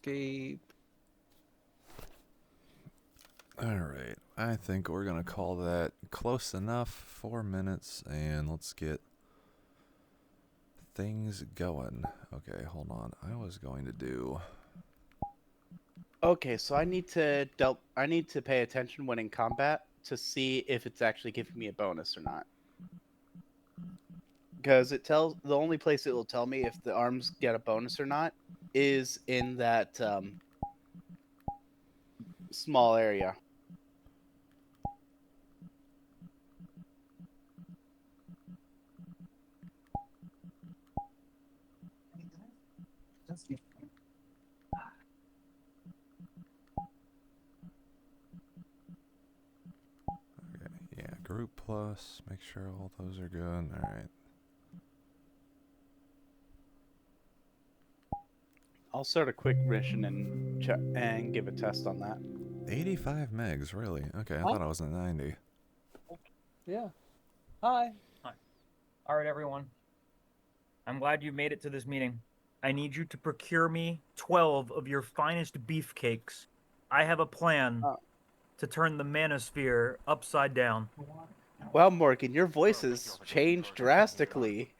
escape. Alright, I think we're gonna call that close enough. 4 minutes, and let's get things going. Okay, hold on. I was going to do... Okay, so I need to pay attention when in combat to see if it's actually giving me a bonus or not. Because the only place it will tell me if the arms get a bonus or not is in that small area. Okay, yeah, group plus, make sure all those are good. Alright. I'll start a quick mission and give a test on that. 85 megs, really? Okay, I thought I was at 90. Yeah. Hi. Hi. All right, everyone. I'm glad you made it to this meeting. I need you to procure me 12 of your finest beefcakes. I have a plan to turn the manosphere upside down. Well, Morgan, your voice has changed drastically.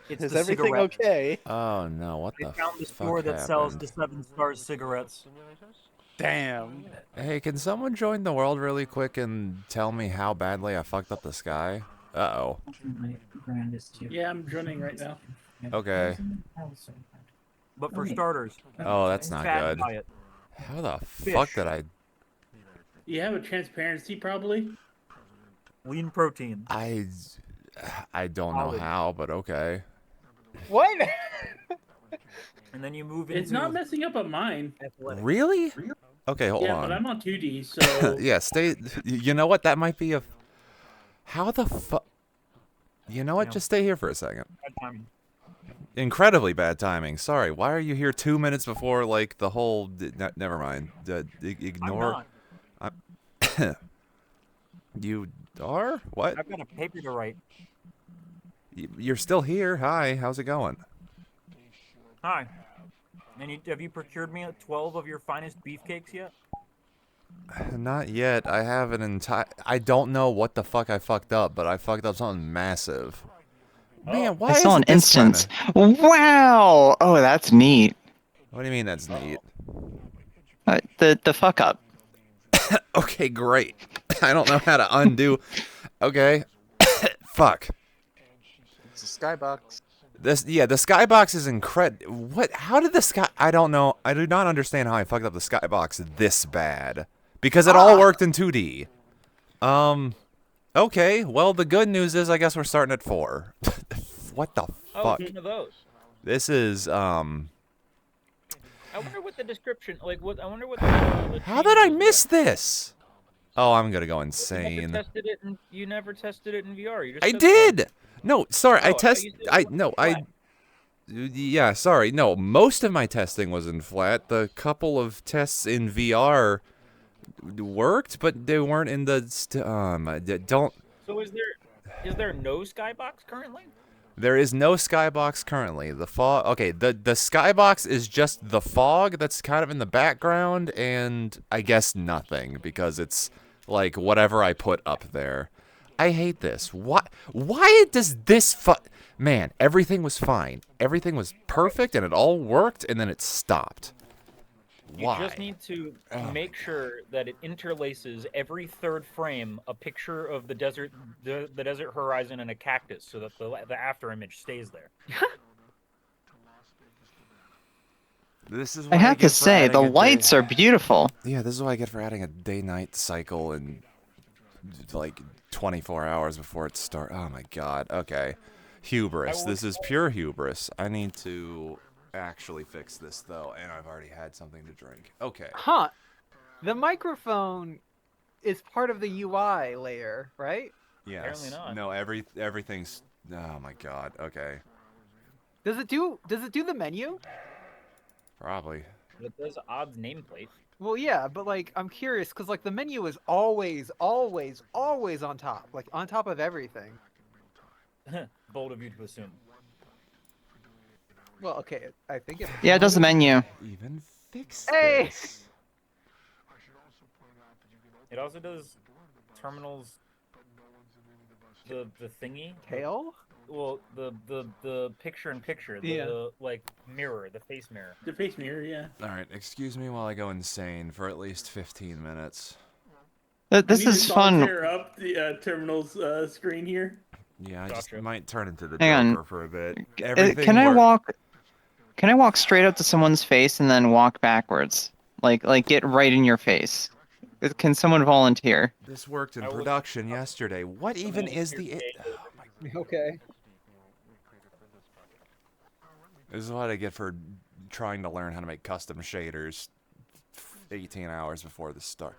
Is the everything cigarette. okay? Oh no, what the I found the fuck store that sells happened? the 7 Stars cigarettes. Damn. Hey, can someone join the world really quick and tell me how badly I fucked up the sky? Uh-oh. Yeah, I'm joining right now. Okay. But for starters, Oh, that's not fat good. diet. How the fuck Fish. did I... You have a transparency, probably. Lean protein. I don't know how, but okay. What? And then you move into... It's not messing up on mine. athletic. Really? Okay, hold Yeah, on. but I'm on 2D, so... Yeah, stay... You know what? That might be a... How the fuck... You know what? Just stay here for a second. Bad timing. Incredibly bad timing. Sorry. Why are you here 2 minutes before, like, the whole... never mind. Ignore... I'm You are? What? I've got a paper to write. You're still here. Hi. How's it going? Hi. And have you procured me 12 of your finest beefcakes yet? Not yet. I have an entire... I don't know what the fuck I fucked up, but I fucked up something massive. Man, why I saw is an it this instance. kinda... Wow! Oh, that's neat. What do you mean that's neat? The fuck up. Okay, great. I don't know how to undo... Okay. Fuck. It's a skybox. The skybox is incredible. What? How did the sky... I don't know. I do not understand how I fucked up the skybox this bad. Because it all worked in 2D. Okay, well, the good news is I guess we're starting at 4. What the fuck? One of those. This is, I wonder what the description, I wonder what the How did I miss this? Oh, I'm gonna go insane. You never tested it in VR. You just I said did! So. No, sorry, Oh, yeah, sorry, no, most of my testing was in flat. The couple of tests in VR worked, but they weren't in the, don't... So is there no skybox currently? There is no skybox currently. The fog, okay, the skybox is just the fog that's kind of in the background, and I guess nothing, because it's, like, whatever I put up there. I hate this. Why does this Man, everything was fine. Everything was perfect, and it all worked, and then it stopped. Why? You just need to make sure that it interlaces every third frame a picture of the desert horizon and a cactus, so that the after image stays there. This is I have to say, the lights are beautiful. Yeah, this is what I get for adding a day-night cycle and, like, 24 hours before it starts. Oh my god. Okay. Hubris. This is pure hubris. I need to actually fix this, though, and I've already had something to drink. Okay. Huh. The microphone is part of the UI layer, right? Yes. Apparently not. No, everything's... Oh my god. Okay. Does it do the menu? Probably. It does odds nameplate. Well, yeah, but like I'm curious because like the menu is always on top, like on top of everything. Bold of you to assume. Well, okay, I think it. Yeah, it does the menu. Even fix Hey! this? It also does terminals. The thingy. Tail? Well, the picture in picture. The Yeah. like mirror, the face mirror. The face mirror, yeah. All right, excuse me while I go insane for at least 15 minutes. This I need is to fun. solitaire up the terminal's screen here. Yeah, I just Gotcha. might turn into the Hang on. Joker for a bit. Everything Can I work- walk? Can I walk straight up to someone's face and then walk backwards? Like get right in your face. Can someone volunteer? This worked in I will- production yesterday. What even is the? Here, Okay. This is what I get for trying to learn how to make custom shaders 18 hours before the start.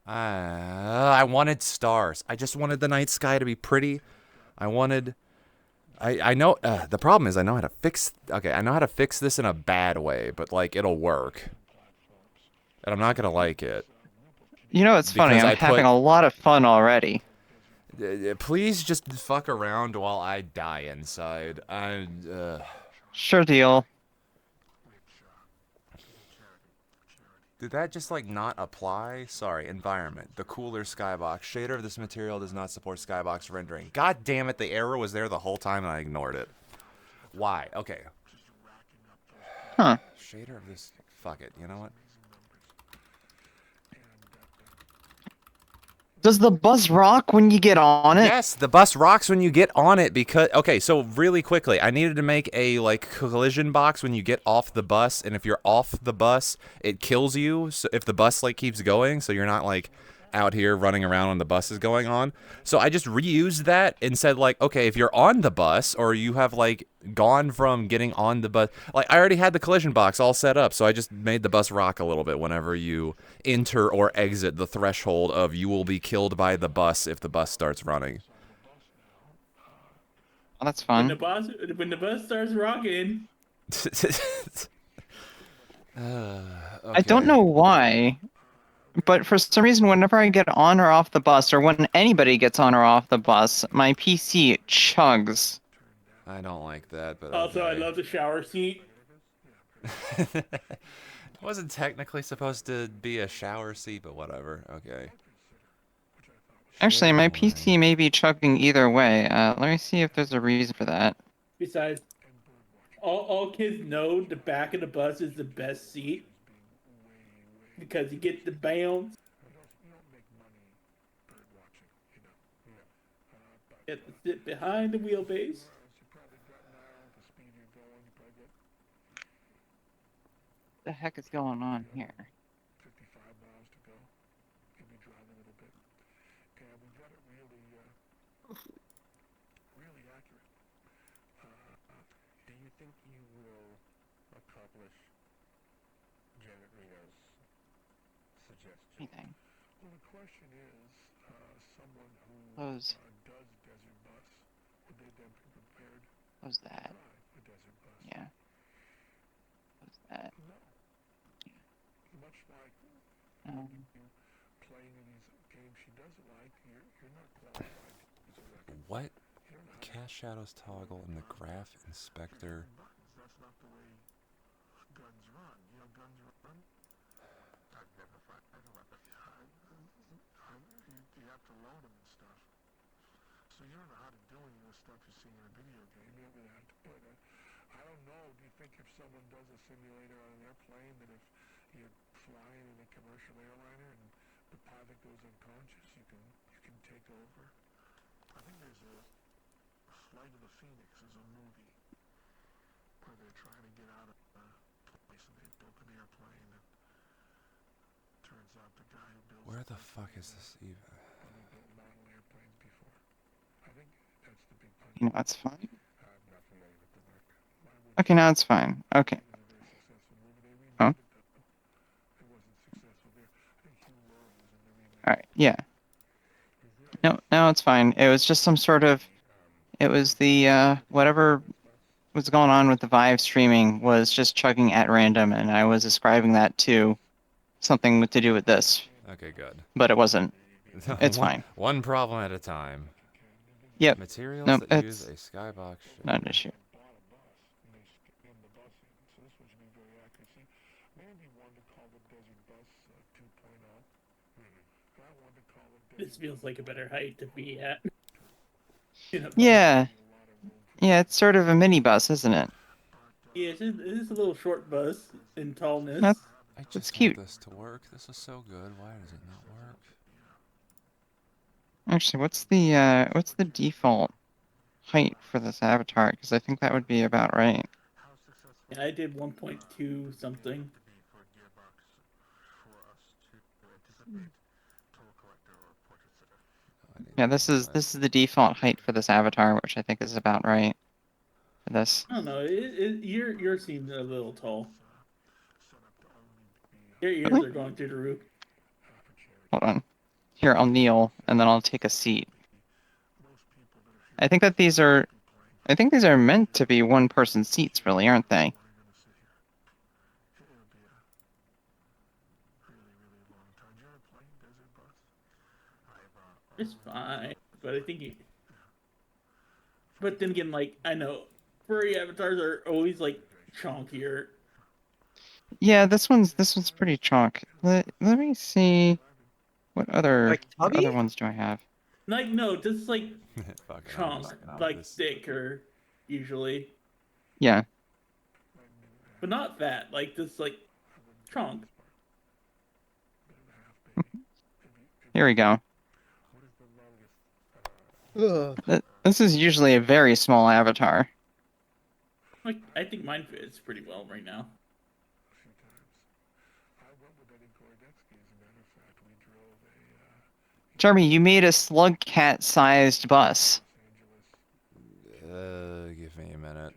I wanted stars. I just wanted the night sky to be pretty. I wanted... I know... the problem is I know how to fix... Okay, I know how to fix this in a bad way, but, like, it'll work. And I'm not gonna like it. You know, it's funny. Because I'm I having put- a lot of fun already. Please just fuck around while I die inside. Sure deal. Did that just, like, not apply? Sorry, environment. The cooler skybox. Shader of this material does not support skybox rendering. God damn it, the error was there the whole time and I ignored it. Why? Okay. Huh. Shader of this... Fuck it, you know what? Does the bus rock when you get on it? Yes, the bus rocks when you get on it because... Okay, so really quickly, I needed to make a, like, collision box when you get off the bus, and if you're off the bus, it kills you so if the bus, like, keeps going, so you're not, like, out here running around when the bus is going on. So I just reused that and said, like, okay, if you're on the bus, or you have, like, gone from getting on the bus... Like, I already had the collision box all set up, so I just made the bus rock a little bit whenever you enter or exit the threshold of you will be killed by the bus if the bus starts running. Oh, that's When fun. when the bus starts rocking, I don't know why, but for some reason, whenever I get on or off the bus, or when anybody gets on or off the bus, my PC chugs. I don't like that, but also I okay. love the shower seat. It wasn't technically supposed to be a shower seat, but whatever. Okay. Actually, my Shader PC may be chugging either way. Let me see if there's a reason for that. Besides, all kids know the back of the bus is the best seat because you get the bounce. Get to sit behind the wheelbase. What the heck is going on here? Anything. Close. Close that. Yeah. Close that. What? Cast shadows toggle in the graph inspector. Where the fuck is this even? You know, that's fine. Okay, now it's fine. Okay. Oh. Alright, yeah. No, now it's fine. It was just some sort of... It was the, whatever was going on with the Vive streaming was just chugging at random, and I was ascribing that to something to do with this. Okay, good. But it wasn't. It's fine. One problem at a time. Yep. Materials Nope, that use it's a skybox. not an issue. This feels like a better height to be at. In a bus. Yeah. Yeah, it's sort of a minibus, isn't it? Yeah, it is a little short bus in tallness. That's I That's just cute. want this to work. This is so good. Why does it not work? Actually, what's the default height for this avatar? Because I think that would be about right. Yeah, I did 1.2 something. I need Yeah, to this do is that. this is the default height for this avatar, which I think is about right for this. I don't know. Yours seems a little tall. Your ears Really? are going through the roof. Hold on. Here, I'll kneel and then I'll take a seat. I think that these are meant to be one-person seats, really, aren't they? It's fine, but I think you. But then again, like I know, furry avatars are always like chonkier. Yeah, this one's pretty chalk. Let me see Like what other Tubby? ones do I have? Like no, just like Fuck it, chunk, like thicker, usually, Yeah. but not fat. Like just like chunk. Here we go. Ugh. This is usually a very small avatar. Like I think mine fits pretty well right now. Jeremy, you made a slug cat-sized bus. Give me a minute.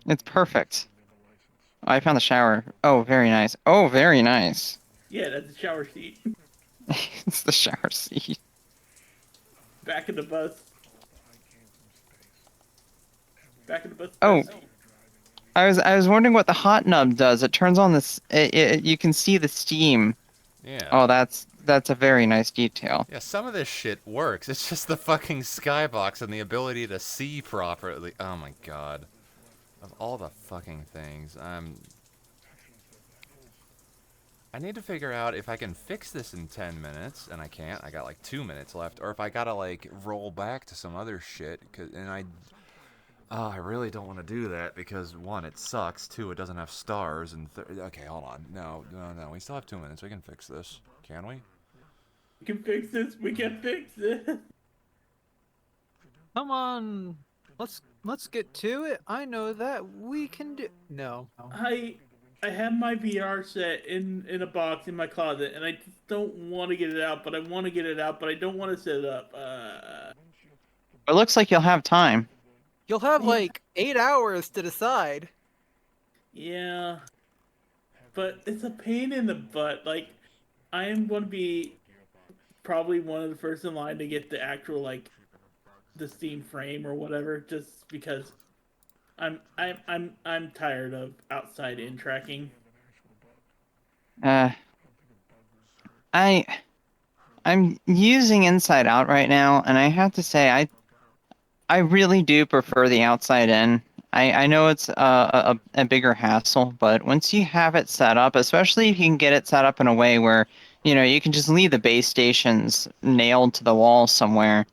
It's perfect. Oh, I found the shower. Oh, very nice. Oh, very nice. Yeah, that's a shower seat. It's the shower seat. Back in the bus. Back in the bus. Oh. best seat. I was wondering what the hot nub does. It turns on this. You can see the steam. Yeah. Oh, that's a very nice detail. Yeah, some of this shit works. It's just the fucking skybox and the ability to see properly. Oh my god. Of all the fucking things, I need to figure out if I can fix this in 10 minutes, and I can't. I got like 2 minutes left, or if I gotta like roll back to some other shit. I really don't want to do that because one, it sucks. Two, it doesn't have stars. And okay, hold on. No. We still have 2 minutes. We can fix this. Can we? We can fix this. We can fix this. Come on, let's get to it. I know that we can do. No. I have my VR set in a box in my closet, and I just don't want to get it out. But I want to get it out, but I don't want to set it up. It looks like you'll have time. You'll have Yeah. like 8 hours to decide. Yeah, but it's a pain in the butt. Like, I am going to be probably one of the first in line to get the actual like the Steam frame or whatever, just because I'm tired of outside in tracking. Uh, I I'm using Inside Out right now, and I have to say I really do prefer the outside in. I know it's a bigger hassle, but once you have it set up, especially if you can get it set up in a way where, you can just leave the base stations nailed to the wall somewhere,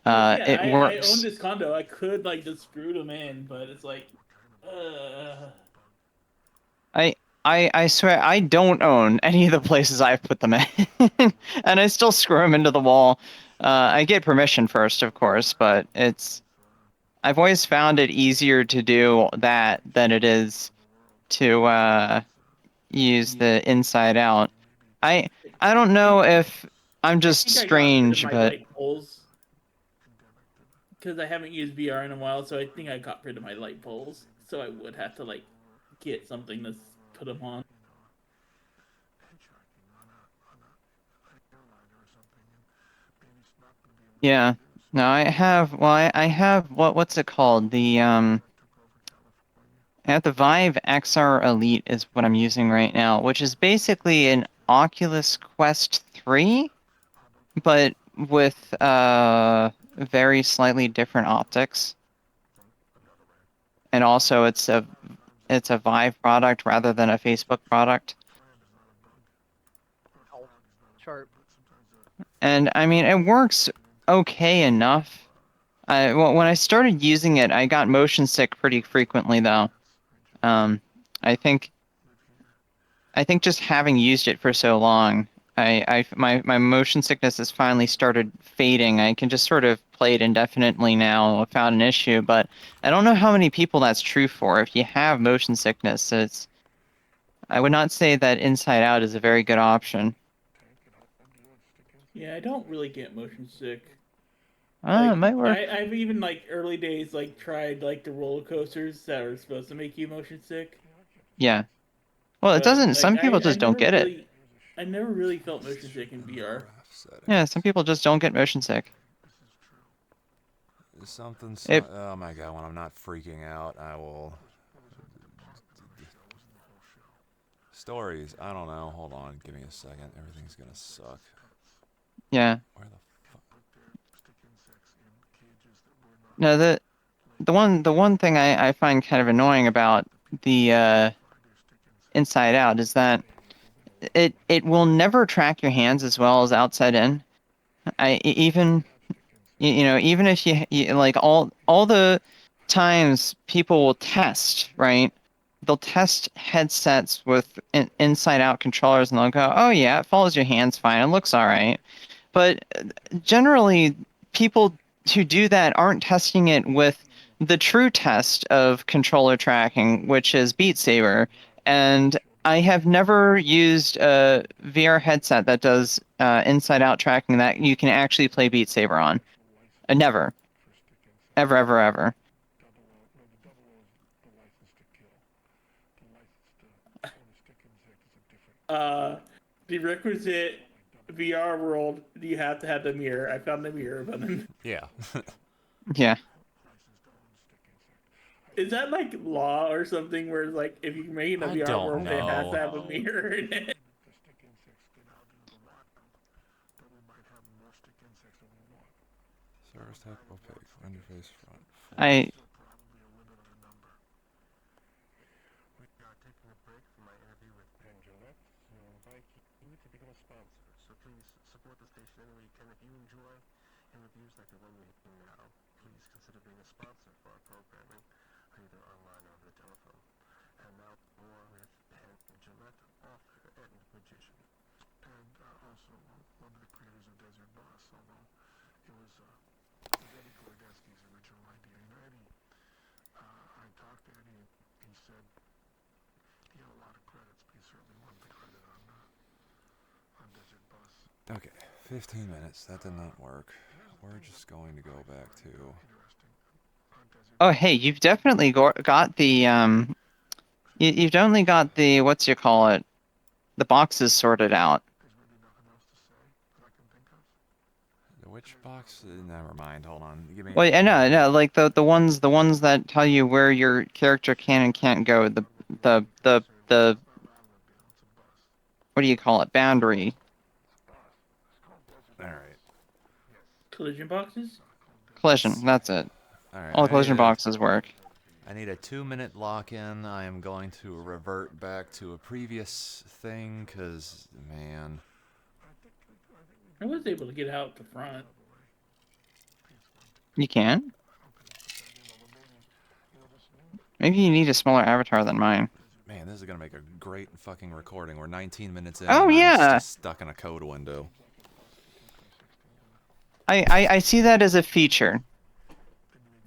Well, yeah, it I own works. this condo. I could like just screw them in, but it's like, I swear I don't own any of the places I've put them in, and I still screw them into the wall. I get permission first, of course, but I've always found it easier to do that than it is to use the inside out. I I don't know if I'm I just think I got rid of strange, my but light poles because I haven't used VR in a while. So I think I got rid of my light poles. So I would have to like get something to put them on. yeah. No, I have what's it called? I have the Vive XR Elite is what I'm using right now, which is basically an Oculus Quest 3, but with very slightly different optics. And also it's a Vive product rather than a Facebook product. Oh, sharp. And I mean, it works okay enough. When I started using it, I got motion sick pretty frequently though. Um, I think just having used it for so long, my motion sickness has finally started fading. I can just sort of play it indefinitely now without an issue, but I don't know how many people that's true for. If you have motion sickness, I would not say that Inside Out is a very good option. Yeah, I don't really get motion sick. It might work. I've even like early days like tried like the roller coasters that are supposed to make you motion sick. Yeah. Well, it But doesn't. like Some people just don't get it. I never really felt motion sick in VR. Yeah, some people just don't get motion sick. Something. It- Oh my god! When I'm not freaking out, I will. Stories. I don't know. Hold on. Give me a second. Everything's gonna suck. Yeah. Where the fuck? No, the one thing I find kind of annoying about the Inside Out is that it will never track your hands as well as Outside In. Even even if you like all the times people will test, right? They'll test headsets with Inside Out controllers and they'll go, "Oh yeah, it follows your hands fine. It looks all right." But generally, people who do that aren't testing it with the true test of controller tracking, which is Beat Saber. And I have never used a VR headset that does inside out tracking that you can actually play Beat Saber on. Never. Ever, ever, ever. The requisite VR world, you have to have the mirror. I found the mirror button. Yeah. Yeah. Is that like law or something where it's like if you make it a I VR don't world, it has know. to have a mirror in it? Service type opaque. Interface front. I Okay, 15 minutes. That did not work. We're just going to go back to. Oh, hey, you've definitely got the you've definitely got the what's you call it, the boxes sorted out. Which box? Never mind. Hold on. Give me. Well, yeah, no, like the ones that tell you where your character can and can't go. The what do you call it? Boundary. All right. Collision boxes? Collision. That's it. All right. All the collision boxes work. I need a 2-minute lock-in. I am going to revert back to a previous thing, cause man. I was able to get out the front. You can? Maybe you need a smaller avatar than mine. Man, this is gonna make a great fucking recording. We're 19 minutes in. Oh, and I'm yeah. just stuck in a code window. I see that as a feature.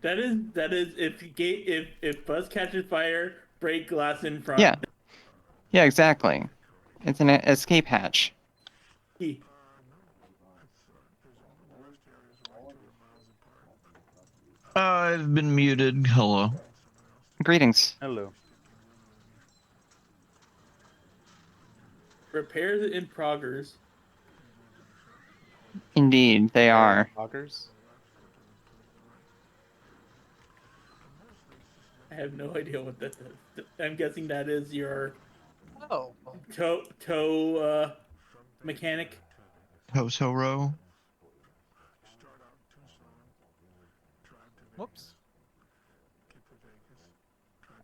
That is if bus catches fire, break glass in front. Yeah. Yeah, exactly. It's an escape hatch. I've been muted. Hello. Greetings. Hello. Repairs in progress. Indeed, they are. Loggers? I have no idea what that is. I'm guessing that is your Oh, tow mechanic. Totoro. whoops.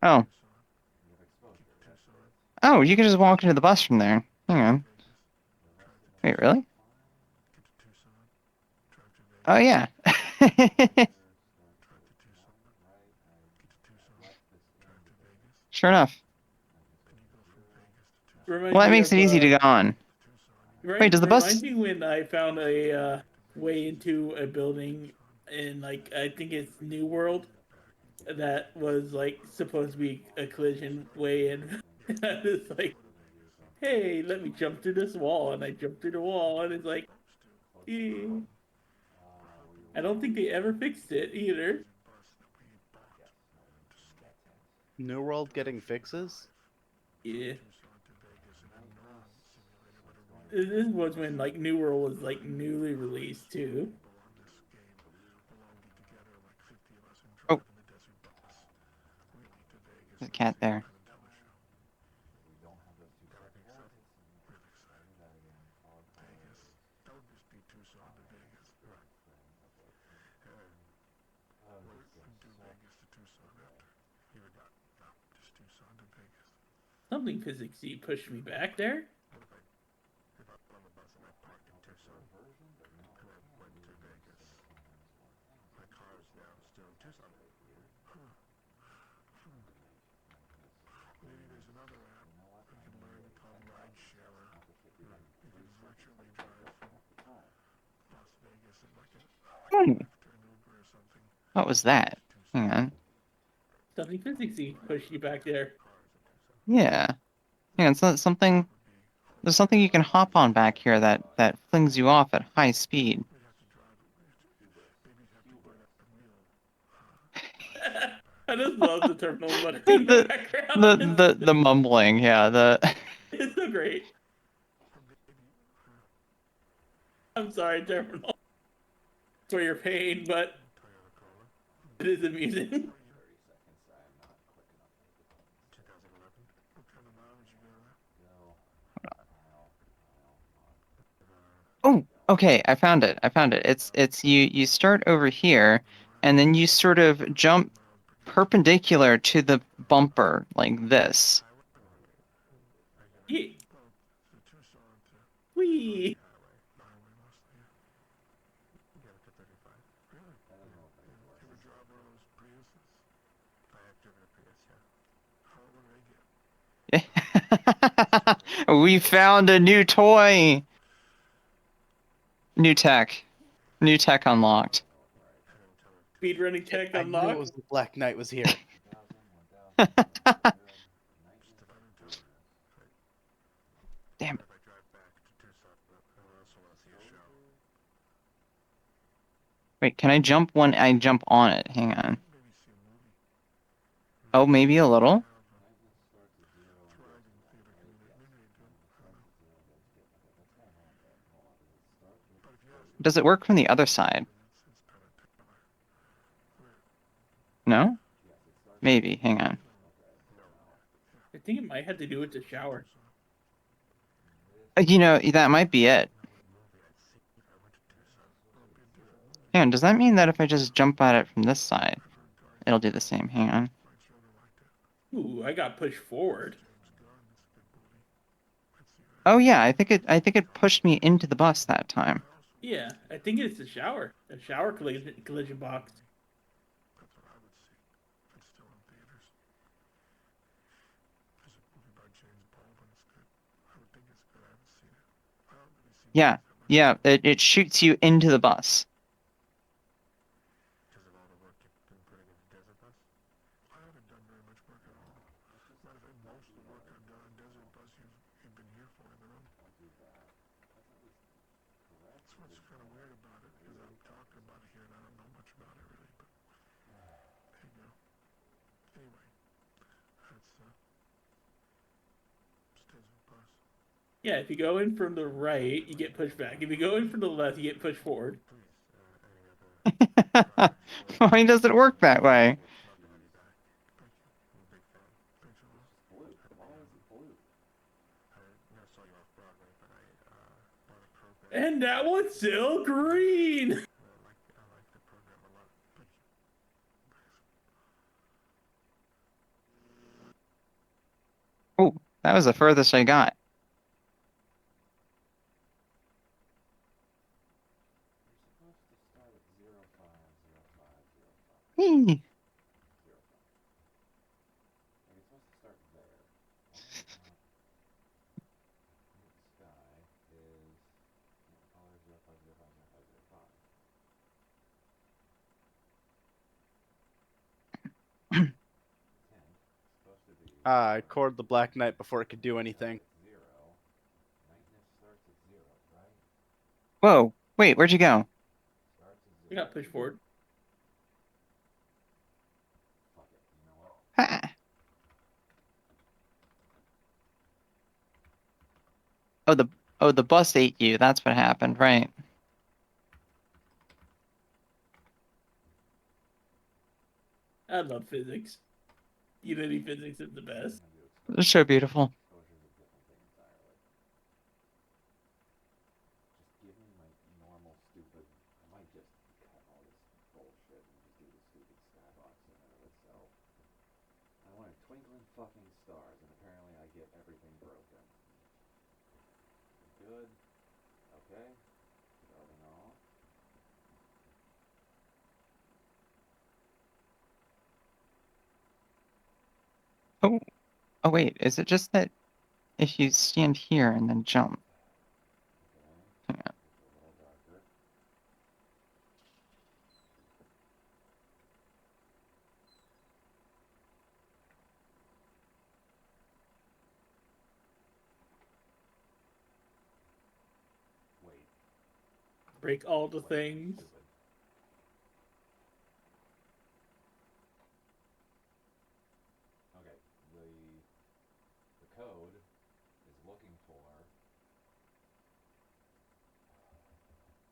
Oh. Oh, you can just walk into the bus from there. Hang on. Wait, really? Oh, yeah. Sure enough. Reminds Well, that me makes of it easy to go on. Wait, does the reminds bus... me when I found a way into a building in like I think it's New World that was like supposed to be a collision way in. And it's like, hey, let me jump through this wall, and I jumped through the wall, and it's like, eh. I don't think they ever fixed it either. New World getting fixes? Yeah. This was when like New World was like newly released too. Oh. There's a cat there. Something physicsy pushed me back there. Hmm. What was that? Hang on. Something physicsy pushed you back there. Yeah. Hang on, so something... There's something you can hop on back here that flings you off at high speed. I just love the terminal muttering in the the, background. the mumbling, yeah, the... It's so great. I'm sorry, terminal, for your pain, but it is amusing. Oh, okay, I found it. I found it. It's you start over here and then you sort of jump perpendicular to the bumper like this. Yeah. Wee. We found a new toy. New tech. New tech unlocked. Speedrunning tech I knew it unlocked. was the Black Knight was here. Damn it. Wait, can I jump when I jump on it? Hang on. Oh, maybe a little? Does it work from the other side? No? Maybe. Hang on. I think it might have to do with the shower. You know, that might be it. Hang on, does that mean that if I just jump at it from this side, it'll do the same? Hang on. Ooh, I got pushed forward. Oh yeah, I think it pushed me into the bus that time. Yeah, I think it's the shower. A shower collision box. Yeah, yeah, it shoots you into the bus. Yeah, if you go in from the right, you get pushed back. If you go in from the left, you get pushed forward. Why does it work that way? And that one's still green. Oh, That was the furthest I got. You're supposed to start at 050505. Whee! 05. Like, it's supposed to start there. Why is it not? Night sky is color 05050505. Tent is supposed to be I cored the Black Knight before it could do anything. 0. Nightness starts at 0, right? Whoa! Wait, where'd you go? Starts at 0. I got pushed forward. Fuck it. You know what? Ha! Oh, the bus ate you. That's what happened, right? I love physics. Unity physics is the best. It's so beautiful. Exposure's a different thing entirely. Just give me my normal stupid. I might just cut all this bullshit and just do the stupid skybox in and of itself. I wanted twinkling fucking stars, and apparently I get everything broken. Good. Okay. Starting off. Oh, oh wait, is it just that if you stand here and then jump? Okay. Yeah. It's a little darker. Wait. Break all the Wait, things. stupid. Okay, the code is looking for.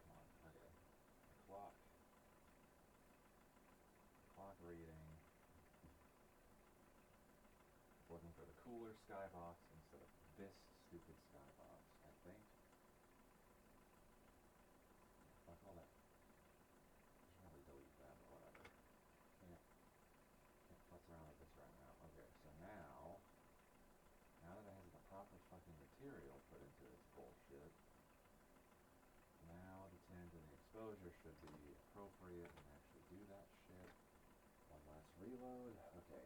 Come on, okay. Clock. Clock reading. It's looking for the cooler skybox instead of this stupid skybox, I think. Fuck all that. I should probably delete that, but whatever. Can't futz around with this right now. Okay, so now that it has the proper fucking material put into this bullshit, now the tint and the exposure should be appropriate and actually do that shit. One last reload. Okay.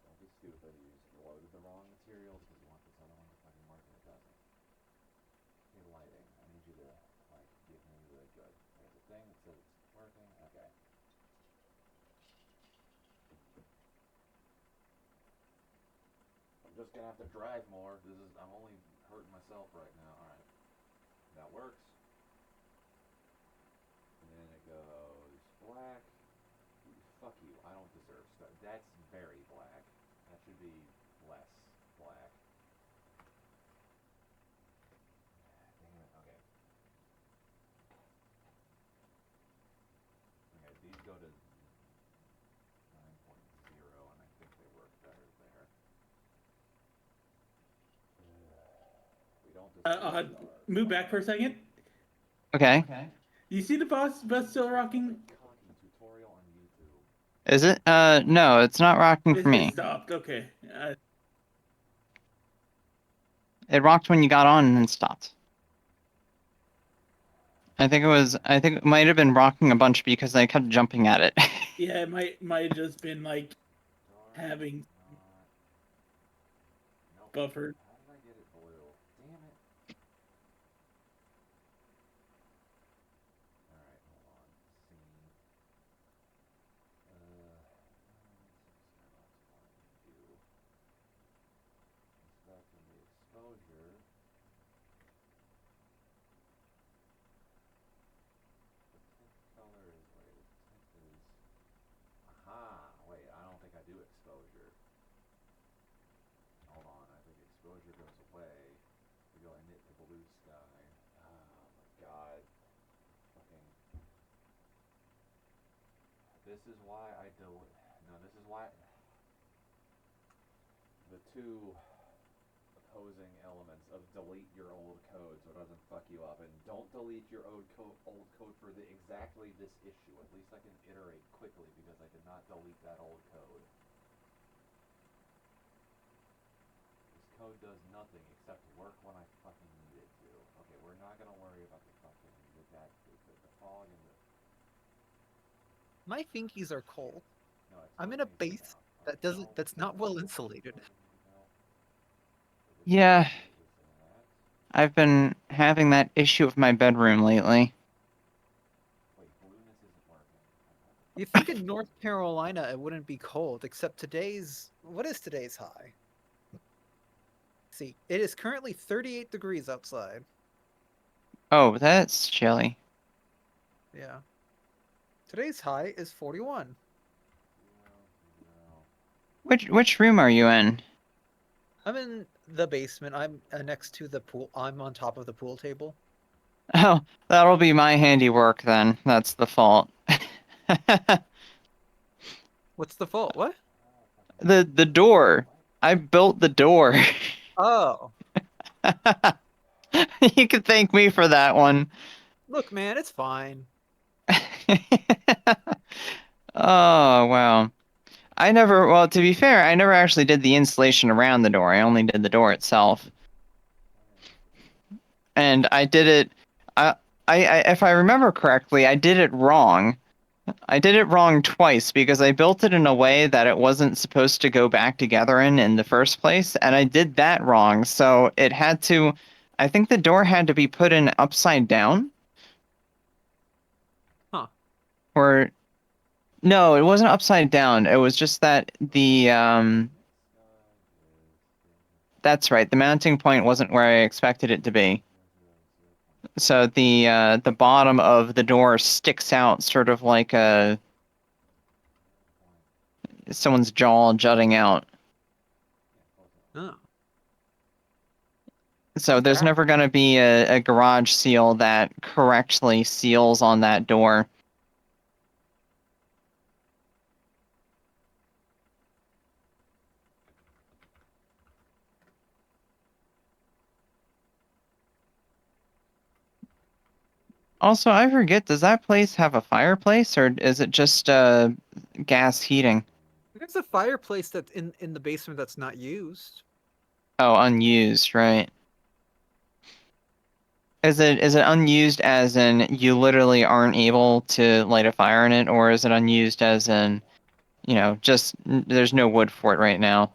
Don't be stupid. You just loaded the wrong material because you want this other one to fucking work and it doesn't. Okay, lighting. I need you to, like, give me the good. There's a thing that says it's working. Okay. I'm just gonna have to drive more. I'm only hurting myself right now. Alright. That works. And then it goes black. Fuck you. I don't deserve stuff. That's very black. That should be less black. Damn it. Okay. Okay, these go to 9.0 and I think they work better there. We don't deserve stars. Move back for a second. Okay. You see the bus still rocking? Cocking tutorial on YouTube. Is it? No, it's not rocking for It me. stopped. Okay. It rocked when you got on and then stopped. I think it might have been rocking a bunch because I kept jumping at it. Yeah, it might have just been like having Nope. buffered. How did I get it blue? Damn it. Alright, hold on. Scene. Skybox 1, do. Inspect in the exposure. The tint color is, wait, the tint is, aha, wait, I don't think I do exposure. Hold on, I think exposure goes away. We go init to blue sky. Oh my god. Fucking. This is why I this is why the two opposing elements of delete your old code so it doesn't fuck you up, and don't delete your old code for exactly this issue. At least I can iterate quickly because I did not delete that old code. This code does nothing except work when I fucking need it to. Okay, we're not gonna worry about the fucking the fog and the. My fingies are cold. No, it's I'm in a working base now. that doesn't. That's not well insulated. Yeah, I've been having that issue with my bedroom lately. Wait, blueness isn't working. You think in North Carolina it wouldn't be cold, except today's. What is today's high? See, it is currently 38 degrees outside. Oh, that's chilly. Yeah. Today's high is 41. Which room are you in? I'm in the basement. I'm next to the pool. I'm on top of the pool table. Oh, that'll be my handiwork then. That's the fault. What's the fault? What? The door. I built the door. Oh, You can thank me for that one. look, man, it's fine. Oh, wow. Well, to be fair, I never actually did the insulation around the door. I only did the door itself. And I did it, if I remember correctly, I did it wrong. I did it wrong twice because I built it in a way that it wasn't supposed to go back together in the first place, and I did that wrong. So it had to, I think the door had to be put in upside down. Huh. Or no, it wasn't upside down. It was just that that's right. The mounting point wasn't where I expected it to be. So the bottom of the door sticks out sort of like someone's jaw jutting out. Oh. So there's never going to be a garage seal that correctly seals on that door. Also, I forget, does that place have a fireplace, or is it just gas heating? There's a fireplace that's in the basement that's not used. Oh, unused, right. Is it unused as in you literally aren't able to light a fire in it, or is it unused as in, just there's no wood for it right now?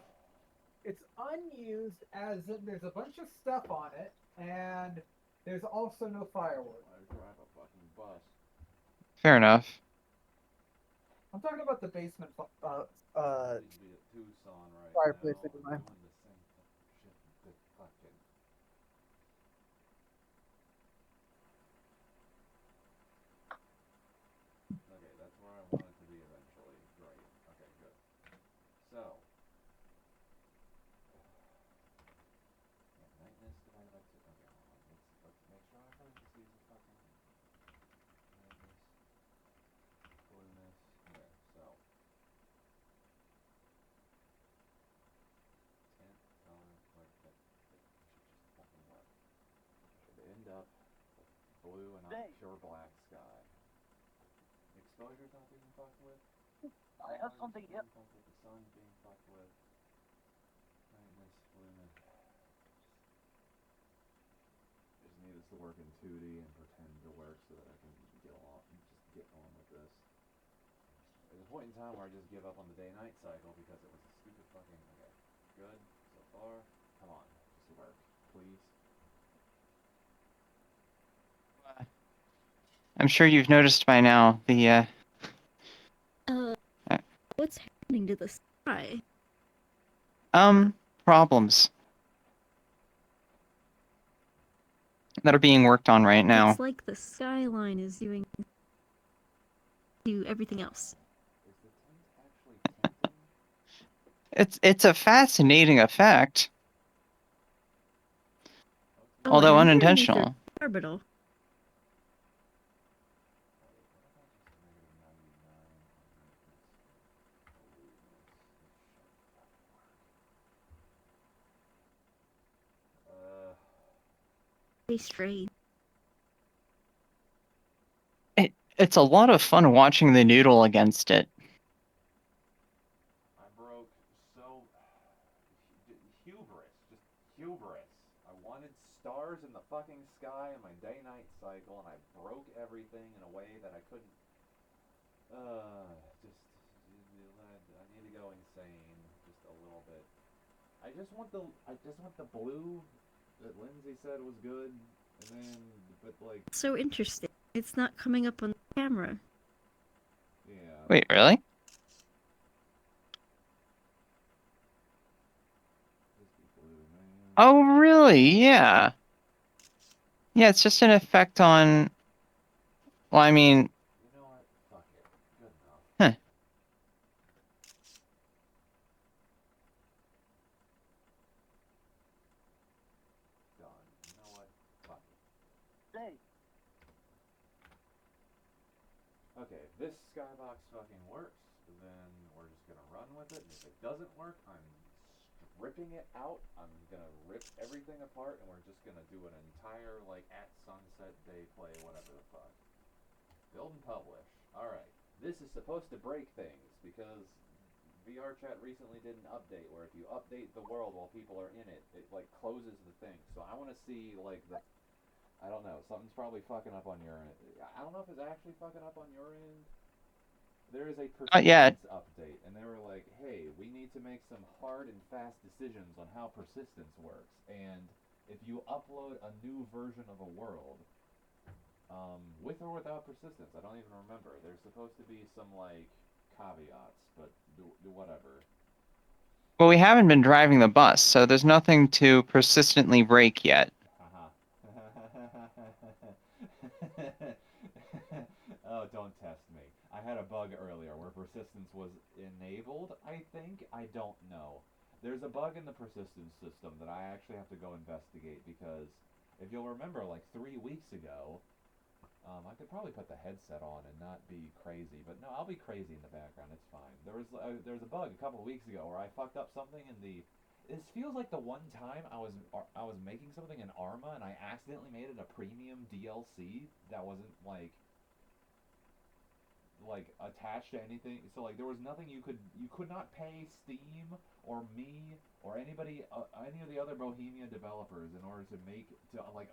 It's unused as in there's a bunch of stuff on it, and there's also no firewood. Fair enough. I'm talking about the basement Tucson right fireplace now, anyway. doing the same shit that fucking. Okay, that's where I want it to be eventually. Great. Okay, good. So. Yeah, lightness divided by 2. Okay, hold on. Let's make sure I just use the fucking. Lightness. Blueness. Okay, so. Tint, color, like that should just fucking work. Should end up with blue and not pure black sky. Exposure's not being fucked with. I have something, yep. The sun's being fucked with. Brightness, blueness. I just need this to work in 2D and pretend to work so that I can get on with this. There's a point in time where I just give up on the day-night cycle because it was a stupid fucking. Okay, good so far. Come on, just work, please. I'm sure you've noticed by now the What's happening to the sky? problems that are being worked on right now. It's like the skyline is doing to everything else. Is the tint actually tinting? It's a fascinating effect, Oh, although and underneath unintentional. are orbital. Very strange. It's a lot of fun watching the noodle against it. I broke so hubris. Just wanted stars in the fucking sky in my day-night cycle, and I broke everything in a way that I couldn't. I need to go insane just a little bit. I just want the blue that Lindsay said was good, and then but like So interesting. It's not coming up on the camera. yeah. Wait, really? Just be blue, man. Oh, really? Yeah. Yeah, it's just an effect on. Well, I mean, You know what? Fuck it. Good enough. Huh. Done. You know what? Fuck it. Okay, if this skybox fucking works, then we're just gonna run with it. And if it doesn't work, I'm stripping it out. I'm gonna rip everything apart, and we're just gonna do an entire like at sunset day play, whatever the fuck. Build and publish. Alright. This is supposed to break things because VRChat recently did an update where if you update the world while people are in it, it like closes the thing. So I wanna see like the I don't know, something's probably fucking up on your end. I don't know if it's actually fucking up on your end. There is a Yeah. persistence update, and they were like, hey, we need to make some hard and fast decisions on how persistence works. And if you upload a new version of a world, with or without persistence, I don't even remember. There's supposed to be some, like, caveats, but whatever. well, we haven't been driving the bus, so there's nothing to persistently break yet. Oh, don't test me. I had a bug earlier where persistence was enabled, I think. I don't know. There's a bug in the persistence system that I actually have to go investigate because if you'll remember, like 3 weeks ago, I could probably put the headset on and not be crazy, but no, I'll be crazy in the background. It's fine. There was a bug a couple of weeks ago where I fucked up something in the. This feels like the one time I was making something in Arma and I accidentally made it a premium DLC that wasn't like attached to anything. So like there was nothing you could not pay Steam or me or anybody any of the other Bohemia developers in order to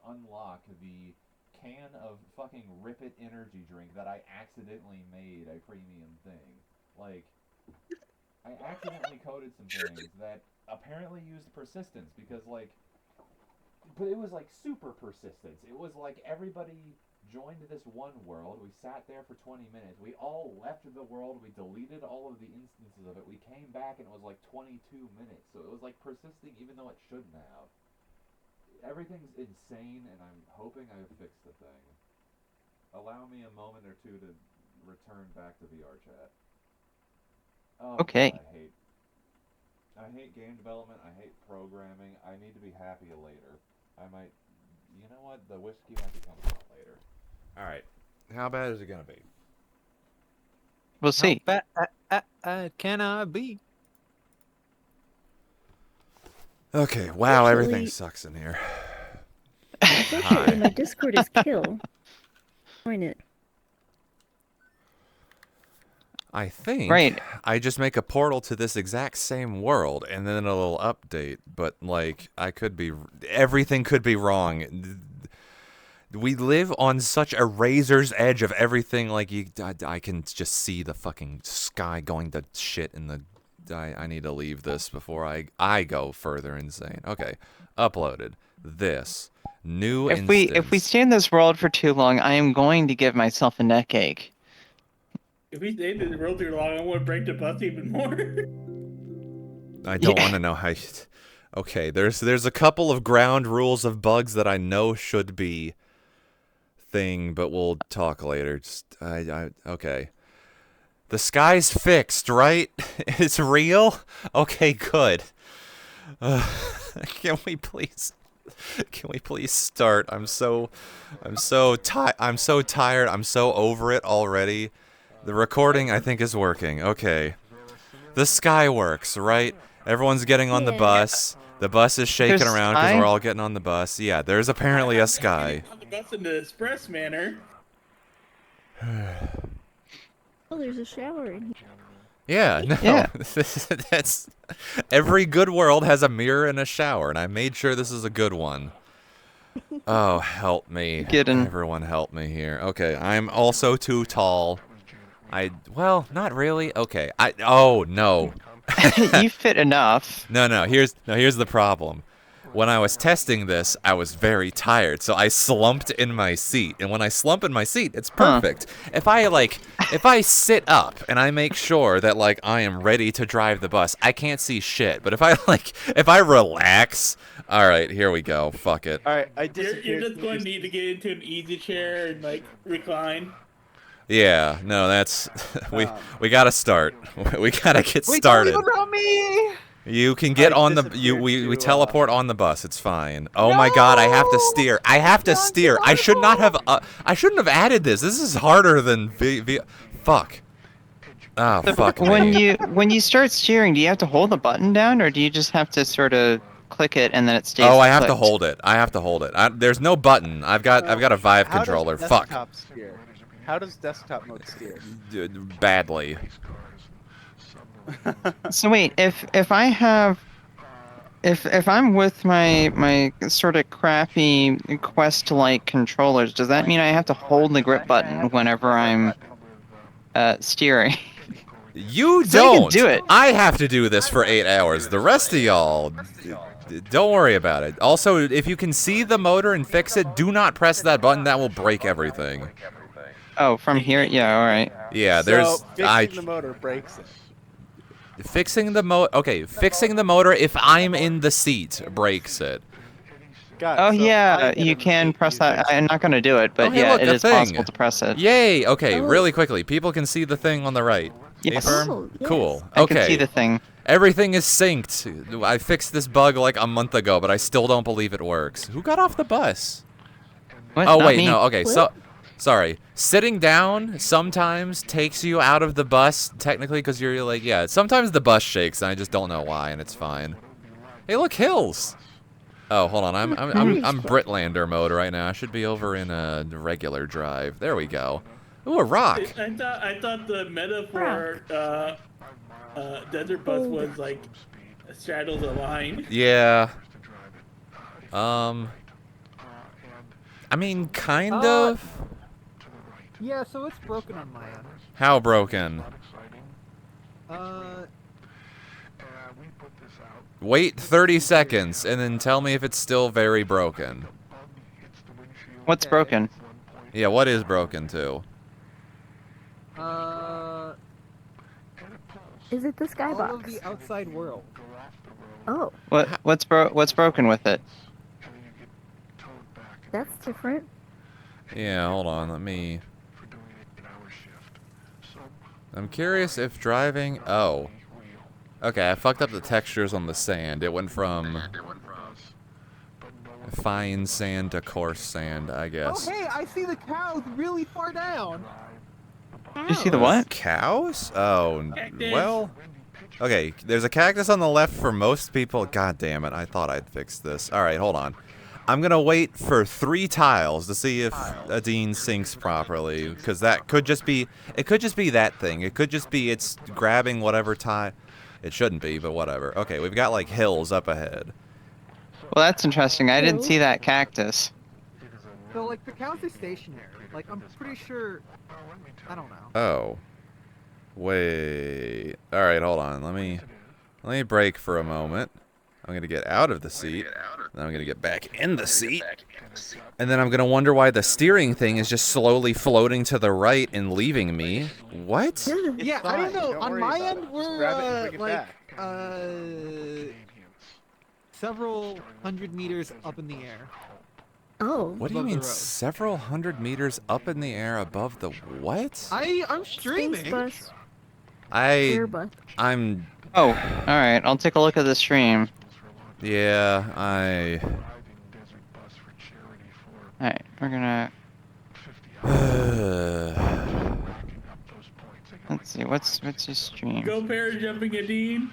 unlock the can of fucking Rip It energy drink that I accidentally made a premium thing. Like I accidentally coded some things that apparently used persistence because but it was like super persistence. It was like everybody joined this one world. We sat there for 20 minutes. We all left the world. We deleted all of the instances of it. We came back and it was like 22 minutes. So it was like persisting even though it shouldn't have. Everything's insane and I'm hoping I've fixed the thing. Allow me a moment or two to return back to VRChat. Oh, Okay. God, I hate game development. I hate programming. I need to be happy later. I might. You know what? The whiskey might be coming out later. All right. How bad is it gonna be? We'll see. How bad can I be? Okay. Wow. Actually- Everything sucks in here. Unfortunately, my Discord is kill. Join it. I think Right. I just make a portal to this exact same world and then a little update, but like everything could be wrong. We live on such a razor's edge of everything. Like I can just see the fucking sky going to shit in the. I need to leave this before I go further insane. Okay, uploaded this new. If we instance. stay in this world for too long, I am going to give myself a neck ache. If we stay in the world too long, I want to break the bus even more. I don't Yeah. want to know how. Okay, there's a couple of ground rules of bugs that I know should be thing, but we'll talk later. Just okay. The sky's fixed, right? It's real? Okay, good. Can we please start? I'm so tired. I'm so over it already. The recording I think is working. Okay. The sky works, right? Everyone's getting on the Yeah. bus. The bus is shaking There's around because sky? we're all getting on the bus. Yeah, there's apparently a sky. On the bus in the express manner. Oh, there's a shower in here. Yeah, no. Yeah. That's every good world has a mirror and a shower, and I made sure this is a good one. Oh, help me. Get in. Everyone help me here. Okay, I'm also too tall. Well, not really. Okay. Oh, no. You fit enough. No, here's the problem. When I was testing this, I was very tired, so I slumped in my seat. And when I slump in my seat, it's perfect. If I sit up and I make sure that like I am ready to drive the bus, I can't see shit. But if I relax, all right, here we go. Fuck it. All right, I You're disappeared. just going to need to get into an easy chair and like recline. Yeah, no, that's we gotta start. We gotta get started. Don't leave around me! You can get I on the disappeared we to, teleport on the bus. It's fine. Oh my god, I have to steer. I have to steer. I should not have I shouldn't have added this. This is harder than fuck. Oh, fuck me. When you start steering, do you have to hold the button down, or do you just have to sort of click it and then it stays? Oh, I have to clicked? hold it. I have to hold it. There's no button. I've got a Vive How does controller. Fuck. desktop steer? How does desktop mode steer? Badly. So wait, if I have, if I'm with my sort of crappy Quest-like controllers, does that mean I have to hold the grip button whenever I'm steering? You So you can don't. do it. I have to do this for 8 hours. The rest of y'all, don't worry about it. Also, if you can see the motor and fix it, do not press that button. That will break everything. Oh, from here? Yeah, all right. Yeah, there's So fixing the motor breaks it. fixing the fixing the motor if I'm in the seat breaks it. God, Oh so yeah, I get you in the can seat, press you that. fix I'm not gonna do it, but Oh, hey, yeah, look, it a is thing. possible to press it. Yay! Okay, Oh. really quickly. People can see the thing on the right. Yes. Affirm? Oh, yes. Cool. I Okay. can see the thing. Everything is synced. I fixed this bug like a month ago, but I still don't believe it works. Who got off the bus? What? Oh Not wait, me. no. Okay, so What? sorry. Sitting down sometimes takes you out of the bus technically because you're like, yeah. Sometimes the bus shakes and I just don't know why, and it's fine. Hey, look, hills. Oh, hold on. I'm Britlander mode right now. I should be over in a regular drive. There we go. Ooh, a rock. I thought the metaphor desert bus was like straddles a line. Yeah. I mean, kind of. Yeah, so it's broken on my end. How broken? Wait 30 seconds and then tell me if it's still very broken. What's broken? Yeah, what is broken too? Is it the all of skybox? the outside world. Oh, What's broken with it? that's different. Yeah, hold on, let me... I'm curious if driving... Oh. Okay, I fucked up the textures on the sand. It went from... fine sand to coarse sand, I guess. Oh, hey, I see the cows really far down. You see the what? Cows? Oh, Cactus. well... Okay, there's a cactus on the left for most people. God damn it, I thought I'd fixed this. Alright, hold on. I'm gonna wait for 3 tiles to see if Adine syncs properly, because that could just be... It could just be that thing. It could just be it's grabbing whatever tile... It shouldn't be, but whatever. Okay, we've got, like, hills up ahead. Well, that's interesting. I didn't see that cactus. So, like, the cows are stationary. Like, I'm pretty sure... I don't know. Oh. Wait. Alright, hold on. Let me brake for a moment. I'm gonna get out of the seat. Then I'm gonna get back in the seat. And then I'm gonna wonder why the steering thing is just slowly floating to the right and leaving me. What? Yeah, I fine, don't know. don't On worry my about end, it. we're, Grab it and bring it like, back. several hundred meters up in the air. Oh, What do you Above the mean road. several hundred meters up in the air above the what? I'm space streaming. bus, I Chrimbus. I'm Oh, all right. I'll take a look at the stream. yeah, I All right, we're gonna. Let's see. What's your stream? Go parajumping a Dean.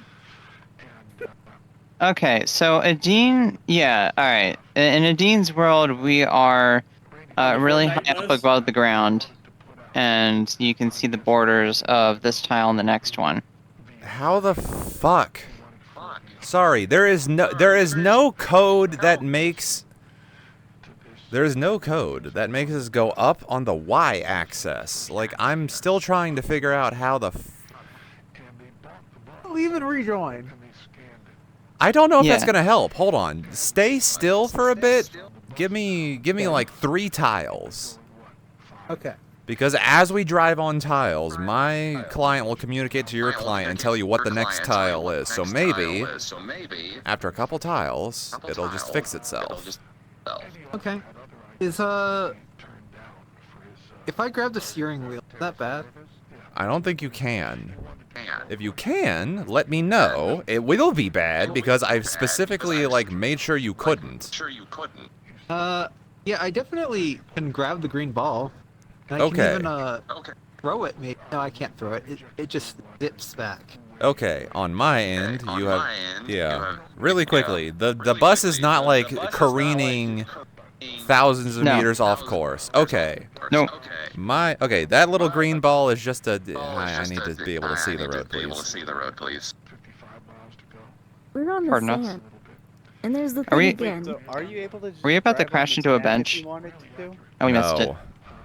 Okay, so Adine, yeah, all right. In Adine's world, we are really high up above the ground, and you can see the borders of this tile and the next one. How the fuck? Sorry, there is no code that makes There's no code that makes us go up on the y-axis. Like, I'm still trying to figure out how the Leave and rejoin. I don't know if that's Yeah. gonna help. Hold on. Stay still for a bit. Give me like 3 tiles. Okay. Because as we drive on tiles, my client will communicate to your client and tell you what the next tile is. So maybe, after a couple tiles, it'll just fix itself. Okay. Is if I grab the steering wheel, is that bad? I don't think you can. If you can, let me know. It will be bad because I've specifically like made sure you couldn't. Yeah, I definitely can grab the green ball. And I Okay. can even throw it. Maybe no, I can't throw it. It just zips back. Okay, on my end, you have really quickly. The bus is not like careening thousands of No. meters off course. Okay. No. Okay, that little green ball is just a I need to be able to see the road, please. We're on the Pardon us? sand. And there's the Are we- thing again. So are you able to? Just Were you about to drive on crash the into a sand if bench? you wanted to? Oh, we missed it. No.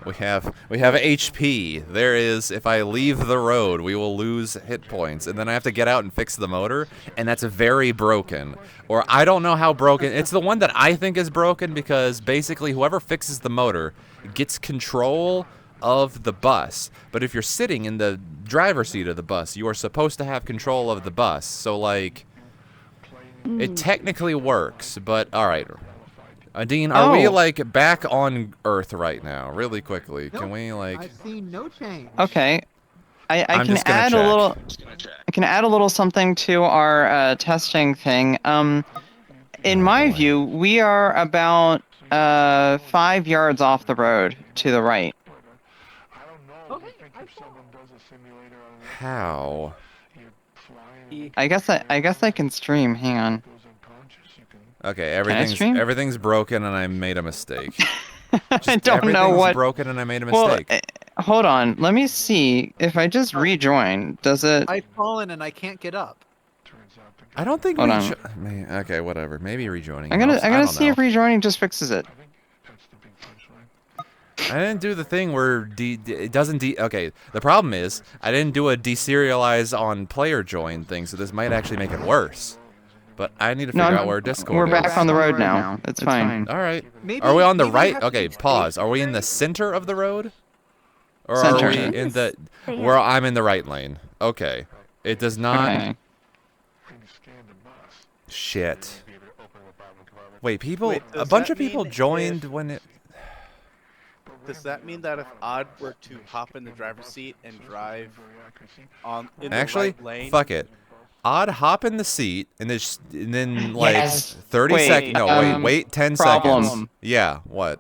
We have HP. There is, if I leave the road, we will lose hit points, and then I have to get out and fix the motor, and that's very broken. Or I don't know how broken. It's the one that I think is broken because basically whoever fixes the motor gets control of the bus. But if you're sitting in the driver's seat of the bus, you are supposed to have control of the bus. So like, it technically works, but all right. Dean, are we Oh. like back on Earth right now? Really quickly, can Nope. we like? I've seen no change. Okay. I I'm can just gonna add check. a little. I can add a little something to our testing thing. In my boy. view, we are about 5 yards off the road to the right. How? I guess I can stream. Hang on. Okay, I stream? everything's broken and I made a mistake. I Just don't know everything's what. broken and I made a Well, mistake. hold on. Let me see if I just rejoin. Does it? I've fallen and I can't get up. I don't think hold on. okay, whatever. Maybe rejoining. I'm gonna helps. I don't see if know. rejoining just fixes it. I didn't do the thing where it doesn't okay, the problem is I didn't do a deserialize on player join thing, so this might actually make it worse. But I need to figure out where Discord We're is. back on the road now. It's fine. All right. Maybe, Are we on the maybe I right? have to Okay, change pause. Are we in the center of the road? Or Center. are we in the They where have- I'm in the right lane? Okay. It does not Okay. Shit. Wait, people Wait, a does bunch that of people mean joined if- when it Does that mean that if Odd were to hop in the driver's seat and drive in Actually, the right lane? fuck it. Odd hop in the seat and then like Yes. 30 Wait, seconds. No, wait 10 problem. seconds. Yeah, what?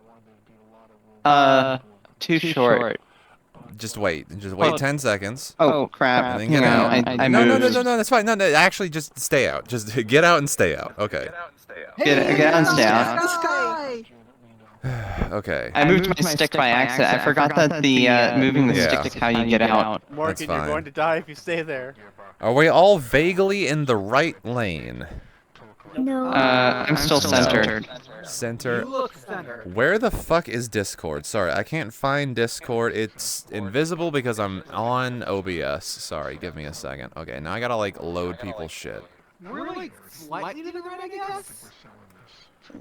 Too short. Just wait. Just Oh. wait 10 seconds. Oh crap! And then Hang get out. on, I no, moved. no, that's fine. No, actually just stay out. Just get out and stay out. Okay. Get out and stay out. The sky. Okay. I moved my stick by accident. I forgot that the moving the Yeah. stick is how you get out. Morgan, fine. you're going to die if you stay there. Are we all vaguely in the right lane? No. I'm still centered. Center. You look center. Where the fuck is Discord? Sorry, I can't find Discord. It's invisible because I'm on OBS. Sorry, give me a second. Okay, now I gotta like load people's shit. We're like slightly to the right, I guess.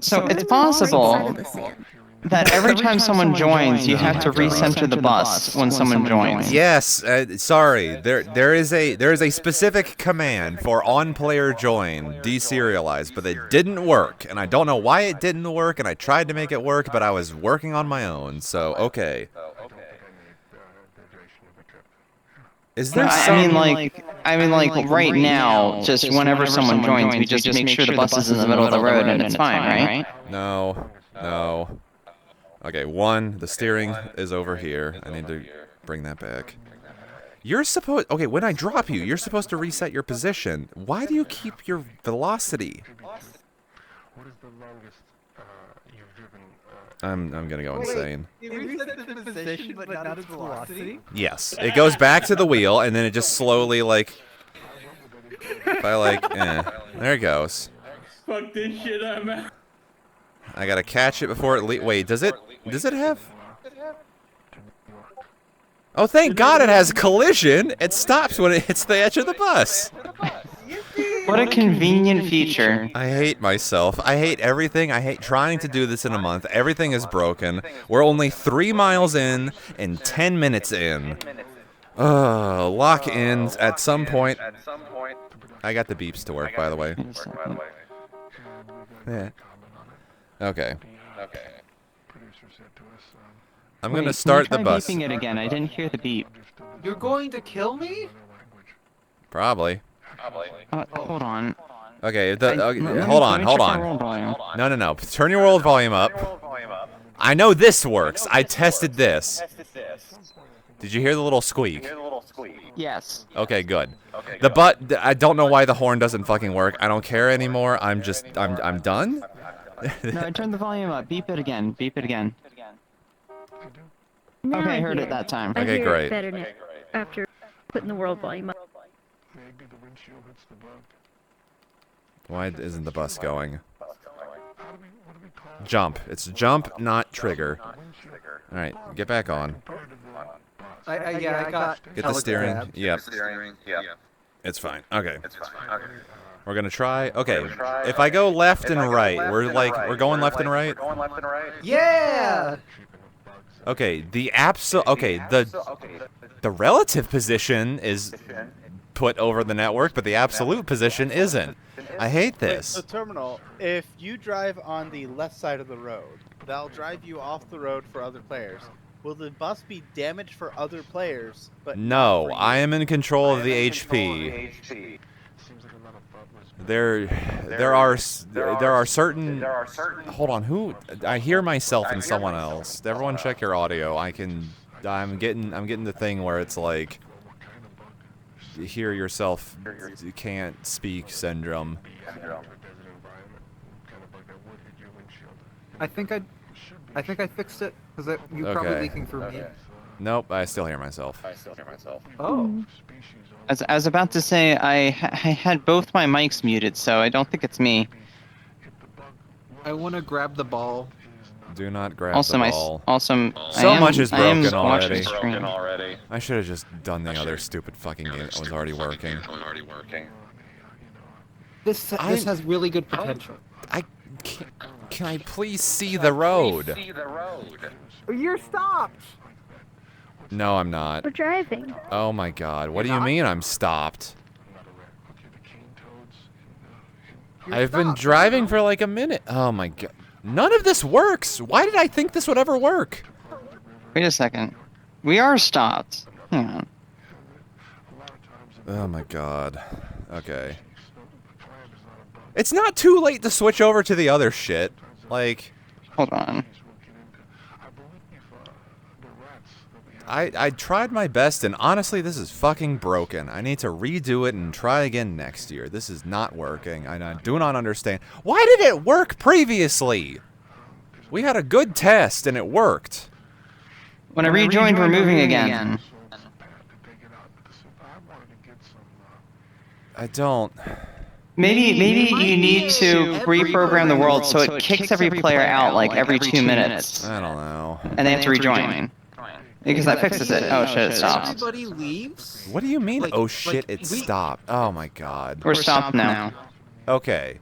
So it's We're on the right side possible of the sand. that every time someone joins, you have to recenter the bus when someone joins. Yes, sorry. There is a specific command for on player join deserialize, but it didn't work, and I don't know why it didn't work, and I tried to make it work, but I was working on my own. So okay. Is there some? I mean, like right now, just whenever someone joins, we just make sure the bus is in the middle of the road and it's fine, right? No. Okay, the steering is over here. I need to bring that back. Okay, when I drop you, you're supposed to reset your position. Why do you keep your velocity? I'm gonna go insane. You reset the position, but not its velocity. Yes, it goes back to the wheel, and then it just slowly, like, if I, like, there it goes. Fuck this shit, I'm out. I gotta catch it before it wait, does it have? Oh, thank God it has collision. It stops when it hits the edge of the bus. What a convenient feature. I hate myself. I hate everything. I hate trying to do this in a month. Everything is broken. We're only 3 miles in and 10 minutes in. Lock in at some point. I got the beeps to work, by the way. Yeah. Okay. I'm gonna start the bus. Beeping it again. I didn't hear the beep. You're going to kill me? Probably. Hold on. Okay, Hold on. No. Turn your world volume up. I know this works. I tested this. Did you hear the little squeak? Yes. Okay, good. I don't know why the horn doesn't fucking work. I don't care anymore. I'm done. No, I turned the volume up. Beep it again. Beep it again. Now Okay, I I heard hear it that time. I Okay, hear great. it better now after putting the world volume up. Why isn't the bus going? Jump. It's jump, not trigger. Alright, get back on. Yeah, I got. Get the steering. telegrabbed. Yep. It's fine. Okay. We're gonna try. Okay. If I go left and right, we're going left and right. Yeah. Okay. The relative position is put over the network, but the absolute position isn't. I hate this. So Terminal, if you drive on the left side of the road, that'll drive you off the road for other players. Will the bus be damaged for other players? But not No, for you? I am in control of the HP. There are certain. Hold on, who? I hear myself and someone else. Everyone, check your audio. I'm getting the thing where it's like, you hear yourself, you can't speak syndrome. I think I fixed it because you're probably Okay. leaking through me. Nope, I still hear myself. Oh. I was about to say I had both my mics muted, so I don't think it's me. I want to grab the ball. Do not grab Also, the ball. so much is I am broken watching already. stream. I should have just done the other stupid fucking game that was already working. This has really good potential. I can't. Can I please see the road? You're stopped. No, I'm not. We're driving. Oh my god. What do you mean I'm stopped? I've been driving for like a minute. Oh my god. None of this works. Why did I think this would ever work? Wait a second. We are stopped. Hang on. Oh my god. Okay. It's not too late to switch over to the other shit. Like, Hold on. I tried my best, and honestly, this is fucking broken. I need to redo it and try again next year. This is not working. I do not understand. Why did it work previously? We had a good test, and it worked. When I rejoined, we're moving again. I don't... Maybe you need to reprogram the world so it kicks every player out like every 2 minutes, I don't know. and they have to rejoin. Because that fixes it. Oh shit, it stopped. Everybody leaves. What do you mean, Like- oh shit, like, it we- stopped? Oh my god. We're stopped now. Okay.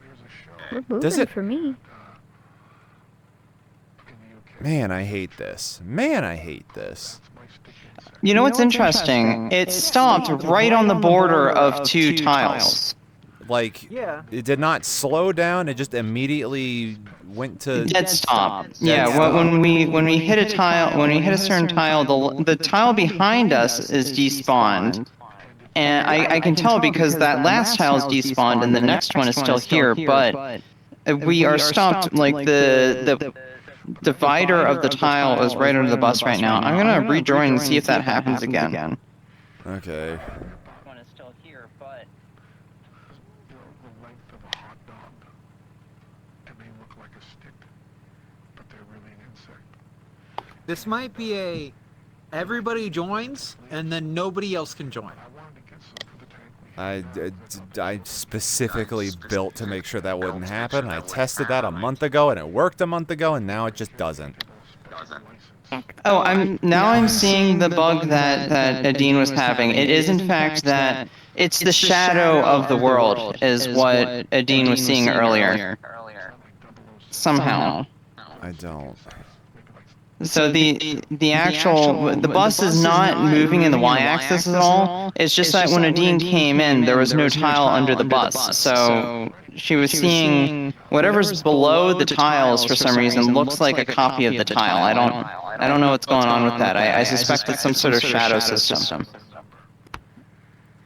We're moving Does it- for me. Man, I hate this. Man, I hate this. You know what's interesting? It stopped right on the border of 2 tiles. Like, Yeah. it did not slow down, it just immediately went to... Dead stop. Yeah, when we hit a tile, when we hit a certain tile, the tile behind us is despawned. And I can tell because that last tile is despawned and the next one is still here, but we are stopped, like the divider of the tile is right under the bus right now. I'm gonna rejoin and see if that happens again. Okay. One is still here, but This might be a everybody joins and then nobody else can join. I specifically built to make sure that wouldn't happen. I tested that a month ago, and it worked a month ago, and now it just doesn't. Oh, I'm seeing the bug that Adine was having. It is in fact that it's the shadow of the world is what Adine was seeing earlier. Somehow. I don't. So the actual the bus is not moving in the y-axis at all. It's just that when Adine came in, there was no tile under the bus. So she was seeing whatever's below the tiles for some reason looks like a copy of the tile. I don't know what's going on with that. I suspect it's some sort of shadow system.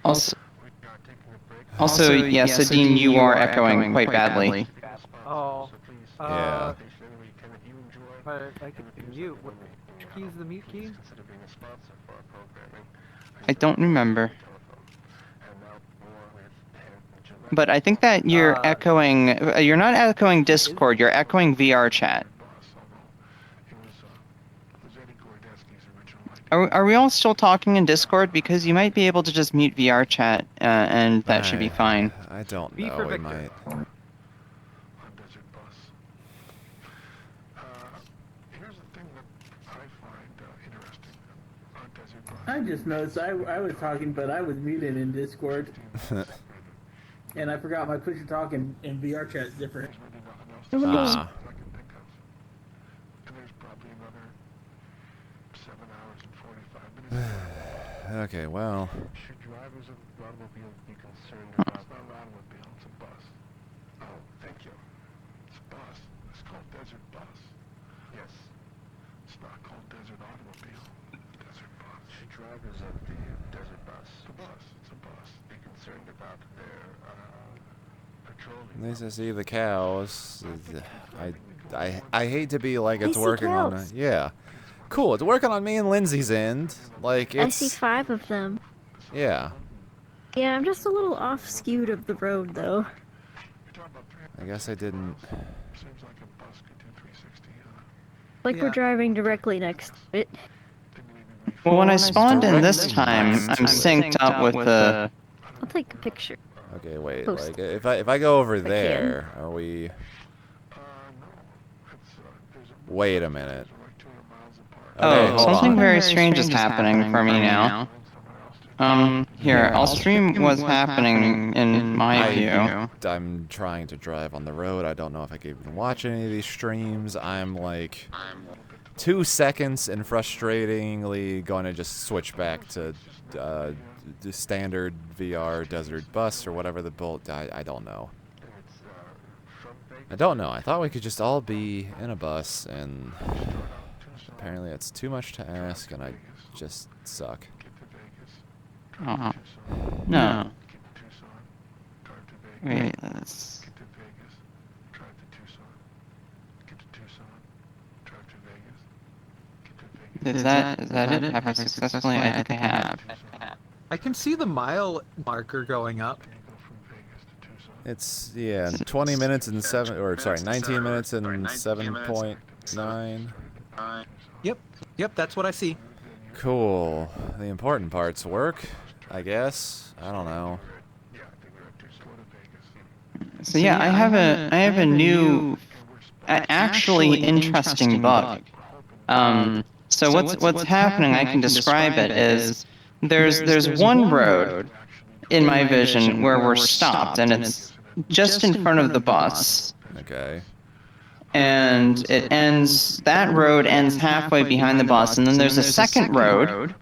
Also, yes, Adine, you are echoing quite badly. Oh. Yeah. But I can mute. What key is the mute key? I don't remember. But I think that you're echoing. You're not echoing Discord. You're echoing VR chat. Are we all still talking in Discord? Because you might be able to just mute VR chat, and that should be fine. I don't V know. for We Victor. might. I just noticed I was talking, but I was muted in Discord. And I forgot my push to talk in VR chat is different. Ah. Okay, well. Should drivers of automobiles be concerned about it's not an automobile, it's a bus. Oh, thank you. It's a bus. It's called Desert Bus. Yes. It's not called Desert Automobile. Desert Bus. Should drivers of the Desert Bus, it's a bus, it's a bus, be concerned about their patrolling? Nice to see the cows. I hate to be like it's working on a, yeah. Cool, it's working on me and Lindsay's end. Like I it's see 5 of them. yeah. Yeah, I'm just a little off skewed of the road though. I guess I didn't. Seems like a bus could do 360. Like we're driving directly next to it. Well, when I spawned in this time, I'm synced up with the. I'll take a picture. Okay, wait. Post. Like if I go over can. there, are we? Wait a minute. Okay, hold Something on. very strange is happening for me now. Here, I'll stream what's happening in my view. I'm trying to drive on the road. I don't know if I can even watch any of these streams. I'm like 2 seconds and frustratingly going to just switch back to the standard VR Desert Bus or whatever the build. I don't know. I don't know. I thought we could just all be in a bus, and apparently that's too much to ask, and I just suck. Oh. No. Wait, that's... Is that it? Have I successfully? I think I have. I can see the mile marker going up. It's, yeah, 20 minutes and 19 minutes and 7.9. Yep, that's what I see. Cool. The important parts work, I guess. I don't know. So yeah, I have a new, actually interesting bug. So what's happening? I can describe it is there's one road in my vision where we're stopped, and it's just in front of the bus. Okay. And that road ends halfway behind the bus, and then there's a second road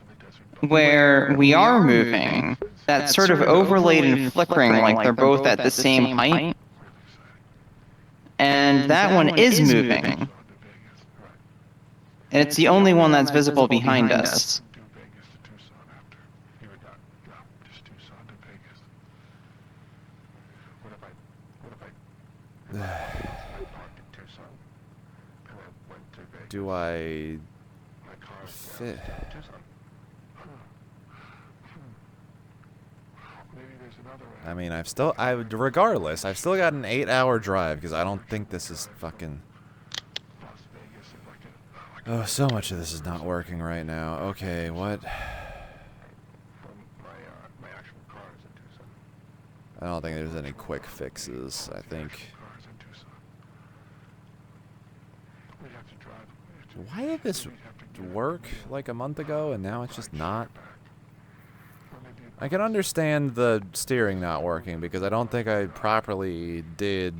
where we are moving that's sort of overlaid and flickering like they're both at the same height. And that one is moving. And it's the only one that's visible behind us. Do I fit? I mean, regardless, I've still got an 8-hour drive because I don't think this is fucking. Oh, so much of this is not working right now. Okay, what? I don't think there's any quick fixes. I think. Why did this work like a month ago and now it's just not? I can understand the steering not working because I don't think I properly did,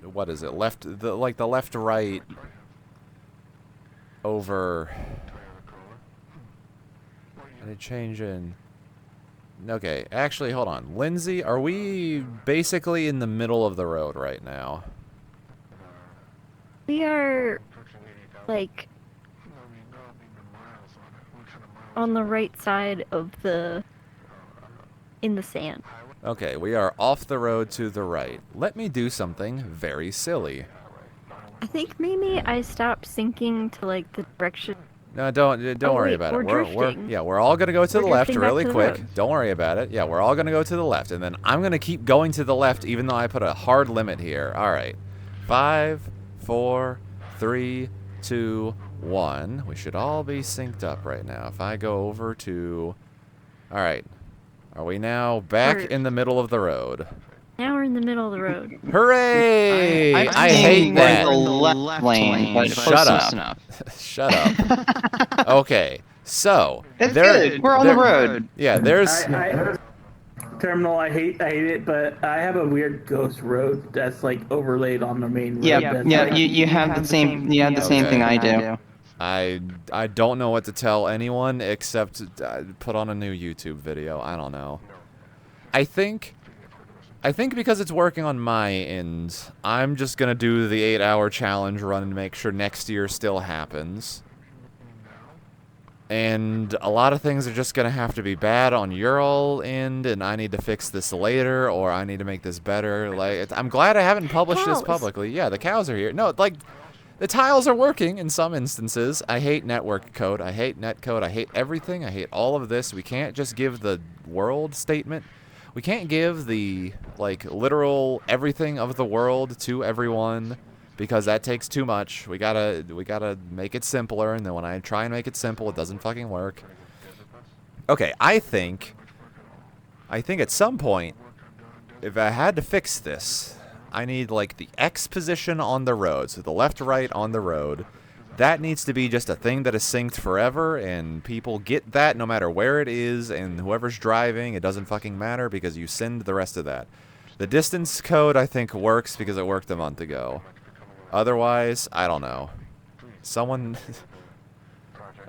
what is it, the left right over. I did change in. Okay, actually, hold on. Lindsay, are we basically in the middle of the road right now? We are, like, on the right side of in the sand. Okay, we are off the road to the right. Let me do something very silly. I think maybe I stopped syncing to, like, the direction. No, don't worry wait, about we're it. drifting. We're all gonna go to the We're left drifting back really to the quick. road. Don't worry about it. Yeah, we're all gonna go to the left, and then I'm gonna keep going to the left, even though I put a hard limit here. All right, 5, 4, 3, 2, 1. We should all be synced up right now. If I go over to, all right, are we now back in the middle of the road? Now we're in the middle of the road. Hooray! I'm I seeing, hate that. the left lane, but Shut close up. enough. Shut up. Okay, so It's good. We're on the road. Yeah, there's. Terminal, I hate it, but I have a weird ghost road that's like overlaid on the main road. Yeah, you have the same thing I do. I don't know what to tell anyone except put on a new YouTube video. I don't know. I think because it's working on my end, I'm just gonna do the 8-hour challenge run and make sure next year still happens. And a lot of things are just gonna have to be bad on your all end, and I need to fix this later, or I need to make this better. Like, I'm glad I haven't published this publicly. Yeah, the cows are here. No, like, the tiles are working in some instances. I hate network code. I hate netcode. I hate everything. I hate all of this. We can't just give the world statement. We can't give the, like, literal everything of the world to everyone because that takes too much. We gotta make it simpler, and then when I try and make it simple, it doesn't fucking work. Okay, I think at some point, if I had to fix this, I need, like, the X position on the road, so the left-right on the road. That needs to be just a thing that is synced forever, and people get that no matter where it is, and whoever's driving, it doesn't fucking matter because you send the rest of that. The distance code, I think, works because it worked a month ago. Otherwise, I don't know. Someone...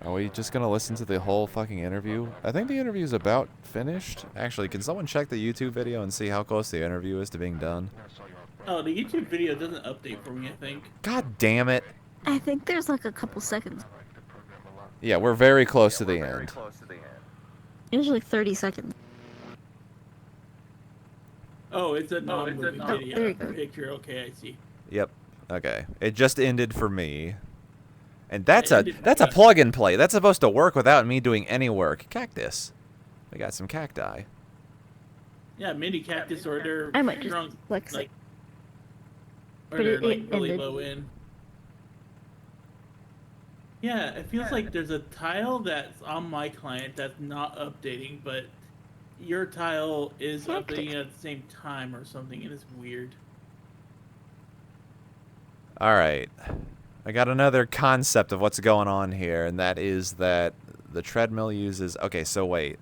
Are we just gonna listen to the whole fucking interview? I think the interview's about finished. Actually, can someone check the YouTube video and see how close the interview is to being done? Oh, the YouTube video doesn't update for me, I think. God damn it. I think there's like a couple seconds. Yeah, we're very close to the end. Usually 30 seconds. Oh, it's a non-moving there video you go. picture. Okay, I see. Yep. Okay. It just ended for me. And that's a plug and play. That's supposed to work without me doing any work. Cactus. We got some cacti. Yeah, mini cactus or they're I might just drunk, flex like, it. or But they're it like really ended. low in. Yeah, it feels like there's a tile that's on my client that's not updating, but your tile is updating at the same time or something, and it's weird. Alright. I got another concept of what's going on here, and that is that the treadmill uses... Okay, so wait.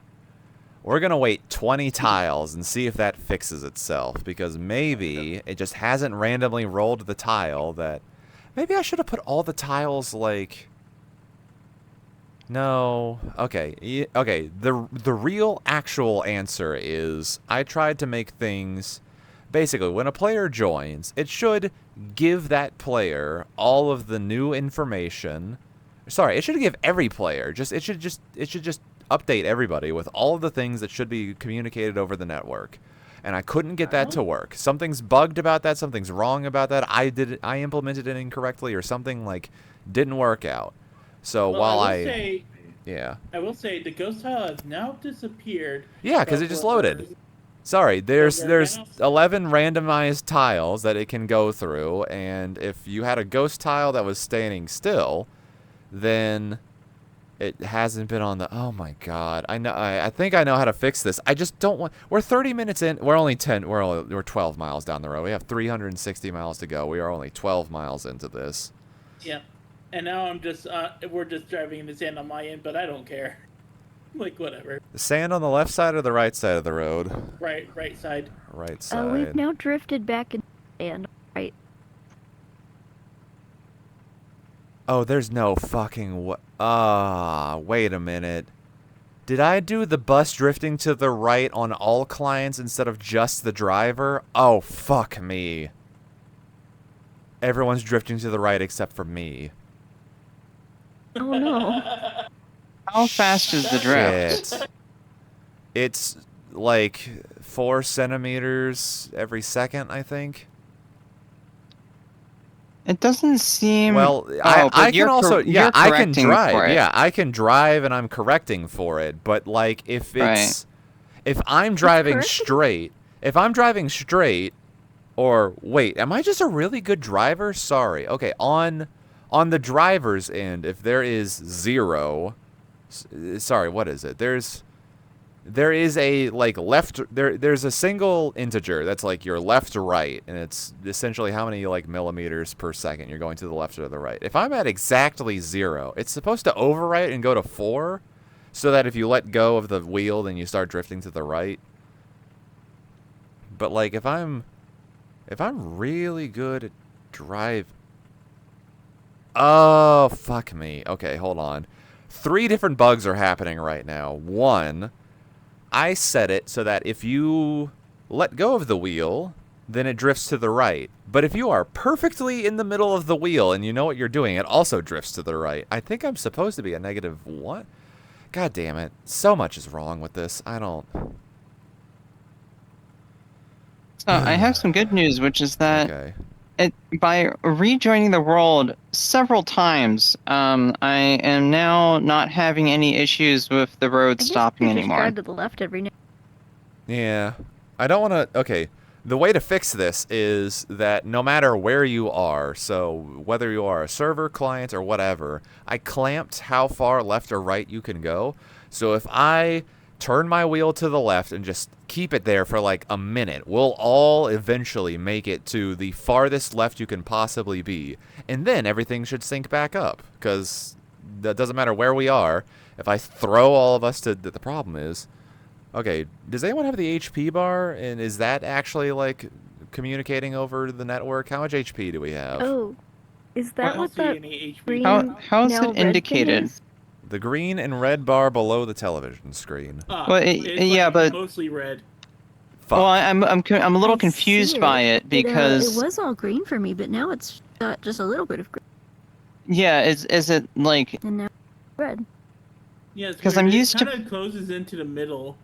We're going to wait 20 tiles and see if that fixes itself, because maybe it just hasn't randomly rolled the tile that... Maybe I should have put all the tiles, like... No. Okay. Okay. The real actual answer is I tried to make things... Basically, when a player joins, it should give that player all of the new information. Sorry, it should give every player. It should just update everybody with all of the things that should be communicated over the network. And I couldn't get that to work. Something's bugged about that. Something's wrong about that. I implemented it incorrectly, or something like didn't work out. So Well, while I will say the ghost tile has now disappeared. Yeah, because it just loaded. Sorry, there's 11 randomized tiles that it can go through, and if you had a ghost tile that was standing still, then It hasn't been on the. Oh my god! I know. I think I know how to fix this. I just don't want. We're 30 minutes in. We're only 10. We're 12 miles down the road. We have 360 miles to go. We are only 12 miles into this. Yeah. And now I'm just we're just driving in the sand on my end, but I don't care. Like whatever. The sand on the left side or the right side of the road? Right side. Right side. We've now drifted back in and right. Oh, there's no fucking wait a minute. Did I do the bus drifting to the right on all clients instead of just the driver? Oh, fuck me. Everyone's drifting to the right except for me. Oh no. How fast is the drift? Shit. It's like 4 centimeters every second, I think. It doesn't seem. Well, Oh, I but can you're also, yeah, you're I can correcting for drive. it. Yeah, I can drive and I'm correcting for it. But like, if it's, if I'm driving correcting? straight, or wait, am I just a really good driver? Sorry. Okay, on the driver's end, if there is 0, sorry, what is it? There is a like there's a single integer that's like your left to right, and it's essentially how many like millimeters per second you're going to the left or the right. If I'm at exactly 0, it's supposed to overwrite and go to 4, so that if you let go of the wheel, then you start drifting to the right. But like if I'm really good at drive. Oh, fuck me. Okay, hold on. 3 different bugs are happening right now. 1, I set it so that if you let go of the wheel, then it drifts to the right. But if you are perfectly in the middle of the wheel and you know what you're doing, it also drifts to the right. I think I'm supposed to be a -1. God damn it. So much is wrong with this. I don't... So I have some good news, which is that Okay. by rejoining the world several times, I am now not having any issues with the road I guess stopping you just anymore. drive to the left every now. Yeah. I don't want to... Okay. The way to fix this is that no matter where you are, so whether you are a server, client, or whatever, I clamped how far left or right you can go. So if I turn my wheel to the left and just keep it there for like a minute, we'll all eventually make it to the farthest left you can possibly be. And then everything should sync back up, because that doesn't matter where we are. If I throw all of us to... The problem is... Okay, does anyone have the HP bar? And is that actually, like, communicating over the network? How much HP do we have? Oh, is I that don't what see that any HP. green How is now it red thing indicated? is? The green and red bar below the television screen. Well, It's yeah, like but- mostly red. Fuck. Well, I'm a little I confused see by it because it was all green for me, but now it's got just a little bit of green, yeah, is it like and now red. Yeah, it's 'Cause weird. I'm It used to- kinda closes into the middle.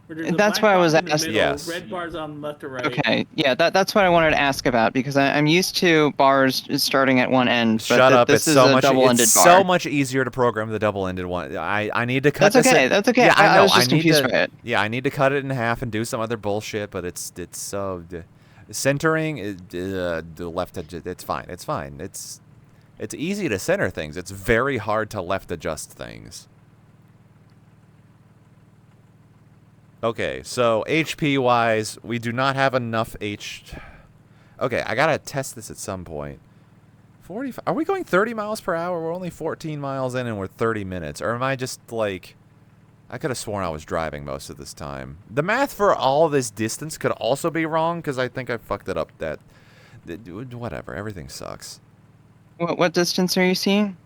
Where there's a That's black why I was box in the asking- middle, Yes. Red bars on left or right. okay? Yeah, that's what I wanted to ask about because I'm used to bars starting at one end, but Shut up! this It's is so a much. double-ended It's bar. so much easier to program the double-ended one. I need to cut That's this. okay. That's okay. Yeah, I know. I was just need confused to, by it. Yeah, I need to cut it in half and do some other bullshit. But it's so centering. The left. It's fine. It's fine. It's easy to center things. It's very hard to left adjust things. Okay, so HP wise, we do not have enough Okay, I gotta test this at some point. 45. Are we going 30 miles per hour? We're only 14 miles in and we're 30 minutes. Or am I just like... I could have sworn I was driving most of this time. The math for all this distance could also be wrong because I think I fucked it up whatever, everything sucks. What distance are you seeing?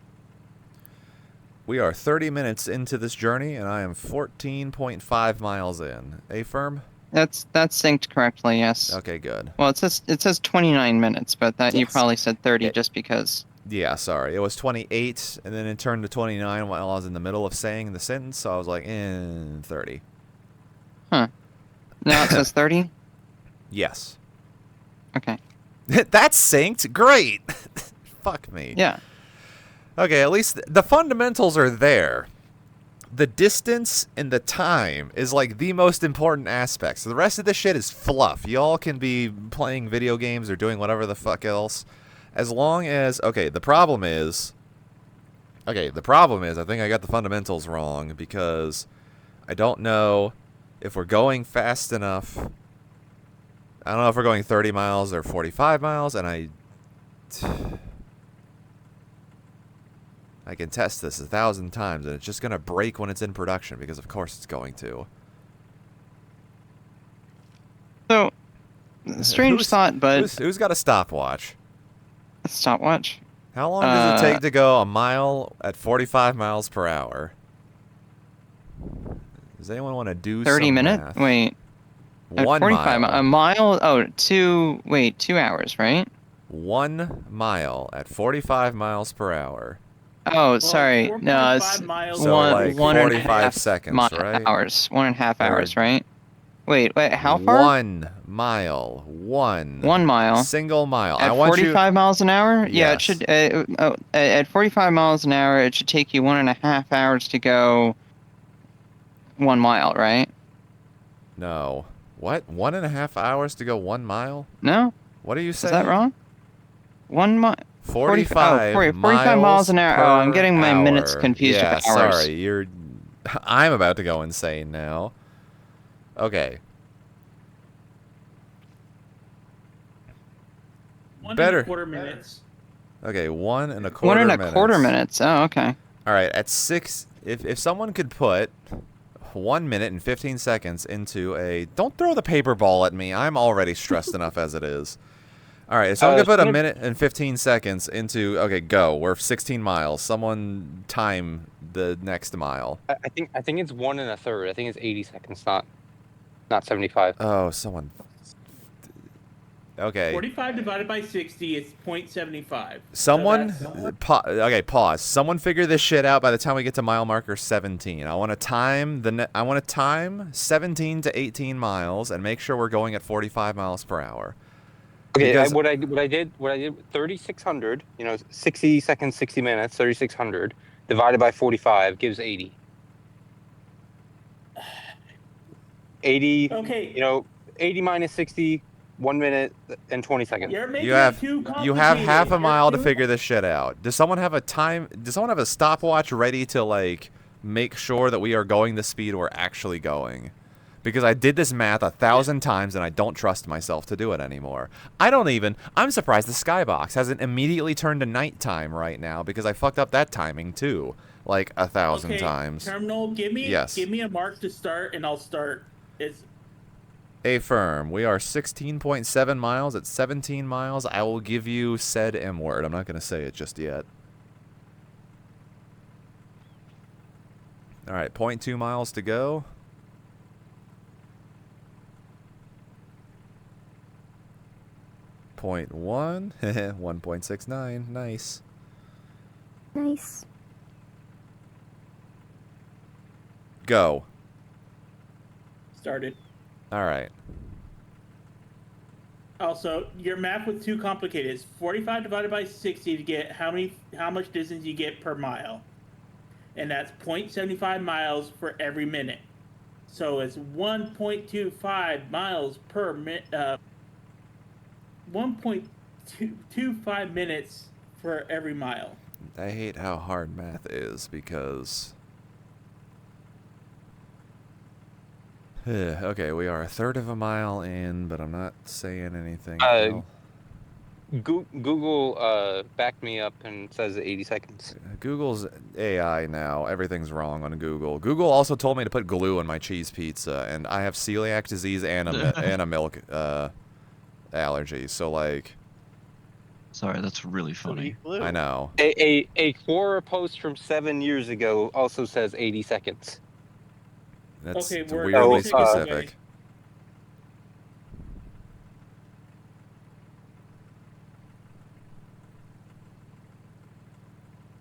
We are 30 minutes into this journey and I am 14.5 miles in. Firm? That's synced correctly. Yes. Okay, good. Well, it says 29 minutes, but that you Yes. probably said 30 just because. Yeah, sorry. It was 28, and then it turned to 29 while I was in the middle of saying the sentence, so I was like, 30. Huh. Now it says 30. Yes. Okay. That's synced? Great! Fuck me. Yeah. Okay, at least the fundamentals are there. The distance and the time is like the most important aspect. So the rest of the shit is fluff. Y'all can be playing video games or doing whatever the fuck else. As long as... Okay, the problem is... Okay, the problem is I think I got the fundamentals wrong because I don't know if we're going fast enough. I don't know if we're going 30 miles or 45 miles, and I can test this 1,000 times, and it's just going to break when it's in production, because of course it's going to. So, strange thought, but Who's got a stopwatch? a stopwatch. How long does it take to go a mile at 45 miles per hour? Does anyone want to do 30 some minutes? math? Wait. At 1 45 mile. A mile? Oh, 2 hours, right? 1 mile at 45 miles per hour. Oh, sorry. No, 4.5 it's miles. So, one, like, 1.5 45 seconds, right? hours. 1.5 Or- hours, right? Wait, how far? 1 mile. 1 mile. Single mile. At I want 45 miles an hour? Yeah, Yes. it should. At 45 miles an hour, it should take you 1.5 hours to go 1 mile, right? No. What? 1.5 hours to go 1 mile? No? What are you Is saying? that wrong? 1 mile. 45 45 miles an hour. Oh, I'm per getting my minutes hour. confused Yeah, with hours. sorry. I'm about to go insane now. Okay. 1.25 minutes. Okay, 1.25 1 and a minutes. quarter minutes. Oh, okay. All right, at 6, if someone could put 1 minute and 15 seconds into a... Don't throw the paper ball at me. I'm already stressed enough as it is. All right, if someone could put a minute and 15 seconds into... Okay, go. We're 16 miles. Someone time the next mile. I think it's 1 1/3. I think it's 80 seconds, not 75. Oh, someone... Okay. 45 divided by 60 is 0.75. Someone... So that's- okay, pause. Someone figure this shit out by the time we get to mile marker 17. I want to time I want to time 17 to 18 miles and make sure we're going at 45 miles per hour. Okay, Because- what I did 3,600. 60 seconds, 60 minutes, 3,600 divided by 45 gives 80. 80. Okay. 80 minus 60. 1 minute and 20 seconds. You're making You have it too complicated. you have half a You're mile to too- figure this shit out. Does someone have a time? Does someone have a stopwatch ready to like make sure that we are going the speed we're actually going? Because I did this math 1,000 times and I don't trust myself to do it anymore. I'm surprised the skybox hasn't immediately turned to nighttime right now because I fucked up that timing too, like 1,000 times. Terminal, give me a mark to start and I'll start. It's Affirm. We are 16.7 miles. At 17 miles, I will give you said M word. I'm not going to say it just yet. All right, 0.2 miles to go. Point 1. 1.69. Nice. Nice. Go. started. All right. Also, your math was too complicated. It's 45 divided by 60 to get how much distance you get per mile. And that's 0.75 miles for every minute. So it's 1.25 miles per minute. 1.25 minutes for every mile. I hate how hard math is because... okay, we are a third of a mile in, but I'm not saying anything. Google backed me up and says 80 seconds. Google's AI now. Everything's wrong on Google. Google also told me to put glue on my cheese pizza, and I have celiac disease and a milk allergy. So like, sorry, that's really funny. I know. A Quora post from 7 years ago also says 80 seconds. That's Okay, we're weirdly taking- specific.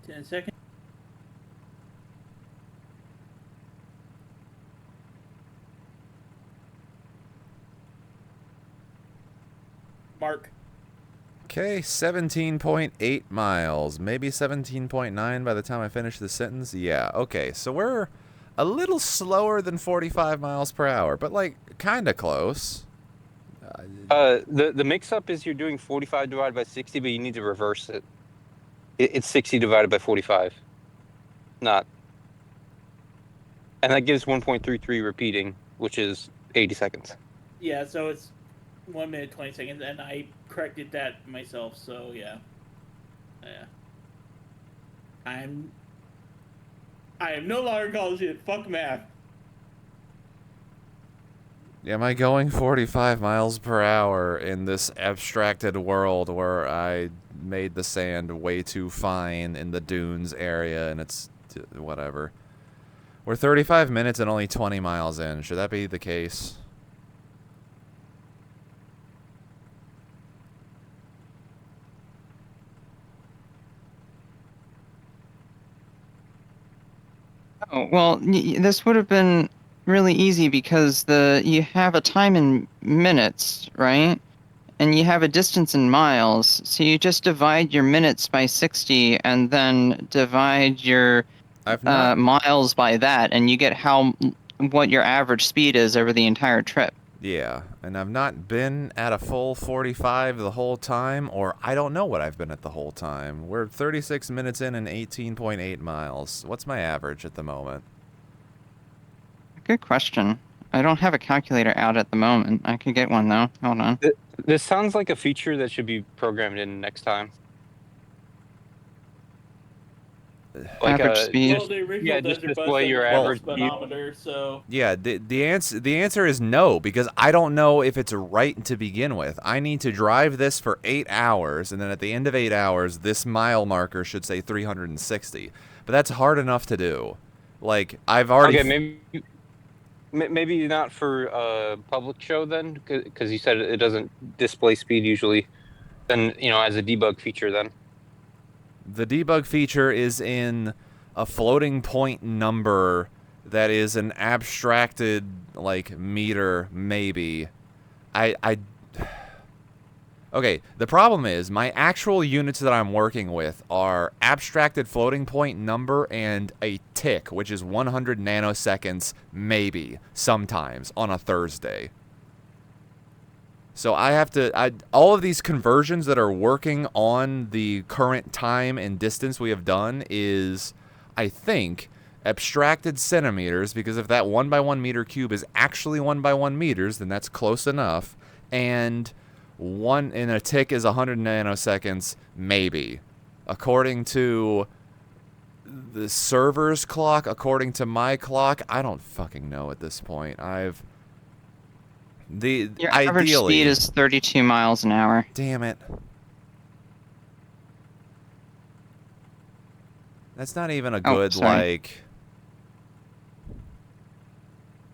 10 seconds. Mark. Okay, 17.8 miles. Maybe 17.9 by the time I finish the sentence. Yeah, okay. So we're a little slower than 45 miles per hour, but like kind of close. The mix-up is you're doing 45 divided by 60, but you need to reverse it. It's 60 divided by 45. not. And that gives 1.33 repeating, which is 80 seconds. Yeah, so it's 1 minute 20 seconds, and I corrected that myself. So yeah. I am no longer college kid. Fuck math. Am I going 45 miles per hour in this abstracted world where I made the sand way too fine in the dunes area and it's whatever? We're 35 minutes and only 20 miles in. Should that be the case? Oh, well, this would have been really easy because you have a time in minutes, right? And you have a distance in miles. So you just divide your minutes by 60 and then divide your miles by that, and you get what your average speed is over the entire trip. Yeah, and I've not been at a full 45 the whole time, or I don't know what I've been at the whole time. We're 36 minutes in and 18.8 miles. What's my average at the moment? Good question. I don't have a calculator out at the moment. I could get one, though. Hold on. This sounds like a feature that should be programmed in next time. Like average speed. Well, the original just Desert Bus display your had a average speed. speedometer, so Yeah, the answer is no, because I don't know if it's right to begin with. I need to drive this for 8 hours, and then at the end of 8 hours, this mile marker should say 360. But that's hard enough to do. Like, I've already... Okay, maybe not for public show then, because you said it doesn't display speed usually. Then, as a debug feature then. The debug feature is in a floating point number that is an abstracted, like, meter, maybe. Okay, the problem is my actual units that I'm working with are abstracted floating point number and a tick, which is 100 nanoseconds, maybe, sometimes, on a Thursday. So I have to, all of these conversions that are working on the current time and distance we have done is, I think, abstracted centimeters, because if that 1 by 1 meter cube is actually 1 by 1 meters, then that's close enough, and one in a tick is 100 nanoseconds, maybe. According to the server's clock, according to my clock, I don't fucking know at this point. Your average speed is 32 miles an hour. Damn it. That's not even a good, like...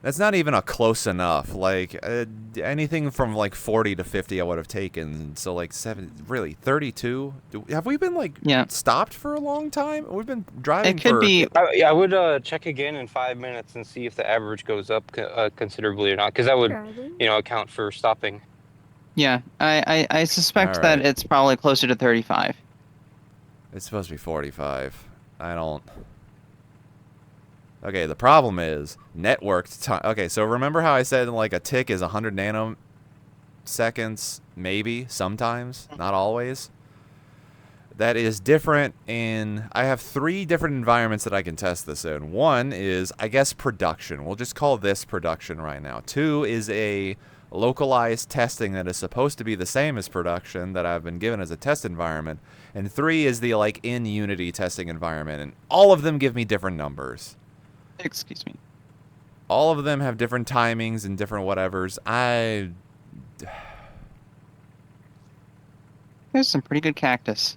That's not even a close enough. Like, anything from, like, 40 to 50 I would have taken. So, like, 32? Have we been, like, stopped for a long time? We've been driving for... It could be... I would check again in 5 minutes and see if the average goes up considerably or not, because that would, account for stopping. Yeah, I suspect that it's probably closer to 35. It's supposed to be 45. I don't... Okay, the problem is networked time. Okay, so remember how I said like a tick is 100 nanoseconds, maybe, sometimes, not always? That is different in... I have 3 different environments that I can test this in. 1 is, I guess, production. We'll just call this production right now. 2 is a localized testing that is supposed to be the same as production that I've been given as a test environment. And 3 is the, like, in Unity testing environment. And all of them give me different numbers. Excuse me. All of them have different timings and different whatevers. There's some pretty good cactus.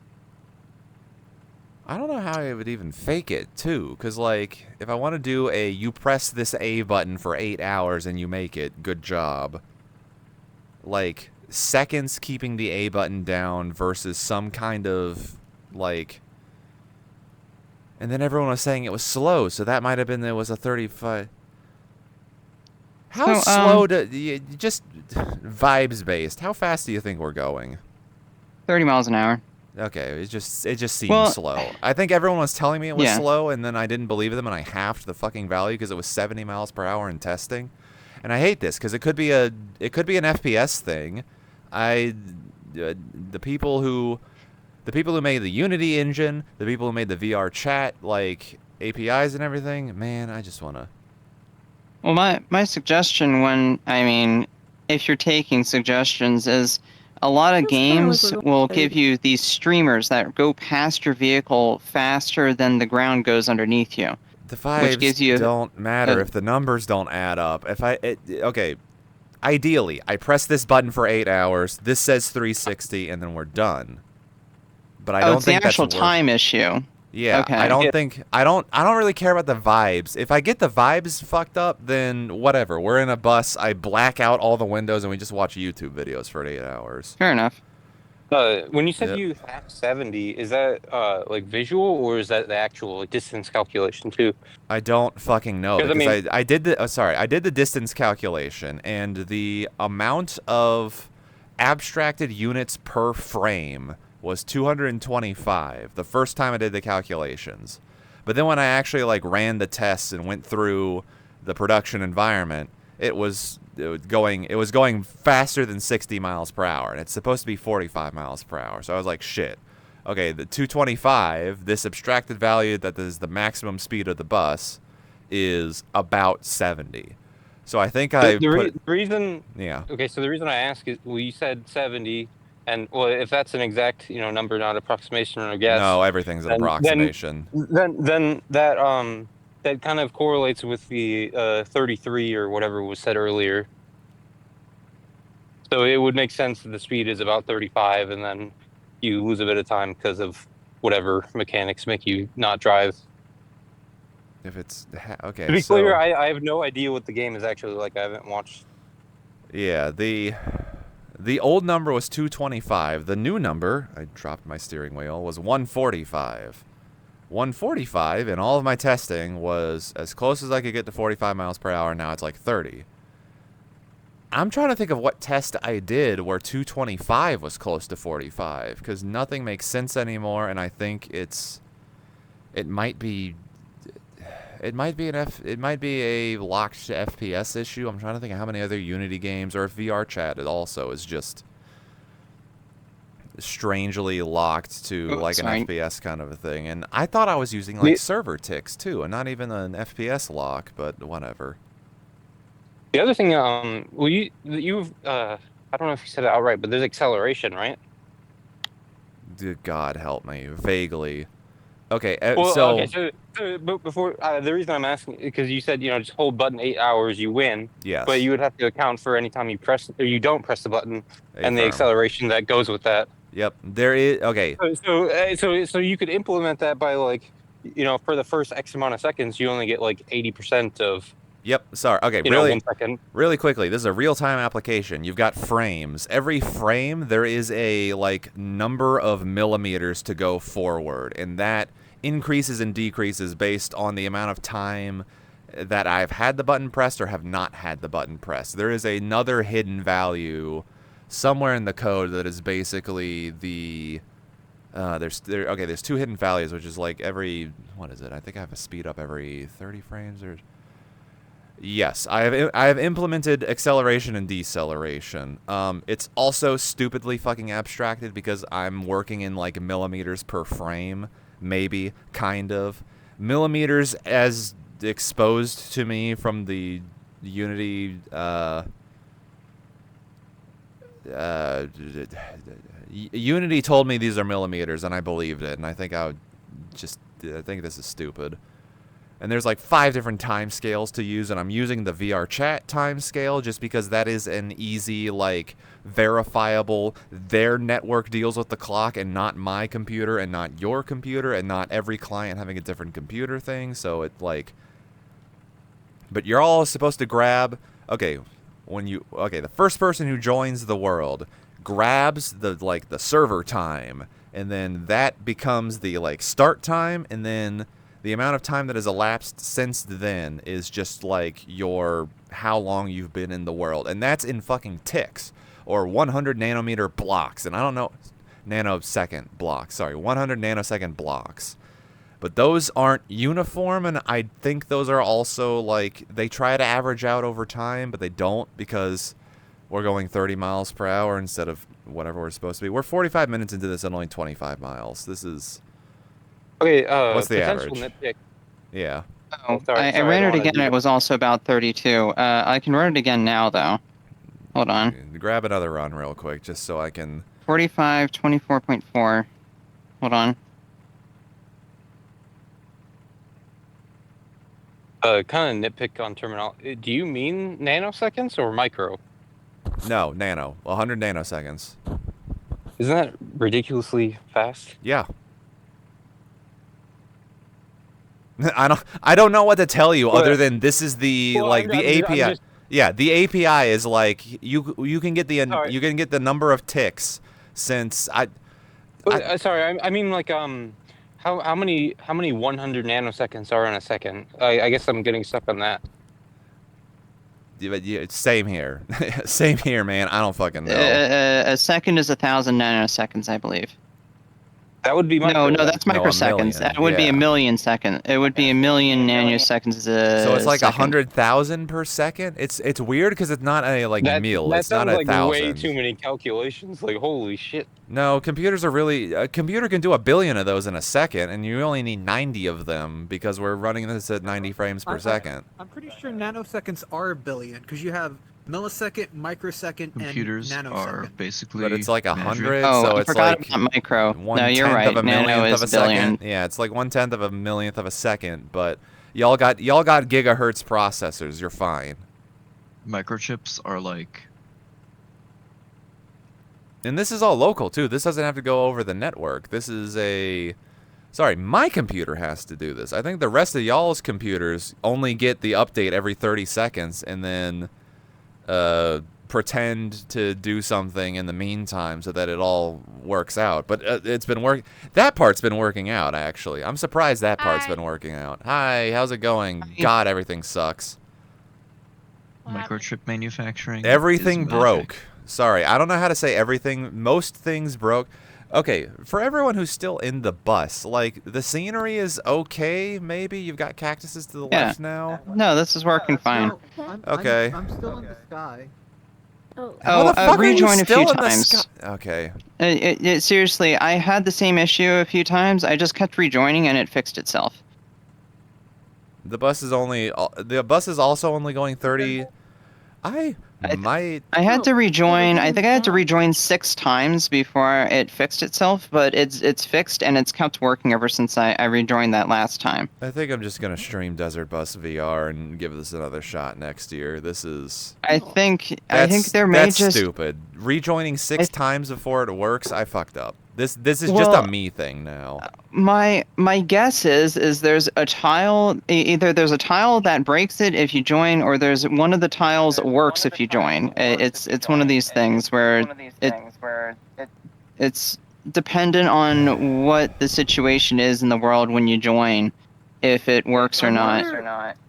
I don't know how I would even fake it, too. Because, like, if I want to do you press this A button for 8 hours and you make it, good job. Like, seconds keeping the A button down versus some kind of, like... And then everyone was saying it was slow, so that might have been there was a 35. How slow just vibes based? How fast do you think we're going? 30 miles an hour. Okay, it just seems slow. I think everyone was telling me it was slow, and then I didn't believe them, and I halved the fucking value because it was 70 miles per hour in testing. And I hate this because it could be an FPS thing. The people who made the Unity engine, the people who made the VR chat, like, APIs and everything, man, I just want to... Well, my suggestion if you're taking suggestions is a lot of That's kinda like games what will I- give you these streamers that go past your vehicle faster than the ground goes underneath you. The Which vibes gives you don't matter if the numbers don't add up. Okay, ideally, I press this button for 8 hours, this says 360, and then we're done. But I don't it's the think that's actual worth... time issue. Yeah, Okay. I don't really care about the vibes. If I get the vibes fucked up, then whatever. We're in a bus, I black out all the windows, and we just watch YouTube videos for 8 hours. Fair enough. When you said Yep. you hacked 70, is that like visual or is that the actual like, distance calculation too? I don't fucking know 'Cause, I because mean- I did the I did the distance calculation, and the amount of abstracted units per frame was 225 the first time I did the calculations. But then when I actually like ran the tests and went through the production environment, it was going faster than 60 miles per hour, and it's supposed to be 45 miles per hour. So I was like, shit. Okay, the 225, this abstracted value that is the maximum speed of the bus, is about 70. So I think The reason... Yeah. Okay, so the reason I ask is, well, you said 70, and well, if that's an exact, number, not approximation or guess. No, everything's an approximation. Then that kind of correlates with the 33 or whatever was said earlier. So it would make sense that the speed is about 35, and then you lose a bit of time because of whatever mechanics make you not drive. If it's okay. To be clear, I have no idea what the game is actually like. I haven't watched. Yeah, the old number was 225. The new number, I dropped my steering wheel, was 145. 145 in all of my testing was as close as I could get to 45 miles per hour. Now it's like 30. I'm trying to think of what test I did where 225 was close to 45, because nothing makes sense anymore, and I think it might be a locked FPS issue. I'm trying to think of how many other Unity games, or if VR chat also is just strangely locked to like an FPS kind of a thing. And I thought I was using like server ticks too, and not even an FPS lock, but whatever. The other thing, you've I don't know if you said it outright, but there's acceleration, right? Good God help me, vaguely. Okay, so but before the reason I'm asking, because you said just hold button 8 hours, you win. Yes. But you would have to account for any time you press or you don't press the button and the Affirm. acceleration that goes with that. Yep, there is. Okay. So you could implement that by like, for the first X amount of seconds, you only get like 80% of. Yep. Sorry. Okay. 1 second. Really quickly, this is a real-time application. You've got frames. Every frame, there is a like number of millimeters to go forward, and that increases and decreases based on the amount of time that I've had the button pressed or have not had the button pressed. There is another hidden value somewhere in the code that is basically the there's two hidden values, which is like every, what is it? I think I have a speed up every 30 frames or. Yes, I have implemented acceleration and deceleration. It's also stupidly fucking abstracted because I'm working in like millimeters per frame, maybe, kind of. Millimeters as exposed to me from the Unity Unity told me these are millimeters, and I believed it, and I think I think this is stupid. And there's like 5 different time scales to use, and I'm using the VR chat time scale just because that is an easy, like, verifiable, their network deals with the clock and not my computer and not your computer and not every client having a different computer thing, so it, like... But you're all supposed to grab... Okay, the first person who joins the world grabs the server time, and then that becomes the, like, start time, and then... The amount of time that has elapsed since then is just like how long you've been in the world. And that's in fucking ticks or 100 nanometer blocks. And I don't know, nanosecond blocks, sorry, 100 nanosecond blocks. But those aren't uniform, and I think those are also like, they try to average out over time, but they don't because we're going 30 miles per hour instead of whatever we're supposed to be. We're 45 minutes into this and only 25 miles. This is... Okay, what's the potential average? nitpick. Yeah. Oh, sorry, I sorry, ran don't it wanna again. do It that. was also about 32. I can run it again now, though. Hold on. Grab another run real quick, just so I can. 45, 24.4. Hold on. Kind of nitpick on terminology. Do you mean nanoseconds or micro? No, nano. 100 nanoseconds. Isn't that ridiculously fast? Yeah. I don't know what to tell you other than this is the Well, like the API. I'm just Yeah, the API is like you can get the Sorry. you can get the number of ticks since sorry. I mean like how many 100 nanoseconds are in a second? I guess I'm getting stuck on that. yeah, same here. Same here, man. I don't fucking know. A second is 1,000 nanoseconds, I believe. That would be micro. No, then. that's No, a microseconds. million, That would be yeah. a million second. It would be a million nanoseconds as a So it's like second. 100,000 per second. It's weird because it's not a like mil. That It's not sounds a like way 1,000. too many calculations. Like holy shit. No, computers are really. A computer can do 1 billion of those in a second, and you only need 90 of them because we're running this at 90 frames per second. I'm pretty sure nanoseconds are a billion because you have millisecond, microsecond, Computers and are nanosecond. basically But it's like magic. 100, Oh, so I it's forgot like about micro. No, 1/10 you're right. of a Nano millionth is of a billion. second. Yeah, it's like 1/10 of a millionth of a second. But y'all got gigahertz processors. You're fine. Microchips are like And this is all local too. This doesn't have to go over the network. This is a. Sorry, my computer has to do this. I think the rest of y'all's computers only get the update every 30 seconds and then pretend to do something in the meantime so that it all works out. But it's been that part's been working out, actually. I'm surprised that part's been working out. Hi, how's it going? God, everything sucks. microchip manufacturing. is Everything magic. broke. Sorry, I don't know how to say everything. Most things broke. Okay, for everyone who's still in the bus, like, the scenery is okay, maybe? You've got cactuses to the Yeah. left now? No, this is working fine. No, Okay. I'm still in the sky. Oh, How the fuck are you rejoin a few still in the times. sky? Okay. Seriously, I had the same issue a few times. I just kept rejoining and it fixed itself. The bus is also only going 30. I might. I had to rejoin. I doing think I had to that. rejoin 6 times before it fixed itself, but it's fixed and it's kept working ever since I rejoined that last time. I think I'm just gonna stream Desert Bus VR and give this another shot next year. This is. I think there may that's just stupid. Rejoining 6 times before it works, I fucked up. This is just Well, a me thing now. my guess is there's a tile, either there's a tile that breaks it if you join, or there's one of the tiles works if you join. It's one of these things where it's dependent on what the situation is in the world when you join, if it works or not.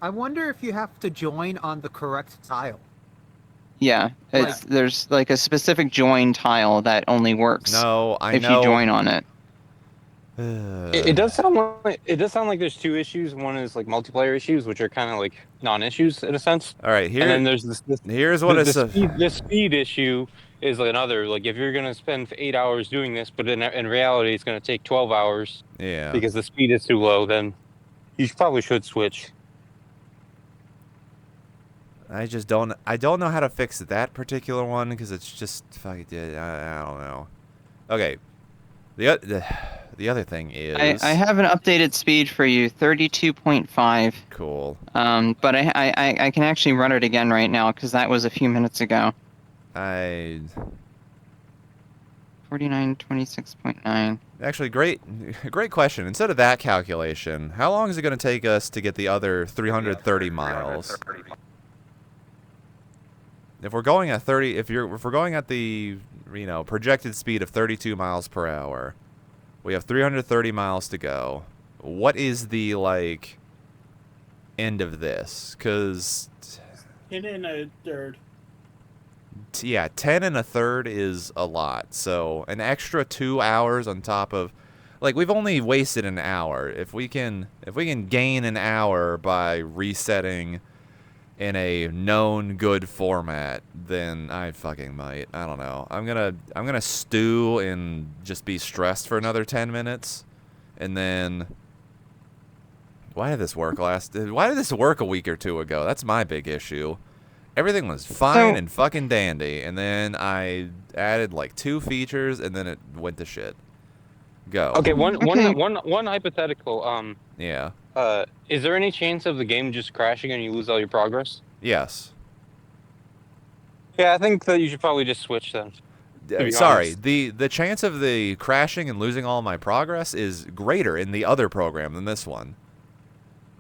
I wonder if you have to join on the correct tile. Yeah, there's like a specific join tile that only works No, I if know. you join on it. It does sound like there's 2 issues. One is like multiplayer issues, which are kind of like non-issues in a sense. All right, And then there's this here's what it's. the speed issue is another. Like if you're gonna spend 8 hours doing this, but in reality it's gonna take 12 hours Yeah. because the speed is too low, then you probably should switch. I don't know how to fix that particular one because it's just fucking. I don't know. Okay. The other thing is. I have an updated speed for you, 32.5. Cool. But I can actually run it again right now because that was a few minutes ago. 49.26.9. Actually, great question. Instead of that calculation, how long is it going to take us to get the other 330 miles? If we're going at if we're going at the projected speed of 32 miles per hour, we have 330 miles to go. What is the end of this? Because 10 and a third. yeah, 10 and a third is a lot. So an extra 2 hours on top of, we've only wasted an hour. If we can gain an hour by resetting in a known good format, then I fucking might. I don't know. I'm gonna stew and just be stressed for another 10 minutes, and then Why did this work why did this work a week or two ago? That's my big issue. Everything was fine and fucking dandy, and then I added like 2 features, and then it went to shit. Go. Okay, one hypothetical. Yeah. Is there any chance of the game just crashing and you lose all your progress? Yes. Yeah, I think that you should probably just switch then. Sorry, the chance of the crashing and losing all my progress is greater in the other program than this one.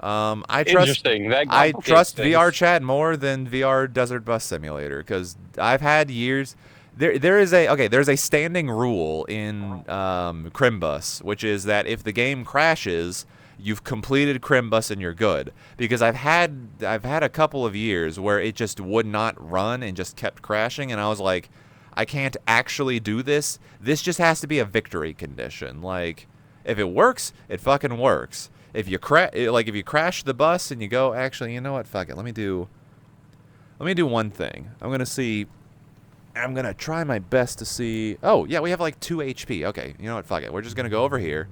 I trust VR chat more than VR Desert Bus Simulator because I've had years. There's a standing rule in Chrimbus, which is that if the game crashes, you've completed Chrimbus and you're good. Because I've had a couple of years where it just would not run and just kept crashing, and I was like, I can't actually do this. This just has to be a victory condition. Like, if it works, it fucking works. If you crash the bus and you go, actually, you know what? Fuck it. Let me do one thing. I'm gonna try my best to see. Oh yeah, we have like 2 HP. Okay, you know what? Fuck it. We're just gonna go over here.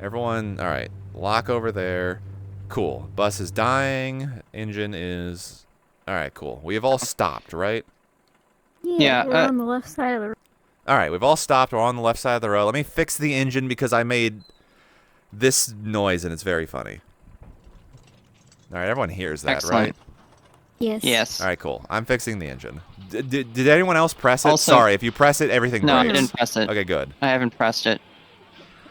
Everyone, all right. Lock over there. Cool. Bus is dying. Engine is. All right. Cool. We have all stopped, right? Yeah, we're on the left side of the road. All right, we've all stopped. We're on the left side of the road. Let me fix the engine because I made this noise and it's very funny. All right, everyone hears that, right? Yes. Yes. All right, cool. I'm fixing the engine. Did anyone else press it? Also, sorry, if you press it, everything no, breaks. No, I didn't press it. Okay, good. I haven't pressed it.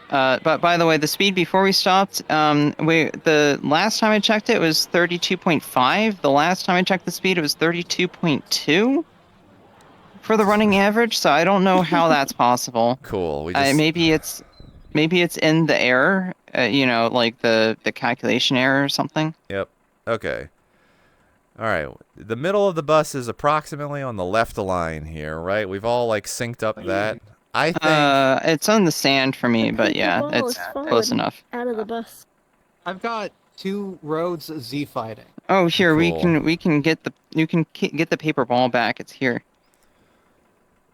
But by the way, the speed before we stopped, the last time I checked it was 32.5. The last time I checked the speed, it was 32.2 for the running average. So I don't know how that's possible. Cool. Maybe it's in the error. Like the calculation error or something. Yep. Okay. All right. The middle of the bus is approximately on the left line here, right? We've all like synced up that. I think it's on the sand for me, but yeah, it's close enough. Out of the bus. I've got 2 roads Z fighting. Oh, here cool. we can get the paper ball back. It's here.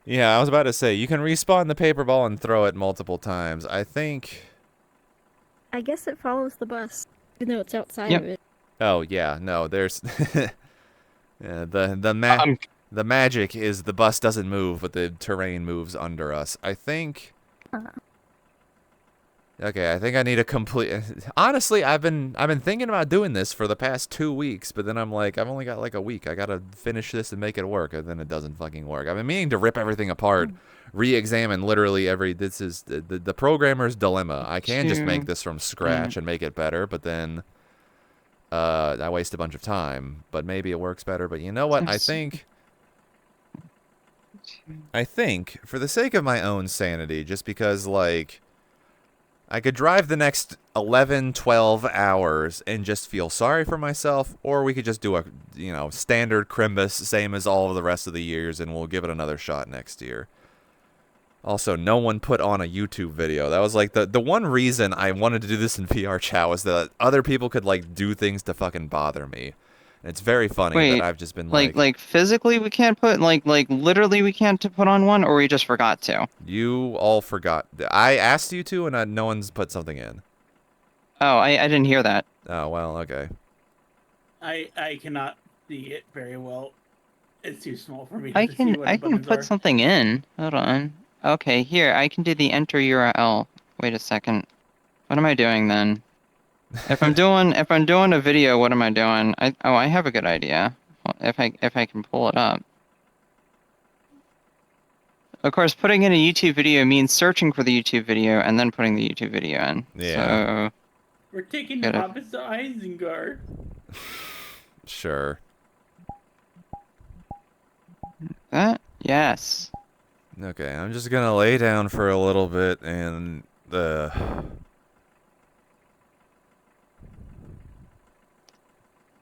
Yeah, I was about to say you can respawn the paper ball and throw it multiple times. I think. I guess it follows the bus, even though it's outside of it. Oh yeah, no, there's yeah, the magic is the bus doesn't move, but the terrain moves under us. I think. Okay, I think I need a complete. Honestly, I've been thinking about doing this for the past 2 weeks, but then I'm like, I've only got like a week. I gotta finish this and make it work, and then it doesn't fucking work. I've been meaning to rip everything apart, re-examine literally every. This is the programmer's dilemma. I can just make this from scratch and make it better, but then. I waste a bunch of time, but maybe it works better. But you know what? I think for the sake of my own sanity, just because like I could drive the next 11, 12 hours and just feel sorry for myself, or we could just do a standard Chrimbus, same as all of the rest of the years, and we'll give it another shot next year. Also, no one put on a YouTube video. That was like the one reason I wanted to do this in VR chat was that other people could like do things to fucking bother me. And it's very funny that I've just been like physically we can't put like literally we can't put on one, or we just forgot to. You all forgot. I asked you to, and no one's put something in. Oh, I didn't hear that. Oh well, okay. I cannot see it very well. It's too small for me. I can put something in. Hold on. Okay, here, I can do the enter URL. Wait a second. What am I doing then? If I'm doing a video, what am I doing? I have a good idea. If I can pull it up. Of course, putting in a YouTube video means searching for the YouTube video and then putting the YouTube video in. Yeah. So, we're taking Thomas to Isengard. Sure. That? Yes. Okay, I'm just gonna lay down for a little bit and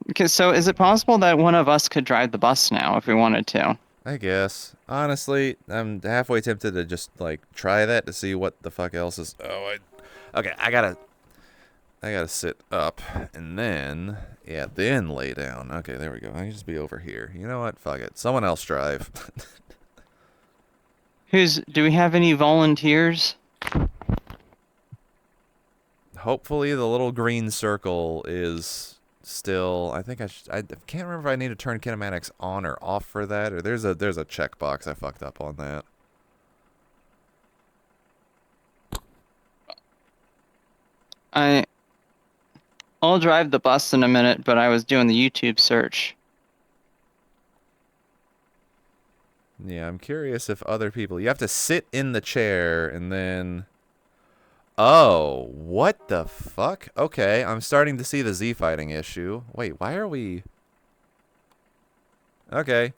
Okay, so is it possible that one of us could drive the bus now if we wanted to? I guess. Honestly, I'm halfway tempted to just like try that to see what the fuck else is. Okay, I gotta sit up and then then lay down. Okay, there we go. I can just be over here. You know what? Fuck it. Someone else drive. Do we have any volunteers? hopefully the little green circle is still. I think I can't remember if I need to turn kinematics on or off for that, or there's a checkbox I fucked up on that. I'll drive the bus in a minute, but I was doing the YouTube search. Yeah, I'm curious if other people. You have to sit in the chair and then. Oh, what the fuck? Okay, I'm starting to see the Z fighting issue. Wait, why are we... Okay.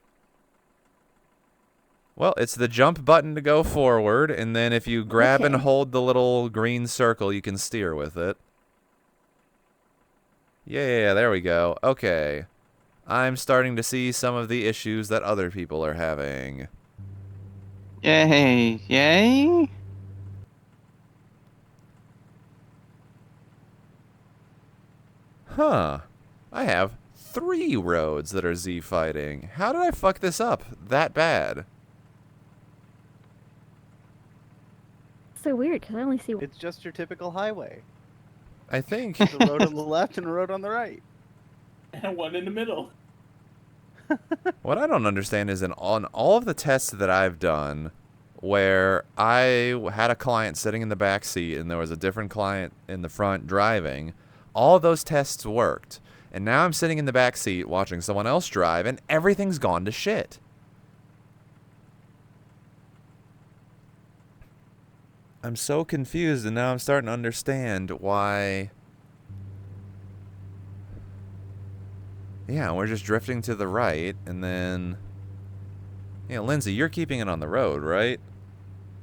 Well, it's the jump button to go forward, and then if you grab and hold the little green circle, you can steer with it. Yeah, there we go. Okay. I'm starting to see some of the issues that other people are having. Yay, yay. Huh. I have 3 roads that are Z fighting. How did I fuck this up that bad? So weird, because I only see... It's just your typical highway. I think... There's a road on the left and a road on the right. And one in the middle. What I don't understand is on all of the tests that I've done where I had a client sitting in the back seat and there was a different client in the front driving, all those tests worked. And now I'm sitting in the back seat watching someone else drive and everything's gone to shit. I'm so confused and now I'm starting to understand why... Yeah, we're just drifting to the right, and then... Yeah, Lindsay, you're keeping it on the road, right?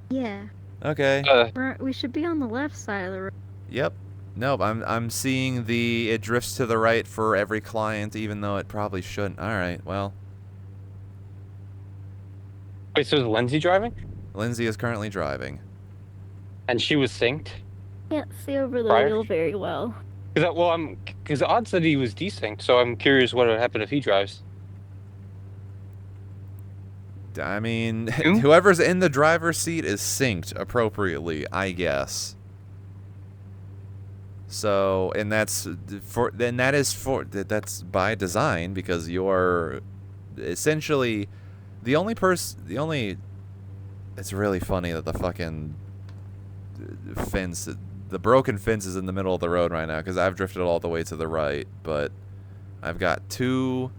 Yeah. Okay. We should be on the left side of the road. Yep. Nope, I'm seeing the... It drifts to the right for every client, even though it probably shouldn't. Alright, well... Wait, so is Lindsay driving? Lindsay is currently driving. And she was synced? Can't see over the Prior? wheel very well. Because Odd said he was desynced, so I'm curious what would happen if he drives. I mean, whoever's in the driver's seat is synced appropriately, I guess. So, and that's by design, because you're essentially the only it's really funny that the fucking fence, the broken fence is in the middle of the road right now, because I've drifted all the way to the right, but I've got 2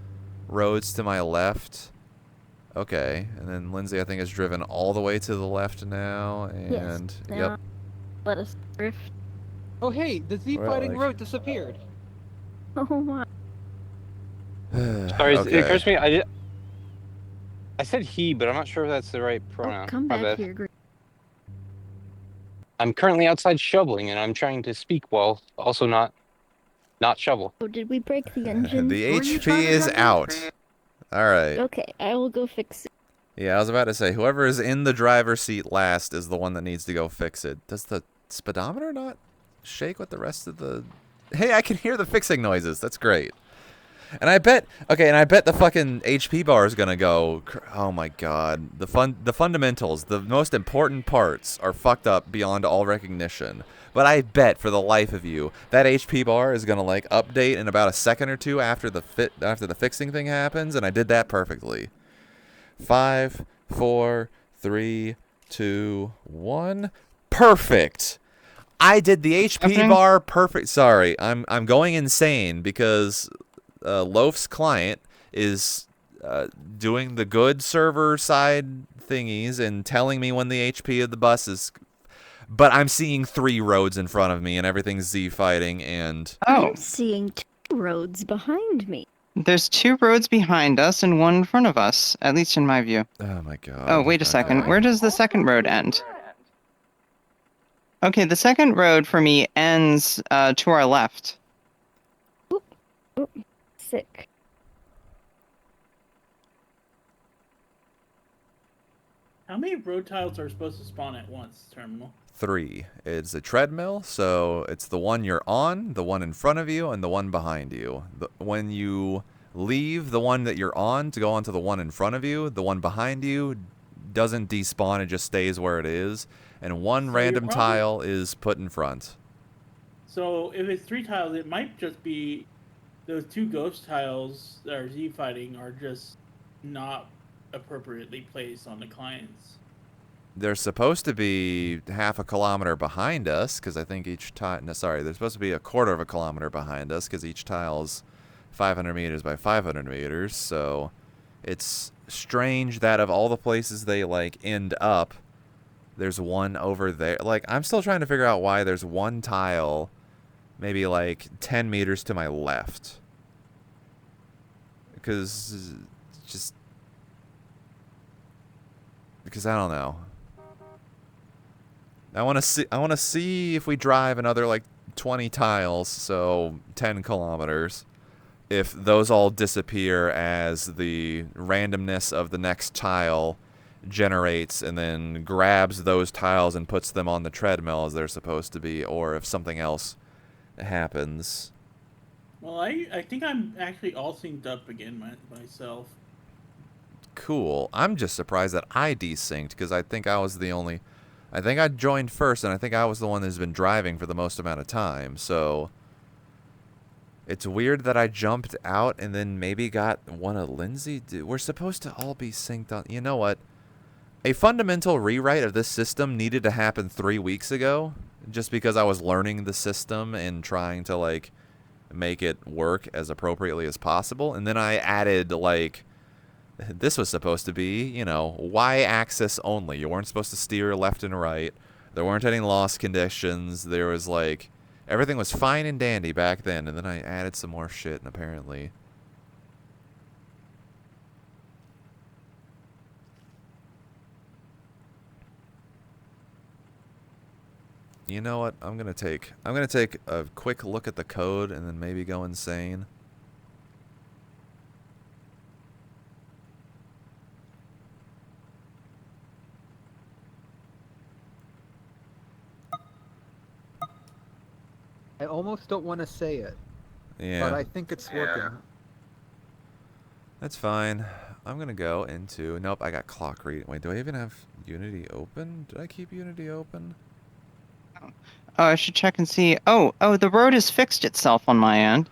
roads to my left. Okay, and then Lindsay, I think, has driven all the way to the left now, and Yes, yep. Let us drift. Oh hey, the Z We're fighting like- road disappeared. Oh my. Sorry, Okay. it occurs to me, I said he, but I'm not sure if that's the right pronoun. Oh, come My back bad. here, Green. I'm currently outside shoveling, and I'm trying to speak while also not shovel. Oh, did we break the engine? The Were you HP trying to is drive out. Alright. Okay, I will go fix it. Yeah, I was about to say, whoever is in the driver's seat last is the one that needs to go fix it. Does the speedometer not shake with the rest of the... Hey, I can hear the fixing noises. That's great. And I bet... Okay, and I bet the fucking HP bar is gonna go... Oh my god. The fundamentals, the most important parts are fucked up beyond all recognition. But I bet, for the life of you, that HP bar is gonna, like, update in about a second or two after the fixing thing happens, and I did that perfectly. 5, 4, 3, 2, 1. Perfect. I did the HP bar perfect. Sorry, I'm going insane because Loaf's client is doing the good server side thingies and telling me when the HP of the bus is. But I'm seeing 3 roads in front of me and everything's Z fighting and. Oh, I'm seeing 2 roads behind me. there's 2 roads behind us and 1 in front of us, at least in my view. Oh my god. Oh, wait a second. Where does the second road end? Okay, the second road for me ends to our left. Oh, sick. How many road tiles are supposed to spawn at once, Terminal? 3. It's a treadmill, so it's the one you're on, the one in front of you, and the one behind you. When you leave the one that you're on to go onto the one in front of you, the one behind you doesn't despawn, it just stays where it is, and one So random you're probably- tile is put in front. So if it's 3 tiles, it might just be those 2 ghost tiles that are Z fighting are just not appropriately placed on the clients. They're supposed to be half a kilometer behind us, because I think each tile... No, sorry, they're supposed to be a quarter of a kilometer behind us, because each tile's 500 meters by 500 meters, so it's strange that of all the places they, like, end up, there's one over there. Like, I'm still trying to figure out why there's one tile maybe, like, 10 meters to my left. Because I don't know. I want to see if we drive another like 20 tiles, so 10 kilometers. If those all disappear as the randomness of the next tile generates and then grabs those tiles and puts them on the treadmill as they're supposed to be, or if something else happens. Well, I think I'm actually all synced up again myself. Cool. I'm just surprised that I desynced, because I think I was the only... I think I joined first, and I think I was the one that's been driving for the most amount of time, so... It's weird that I jumped out and then maybe got one of Lindsay. We're supposed to all be synced on... You know what? A fundamental rewrite of this system needed to happen 3 weeks ago, just because I was learning the system and trying to, like, make it work as appropriately as possible. And then I added, like... This was supposed to be, you know, Y-axis only. You weren't supposed to steer left and right. There weren't any loss conditions. There was, like... Everything was fine and dandy back then, and then I added some more shit, and apparently... You know what? I'm gonna take a quick look at the code and then maybe go insane. I almost don't want to say it, Yeah. but I think it's working. That's fine. I'm gonna go into... Nope, I got clock read. Wait, do I even have Unity open? Did I keep Unity open? Oh, I should check and see. Oh, the road has fixed itself on my end.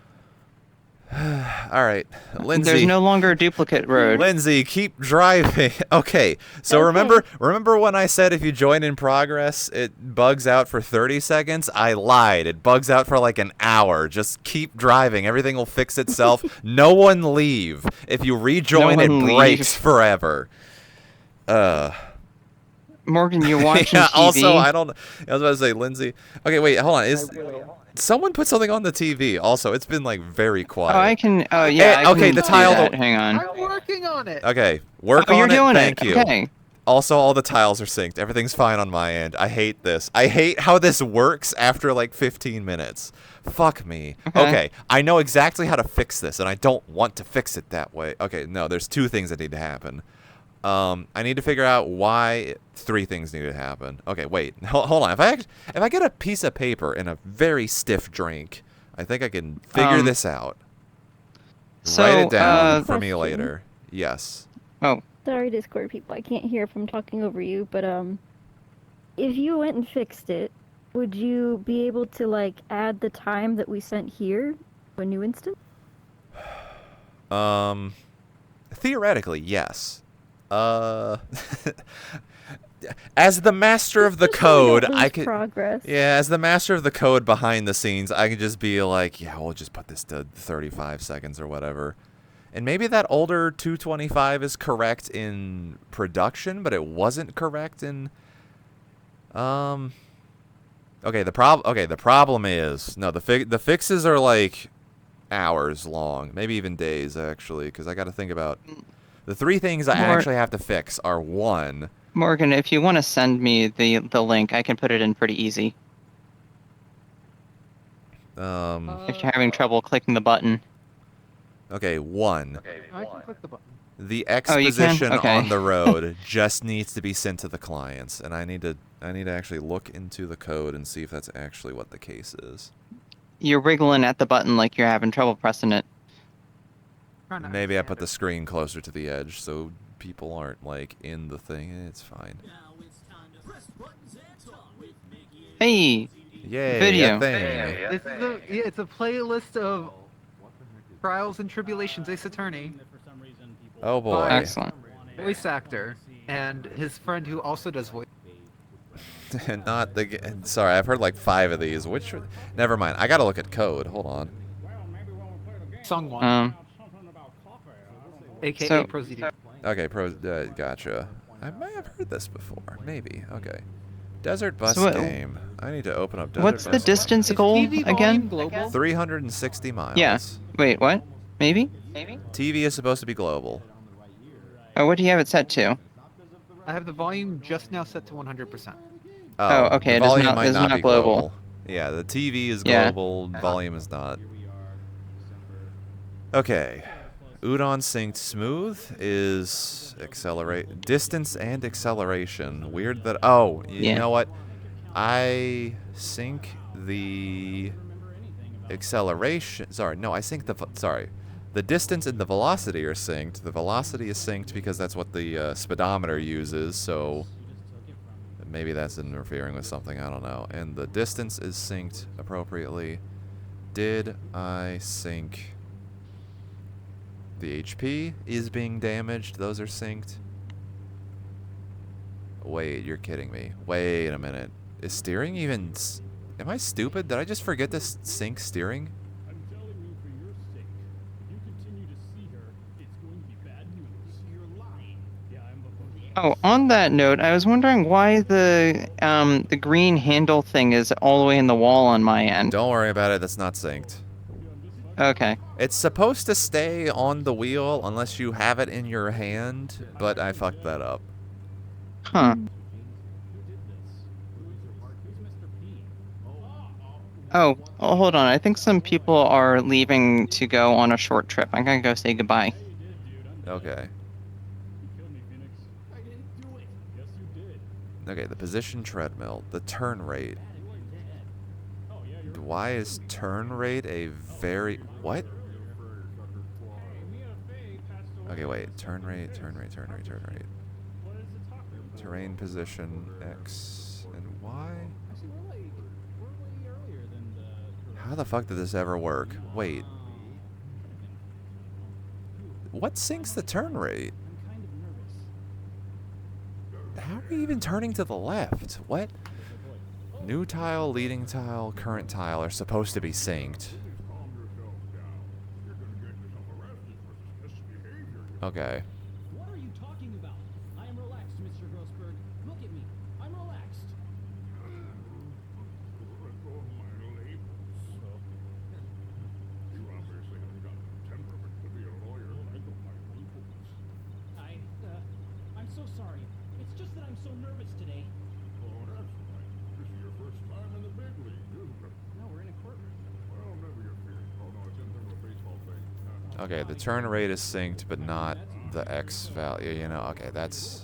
All right, Lindsay. There's no longer a duplicate road. Lindsay, keep driving. Okay, so Okay. remember when I said if you join in progress, it bugs out for 30 seconds? I lied. It bugs out for like an hour. Just keep driving. Everything will fix itself. No one leave. If you rejoin, No it one breaks leave. forever. Morgan, you're watching Yeah, TV. also, I was about to say, Lindsay. Okay, wait, hold on. Is I will. someone put something on the TV? Also, it's been like very quiet. Oh, I can. Oh, yeah. Hey, I okay, can the do tile- that. Hang on. I'm working on it. Okay, work Oh, on you're it. doing Thank it. you. Okay. Also, all the tiles are synced. Everything's fine on my end. I hate this. I hate how this works after like 15 minutes. Fuck me. Okay, I know exactly how to fix this, and I don't want to fix it that way. Okay, no, there's 2 things that need to happen. I need to figure out why 3 things need to happen. Okay, wait. Hold on. If I get a piece of paper and a very stiff drink, I think I can figure this out. So, Write it down for me Question. later. Yes. Oh, Sorry, Discord people. I can't hear if I'm talking over you, but if you went and fixed it, would you be able to like add the time that we sent here to a new instance? Theoretically, yes. As the master of the Just so we code, don't I lose could. progress. Yeah, as the master of the code behind the scenes, I could just be like, yeah, we'll just put this to 35 seconds or whatever. And maybe that older 225 is correct in production, but it wasn't correct in... Okay, the problem is... No, the fixes are like hours long. Maybe even days, actually, because I got to think about... The 3 things I actually have to fix are 1... Morgan, if you want to send me the link, I can put it in pretty easy. If you're having trouble clicking the button. Okay, 1. I can click the button. The Oh, you can? exposition Okay. on the road just needs to be sent to the clients, and I need to actually look into the code and see if that's actually what the case is. You're wiggling at the button like you're having trouble pressing it. Trying to Maybe I understand put the screen closer to the edge so people aren't like in the thing. It's fine. Hey, Yay, Video. a thing. This is it's a playlist of Trials and Tribulations Ace Attorney. Oh boy. Excellent. Voice actor and his friend who also does voice. Not the. Sorry, I've heard like 5 of these. Which? Never mind. I gotta look at code. Hold on. Song 1, aka so- Prozd. Okay, gotcha. I may have heard this before. Maybe. Okay. Desert Bus So what- Game. I need to open up Desert What's the Bus distance Is goal TV volume again? global? 360 miles. Yeah. Wait, what? Maybe? TV is supposed to be global. Oh, what do you have it set to? I have the volume just now set to 100%. Oh, okay, The it is volume not- might is not not be global. Yeah, the TV is Yeah. global. Volume is not. Okay. Udon synced smooth is accelerate distance and acceleration. Weird that you Yeah. know what? I sync the acceleration. Sorry, no, I sync the sorry. The distance and the velocity are synced. The velocity is synced because that's what the speedometer uses, so maybe that's interfering with something, I don't know. And the distance is synced appropriately. Did I sync the HP is being damaged? Those are synced. Wait, you're kidding me. Wait a minute. Is steering even... Am I stupid? Did I just forget to sync steering? I'm telling you for your sake. If you continue to see her, it's going to be bad news. You're lying. Yeah, I'm the Oh, on that note, I was wondering why the green handle thing is all the way in the wall on my end. Don't worry about it. That's not synced. Okay. It's supposed to stay on the wheel unless you have it in your hand, but I fucked that up. Huh. Oh, hold on. I think some people are leaving to go on a short trip. I'm gonna go say goodbye. Okay. Okay, the position treadmill. The turn rate. Why is turn rate a very... What? Okay, wait. Turn rate. Terrain position X and Y? How the fuck did this ever work? Wait. What syncs the turn rate? How are we even turning to the left? What? New tile, leading tile, current tile are supposed to be synced. Okay. What are you talking about? I am relaxed, Mr. Grossberg. Look at me. I'm relaxed. I'm so sorry. It's just that I'm so nervous today. Oh, that's right. This is your first time in the big league, isn't it? No, we're in a courtroom. Well, never your fear. Oh, no, it's in there with a baseball thing. Okay, the turn rate is synced, but not the X value, you know. Okay, that's...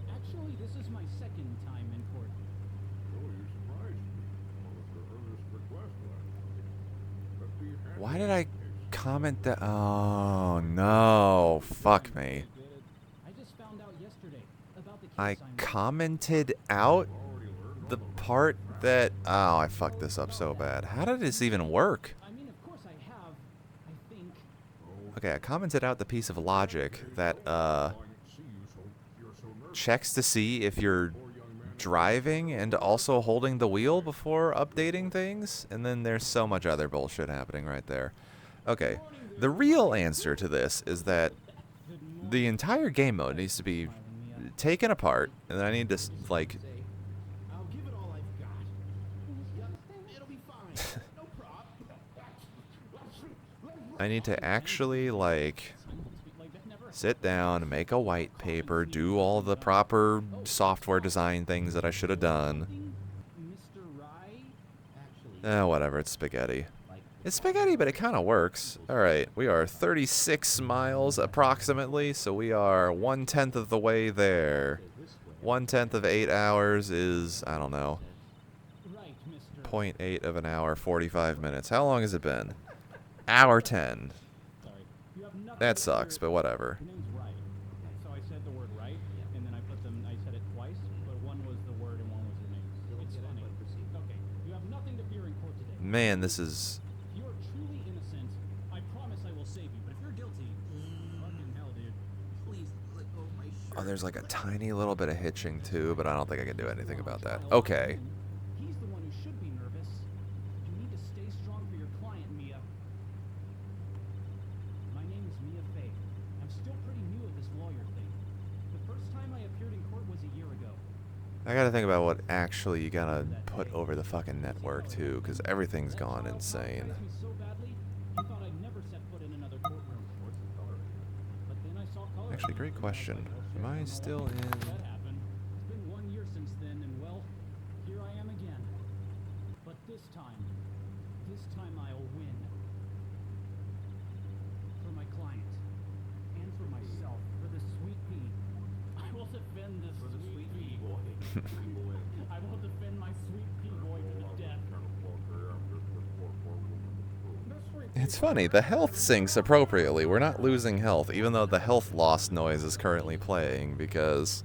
Actually, this is my second time in court. Oh, you surprised me. What was the earliest request last? Why did I comment that? Oh, no. Fuck me. I just found out yesterday about the case I I'm in. commented out the part that... Oh, I fucked this up so bad. How did this even work? I mean, of course I have. I think. Okay, I commented out the piece of logic that, checks to see if you're driving and also holding the wheel before updating things, and then there's so much other bullshit happening right there. Okay, the real answer to this is that the entire game mode needs to be taken apart, and then I need to, like... I'll give it all I've got. It'll be fine. No problem. I need to actually, like... sit down, make a white paper, do all the proper software design things that I should have done. Whatever, it's spaghetti. It's spaghetti, but it kind of works. Alright, we are 36 miles approximately, so we are 1/10 of the way there. 1/10 of 8 hours is, I don't know, 0.8 of an hour, 45 minutes. How long has it been? Hour 10. That sucks, but whatever. Your name's right. So I said the word right, and then I said it twice, but one was the word and one was your name. man, this is... If you are truly innocent, I promise I will save you. But if you're guilty, fucking hell, dude. Please let go of my shirt. Oh, there's like a tiny little bit of hitching too, but I don't think I can do anything about that. Okay. He's the one who should be nervous. You need to stay strong for your client, Mia. My name is Mia Fey. I'm still pretty new at this lawyer thing. The first time I appeared in court was a year ago. I gotta think about what actually you gotta put over the fucking network too, because everything's gone insane. So badly, you thought I'd never set foot in another courtroom. But then I saw color. Actually, great question. Am I still in... That happened. It's been 1 year since then, and well, here I am again. But this time I'll win. For my client, and for myself, for the sweet pea. I will defend this sweet pea boy. I will defend my sweet pea boy to the death. It's funny, the health syncs appropriately. We're not losing health, even though the health loss noise is currently playing, because...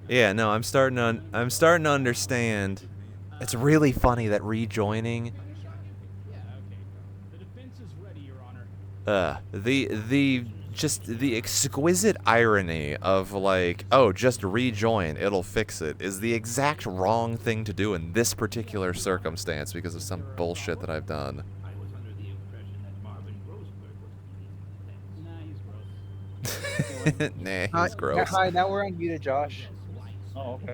Yeah, no, I'm starting to understand. It's really funny that rejoining... Just the exquisite irony of like, oh, just rejoin, it'll fix it, is the exact wrong thing to do in this particular circumstance because of some bullshit that I've done. Nah, he's gross. Hi, now we're on muted, Josh. Oh, okay.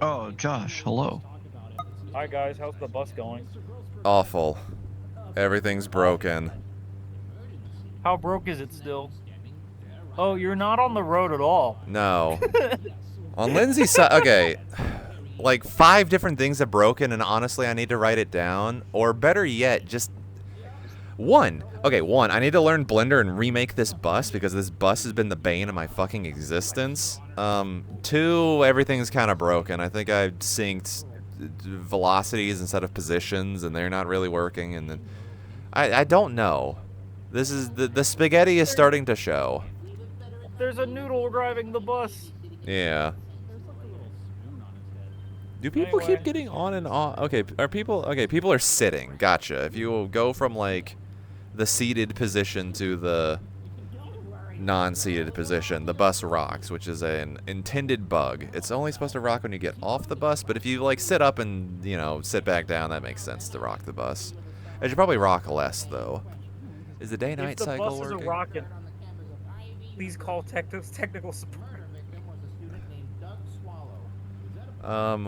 Oh, Josh, hello. Hi guys, how's the bus going? Awful. Everything's broken. How broke is it still? Oh, you're not on the road at all. No. On Lindsay's side, okay. Like 5 different things have broken, and honestly, I need to write it down. Or better yet, just one. Okay, one. I need to learn Blender and remake this bus because this bus has been the bane of my fucking existence. 2, everything's kind of broken. I think I synced velocities instead of positions, and they're not really working. And then I don't know. This is the spaghetti is starting to show. There's a noodle driving the bus. Yeah. Do people keep getting on and off? Okay, people are sitting. Gotcha. If you go from like the seated position to the non-seated position, the bus rocks, which is an intended bug. It's only supposed to rock when you get off the bus, but if you like sit up and, you know, sit back down, that makes sense to rock the bus. It should probably rock less though. Is the day-night cycle working? If the bus is a rocket, please call technical support.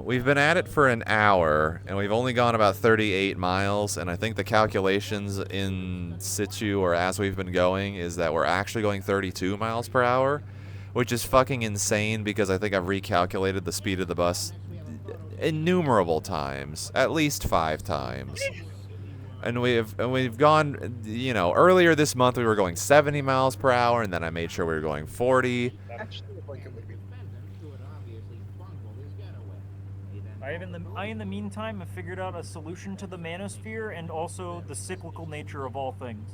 We've been at it for an hour, and we've only gone about 38 miles, and I think the calculations in situ, or as we've been going, is that we're actually going 32 miles per hour, which is fucking insane because I think I've recalculated the speed of the bus innumerable times, at least 5 times. And we've gone, you know, earlier this month we were going 70 miles per hour, and then I made sure we were going 40. I, in the meantime, have figured out a solution to the manosphere and also the cyclical nature of all things.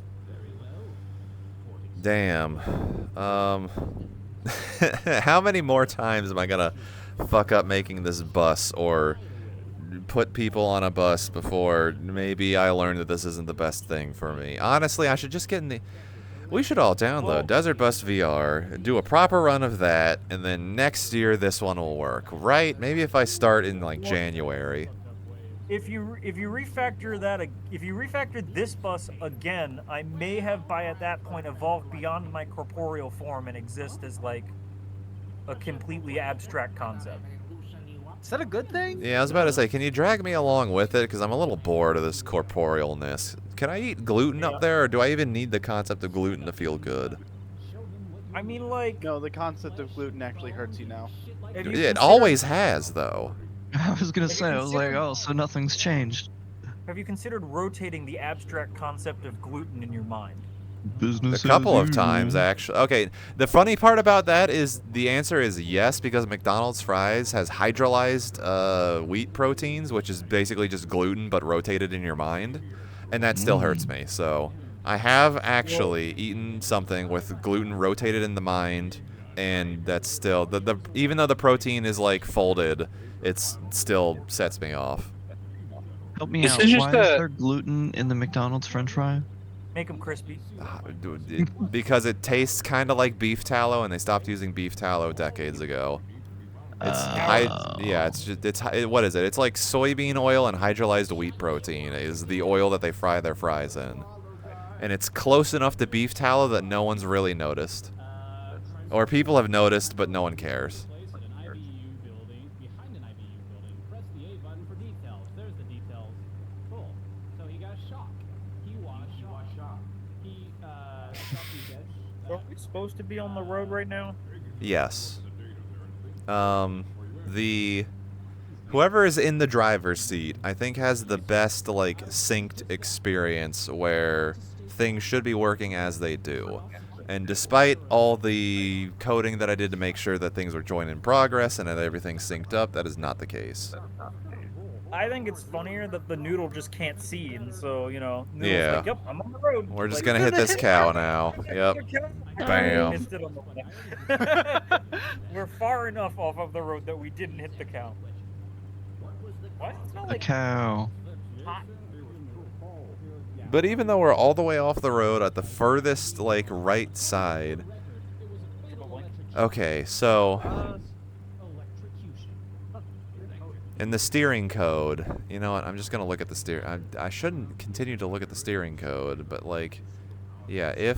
Damn. How many more times am I gonna fuck up making this bus or put people on a bus before maybe I learn that this isn't the best thing for me? Honestly, I should just get in the... We should all download Desert Bus VR, do a proper run of that, and then next year this one will work, right? Maybe if I start in like January. If you refactor this bus again, I may have by at that point evolved beyond my corporeal form and exist as like a completely abstract concept. Is that a good thing? Yeah, I was about to say, can you drag me along with it? Because I'm a little bored of this corporealness. Can I eat gluten up there, or do I even need the concept of gluten to feel good? I mean, like... No, the concept of gluten actually hurts you now. Yeah, it always has, though. I was gonna say, I was like, oh, so nothing's changed. Have you considered rotating the abstract concept of gluten in your mind? Business A couple of times, actually. Okay, the funny part about that is the answer is yes, because McDonald's fries has hydrolyzed wheat proteins, which is basically just gluten but rotated in your mind, and that still hurts me. So I have actually eaten something with gluten rotated in the mind, and that's still even though the protein is like folded, it still sets me off. Help me This out. is just Why is a- there gluten in the McDonald's French fry? Make them crispy. Because it tastes kind of like beef tallow, and they stopped using beef tallow decades ago. It's yeah, it's just what is it? It's like soybean oil and hydrolyzed wheat protein is the oil that they fry their fries in, and it's close enough to beef tallow that no one's really noticed, or people have noticed but no one cares. Place at an IBU building, behind an IBU building. Press the A button for details. There's the details. Cool. So he got shock. He was shock. He shot the dead. Are we supposed to be on the road right now? Yes. Whoever is in the driver's seat, I think has the best like synced experience where things should be working as they do. And despite all the coding that I did to make sure that things were joined in progress and that everything's synced up, that is not the case. I think it's funnier that the noodle just can't see, and so, you know, noodle's Yeah. like, yep, I'm on the road. We're just Like, gonna hit this cow now. Yep. Bam. Missed it on the way. We're far enough off of the road that we didn't hit the cow. Why does it smell A like cow. hot? But even though we're all the way off the road at the furthest, like, right side. Okay, so in the steering code, you know what? I'm just gonna look at the steer. I shouldn't continue to look at the steering code, but like, yeah.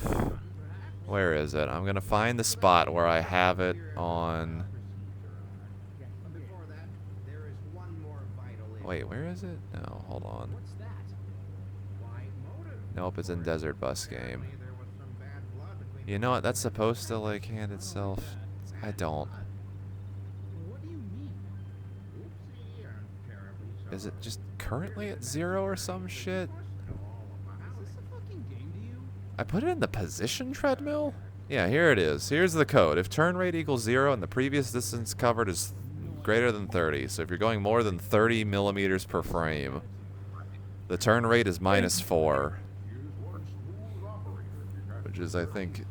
Where is it? I'm gonna find the spot where I have it on. Wait, where is it? No, hold on. Nope, it's in Desert Bus Game. You know what? That's supposed to like hand itself. I don't. Is it just currently at 0 or some shit? I put it in the position treadmill? Yeah, here it is. Here's the code. If turn rate equals 0 and the previous distance covered is greater than 30, so if you're going more than 30 millimeters per frame, the turn rate is -4. Which is, I think...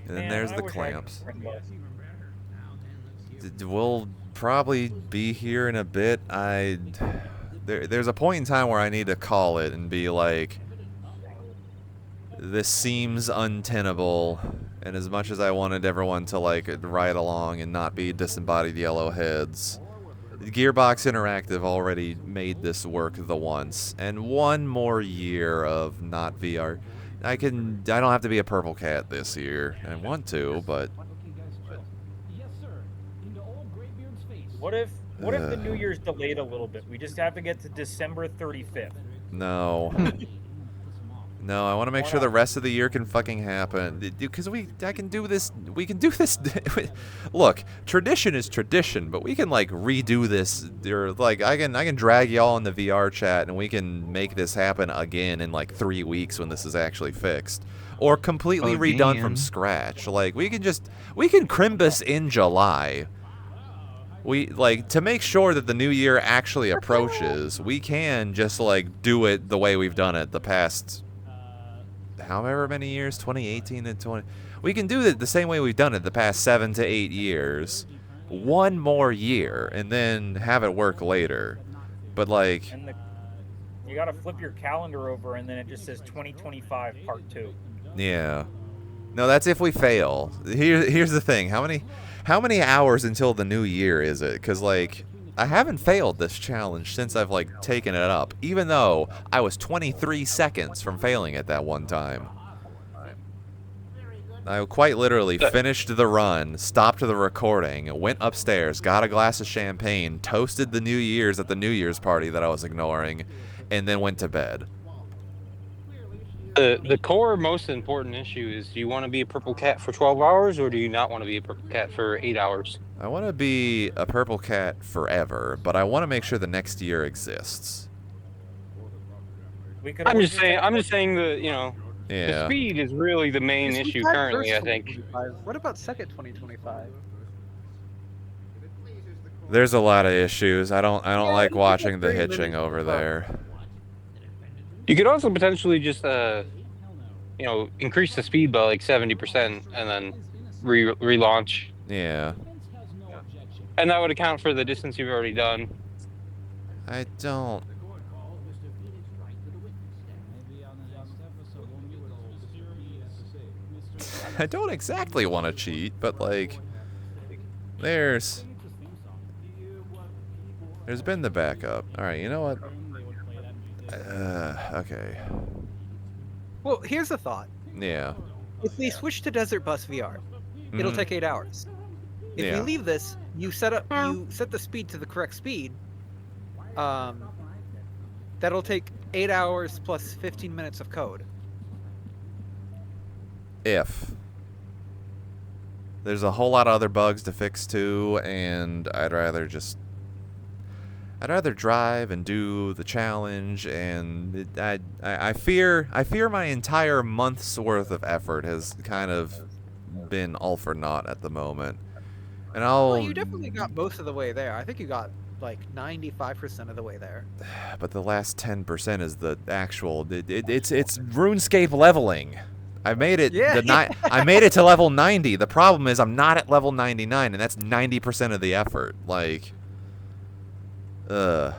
And then there's the clamps. We'll probably be here in a bit. There's a point in time where I need to call it and be like, this seems untenable, and as much as I wanted everyone to like ride along and not be disembodied yellow heads, Gearbox Interactive already made this work the once, and one more year of not VR. I don't have to be a purple cat this year. I want to, but What if the New Year's delayed a little bit? We just have to get to December 35th. no. No, I want to make sure the rest of the year can fucking happen. Because I can do this. We can do this. Look, tradition is tradition, but we can like redo this. Or like I can drag y'all in the VR chat and we can make this happen again in like 3 weeks when this is actually fixed, or completely redone from scratch. Like we can Chrimbus in July. We like to make sure that the new year actually approaches. We can just like do it the way we've done it the past. However many years, 2018 and 20. We can do it the same way we've done it the past 7 to 8 years. One more year, and then have it work later. But like, And you gotta flip your calendar over, and then it just says 2025 Part 2. yeah. No, that's if we fail. Here's the thing. How many hours until the new year is it? Because like, I haven't failed this challenge since I've like taken it up, even though I was 23 seconds from failing it that one time. I quite literally finished the run, stopped the recording, went upstairs, got a glass of champagne, toasted the New Year's at the New Year's party that I was ignoring, and then went to bed. The core most important issue is, do you want to be a purple cat for 12 hours or do you not want to be a purple cat for 8 hours? I want to be a purple cat forever, but I want to make sure the next year exists. I'm just saying the, you know, the Yeah. speed is really the main issue currently, I think. What about second 2025? There's a lot of issues. I don't like watching the hitching over there. You could also potentially just, you know, increase the speed by like 70% and then relaunch. Yeah. And that would account for the distance you've already done. I don't. I don't exactly want to cheat, but like, there's been the backup. All right, you know what? Okay. Well, here's a thought. Yeah. If we switch to Desert Bus VR, it'll take 8 hours. If we Yeah. leave this, you set the speed to the correct speed. That'll take 8 hours plus 15 minutes of code. If there's a whole lot of other bugs to fix too, and I'd rather drive and do the challenge, and I fear my entire month's worth of effort has kind of been all for naught at the moment. And Well, you definitely got most of the way there. I think you got like 95% of the way there. But the last 10% is the actual. It's RuneScape leveling. I made it. Yeah. I made it to level 90. The problem is I'm not at level 99, and that's 90% of the effort. Like, I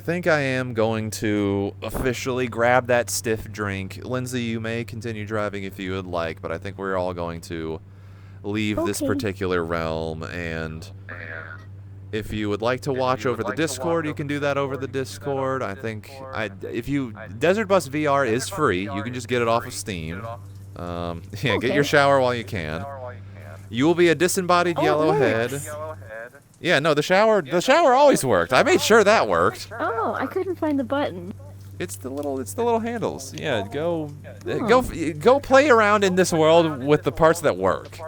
think I am going to officially grab that stiff drink. Lindsay, you may continue driving if you would like, but I think we're all going to leave this particular realm, and if you would like to watch over the Discord, you can do that over the Discord. I think Desert Bus VR is free. You can just get it off of Steam. Yeah, get your shower while you can. You will be a disembodied yellow head. Yeah, no, the shower always worked. I made sure that worked. Oh, I couldn't find the button. It's the little handles. Yeah, go play around in this world with the parts that work.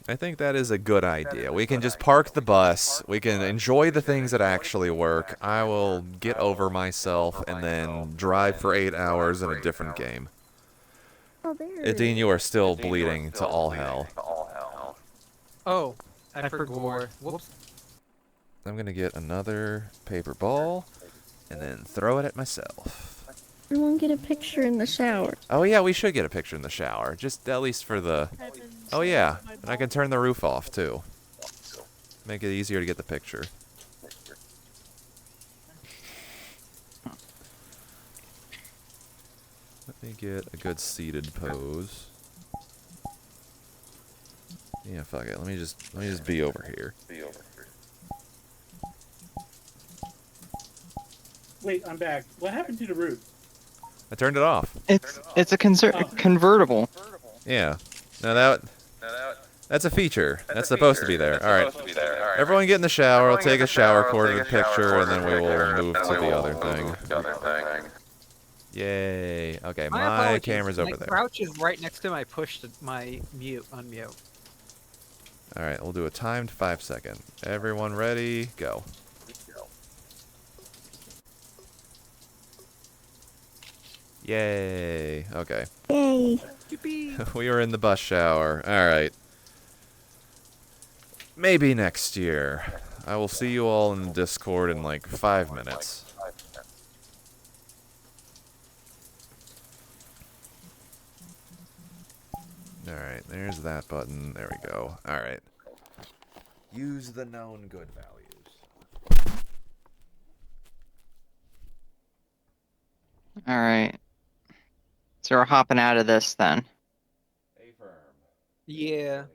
I think that is a good idea. We can just park the bus. We can enjoy the things that actually work. I will get over myself and then drive for 8 hours in a different game. Oh, there. Dean, you are still bleeding to all hell. Oh, I forgot. Whoops. I'm gonna get another paper ball and then throw it at myself. Everyone get a picture in the shower. Oh yeah, we should get a picture in the shower. Just at least for the... Oh yeah, and I can turn the roof off too. Make it easier to get the picture. Let me get a good seated pose. Yeah, fuck it. Let me just be over here. Wait, I'm back. What happened to the roof? I turned it off. It's a convertible. Yeah. No, that's a feature. That's supposed to be there. All right. Everyone get in the shower. I'll take a shower cord of the picture, and then we will move to the other thing. Yay. Okay, my camera's over there. My crouch is right next to my unmute. All right, we'll do a timed 5-second. Everyone ready? Go. Yay. Okay. Yay. We were in the bus shower. All right. Maybe next year. I will see you all in the Discord in like 5 minutes. Alright, there's that button. There we go. Alright. Use the known good values. Alright. So we're hopping out of this then. Yeah.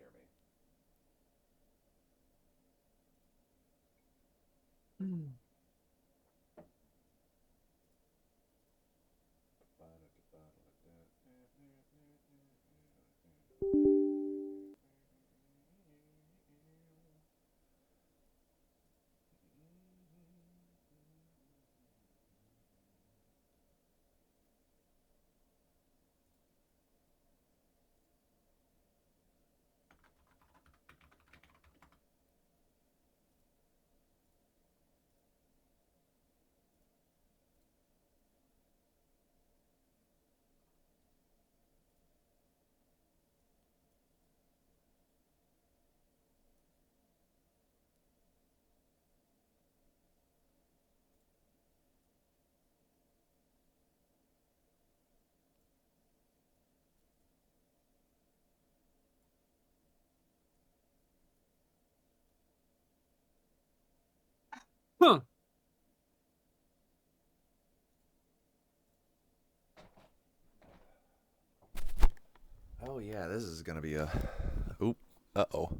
Huh. Oh yeah, this is gonna be a... Oop. Uh-oh.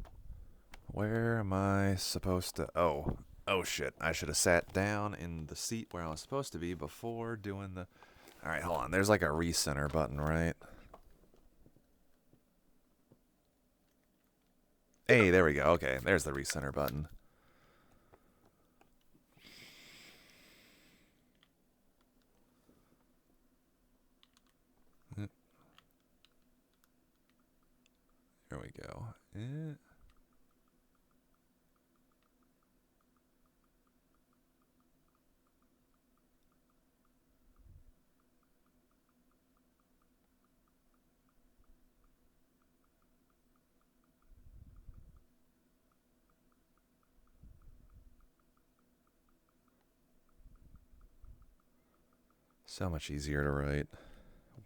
Where am I supposed to... Oh. Oh shit. I should have sat down in the seat where I was supposed to be before doing the... Alright, hold on. There's like a recenter button, right? Hey, there we go. Okay, there's the recenter button. There we go. So much easier to write.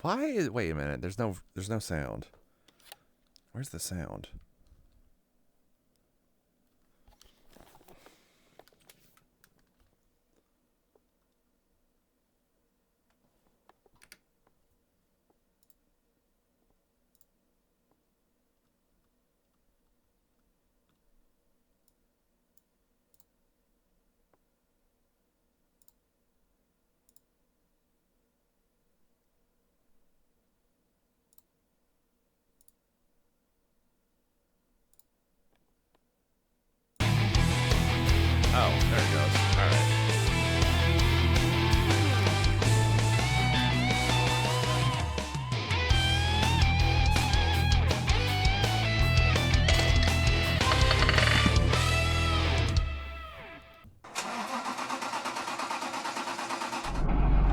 Why is... Wait a minute. There's no sound. Where's the sound? Oh, there it goes. Alright.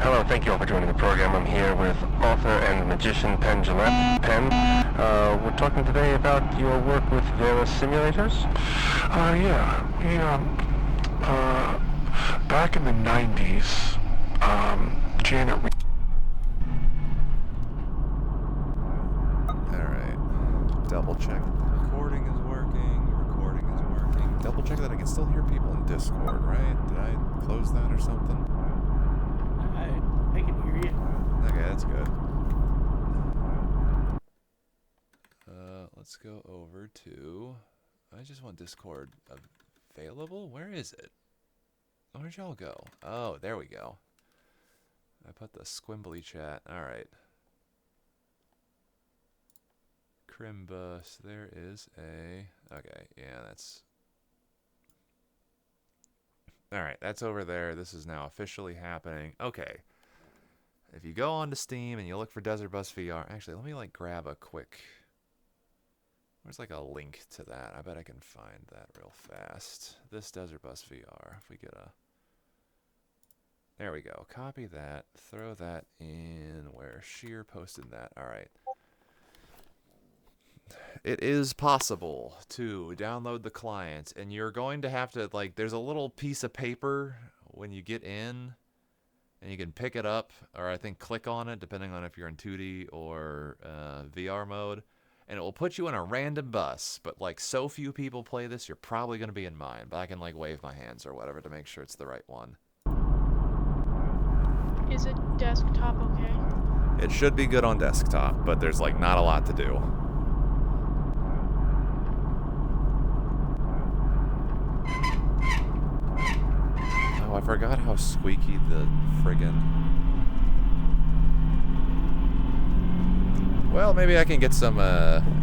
Hello, thank you all for joining the program. I'm here with author and magician Penn Gillette. Penn, we're talking today about your work with Vera simulators. Yeah, back in the 90s, Janet... Alright. Double check recording is working. Double check that I can still hear people in Discord, right? Did I close that or something? I can hear you. Okay, that's good. Let's go over to... I just want Discord available? Where is it? Where'd y'all go? Oh, there we go. I put the squimbly chat. Alright. Chrimbus. There is a... Okay, yeah, that's... Alright, that's over there. This is now officially happening. Okay. If you go onto Steam and you look for Desert Bus VR... Actually, let me, like, grab a quick... There's, like, a link to that. I bet I can find that real fast. This Desert Bus VR. If we get a... There we go. Copy that. Throw that in where Sheer posted that. Alright. It is possible to download the client, and you're going to have to, like, there's a little piece of paper when you get in, and you can pick it up, or I think click on it, depending on if you're in 2D or VR mode, and it will put you in a random bus, but, like, so few people play this, you're probably going to be in mine, but I can, like, wave my hands or whatever to make sure it's the right one. Is it desktop okay? It should be good on desktop, but there's, like, not a lot to do. Oh, I forgot how squeaky the friggin'... Well, maybe I can get some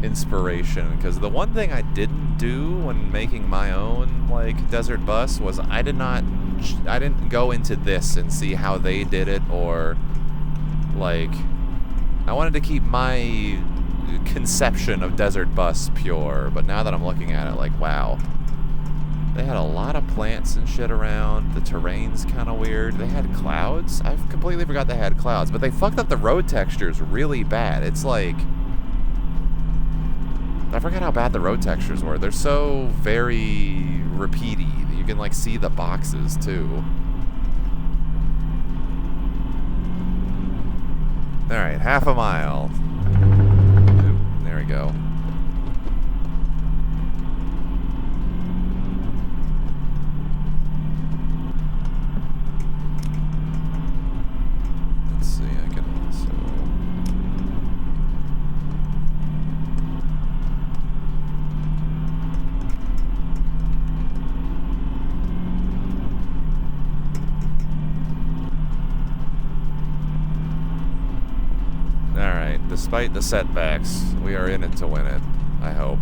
inspiration, because the one thing I didn't do when making my own, like, Desert Bus was I didn't go into this and see how they did it, or, like, I wanted to keep my conception of Desert Bus pure, but now that I'm looking at it, like, wow. They had a lot of plants and shit around. The terrain's kind of weird. They had clouds. I completely forgot they had clouds, but they fucked up the road textures really bad. It's like... I forgot how bad the road textures were. They're so very repeaty that you can, like, see the boxes, too. Alright, half a mile. Oop, there we go. Despite the setbacks, we are in it to win it, I hope.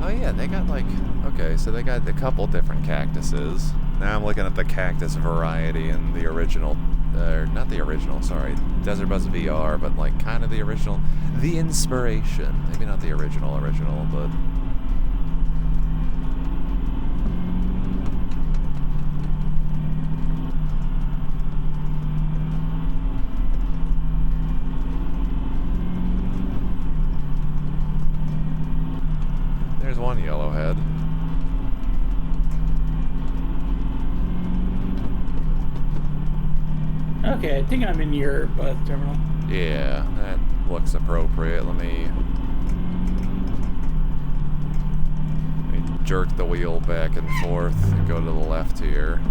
Oh yeah, they got like, okay, so they got a couple different cactuses. Now I'm looking at the cactus variety in the original, not the original, sorry, Desert Bus VR, but like kind of the original, the inspiration. Maybe not the original, but... There's one yellowhead. Okay, I think I'm in your bus terminal. Yeah, that looks appropriate. Let me jerk the wheel back and forth and go to the left here.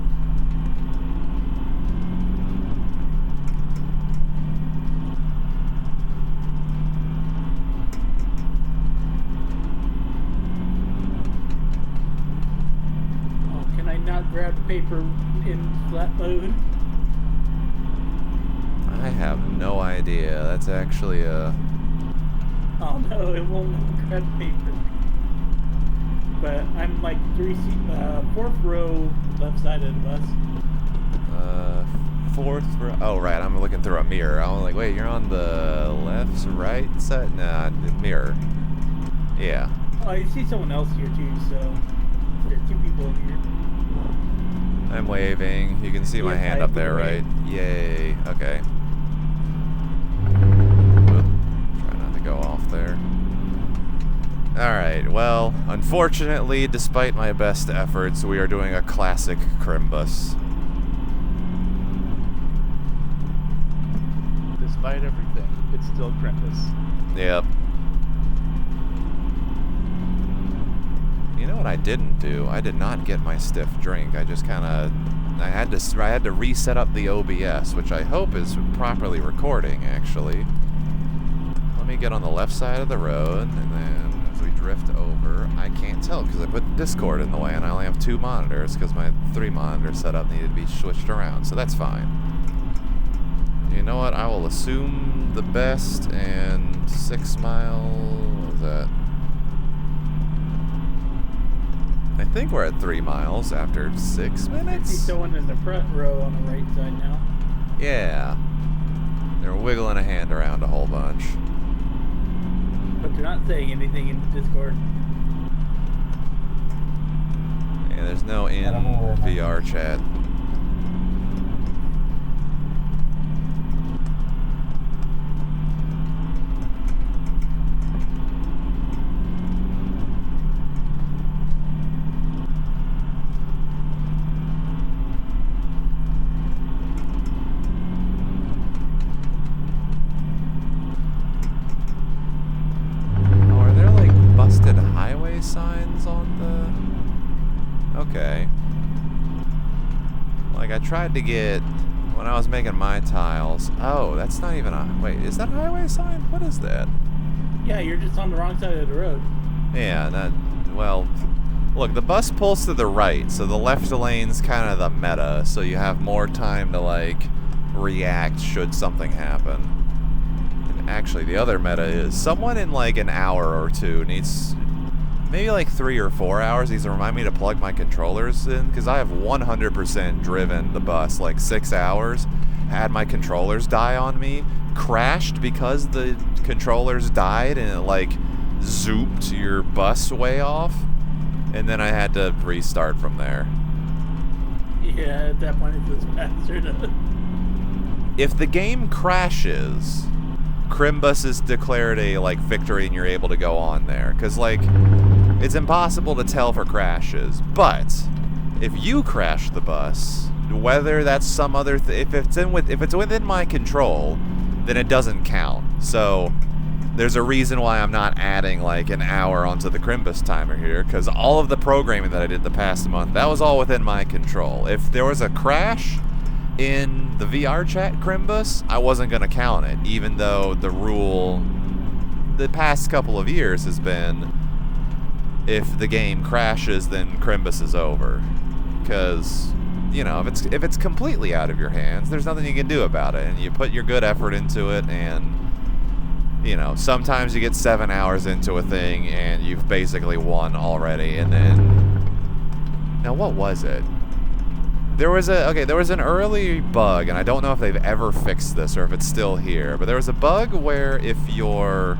Oh, can I not grab the paper in flat mode? I have no idea. That's actually a... Oh no, it won't let me grab the paper. But I'm like fourth row left side of the bus. Fourth row. Oh, right. I'm looking through a mirror. I was like, wait, you're on the left, right side? Nah, the mirror. Yeah. Oh, I see someone else here too, so there's two people in here. I'm waving. You can see my hand up there, right? Yay. Okay. Oop. Try not to go off there. Alright, well, unfortunately, despite my best efforts, we are doing a classic Chrimbus. Despite everything, it's still Chrimbus. Yep. You know what I didn't do? I did not get my stiff drink. I just kind of... I had to reset up the OBS, which I hope is properly recording, actually. Let me get on the left side of the road, and then as we drift over, I can't tell because I put Discord in the way, and I only have 2 monitors because my 3 monitor setup needed to be switched around, so that's fine. You know what? I will assume the best, and 6 mile... What is that? I think we're at 3 miles after 6 minutes? I see someone in the front row on the right side now. Yeah. They're wiggling a hand around a whole bunch. But they're not saying anything in Discord. Yeah, there's no in VR chat. Signs on the... Okay. Like, I tried to get... When I was making my tiles... Oh, that's not even a... Wait, is that a highway sign? What is that? Yeah, you're just on the wrong side of the road. Yeah, that... Well... Look, the bus pulls to the right, so the left lane's kind of the meta, so you have more time to, like, react should something happen. And actually, the other meta is someone in, like, an hour or two needs... Maybe like 3 or 4 hours needs to remind me to plug my controllers in, because I have 100% driven the bus like 6 hours, had my controllers die on me, crashed because the controllers died, and it like zooped your bus way off, and then I had to restart from there. Yeah, at that point it's just faster to... If the game crashes, Chrimbus is declared a like victory and you're able to go on there, because like it's impossible to tell for crashes, but if you crash the bus, whether that's some other if it's within my control, then it doesn't count. So there's a reason why I'm not adding like an hour onto the Chrimbus timer here, because all of the programming that I did the past month, that was all within my control. If there was a crash in the VR chat Chrimbus, I wasn't going to count it, even though the rule the past couple of years has been if the game crashes, then Chrimbus is over. Because, you know, if it's completely out of your hands, there's nothing you can do about it, and you put your good effort into it, and you know, sometimes you get 7 hours into a thing and you've basically won already, and then... Now, what was it? There was an early bug, and I don't know if they've ever fixed this or if it's still here, but there was a bug where if you're...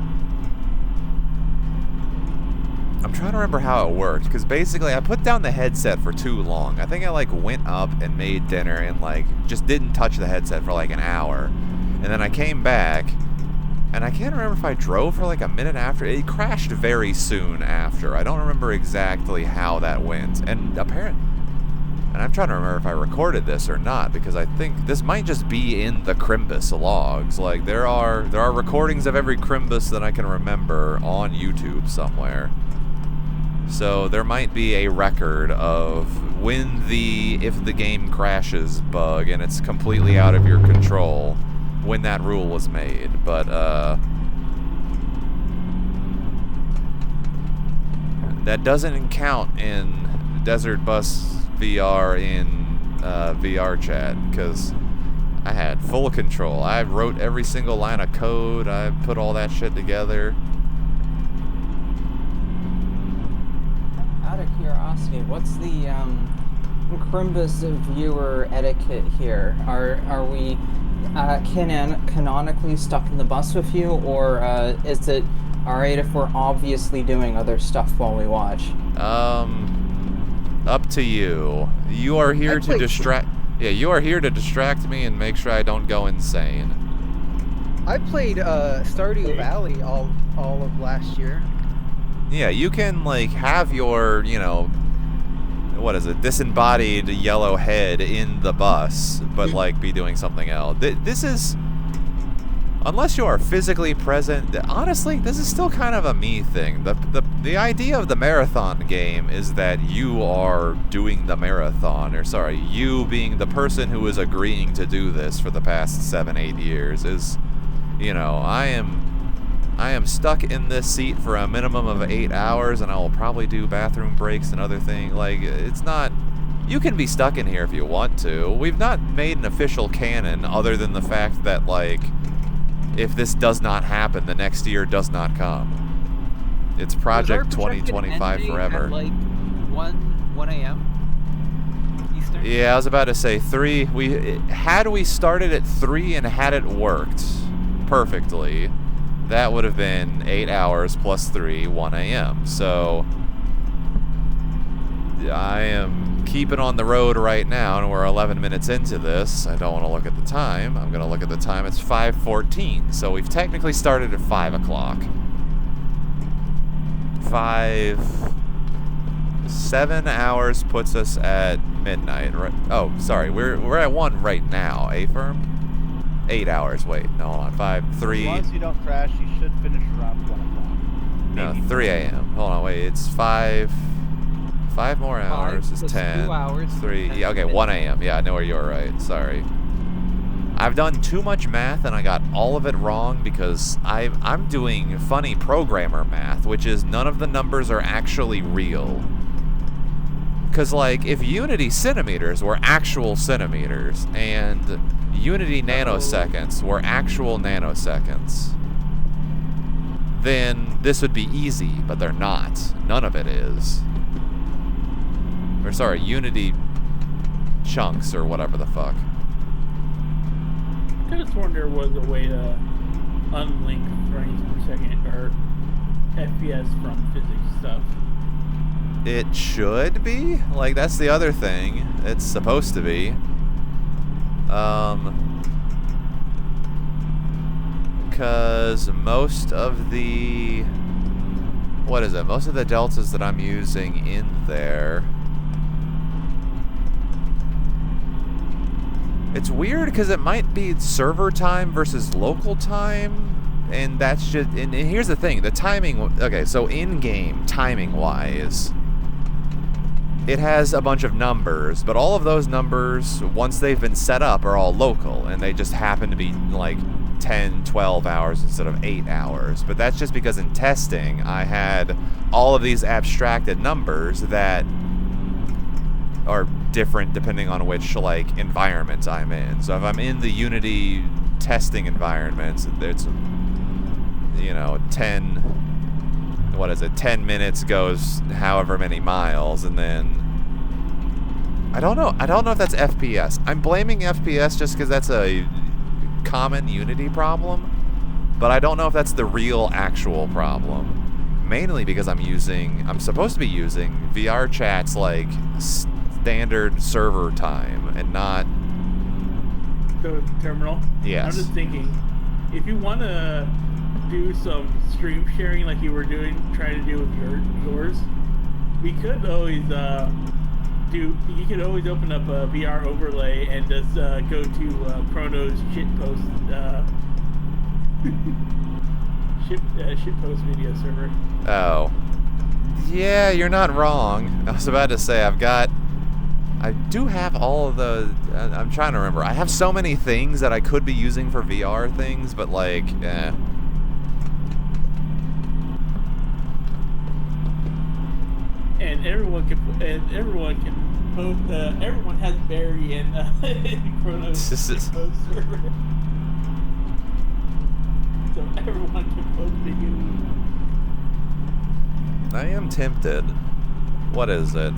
I'm trying to remember how it worked, because basically I put down the headset for too long. I think I, like, went up and made dinner and, like, just didn't touch the headset for, like, an hour. And then I came back... And I can't remember if I drove for like a minute after. It crashed very soon after. I don't remember exactly how that went. And apparently... And I'm trying to remember if I recorded this or not, because I think this might just be in the Chrimbus logs. Like, there are recordings of every Chrimbus that I can remember on YouTube somewhere. So there might be a record of when the if the game crashes bug and it's completely out of your control, when that rule was made, but that doesn't count in Desert Bus VR in VR chat, because I had full control. I wrote every single line of code, I put all that shit together. Out of curiosity, what's the Chrimbus viewer etiquette here? Are we canonically stuck in the bus with you, or is it alright if we're obviously doing other stuff while we watch? Up to you. You are here to distract. Yeah, you are here to distract me and make sure I don't go insane. I played Stardew Valley all of last year. Yeah, you can like have your, you know, what is it, disembodied yellow head in the bus, but like be doing something else. This is, unless you are physically present, honestly, this is still kind of a me thing. The idea of the marathon game is that you are doing the marathon, or sorry, you being the person who is agreeing to do this for the past 7-8 years is, you know, I am stuck in this seat for a minimum of 8 hours, and I will probably do bathroom breaks and other things. Like, it's not... You can be stuck in here if you want to. We've not made an official canon other than the fact that, like, if this does not happen, the next year does not come. It's Project 2025 forever. At, like, 1 a.m. Eastern? Yeah, I was about to say 3. Had we started at 3 and had it worked perfectly, that would have been 8 hours plus 3, 1 a.m. So I am keeping on the road right now, and we're 11 minutes into this. I don't want to look at the time. I'm going to look at the time. It's 5:14. So we've technically started at 5 o'clock. 7 hours puts us at midnight. Right? Oh, sorry. We're at 1 right now. Firm? 8 hours. Wait, no, hold on. 5, 3. As long as you don't crash, you should finish around 1 o'clock. No, 3 a.m. Hold on, wait. It's 5 more hours. It's 10. 2 hours. 3. Yeah, okay, 1 a.m. Yeah, I know where you're right. Sorry. I've done too much math and I got all of it wrong because I'm doing funny programmer math, which is none of the numbers are actually real. Because, like, if Unity centimeters were actual centimeters and Unity nanoseconds were actual nanoseconds, then this would be easy, but they're not. None of it is. Or sorry, Unity chunks or whatever the fuck. I just wonder there was a way to unlink frames per second or FPS from physics stuff. It should be? Like, that's the other thing. It's supposed to be. Because most of the... What is it? Most of the deltas that I'm using in there... It's weird because it might be server time versus local time, And that's just, and here's the thing, the timing, okay, so in-game, timing-wise, it has a bunch of numbers, but all of those numbers, once they've been set up, are all local, and they just happen to be, like, 10, 12 hours instead of 8 hours. But that's just because in testing, I had all of these abstracted numbers that are different depending on which, like, environment I'm in. So if I'm in the Unity testing environments, it's, you know, 10 minutes goes however many miles, and then I don't know if that's FPS. I'm blaming FPS just because that's a common Unity problem, but I don't know if that's the real actual problem. Mainly because I'm supposed to be using VR chat's like standard server time and not The terminal. Yes. I'm just thinking, if you want to do some stream sharing like you were trying to do with yours, we could always you could always open up a VR overlay and just go to Chrono's shitpost shitpost video server. Oh. Yeah, you're not wrong. I was about to say, I do have all of the, I'm trying to remember. I have so many things that I could be using for VR things, but like, And everyone has Barry in Chrono's shitpost server. So everyone can post videos. I am tempted. What is it?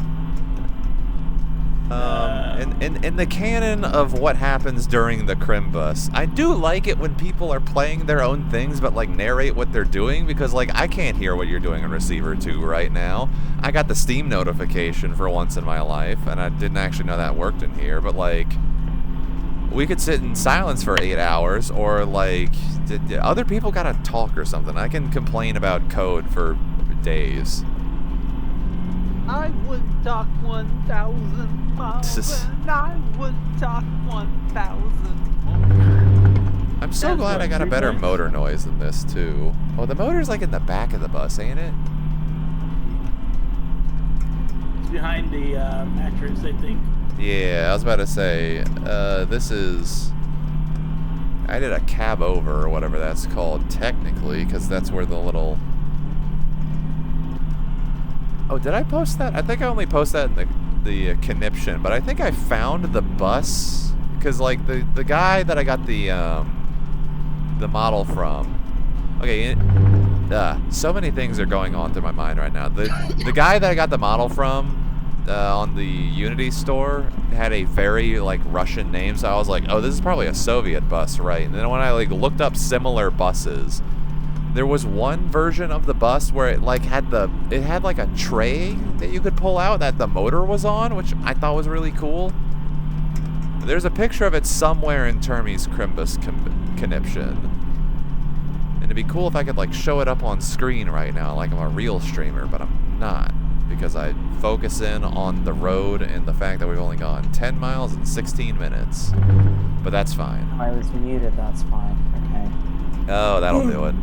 In the canon of what happens during the Chrimbus, I do like it when people are playing their own things but like narrate what they're doing, because like I can't hear what you're doing in Receiver 2 right now. I got the Steam notification for once in my life, and I didn't actually know that worked in here, but like we could sit in silence for 8 hours, or like other people gotta talk or something. I can complain about code for days. I would talk 1,000 miles and I would talk 1,000. I'm so glad I got a better motor noise than this too. Oh, the motor's like in the back of the bus, ain't it? It's behind the mattress, I think. Yeah, I was about to say, this is, I did a cab over or whatever that's called technically, because that's where the little, oh, did I post that? I think I only posted that in the conniption, but I think I found the bus, because like the guy that I got the model from, okay, so many things are going on through my mind right now. The guy that I got the model from on the Unity store had a very like Russian name, so I was like, oh, this is probably a Soviet bus, right? And then when I like looked up similar buses, there was one version of the bus where it like had like a tray that you could pull out that the motor was on, which I thought was really cool. There's a picture of it somewhere in Termy's Chrimbus conniption. And it'd be cool if I could like show it up on screen right now like I'm a real streamer, but I'm not, because I focus in on the road and the fact that we've only gone 10 miles in 16 minutes. But that's fine. I was muted, that's fine. Okay. Oh, that'll do it.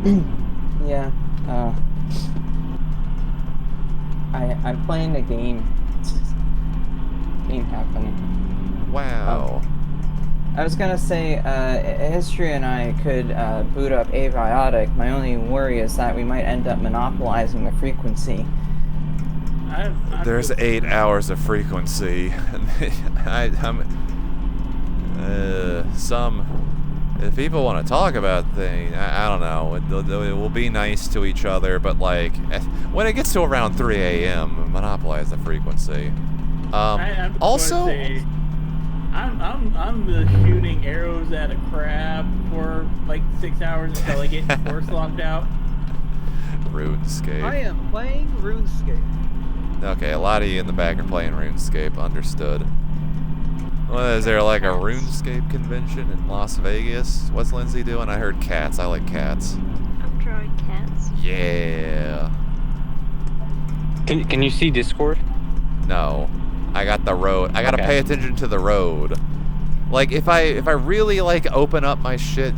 Yeah. I'm playing the game. Game happening. Wow. I was gonna say, History and I could boot up Aviotic. My only worry is that we might end up monopolizing the frequency. There's 8 hours of frequency. If people want to talk about things, I don't know. It will be nice to each other, but like when it gets to around 3 a.m., monopolize the frequency. I'm Also, I'm shooting arrows at a crab for like 6 hours until I get force locked out. RuneScape. I am playing RuneScape. Okay, a lot of you in the back are playing RuneScape. Understood. Well, is there like a RuneScape convention in Las Vegas? What's Lindsay doing? I heard cats. I like cats. I'm drawing cats. Yeah. Can you see Discord? No. I got the road. I gotta pay attention to the road. Like if I really like open up my shit,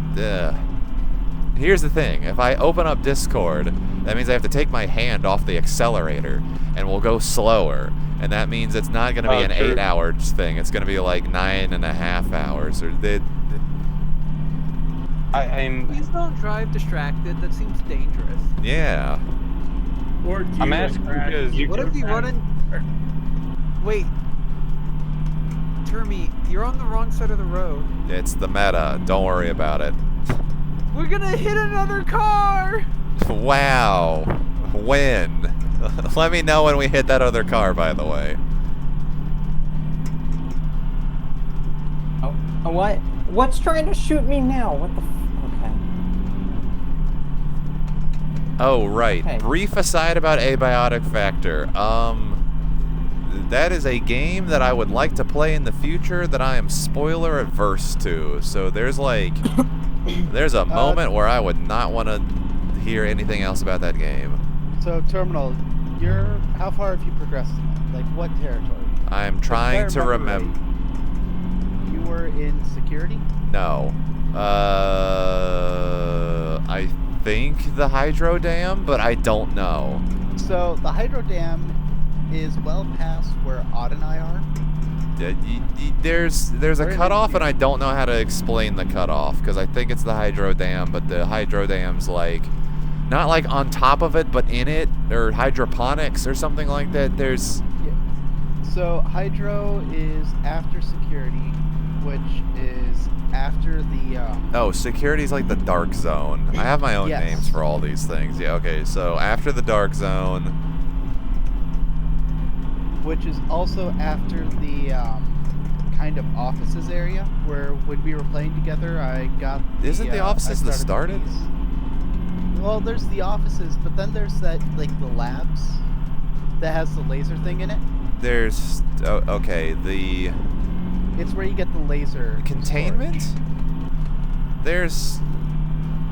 here's the thing. If I open up Discord, that means I have to take my hand off the accelerator, and we'll go slower. And that means it's not going to be an 8-hour thing. It's going to be like 9.5 hours. Or I'm. Please don't drive distracted. That seems dangerous. Yeah. Or do I'm you asking crash? because you. What if we run in? Wait, Termy, you're on the wrong side of the road. It's the meta. Don't worry about it. We're gonna hit another car. Wow. When? Let me know when we hit that other car, by the way. Oh, what? What's trying to shoot me now? What the okay. Oh, right. Hey. Brief aside about Abiotic Factor. That is a game that I would like to play in the future that I am spoiler adverse to. So there's like, there's a moment where I would not want to hear anything else about that game. So Terminal, how far have you progressed in that? Like what territory? I'm trying to remember. Right, you were in security? No. I think the Hydro Dam, but I don't know. So the Hydro Dam is well past where Odd and I are. There's a cutoff, and I don't know how to explain the cutoff, because I think it's the Hydro Dam, but the Hydro Dam's like, not like on top of it, but in it, or hydroponics or something like that. There's... Yeah. So Hydro is after security, which is after the... Oh, security's like the dark zone. I have my own Yes. names for all these things. Yeah, okay, so after the dark zone... Which is also after the kind of offices area, where when we were playing together, I got Isn't the offices the started? Well, there's the offices, but then there's that, like, the labs that has the laser thing in it. There's... Oh, okay, the... It's where you get the laser Containment? There's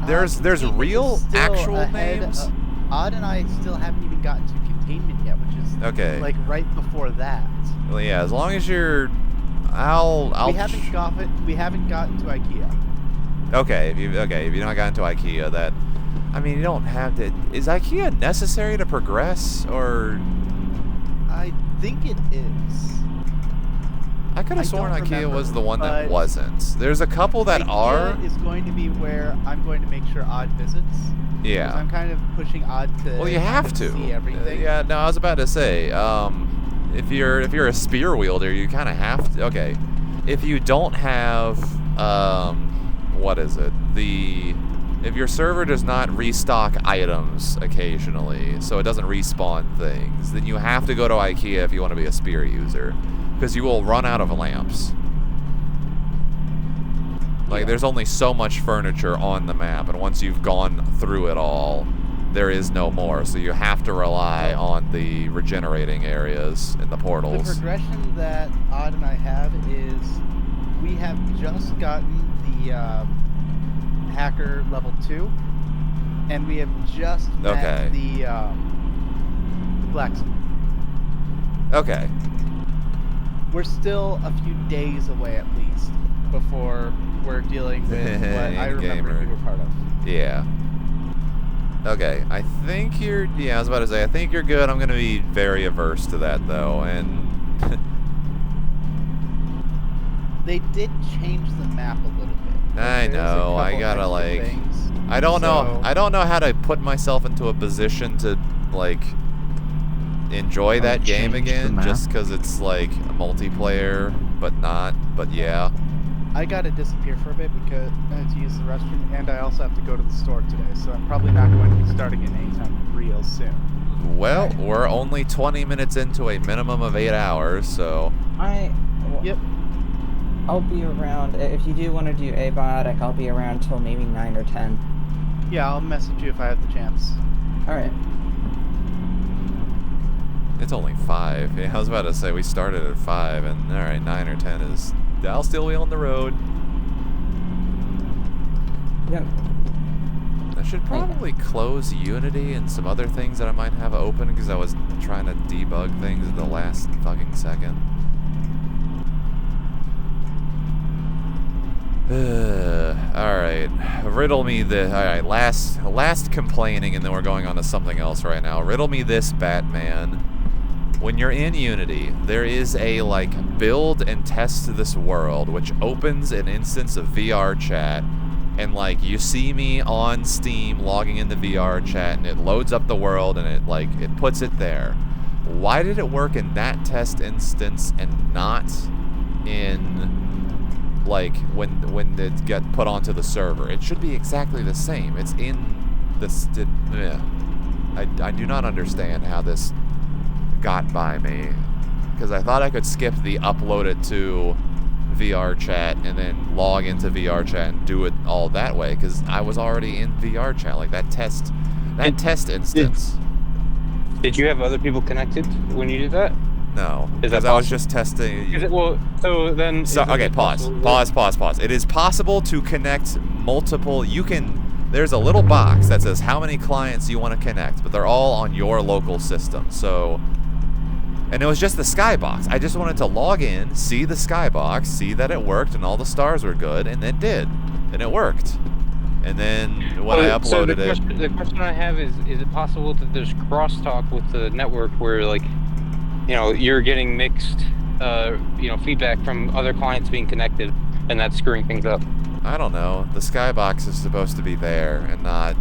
Containment real, is still actual ahead names? Odd and I still haven't even gotten to containment yet, which is Okay. like right before that. Well, yeah, as long as you're... I'll We haven't gotten to IKEA. Okay, if you not gotten to IKEA, that... I mean, you don't have to... Is IKEA necessary to progress, or... I think it is. I could have sworn don't IKEA was remember, the one that but wasn't. There's a couple that IKEA are... is going to be where I'm going to make sure Odd visits. Yeah. 'Cause I'm kind of pushing Odd to Well, you have kind to. of see everything. Yeah, no, I was about to say, if you're a spear wielder, you kind of have to. Okay, if you don't have, what is it? If your server does not restock items occasionally, so it doesn't respawn things, then you have to go to IKEA if you want to be a spear user, because you will run out of lamps. Like, there's only so much furniture on the map, and once you've gone through it all, there is no more. So you have to rely on the regenerating areas in the portals. The progression that Odd and I have is we have just gotten the hacker level 2, and we have just met the blacksmith. Okay. We're still a few days away at least before we're dealing with what I remember we were part of. Yeah. Okay, I think you're... Yeah, I was about to say, I think you're good. I'm going to be very averse to that, though, and... They did change the map a little bit. I know, I gotta, like... I don't know how to put myself into a position to, like, enjoy that game again, just because it's, like, a multiplayer, but not, but yeah. I gotta disappear for a bit because I have to use the restroom, and I also have to go to the store today, so I'm probably not going to be starting it anytime real soon. Well, we're only 20 minutes into a minimum of 8 hours, so... Yep. I'll be around. If you do want to do abiotic, I'll be around till maybe 9 or 10. Yeah, I'll message you if I have the chance. Alright. It's only 5. Yeah, I was about to say, we started at 5, and alright, 9 or 10 is... I'll still be on the road. Yep. I should probably close Unity and some other things that I might have open, because I was trying to debug things at the last fucking second. Alright. right. Riddle me the. All right, last complaining, and then we're going on to something else right now. Riddle me this, Batman. When you're in Unity, there is a like build and test this world, which opens an instance of VR chat, and like you see me on Steam logging into VR chat, and it loads up the world, and it puts it there. Why did it work in that test instance and not in like when it got put onto the server? It should be exactly the same. It's in this. I do not understand how this got by me, because I thought I could skip the upload it to VR chat and then log into VR chat and do it all that way, because I was already in VR chat, like that test instance. Did you have other people connected when you did that? No, because I was just testing. Is it, well, so then. So, okay, pause. It is possible to connect multiple. There's a little box that says how many clients you want to connect, but they're all on your local system. So, and it was just the skybox. I just wanted to log in, see the skybox, see that it worked, and all the stars were good, and it did, and it worked. And then when I uploaded it, the question I have is it possible that there's crosstalk with the network where, like, you know, you're getting mixed, feedback from other clients being connected, and that's screwing things up? I don't know. The skybox is supposed to be there and not.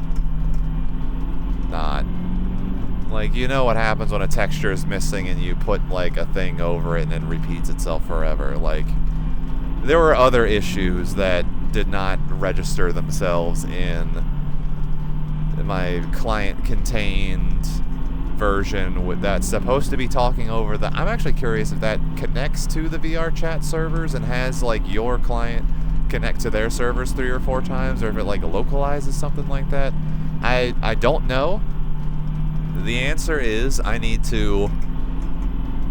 Like, you know what happens when a texture is missing and you put like a thing over it and it repeats itself forever. Like, there were other issues that did not register themselves in my client-contained version that's supposed to be talking over the. I'm actually curious if that connects to the VR chat servers and has like your client connect to their servers 3 or 4 times, or if it like localizes something like that. I don't know. The answer is I need to,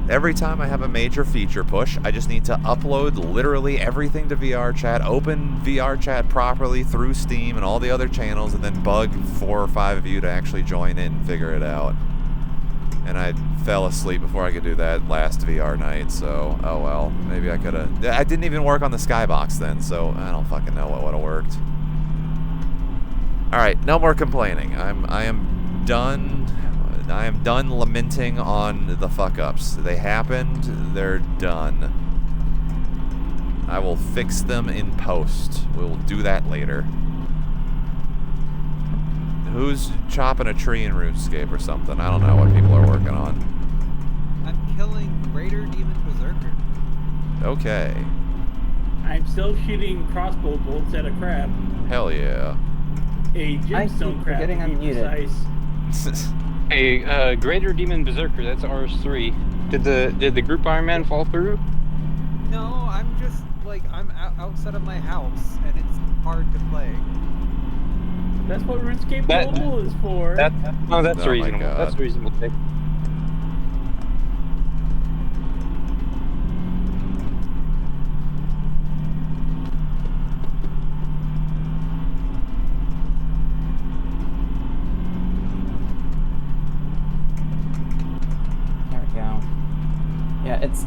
every time I have a major feature push, I just need to upload literally everything to VR chat, open VR chat properly through Steam and all the other channels, and then bug 4 or 5 of you to actually join it and figure it out. And I fell asleep before I could do that last VR night, so oh well. Maybe I could have. I didn't even work on the skybox then, so I don't fucking know what would have worked. Alright, no more complaining. I am done. I am done lamenting on the fuck-ups. They happened, they're done. I will fix them in post. We'll do that later. Who's chopping a tree in RuneScape or something? I don't know what people are working on. I'm killing Greater Demon Berserker. Okay. I'm still shooting crossbow bolts at a crab. Hell yeah. A gemstone crab, to be precise. Hey, Greater Demon Berserker, that's RS3. Did the group Iron Man fall through? No, I'm just like I'm outside of my house and it's hard to play. That's what RuneScape Global is for. That's Oh reasonable. That's a reasonable take. There we go. Yeah, it's.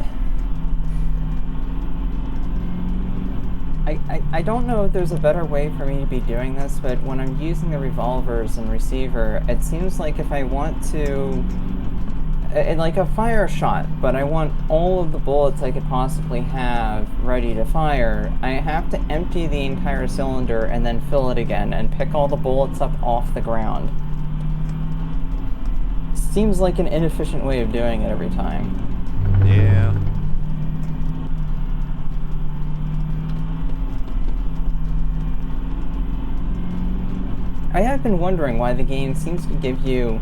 I don't know if there's a better way for me to be doing this, but when I'm using the revolvers and receiver, it seems like if I want to, like a fire shot, but I want all of the bullets I could possibly have ready to fire, I have to empty the entire cylinder and then fill it again and pick all the bullets up off the ground. Seems like an inefficient way of doing it every time. Yeah. I have been wondering why the game seems to give you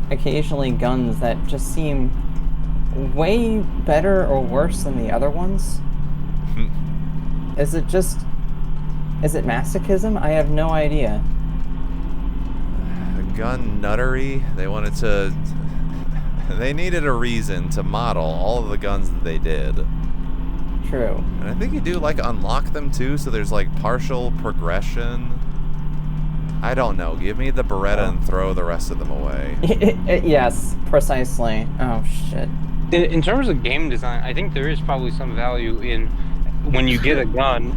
occasionally guns that just seem way better or worse than the other ones. Is it masochism? I have no idea. Gun nuttery. They wanted to. They needed a reason to model all of the guns that they did. True. And I think you do like unlock them too, so there's like partial progression. I don't know. Give me the Beretta and throw the rest of them away. Yes, precisely. Oh shit. In terms of game design, I think there is probably some value in when you get a gun,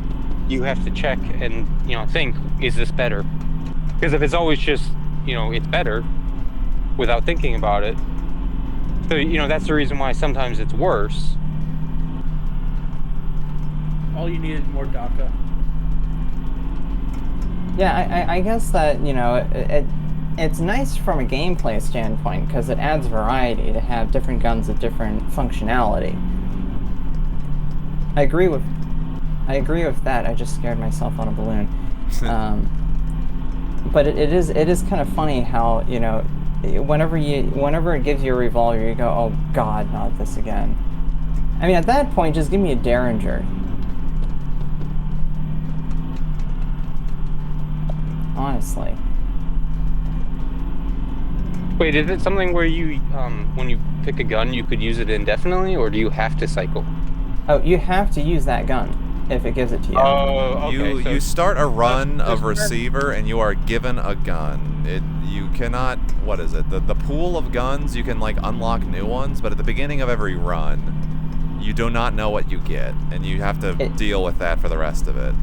you have to check and think, is this better? Because if it's always just it's better without thinking about it, so that's the reason why sometimes it's worse. All you need is more DACA. Yeah, I guess that it's nice from a gameplay standpoint because it adds variety to have different guns with different functionality. I agree with that. I just scared myself on a balloon. But it is kind of funny how whenever it gives you a revolver, you go, oh God, not this again. I mean, at that point, just give me a Derringer. Honestly. Wait, is it something where you, when you pick a gun, you could use it indefinitely, or do you have to cycle? Oh, you have to use that gun if it gives it to you. Oh, okay. You start a run of receiver and you are given a gun. You cannot, what is it? The pool of guns, you can like unlock new ones, but at the beginning of every run, you do not know what you get, and you have to deal with that for the rest of it.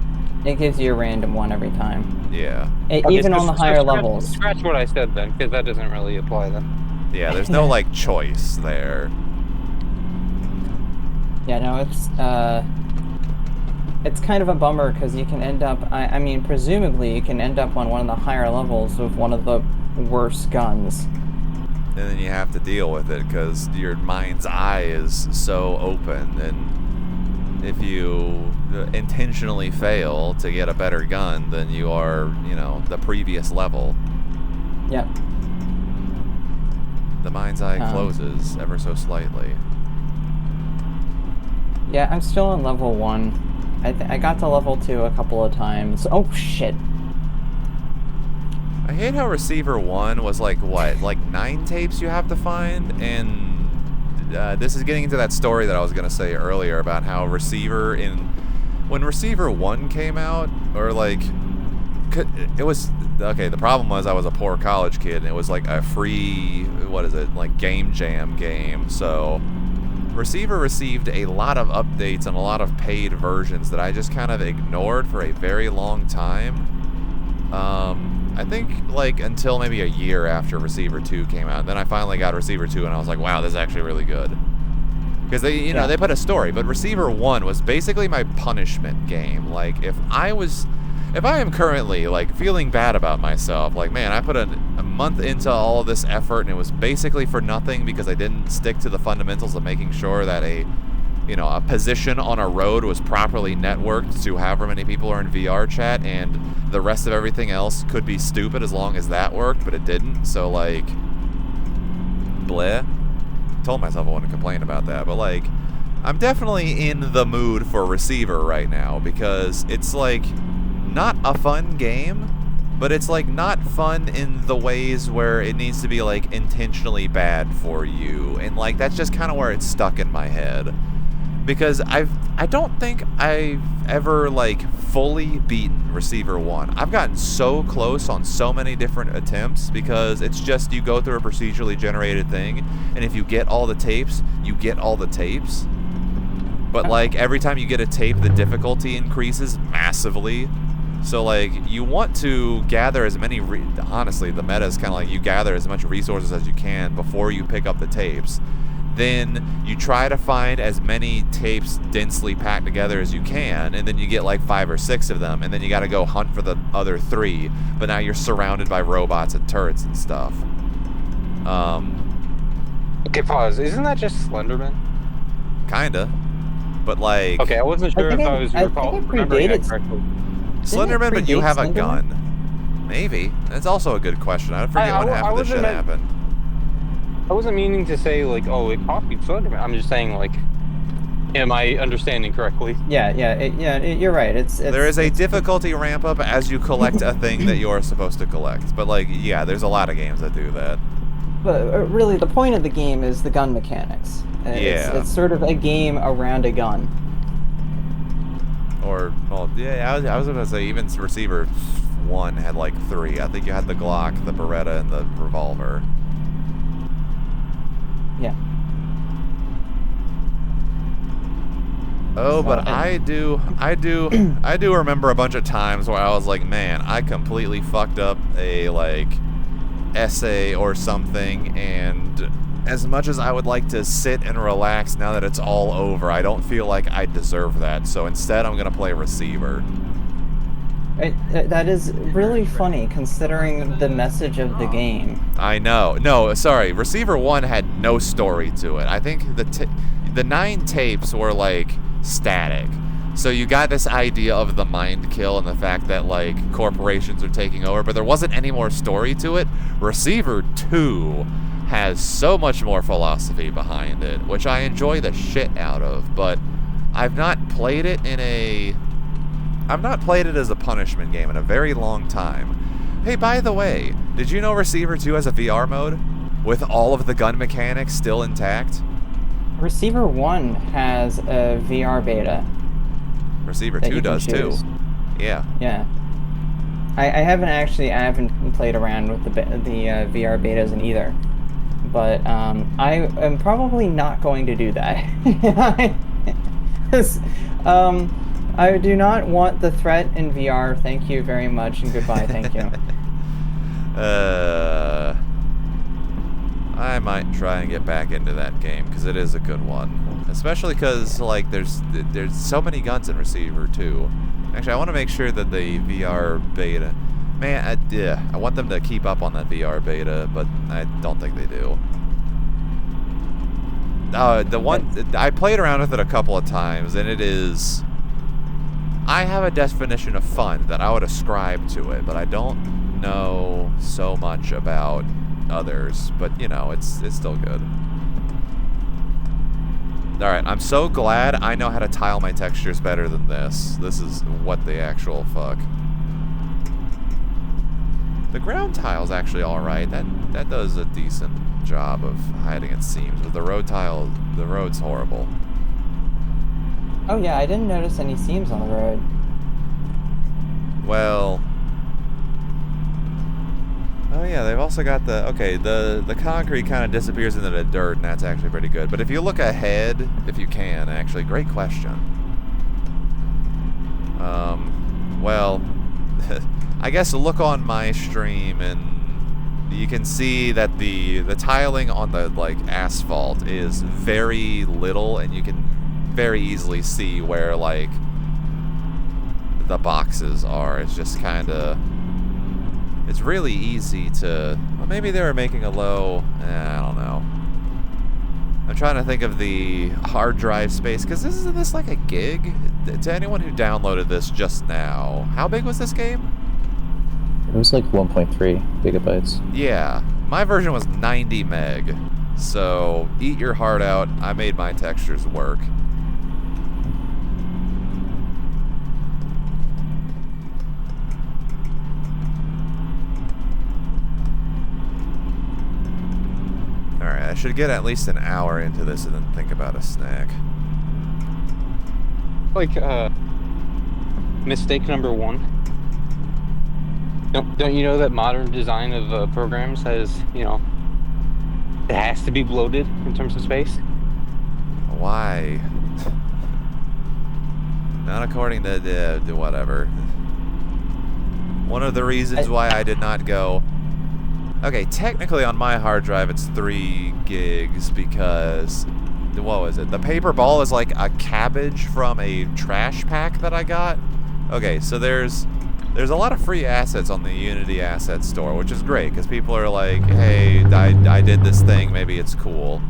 It gives you a random one every time. Yeah. Even on the higher levels. Scratch what I said then, because that doesn't really apply then. Yeah, there's no like choice there. Yeah, no, it's kind of a bummer because you can end up, I mean, presumably you can end up on one of the higher levels with one of the worst guns. And then you have to deal with it because your mind's eye is so open, and if you intentionally fail to get a better gun, then you are, the previous level. Yep. The mind's eye closes ever so slightly. Yeah, I'm still on level 1. I got to level 2 a couple of times. Oh, shit. I hate how Receiver 1 was like, what, like 9 tapes you have to find? And this is getting into that story that I was going to say earlier about how when Receiver 1 came out, or like, it was, okay, the problem was I was a poor college kid, and it was like a free, what is it, like Game Jam game, so Receiver received a lot of updates and a lot of paid versions that I just kind of ignored for a very long time. I think like until maybe a year after Receiver 2 came out. And then I finally got Receiver 2 and I was like, wow, this is actually really good. Because they, they put a story, but Receiver 1 was basically my punishment game. Like if I am currently like feeling bad about myself, like man, I put a month into all of this effort and it was basically for nothing because I didn't stick to the fundamentals of making sure that a position on a road was properly networked to however many people are in VR chat, and the rest of everything else could be stupid as long as that worked, but it didn't. So like, bleh. Told myself I wouldn't complain about that, but like, I'm definitely in the mood for Receiver right now because it's like not a fun game, but it's like not fun in the ways where it needs to be like intentionally bad for you, and like that's just kind of where it's stuck in my head. Because I don't think I've ever like fully beaten Receiver 1. I've gotten so close on so many different attempts because it's just you go through a procedurally generated thing, and if you get all the tapes, you get all the tapes. But like every time you get a tape, the difficulty increases massively. So like you want to gather as many, honestly the meta is kind of like you gather as much resources as you can before you pick up the tapes. Then you try to find as many tapes densely packed together as you can, and then you get like 5 or 6 of them, and then you gotta go hunt for the other 3, but now you're surrounded by robots and turrets and stuff. Okay, pause. Isn't that just Slenderman? Kinda. But like... Okay, I wasn't sure if I was remembering that correctly. Slenderman, but you have a gun. Maybe. That's also a good question. I forget when half of this shit happened. I wasn't meaning to say, like, oh, it copied Slenderman. I'm just saying, like, am I understanding correctly? Yeah, you're right. There is a difficulty ramp up as you collect a thing that you're supposed to collect. But, like, yeah, there's a lot of games that do that. But really, the point of the game is the gun mechanics. It's sort of a game around a gun. Or, well, yeah, I was going to say, even Receiver 1 had, like, 3. I think you had the Glock, the Beretta, and the revolver. Yeah. Oh, So, but I do remember a bunch of times where I was like, man, I completely fucked up a, like, essay or something, and as much as I would like to sit and relax now that it's all over, I don't feel like I deserve that, so instead I'm gonna play receiver. That is really funny considering the message of the game. I know. No, sorry. Receiver 1 had no story to it. I think the 9 tapes were, like, static. So you got this idea of the mind kill and the fact that, like, corporations are taking over, but there wasn't any more story to it. Receiver 2 has so much more philosophy behind it, which I enjoy the shit out of, but I've not played it as a punishment game in a very long time. Hey, by the way, did you know Receiver 2 has a VR mode? With all of the gun mechanics still intact? Receiver 1 has a VR beta. Receiver 2 does too. Yeah. Yeah. I haven't played around with the VR betas in either. But I am probably not going to do that. I do not want the threat in VR. Thank you very much and goodbye. Thank you. I might try and get back into that game because it is a good one, especially because like there's so many guns in Receiver 2. Actually, I want to make sure that the VR beta, man, I want them to keep up on that VR beta, but I don't think they do. The one I played around with it a couple of times, and it is. I have a definition of fun that I would ascribe to it, but I don't know so much about others. But you know, it's still good. All right, I'm so glad I know how to tile my textures better than this. This is what the actual fuck. The ground tile's actually all right. That does a decent job of hiding its seams. But the road tile, the road's horrible. Oh yeah, I didn't notice any seams on the road. Well, oh yeah, they've also got the concrete kind of disappears into the dirt, and that's actually pretty good. But if you look ahead, if you can, actually, great question. Well, I guess look on my stream and you can see that the tiling on the like asphalt is very little, and you can very easily see where like the boxes are. It's just kind of, it's really easy to, well, maybe they were making a low, I don't know. I'm trying to think of the hard drive space, because isn't this like a gig? To anyone who downloaded this just now, how big was this game? It was like 1.3 gigabytes. Yeah, my version was 90 meg, so eat your heart out. I made my textures work. Alright, I should get at least an hour into this and then think about a snack. Like, mistake number 1. Don't you know that modern design of programs has, you know, it has to be bloated in terms of space? Why? Not according to whatever. One of the reasons why I did not go... Okay, technically on my hard drive it's 3 gigs because... What was it? The paper ball is like a cabbage from a trash pack that I got. Okay, so there's a lot of free assets on the Unity asset store, which is great because people are like, hey, I did this thing, maybe it's cool.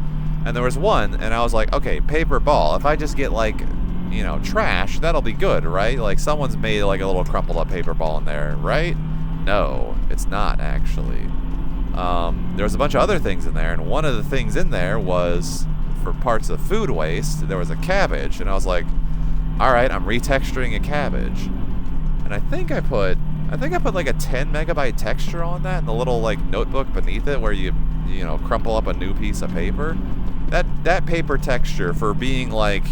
And there was one, and I was like, okay, paper ball. If I just get like, you know, trash, that'll be good, right? Like someone's made like a little crumpled up paper ball in there, right? No, it's not actually. There was a bunch of other things in there, and one of the things in there was for parts of food waste. There was a cabbage, and I was like, all right, I'm retexturing a cabbage. And I think I put like a 10 megabyte texture on that in the little like notebook beneath it where you know, crumple up a new piece of paper. That paper texture for being like,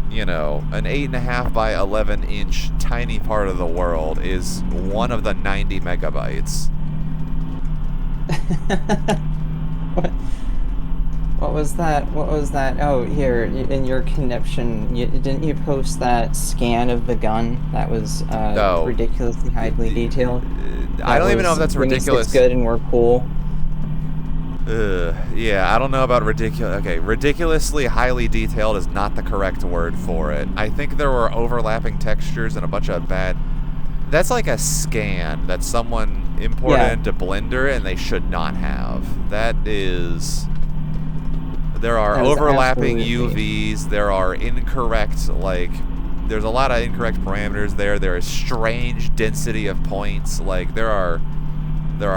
you know, an 8.5 by 11 inch tiny part of the world is one of the 90 megabytes. What was that? What was that? Oh, here in your conniption, didn't you post that scan of the gun that was No. ridiculously highly detailed? I don't even know if that's ridiculous. It's good and we're cool. Yeah, I don't know about ridiculous. Okay, ridiculously highly detailed is not the correct word for it. I think there were overlapping textures and a bunch of bad. That's like a scan that someone imported into Blender and they should not have. That is. There are overlapping UVs. There are incorrect, like, there's a lot of incorrect parameters there. There is strange density of points. Like, there are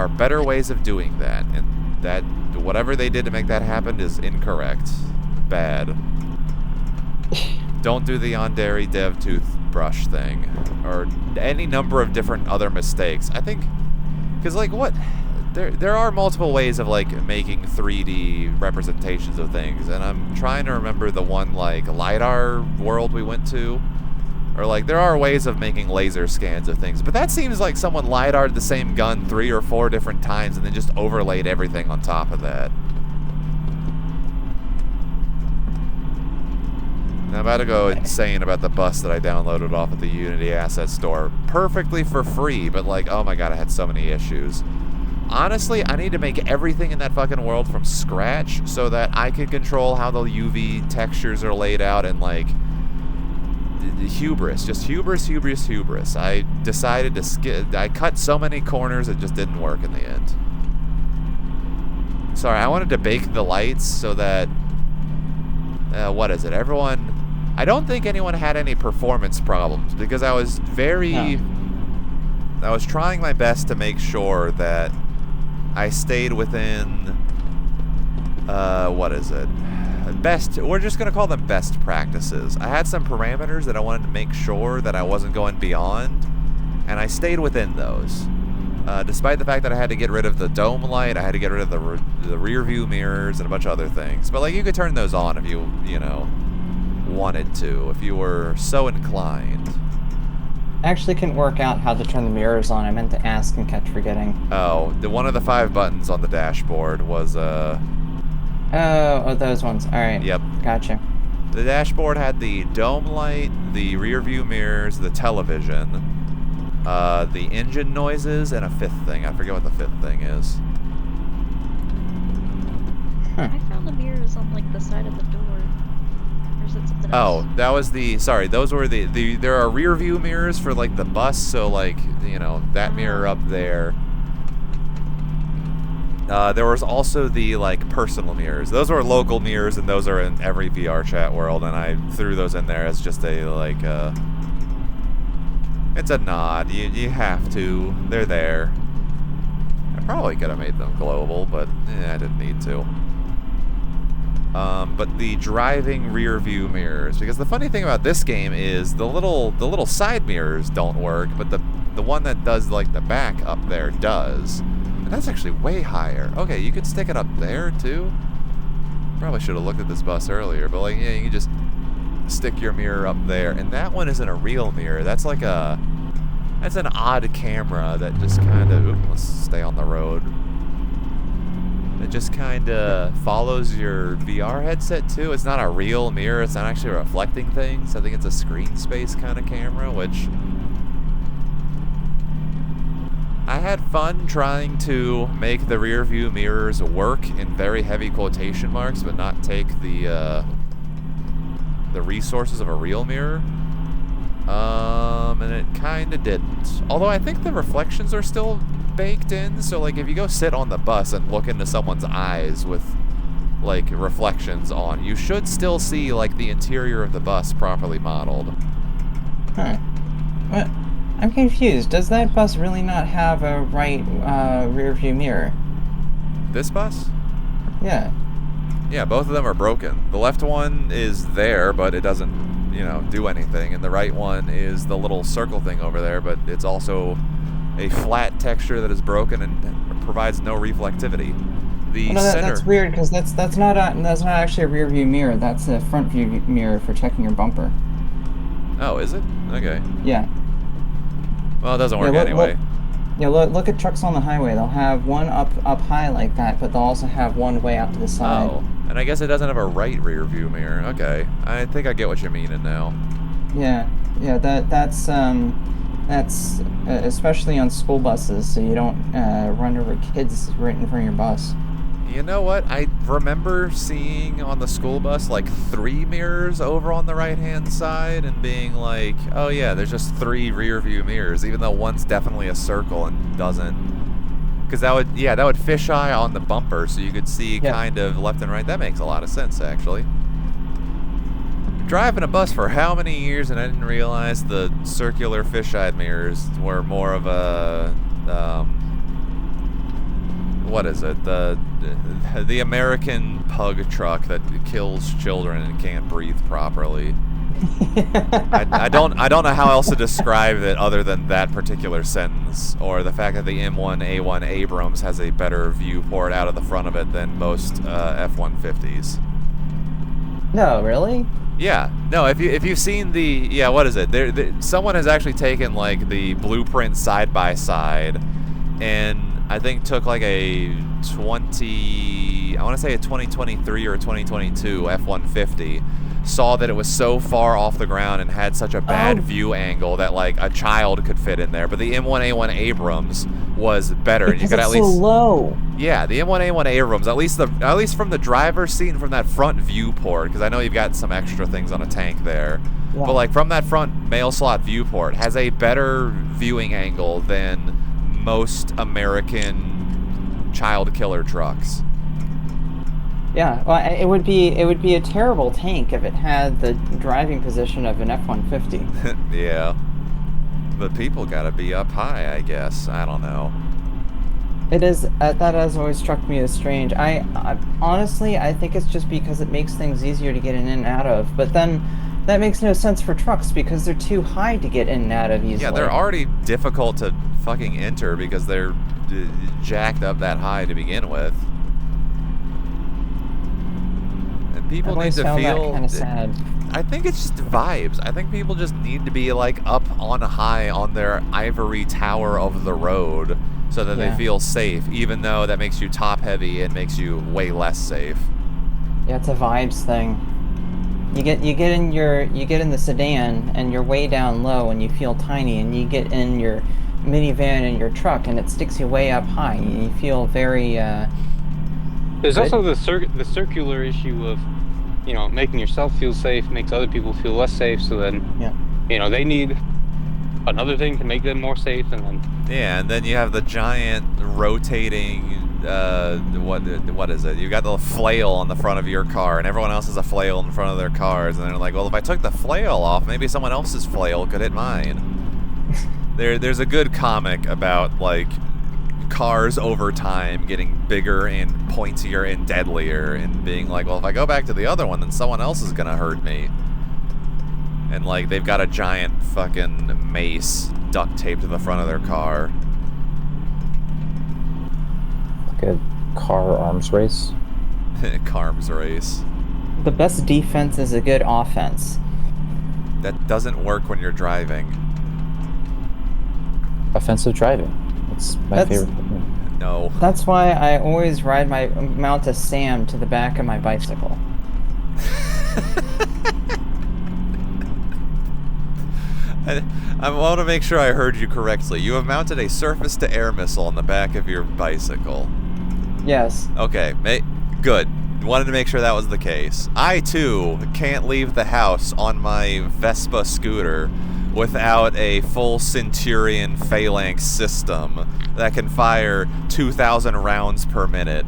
better ways of doing that, and that whatever they did to make that happen is incorrect. Bad. Don't do the Yandere dev toothbrush thing, or any number of different other mistakes. I think, because like what. There are multiple ways of like making 3D representations of things, and I'm trying to remember the one like LiDAR world we went to, or like there are ways of making laser scans of things, but that seems like someone LiDAR'd the same gun 3 or 4 different times and then just overlaid everything on top of that. Now I'm about to go insane about the bus that I downloaded off of the Unity Asset Store, perfectly for free, but like, oh my god, I had so many issues. Honestly, I need to make everything in that fucking world from scratch so that I can control how the UV textures are laid out and, like, hubris. Just hubris, hubris, hubris. I decided to I cut so many corners it just didn't work in the end. Sorry, I wanted to bake the lights so that... what is it? Everyone... I don't think anyone had any performance problems because I was very... No. I was trying my best to make sure that I stayed within, what is it? We're just going to call them best practices. I had some parameters that I wanted to make sure that I wasn't going beyond, and I stayed within those. Despite the fact that I had to get rid of the dome light, I had to get rid of the rear view mirrors and a bunch of other things. But, like, you could turn those on if you know, wanted to, if you were so inclined. I actually couldn't work out how to turn the mirrors on. I meant to ask and kept forgetting. Oh, one of the 5 buttons on the dashboard was, Oh, those ones. Alright. Yep. Gotcha. The dashboard had the dome light, the rear view mirrors, the television, the engine noises, and a 5th thing. I forget what the 5th thing is. Huh. I found the mirrors on, like, the side of the door. Or is it something else? Oh, that was the... Sorry, those were the... There are rear view mirrors for, like, the bus, so, like, you know, that mirror up there. There was also the, like, personal mirrors. Those were local mirrors, and those are in every VR chat world, and I threw those in there as just a, like, it's a nod. You have to. They're there. I probably could have made them global, but I didn't need to. But the driving rear view mirrors, because the funny thing about this game is the little side mirrors don't work, but the one that does, like, the back up there does. And that's actually way higher. Okay, you could stick it up there too. Probably should have looked at this bus earlier, but, like, yeah, you can just stick your mirror up there. And that one isn't a real mirror. That's like that's an odd camera that just kind of, let's stay on the road. It just kind of follows your VR headset too. It's not a real mirror. It's not actually reflecting things. I think it's a screen space kind of camera, which I had fun trying to make the rear view mirrors work in very heavy quotation marks, but not take the resources of a real mirror. And it kind of didn't. Although I think the reflections are still baked in, so, like, if you go sit on the bus and look into someone's eyes with, like, reflections on, you should still see, like, the interior of the bus properly modeled. Huh. What? I'm confused. Does that bus really not have a right rear view mirror? This bus? Yeah. Yeah, both of them are broken. The left one is there, but it doesn't, you know, do anything. And the right one is the little circle thing over there, but it's also a flat texture that is broken and provides no reflectivity. The center... That's weird, because that's not actually a rear view mirror. That's a front view mirror for checking your bumper. Oh, is it? Okay. Yeah. Well, it doesn't work anyway. You know, look at trucks on the highway. They'll have one up high like that, but they'll also have one way out to the side. Oh, and I guess it doesn't have a right rear view mirror. Okay, I think I get what you're meaning now. Yeah, that's especially on school buses, so you don't run over kids right in front of your bus. You know what? I remember seeing on the school bus like 3 mirrors over on the right-hand side and being like, oh yeah, there's just 3 rear view mirrors, even though one's definitely a circle and doesn't. Because that would fisheye on the bumper so you could see kind of left and right. That makes a lot of sense, actually. Driving a bus for how many years and I didn't realize the circular fisheye mirrors were more of a, what is it? The American pug truck that kills children and can't breathe properly. I don't know how else to describe it other than that particular sentence, or the fact that the M1A1 Abrams has a better viewport out of the front of it than most F-150s. No, really? Yeah. No, if you've seen the what is it? Someone has actually taken like the blueprint side by side, and I think took like a 2023 or 2022 F-150, saw that it was so far off the ground and had such a bad view angle that like a child could fit in there. But the M1A1 Abrams was better. Because you could it's at least so low. Yeah, the M1A1 Abrams, at least from the driver's seat and from that front viewport, because I know you've got some extra things on a tank there. Yeah. But like from that front mail slot viewport, has a better viewing angle than most American child killer trucks. Yeah, well, it would be a terrible tank if it had the driving position of an F-150. Yeah, but people gotta be up high, I guess. I don't know. It is that has always struck me as strange. I honestly, I think it's just because it makes things easier to get in and out of. But then that makes no sense for trucks because they're too high to get in and out of easily. Yeah, they're already difficult to fucking enter because they're jacked up that high to begin with. And people need to feel kind of sad. I think it's just vibes. I think people just need to be like up on high on their ivory tower of the road so that they feel safe, even though that makes you top heavy and makes you way less safe. Yeah, it's a vibes thing. You get in the sedan and you're way down low and you feel tiny, and you get in your minivan and your truck and it sticks you way up high and you feel very There's also the circular issue of, you know, making yourself feel safe makes other people feel less safe, so then you know, they need another thing to make them more safe, and then and then you have the giant rotating what is it? You got the flail on the front of your car, and everyone else has a flail in front of their cars, and they're like, well, if I took the flail off, maybe someone else's flail could hit mine. There's a good comic about like cars over time getting bigger and pointier and deadlier, and being like, well, if I go back to the other one, then someone else is gonna hurt me. And like they've got a giant fucking mace duct taped to the front of their car. Like a car arms race. Carms race. The best defense is a good offense. That doesn't work when you're driving. Offensive driving. That's my favorite thing. No. That's why I always mount a Sam to the back of my bicycle. I want to make sure I heard you correctly. You have mounted a surface-to-air missile on the back of your bicycle. Yes. Okay, good. Wanted to make sure that was the case. I, too, can't leave the house on my Vespa scooter without a full Centurion phalanx system that can fire 2,000 rounds per minute.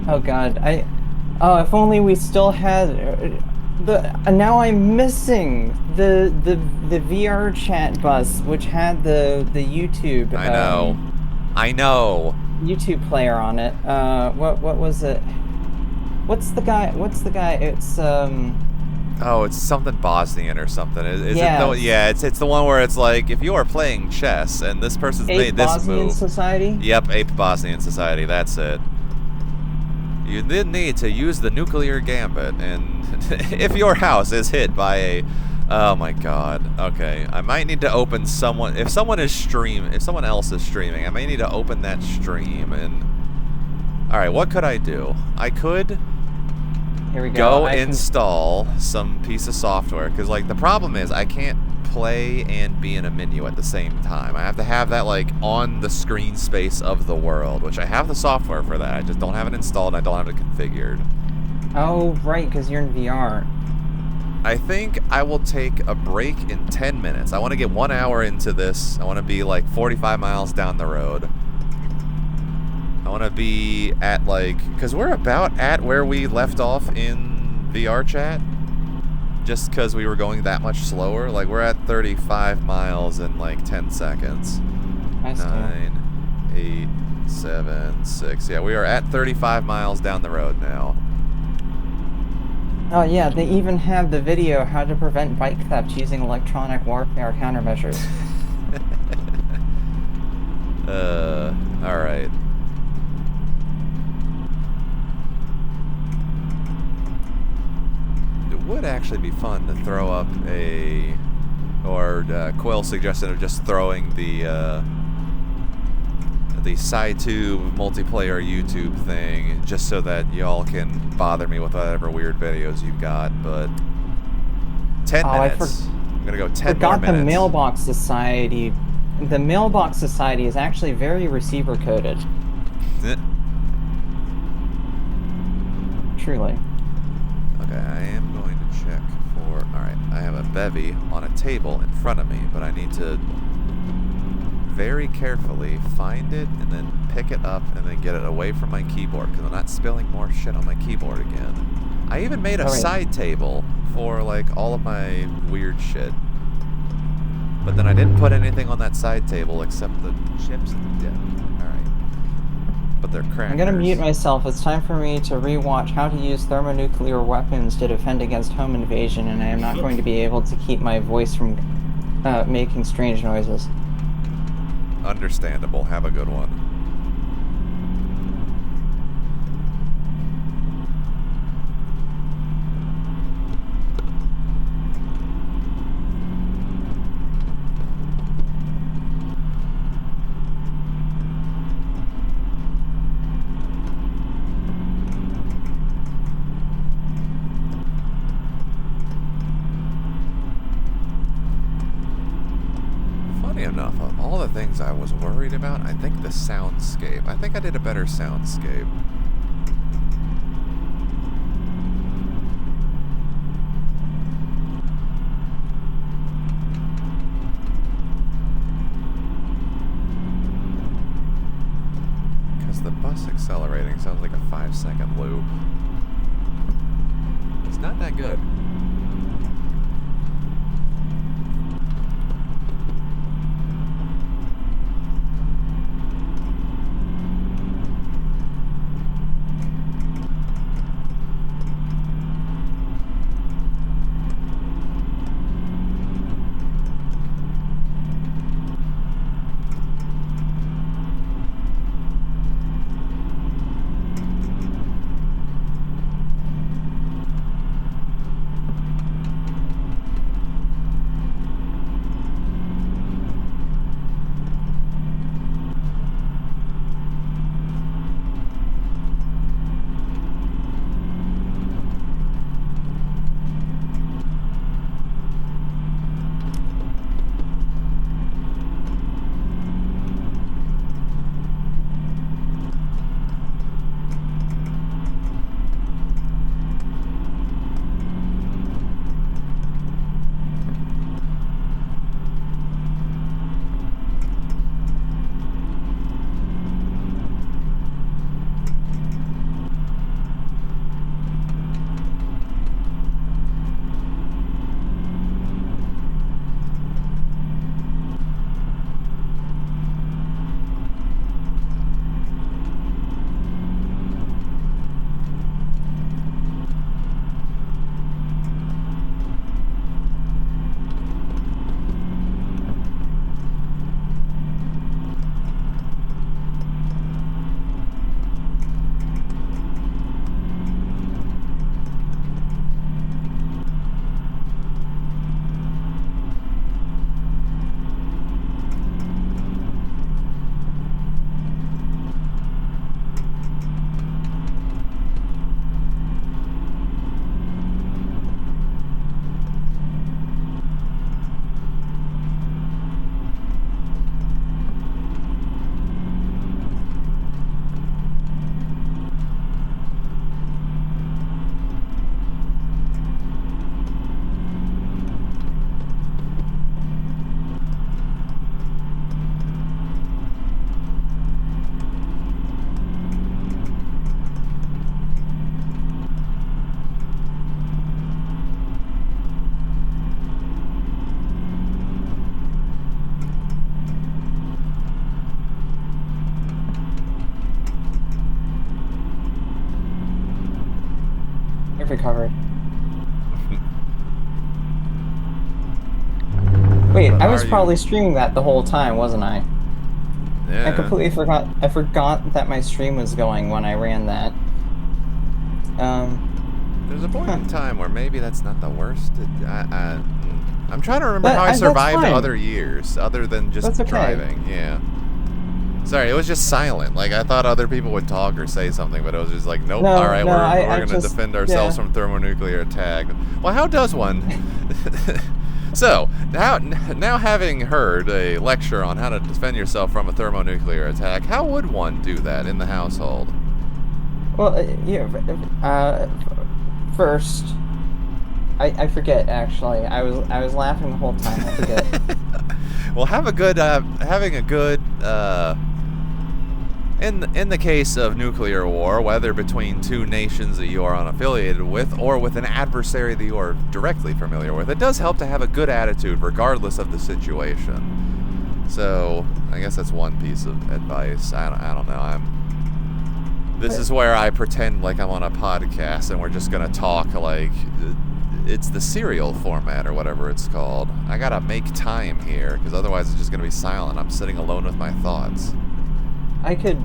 Oh god, if only we still had now I'm missing the VR chat bus, which had the YouTube. I know. YouTube player on it. What was it? What's the guy? It's Oh, it's something Bosnian or something. Is yeah. it? Yeah, it's the one where it's like, if you are playing chess and this person's made this Bosnian move. Society? Yep, Ape Bosnian Society. That's it. You then need to use the nuclear gambit, and if your house is hit by a Oh my god. Okay. I might need to open someone... If someone else is streaming, I may need to open that stream and... Alright, what could I do? I could... Here we go. Install some piece of software. Because, like, the problem is I can't play and be in a menu at the same time. I have to have that, like, on the screen space of the world. Which I have the software for that. I just don't have it installed and I don't have it configured. Oh, right, because you're in VR. I think I will take a break in 10 minutes. I want to get 1 hour into this. I want to be like 45 miles down the road. I want to be at like... Because we're about at where we left off in VR chat. Just because we were going that much slower. Like we're at 35 miles in like 10 seconds. Nice. 9, 8, 7, 6. Yeah, we are at 35 miles down the road now. Oh yeah, they even have the video how to prevent bike theft using electronic warfare countermeasures. Alright. It would actually be fun to throw up a... Or Quill suggested of just throwing the SciTube multiplayer YouTube thing, just so that y'all can bother me with whatever weird videos you've got, but 10 minutes. I'm gonna go 10 more minutes. The Mailbox Society. The Mailbox Society is actually very receiver coded. Truly. Okay, I am going to check for... Alright, I have a bevy on a table in front of me, but I need to very carefully find it and then pick it up and then get it away from my keyboard because I'm not spilling more shit on my keyboard again. I even made a side table for like all of my weird shit. But then I didn't put anything on that side table except the chips and dip. Alright. But they're crackers. I'm gonna mute myself. It's time for me to rewatch how to use thermonuclear weapons to defend against home invasion, and I am not going to be able to keep my voice from making strange noises. Understandable. Have a good one. Enough of all the things I was worried about, I think the soundscape. I think I did a better soundscape. Because the bus accelerating sounds like a 5-second loop. It's not that good. recovered. Wait, I was probably streaming that the whole time, wasn't I? Yeah. I completely forgot. I forgot that my stream was going when I ran that. There's a point in time where maybe that's not the worst. I'm trying to remember how I survived other years, other than just driving. Yeah. Sorry, it was just silent. Like, I thought other people would talk or say something, but it was just like, nope, No, all right, no, we're going to defend ourselves from thermonuclear attack. Well, how does one? So, now having heard a lecture on how to defend yourself from a thermonuclear attack, how would one do that in the household? Well, first, I forget actually. I was laughing the whole time. I forget. Well, having a good in the case of nuclear war, whether between two nations that you are unaffiliated with or with an adversary that you are directly familiar with, it does help to have a good attitude regardless of the situation. So, I guess that's one piece of advice. I don't know. This is where I pretend like I'm on a podcast and we're just gonna talk like it's the serial format or whatever it's called. I gotta make time here because otherwise it's just gonna be silent. I'm sitting alone with my thoughts. I could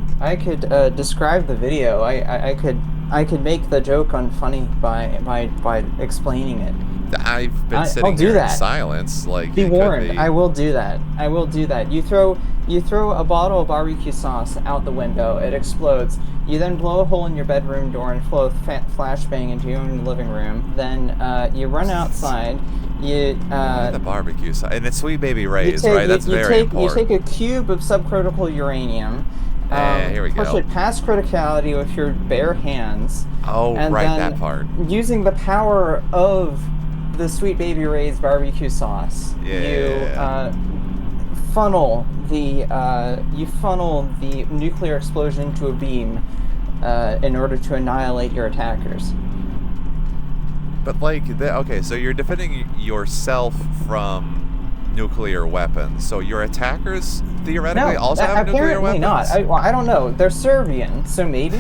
describe the video. I could make the joke unfunny by explaining it. I've been sitting here in silence. Like, be warned. I will do that. I will do that. You throw a bottle of barbecue sauce out the window. It explodes. You then blow a hole in your bedroom door and flow flashbang into your own living room. Then you run outside. The barbecue sauce and it's Sweet Baby Ray's, right? That's very important. You take a cube of subcritical uranium. Here we go. Push it past criticality with your bare hands. Oh, and right, then that part. Using the power of the Sweet Baby Ray's barbecue sauce, you funnel the nuclear explosion into a beam in order to annihilate your attackers. But like, okay, so you're defending yourself from nuclear weapons. So your attackers theoretically also have nuclear weapons? Apparently not. I don't know. They're Serbian, so maybe.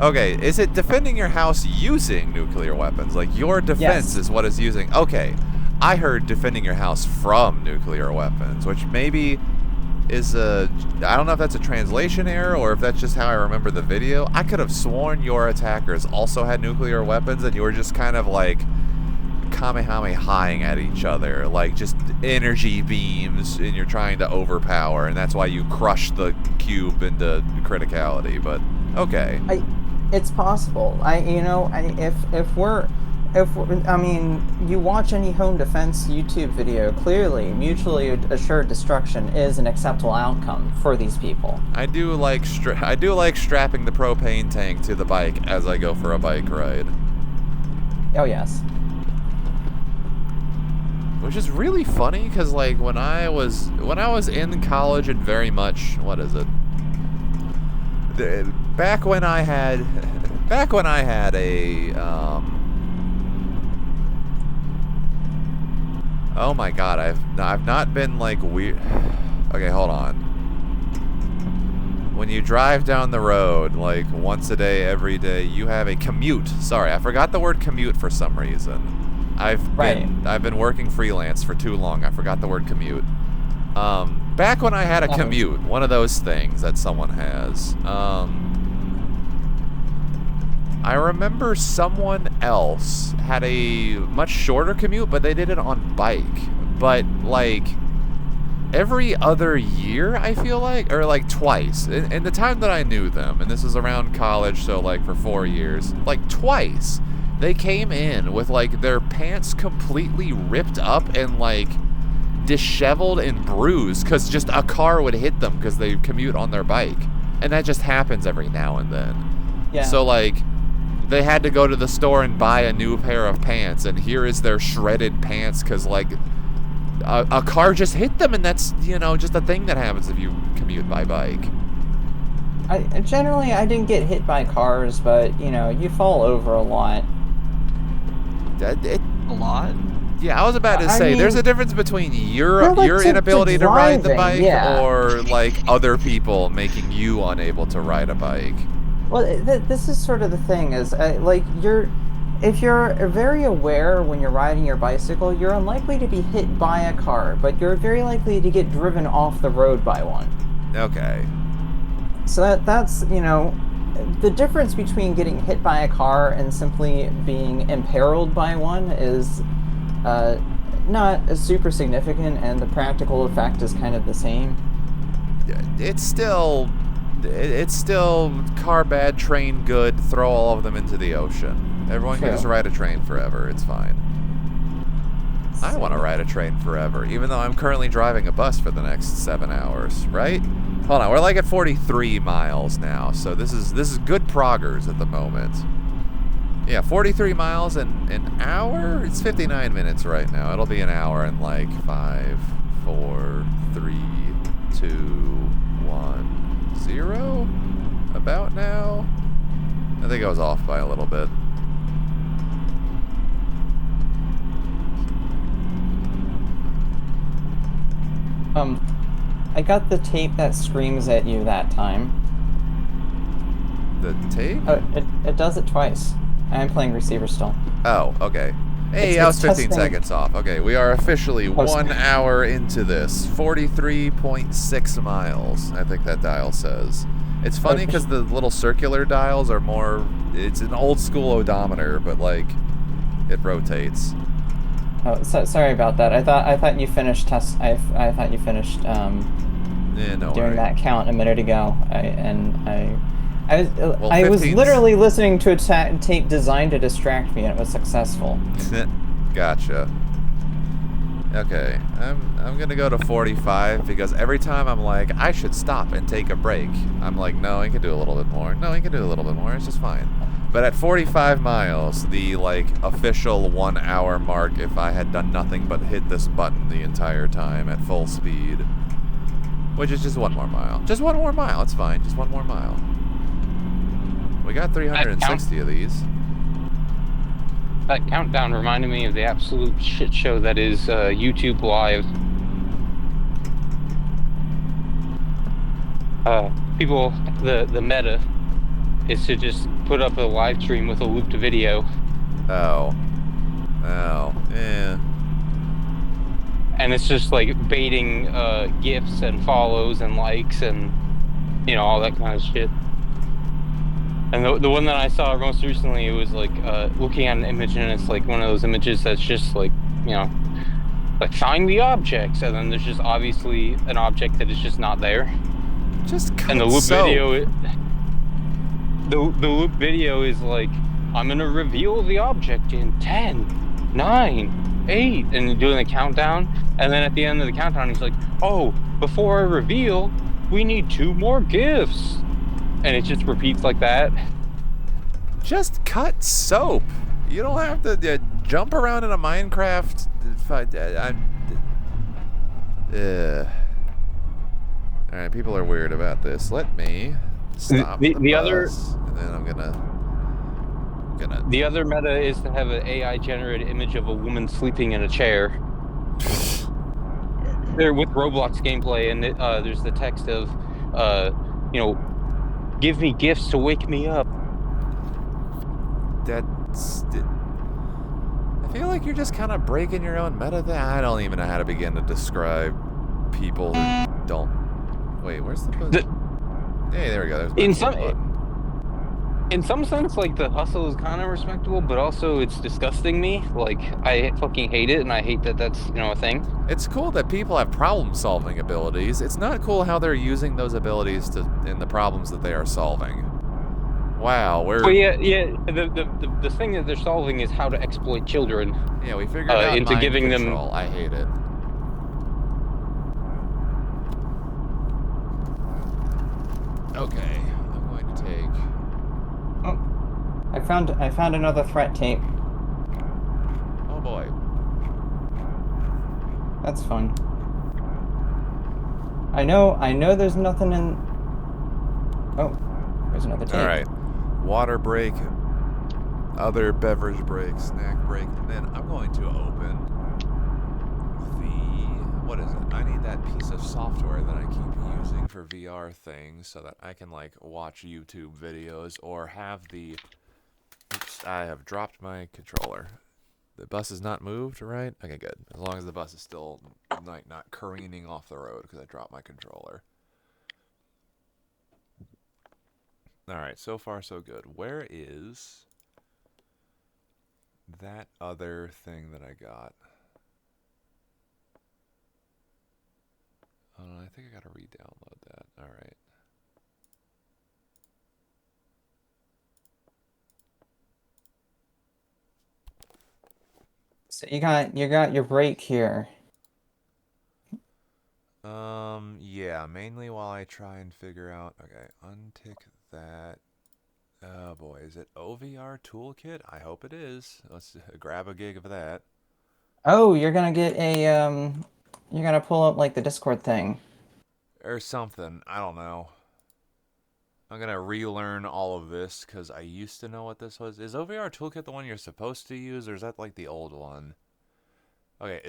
Okay, is it defending your house using nuclear weapons? Like, your defense is what is using... Okay, I heard defending your house from nuclear weapons, which maybe is a... I don't know if that's a translation error or if that's just how I remember the video. I could have sworn your attackers also had nuclear weapons and you were just kind of like kamehamehaing at each other, like just energy beams, and you're trying to overpower, and that's why you crush the cube into criticality. But okay, it's possible. I mean, you watch any home defense YouTube video, clearly mutually assured destruction is an acceptable outcome for these people. I do like strapping the propane tank to the bike as I go for a bike ride. Oh yes. Which is really funny, because like when I was in college and very much, what is it? Back when I had a oh my god, I've not been like weird. Okay, hold on. When you drive down the road like once a day, every day, you have a commute. Sorry, I forgot the word commute for some reason. I've been working freelance for too long. I forgot the word commute. Back when I had a commute, one of those things that someone has. I remember someone else had a much shorter commute, but they did it on bike. But like every other year, I feel like, or like twice. In the time that I knew them, and this was around college, so like for 4 years, like twice. They came in with like their pants completely ripped up and like disheveled and bruised because just a car would hit them because they commute on their bike. And that just happens every now and then. Yeah. So like they had to go to the store and buy a new pair of pants, and here is their shredded pants because like a car just hit them, and that's, you know, just a thing that happens if you commute by bike. Generally I didn't get hit by cars, but you know, you fall over a lot. A lot? Yeah, I was about to say, there's a difference between your inability to ride the bike or like other people making you unable to ride a bike. Well, this is sort of the thing, is like if you're very aware when you're riding your bicycle, you're unlikely to be hit by a car, but you're very likely to get driven off the road by one. Okay. So that's, you know, the difference between getting hit by a car and simply being imperiled by one is not super significant, and the practical effect is kind of the same. It's still car bad, train good, throw all of them into the ocean. Everyone can just ride a train forever, it's fine. I want to ride a train forever, even though I'm currently driving a bus for the next 7 hours, right? Hold on, we're like at 43 miles now, so this is good progress at the moment. Yeah, 43 miles in an hour? It's 59 minutes right now. It'll be an hour in like 5, 4, 3, 2, 1, 0? About now? I think I was off by a little bit. I got the tape that screams at you that time. The tape? Oh, it does it twice. I'm playing receiver still. Oh, okay. Hey, I was 15 seconds off. Okay, we are officially 1 hour into this. 43.6 miles, I think that dial says. It's funny because the little circular dials are more... It's an old school odometer, but, like, it rotates. Oh, sorry about that. I thought you finished I thought you finished doing that count a minute ago. I was literally listening to a tape designed to distract me, and it was successful. Gotcha. Okay, I'm gonna go to 45 because every time I'm like, I should stop and take a break, I'm like, no, I can do a little bit more. No, I can do a little bit more. It's just fine. But at 45 miles, the like official 1 hour mark, if I had done nothing but hit this button the entire time at full speed, which is just 1 more mile. Just 1 more mile. It's fine. Just 1 more mile. We got 360 of these. That countdown reminded me of the absolute shit show that is YouTube Live. People, the meta is to just put up a live stream with a looped video. Oh, yeah. And it's just like baiting gifs and follows and likes and, you know, all that kind of shit. And the one that I saw most recently, it was like looking at an image, and it's like one of those images that's just like, you know, like find the objects, and then there's just obviously an object that is just not there. Just cut and the loop video, the loop video is like, I'm gonna reveal the object in 10, 9, 8, and doing the countdown. And then at the end of the countdown, he's like, oh, before I reveal, we need 2 more gifts. And it just repeats like that. Just cut soap. You don't have to jump around in a Minecraft. Alright, people are weird about this. Let me stop the bus, and then I'm gonna... The other meta is to have an AI-generated image of a woman sleeping in a chair. They're with Roblox gameplay, and there's the text of, you know, give me gifts to wake me up. I feel like you're just kind of breaking your own meta there. I don't even know how to begin to describe people who don't... Wait, where's the button? Hey, there we go. In some sense, like, the hustle is kind of respectable, but also it's disgusting me. Like, I fucking hate it, and I hate that that's, you know, a thing. It's cool that people have problem-solving abilities. It's not cool how they're using those abilities in the problems that they are solving. Wow, we're... Well, yeah. The thing that they're solving is how to exploit children. Yeah, we figured out into mind giving control. them... I hate it. Okay, I'm going to take... Oh, I found another threat tape. Oh boy. That's fun. I know there's nothing in... Oh, there's another tape. Alright. Water break, other beverage break, snack break, and then I'm going to open the... What is it? I need that piece of software that I keep using for VR things so that I can, like, watch YouTube videos or have the... Oops. Oops, I have dropped my controller. The bus is not moved, right? Okay, good. As long as the bus is still like not careening off the road because I dropped my controller. All right, so far so good. Where is that other thing that I got? Oh, I think I gotta re-download that. All right. So you got your break here. Yeah, mainly while I try and figure out. Okay, untick that. Oh boy, is it OVR toolkit? I hope it is. Let's grab a gig of that. Oh, you're gonna get a you're gonna pull up like the Discord thing. Or something. I don't know. I'm gonna relearn all of this because I used to know what this was. Is OVR toolkit the one you're supposed to use, or is that like the old one? Okay,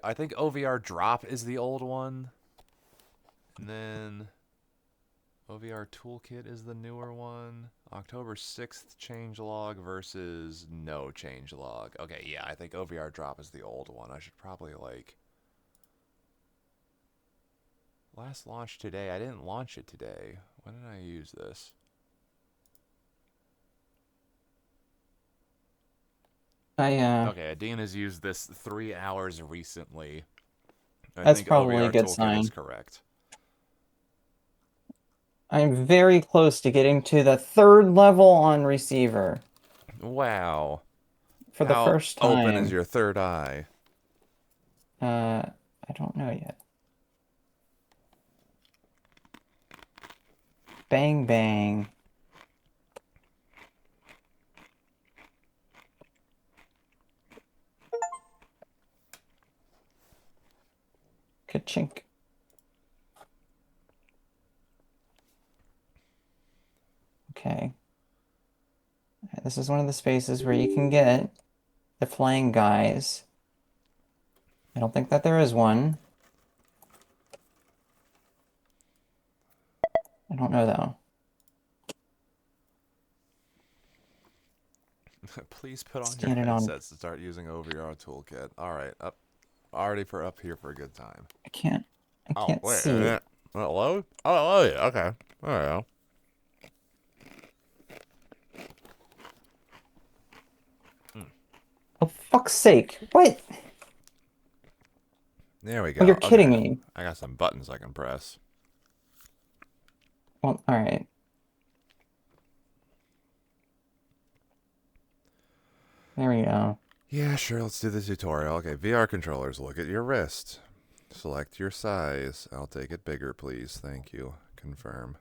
I think OVR drop is the old one. And then OVR toolkit is the newer one. October 6th changelog versus no changelog. Okay, yeah, I think OVR drop is the old one. I should probably like last launch today. I didn't launch it today. When did I use this? Okay, Dean has used this 3 hours recently. I think probably a OVR good toolkit sign. is correct. I'm very close to getting to the 3rd level on receiver. Wow. For the first time. How open is your third eye? I don't know yet. Bang bang. Ka-chink. Okay. This is one of the spaces where you can get the flying guys. I don't think that there is one. I don't know though. Please put on Standing your on- headsets to start using OVR toolkit. All right, up here for a good time. I can't wait, see it. Load? Oh, yeah, okay. There we go. Oh, fuck's sake. What? There we go. Oh, you're kidding me. I got some buttons I can press. Well, alright. There we go. Yeah, sure, let's do the tutorial. Okay, VR controllers, look at your wrist. Select your size. I'll take it bigger, please. Thank you. Confirm.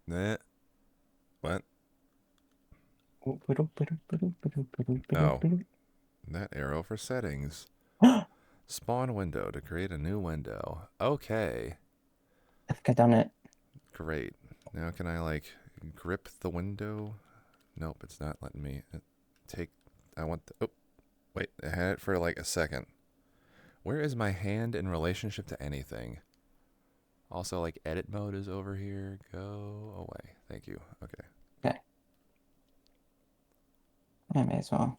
What? Oh. That arrow for settings. Spawn window to create a new window. Okay. I think I've done it. Great. Now can I, like, grip the window? Nope, it's not letting me take... I want the... Oh, wait, I had it for, like, a second. Where is my hand in relationship to anything? Also, like, edit mode is over here. Go away. Thank you. Okay. Okay. I may as well.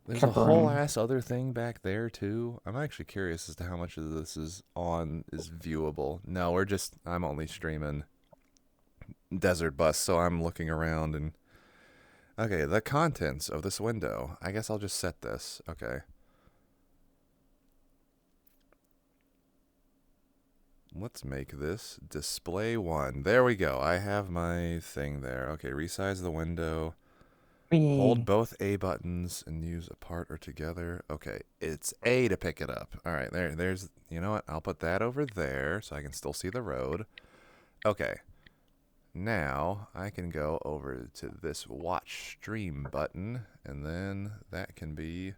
There's a whole ass other thing back there, too. I'm actually curious as to how much of this is viewable. No, I'm only streaming Desert Bus, so I'm looking around and... Okay, the contents of this window. I guess I'll just set this. Okay. Let's make this display 1. There we go. I have my thing there. Okay, resize the window. Hold both A buttons and use apart or together. Okay, it's A to pick it up. All right, there's, you know what? I'll put that over there so I can still see the road. Okay. Now I can go over to this watch stream button, and then that can be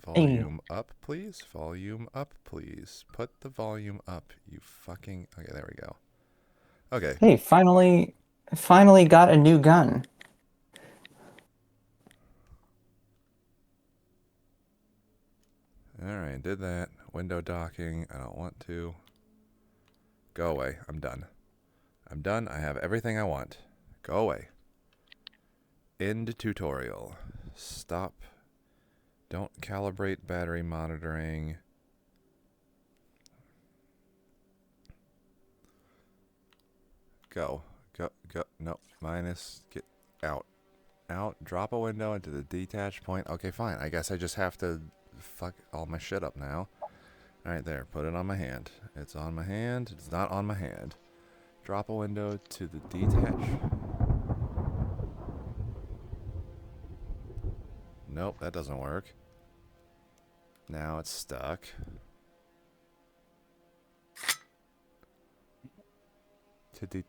volume up, please. Volume up, please. Put the volume up, you fucking... Okay, there we go. Okay. Hey, finally got a new gun. Alright, did that. Window docking. I don't want to. Go away. I'm done. I'm done. I have everything I want. Go away. End tutorial. Stop. Don't calibrate battery monitoring. Go. Go. Go. No. Minus. Get out. Out. Drop a window into the detached point. Okay, fine. I guess I just have to fuck all my shit up now. Alright, there. Put it on my hand. It's on my hand. It's not on my hand. Drop a window to the detached. Nope, that doesn't work. Now it's stuck. To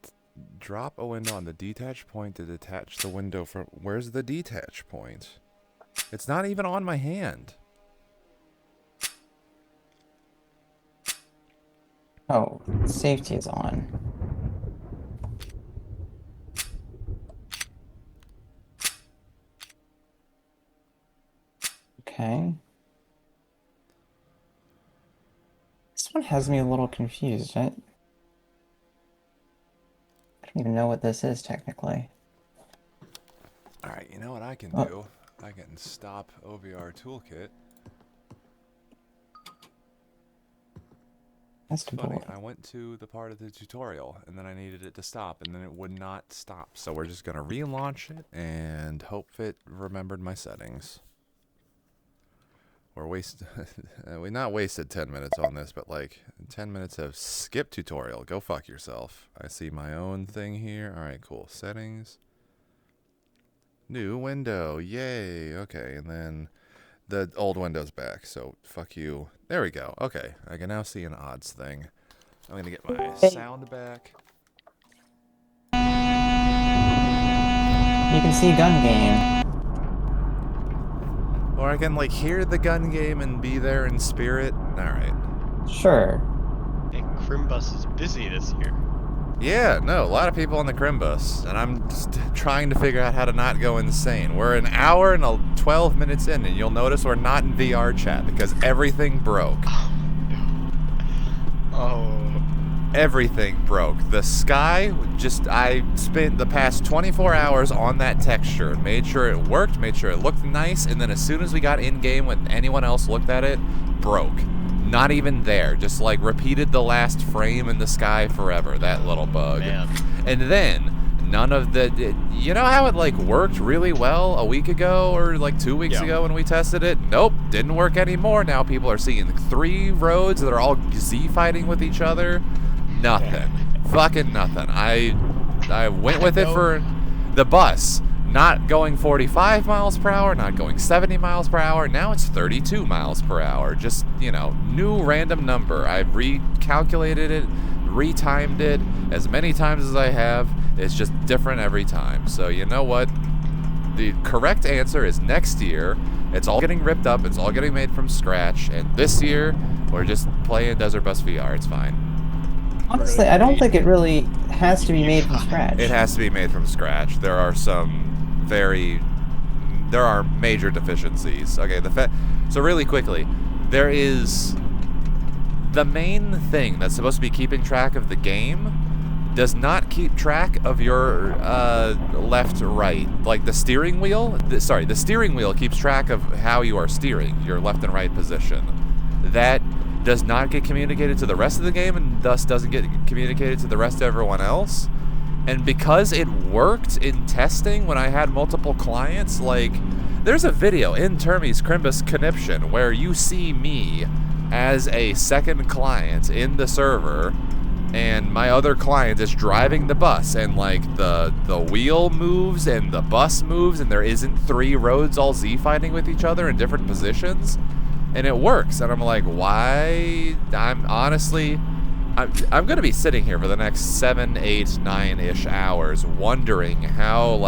drop a window on the detached point to detach the window from... Where's the detach point? It's not even on my hand. Oh, safety is on. Okay. This one has me a little confused. I don't even know what this is technically. Alright, you know what I can do? I can stop OVR toolkit. That's funny. I went to the part of the tutorial and then I needed it to stop and then it would not stop. So we're just gonna relaunch it and hope it remembered my settings. We not wasted 10 minutes on this, but like 10 minutes of skip tutorial. Go fuck yourself. I see my own thing here. Alright, cool. Settings. New window. Yay. Okay, and then the old window's back, so fuck you. There we go. Okay, I can now see an odds thing. I'm gonna get my sound back. You can see gun game. Or I can like hear the gun game and be there in spirit. Alright. Sure. Hey, Chrimbus is busy this year. Yeah, no, a lot of people on the Chrimbus, and I'm just trying to figure out how to not go insane. We're an hour and 12 minutes in, and you'll notice we're not in VR chat because everything broke. Oh, no. Oh. Everything broke. The sky, I spent the past 24 hours on that texture, made sure it worked, made sure it looked nice, and then as soon as we got in-game when anyone else looked at it, broke. Not even there, just like repeated the last frame in the sky forever, that little bug. Man. And then, none of the, you know how it like worked really well a week ago or like 2 weeks ago when we tested it? Nope, didn't work anymore. Now people are seeing 3 roads that are all Z-fighting with each other. Nothing. Fucking nothing. I went with it for the bus. Not going 45 miles per hour, not going 70 miles per hour. Now it's 32 miles per hour. Just, you know, new random number. I've recalculated it, retimed it as many times as I have. It's just different every time. So you know what? The correct answer is next year. It's all getting ripped up. It's all getting made from scratch. And this year, we're just playing Desert Bus VR. It's fine. Honestly, I don't think it really has to be made from scratch. It has to be made from scratch. There are some there are major deficiencies. Okay, so really quickly, there is the main thing that's supposed to be keeping track of the game does not keep track of your left, right. Like the steering wheel, the steering wheel keeps track of how you are steering, your left and right position. That does not get communicated to the rest of the game and thus doesn't get communicated to the rest of everyone else. And because it worked in testing when I had multiple clients, like, there's a video in Termi's Chrimbus Conniption where you see me as a second client in the server and my other client is driving the bus and like the wheel moves and the bus moves and there isn't 3 roads all Z-fighting with each other in different positions. And it works, and I'm like, why? I'm honestly, I'm gonna be sitting here for the next 7, 8, 9-ish hours wondering how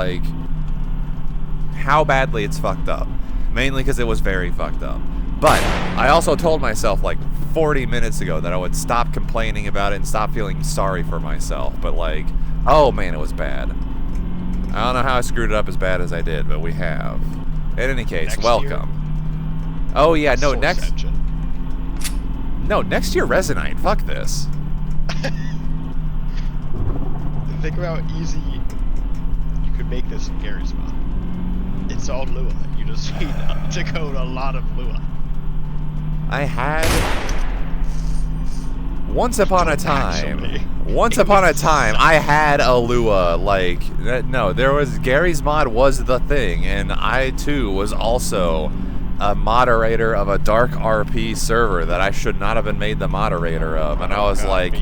badly it's fucked up. Mainly because it was very fucked up. But I also told myself like 40 minutes ago that I would stop complaining about it and stop feeling sorry for myself. But like, oh man, it was bad. I don't know how I screwed it up as bad as I did, but we have. In any case, welcome. Oh yeah, no, next year Resonite, fuck this. Think about how easy you could make this in Gary's mod. It's all Lua. You just need to code a lot of Lua. I had once upon a time, I had a Lua. Like, no, there was Gary's mod was the thing, and I too was also a moderator of a dark RP server that I should not have been made the moderator of. And I was like,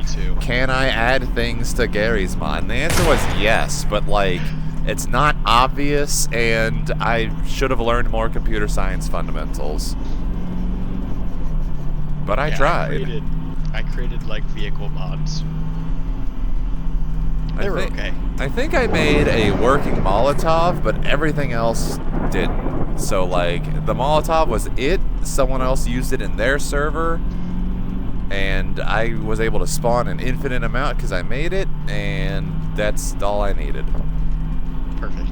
can I add things to Gary's mod? And the answer was yes, but like, it's not obvious, and I should have learned more computer science fundamentals. But I tried. I created like vehicle mods. They were okay. I think I made a working Molotov, but everything else didn't. So like, the Molotov was it, someone else used it in their server, and I was able to spawn an infinite amount because I made it, and that's all I needed. Perfect.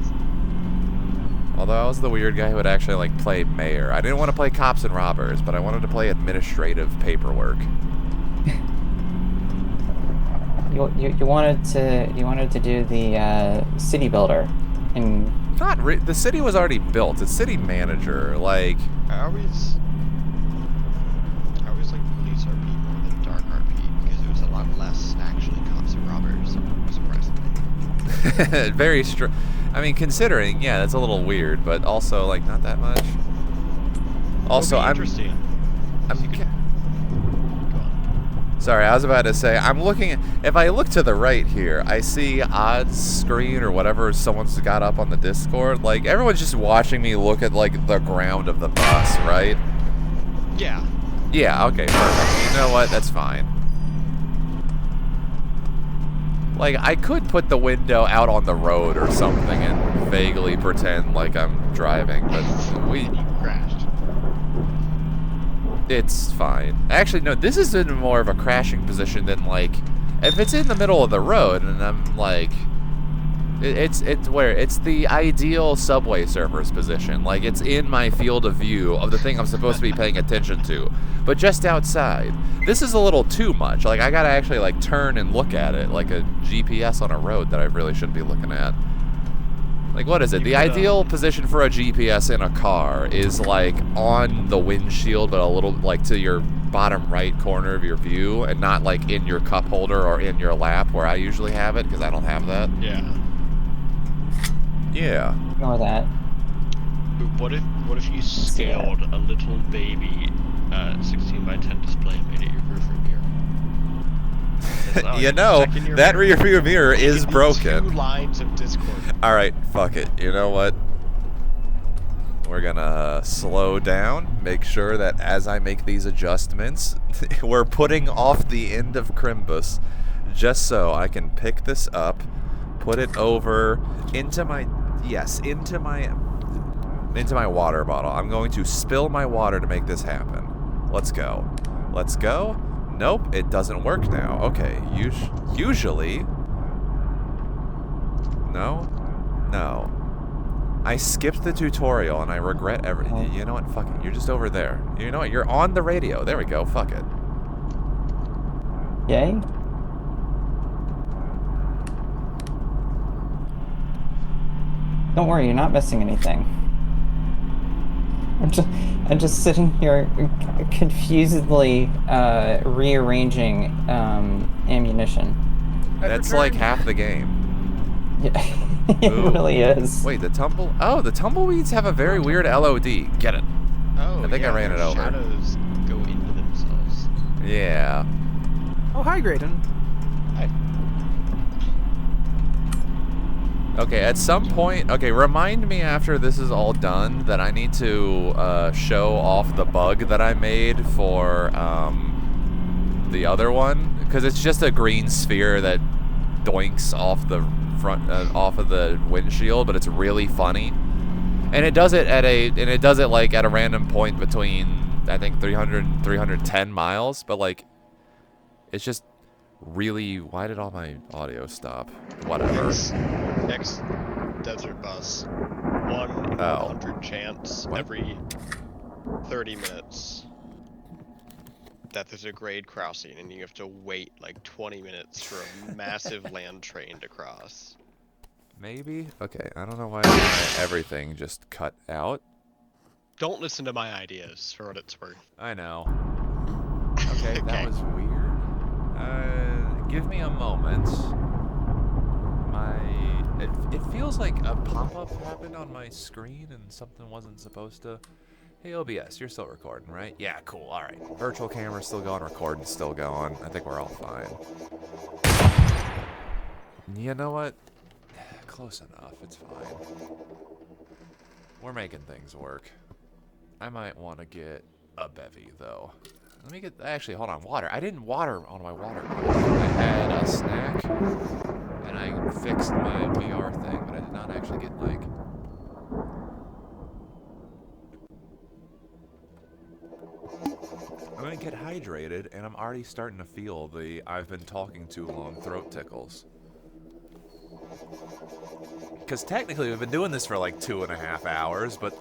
Although I was the weird guy who would actually like play mayor. I didn't want to play cops and robbers, but I wanted to play administrative paperwork. You wanted to do the city builder, and the city was already built. It's city manager. Like I always like police RP more than dark RP because it was a lot less actually cops and robbers. Surprisingly. very I mean, considering, yeah, that's a little weird, but also like not that much. Also, interesting. Sorry, I was about to say, I'm looking at, if I look to the right here, I see odds screen or whatever someone's got up on the Discord. Like, everyone's just watching me look at, like, the ground of the bus, right? Yeah. Yeah, okay, perfect. You know what? That's fine. Like, I could put the window out on the road or something and vaguely pretend like I'm driving, but we crashed. It's fine. Actually, no, this is in more of a crashing position than, like, if it's in the middle of the road and I'm, like, it's the ideal Subway Surfers position. Like, it's in my field of view of the thing I'm supposed to be paying attention to, but just outside. This is a little too much. Like, I gotta actually, like, turn and look at it, like a GPS on a road that I really shouldn't be looking at. Like, what is it? The ideal position for a GPS in a car is, like, on the windshield, but a little, like, to your bottom right corner of your view, and not, like, in your cup holder or in your lap, where I usually have it, because I don't have that. Yeah. Yeah. Ignore that. What if you scaled a little baby 16 by 10 display and made it your rearview mirror? You know, that rearview mirror is broken. 2 lines of Discord. Alright, fuck it. You know what? We're gonna slow down, make sure that as I make these adjustments, we're putting off the end of Chrimbus, just so I can pick this up, put it over into my, into my water bottle. I'm going to spill my water to make this happen. Let's go. Let's go. Nope, it doesn't work now. Okay, usually... No? No. I skipped the tutorial and I regret everything. You know what? Fuck it. You're just over there. You know what? You're on the radio. There we go. Fuck it. Yay? Don't worry, you're not missing anything. I'm just sitting here confusedly rearranging ammunition. That's like half the game. Yeah, it really is. Wait, the tumbleweeds have a very weird LOD. Get it. Oh, I think I ran it over. Shadows go into themselves. Yeah. Oh, hi, Graydon. Hi. Okay, at some point, remind me after this is all done that I need to show off the bug that I made for the other one, because it's just a green sphere that doinks off the front, off of the windshield, but it's really funny, and it does it at like at a random point between I think 300 and 310 miles, but like it's just really. Why did all my audio stop? Whatever. Next desert bus. 1 in 100 chance every 30 minutes. that there's a grade crossing and you have to wait like 20 minutes for a massive land train to cross. Maybe? Okay, I don't know why everything just cut out. Don't listen to my ideas for what it's worth. I know. Okay, that was weird. Give me a moment. It feels like a pop-up happened on my screen and something wasn't supposed to. Hey OBS, you're still recording, right? Yeah, cool. All right. Virtual camera's still going, recording's still going. I think we're all fine. You know what? Close enough. It's fine. We're making things work. I might want to get a bevy though. Let me get. Actually, hold on. Water. I didn't water on my water. I had a snack and I fixed my VR thing, but I did not actually get like. I'm gonna get hydrated, and I'm already starting to feel the I've been talking too long throat tickles. Because technically we've been doing this for like 2.5 hours, but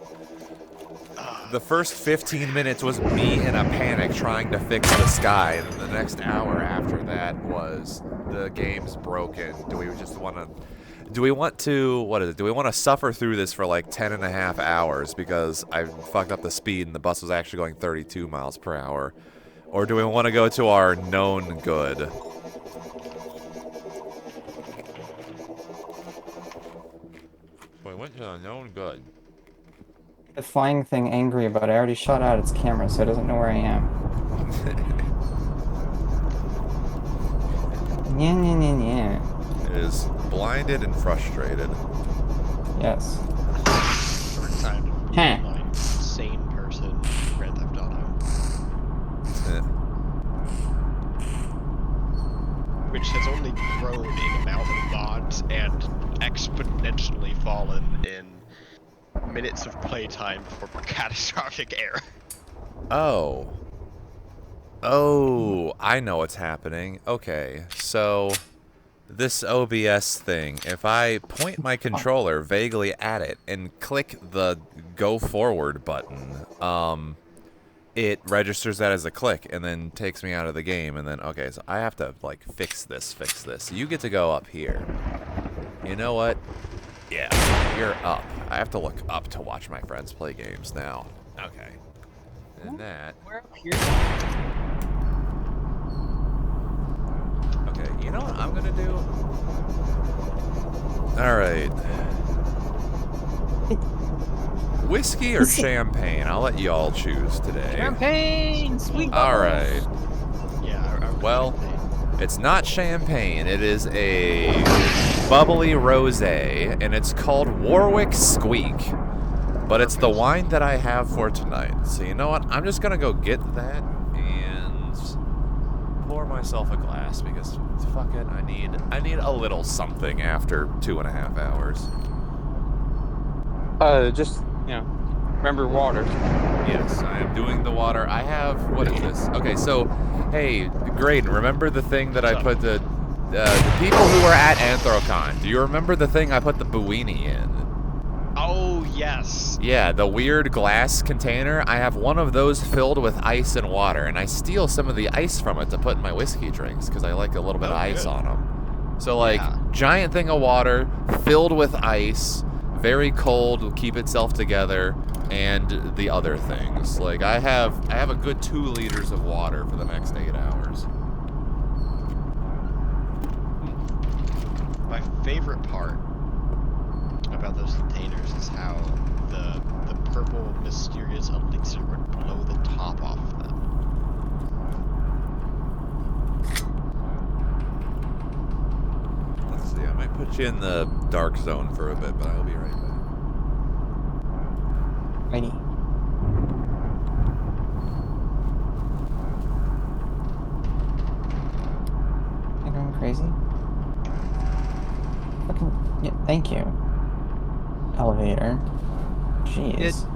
the first 15 minutes was me in a panic trying to fix the sky, and then the next hour after that was the game's broken. Do we just want to... Do we want to, what is it, do we want to suffer through this for like 10.5 hours because I fucked up the speed and the bus was actually going 32 miles per hour? Or do we want to go to our known good? We went to the known good. The flying thing angry, but I already shut out its camera, so it doesn't know where I am. Yeah. Is blinded and frustrated. Yes. Short side of like insane person in Grand Theft Auto. Which has only grown in amount of mods and exponentially fallen in minutes of playtime before catastrophic error. Oh. Oh, I know what's happening. Okay, so this OBS thing, if I point my controller vaguely at it and click the go forward button, it registers that as a click and then takes me out of the game, and then, okay, so I have to, like, fix this. You get to go up here. You know what? Yeah, you're up. I have to look up to watch my friends play games now. Okay. And that... We're up here. Okay, you know what I'm gonna do? Alright. Whiskey or champagne? I'll let y'all choose today. Champagne! Sweet Alright. Yeah, well, it's not champagne. It is a bubbly rosé, and it's called Warwick Squeak. But it's the wine that I have for tonight. So you know what? I'm just gonna go get that and pour myself a glass because fuck it, I need a little something after 2.5 hours. Just, you know, remember water. Yes, I am doing the water. I have, what is this? Okay, so, hey, Graydon, remember the thing that I put the people who were at Anthrocon, do you remember the thing I put the buini in? Oh, yes. Yeah, the weird glass container. I have one of those filled with ice and water, and I steal some of the ice from it to put in my whiskey drinks because I like a little bit of ice on them. So, like, giant thing of water filled with ice, very cold, will keep itself together, and the other things. Like, I have a good 2 liters of water for the next 8 hours. My favorite part about those containers is how the purple mysterious elixir would blow the top off of them. Let's see, I might put you in the dark zone for a bit, but I'll be right back. Righty. You're going crazy? Fucking, yeah, thank you. Elevator. Jeez.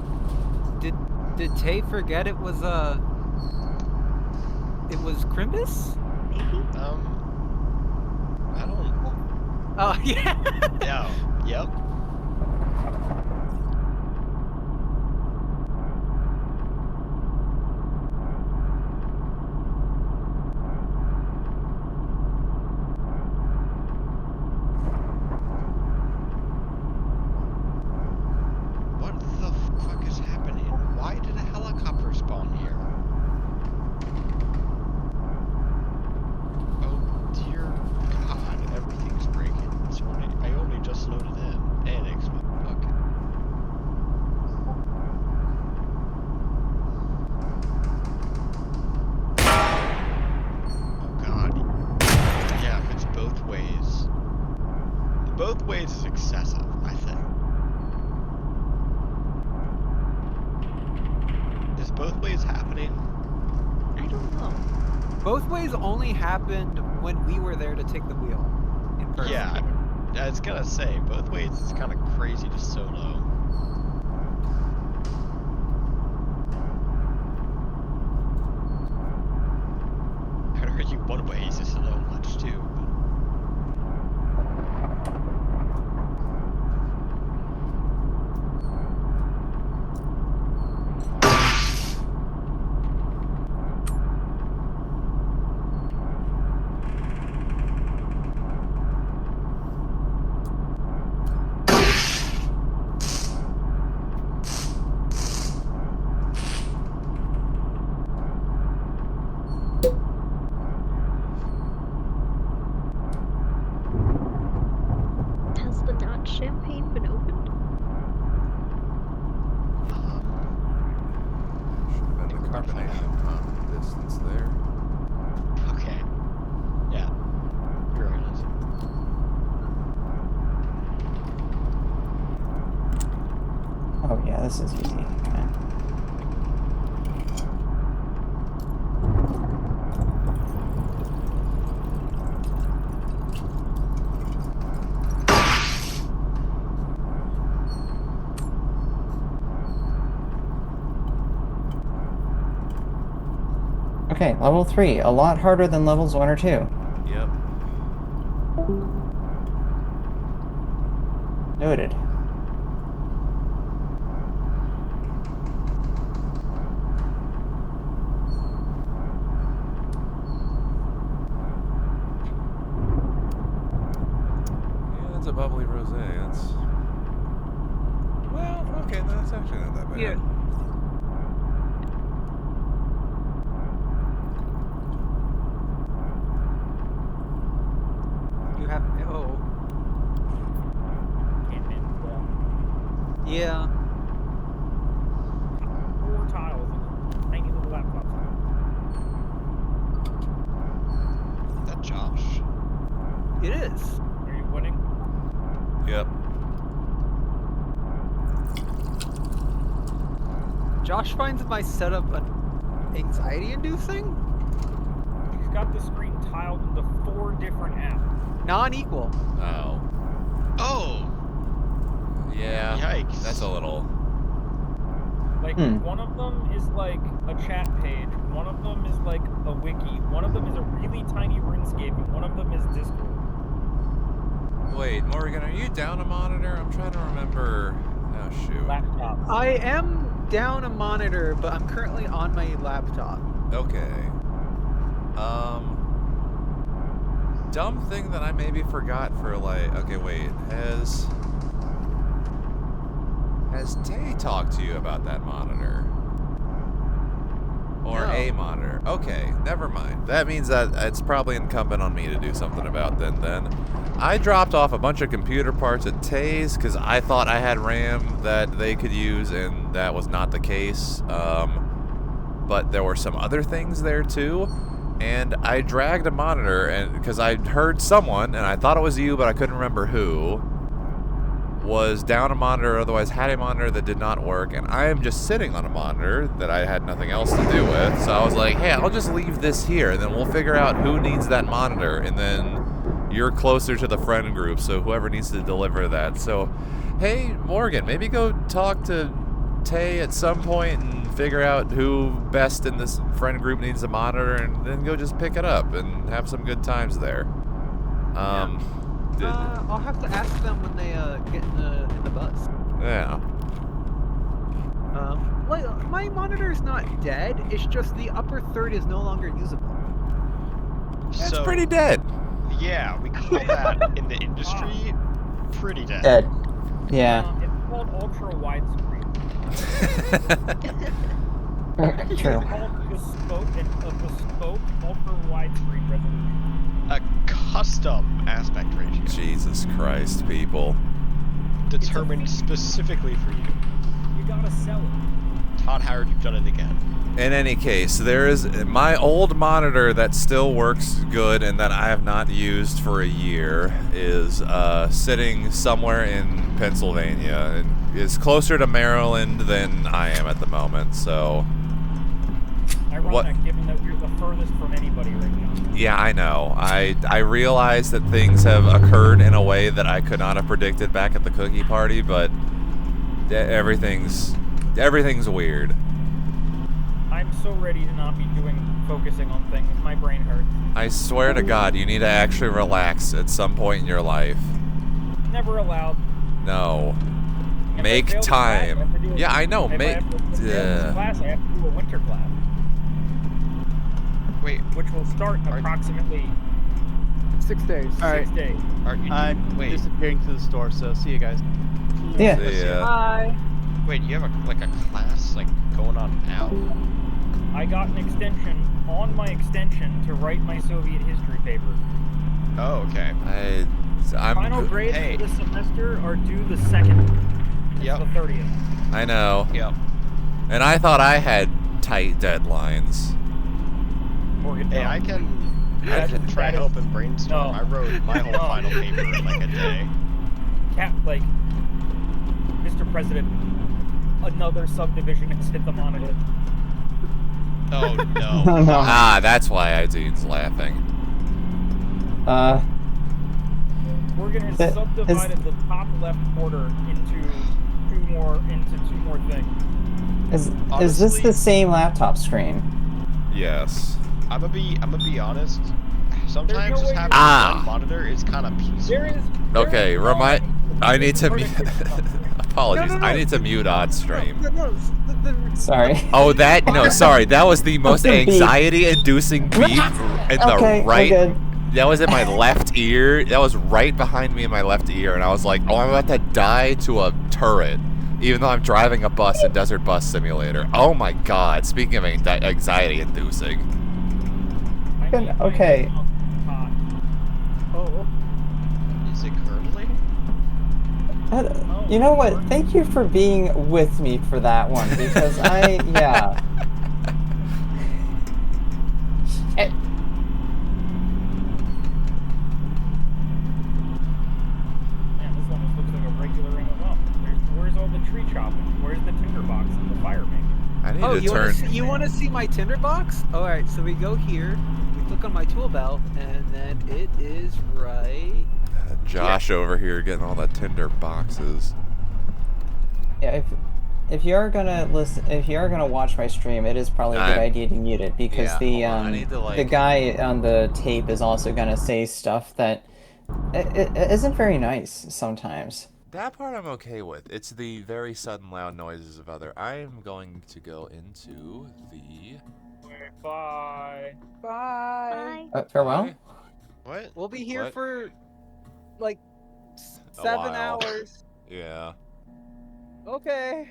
Did Tay forget it was Chrimbus? Maybe. I don't. Oh yeah. Yeah. Yep. both ways happening? I don't know. Both ways only happened when we were there to take the wheel. In person. Yeah, I was gonna say, both ways is kind of crazy to solo. I'd argue one way is just solo much too. Has the not champagne been opened? Should have been the carbonation pump distance there. Okay. Yeah. You're right. Oh yeah, this is easy. Okay. Okay, level 3, a lot harder than levels 1 or 2. Yep. Noted. Yeah, that's a bubbly rosé. That's well, okay. That's actually not that bad. Yeah. You have yeah. 4 tiles in a tiny little laptop screen. Is that Josh? It is. Are you winning? Yep. Josh finds my setup anxiety-inducing. He's got the screen tiled into 4 different apps. Non-equal. Oh. Oh. Yeah. Yikes. That's a little. Like, one of them is like a chat page, one of them is like a wiki, one of them is a really tiny RuneScape, and one of them is Discord. Wait, Morgan, are you down a monitor? I'm trying to remember. Oh shoot. Laptop. I am down a monitor, but I'm currently on my laptop. Okay. Dumb thing that I maybe forgot for like. Okay, wait. Has Tay talked to you about that monitor? Or No. a monitor? Okay, never mind. That means that it's probably incumbent on me to do something about then. I dropped off a bunch of computer parts at Tay's because I thought I had RAM that they could use, and that was not the case. But there were some other things there too. And I dragged a monitor, and because I heard someone, and I thought it was you, but I couldn't remember who, was down a monitor, otherwise had a monitor that did not work, and I am just sitting on a monitor that I had nothing else to do with, so I was like, hey, I'll just leave this here, and then we'll figure out who needs that monitor, and then you're closer to the friend group, so whoever needs to deliver that. So, hey, Morgan, maybe go talk to Tay at some point and figure out who best in this friend group needs a monitor, and then go just pick it up and have some good times there. I'll have to ask them when they get in the bus. Yeah. Like my monitor's not dead. It's just the upper third is no longer usable. That's pretty dead. Yeah, we call that in the industry pretty dead. Dead. Yeah. It's called ultra widescreen. True. It's called bespoke ultra widescreen resolution. A custom aspect ratio. Jesus Christ, people. Determined specifically for you. You gotta sell it. Todd Howard, you've done it again. In any case, there is my old monitor that still works good and that I have not used for a year is sitting somewhere in Pennsylvania. It is closer to Maryland than I am at the moment, so Ironic, given that we're the furthest from anybody right now. Yeah, I know. I realize that things have occurred in a way that I could not have predicted back at the cookie party, but everything's weird. I'm so ready to not be focusing on things. My brain hurts. I swear to God, you need to actually relax at some point in your life. Never allowed. No. If I Make fail this class, I have to time. do a- Yeah, I know. if I Make. have to fail this class, I have to do a winter class. Wait. Which will start approximately 6 days. All right. 6 days. I'm disappearing to the store, so see you guys. Yeah. See ya. Bye. Wait, you have a class like going on now? I got an extension on my extension to write my Soviet history paper. Oh, okay. I'm Final good. grades Hey. for this semester are due the 2nd. Yep. The 30th. I know. Yep. And I thought I had tight deadlines. Hey, I can try to help and brainstorm. No. I wrote my whole No. final paper in like a day. Mr. President, another subdivision has hit the monitor. Oh no. Oh, no. Ah, that's why Idine's laughing. We're gonna That- subdivide the top left quarter into two more things. Is this the same laptop screen? Yes. I'm gonna be honest. Sometimes no just way having Ah. one monitor is kind of peaceful. Okay, I need to mute. Apologies. No, no, no. I need to mute odd stream. Sorry. Oh, sorry. That was the most The beep. anxiety-inducing beep in the Okay, we're right. good. That was in my left ear. That was right behind me in my left ear, and I was like, "Oh, I'm about to die to a turret." Even though I'm driving a bus in Desert Bus Simulator. Oh my God! Speaking of anxiety-inducing. Okay. Oh. Is it curdling? You know what? Thank you for being with me for that one, because yeah. Man, this almost looks like a regular ring of well. Where's all the tree chopping? Where's the tinderbox and the fire making? I need to you turn. you want to see my tinderbox? All right, so we go here, we click on my tool belt, and then it is right. Josh over here getting all the tinder boxes. Yeah, if you are gonna watch my stream, it is probably a good idea to mute it because yeah, hold on, I need to, the guy on the tape is also gonna say stuff that it isn't very nice sometimes. That part I'm okay with. It's the very sudden loud noises of other. I am going to go into the. Bye. Bye. Farewell. What? We'll be here What? for like A 7 while. hours. Yeah. Okay.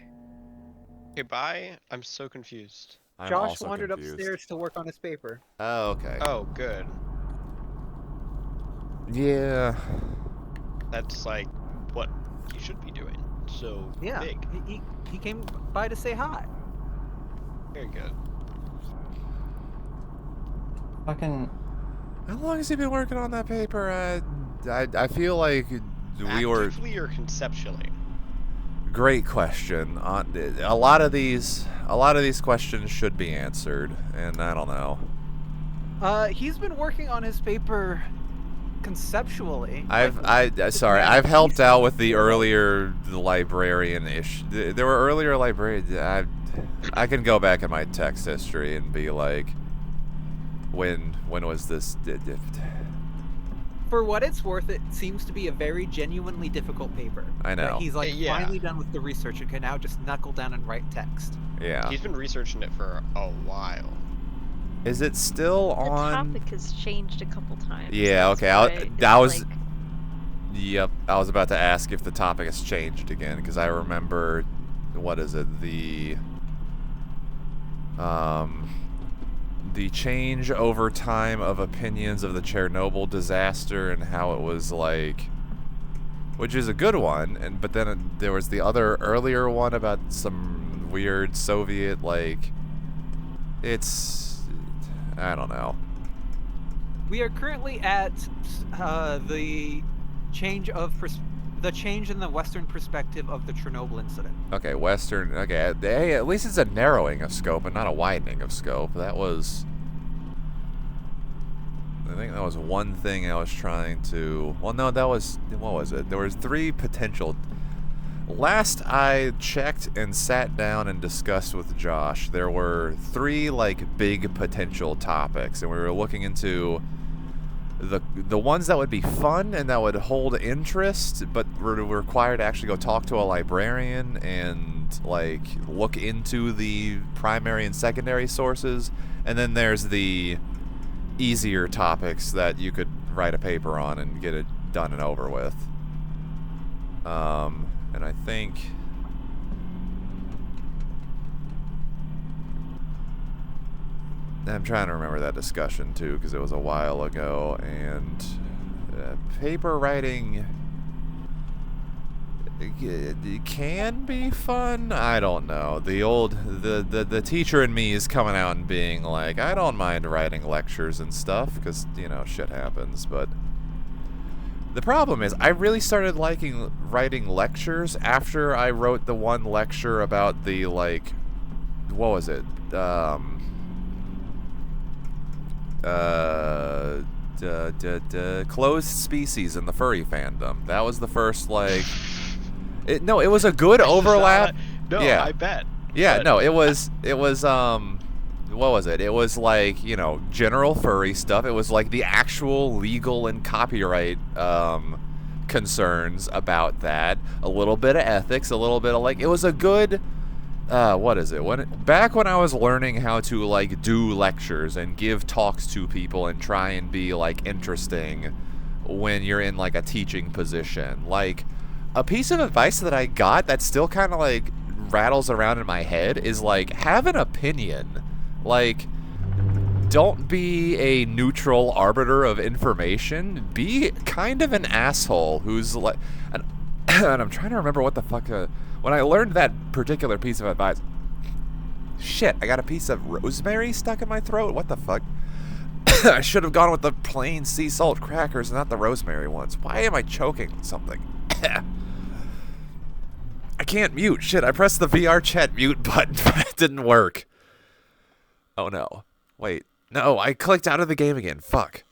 Okay, bye. I'm so confused. I'm Josh also wandered confused. upstairs to work on his paper. Oh, okay. Oh, good. Yeah. That's like what you should be doing. So Yeah. big. He came by to say hi. Very good. Fucking. How long has he been working on that paper? I feel like we were. Actively or conceptually? Great question. A lot of these questions should be answered, and I don't know. He's been working on his paper conceptually. I've helped out with the earlier librarian-ish. There were earlier librarians. I can go back in my text history and be like, when was this? For what it's worth, it seems to be a very genuinely difficult paper. I know. Like, he's like Yeah. finally done with the research and can now just knuckle down and write text. Yeah. He's been researching it for a while. Is it still The on? topic has changed a couple times. Yeah. That's Okay. why That it's was. like- Yep. I was about to ask if the topic has changed again because I remember, what is it? The change over time of opinions of the Chernobyl disaster and how it was like, which is a good one, but then there was the other earlier one about some weird Soviet, like, I don't know. We are currently at the change of the change in the Western perspective of the Chernobyl incident. Okay, Western. Okay, hey, at least it's a narrowing of scope and not a widening of scope. That was. I think that was one thing I was trying to. Well, no, that was. What was it? There was 3 potential. Last I checked and sat down and discussed with Josh, there were 3 like big potential topics, and we were looking into the ones that would be fun and that would hold interest, but were required to actually go talk to a librarian and like look into the primary and secondary sources, and then there's the easier topics that you could write a paper on and get it done and over with. And I think I'm trying to remember that discussion too, because it was a while ago, and paper writing it can be fun. I don't know. The teacher in me is coming out and being like, I don't mind writing lectures and stuff, because, you know, shit happens, but the problem is, I really started liking writing lectures after I wrote the one lecture about the, like, what was it? Closed species in the furry fandom. That was the first, like... it was a good overlap. I bet. Yeah, but... no, it was, what was it? It was like, you know, general furry stuff. It was like the actual legal and copyright concerns about that. A little bit of ethics, a little bit of like, it was a good, what is it? Back when I was learning how to like do lectures and give talks to people and try and be like interesting when you're in like a teaching position. Like, a piece of advice that I got that still kind of like rattles around in my head is like, have an opinion. Like, don't be a neutral arbiter of information. Be kind of an asshole who's like... And, and I'm trying to remember what the fuck... when I learned that particular piece of advice... Shit, I got a piece of rosemary stuck in my throat? What the fuck? I should have gone with the plain sea salt crackers and not the rosemary ones. Why am I choking on something? I can't mute. Shit, I pressed the VR chat mute button, but it didn't work. Oh no. Wait. No, I clicked out of the game again. Fuck.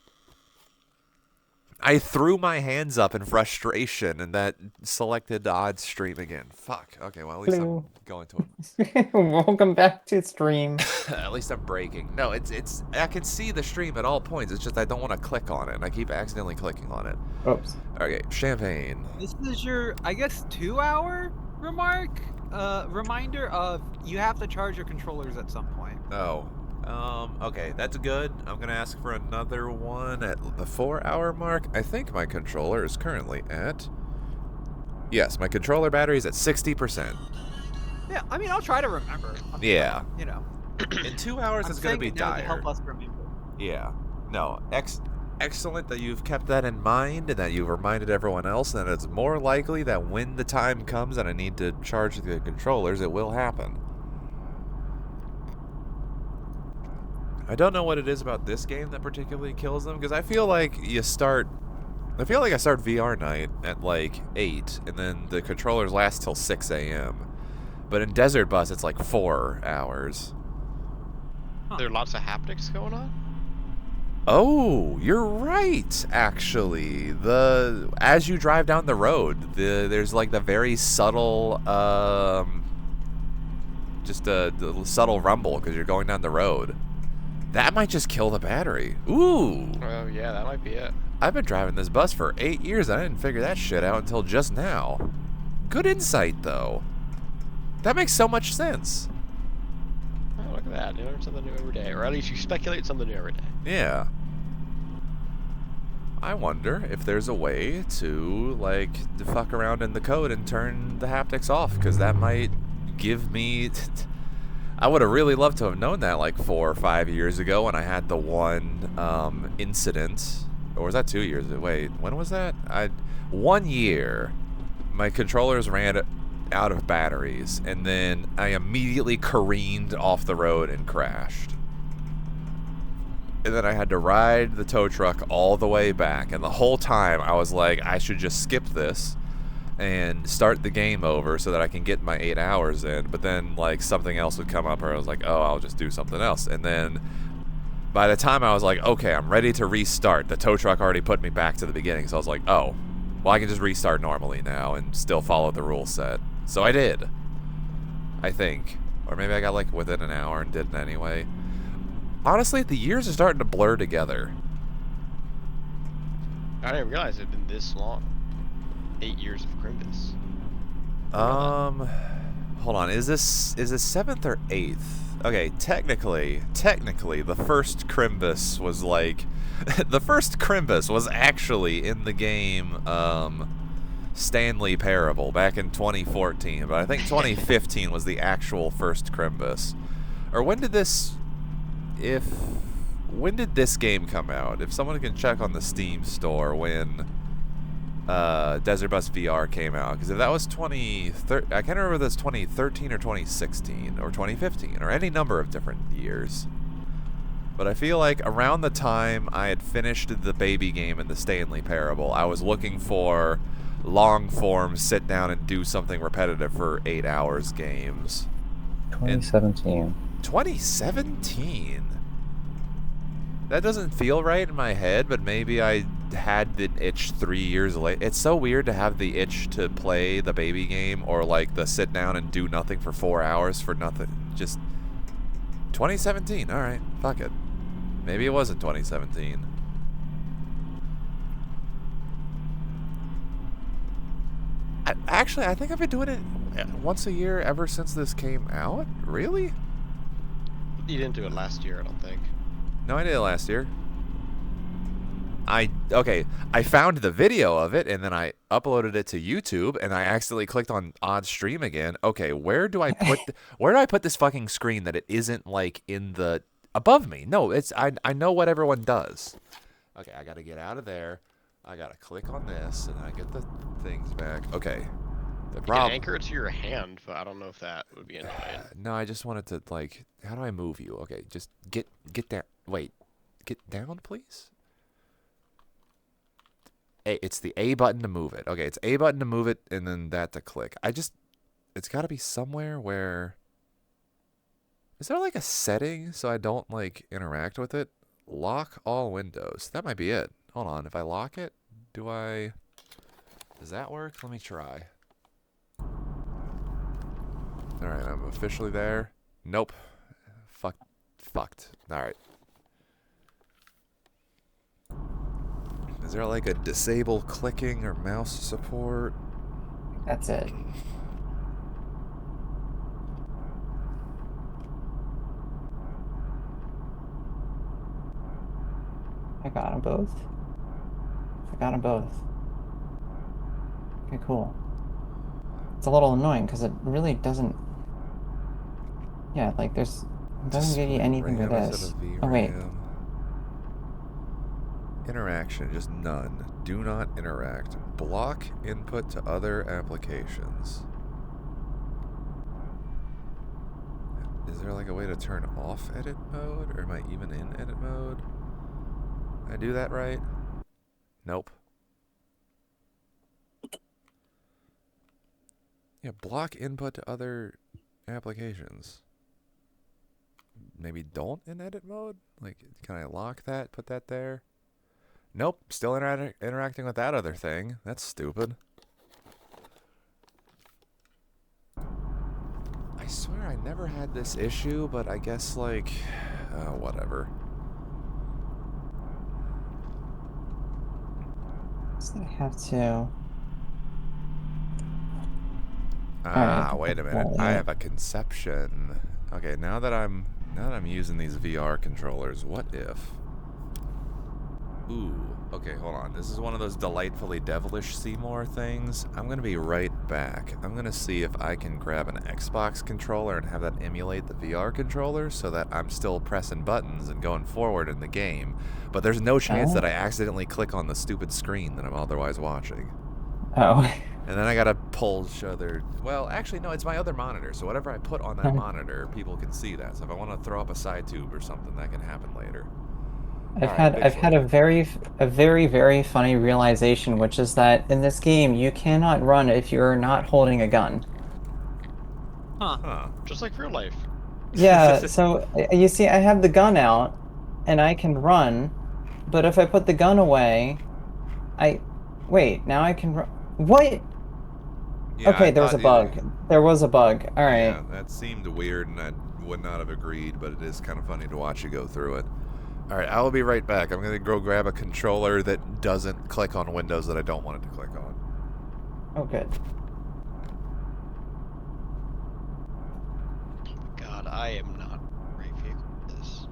I threw my hands up in frustration and that selected odd stream again. Fuck. Okay, well at least I'm going to it. Welcome back to stream. At least I'm breaking. No, it's I can see the stream at all points. It's just I don't want to click on it and I keep accidentally clicking on it. Oops. Okay, champagne. This is your, I guess, 2-hour reminder of you have to charge your controllers at some point. Oh. Okay, that's good. I'm gonna ask for another one at the 4-hour mark. I think my controller is currently at... Yes, my controller battery is at 60%. Yeah, I mean, I'll try to remember. Yeah. You know. In 2 hours, it's gonna be dire. To help us remember. Yeah. No, excellent that you've kept that in mind and that you've reminded everyone else, and it's more likely that when the time comes and I need to charge the controllers, it will happen. I don't know what it is about this game that particularly kills them, because I feel like I start VR night at like 8, and then the controllers last till 6 a.m. But in Desert Bus, it's like 4 hours. There are lots of haptics going on? Oh, you're right, actually. As you drive down the road, there's like the very subtle, just a subtle rumble because you're going down the road. That might just kill the battery. Ooh. Oh, yeah, that might be it. I've been driving this bus for 8 years. I didn't figure that shit out until just now. Good insight, though. That makes so much sense. Oh, look at that. You learn something new every day. Or at least you speculate something new every day. Yeah. I wonder if there's a way to, like, fuck around in the code and turn the haptics off, because that might give me... I would have really loved to have known that like 4 or 5 years ago when I had the one incident. Or was that 2 years? Wait, when was that? 1 year. My controllers ran out of batteries, and then I immediately careened off the road and crashed. And then I had to ride the tow truck all the way back, and the whole time I was like, I should just skip this. and start the game over so that I can get my 8 hours in, but then like something else would come up, or I was like, oh, I'll just do something else. And then by the time I was like, okay, I'm ready to restart, the tow truck already put me back to the beginning. So I was like, oh, well, I can just restart normally now and still follow the rule set. So I did, I think. Or maybe I got like within an hour and did it anyway. Honestly, the years are starting to blur together. I didn't realize it had been this long. 8 years of Chrimbus. Hold on. Is this 7th or 8th? Okay, technically, the first Chrimbus was like, the first Chrimbus was actually in the game, Stanley Parable back in 2014, but I think 2015 was the actual first Chrimbus. Or when did this game come out? If someone can check on the Steam store when Desert Bus VR came out, because if that was I can't remember if that's 2013 or 2016 or 2015 or any number of different years. But I feel like around the time I had finished the baby game in the Stanley Parable, I was looking for long form, sit down and do something repetitive for 8 hours games. 2017. 2017? That doesn't feel right in my head, but maybe I had the itch 3 years later. It's so weird to have the itch to play the baby game or like the sit down and do nothing for 4 hours for nothing. Just 2017. All right, fuck it. Maybe it wasn't 2017. Actually, I think I've been doing it once a year ever since this came out. Really? You didn't do it last year, I don't think. No, I did it last year. I found the video of it, and then I uploaded it to YouTube, and I accidentally clicked on odd stream again. Okay, where do I put this fucking screen that it isn't like in the above me? No, it's I know what everyone does. Okay, I gotta get out of there. I gotta click on this, and I get the things back. Okay. You can anchor it to your hand, but I don't know if that would be annoying. No, I just wanted to, like, how do I move you? Okay, just get down. Wait, get down, please? It's the A button to move it. Okay, it's A button to move it, and then that to click. It's gotta be somewhere where... Is there, like, a setting so I don't, like, interact with it? Lock all windows. That might be it. Hold on, if I lock it, does that work? Let me try. Alright, I'm officially there. Nope. Fucked. Alright. Is there like a disable clicking or mouse support? That's it. I got them both. Okay, cool. It's a little annoying because it really doesn't... Yeah, like it doesn't give you anything for this. Oh, wait. Interaction, just none. Do not interact. Block input to other applications. Is there like a way to turn off edit mode? Or am I even in edit mode? Did I do that right? Nope. Yeah, block input to other applications. Maybe don't in edit mode? Like, can I lock that? Put that there? Nope, still interacting with that other thing. That's stupid. I swear I never had this issue, but I guess, like, whatever. So I have to... Wait a minute. I have a conception. Okay, now that I'm using these VR controllers, what if... Ooh, okay, hold on. This is one of those delightfully devilish Seymour things. I'm gonna be right back. I'm gonna see if I can grab an Xbox controller and have that emulate the VR controller so that I'm still pressing buttons and going forward in the game. But there's no chance that I accidentally click on the stupid screen that I'm otherwise watching. Oh. And then I gotta pull well, actually, no, it's my other monitor. So whatever I put on that monitor, people can see that. So if I want to throw up a side tube or something, that can happen later. I've had a very funny realization, which is that in this game you cannot run if you're not holding a gun. Huh. Just like real life. Yeah, so you see, I have the gun out, and I can run, but if I put the gun away, wait, now I can run. What? Yeah, Okay, there was a bug. There was a bug. All right. Yeah, that seemed weird, and I would not have agreed, but it is kind of funny to watch you go through it. All right, I'll be right back. I'm going to go grab a controller that doesn't click on windows that I don't want it to click on. Oh, good. God, I am not great vehicle for this.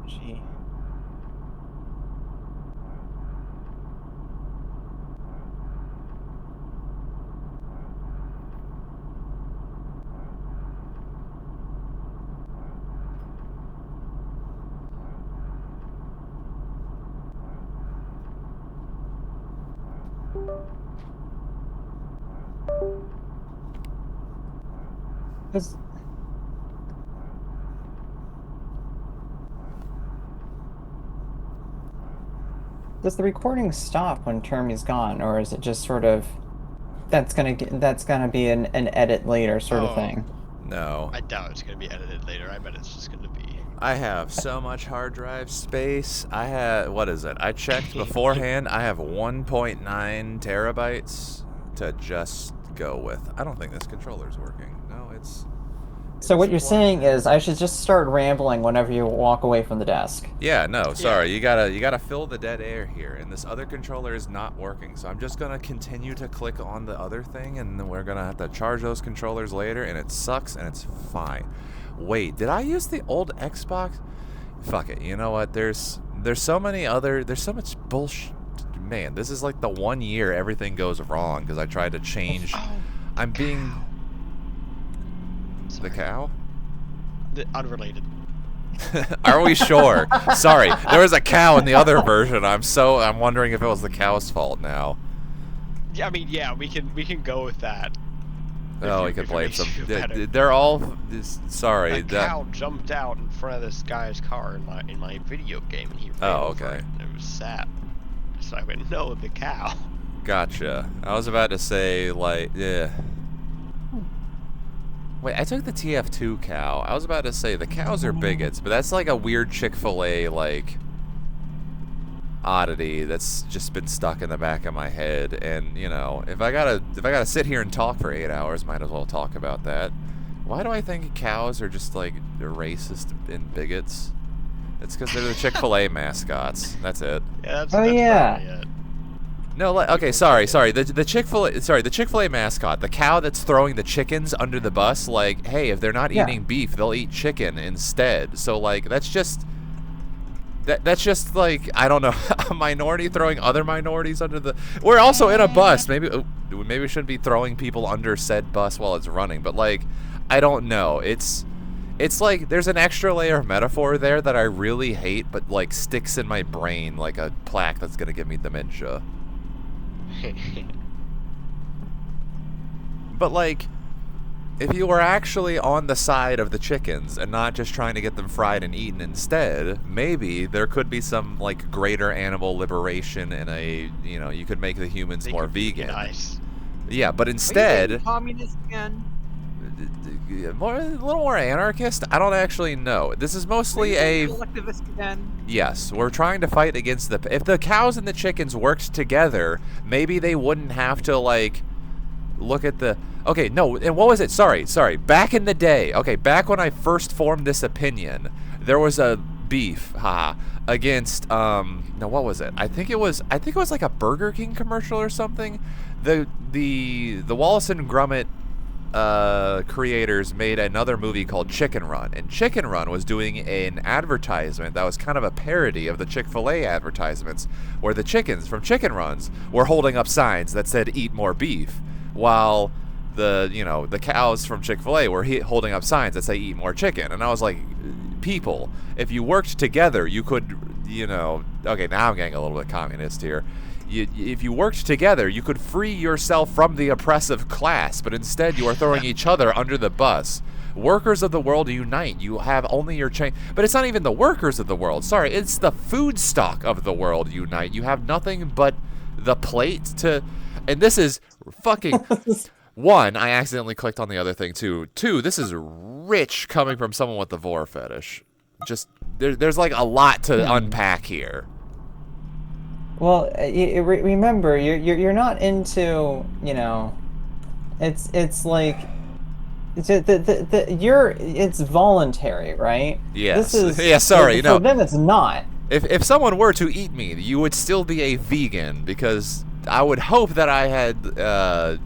Gee. Does the recording stop when Termy's gone, or is it just sort of that's gonna be an edit later sort of thing? No. I doubt it's gonna be edited later. I bet it's just gonna be. I have so much hard drive space. I have, what is it? I checked beforehand. I have 1.9 terabytes to just go with. I don't think this controller's working. No, it's. So what you're saying is I should just start rambling whenever you walk away from the desk. Yeah, no, sorry. You gotta fill the dead air here, and this other controller is not working. So I'm just gonna continue to click on the other thing, and then we're gonna have to charge those controllers later, and it sucks, and it's fine. Wait, did I use the old Xbox? Fuck it. You know what? There's so much bullshit. Man, this is like the 1 year everything goes wrong because I tried to change. I'm being. The cow? Unrelated. Are we sure? Sorry, there was a cow in the other version. I'm wondering if it was the cow's fault now. Yeah, I mean, yeah, we can go with that. Oh, we could blame some. They're all. Sorry. A cow jumped out in front of this guy's car in my video game, and he ran over okay. it, and it was sad. So I went, no, the cow. Gotcha. I was about to say, like, yeah. Wait, I took the TF2 cow. I was about to say the cows are bigots, but that's like a weird Chick-fil-A like oddity that's just been stuck in the back of my head. And you know, if I gotta sit here and talk for 8 hours, might as well talk about that. Why do I think cows are just like racist and bigots? It's because they're the Chick-fil-A mascots. That's it. Yeah, that's probably it. No, okay, sorry. The Chick-fil-A mascot, the cow that's throwing the chickens under the bus. Like, hey, if they're not eating beef, they'll eat chicken instead. So like, that's just like, I don't know, a minority throwing other minorities under the. We're also in a bus. Maybe we shouldn't be throwing people under said bus while it's running. But like, I don't know. It's like there's an extra layer of metaphor there that I really hate, but like sticks in my brain like a plaque that's gonna give me dementia. But like, if you were actually on the side of the chickens and not just trying to get them fried and eaten instead, maybe there could be some like greater animal liberation in a, you know, you could make the humans more vegan. Nice. Yeah, but instead, Are you communist again? A little more anarchist? I don't actually know. This is mostly a collectivist again. Yes, we're trying to fight against the. If the cows and the chickens worked together, maybe they wouldn't have to like look at the... Okay, no, and what was it? Sorry. Back in the day, okay, back when I first formed this opinion, there was a beef, against, no, what was it? I think it was like a Burger King commercial or something. The Wallace and Gromit creators made another movie called Chicken Run, and Chicken Run was doing an advertisement that was kind of a parody of the Chick-fil-A advertisements, where the chickens from Chicken Runs were holding up signs that said "Eat more beef," while the cows from Chick-fil-A were holding up signs that say "Eat more chicken." And I was like, people, if you worked together, you could, okay, now I'm getting a little bit communist here. If you worked together, you could free yourself from the oppressive class, but instead you are throwing each other under the bus. Workers of the world, unite. You have only your chain. But it's not even the workers of the world. Sorry, it's the food stock of the world, unite. You have nothing but the plate to... And this is fucking... One, I accidentally clicked on the other thing, too. Two, this is rich coming from someone with the vor fetish. Just, there's like a lot to unpack here. Well, remember, you're not into, it's like, it's voluntary, right? Yes. This is, yeah, sorry, for them it's not. If someone were to eat me, you would still be a vegan, because I would hope that I had, I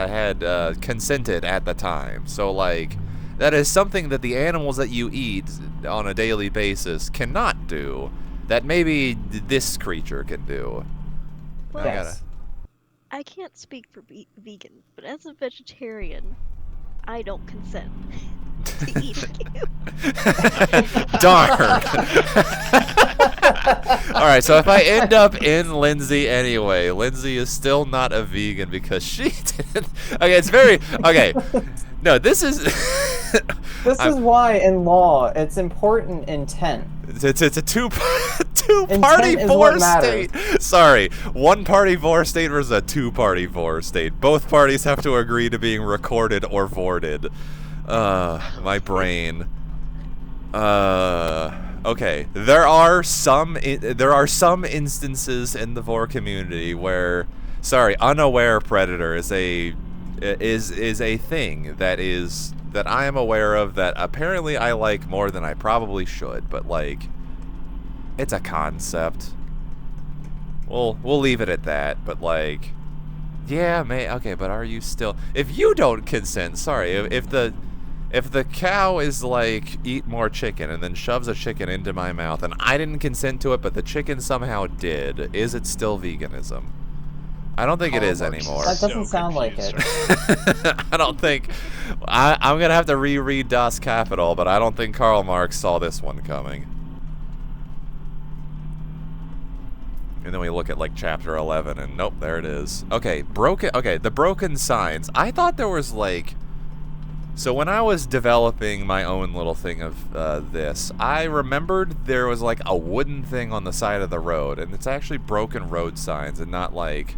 had consented at the time. So, like, that is something that the animals that you eat on a daily basis cannot do. That maybe this creature can do. Well, I can't speak for vegan, but as a vegetarian, I don't consent to eating you. Darn. Alright, so if I end up in Lindsay anyway, Lindsay is still not a vegan because she didn't... Okay, it's very... Okay. No, this is... This is why in law it's important intent. It's a two-party vor state. Sorry, one-party vor state versus a two-party vor state. Both parties have to agree to being recorded or voided. My brain. Okay, there are some instances in the vor community where, sorry, unaware predator is a thing that I am aware of that apparently I like more than I probably should, but like, it's a concept. We'll leave it at that, but like, yeah, okay, but are you still, if you don't consent, sorry, if the cow is like, eat more chicken, and then shoves a chicken into my mouth, and I didn't consent to it, but the chicken somehow did, is it still veganism? I don't think it is anymore. That doesn't sound like it. I don't think... I'm going to have to reread Das Kapital, but I don't think Karl Marx saw this one coming. And then we look at, like, chapter 11, and nope, there it is. Okay, the broken signs. I thought there was, like... So when I was developing my own little thing of this, I remembered there was, like, a wooden thing on the side of the road, and it's actually broken road signs, and not, like...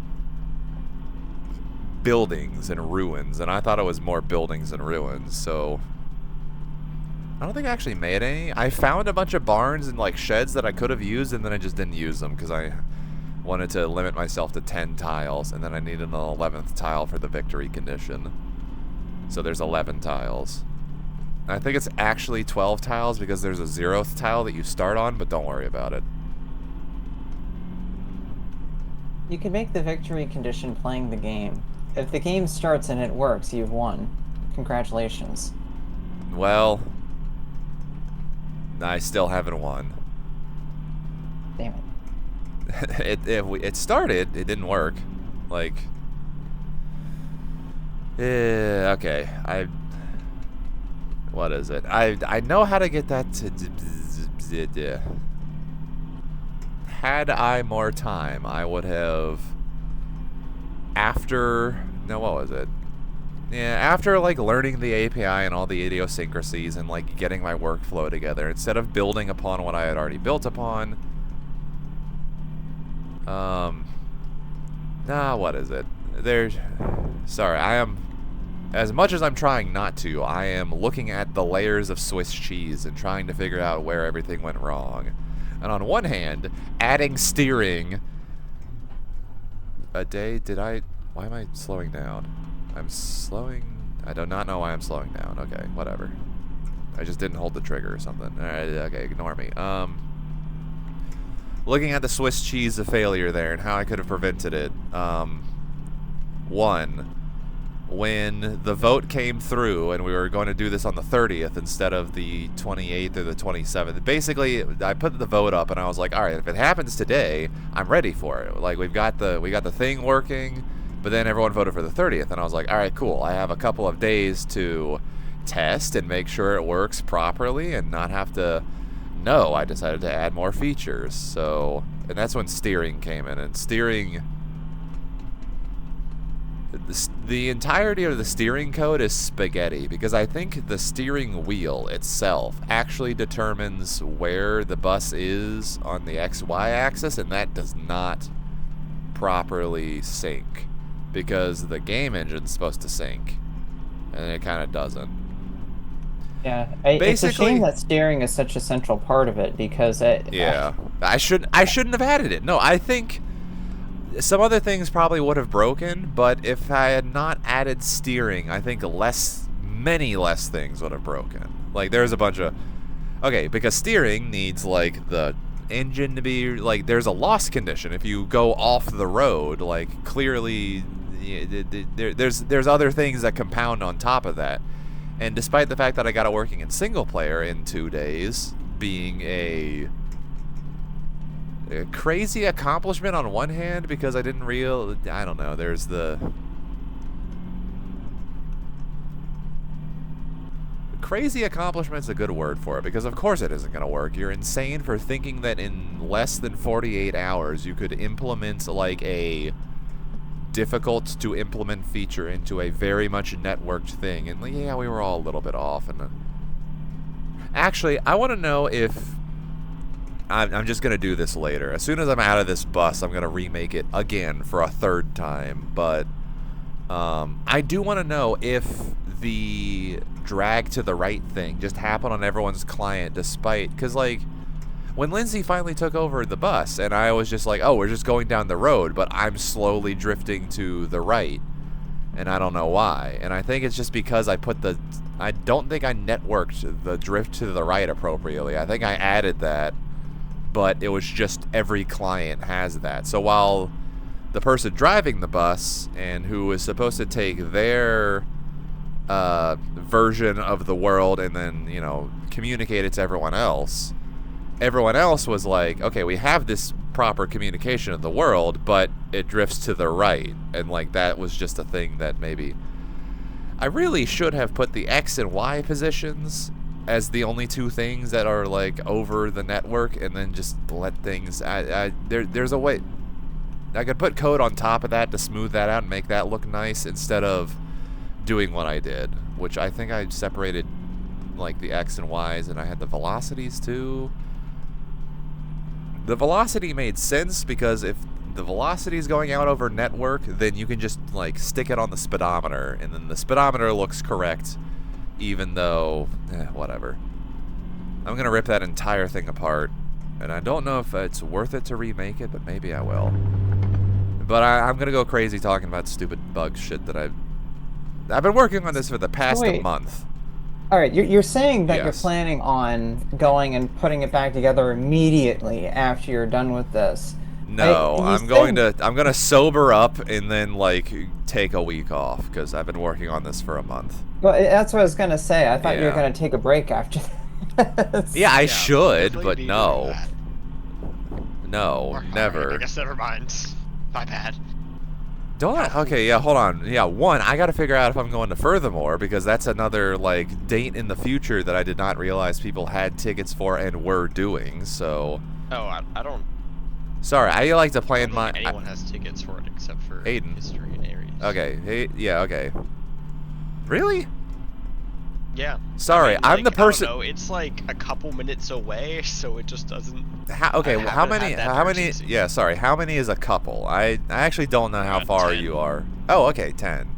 buildings and ruins, and I thought it was more buildings and ruins, so I don't think I actually made any. I found a bunch of barns and like sheds that I could have used, and then I just didn't use them because I wanted to limit myself to 10 tiles, and then I needed an 11th tile for the victory condition. So there's 11 tiles. I think it's actually 12 tiles because there's a 0th tile that you start on, but don't worry about it. You can make the victory condition playing the game. If the game starts and it works, you've won. Congratulations. Well, I still haven't won. Damn it. It started, it didn't work. Like, okay, what is it? I know how to get that to... Had I more time, I would have... No, what was it? Yeah, after, like, learning the API and all the idiosyncrasies and, like, getting my workflow together, instead of building upon what I had already built upon... what is it? Sorry, I am... As much as I'm trying not to, I am looking at the layers of Swiss cheese and trying to figure out where everything went wrong. And on one hand, adding steering... A day, why am I slowing down? I'm slowing. I do not know why I'm slowing down. Okay, whatever. I just didn't hold the trigger or something. Alright, okay, ignore me. Looking at the Swiss cheese of failure there and how I could have prevented it. One, when the vote came through and we were going to do this on the 30th instead of the 28th or the 27th. Basically, I put the vote up and I was like, all right, if it happens today, I'm ready for it. Like we got the thing working, but then everyone voted for the 30th and I was like, all right, cool. I have a couple of days to test and make sure it works properly and not have to. No, I decided to add more features. So, and that's when steering came in, and steering. The entirety of the steering code is spaghetti because I think the steering wheel itself actually determines where the bus is on the XY axis, and that does not properly sync because the game engine's supposed to sync, and it kind of doesn't. Yeah, it's a shame that steering is such a central part of it because it. Yeah, I shouldn't have added it. No, I think some other things probably would have broken, but if I had not added steering, I think many less things would have broken. Like there's a bunch of because steering needs like the engine to be like there's a loss condition if you go off the road. Like clearly, there's other things that compound on top of that. And despite the fact that I got it working in single player in 2 days, being a crazy accomplishment on one hand, because I don't know, there's the crazy accomplishment's a good word for it, because of course it isn't going to work. You're insane for thinking that in less than 48 hours you could implement like a difficult to implement feature into a very much networked thing. And yeah, we were all a little bit off. And actually, I want to know if I'm just gonna do this later. As soon as I'm out of this bus, I'm gonna remake it again for a third time. But I do want to know if the drag to the right thing just happened on everyone's client, despite because like. When Lindsay finally took over the bus, and I was just like, oh, we're just going down the road, but I'm slowly drifting to the right, and I don't know why. And I think it's just because I don't think I networked the drift to the right appropriately. I think I added that, but it was just every client has that. So while the person driving the bus, and who is supposed to take their version of the world and then, communicate it to everyone else was like, okay, we have this proper communication of the world, but it drifts to the right. And like that was just a thing that maybe I really should have put the X and Y positions as the only two things that are like over the network, and then just let things there's a way I could put code on top of that to smooth that out and make that look nice instead of doing what I did, which I think I separated like the X and Y's, and I had the velocities too. The velocity made sense because if the velocity is going out over network, then you can just like stick it on the speedometer, and then the speedometer looks correct, even though, whatever. I'm gonna rip that entire thing apart, and I don't know if it's worth it to remake it, but maybe I will. But I'm gonna go crazy talking about stupid bug shit that I've been working on this for the past month. All right, you're saying that Yes. you're planning on going and putting it back together immediately after you're done with this. No, I'm gonna sober up and then like take a week off because I've been working on this for a month. Well, that's what I was gonna say. I thought you were gonna take a break after this. Yeah, I should, but no. No, never. I guess never mind. My bad. Don't I? Okay, yeah, hold on. Yeah, one, I gotta figure out if I'm going to Furthermore, because that's another, like, date in the future that I did not realize people had tickets for and were doing, so... Oh, I don't... Sorry, I like to plan my... anyone has tickets for it except for Aiden. History and Aries. Okay, hey, yeah, okay. Really? Yeah. Sorry, I mean, I'm the person... I don't know, it's like a couple minutes away, so it just doesn't... Okay, how many... Yeah, sorry, how many is a couple? I actually don't know how far 10. you are. Oh, okay, 10.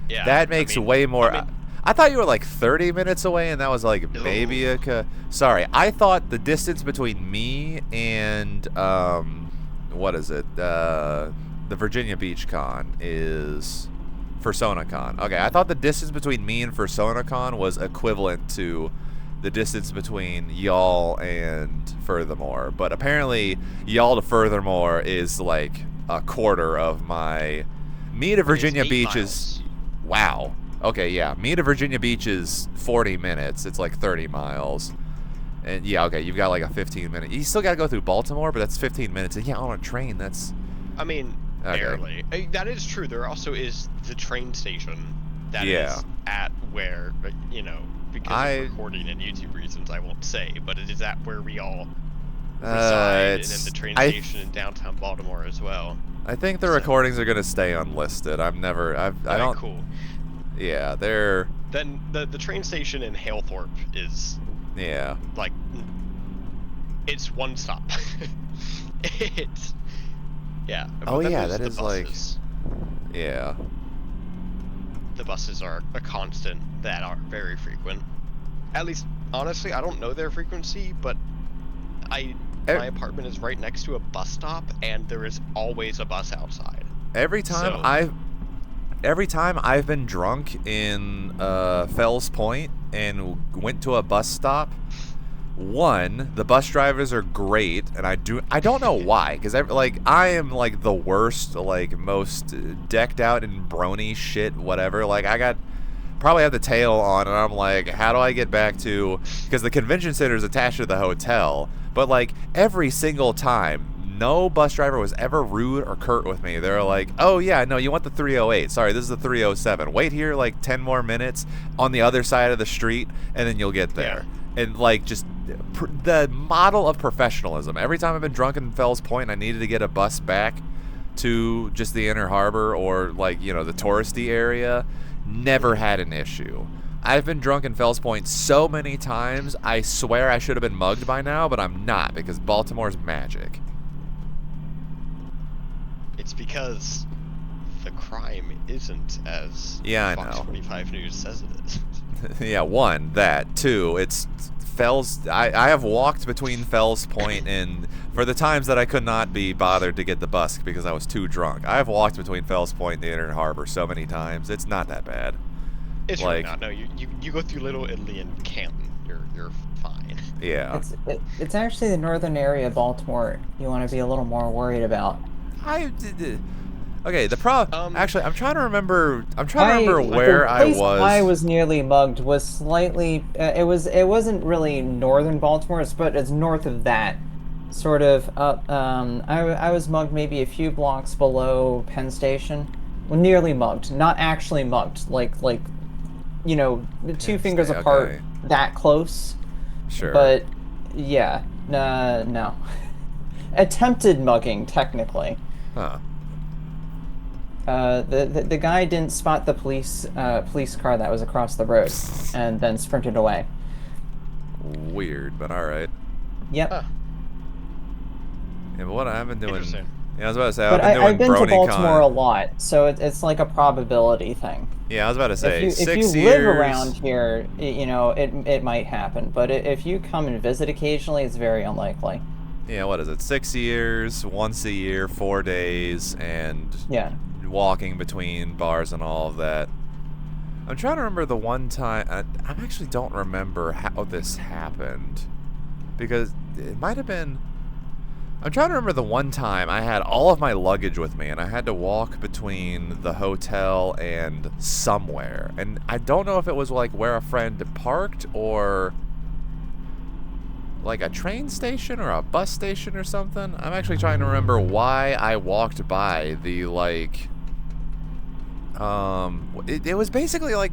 Yeah. That makes way more... I thought you were like 30 minutes away, and that was like maybe a... Sorry, I thought the distance between me and, what is it? The Virginia Beach Con is for SonaCon. Okay, I thought the distance between me and for SonaCon was equivalent to the distance between y'all and Furthermore, but apparently y'all to Furthermore is like a quarter of my. Me to Virginia Beach is. Wow. Okay, yeah. Me to Virginia Beach is 40 minutes. It's like 30 miles. And yeah, okay, you've got like a 15-minute. You still got to go through Baltimore, but that's 15 minutes. And yeah, on a train, that's. I mean, barely. That is true. There also is the train station that is at where, you know, because of recording and YouTube reasons, I won't say, but it is at where we all reside, and then the train station in downtown Baltimore as well. I think the recordings are gonna stay unlisted. I don't. Cool. Yeah, they're. Then the train station in Halethorpe is. Yeah. Like. It's one stop. It's. Yeah. Oh yeah, that is like. Yeah. The buses are a constant that are very frequent. At least, honestly, I don't know their frequency, but my apartment is right next to a bus stop, and there is always a bus outside. Every time I've been drunk in Fells Point and went to a bus stop, one, the bus drivers are great, and I don't know why, because I am like the worst, like most decked out in brony shit, whatever. Like I probably have the tail on, and I'm like, how do I get back to? Because the convention center is attached to the hotel, but like every single time, no bus driver was ever rude or curt with me. They're like, oh yeah, no, you want the 308. Sorry, this is the 307. Wait here like 10 more minutes on the other side of the street, and then you'll get there. Yeah. And like just the model of professionalism. Every time I've been drunk in Fells Point, I needed to get a bus back to just the Inner Harbor or like, you know, the touristy area, never had an issue. I've been drunk in Fells Point so many times, I swear I should have been mugged by now, but I'm not, because Baltimore's magic. It's because the crime isn't as Fox 45 News says it is. Yeah, one, that. Two, it's Fells. I have walked between Fells Point and for the times that I could not be bothered to get the bus because I was too drunk. I have walked between Fells Point and the Inner Harbor so many times. It's not that bad. It's like, really not. No, you go through Little Italy and Canton. You're fine. Yeah. It's actually the northern area of Baltimore you want to be a little more worried about. Okay, the problem. Actually, I'm trying to remember. Where I was. I was nearly mugged. Was slightly. It wasn't really northern Baltimore, but it's north of that. Sort of up. I was mugged maybe a few blocks below Penn Station. Well, nearly mugged, not actually mugged. Like, you know, two fingers apart. Okay. That close. Sure. But yeah, no. Attempted mugging, technically. Huh. The guy didn't spot the police car that was across the road, and then sprinted away. Weird, but all right. Yep. Huh. Yeah, but what I've been doing. Yeah, I was about to say. I've been to Baltimore a lot, so it's like a probability thing. Yeah, I was about to say. If you live around here, you know it might happen. But if you come and visit occasionally, it's very unlikely. Yeah, what is it? 6 years, once a year, 4 days, and walking between bars and all of that. I'm trying to remember the one time. I actually don't remember how this happened, because it might have been. I'm trying to remember the one time I had all of my luggage with me, and I had to walk between the hotel and somewhere, and I don't know if it was like where a friend parked or like a train station or a bus station or something. I'm actually trying to remember why I walked by the like. It was basically like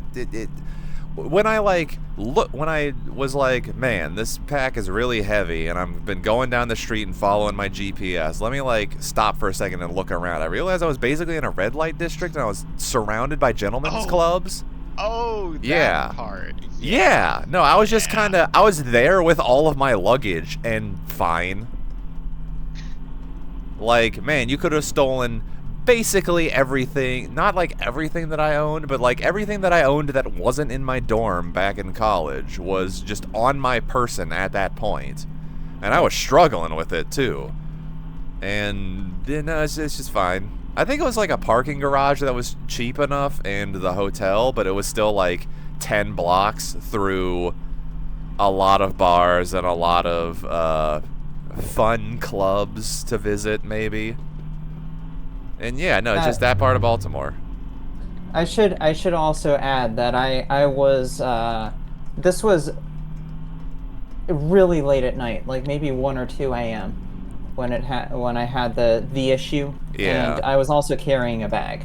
when I was like, man, this pack is really heavy, and I've been going down the street and following my GPS. Let me like stop for a second and look around. I realized I was basically in a red light district, and I was surrounded by gentlemen's clubs. Oh, that part. Yeah. No, I was just kind of. I was there with all of my luggage and fine. Like, man, you could have stolen basically everything. Not like everything that I owned, but like everything that I owned that wasn't in my dorm back in college was just on my person at that point. And I was struggling with it too. And then it's just fine. I think it was like a parking garage that was cheap enough and the hotel, but it was still like 10 blocks through a lot of bars and a lot of fun clubs to visit, maybe. And yeah, no, it's just that part of Baltimore. I should also add that I was this was really late at night, like maybe 1 or 2 a.m. when I had the issue. Yeah. And I was also carrying a bag.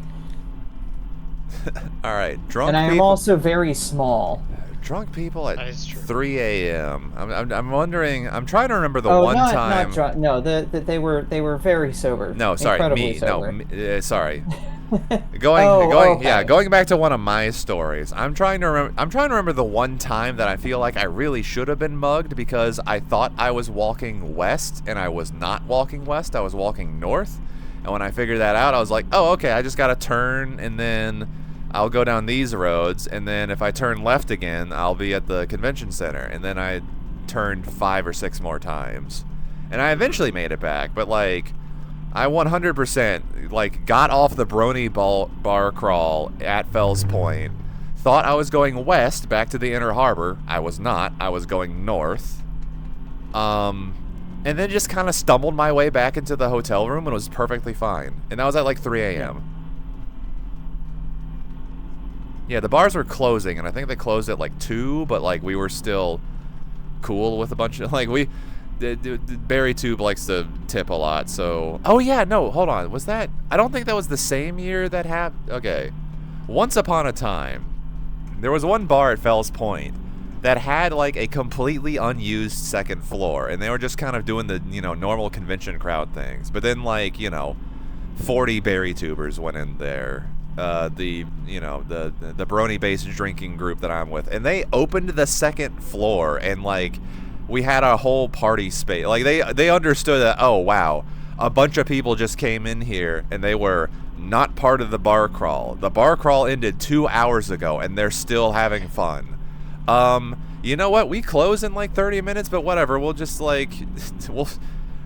All right, drunk and I am people. also very small. Drunk people at 3 a.m. I'm wondering. I'm trying to remember the Oh, one not time. drunk. No, they were very sober. No, sorry, Incredibly sober. sorry. Okay. Going back to one of my stories. I'm trying to remember the one time that I feel like I really should have been mugged because I thought I was walking west and I was not walking west. I was walking north. And when I figured that out, I was like, "Oh, okay, I just got to turn and then I'll go down these roads, and then if I turn left again, I'll be at the convention center." And then I turned 5 or 6 more times. And I eventually made it back, but like I 100% like got off the Brony bar crawl at Fells Point, thought I was going west back to the Inner Harbor. I was not. I was going north. And then just kind of stumbled my way back into the hotel room and was perfectly fine. And that was at like 3 a.m. Yeah, the bars were closing, and I think they closed at like 2, but like we were still cool with a bunch of like Barry Tube likes to tip a lot, so oh yeah, no, hold on, was that? I don't think that was the same year that happened. Okay, once upon a time, there was one bar at Fells Point that had like a completely unused second floor, and they were just kind of doing the normal convention crowd things, but then like 40 Barry Tubers went in there. The Brony based drinking group that I'm with, and they opened the second floor, and like we had a whole party space. Like they understood that, oh wow, a bunch of people just came in here and they were not part of the bar crawl. The bar crawl ended 2 hours ago and they're still having fun. You know what, we close in like 30 minutes, but whatever, we'll just like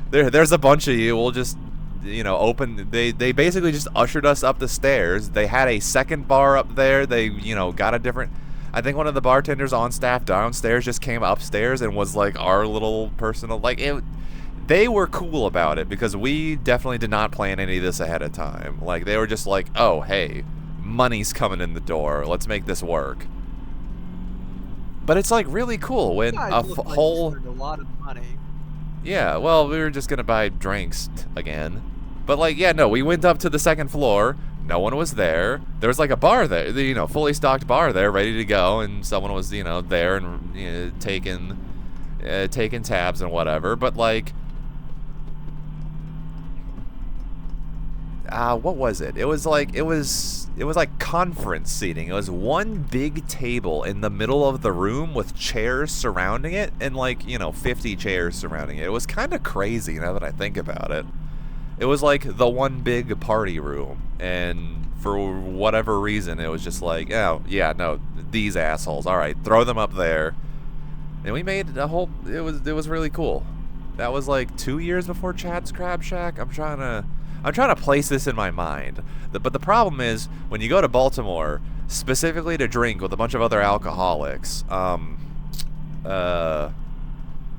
there's a bunch of you, we'll just open. They basically just ushered us up the stairs. They had a second bar up there. They got a different, I think one of the bartenders on staff downstairs just came upstairs and was like our little personal, like it. They were cool about it because we definitely did not plan any of this ahead of time. Like they were just like, oh hey, money's coming in the door, let's make this work. But it's like really cool when a whole a lot of money. Yeah, well, we were just gonna buy drinks again. But like, yeah, no, we went up to the second floor. No one was there. There was like a bar there, fully stocked bar there, ready to go, and someone was, there and taking tabs and whatever. But like, what was it? It was like conference seating. It was one big table in the middle of the room with chairs surrounding it, and like 50 chairs surrounding it. It was kind of crazy now that I think about it. It was like the one big party room, and for whatever reason it was just like, oh yeah, no, these assholes, all right, throw them up there. And we made a whole, it was really cool. That was like 2 years before Chad's Crab Shack. I'm trying to place this in my mind. But the problem is, when you go to Baltimore, specifically to drink with a bunch of other alcoholics,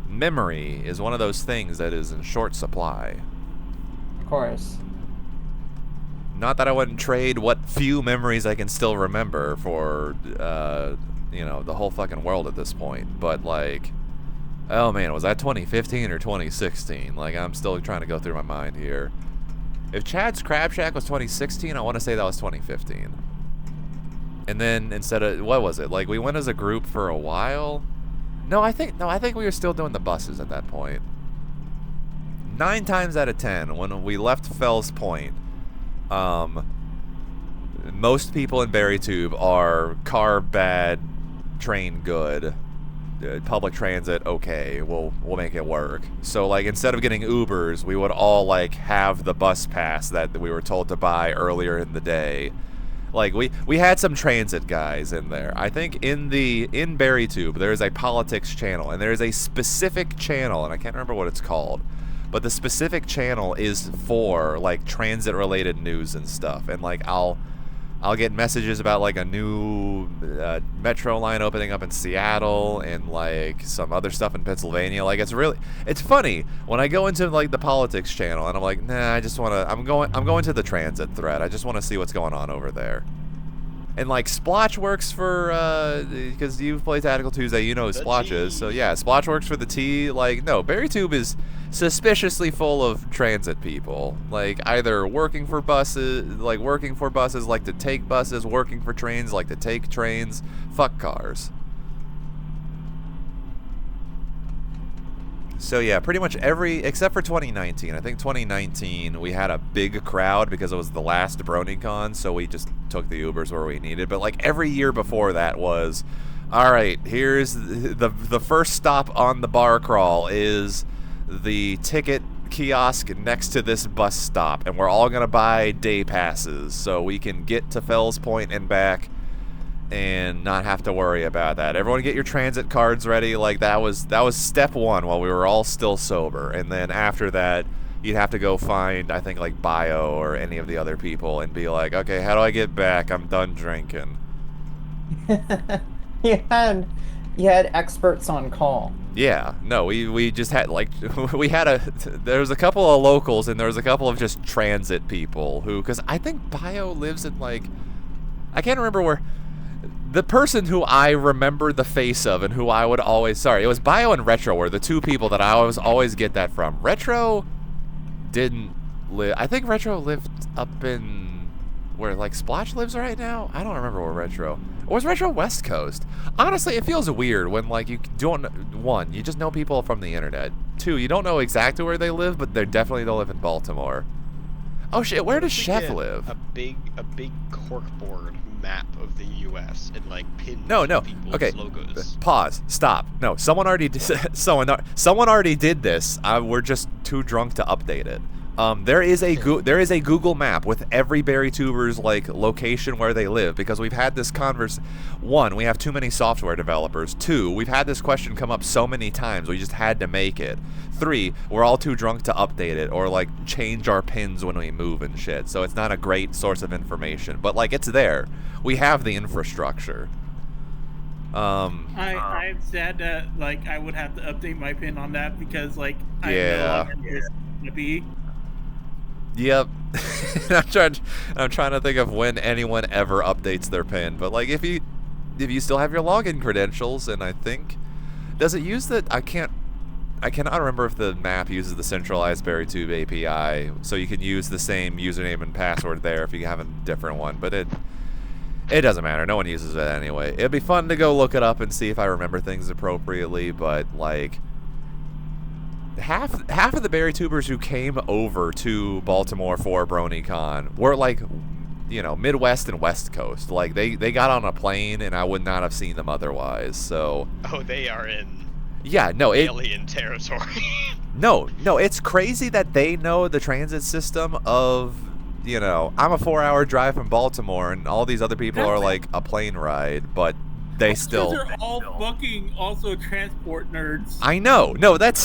memory is one of those things that is in short supply. Of course. Not that I wouldn't trade what few memories I can still remember for, the whole fucking world at this point. But like, oh man, was that 2015 or 2016? Like, I'm still trying to go through my mind here. If Chad's Crab Shack was 2016, I want to say that was 2015. And then instead of, what was it? Like, we went as a group for a while. I think we were still doing the buses at that point. 9 times out of 10, when we left Fells Point, most people in Barry Tube are car bad, train good. Public transit, okay, we'll make it work. So like, instead of getting Ubers, we would all like have the bus pass that we were told to buy earlier in the day. Like we had some transit guys in there. I think in Barry Tube there is a politics channel, and there is a specific channel, and I can't remember what it's called, but the specific channel is for like transit-related news and stuff. And like I'll get messages about like a new metro line opening up in Seattle and like some other stuff in Pennsylvania. Like it's funny when I go into like the politics channel and I'm like, nah, I'm going to the transit thread. I just want to see what's going on over there. And like Splotch works for because you've played Tactical Tuesday, you know who Splotch is. So yeah, Splotch works for the T. Like no, BerryTube is suspiciously full of transit people. Like either working for buses, like to take buses, working for trains, like to take trains. Fuck cars. So yeah, pretty much except for 2019. I think 2019 we had a big crowd because it was the last BronyCon, so we just took the Ubers where we needed. But like every year before that was, all right, here's the first stop on the bar crawl is the ticket kiosk next to this bus stop, and we're all gonna buy day passes so we can get to Fells Point and back and not have to worry about that. Everyone get your transit cards ready. Like that was step one while we were all still sober. And then after that, you'd have to go find, I think, like Bio or any of the other people and be like, okay, how do I get back? I'm done drinking. You had experts on call. Yeah, no, we just had like there was a couple of locals and there was a couple of just transit people who, because I think Bio lives in like, I can't remember where. The person who I remember the face of and who I would always... Sorry, it was Bio and Retro were the two people that I always get that from. Retro didn't live... I think Retro lived up in... where, like, Splotch lives right now? I don't remember where Retro... Or was Retro West Coast? Honestly, it feels weird when, like, you don't... One, you just know people from the internet. Two, you don't know exactly where they live, but they definitely don't live in Baltimore. Oh, shit, where does Chef live? A big corkboard map of the U.S. and like pin people's okay. logos. Pause. Stop. No, someone already someone already did this. We're just too drunk to update it. There is a Google map with every BerryTuber's like location where they live, because we've had this One, we have too many software developers. Two, we've had this question come up so many times we just had to make it. Three, we're all too drunk to update it or like change our pins when we move and shit. So it's not a great source of information, but like it's there. We have the infrastructure. I'm sad that like I would have to update my pin on that because like I yeah. know it's gonna be. Yep. I'm trying to think of when anyone ever updates their pin, but like if you still have your login credentials, and I think does it use the I cannot remember if the map uses the centralized BerryTube API, so you can use the same username and password there if you have a different one, but it doesn't matter. No one uses it anyway. It'd be fun to go look it up and see if I remember things appropriately, but like half of the BerryTubers who came over to Baltimore for BronyCon were like, you know, Midwest and West Coast. Like they got on a plane and I would not have seen them otherwise. So they are in alien territory. No, it's crazy that they know the transit system of, you know, I'm a 4-hour drive from Baltimore and all these other people are like a plane ride, but they still... They're all fucking also transport nerds. I know. No, that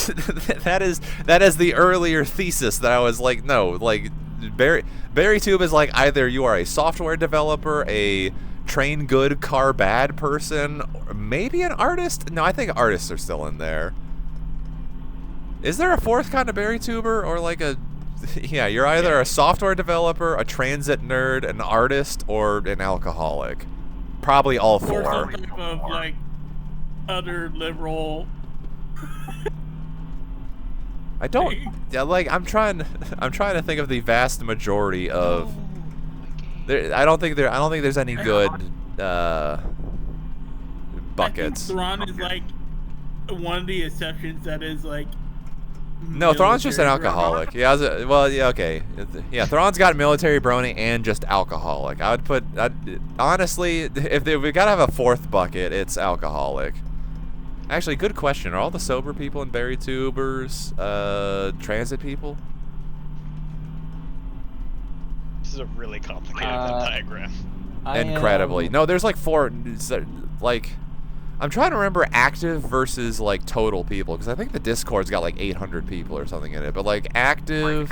is the earlier thesis that I was like, no, like BerryTube is like either you are a software developer, a train good, car bad person, or maybe an artist. No, I think artists are still in there. Is there a fourth kind of BerryTuber or like a... Yeah, you're either a software developer, a transit nerd, an artist, or an alcoholic. Probably all four. Or some type of like other liberal. I don't. Yeah, like I'm trying to think of the vast majority of. I don't think there's any good buckets. Thrawn is like one of the exceptions that is like. No, Thrawn's just an alcoholic. Yeah, okay. Yeah, Thrawn's got military brony and just alcoholic. I would put, honestly, if we gotta have a fourth bucket, it's alcoholic. Actually, good question. Are all the sober people in BerryTubers transit people? This is a really complicated diagram. Incredibly. No, there's like four, like, I'm trying to remember active versus like total people, because I think the Discord's got like 800 people or something in it. But like active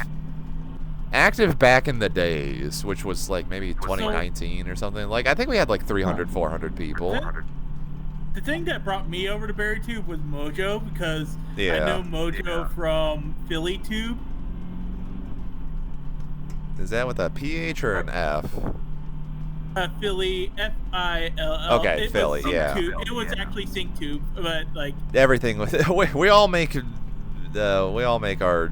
back in the days, which was like maybe 2019 or something. Like I think we had like 300, 400 people. The thing that brought me over to BerryTube was Mojo, because I know Mojo from PhillyTube. Is that with a PH or an F? Philly, F-I-L-L. Okay, Philly, yeah. It was actually SyncTube, but like Everything with we all make our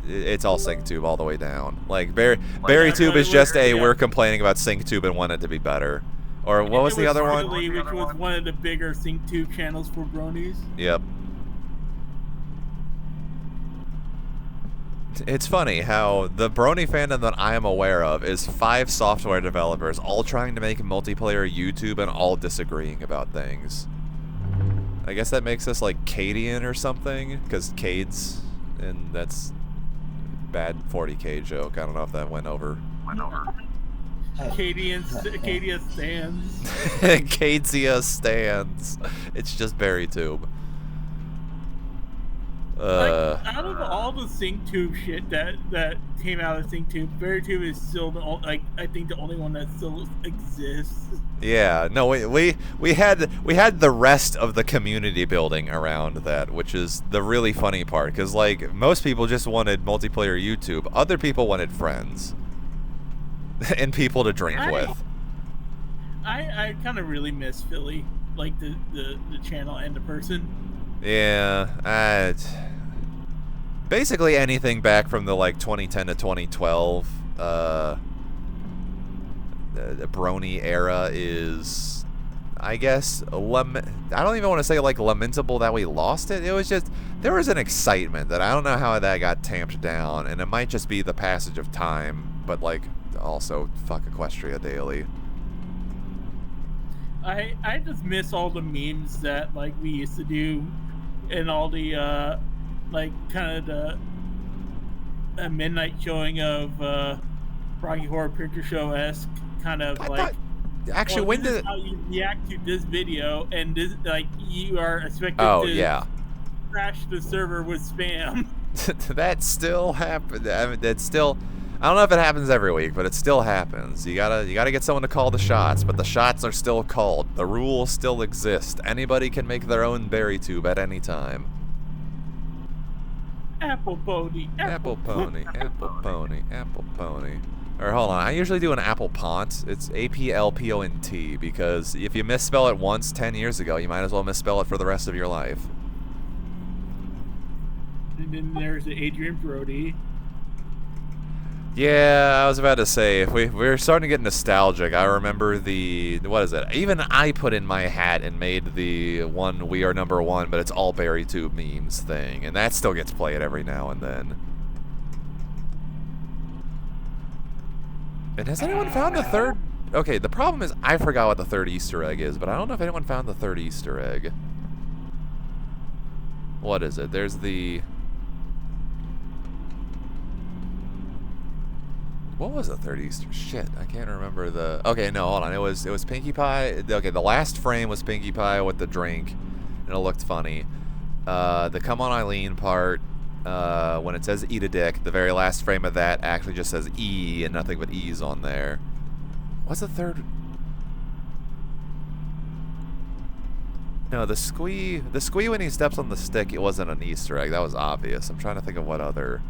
it's all SyncTube all the way down. Like BerryTube is just we're complaining about SyncTube and want it to be better. Or what was the other one? Which was one of the bigger SyncTube channels for bronies. Yep. It's funny how the Brony fandom that I am aware of is 5 software developers all trying to make multiplayer YouTube and all disagreeing about things. I guess that makes us like Cadian or something, because Cades, and that's bad 40K joke. I don't know if that went over. Cadia stands. Cadia stands. It's just BerryTube. Like, out of all the SyncTube shit that came out of SyncTube, BerryTube is still I think the only one that still exists. Yeah, no, we had the rest of the community building around that, which is the really funny part, because like most people just wanted multiplayer YouTube, other people wanted friends and people to drink with. I kind of really miss Philly, like the channel and the person. Yeah, basically anything back from the like 2010 to 2012 the Brony era is, I guess, I don't even want to say like lamentable that we lost it. It was just, there was an excitement that I don't know how that got tamped down, and it might just be the passage of time, but like also fuck Equestria Daily. I just miss all the memes that like we used to do, and all the like kind of the midnight showing of Rocky Horror Picture Show-esque kind of actually, when this did is how you react to this video, and this like you are expected to crash the server with spam. That still happens. I mean, that's still, I don't know if it happens every week, but it still happens. You gotta get someone to call the shots, but the shots are still called. The rules still exist. Anybody can make their own BerryTube at any time. Apple pony, apple pony, apple pony, apple pony. Or hold on, I usually do an apple pont. It's A-P-L-P-O-N-T, because if you misspell it once 10 years ago, you might as well misspell it for the rest of your life. And then there's the Adrian Brody. Yeah, I was about to say, if we're starting to get nostalgic. I remember the, what is it? Even I put in my hat and made the one "We Are Number One," but it's all BerryTube memes thing, and that still gets played every now and then. And has anyone found the third? Okay, the problem is I forgot what the third Easter egg is, but I don't know if anyone found the third Easter egg. What is it? There's the... What was the third Easter? Shit, I can't remember the... Okay, no, hold on. It was Pinkie Pie. Okay, the last frame was Pinkie Pie with the drink, and it looked funny. The Come On Eileen part, when it says eat a dick, the very last frame of that actually just says E and nothing but E's on there. What's the third? No, the squee when he steps on the stick, it wasn't an Easter egg. That was obvious. I'm trying to think of what other...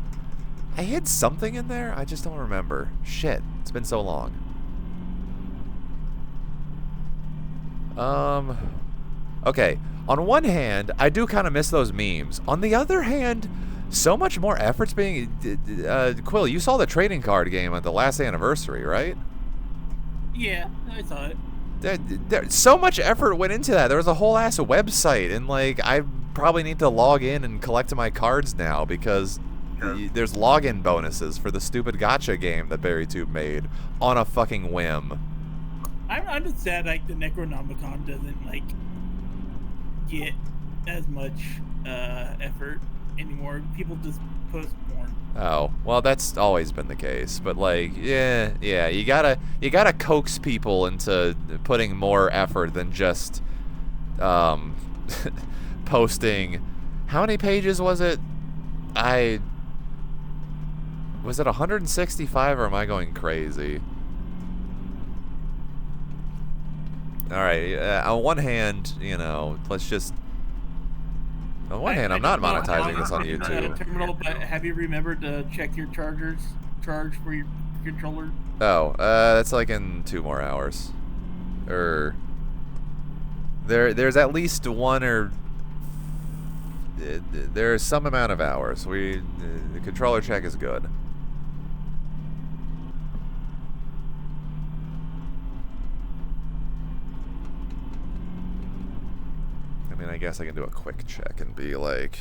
I hid something in there? I just don't remember. Shit. It's been so long. Okay. On one hand, I do kind of miss those memes. On the other hand, so much more effort's being... Quill, you saw the trading card game at the last anniversary, right? Yeah, I saw it. So much effort went into that. There was a whole ass website, and like I probably need to log in and collect my cards now because there's login bonuses for the stupid gacha game that BerryTube made on a fucking whim. I'm just sad like the Necronomicon doesn't like get as much effort anymore. People just post porn. Oh, well, that's always been the case, but like, yeah, you gotta coax people into putting more effort than just posting, how many pages was it? Was it 165 or am I going crazy? Alright, on one hand, you know, let's just... On one hand, I'm not monetizing this on YouTube. Terminal, but have you remembered to check your charge for your controller? Oh, that's like in 2 more hours. There's at least one or... There's some amount of hours. The controller check is good. I mean, I guess I can do a quick check and be like,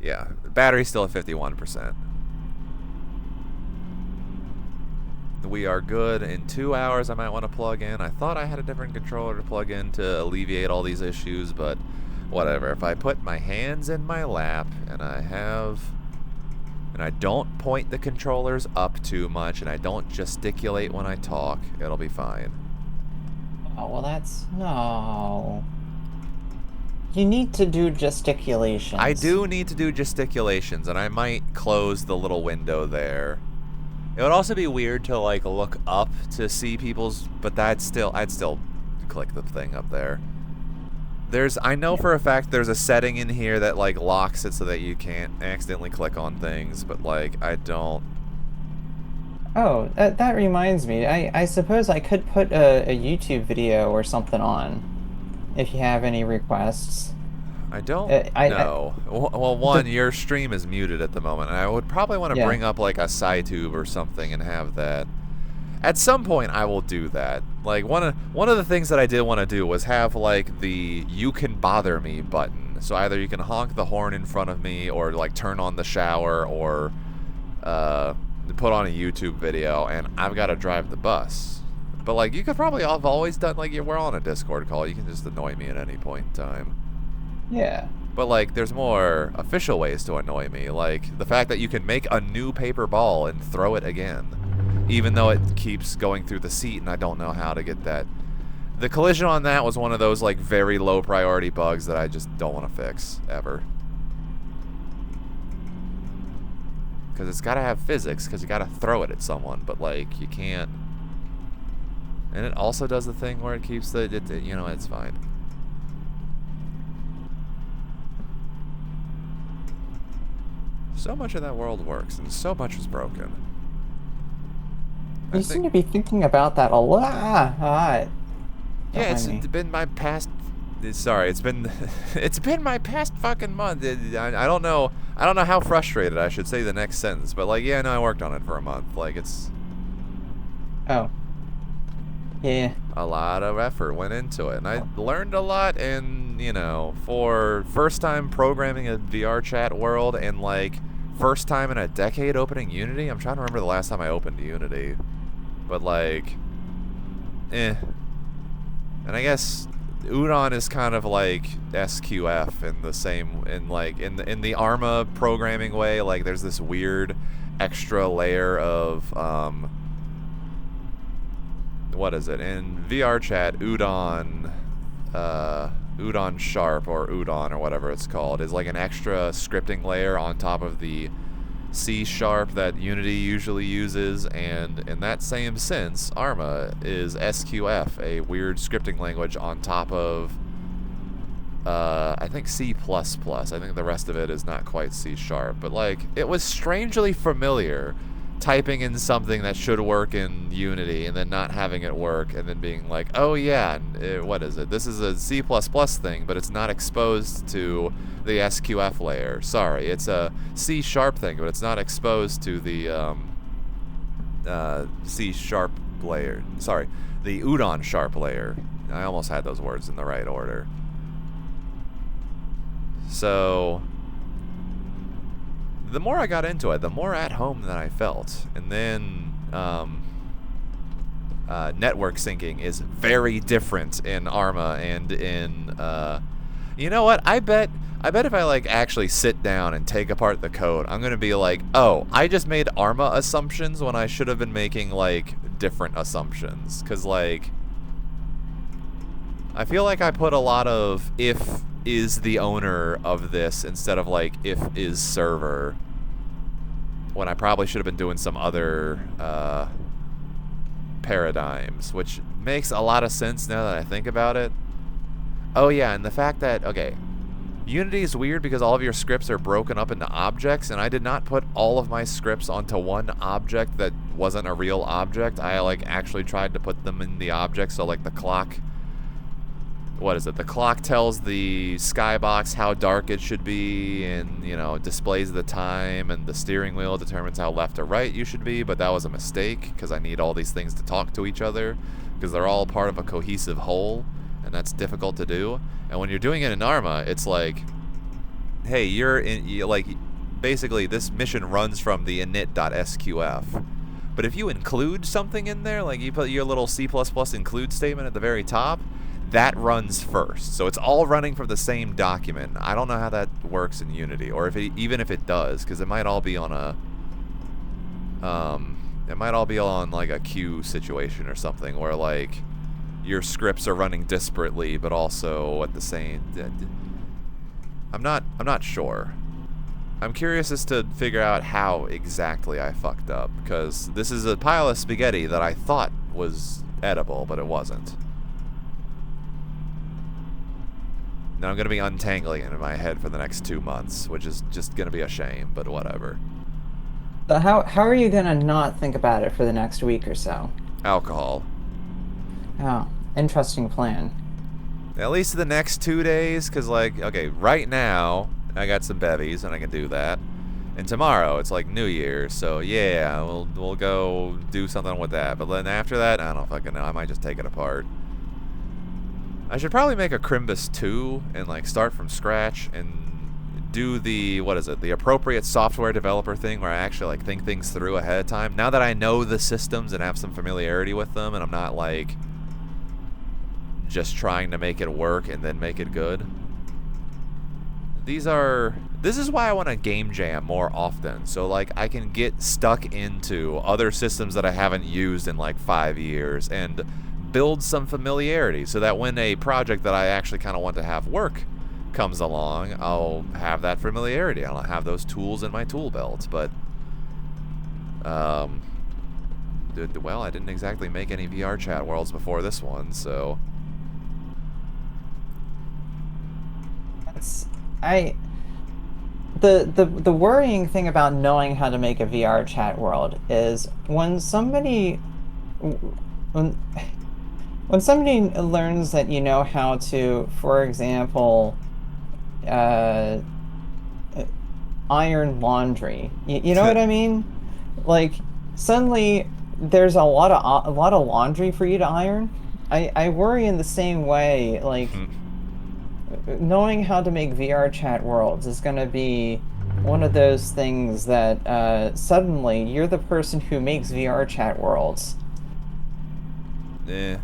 yeah, the battery's still at 51%. We are good. In 2 hours, I might want to plug in. I thought I had a different controller to plug in to alleviate all these issues, but whatever. If I put my hands in my lap and I don't point the controllers up too much and I don't gesticulate when I talk, it'll be fine. Oh, well that's... no... You need to do gesticulations. I do need to do gesticulations, and I might close the little window there. It would also be weird to, like, look up to see people's... But I'd still click the thing up there. I know for a fact there's a setting in here that, like, locks it so that you can't accidentally click on things, but, like, I don't... Oh, that reminds me. I suppose I could put a YouTube video or something on. If you have any requests. I don't know. Well, one, your stream is muted at the moment, and I would probably want to bring up like a SciTube or something and have that. At some point, I will do that. Like one of the things that I did want to do was have like the "You Can Bother Me" button. So either you can honk the horn in front of me, or like turn on the shower, or put on a YouTube video, and I've got to drive the bus. But, like, you could probably have always done, like, we're on a Discord call. You can just annoy me at any point in time. Yeah. But, like, there's more official ways to annoy me. Like, the fact that you can make a new paper ball and throw it again. Even though it keeps going through the seat and I don't know how to get that. The collision on that was one of those, like, very low priority bugs that I just don't want to fix, ever. Because it's got to have physics, because you got to throw it at someone. But, like, you can't... And it also does the thing where it keeps you know, it's fine. So much of that world works, and so much is broken. You seem to be thinking about that a lot. Yeah, it's been my past... Sorry, it's been my past fucking month. I don't know how frustrated I should say the next sentence, but like, yeah, no, I worked on it for a month. Like, it's... Oh. Yeah. A lot of effort went into it, and I learned a lot, and, you know, for first time programming a VR chat world, and, like, first time in a decade opening Unity. I'm trying to remember the last time I opened Unity. But, like, And I guess Udon is kind of like SQF in the same, in the Arma programming way. Like, there's this weird extra layer of, what is it? In VR chat, Udon Sharp or Udon or whatever it's called is like an extra scripting layer on top of the C# that Unity usually uses, and in that same sense, Arma is SQF, a weird scripting language on top of, I think C++. I think the rest of it is not quite C#, but like, it was strangely familiar typing in something that should work in Unity and then not having it work and then being like, oh yeah, what is it? This is a C++ thing, but it's not exposed to the SQF layer. Sorry, it's a C# thing, but it's not exposed to the C# layer. Sorry, the Udon Sharp layer. I almost had those words in the right order. So the more I got into it, the more at home that I felt. And then network syncing is very different in Arma and in you know what? I bet if I like actually sit down and take apart the code, I'm gonna be like, oh, I just made Arma assumptions when I should have been making like different assumptions. 'Cause like, I feel like I put a lot of if is the owner of this instead of like if is server, when I probably should have been doing some other paradigms, which makes a lot of sense now that I think about it. Oh yeah, and the fact that, okay, Unity is weird because all of your scripts are broken up into objects, and I did not put all of my scripts onto one object that wasn't a real object. I like actually tried to put them in the object, so like the clock, what is it? The clock tells the skybox how dark it should be and, you know, displays the time, and the steering wheel determines how left or right you should be, but that was a mistake because I need all these things to talk to each other because they're all part of a cohesive whole, and that's difficult to do. And when you're doing it in Arma, it's like, hey, like, basically this mission runs from the init.sqf. But if you include something in there, like you put your little C++ include statement at the very top, that runs first. So it's all running from the same document. I don't know how that works in Unity, or if even if it does, because it might all be on a like a queue situation or something where like your scripts are running disparately, but also at the same. I'm not sure. I'm curious as to figure out how exactly I fucked up, because this is a pile of spaghetti that I thought was edible, but it wasn't. Now I'm gonna be untangling it in my head for the next 2 months, which is just gonna be a shame, but whatever. So how are you gonna not think about it for the next week or so? Alcohol. Oh, interesting plan. At least the next 2 days, because, like, okay, right now, I got some bevies, and I can do that. And tomorrow, it's, like, New Year's, so, yeah, we'll go do something with that. But then after that, I don't fucking know. I might just take it apart. I should probably make a Chrimbus 2 and, like, start from scratch and do the, what is it, the appropriate software developer thing where I actually, like, think things through ahead of time. Now that I know the systems and have some familiarity with them, and I'm not, like, just trying to make it work and then make it good. This is why I want to game jam more often, so like I can get stuck into other systems that I haven't used in like 5 years and build some familiarity so that when a project that I actually kind of want to have work comes along, I'll have that familiarity. I'll have those tools in my tool belt. But well, I didn't exactly make any VR chat worlds before this one, so the worrying thing about knowing how to make a VR chat world is when somebody learns that you know how to, for example, iron laundry. You know what I mean? Like suddenly there's a lot of laundry for you to iron. I worry in the same way, like. Knowing how to make VR chat worlds is going to be one of those things that suddenly you're the person who makes VR chat worlds. Yeah.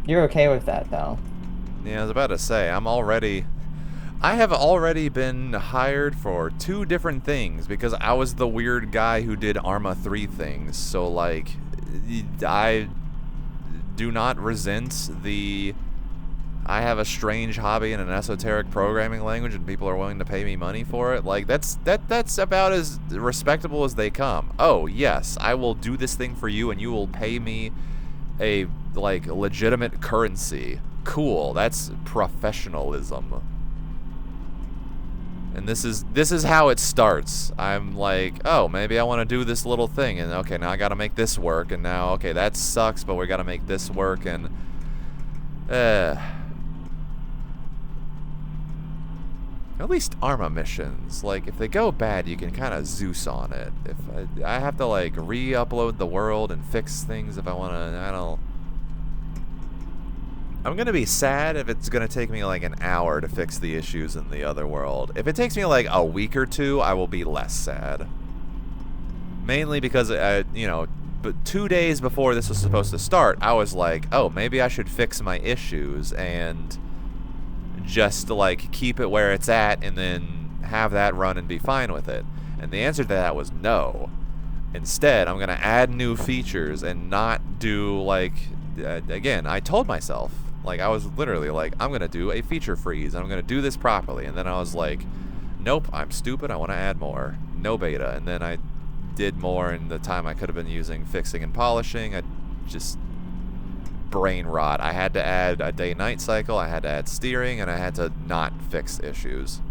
You're okay with that, though. Yeah, I was about to say, I have already been hired for 2 different things because I was the weird guy who did Arma 3 things. So, like, I do not resent I have a strange hobby in an esoteric programming language and people are willing to pay me money for it. Like, that's about as respectable as they come. Oh, yes, I will do this thing for you and you will pay me a, like, legitimate currency. Cool, that's professionalism. And this is how it starts. I'm like, oh, maybe I want to do this little thing, and okay, now I gotta make this work, and now, okay, that sucks, but we gotta make this work, and at least Arma missions, like, if they go bad, you can kind of Zeus on it. If I have to, like, re-upload the world and fix things if I want to, I'm gonna be sad if it's gonna take me like an hour to fix the issues in the other world. If it takes me like a week or 2, I will be less sad. Mainly because, you know, but 2 days before this was supposed to start, I was like, oh, maybe I should fix my issues and just like keep it where it's at and then have that run and be fine with it. And the answer to that was no. Instead, I'm gonna add new features and not do like again, I told myself, like, I was literally like, I'm gonna do a feature freeze. I'm gonna do this properly. And then I was like, nope, I'm stupid. I want to add more. No beta. And then I did more in the time I could have been using fixing and polishing. I just brain rot. I had to add a day-night cycle. I had to add steering, and I had to not fix issues.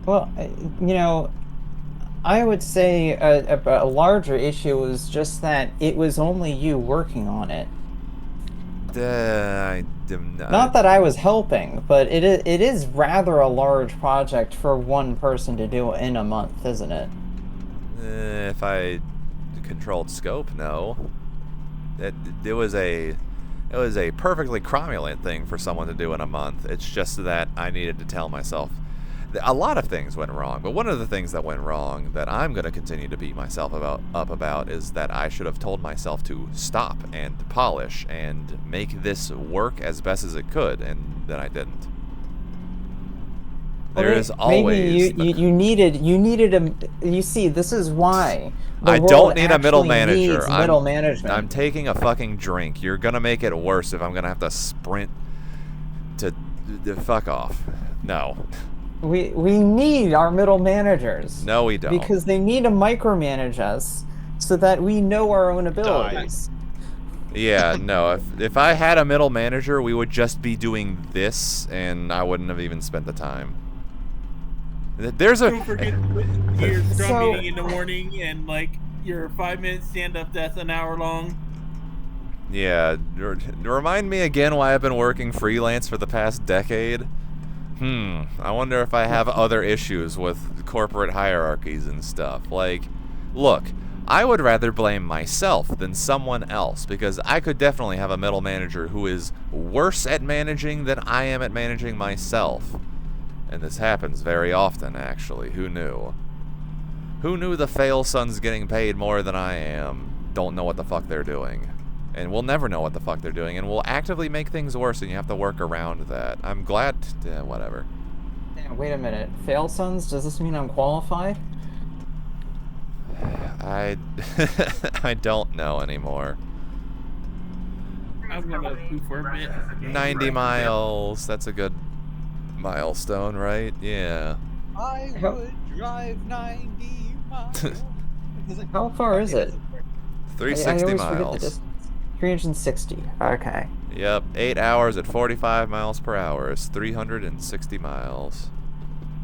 Well, you know, I would say a larger issue was just that it was only you working on it. Not that I was helping, but it is rather a large project for one person to do in a month, isn't it? If I controlled scope, no. It was a perfectly cromulent thing for someone to do in a month. It's just that I needed to tell myself. A lot of things went wrong, but one of the things that went wrong that I'm going to continue to beat myself up about is that I should have told myself to stop and polish and make this work as best as it could, and then I didn't. There is always... Maybe you needed a... You see, this is why I don't need a middle manager. Middle I'm, management. I'm taking a fucking drink. You're going to make it worse if I'm going to have to sprint to fuck off. No. We need our middle managers. No, we don't. Because they need to micromanage us so that we know our own abilities. Yeah, no. If I had a middle manager, we would just be doing this, and I wouldn't have even spent the time. There's a... Don't forget your scrum meeting in the morning, and like your 5-minute stand-up that's an hour long. Yeah, remind me again why I've been working freelance for the past decade. I wonder if I have other issues with corporate hierarchies and stuff. Like, look, I would rather blame myself than someone else, because I could definitely have a middle manager who is worse at managing than I am at managing myself. And this happens very often, actually. Who knew? Who knew the fail sons getting paid more than I am don't know what the fuck they're doing? And we'll never know what the fuck they're doing, and we'll actively make things worse, and you have to work around that. I'm glad... whatever. Yeah, wait a minute. Fail sons? Does this mean I'm qualified? I don't know anymore. I'm gonna do for a bit. 90 miles. That's a good milestone, right? Yeah. I would drive 90 miles. How far is it? 360 miles. 360. Okay. Yep, 8 hours at 45 miles per hour is 360 miles.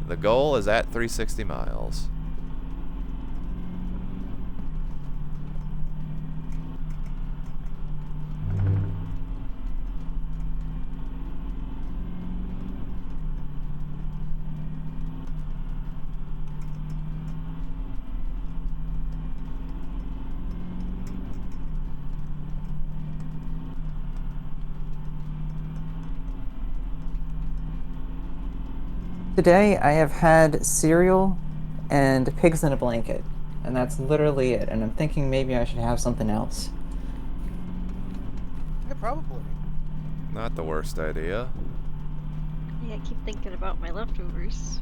The goal is at 360 miles. Today I have had cereal and pigs in a blanket, and that's literally it, and I'm thinking maybe I should have something else. Yeah, probably. Not the worst idea. Yeah, I keep thinking about my leftovers.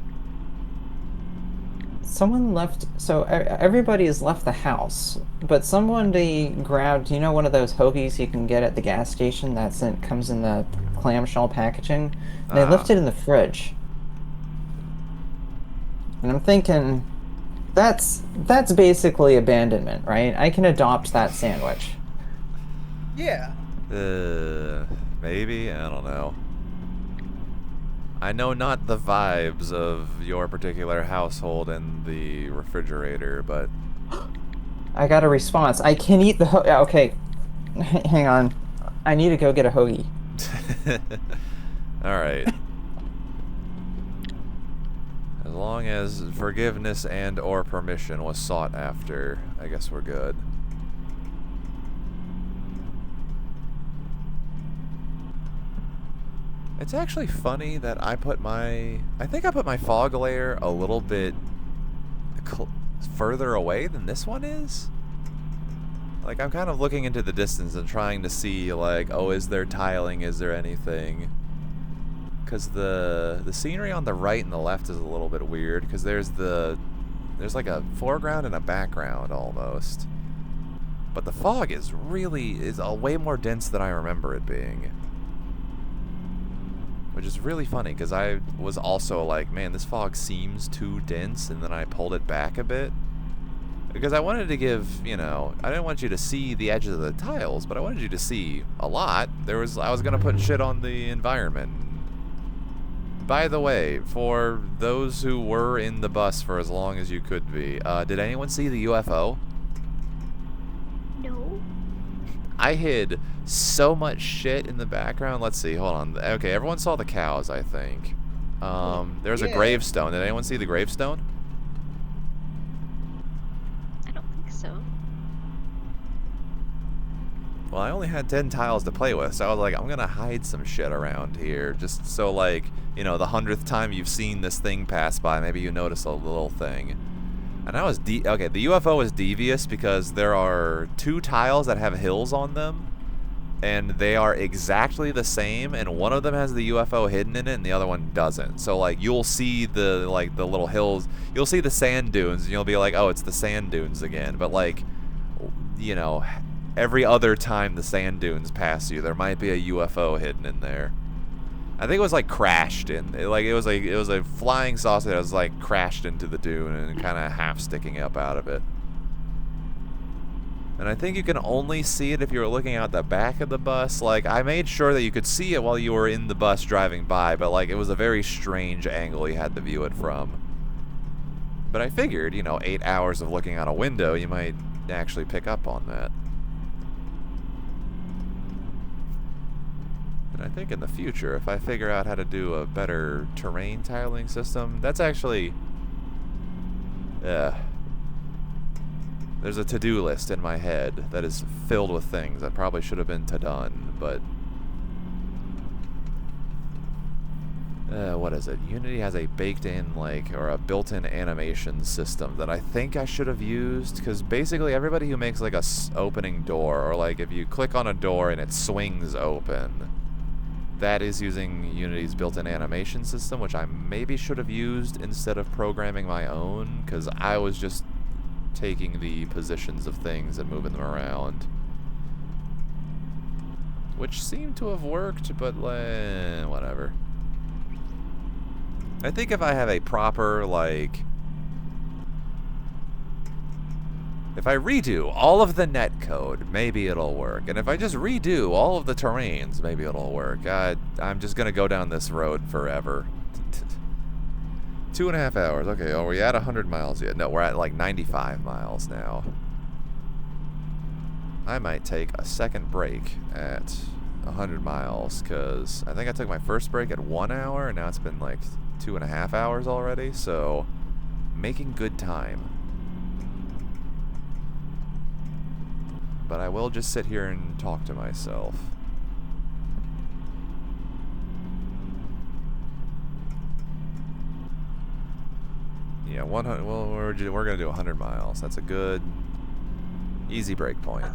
Someone left, so everybody has left the house, but somebody grabbed, you know, one of those hoagies you can get at the gas station comes in the clamshell packaging? And they left it in the fridge. And I'm thinking, that's basically abandonment, right? I can adopt that sandwich. Yeah. Maybe? I don't know. I know not the vibes of your particular household and the refrigerator, but... I got a response. I can eat the okay, hang on. I need to go get a hoagie. Alright. As long as forgiveness and or permission was sought after, I guess we're good. It's actually funny that I think I put my fog layer a little bit further away than this one is. Like, I'm kind of looking into the distance and trying to see, like, oh, is there tiling? Is there anything? Because the scenery on the right and the left is a little bit weird, because there's like a foreground and a background almost. But the fog is way more dense than I remember it being. Which is really funny, because I was also like, man, this fog seems too dense, and then I pulled it back a bit. Because I wanted to give, you know, I didn't want you to see the edges of the tiles, but I wanted you to see a lot. I was going to put shit on the environment. By the way, for those who were in the bus for as long as you could be, did anyone see the UFO? No. I hid so much shit in the background. Let's see, hold on. Okay, everyone saw the cows, I think. There's a gravestone. Did anyone see the gravestone? I don't think so. Well, I only had 10 tiles to play with, so I was like, I'm gonna hide some shit around here, just so, like, you know, the 100th time you've seen this thing pass by, maybe you notice a little thing. And I was okay, the UFO is devious because there are 2 tiles that have hills on them, and they are exactly the same, and one of them has the UFO hidden in it, and the other one doesn't. So, like, you'll see the little hills, you'll see the sand dunes, and you'll be like, oh, it's the sand dunes again. But, like, you know, every other time the sand dunes pass you, there might be a UFO hidden in there. I think it was like crashed in. It was a flying saucer that was like crashed into the dune and kind of half sticking up out of it. And I think you can only see it if you're looking out the back of the bus. Like, I made sure that you could see it while you were in the bus driving by, but like it was a very strange angle you had to view it from. But I figured, you know, 8 hours of looking out a window, you might actually pick up on that. I think in the future, if I figure out how to do a better terrain tiling system, that's actually... there's a to-do list in my head that is filled with things that probably should have been done, but... what is it? Unity has a baked-in, like, or a built-in animation system that I think I should have used, because basically everybody who makes, like, a opening door, or, like, if you click on a door and it swings open... That is using Unity's built-in animation system, which I maybe should have used instead of programming my own, because I was just taking the positions of things and moving them around. Which seemed to have worked, but whatever. I think if I have a proper, like... If I redo all of the netcode, maybe it'll work. And if I just redo all of the terrains, maybe it'll work. I'm just going to go down this road forever. 2.5 hours. Okay, are we at 100 miles yet? No, we're at like 95 miles now. I might take a second break at 100 miles, because I think I took my first break at 1 hour, and now it's been like 2.5 hours already, so making good time. But I will just sit here and talk to myself. Yeah, 100. Well, we're gonna do 100 miles. That's a good, easy break point.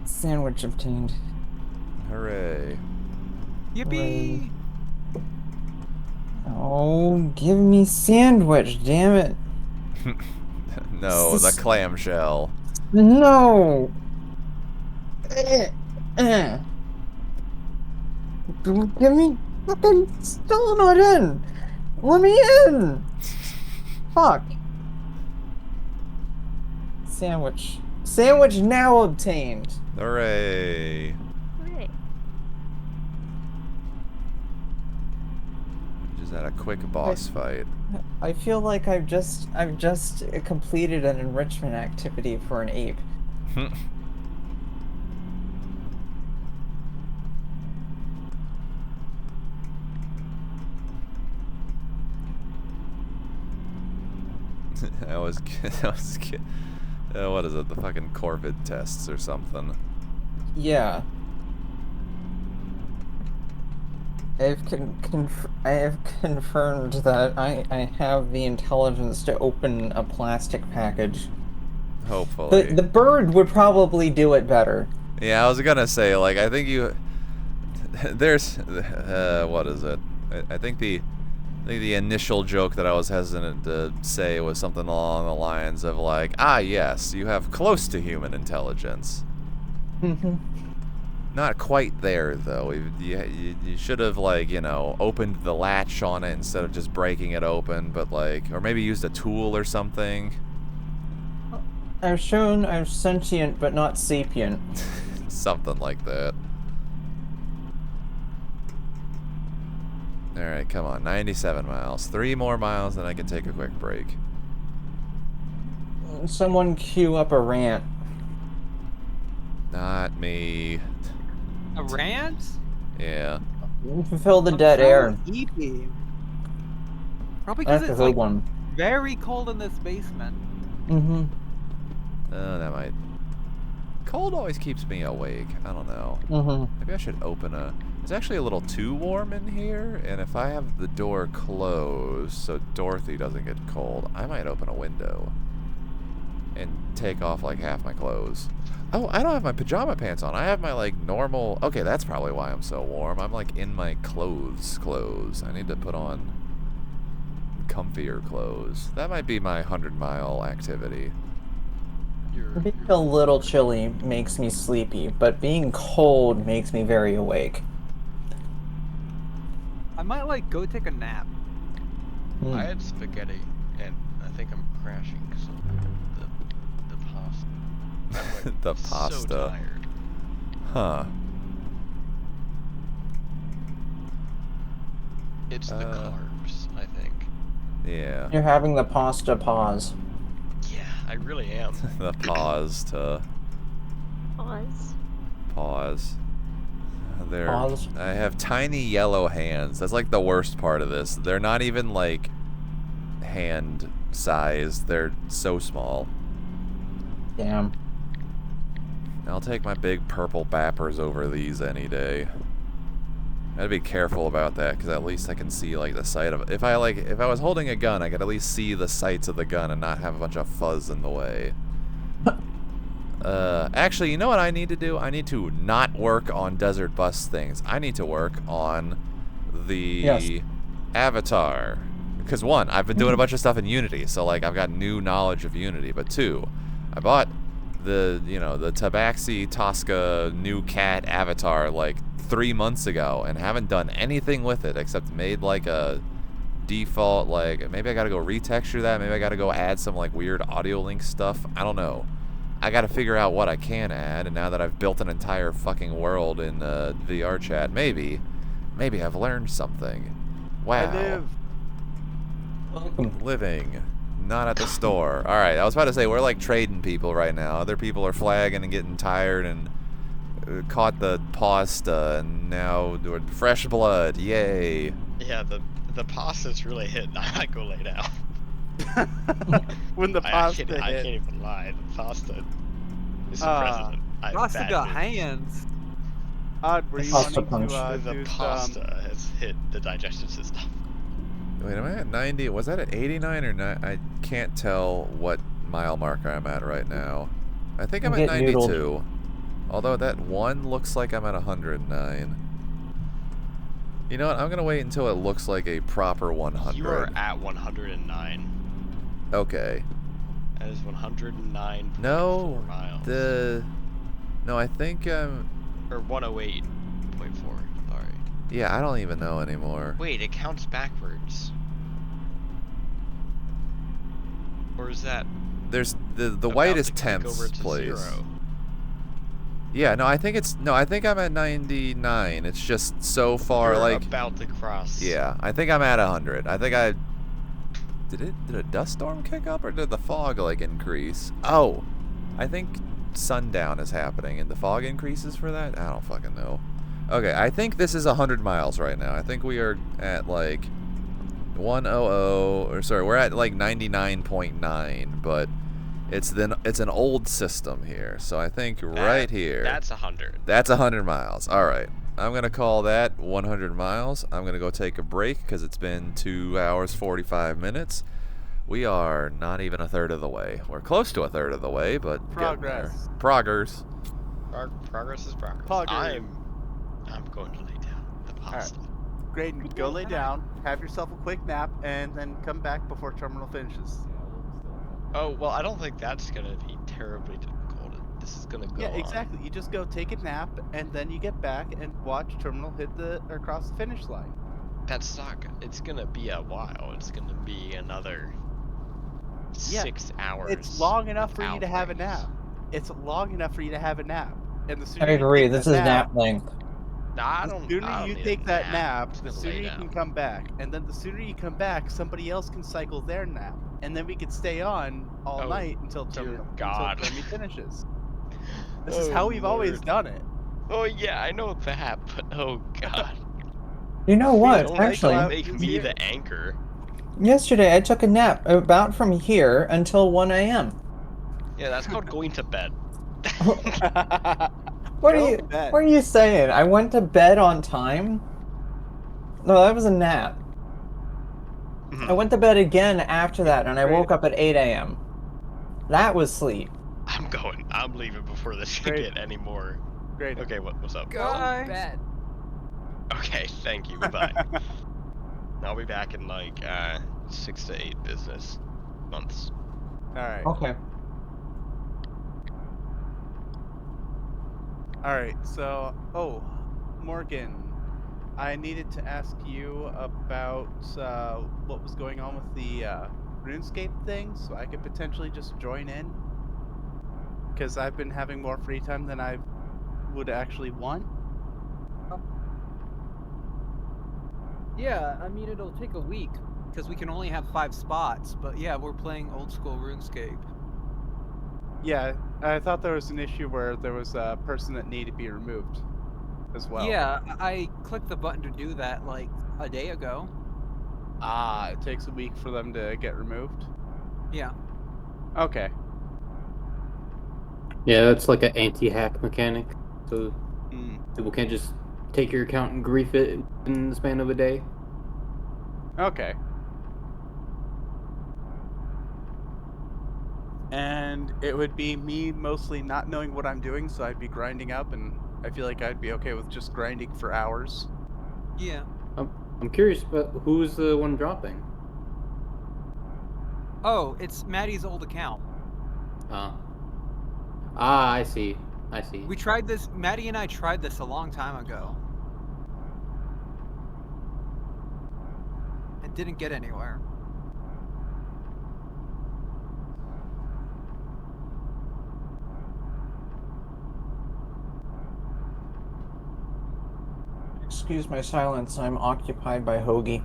Sandwich obtained. Hooray. Yippee! Oh, give me sandwich, damn it. No, the clamshell. No! Give me fucking still not in! Let me in! Fuck. Sandwich. Sandwich now obtained. Hooray. Hooray. Just had a quick boss fight. I feel like I've just completed an enrichment activity for an ape. What is it? The fucking Corvid tests or something. Yeah. I have confirmed that I have the intelligence to open a plastic package. Hopefully. The bird would probably do it better. Yeah, I was gonna say, like, I think you... There's... what is it? I think the initial joke that I was hesitant to say was something along the lines of, like, ah, yes, you have close to human intelligence. Mm-hmm. Not quite there, though. You should have, like, you know, opened the latch on it instead of just breaking it open, but, like, or maybe used a tool or something. I've shown I'm sentient but not sapient. Something like that. Alright, come on. 97 miles. 3 more miles, then I can take a quick break. Someone queue up a rant. Not me. A rant? Yeah. Fill the dead air. Eepy. Probably because That's a it's good like one. very cold in this basement. Mm-hmm. Oh, that might... Cold always keeps me awake. I don't know. Mm-hmm. Maybe I should open a... It's actually a little too warm in here, and if I have the door closed so Dorothy doesn't get cold, I might open a window and take off like half my clothes. Oh, I don't have my pajama pants on. I have my, like, normal... Okay, that's probably why I'm so warm. I'm, like, in my clothes. I need to put on comfier clothes. That might be my 100-mile activity. Being a little chilly makes me sleepy, but being cold makes me very awake. I might, like, go take a nap. I had spaghetti, and I think I'm crashing because of the pasta. I'm, like, The pasta. So tired. Huh. It's the carbs, I think. Yeah. You're having the pasta pause. Yeah, I really am. The pause to... Pause. They're, Pause. I have tiny yellow hands. That's like the worst part of this. They're not even like hand sized. They're so small. Damn. I'll take my big purple bappers over these any day. I'd be careful about that because at least I can see like the sight of it. If I was holding a gun, I could at least see the sights of the gun and not have a bunch of fuzz in the way. Actually, you know what I need to do? I need to not work on desert bus things. I need to work on the avatar. Because one, I've been doing a bunch of stuff in Unity, so like I've got new knowledge of Unity. But two, I bought the Tabaxi Tosca new cat avatar like 3 months ago and haven't done anything with it except made like a default, like maybe I gotta go retexture that, maybe I gotta go add some like weird audio link stuff. I don't know. I gotta figure out what I can add, and now that I've built an entire fucking world in VR chat, maybe I've learned something. Wow. I live. Living. Not at the store. Alright, I was about to say, we're like trading people right now. Other people are flagging and getting tired and caught the pasta, and now we're fresh blood. Yay. Yeah, the pasta's really hitting. I might go lay down. When the pasta hit. I can't even lie. The pasta is the president. Pasta got hands. Odd, were you Pasta wanting punch. to The do pasta has hit the digestive system. Wait, am I at 90? Was that at 89 or 9? I can't tell what mile marker I'm at right now. I think I'm at 92. Noodled. Although that one looks like I'm at 109. You know what? I'm going to wait until it looks like a proper 100. You are at 109. Okay. That is 109. No. miles. No, I think Or 108.4. Sorry. Yeah, I don't even know anymore. Wait, it counts backwards. Or is that... There's the white is over tenths to place. 0? Yeah, no, I think I'm at 99. It's just so far You're like about to cross. Yeah, I think I'm at 100. I think I did a dust storm kick up or did the fog like increase? Oh, I think sundown is happening and the fog increases for that. I don't fucking know. Okay, I think this is 100 miles right now. I think we are at like 100 or sorry, we're at like 99.9, but it's an old system here. So I think right here. That's 100. That's 100 miles. All right. I'm going to call that 100 miles. I'm going to go take a break because it's been 2 hours, 45 minutes. We are not even a third of the way. We're close to a third of the way, but Progress. Progress. Progress is progress. Progress. I'm going to lay down the pasta. Right. Graydon, go lay down, have yourself a quick nap, and then come back before terminal finishes. Oh, well, I don't think that's gonna be terribly difficult. This is gonna go Yeah, on. exactly. You just go take a nap, and then you get back and watch terminal hit or cross the finish line. That's not. It's gonna be a while. It's gonna be another 6 hours. It's long enough for you to have a breaks. nap. It's long enough for you to have a nap. And the sooner I agree. you take This that is nap length. I the don't sooner you need take a that nap. nap, the sooner you can come back. And then the sooner you come back, somebody else can cycle their nap. And then we could stay on all night until terminal God. until Termi finishes. This is Oh, how we've always Lord. done it. Oh yeah, I know that, but oh god. You know what? Don't Actually, make me the anchor. yesterday I took a nap about from here until 1 a.m. Yeah, that's called going to bed. What are you saying? I went to bed on time? No, that was a nap. I went to bed again after that, and I woke up at 8 a.m. That was sleep. I'm leaving before this can get any more. Great. Okay, what's up? Go to bed. Okay, thank you. Bye-bye. I'll be back in like 6 to 8 business months. Alright. Okay. Alright, so Morgan, I needed to ask you about what was going on with the RuneScape thing, so I could potentially just join in. Because I've been having more free time than I would actually want. Yeah, I mean it'll take a week because we can only have 5 spots. But yeah, we're playing old school RuneScape. Yeah, I thought there was an issue where there was a person that needed to be removed as well. Yeah, I clicked the button to do that like a day ago. Ah, it takes a week for them to get removed? Yeah. Okay. Yeah, that's like an anti-hack mechanic. So people can't just take your account and grief it in the span of a day. Okay. And it would be me mostly not knowing what I'm doing, so I'd be grinding up, and I feel like I'd be okay with just grinding for hours. Yeah. I'm curious, but who's the one dropping? Oh, it's Maddie's old account. I see. We tried this. Maddie and I tried this a long time ago. It didn't get anywhere. Excuse my silence, I'm occupied by Hoagie.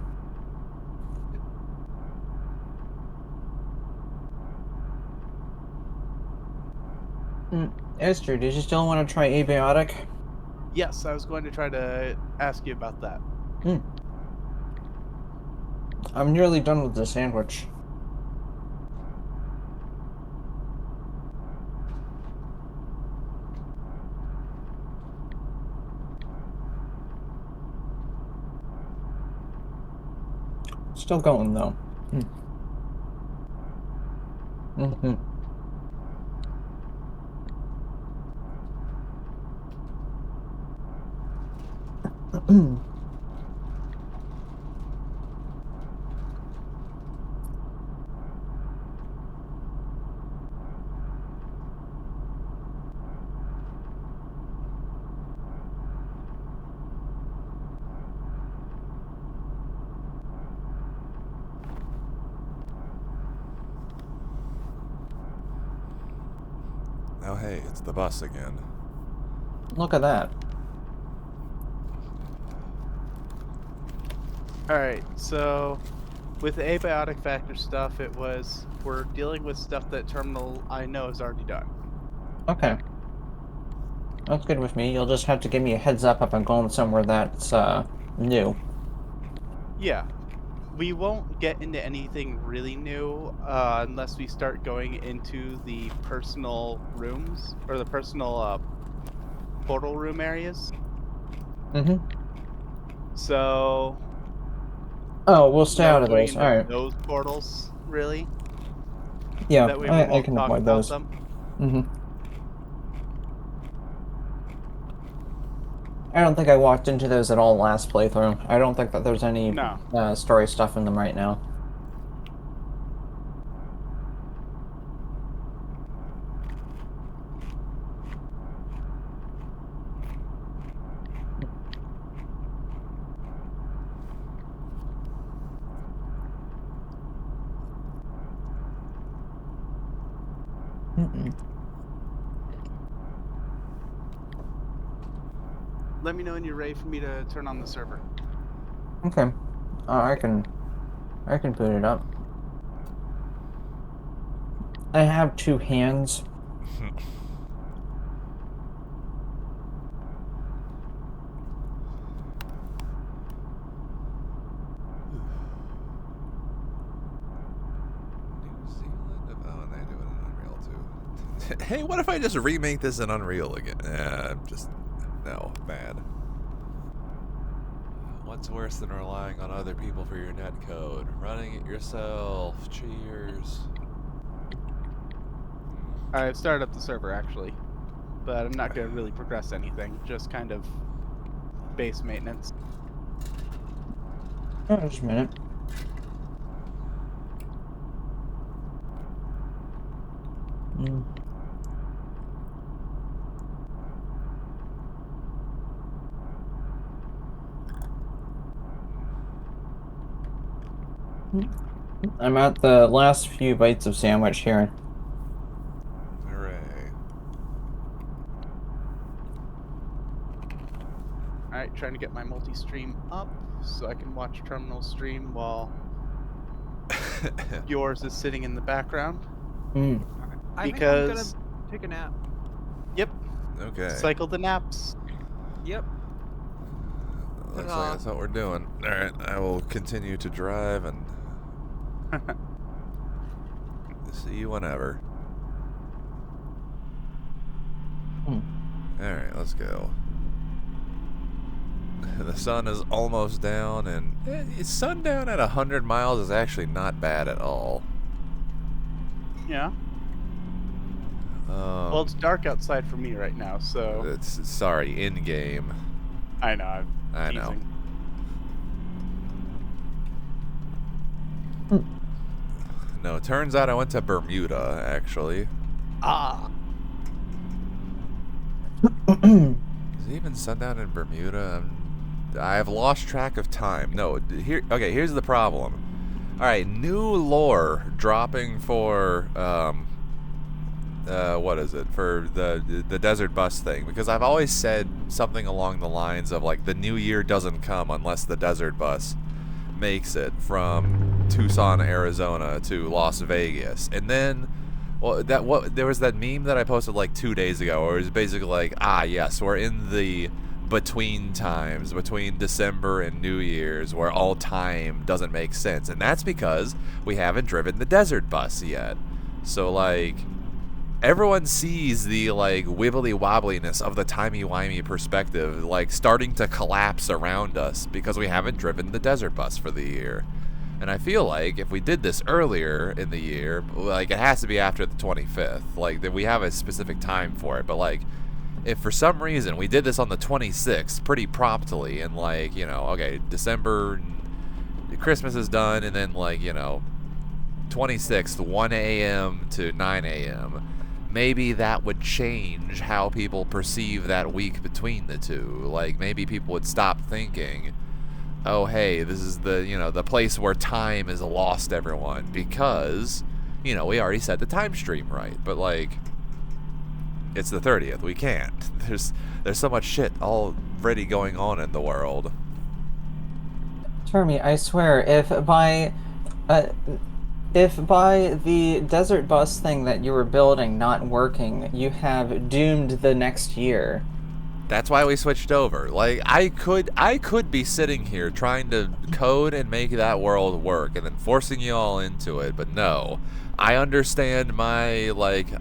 Esther, did you still want to try abiotic? Yes, I was going to try to ask you about that. I'm nearly done with the sandwich. Still going though. Oh hey, it's the bus again. Look at that. Alright, so with the abiotic factor stuff, we're dealing with stuff that Terminal I know is already done. Okay. That's good with me. You'll just have to give me a heads up if I'm going somewhere that's new. Yeah. We won't get into anything really new unless we start going into the personal rooms, or the personal portal room areas. Mm-hmm. So. Oh, we'll stay out of going those. into All right. those portals, really? Yeah, That way we I won't can talk avoid about those. them. Mm-hmm. I don't think I walked into those at all last playthrough. I don't think that there's any story stuff in them right now. Mm-mm. Let me know when you're ready for me to turn on the server. Okay. I can boot it up. I have two hands. New Zealand? Oh, and they do it in Unreal too. Hey, what if I just remake this in Unreal again? No, bad. What's worse than relying on other people for your netcode? Running it yourself. Cheers. I've started up the server actually, but I'm not going to really progress anything. Just kind of base maintenance. Oh, just a minute. Mm. I'm at the last few bites of sandwich here. Hooray. Alright, trying to get my multi-stream up so I can watch Terminal stream while yours is sitting in the background. Mm. I think I'm gonna take a nap. Yep. Okay. Cycle the naps. Yep. Looks like that's what we're doing. Alright, I will continue to drive and see you whenever. Alright, let's go. The sun is almost down, and sundown at 100 miles is actually not bad at all. Yeah. Well, it's dark outside for me right now, so... It's, sorry, in-game. I know, I know. No, it turns out I went to Bermuda, actually. Ah. Is it even sundown in Bermuda? I have lost track of time. No, okay, here's the problem. Alright, new lore dropping for, what is it? For the desert bus thing. Because I've always said something along the lines of, like, the new year doesn't come unless the desert bus makes it from Tucson, Arizona to Las Vegas. And then, well, there was that meme that I posted like 2 days ago where it was basically like, yes, we're in the between times, between December and New Year's, where all time doesn't make sense. And that's because we haven't driven the desert bus yet. So, like, everyone sees the, like, wibbly-wobbliness of the timey-wimey perspective, like, starting to collapse around us because we haven't driven the desert bus for the year. And I feel like if we did this earlier in the year, like, it has to be after the 25th. Like, we have a specific time for it, but, like, if for some reason we did this on the 26th pretty promptly, and, like, you know, okay, December, Christmas is done, and then, like, you know, 26th, 1 a.m. to 9 a.m., maybe that would change how people perceive that week between the two. Like, maybe people would stop thinking, oh, hey, this is the, you know, the place where time is lost, everyone, because, you know, we already set the time stream right. But, like, it's the 30th. We can't. There's so much shit already going on in the world. Termy, I swear, if by the desert bus thing that you were building not working, you have doomed the next year. That's why we switched over. Like, I could be sitting here trying to code and make that world work and then forcing you all into it, but no. I understand I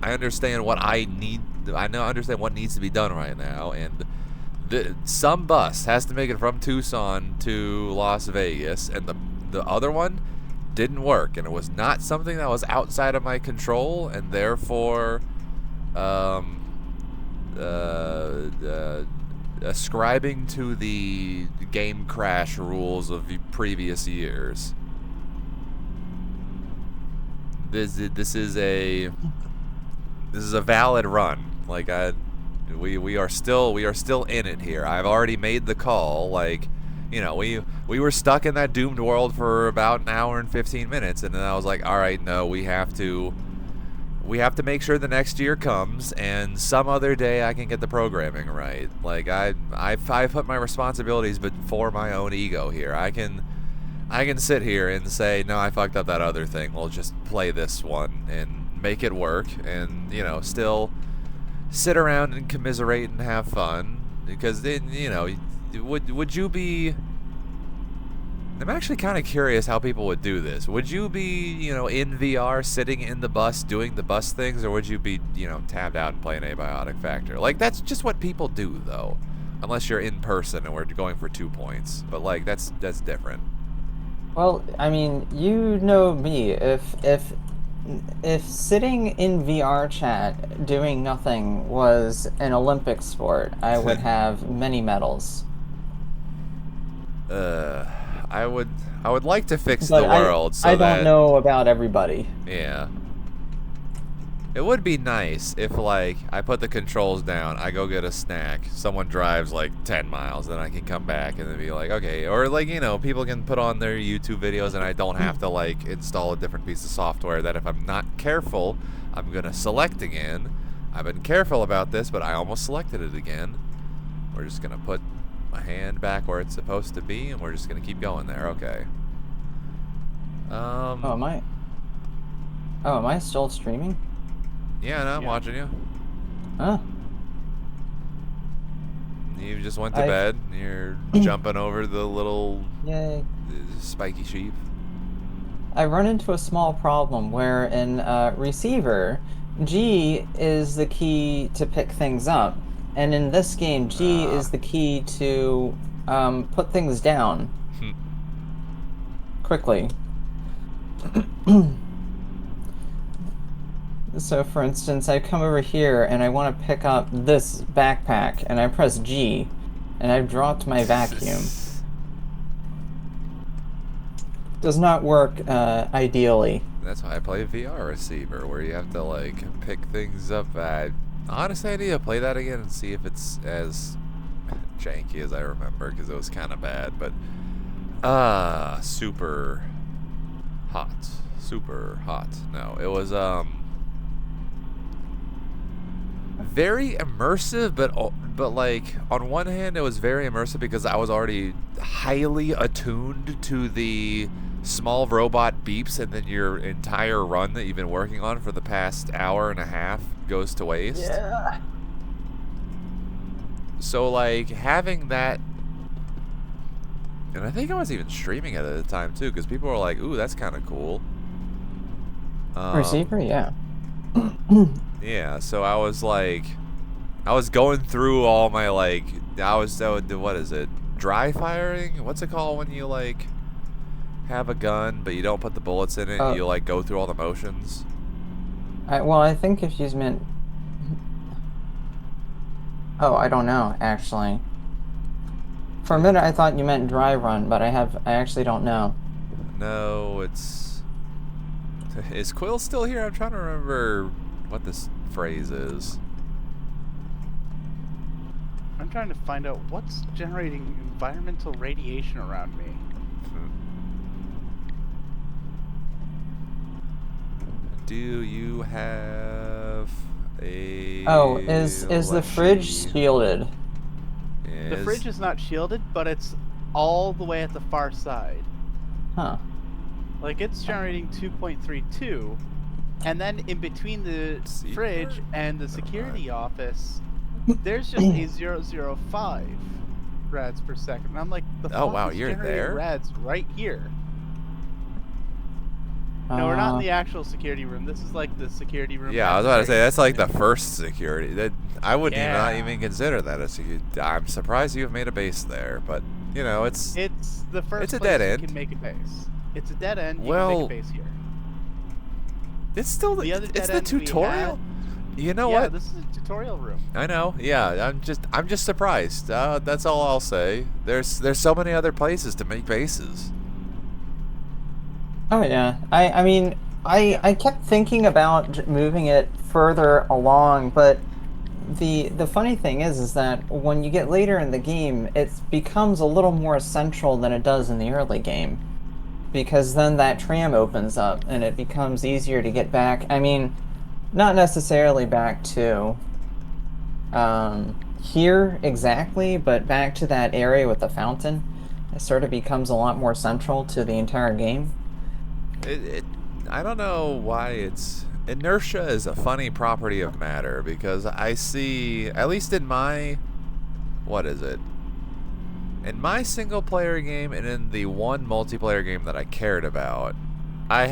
understand what I need. I understand what needs to be done right now, and some bus has to make it from Tucson to Las Vegas, and the other one didn't work, and it was not something that was outside of my control, and therefore ascribing to the game crash rules of the previous years. This is a valid run. Like we are still in it here. I've already made the call. Like, you know, we were stuck in that doomed world for about an hour and 15 minutes, and then I was like, all right, no, we have to make sure the next year comes, and some other day I can get the programming right. Like I put my responsibilities before my own ego here. I can sit here and say, no, I fucked up that other thing. We'll just play this one and make it work, and, you know, still sit around and commiserate and have fun. Because then, you know, would you be... I'm actually kind of curious how people would do this. Would you be, you know, in VR, sitting in the bus, doing the bus things, or would you be, you know, tabbed out and playing Abiotic Factor? Like, that's just what people do, though. Unless you're in person and we're going for 2 points. But, like, that's different. Well, I mean, you know me. If sitting in VR chat doing nothing was an Olympic sport, I would have many medals. I would like to fix But the world so I that... don't know about everybody. Yeah. It would be nice if, like, I put the controls down, I go get a snack, someone drives, like, 10 miles, then I can come back and then be like, okay. Or, like, you know, people can put on their YouTube videos and I don't have to, like, install a different piece of software that if I'm not careful, I'm going to select again. I've been careful about this, but I almost selected it again. We're just going to put my hand back where it's supposed to be, and we're just going to keep going there. Okay. Oh, am I still streaming? Yeah, no, I'm watching you. Huh? You just went to bed, and you're jumping over the little spiky sheep. I run into a small problem where in receiver, G is the key to pick things up, and in this game, G is the key to put things down quickly. So, for instance, I come over here and I want to pick up this backpack, and I press G, and I've dropped my vacuum. Does not work ideally. That's why I play VR receiver, where you have to, like, pick things up. Honestly, I need to play that again and see if it's as janky as I remember, because it was kind of bad. But super hot. No, it was very immersive, but like, on one hand it was very immersive because I was already highly attuned to the small robot beeps, and then your entire run that you've been working on for the past hour and a half goes to waste. Yeah. So, like, having that, and I think I was even streaming it at the time too, because people were like, ooh, that's kind of cool. Receiver, yeah. Yeah, so I was like, I was going through all my, like, what is it, dry firing? What's it called when you, like, have a gun but you don't put the bullets in it, you, like, go through all the motions? Well, I think if you meant... Oh, I don't know, actually. For a minute I thought you meant dry run, but I actually don't know. No, it's... Is Quill still here? I'm trying to remember what this phrase is. I'm trying to find out what's generating environmental radiation around me. Do you have a... Oh, is the fridge shielded? The fridge is not shielded, but it's all the way at the far side. Huh. Like, it's generating 2.32, and then in between the fridge and the security office, there's just a 0.05 rads per second. And I'm like, the fuck is you're generating there? rads right here? No, we're not in the actual security room. This is like the security room. Yeah, I was about to say that's like the first security. That I wouldn't not even consider that a security. I'm surprised you have made a base there, but you know it's the first. It's a place dead end. You can make a base. It's a dead end. You Well, can make a base here. It's still the other dead it's the end we tutorial. had- You know yeah, what? this is a tutorial room. I know. Yeah, I'm just surprised. That's all I'll say. There's so many other places to make bases. Oh yeah, I mean, I kept thinking about moving it further along, but the funny thing is that when you get later in the game, it becomes a little more essential than it does in the early game, because then that tram opens up and it becomes easier to get back. I mean, not necessarily back to here exactly, but back to that area with the fountain. It sort of becomes a lot more central to the entire game. I don't know why it's inertia is a funny property of matter, because I see, at least in my, what is it? In my single player game and in the one multiplayer game that I cared about, I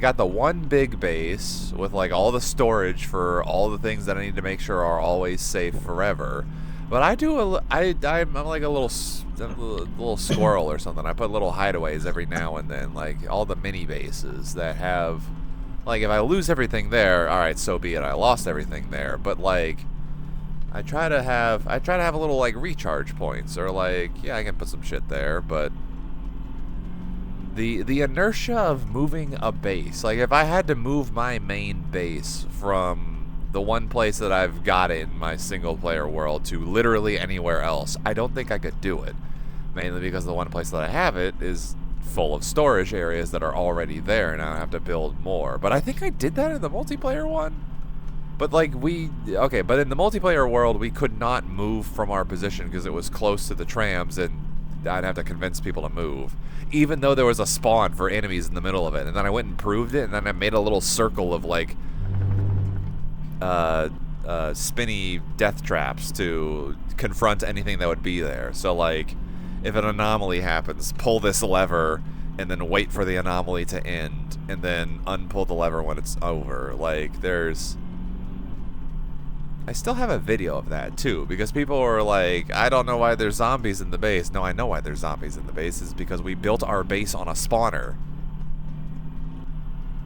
got the one big base with like all the storage for all the things that I need to make sure are always safe forever. But I'm like a little squirrel or something. I put little hideaways every now and then, like all the mini bases that have, like if I lose everything there, all right, so be it. I lost everything there. But like, I try to have a little like recharge points, or like, yeah, I can put some shit there, but the inertia of moving a base, like if I had to move my main base from the one place that I've got it in my single player world to literally anywhere else, I don't think I could do it. Mainly because the one place that I have it is full of storage areas that are already there, and I have to build more. But I think I did that in the multiplayer one. But like but in the multiplayer world, we could not move from our position because it was close to the trams, and I'd have to convince people to move. Even though there was a spawn for enemies in the middle of it, and then I went and proved it, and then I made a little circle of like spinny death traps to confront anything that would be there. So like, if an anomaly happens, pull this lever and then wait for the anomaly to end, and then unpull the lever when it's over. Like, I still have a video of that too, because people were like, I don't know why there's zombies in the base. No, I know why there's zombies in the base. Is because we built our base on a spawner.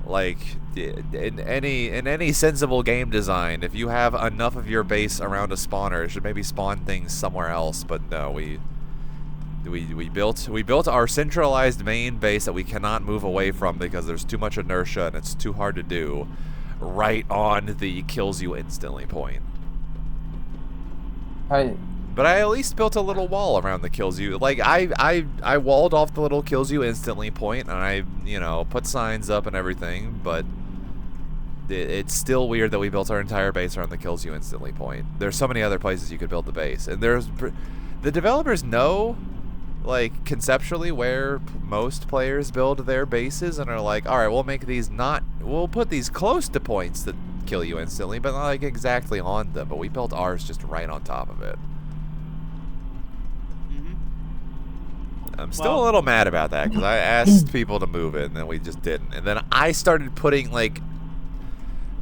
Like, in any sensible game design, if you have enough of your base around a spawner, it should maybe spawn things somewhere else. But no, we built our centralized main base that we cannot move away from because there's too much inertia and it's too hard to do, right on the kills you instantly point. But I at least built a little wall around the kills you. Like, I walled off the little kills you instantly point, and I, you know, put signs up and everything, but it's still weird that we built our entire base around the kills you instantly point. There's so many other places you could build the base, and the developers know, like, conceptually where most players build their bases, and are like, all right, we'll put these close to points that kill you instantly, but not like exactly on them. But we built ours just right on top of it. I'm still a little mad about that, because I asked people to move it and then we just didn't. And then I started putting like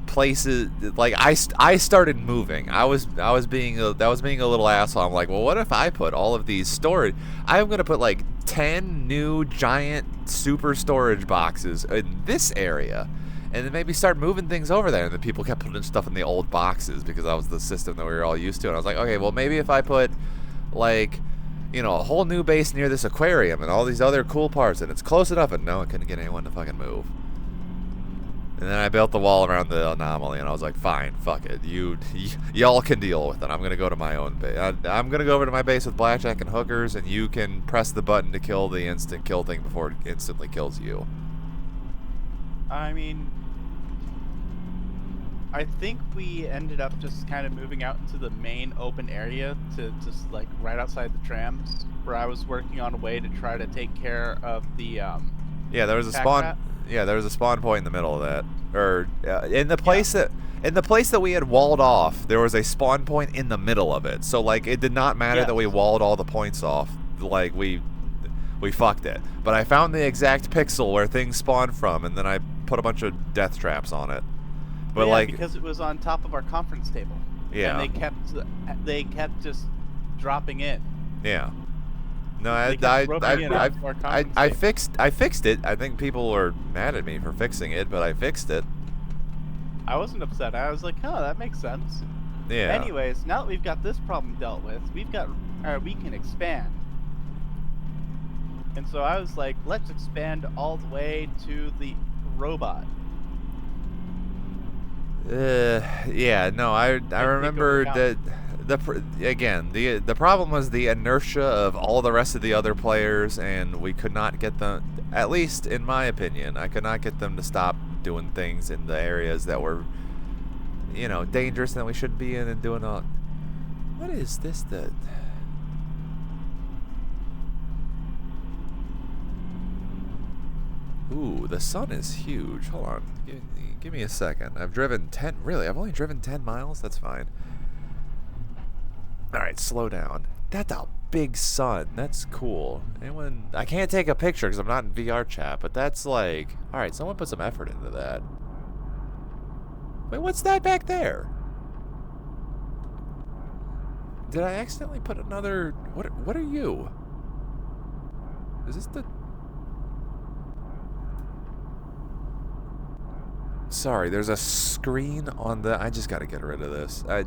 places, like I started moving. I was being a little asshole. I'm like, well, what if I put all of these storage? I'm gonna put like 10 new giant super storage boxes in this area, and then maybe start moving things over there. And then people kept putting stuff in the old boxes because that was the system that we were all used to. And I was like, okay, well, maybe if I put like, you know, a whole new base near this aquarium and all these other cool parts, and it's close enough. And no, I couldn't get anyone to fucking move. And then I built the wall around the anomaly, and I was like, fine, fuck it. Y'all can deal with it. I'm going to go to my own base. I'm going to go over to my base with blackjack and hookers, and you can press the button to kill the instant kill thing before it instantly kills you. I mean, I think we ended up just kind of moving out into the main open area to just like right outside the trams, where I was working on a way to try to take care of the yeah, there was a spawn rat. Yeah, there was a spawn point in the middle of that, or in the place that we had walled off, there was a spawn point in the middle of it. So like, it did not matter that we walled all the points off. Like, we we fucked it. But I found the exact pixel where things spawn from, and then I put a bunch of death traps on it. But yeah, like, because it was on top of our conference table. Yeah. And they kept just dropping in. Yeah. No, They kept roping in onto our conference I table. fixed it. I think people are mad at me for fixing it, but I fixed it. I wasn't upset. I was like, oh, that makes sense. Yeah. Anyways, now that we've got this problem dealt with, we can expand. And so I was like, let's expand all the way to the robot. Yeah, no, I remember that the problem was the inertia of all the rest of the other players, and we could not get them, at least in my opinion, I could not get them to stop doing things in the areas that were, you know, dangerous and that we shouldn't be in, and doing all. What is this? Ooh, the sun is huge. Hold on. Give me a second. I've only driven 10 miles? That's fine. Alright, slow down. That's a big sun. That's cool. I can't take a picture because I'm not in VR chat, but that's like... Alright, someone put some effort into that. Wait, what's that back there? Did I accidentally put another... What are you? Is this the... Sorry, there's a screen on the... I just gotta get rid of this. I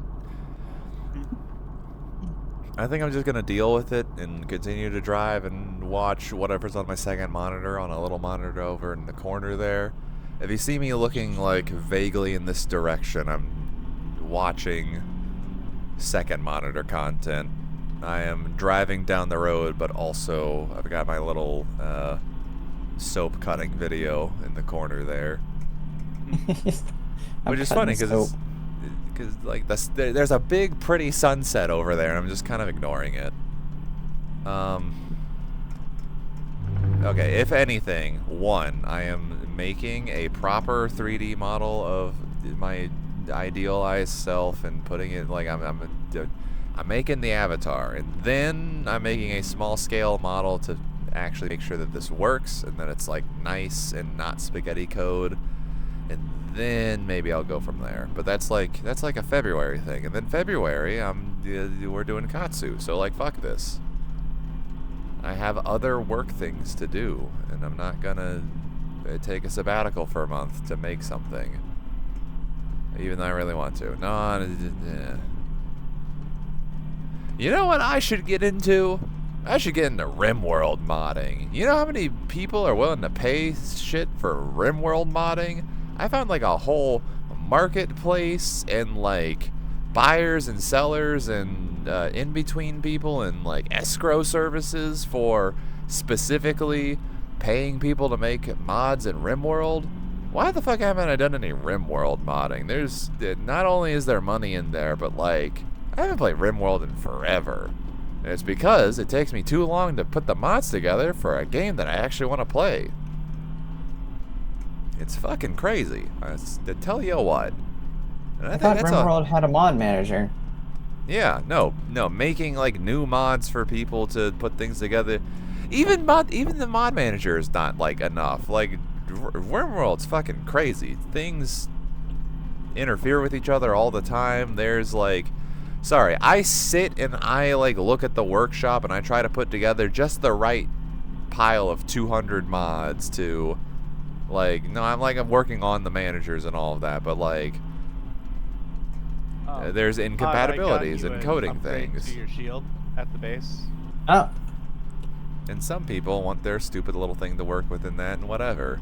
think I'm just gonna deal with it and continue to drive and watch whatever's on my second monitor on a little monitor over in the corner there. If you see me looking like vaguely in this direction, I'm watching second monitor content. I am driving down the road, but also I've got my little soap cutting video in the corner there. Which is funny because like there's a big pretty sunset over there and I'm just kind of ignoring it. Okay, if anything, I am making a proper 3D model of my idealized self and putting it like I'm making the avatar, and then I'm making a small scale model to actually make sure that this works and that it's like nice and not spaghetti code. And then maybe I'll go from there. But that's like a February thing. And then February, we're doing Katsu. So like, fuck this. I have other work things to do, and I'm not gonna take a sabbatical for a month to make something. Even though I really want to. No, yeah. You know what I should get into? I should get into RimWorld modding. You know how many people are willing to pay shit for RimWorld modding? I found like a whole marketplace and like buyers and sellers and in-between people and like escrow services for specifically paying people to make mods in RimWorld. Why the fuck haven't I done any RimWorld modding? There's not only is there money in there, but like I haven't played RimWorld in forever. And it's because it takes me too long to put the mods together for a game that I actually want to play. It's fucking crazy. To tell you what. And I thought RimWorld had a mod manager. Yeah, no, making like new mods for people to put things together. Even the mod manager is not like enough. Like RimWorld's fucking crazy. Things interfere with each other all the time. There's like, sorry, I sit and I like look at the workshop and I try to put together just the right pile of 200 mods to. Like, no, I'm working on the managers and all of that, but like, there's incompatibilities and coding things. To your shield at the base. Oh. And some people want their stupid little thing to work within that and whatever.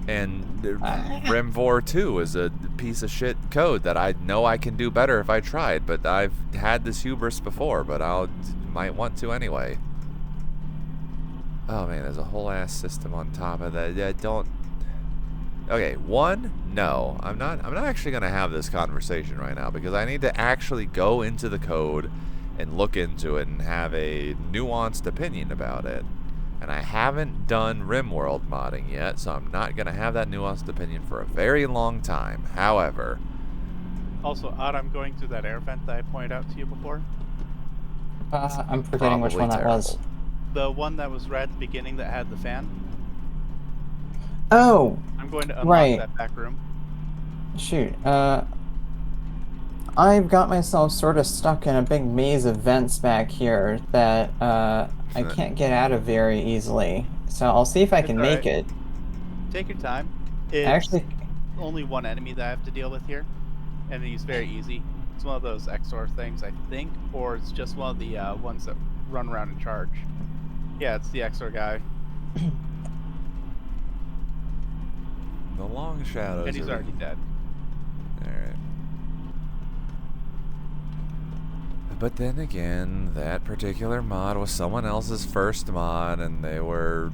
And RimVor 2 is a piece of shit code that I know I can do better if I tried, but I've had this hubris before, but might want to anyway. Oh man, there's a whole ass system on top of that. Yeah, don't. Okay, no, I'm not actually gonna have this conversation right now because I need to actually go into the code and look into it and have a nuanced opinion about it. And I haven't done RimWorld modding yet, so I'm not gonna have that nuanced opinion for a very long time. However, also, I'm going through that air vent that I pointed out to you before. I'm forgetting which one that was. the one that was right at the beginning that had the fan. Oh. I'm going to unlock right. that back room. Shoot. I've got myself sort of stuck in a big maze of vents back here that I can't get out of very easily. So I'll see if I can make it. Take your time. It's Actually, only one enemy that I have to deal with here, and he's very easy. It's one of those XOR things, I think, or it's just one of the ones that run around and charge. Yeah, it's the XOR guy. The long shadows. And he's already dead. Alright. But then again, that particular mod was someone else's first mod, and they were...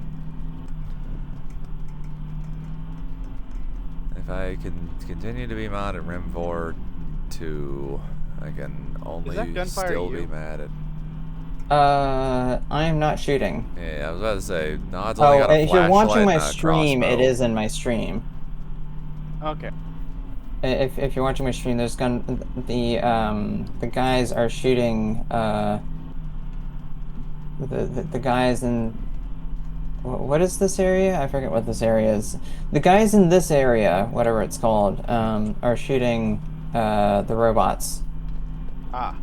If I can continue to be mod at Rim4 2, I can only still be mad at... I am not shooting. Yeah, I was about to say, no, it's only got a if you're watching my flashlight and a stream, it crossbow. is in my stream. Okay. If you're watching my stream, there's the guys are shooting the guys in what is this area? I forget what this area is. The guys in this area, whatever it's called, are shooting the robots. Ah.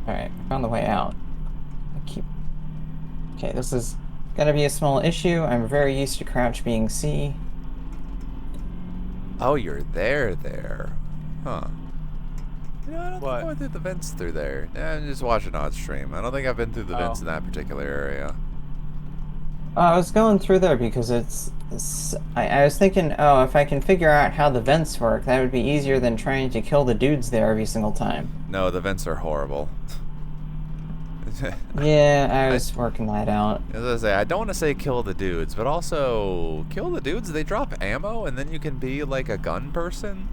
Alright, found the way out. Okay, this is gonna be a small issue. I'm very used to crouch being C. Oh, you're there. Huh. You know, I don't think I went through the vents through there. I'm just watching on stream. I don't think I've been through the vents in that particular area. I was going through there because I was thinking, oh, if I can figure out how the vents work, that would be easier than trying to kill the dudes there every single time. No, the vents are horrible. Yeah, I was working that out. As I say, I don't want to say kill the dudes, but also kill the dudes. They drop ammo, and then you can be like a gun person.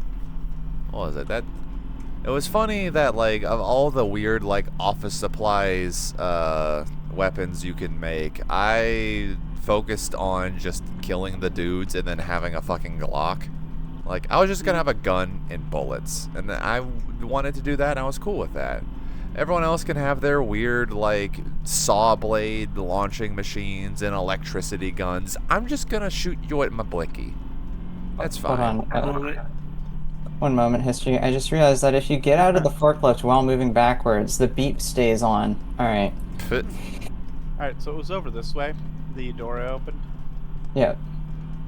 What was it? It was funny that like of all the weird like office supplies weapons you can make, I focused on just killing the dudes and then having a fucking Glock. Like I was just gonna have a gun and bullets, and I wanted to do that, and I was cool with that. Everyone else can have their weird, like, saw blade launching machines and electricity guns. I'm just gonna shoot you at my blicky. That's fine. Hold on. One moment, history. I just realized that if you get out of the forklift while moving backwards, the beep stays on. Alright. Alright, so it was over this way. The door I opened. Yep.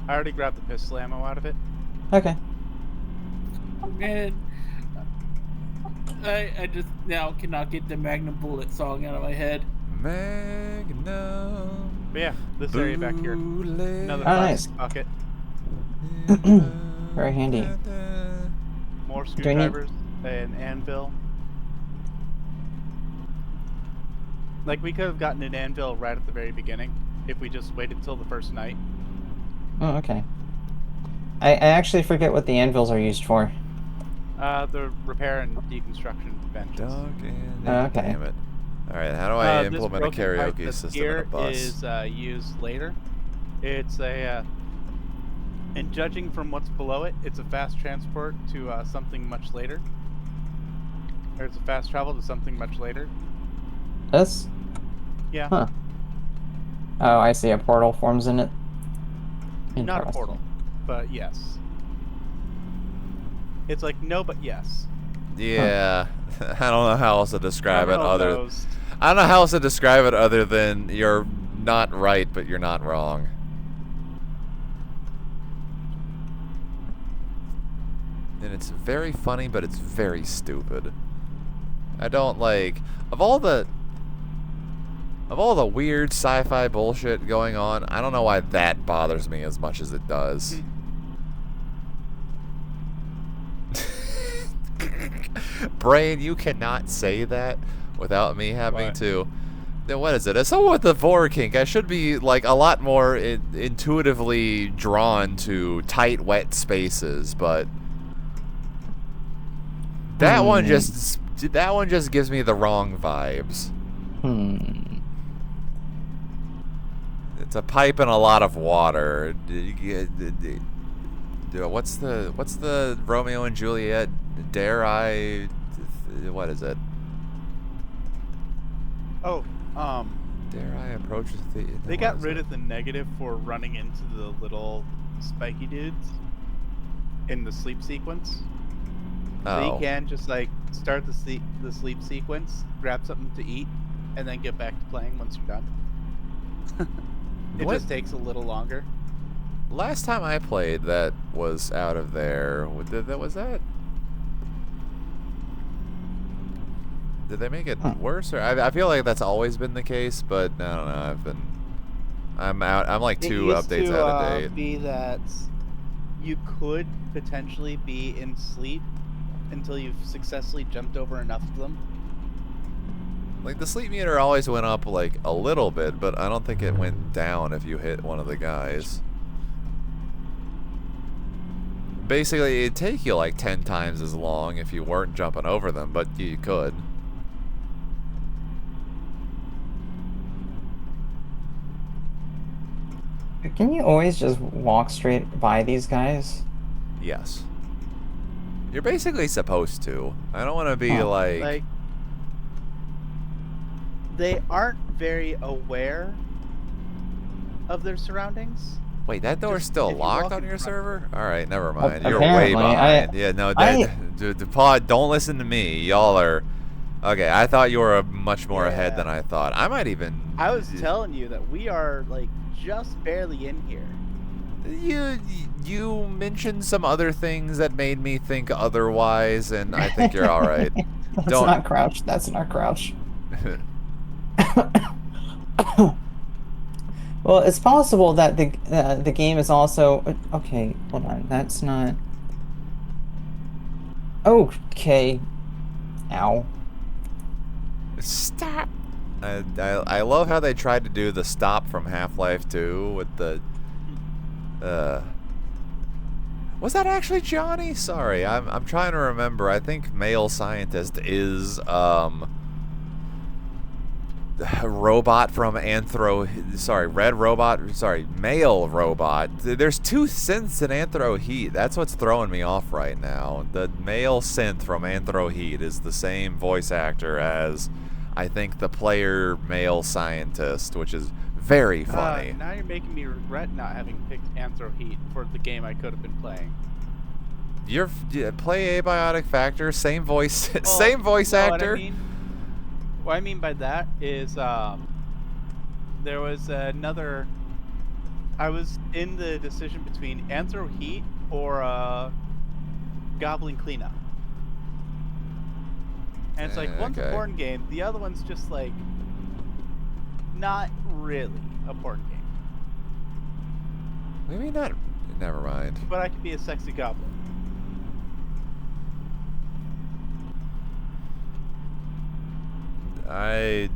I already grabbed the pistol ammo out of it. Okay. Man, I just now cannot get the Magnum Bullet song out of my head. Magnum. But yeah, this area back here. Another nice. bucket. Very handy. More screwdrivers, an anvil. Like, we could have gotten an anvil right at the very beginning if we just waited till the first night. Oh, okay. I actually forget what the anvils are used for. The repair and deconstruction benches. Okay. Damn it. Alright, how do I implement a karaoke system in a bus? This is used later. It's a... and judging from what's below it, it's a fast transport to something much later. Or it's a fast travel to something much later. This? Yeah. Huh. Oh, I see. A portal forms in it. Not a portal, but yes. It's like no, but yes. Yeah. Huh. I don't know how else to describe it I don't know how else to describe it other than you're not right, but you're not wrong. And it's very funny, but it's very stupid. I don't like of all the weird sci-fi bullshit going on, I don't know why that bothers me as much as it does. Brain, you cannot say that without me having to. Then what is it? As someone with the vor kink, I should be like a lot more intuitively drawn to tight, wet spaces, but that one just gives me the wrong vibes. It's a pipe and a lot of water. what's the Romeo and Juliet? Dare I? What is it? Oh, Dare I approach the? They got rid of the negative for running into the little spiky dudes in the sleep sequence. So Oh. you can just like start the sleep sequence, grab something to eat, and then get back to playing once you're done. It just takes a little longer. Last time I played, that was out of there. Was that? Did they make it worse? Or I feel like that's always been the case, but I don't know. I'm out. I'm like 2 updates out of date. It used to be that you could potentially be in sleep until you've successfully jumped over enough of them. Like the sleep meter always went up like a little bit, but I don't think it went down if you hit one of the guys. Basically, it'd take you like 10 times as long if you weren't jumping over them, but you could. Can you always just walk straight by these guys? Yes. You're basically supposed to. I don't want to be like... They aren't very aware of their surroundings. Wait, that door's still locked on your server? Alright, never mind. You're Apparently, way behind. Yeah, no, Pod, don't listen to me. Y'all are... Okay, I thought you were much more ahead than I thought. I might even... I was telling you that we are, like, just barely in here. You mentioned some other things that made me think otherwise, and I think you're alright. That's not crouch. That's not crouch. Well, it's possible that the game is also... Okay, hold on. That's not... Okay. Ow. Stop! I love how they tried to do the stop from Half-Life 2 with the... Was that actually Johnny? Sorry, I'm trying to remember. I think male scientist is, robot from red robot, male robot. There's 2 synths in Anthro Heat. That's what's throwing me off right now. The male synth from Anthro Heat is the same voice actor as, I think, the player male scientist, which is very funny. Now you're making me regret not having picked Anthro Heat for the game I could have been playing. Play Abiotic Factor, same voice, same voice actor. What I mean by that is, there was another... I was in the decision between Anthro Heat or Goblin Cleanup. And it's like, one's a porn game, the other one's just like, not really a porn game. Maybe not, never mind. But I could be a sexy goblin. I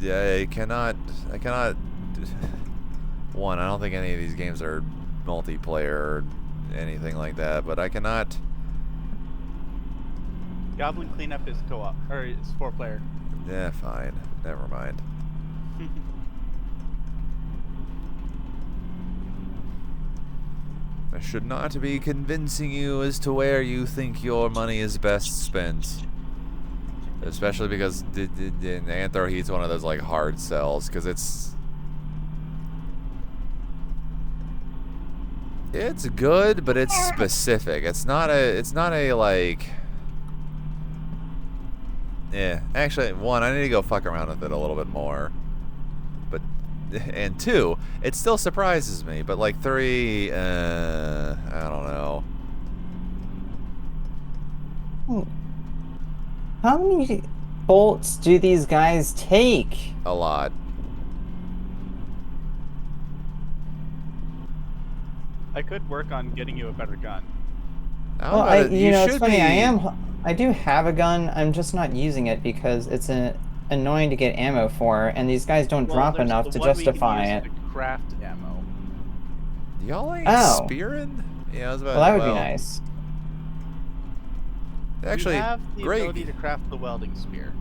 cannot, one, I don't think any of these games are multiplayer or anything like that, but I cannot... Goblin Cleanup is co-op, or is 4-player. Yeah, fine. Never mind. I should not be convincing you as to where you think your money is best spent. Especially because Anthro Heat's one of those like hard sells, because it's good, but it's specific. It's not a like... Yeah, actually, one, I need to go fuck around with it a little bit more. But, and 2, it still surprises me. But like 3, I don't know. How many bolts do these guys take? A lot. I could work on getting you a better gun. Well, you know, it's funny. I do have a gun. I'm just not using it because it's annoying to get ammo for, and these guys don't drop enough to justify it. To craft ammo. Y'all ain't spearing? Yeah, I was about. Well, that would be nice. Actually, you have the great. ability to craft the welding spear.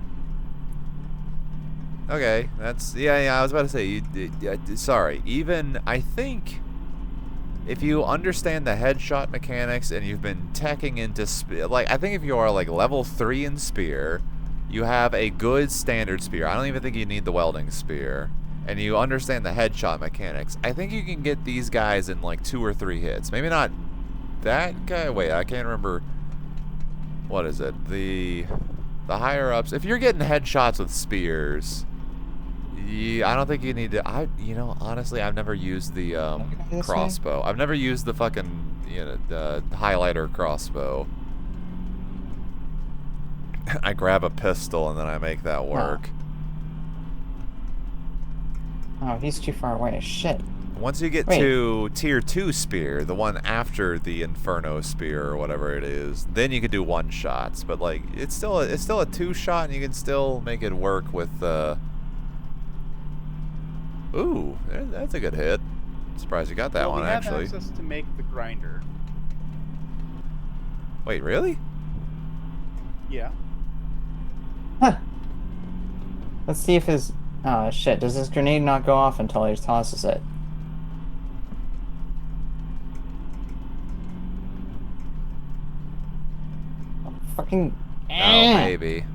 Okay, that's yeah. I was about to say. Sorry. Even I think if you understand the headshot mechanics and you've been teching into like, I think if you are like level 3 in spear, you have a good standard spear. I don't even think you need the welding spear. And you understand the headshot mechanics. I think you can get these guys in like 2 or 3 hits. Maybe not that guy. Wait, I can't remember. What is it? The higher ups. If you're getting headshots with spears, I don't think you need to. You know, honestly, I've never used the crossbow. I've never used the fucking, you know, the highlighter crossbow. I grab a pistol and then I make that work. Oh, he's too far away. Shit. Once you get to tier 2 spear, the one after the Inferno spear or whatever it is, then you can do 1-shots. But like, it's still a 2-shot, and you can still make it work with. Ooh, that's a good hit. Surprised you got that one actually. We have access to make the grinder. Wait, really? Yeah. Huh. Let's see if his. Oh shit! Does his grenade not go off until he tosses it? Fucking. Oh, maybe.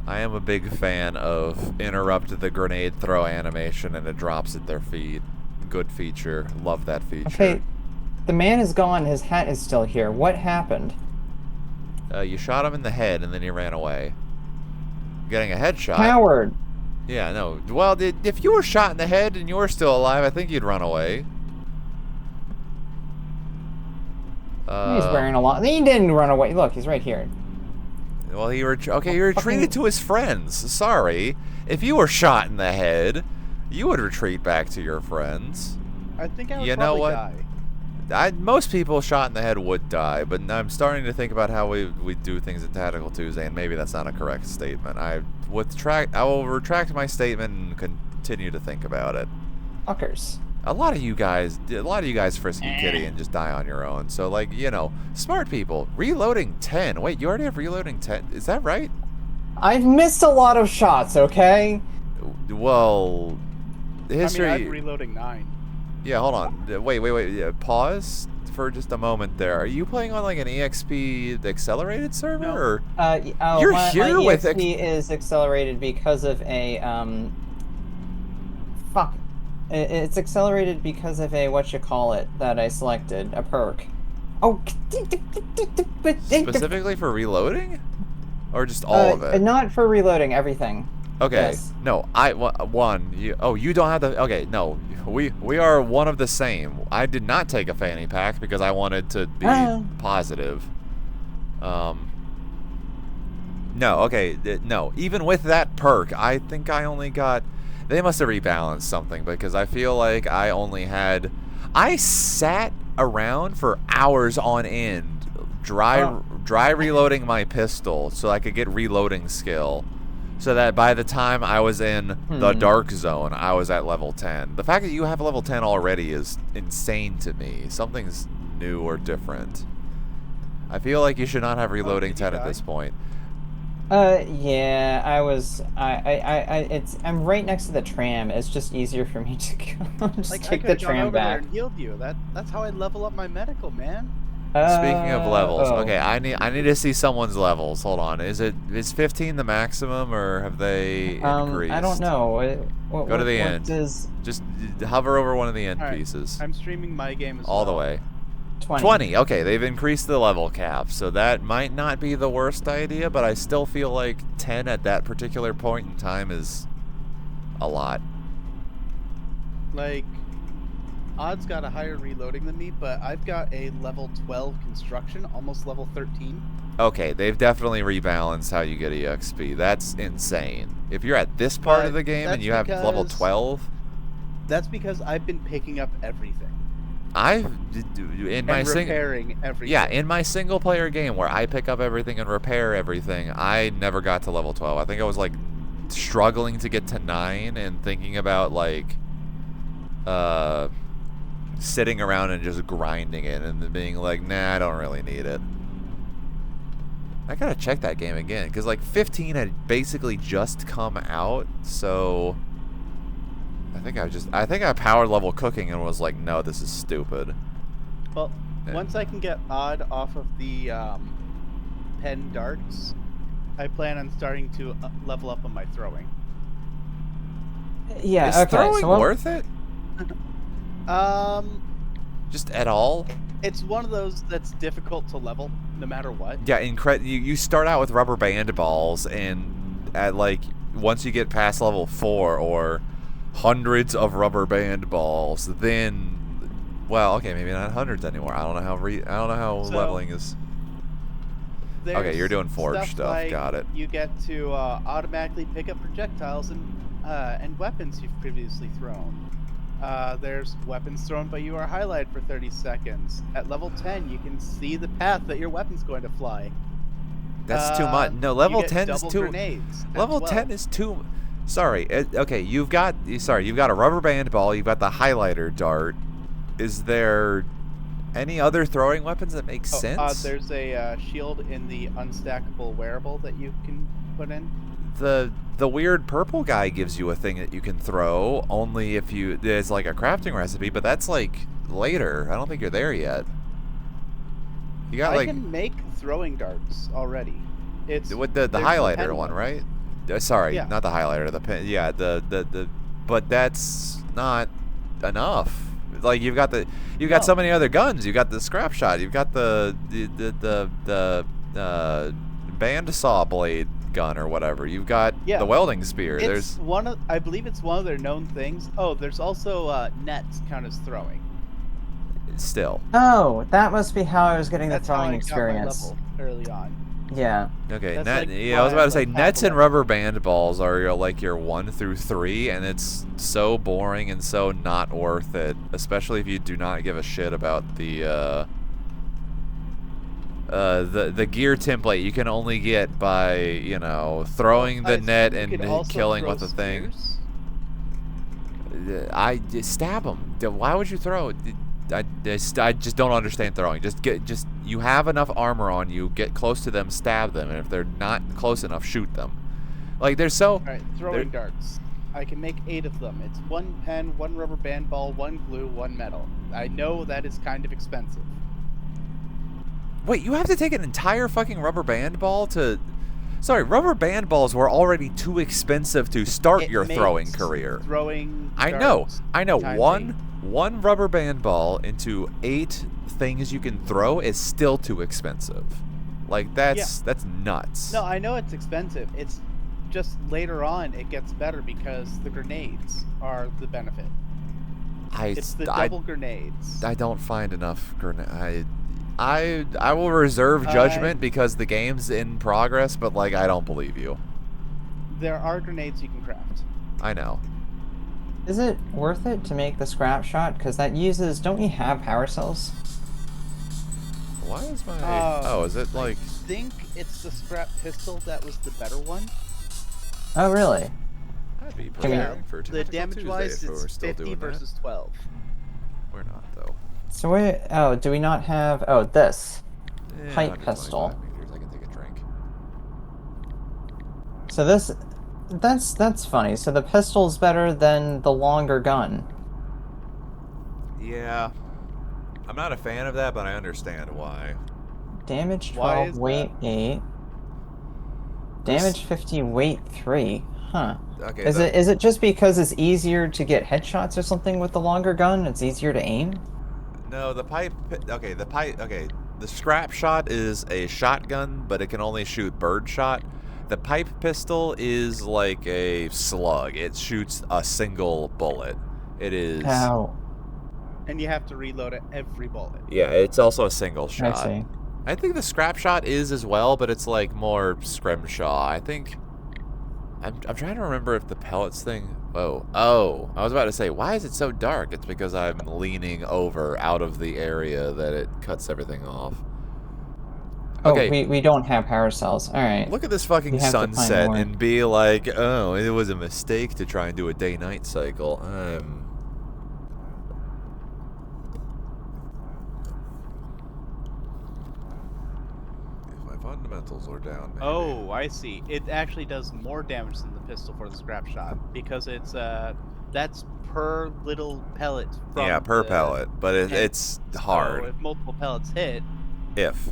I am a big fan of interrupt the grenade throw animation and it drops at their feet. Good feature. Love that feature. Okay, the man is gone. His hat is still here. What happened? You shot him in the head and then he ran away. Getting a headshot. Coward. Yeah, no. Well, if you were shot in the head and you were still alive, I think you'd run away. He's wearing a lot. He didn't run away. Look, he's right here. Well, he retreated to his friends. Sorry. If you were shot in the head, you would retreat back to your friends. I think I would probably die. Most people shot in the head would die, but I'm starting to think about how we do things in Tactical Tuesday, and maybe that's not a correct statement. I will retract my statement and continue to think about it. Fuckers. A lot of you guys frisky kitty and just die on your own. So, like, you know, smart people. Reloading 10. Wait, you already have reloading 10? Is that right? I've missed a lot of shots, okay? Well, history... I mean, I'm reloading 9. Yeah, hold on. Wait. Yeah, pause for just a moment there. Are you playing on, like, an EXP accelerated server? No. Or... You're here with... with... EXP is accelerated because of a, Fuck. It's accelerated because of a whatchamacallit that I selected, a perk. Oh, specifically for reloading, or just all of it? Not for reloading, everything. Okay. Yes. No, you don't have the. Okay, no, we are one of the same. I did not take a fanny pack because I wanted to be positive. No, okay, no. Even with that perk, I think I only got. They must have rebalanced something because I feel like I sat around for hours on end, dry reloading my pistol so I could get reloading skill, so that by the time I was in the dark zone, I was at level 10. The fact that you have level 10 already is insane to me. Something's new or different. I feel like you should not have reloading 10 at this point. Yeah, I'm right next to the tram. It's just easier for me to go. Just take the tram back. And healed you. That's how I level up my medical, man. Speaking of levels, okay, I need to see someone's levels. Hold on, is 15 the maximum, or have they increased? I don't know. Go to the end. Just hover over one of the end pieces. I'm streaming my game as well. All the way. 20. Okay, they've increased the level cap, so that might not be the worst idea, but I still feel like 10 at that particular point in time is a lot. Like, Odd's got a higher reloading than me, but I've got a level 12 construction, almost level 13. Okay, they've definitely rebalanced how you get EXP. That's insane. If you're at this part of the game and you have level 12... That's because I've been picking up everything. Repairing everything. Yeah, in my single player game where I pick up everything and repair everything, I never got to level 12. I think I was like struggling to get to 9 and thinking about like sitting around and just grinding it and then being like, nah, I don't really need it. I gotta check that game again because like 15 had basically just come out, so I think I powered level cooking and was like, no, this is stupid. Well, once I can get Odd off of the pen darts, I plan on starting to level up on my throwing. Yeah, is okay. throwing worth it? Just at all? It's one of those that's difficult to level, no matter what. Yeah, you start out with rubber band balls, and at like once you get past level 4 or hundreds of rubber band balls, then well, okay, maybe not hundreds anymore. I don't know how leveling is. Okay, you're doing forge stuff. Like Got it. You get to automatically pick up projectiles and weapons you've previously thrown. There's weapons thrown by you are highlighted for 30 seconds. At level 10, you can see the path that your weapon's going to fly. That's too much. No, level 10 is too. Grenades Level 10 is too. Sorry. Okay, you've got a rubber band ball. You've got the highlighter dart. Is there any other throwing weapons that make sense? There's a shield in the unstackable wearable that you can put in. The weird purple guy gives you a thing that you can throw only if there's like a crafting recipe, but that's like later. I don't think you're there yet. You got I can make throwing darts already. It's with the highlighter one, right? Sorry, Yeah. not the highlighter. The pen. Yeah, the. But that's not enough. Like you've got so many other guns. You've got the scrap shot. You've got the bandsaw blade gun or whatever. You've got the welding spear. I believe it's one of their known things. Oh, there's also nets count as throwing. Still. Oh, that must be how I was getting That's the throwing how I experience. got my level early on. Yeah. Okay, That's I was about to say nets and rubber band balls are your 1 through 3, and it's so boring and so not worth it, especially if you do not give a shit about the gear template. You can only get by throwing the net and killing with the thing. I just stab them. Why would you throw it? I just don't understand throwing. Just you have enough armor on you, get close to them, stab them, and if they're not close enough, shoot them. Like there's so. Alright, throwing darts. I can make 8 of them. It's 1 pen, 1 rubber band ball, 1 glue, 1 metal. I know that is kind of expensive. Wait, you have to take an entire fucking rubber band ball to. Sorry, rubber band balls were already too expensive to start your throwing career. Throwing. I know. One rubber band ball into 8 things you can throw is still too expensive. Like that's nuts. No, I know it's expensive. It's just later on it gets better because the grenades are the benefit. It's the double grenades. I don't find enough grenades. I will reserve judgment because the game's in progress, but like I don't believe you. There are grenades you can craft. I know. Is it worth it to make the scrap shot? Because that uses... Don't we have power cells? Why is my... is it like... I think it's the scrap pistol that was the better one. Oh, really? That'd be perfect for the damage-wise, it's 50 versus 12. We're not, though. So wait... Oh, do we not have... Oh, this. Pipe pistol. I can take a drink. So this... That's funny. So the pistol's better than the longer gun. Yeah. I'm not a fan of that, but I understand why. Damage 12, weight 8. Damage 50, weight 3. Huh. Okay. Is it just because it's easier to get headshots or something with the longer gun? It's easier to aim? No, the pipe... Okay, the scrap shot is a shotgun, but it can only shoot birdshot. The pipe pistol is like a slug. It shoots a single bullet. It is... Ow. And you have to reload it every bullet. Yeah, it's also a single shot. I see. I think the scrap shot is as well, but it's like more scrimshaw. I think... I'm trying to remember if the pellets thing... Whoa. Oh, I was about to say, why is it so dark? It's because I'm leaning over out of the area that it cuts everything off. Okay. Oh, we don't have power cells. Alright. Look at this fucking sunset and be like, oh, it was a mistake to try and do a day-night cycle. If my fundamentals are down, maybe. Oh, I see. It actually does more damage than the pistol for the scrap shot because it's that's per little pellet. From Yeah, per pellet, but it's hard. So if multiple pellets hit. If.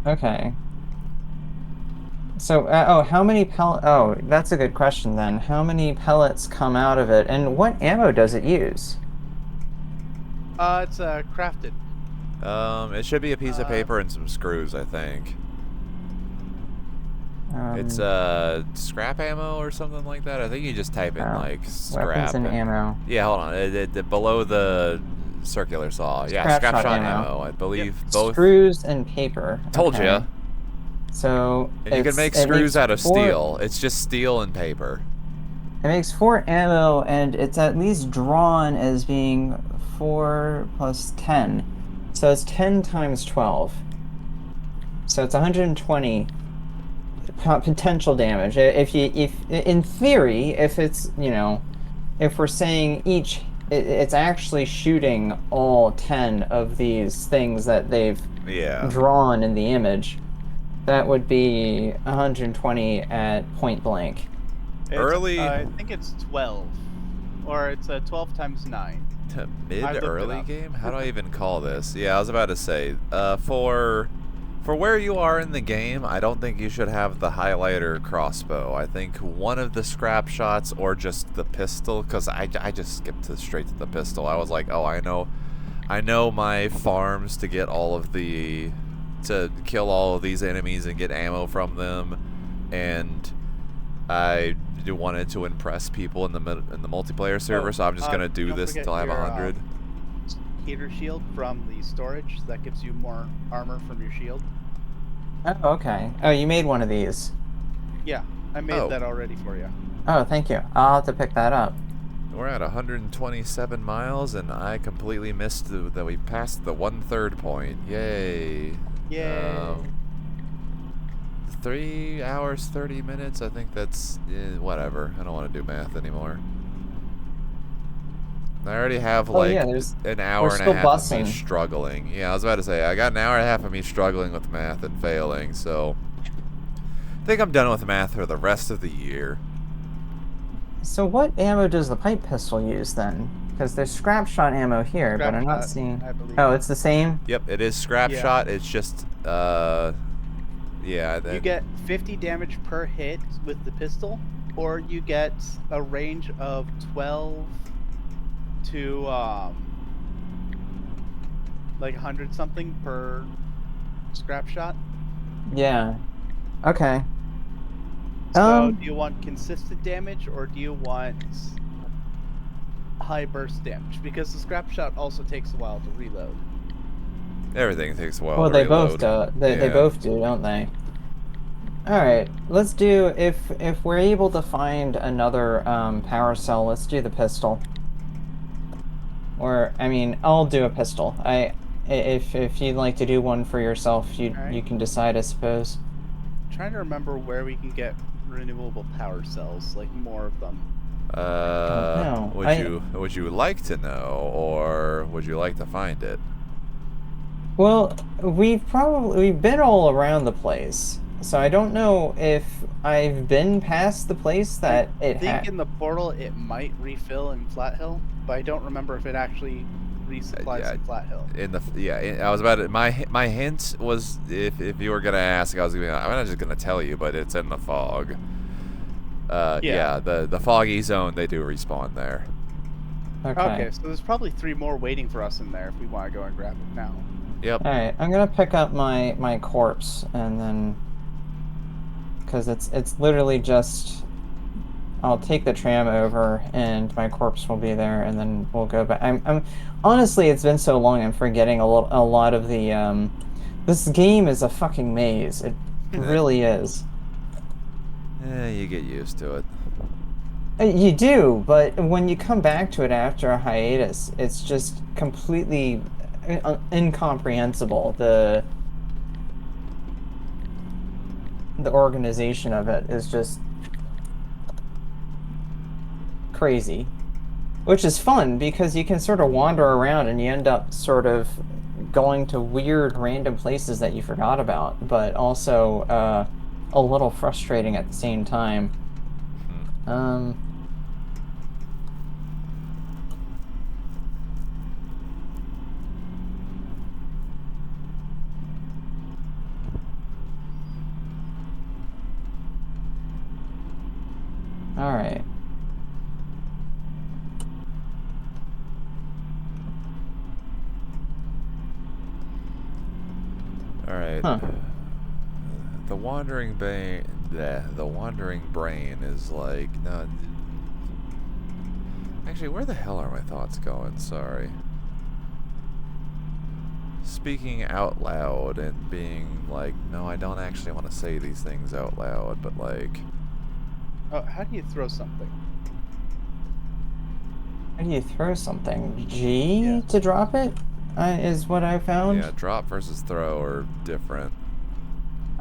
Okay. So, how many pellet? Oh, that's a good question then. How many pellets come out of it, and what ammo does it use? It's crafted. It should be a piece of paper and some screws, I think. It's scrap ammo or something like that. I think you just type in like scrap. Weapons and ammo. Yeah, hold on. Below the circular saw. Yeah, scrap shot ammo. I believe both. Screws and paper. Told ya. So and you can make screws out of steel. It's just steel and paper. It makes 4 ammo, and it's at least drawn as being 4 plus 10. So it's 10 times 12. So it's 120 potential damage. If in theory, if it's, you know, if we're saying it's actually shooting all 10 of these things that they've drawn in the image, that would be 120 at point blank. I think it's 12, or it's 12 times 9. Mid-early game? How do I even call this? Yeah, I was about to say, for where you are in the game, I don't think you should have the highlighter crossbow. I think one of the scrap shots or just the pistol, because I just skipped straight to the pistol. I was like, oh, I know my farms to get to kill all of these enemies and get ammo from them, and I wanted to impress people in the multiplayer server, so I'm just gonna do this until I have 100. Heater shield from the storage that gives you more armor from your shield. Oh, okay. Oh, you made one of these. Yeah, I made that already for you. Oh, thank you. I'll have to pick that up. We're at 127 miles, and I completely missed that we passed the 1/3 point. Yay! Yay! 3 hours, 30 minutes. I think that's whatever. I don't want to do math anymore. I already have like an hour and a half of me struggling. Yeah, I was about to say, I got an hour and a half of me struggling with math and failing, so I think I'm done with math for the rest of the year. So what ammo does the pipe pistol use then? Because there's scrap shot ammo here, but I'm not seeing... Oh, it's the same? Yep, it is scrap shot. It's just, yeah. You get 50 damage per hit with the pistol, or you get a range of 12 to, like 100 something per scrap shot. Yeah. Okay. So, do you want consistent damage, or do you want high burst damage? Because the scrap shot also takes a while to reload. Everything takes a while to reload. Both do. They both do, don't they? Alright, let's do, if we're able to find another power cell, let's do the pistol. Or, I mean, I'll do a pistol. If you'd like to do one for yourself, you can decide, I suppose. I'm trying to remember where we can get renewable power cells, like more of them. Would you like to know, or would you like to find it? Well, we've been all around the place, so I don't know if I've been past the place that I think in the portal it might refill in Flat Hill, but I don't remember if it actually resupplies in Flat Hill. I was about to. My hint was if you were gonna ask, I'm not just gonna tell you, but it's in the fog. The foggy zone, they do respawn there. Okay, so there's probably 3 more waiting for us in there if we want to go and grab it now. Yep. Alright, I'm gonna pick up my corpse, and then... Because it's literally just... I'll take the tram over, and my corpse will be there, and then we'll go back. I'm honestly, it's been so long, I'm forgetting a lot of the, This game is a fucking maze. It really is. Yeah, you get used to it. You do, but when you come back to it after a hiatus, it's just completely incomprehensible. The organization of it is just crazy, which is fun because you can sort of wander around and you end up sort of going to weird random places that you forgot about, but also a little frustrating at the same time. All right. All right. Huh. The wandering brain is like no. Actually, where the hell are my thoughts going? Sorry. Speaking out loud and being like, no, I don't actually want to say these things out loud, but like. Oh, how do you throw something? How do you throw something? G to drop it? Is what I found. Yeah, drop versus throw are different.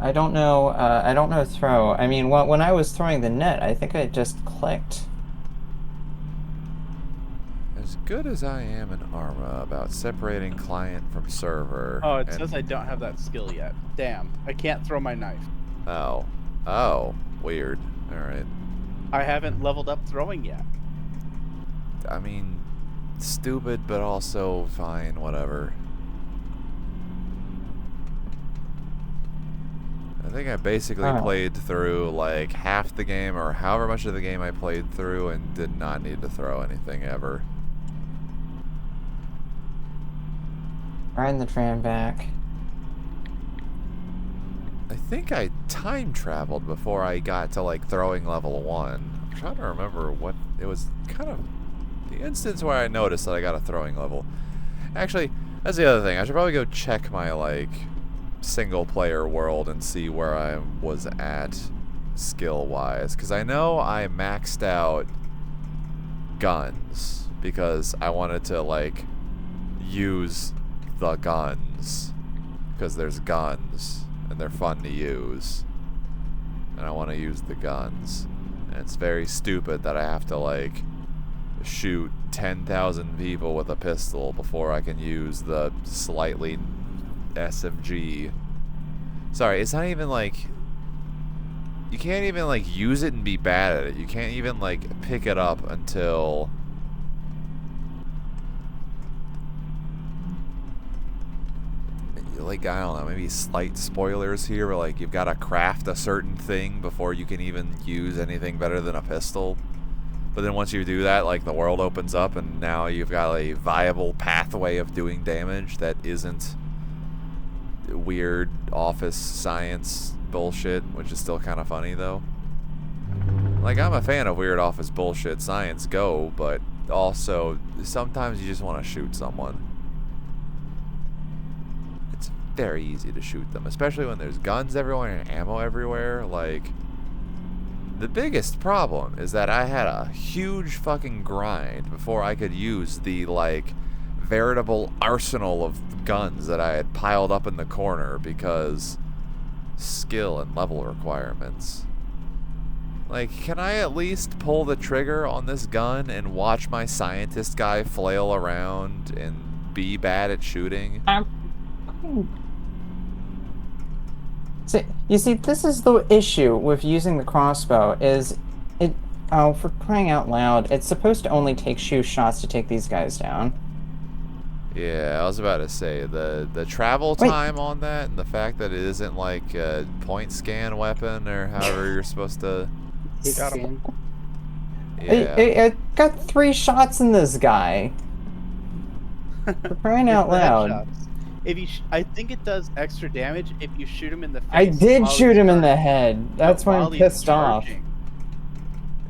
I don't know. I don't know throw. I mean, when I was throwing the net, I think I just clicked. As good as I am in Arma about separating client from server. Oh, it says I don't have that skill yet. Damn, I can't throw my knife. Oh. Oh. Weird. Alright. I haven't leveled up throwing yet. I mean, stupid, but also fine, whatever. I think I basically played through like half the game or however much of the game I played through and did not need to throw anything ever. Riding the tram back. I think I time traveled before I got to like throwing level 1. I'm trying to remember what it was. Kind of the instance where I noticed that I got a throwing level. Actually, that's the other thing. I should probably go check my like single player world and see where I was at skill wise, because I know I maxed out guns because I wanted to like use the guns because there's guns and they're fun to use and I want to use the guns, and it's very stupid that I have to like shoot 10,000 people with a pistol before I can use the slightly SMG. Sorry, it's not even like you can't even like use it and be bad at it. You can't even like pick it up until like, I don't know, maybe slight spoilers here, but like you've got to craft a certain thing before you can even use anything better than a pistol. But then once you do that, like the world opens up and now you've got a viable pathway of doing damage that isn't weird office science bullshit, which is still kind of funny though. Like, I'm a fan of weird office bullshit, science go, but also sometimes you just want to shoot someone. It's very easy to shoot them, especially when there's guns everywhere and ammo everywhere. Like, the biggest problem is that I had a huge fucking grind before I could use the like veritable arsenal of guns that I had piled up in the corner because skill and level requirements. Like, can I at least pull the trigger on this gun and watch my scientist guy flail around and be bad at shooting? You see, this is the issue with using the crossbow, is it, oh, for crying out loud, it's supposed to only take shots to take these guys down. Yeah, I was about to say, the travel time on that and the fact that it isn't like a point scan weapon or however you're supposed to... You got him. Yeah. I got 3 shots in this guy. For crying out loud. If you, I think it does extra damage if you shoot him in the face. I did shoot him in the head. That's why I'm pissed off.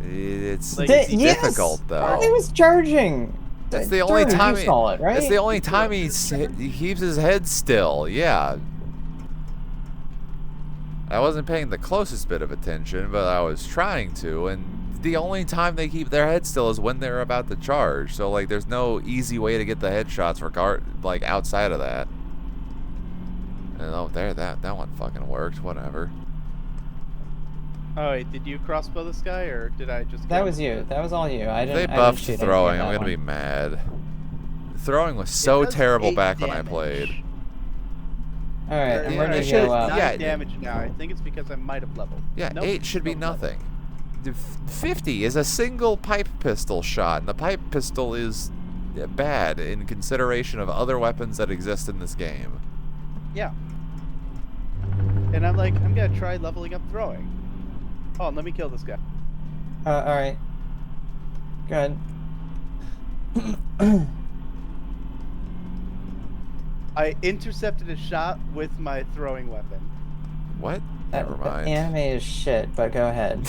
It's Like, difficult though. He was charging. That's the only time he saw it, right? That's the only time he keeps his head still. Yeah. I wasn't paying the closest bit of attention, but I was trying to, and the only time they keep their head still is when they're about to charge. So like, there's no easy way to get the headshots like outside of that. And oh, there, that one fucking worked. Whatever. Oh wait, did you crossbow this guy, or did I just? That was you. That was all you. I didn't. They buffed throwing. I'm gonna be mad. Throwing was so terrible back when I played. All right, I'm ready to go up. 9 damage now. I think it's because I might have leveled. Yeah, nope, 8 should be nothing. 50 is a single pipe pistol shot, and the pipe pistol is bad in consideration of other weapons that exist in this game. Yeah. And I'm like, I'm gonna try leveling up throwing. Oh, let me kill this guy. Alright. Good. I intercepted a shot with my throwing weapon. What? Never mind. Anime is shit, but go ahead.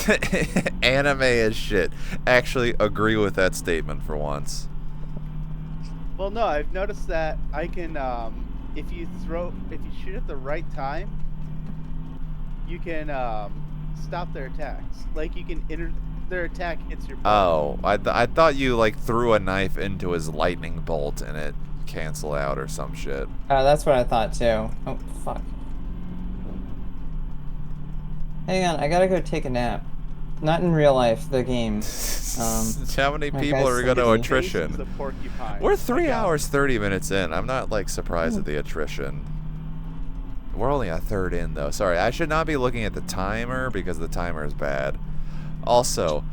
Anime is shit. Actually, agree with that statement for once. Well, no, I've noticed that I can, if you shoot at the right time, you can stop their attacks. Like you can their attack hits your. Oh, I thought you like threw a knife into his lightning bolt and it cancel out or some shit. That's what I thought too. Oh fuck. Hang on, I gotta go take a nap. Not in real life, the game. How many people are going to attrition? We're 3 hours 30 minutes in. I'm not like surprised at the attrition. We're only a third in though. Sorry, I should not be looking at the timer because the timer is bad. Also,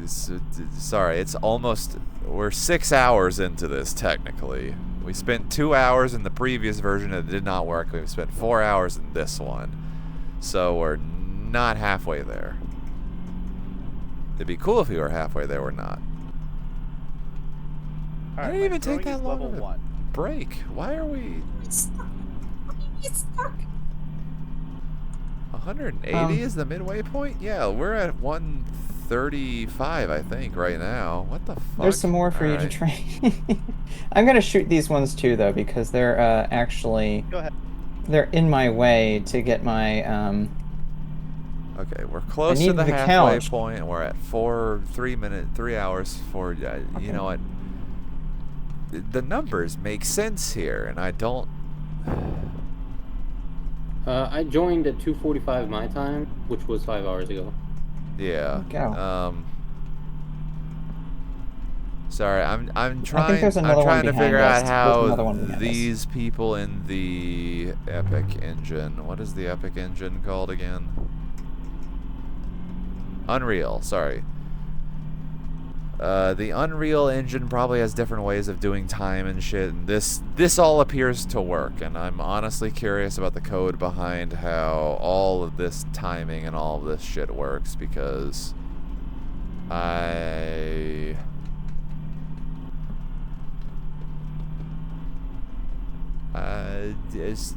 sorry, it's almost, we're 6 hours into this technically. We spent 2 hours in the previous version and it did not work. We've spent 4 hours in this one. So we're not halfway there. It'd be cool if we were halfway there. We're not. I didn't even take that long of a break. Why are we... It's stuck. 180 is the midway point? Yeah, we're at 135, I think, right now. What the fuck? There's some more for you to train. I'm gonna shoot these ones too, though, because they're actually... Go ahead. They're in my way to get my... Okay, we're close to the halfway point, and we're at 3 hours for... You know what? The numbers make sense here, and I don't... I joined at 2:45 my time, which was 5 hours ago. Yeah. Go. Sorry, I'm trying to figure out how these people in the Epic engine. What is the Epic engine called again? Unreal. Sorry. The Unreal Engine probably has different ways of doing time and shit, and this all appears to work, and I'm honestly curious about the code behind how all of this timing and all of this shit works, because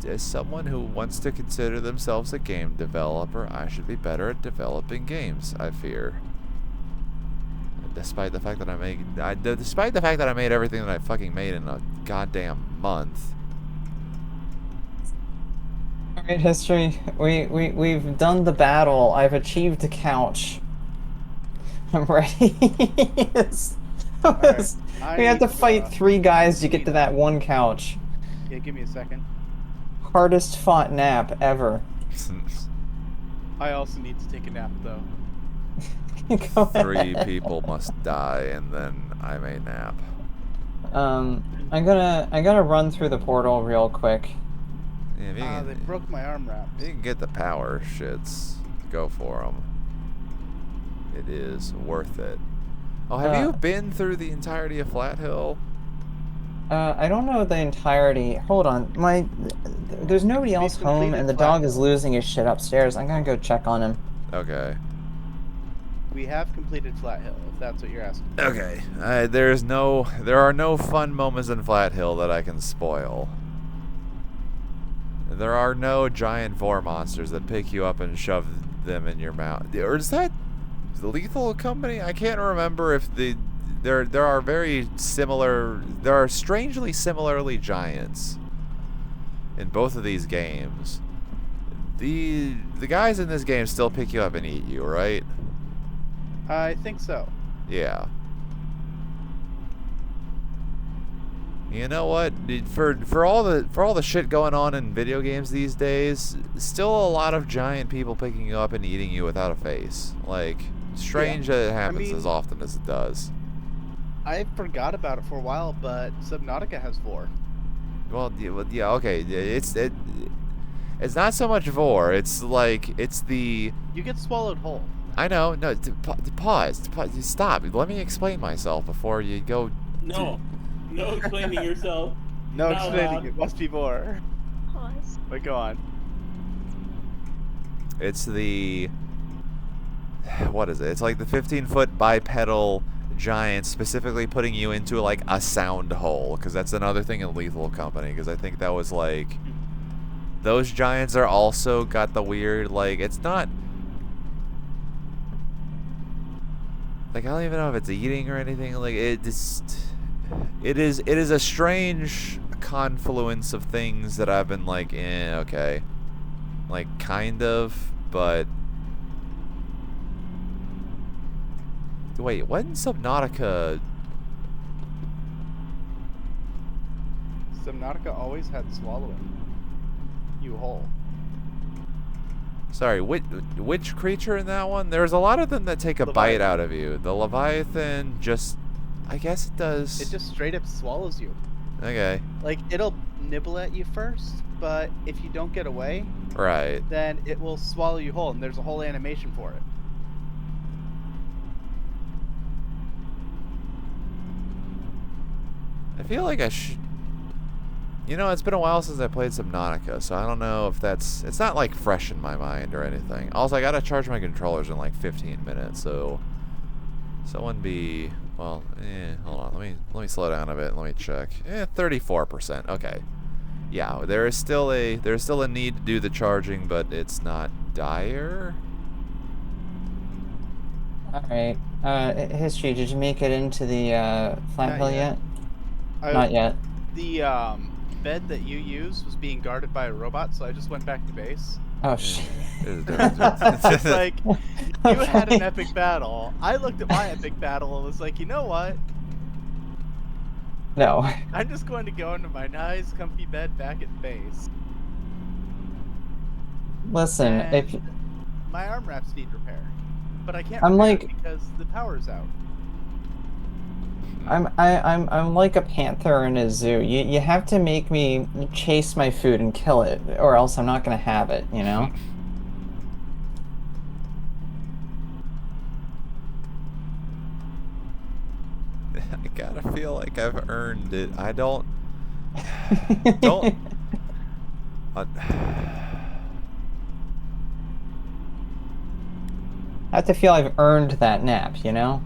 as someone who wants to consider themselves a game developer, I should be better at developing games, I fear. Despite the fact that I made everything that I fucking made in a goddamn month. Alright, history. We've done the battle. I've achieved the couch. I'm ready. Right. We have to fight 3 guys to get to that one couch. Yeah, give me a second. Hardest fought nap ever. I also need to take a nap though. 3 people must die, and then I may nap. I'm gonna run through the portal real quick. Yeah, they broke my arm wrap. You can get the power shits. Go for them. It is worth it. Oh, have you been through the entirety of Flat Hill? I don't know the entirety. Hold on, there's nobody else home, and the dog is losing his shit upstairs. I'm gonna go check on him. Okay. We have completed Flat Hill, if that's what you're asking. Okay. There are no fun moments in Flat Hill that I can spoil. There are no giant vor monsters that pick you up and shove them in your mouth. Or is that the Lethal Company? I can't remember if there are very similar. There are strangely similarly giants in both of these games. The guys in this game still pick you up and eat you, right? I think so. Yeah. You know what? For all the shit going on in video games these days, still a lot of giant people picking you up and eating you without a face. Like, strange that it happens as often as it does. I forgot about it for a while, but Subnautica has vor. Well, yeah, okay. It's not so much vor. It's like, it's the... You get swallowed whole. I know. No, pause. Stop. Let me explain myself before you go. No explaining yourself. No Not explaining. allowed. It must be more. Pause. But go on. It's the... What is it? It's like the 15-foot bipedal giant, specifically putting you into like a sound hole, because that's another thing in Lethal Company, because I think that was like... Those giants are also got the weird, like, it's not... Like, I don't even know if it's eating or anything, like, it just... It is a strange confluence of things that I've been like, okay. Like, kind of, but... Wait, when Subnautica... Subnautica always had swallowing. You whole. Sorry, which creature in that one? There's a lot of them that take a bite out of you. The Leviathan just... I guess it does. It just straight up swallows you. Okay. Like, it'll nibble at you first, but if you don't get away... Right. Then it will swallow you whole, and there's a whole animation for it. I feel like I should... You know, it's been a while since I played Subnautica, so I don't know if that's... It's not, like, fresh in my mind or anything. Also, I gotta charge my controllers in, like, 15 minutes, so... Someone be... Well, hold on. Let me slow down a bit and let me check. 34%. Okay. Yeah, there's still a need to do the charging, but it's not dire. Alright. History, did you make it into the flat hill yet? Not yet. The bed that you used was being guarded by a robot, so I just went back to base. Oh shit. It's like, you had an epic battle. I looked at my epic battle and was like, you know what? No. I'm just going to go into my nice, comfy bed back at base. Listen, And if my arm wraps need repair, but I can't I'm repair like- it because the power's out. I'm like a panther in a zoo. You have to make me chase my food and kill it, or else I'm not gonna have it, you know? I gotta feel like I've earned it. I don't... I have to feel I've earned that nap, you know?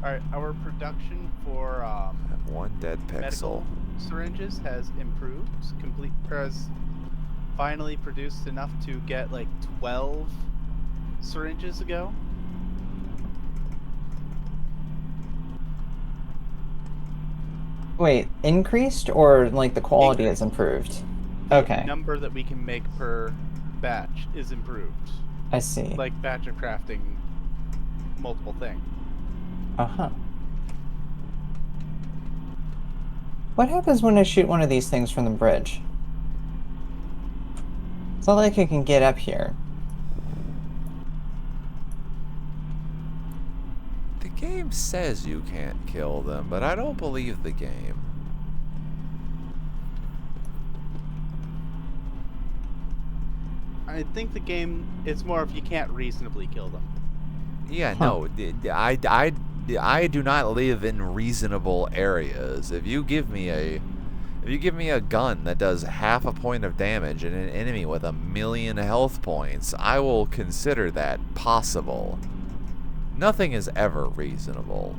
Alright, our production for one dead pixel medical syringes has improved. Has finally produced enough to get like 12 syringes ago. Wait, increased or like the quality is improved? Okay. The number that we can make per batch is improved. I see. Like batch of crafting multiple things. Uh-huh. What happens when I shoot one of these things from the bridge? It's not like I can get up here. The game says you can't kill them, but I don't believe the game. I think the game is more if you can't reasonably kill them. Yeah, no, I do not live in reasonable areas. If you give me a gun that does half a point of damage and an enemy with 1,000,000 health points, I will consider that possible. Nothing is ever reasonable.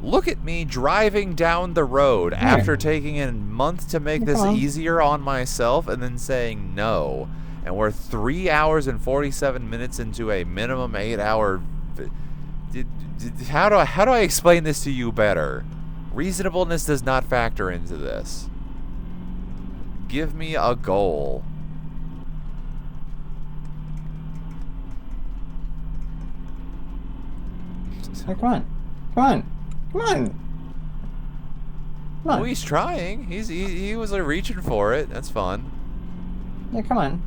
Look at me driving down the road after taking a month to make this easier on myself and then saying no. And we're 3 hours and 47 minutes into a minimum 8-hour... How do I explain this to you better? Reasonableness does not factor into this. Give me a goal. Hey, come on. Come on. Come on. Come on. Oh, he's trying. He was like reaching for it. That's fun. Yeah, come on.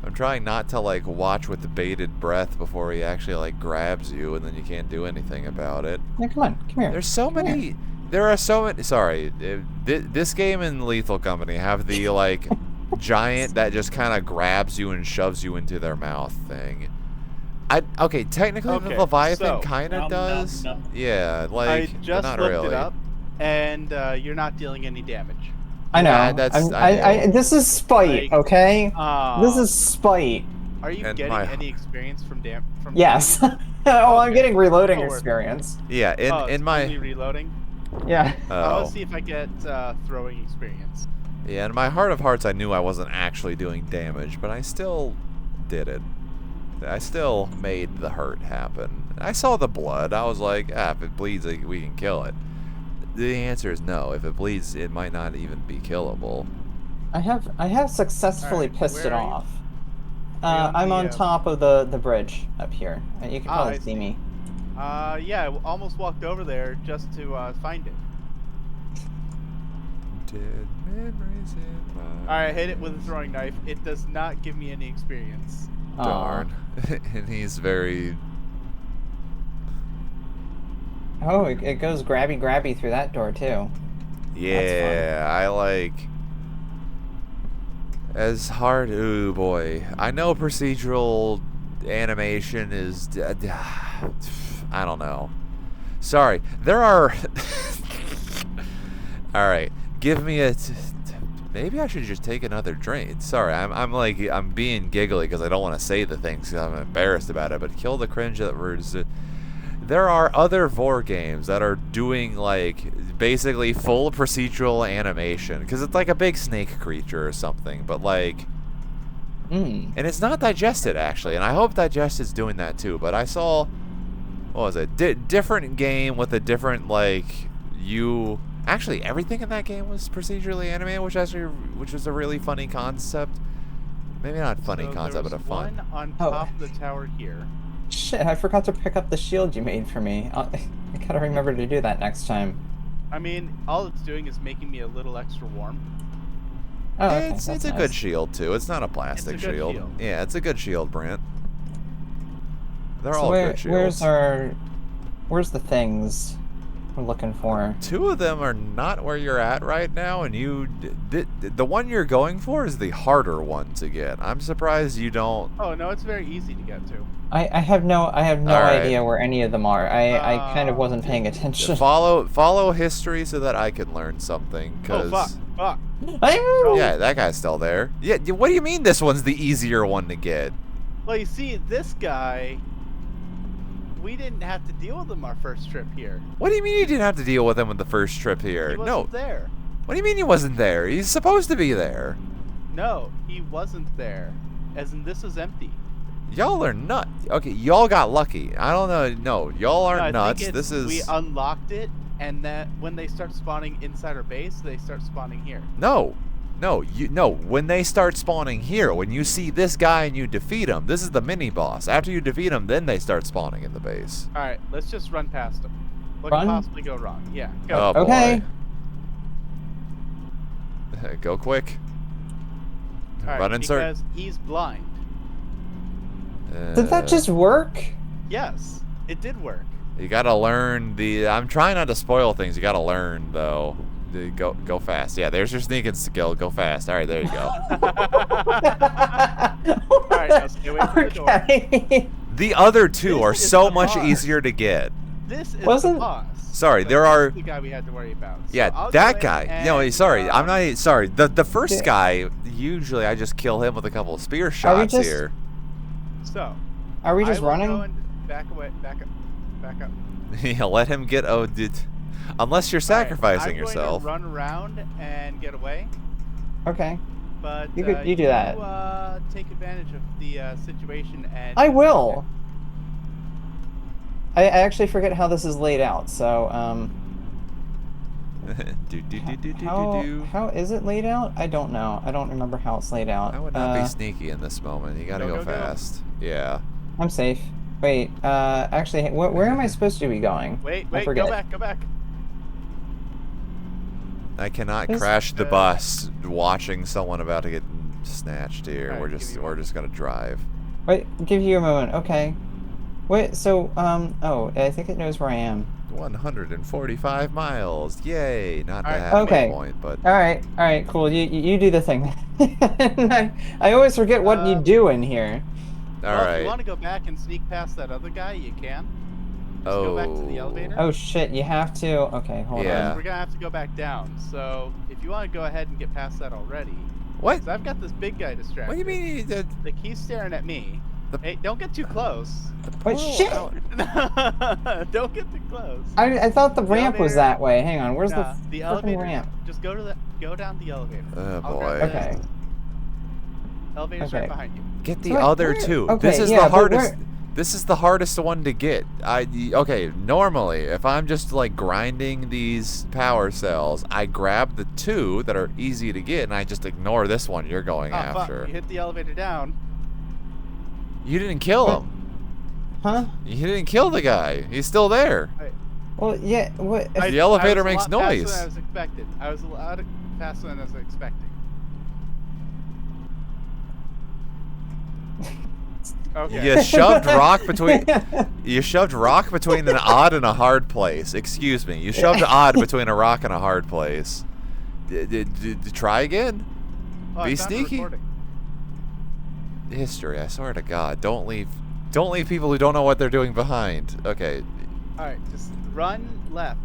I'm trying not to like watch with bated breath before he actually like grabs you, and then you can't do anything about it. Yeah, come on, come here. There's so many. There are so many. Sorry, this game and Lethal Company have the like giant that just kind of grabs you and shoves you into their mouth thing. Okay, technically the Leviathan kind of does. Yeah, like I just not looked really. it up, and you're not dealing any damage. I know. Yeah, this is spite, okay? This is spite. Are you getting any experience from Yes. Oh, I'm getting reloading experience. Yeah, in my only reloading. Yeah. Let's see if I get throwing experience. Yeah, in my heart of hearts, I knew I wasn't actually doing damage, but I still did it. I still made the hurt happen. I saw the blood. I was like, if it bleeds, we can kill it. The answer is no. If it bleeds, it might not even be killable. I have successfully pissed it off. on I'm the, on top of the bridge up here. You can probably see me. Yeah, I almost walked over there just to find it. Dead memories in my... Alright, hit it with a throwing knife. It does not give me any experience. Darn. And he's very... Oh, it goes grabby through that door too. Yeah, I like... As hard... Ooh, boy. I know procedural animation is... I don't know. Sorry. There are... Alright. Give me a... Maybe I should just take another drink. Sorry, I'm being giggly because I don't want to say the things because I'm embarrassed about it. But kill the cringe that words. There are other vor games that are doing like basically full procedural animation because it's like a big snake creature or something. But like, and it's not digested actually, and I hope digested's doing that too. But I saw, what was it? Different game with a different like Actually, everything in that game was procedurally animated, which was a really funny concept. Maybe not funny concept, but a fun. One on top of the tower here. Shit, I forgot to pick up the shield you made for me. I gotta remember to do that next time. I mean, all it's doing is making me a little extra warm. Oh, okay, it's a good shield too. It's not a plastic shield. Yeah, it's a good shield, Brant. They're all good shields. Where's the things we're looking for? Two of them are not where you're at right now, and the one you're going for is the harder one to get. I'm surprised you don't. Oh no, it's very easy to get to. I have no idea where any of them are. I kind of wasn't paying attention. Follow history so that I can learn something. Cause fuck. Yeah, that guy's still there. Yeah, what do you mean this one's the easier one to get? Well, you see, this guy, we didn't have to deal with him our first trip here. What do you mean you didn't have to deal with him with the first trip here? He wasn't there. What do you mean he wasn't there? He's supposed to be there. No, he wasn't there. As in, this is empty. Y'all are nuts. Okay, y'all got lucky. I don't know. No, y'all aren't nuts. This is... We unlocked it, and that when they start spawning inside our base, they start spawning here. No. When they start spawning here, when you see this guy and you defeat him, this is the mini-boss. After you defeat him, then they start spawning in the base. Alright, let's just run past him. What could possibly go wrong? Yeah, go. Oh, boy. Okay. Go quick. All Run right, insert. because he's blind. Did that just work? Yes, it did work. You gotta learn the... I'm trying not to spoil things. You gotta learn, though. Go fast. Yeah, there's your sneaking skill. Go fast. All right, there you go. All right, now stay away from the door. The other two are so much easier to get. This is the boss. Sorry, So there are... the guy we had to worry about. So Yeah, I'll that go guy. in No, and, sorry. I'm not... Sorry. The first guy, usually I just kill him with a couple of spear shots here. So... Are we just I will running? go and back away. Back up. Yeah, let him get... Oh, dude. Unless you're sacrificing yourself. I'm going to run around and get away. Okay. But you do that. Take advantage of the situation and... I will. I actually forget how this is laid out, so how is it laid out? I don't know. I don't remember how it's laid out. I would not be sneaky in this moment. You gotta go fast. Yeah. I'm safe. Wait, actually, where am I supposed to be going? Wait, I forget. go back. I cannot crash the bus watching someone about to get snatched here. Right, We're just gonna drive. Wait, give you a moment. Okay. Wait. So oh, I think it knows where I am. 145 miles. Yay! Not All right, that okay. point, but. All right, cool. You do the thing. I always forget what you do in here. All well, right. If you want to go back and sneak past that other guy, you can. Just go back to the elevator. Oh shit! You have to. Okay, hold on. We're gonna have to go back down. So if you want to go ahead and get past that already. What? So I've got this big guy distracted. What do you mean? Like he's staring at me. Hey, don't get too close. Wait, shit! Don't get too close. I thought the ramp was that way. Hang on, where's the elevator ramp? Just go down the elevator. Oh boy. Okay. Elevator's right behind you. Get the other two. Okay, this is the hardest. This is the hardest one to get. Okay, normally if I'm just like grinding these power cells, I grab the two that are easy to get and I just ignore this one you're going after. Fuck. You hit the elevator down. You didn't kill him. Huh? You didn't kill the guy. He's still there. Well, yeah. What? The elevator makes noise. I was expected. I was a lot faster than I was expecting. Okay. You shoved rock between. You shoved rock between an odd and a hard place. Excuse me. You shoved odd between a rock and a hard place. Try again. Be sneaky. History. I swear to God, don't leave people who don't know what they're doing behind. Okay. All right, just run left.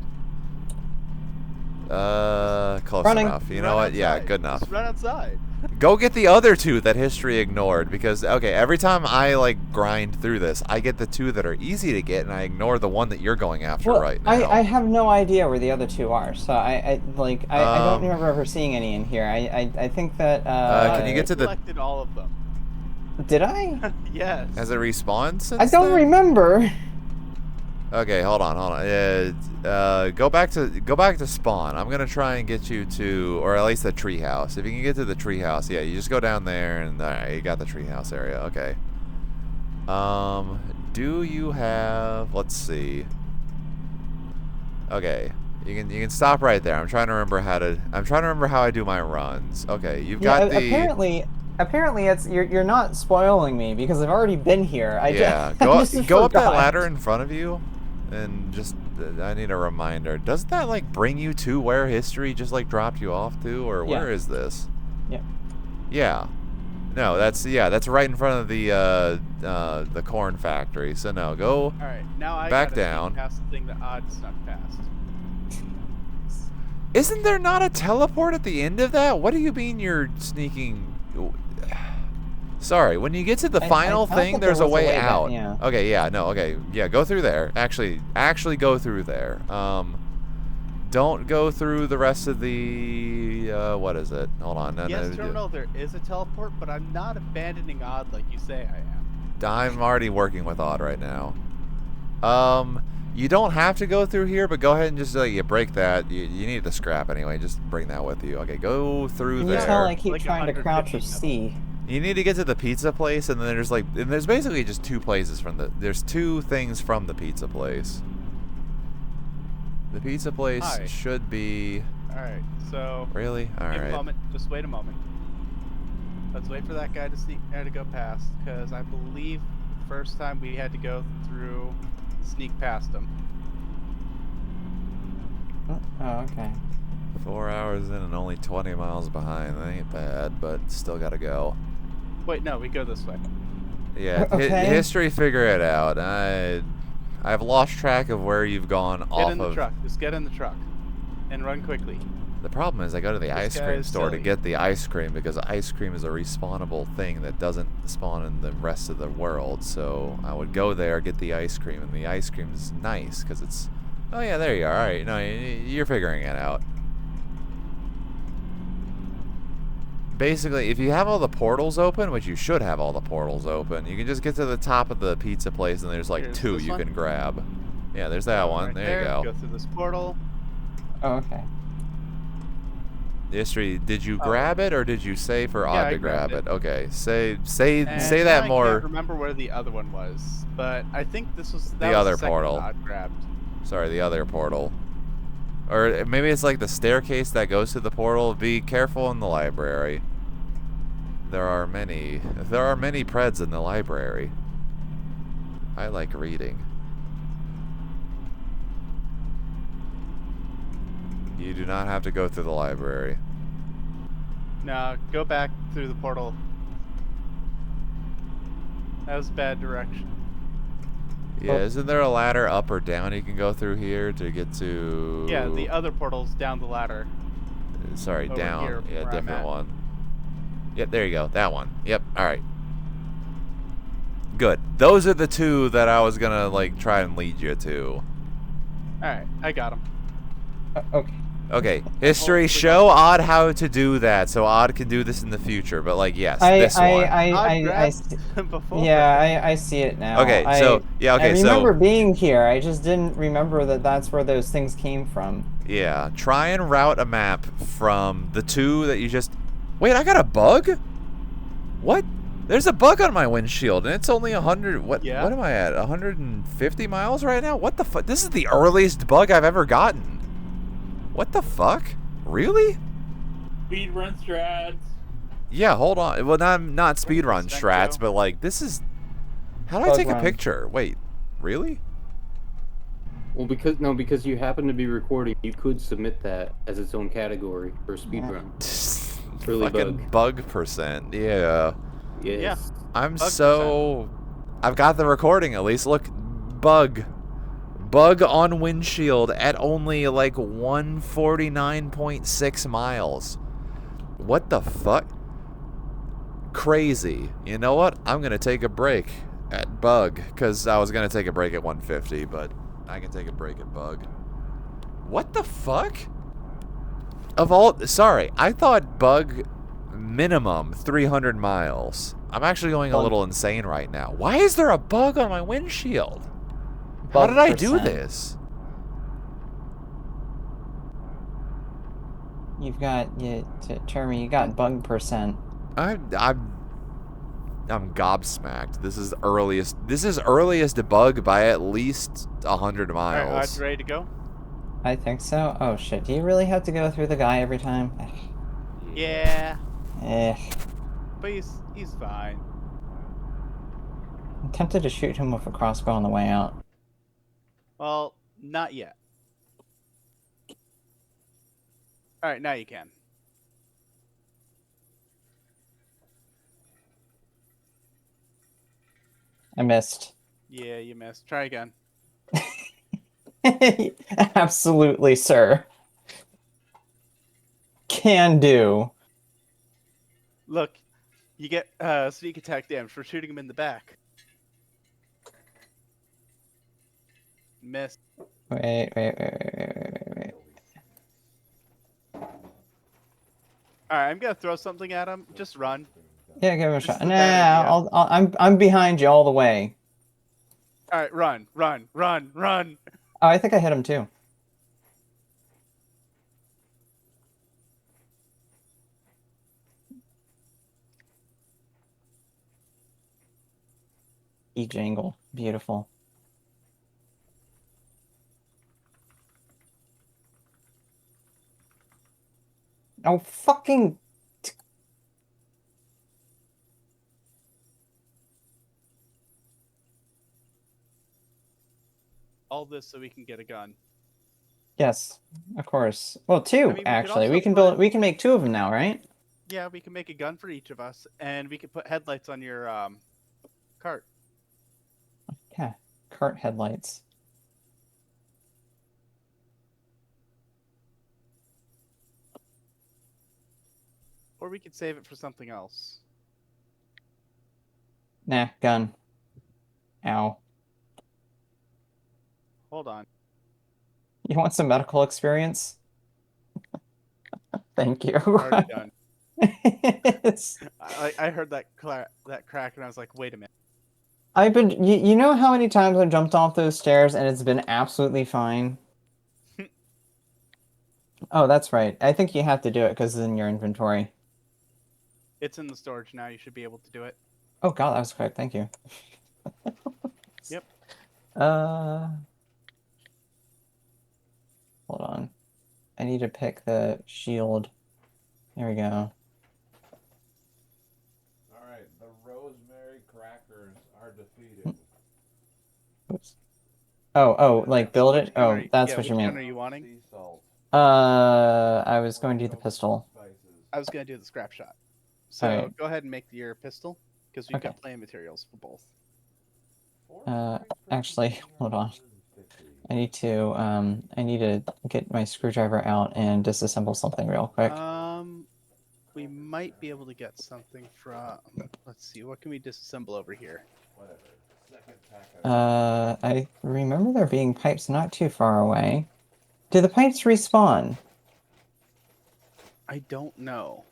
Close Running. enough. You know what? Outside. Yeah, good enough. Just run outside. Go get the other two that history ignored because okay, every time I like grind through this, I get the two that are easy to get and I ignore the one that you're going after right now. I have no idea where the other two are, so I don't remember ever seeing any in here. I think that can you get to the collected all of them. Did I? Yes. Has it respawned since I don't then? remember. Okay, hold on. Go back to spawn. I'm gonna try and get you to, or at least the treehouse. If you can get to the treehouse, yeah, you just go down there and you got the treehouse area. Okay. Do you have? Let's see. Okay, you can stop right there. I'm trying to remember how I do my runs. Okay, you've got the. Apparently, it's you're not spoiling me because I've already been here. Go up that ladder in front of you, and just I need a reminder. Doesn't that like bring you to where history just like dropped you off to, or where is this? Yeah. Yeah. No, that's right in front of the corn factory. So no, go. All right, now I back gotta down. sneak past the thing that Odd snuck past. Isn't there not a teleport at the end of that? What do you mean you're sneaking? Sorry, when you get to the final thing, there's a way out. Back, yeah. Okay, yeah, no, okay, yeah, go through there. Actually go through there. Don't go through the rest of the. What is it? Hold on. Yes, Terminal, there is a teleport, but I'm not abandoning Odd like you say I am. I'm already working with Odd right now. You don't have to go through here, but go ahead and just you break that. You need the scrap anyway. Just bring that with you. Okay, go through there. You tell I keep trying to crouch or see. You need to get to the pizza place, and then there's basically just two places there's two things from the pizza place. The pizza place should be. All right, so. Really? All right. Wait a moment. Just wait a moment. Let's wait for that guy to go past, because I believe the first time we had to go through, sneak past him. Oh, okay. 4 hours in and only 20 miles behind. That ain't bad, but still gotta go. Wait, no, we go this way. Yeah, history, figure it out. I've lost track of where you've gone off of. Get in the truck. Just get in the truck, and run quickly. The problem is I go to the ice cream store to get the ice cream because ice cream is a respawnable thing that doesn't spawn in the rest of the world. So I would go there, get the ice cream, and the ice cream is nice because it's. Oh yeah, there you are. All right, no, you're figuring it out. Basically, if you have all the portals open, which you should have all the portals open, you can just get to the top of the pizza place and there's like two you can grab. Yeah, there's that one. Right there you go. Go through this portal. Oh, okay. History, did you grab it or did you say for Odd to grab it? Okay, say that more. I can't remember where the other one was, but I think this was the other the portal. Odd grabbed. Sorry, the other portal. Or maybe it's like the staircase that goes to the portal. Be careful in the library. There are many Preds in the library. I like reading. You do not have to go through the library. No, go back through the portal. That was bad direction. Yeah, isn't there a ladder up or down you can go through here to get to... Yeah, the other portal's down the ladder. Sorry, Over down. here, Yeah, where I'm different at. one. Yep, there you go. That one. Yep, alright. Good. Those are the two that I was gonna, like, try and lead you to. Alright, I got them. Okay. Okay, history, show Odd how to do that, so Odd can do this in the future. But, like, yes, this one. I see it now. Okay, so, yeah, okay, I remember being here, I just didn't remember that that's where those things came from. Yeah, try and route a map from the two that you just... Wait, I got a bug? What? There's a bug on my windshield, and it's only 100... What am I at? 150 miles right now? What the fuck? This is the earliest bug I've ever gotten. What the fuck? Really? Speedrun strats. Yeah, hold on. Well, not speedrun strats, but like, this is... How do I take a picture? Wait, really? Well, because you happen to be recording, you could submit that as its own category for speedrun. Early Fucking bug percent, yeah. Yes. I'm so... I've got the recording at least. Look, bug. Bug on windshield at only like 149.6 miles. What the fuck? Crazy. You know what? I'm gonna take a break at bug, because I was gonna take a break at 150, but I can take a break at bug. What the fuck? Sorry, I thought bug minimum 300 miles. I'm actually going a little insane right now. Why is there a bug on my windshield? How did I do this? You've got, Termy, you got bug percent. I'm gobsmacked. This is earliest bug by at least 100 miles. Alright, Odd's ready to go? I think so. Oh shit, do you really have to go through the guy every time? Yeah. Eh. But he's fine. I'm tempted to shoot him with a crossbow on the way out. Well, not yet. Alright, now you can. I missed. Yeah, you missed. Try again. Absolutely, sir. Can do. Look, you get sneak attack damage for shooting him in the back. Miss. Wait. Alright, I'm gonna throw something at him. Just run. Yeah, give him a shot. Nah, I'm behind you all the way. Alright, run. Oh, I think I hit him too. E-jangle. Beautiful. Oh, fucking... All this so we can get a gun. Yes, of course. Well, two, I mean, actually. We can make two of them now, right? Yeah, we can make a gun for each of us, and we can put headlights on your cart. Yeah, cart headlights. Or we could save it for something else. Nah, gun. Ow. Hold on. You want some medical experience? Thank you. Already done. I heard that crack and I was like, wait a minute. I've been... You know how many times I've jumped off those stairs and it's been absolutely fine? Oh, that's right. I think you have to do it because it's in your inventory. It's in the storage now. You should be able to do it. Oh god, that was quick. Thank you. Yep. Hold on. I need to pick the shield. There we go. Rosemary crackers are defeated. Oops. Oh, like build it? One Oh, that's what which you one mean. are you wanting? I was going to do the pistol. I was going to do the scrap shot. So Alright. go ahead and make your pistol, because we've got plenty of materials for both. Actually, hold on. I need to get my screwdriver out and disassemble something real quick. We might be able to get something from. Let's see, what can we disassemble over here? I remember there being pipes not too far away. Do the pipes respawn? I don't know.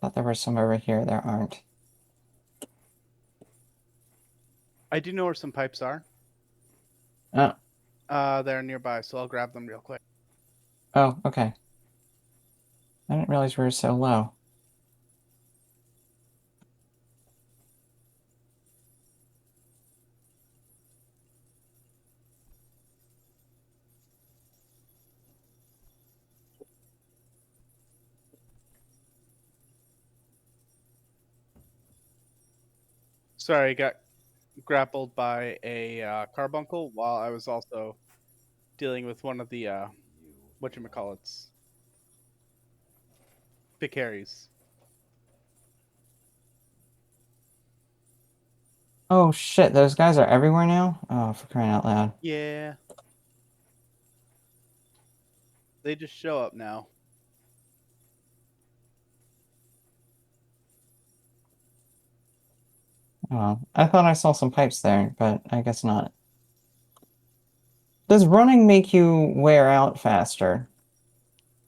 Thought there were some over here. There aren't. I do know where some pipes are. Oh. They're nearby, so I'll grab them real quick. Oh, okay. I didn't realize we were so low. Sorry, I got grappled by a carbuncle while I was also dealing with one of the whatchamacallits. Picaries. Oh shit, those guys are everywhere now? Oh, for crying out loud. Yeah. They just show up now. Oh, I thought I saw some pipes there, but I guess not. Does running make you wear out faster?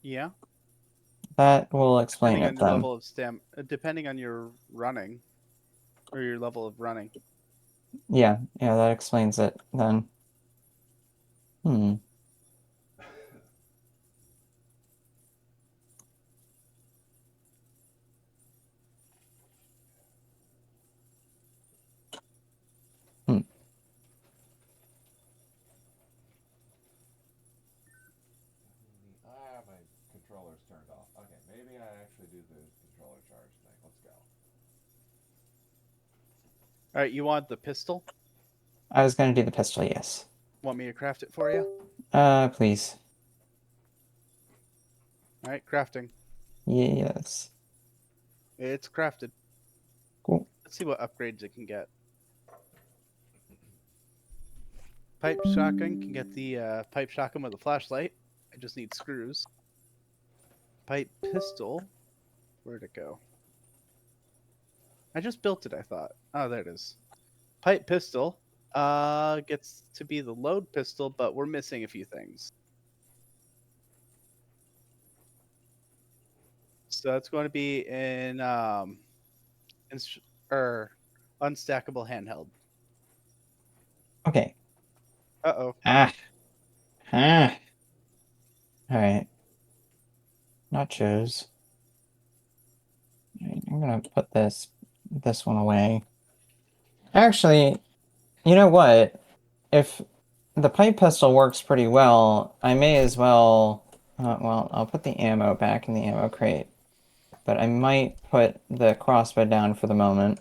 Yeah. That will explain Depending on it your then. level of depending on your running, or your level of running. Yeah, that explains it then. Hmm. My controller's turned off. Okay, maybe I actually do the controller charge thing. Let's go. All right, you want the pistol? I was gonna do the pistol, yes. Want me to craft it for you? Please. All right, crafting. Yes. It's crafted. Cool. Let's see what upgrades it can get. Pipe shotgun can get the pipe shotgun with a flashlight. I just need screws. Pipe pistol. Where'd it go? I just built it, I thought. Oh, there it is. Pipe pistol gets to be the load pistol, but we're missing a few things. So it's going to be in unstackable handheld. Okay. Uh-oh. Ah. Alright. Nachos. Right, I'm gonna put this one away. Actually, you know what? If the pipe pistol works pretty well, I may as well... well, I'll put the ammo back in the ammo crate. But I might put the crossbow down for the moment.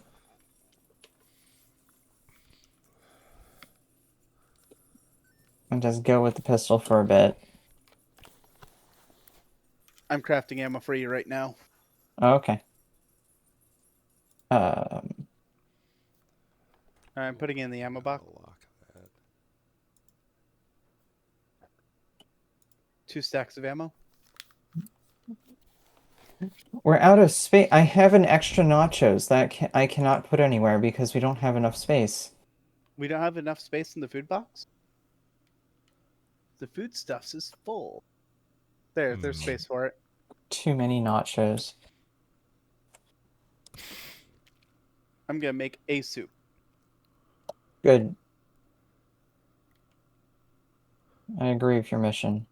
And just go with the pistol for a bit. I'm crafting ammo for you right now. Okay. I'm putting in the ammo box. 2 stacks of ammo. We're out of space. I have an extra nachos that I cannot put anywhere because we don't have enough space. We don't have enough space in the food box? The foodstuffs is full. There's space for it. Too many nachos. I'm gonna make a soup. Good. I agree with your mission.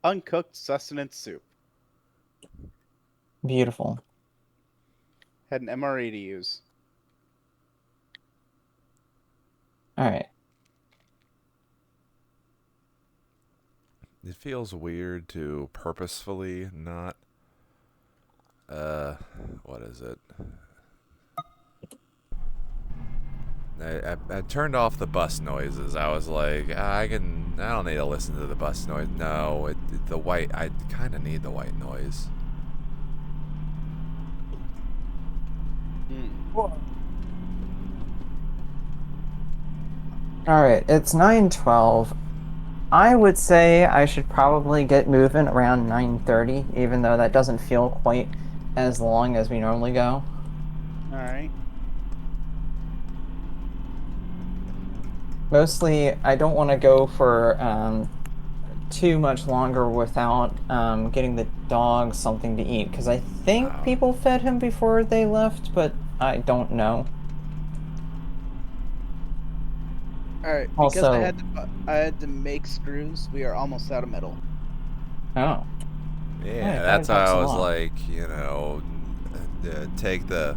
Uncooked sustenance soup. Beautiful. Had an MRE to use. Alright. It feels weird to purposefully not, what is it? I turned off the bus noises. I was like, I don't need to listen to the bus noise. No, the white, I kind of need the white noise. Alright, it's 9:12. I would say I should probably get moving around 9:30, even though that doesn't feel quite as long as we normally go. Alright. Mostly, I don't want to go for too much longer without getting the dog something to eat, because I think people fed him before they left, but I don't know. Alright, because Also, I had to make screws, we are almost out of metal. Oh. Yeah, that's how I was like, you know, take the,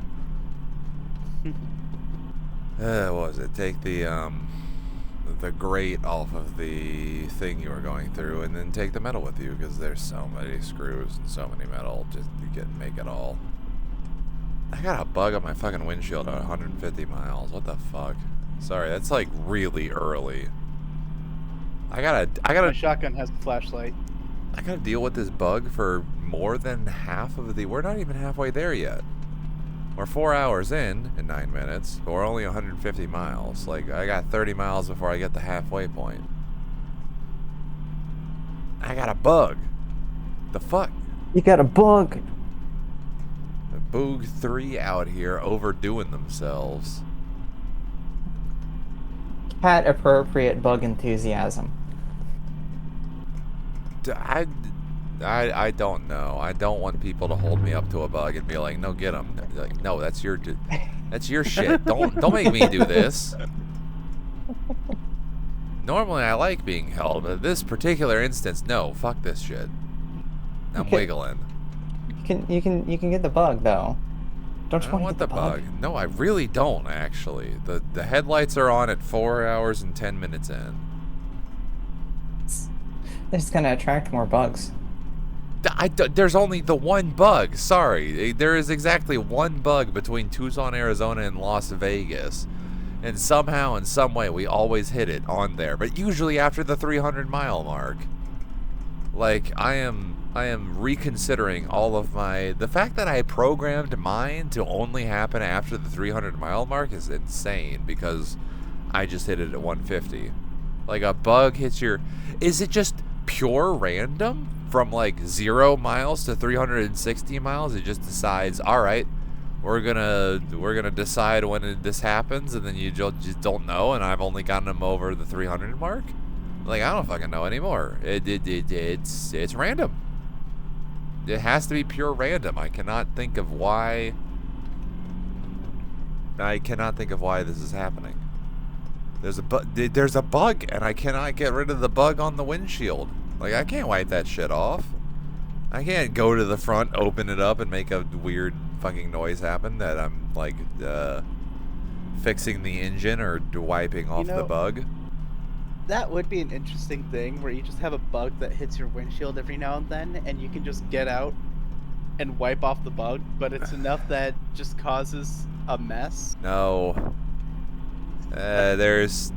what was it? Take the grate off of the thing you were going through, and then take the metal with you, because there's so many screws and so many metal, just to make it all. I got a bug on my fucking windshield at 150 miles. What the fuck? Sorry, that's like really early. I gotta. My shotgun has a flashlight. I gotta deal with this bug for more than half of the. We're not even halfway there yet. We're 4 hours in 9 minutes, but we're only 150 miles. Like, I got 30 miles before I get the halfway point. I got a bug. The fuck? You got a bug. The Boog 3 out here overdoing themselves. Cat appropriate bug enthusiasm. I don't know. I don't want people to hold me up to a bug and be like, "No, get him." Like, no, that's your shit. Don't make me do this. Normally, I like being held, but this particular instance, no. Fuck this shit. I'm wiggling. You can get the bug though. Don't you I don't want the bug? No, I really don't. Actually, the headlights are on at 4 hours and 10 minutes in. They're just gonna attract more bugs. There's only the one bug. Sorry, there is exactly one bug between Tucson, Arizona, and Las Vegas, and somehow, in some way, we always hit it on there. But usually after the 300-mile mark. Like, I am reconsidering all of the fact that I programmed mine to only happen after the 300-mile mark is insane, because I just hit it at 150. Like, a bug hits your... Is it just pure random? From like 0 miles to 360 miles, it just decides, all right, we're gonna decide when this happens, and then you just don't know. And I've only gotten them over the 300 mark. Like, I don't fucking know anymore. It's random. It has to be pure random. I cannot think of why this is happening. There's a bug, and I cannot get rid of the bug on the windshield. Like, I can't wipe that shit off. I can't go to the front, open it up, and make a weird fucking noise happen that I'm, like, fixing the engine or wiping off the bug. That would be an interesting thing, where you just have a bug that hits your windshield every now and then, and you can just get out and wipe off the bug, but it's enough that just causes a mess. No. There is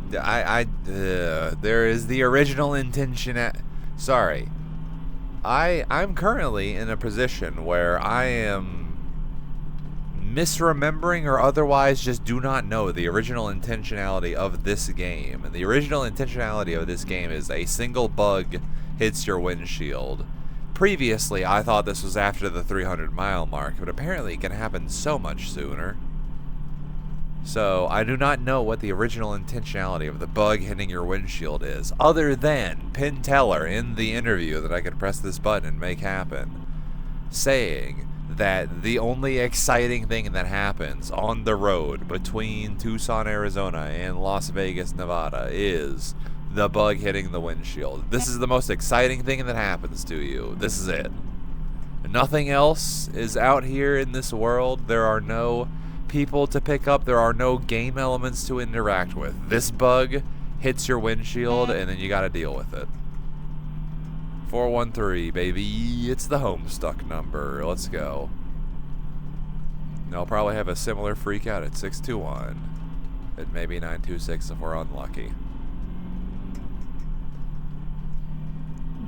the original intention. Sorry. I'm currently in a position where I am misremembering or otherwise just do not know the original intentionality of this game. And the original intentionality of this game is a single bug hits your windshield. Previously, I thought this was after the 300-mile mark, but apparently it can happen so much sooner. So, I do not know what the original intentionality of the bug hitting your windshield is, other than Penn Teller in the interview that I could press this button and make happen, saying that the only exciting thing that happens on the road between Tucson, Arizona and Las Vegas, Nevada is the bug hitting the windshield. This is the most exciting thing that happens to you. This is it. Nothing else is out here in this world. There are no people to pick up. There are no game elements to interact with. This bug hits your windshield, and then you gotta deal with it. 413, baby. It's the Homestuck number. Let's go. And I'll probably have a similar freak out at 621. And maybe 926 if we're unlucky.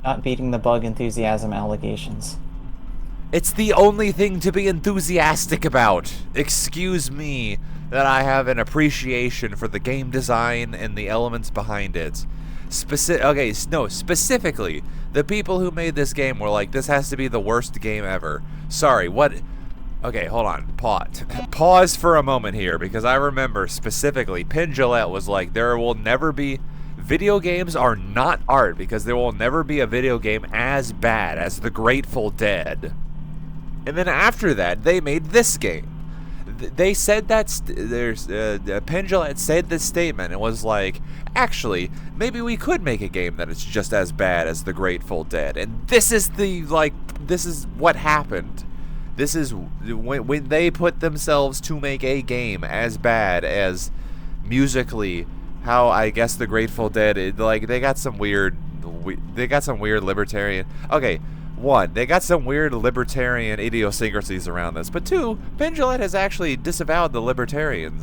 Not beating the bug enthusiasm allegations. It's the only thing to be enthusiastic about. Excuse me that I have an appreciation for the game design and the elements behind it. Specifically, the people who made this game were like, this has to be the worst game ever. Sorry, what? Okay, hold on. Pause for a moment here, because I remember specifically, Penn Jillette was like, there will never be... Video games are not art, because there will never be a video game as bad as The Grateful Dead. And then after that, they made this game. They said that Penn Jillette said this statement and was like, actually, maybe we could make a game that is just as bad as The Grateful Dead. And this is this is what happened. This is when they put themselves to make a game as bad as musically how I guess The Grateful Dead, they got some weird libertarian. Okay. One, they got some weird libertarian idiosyncrasies around this. But two, Penn Jillette has actually disavowed the libertarian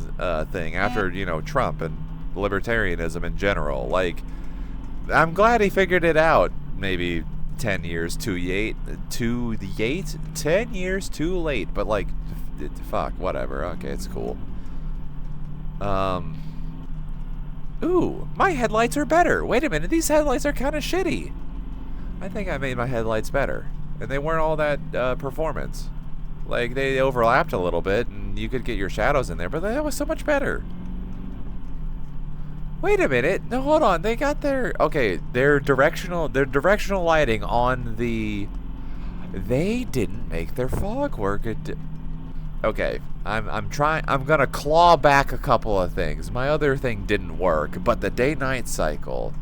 thing after, Trump and libertarianism in general. Like, I'm glad he figured it out maybe 10 years too late. 10 years too late. But, like, fuck, whatever. Okay, it's cool. Ooh, my headlights are better. Wait a minute, these headlights are kind of shitty. I think I made my headlights better. And they weren't all that performance. Like, they overlapped a little bit, and you could get your shadows in there, but that was so much better. Wait a minute. No, hold on. They got their... Okay, their directional lighting on the... They didn't make their fog work. Okay, I'm gonna claw back a couple of things. My other thing didn't work, but the day-night cycle...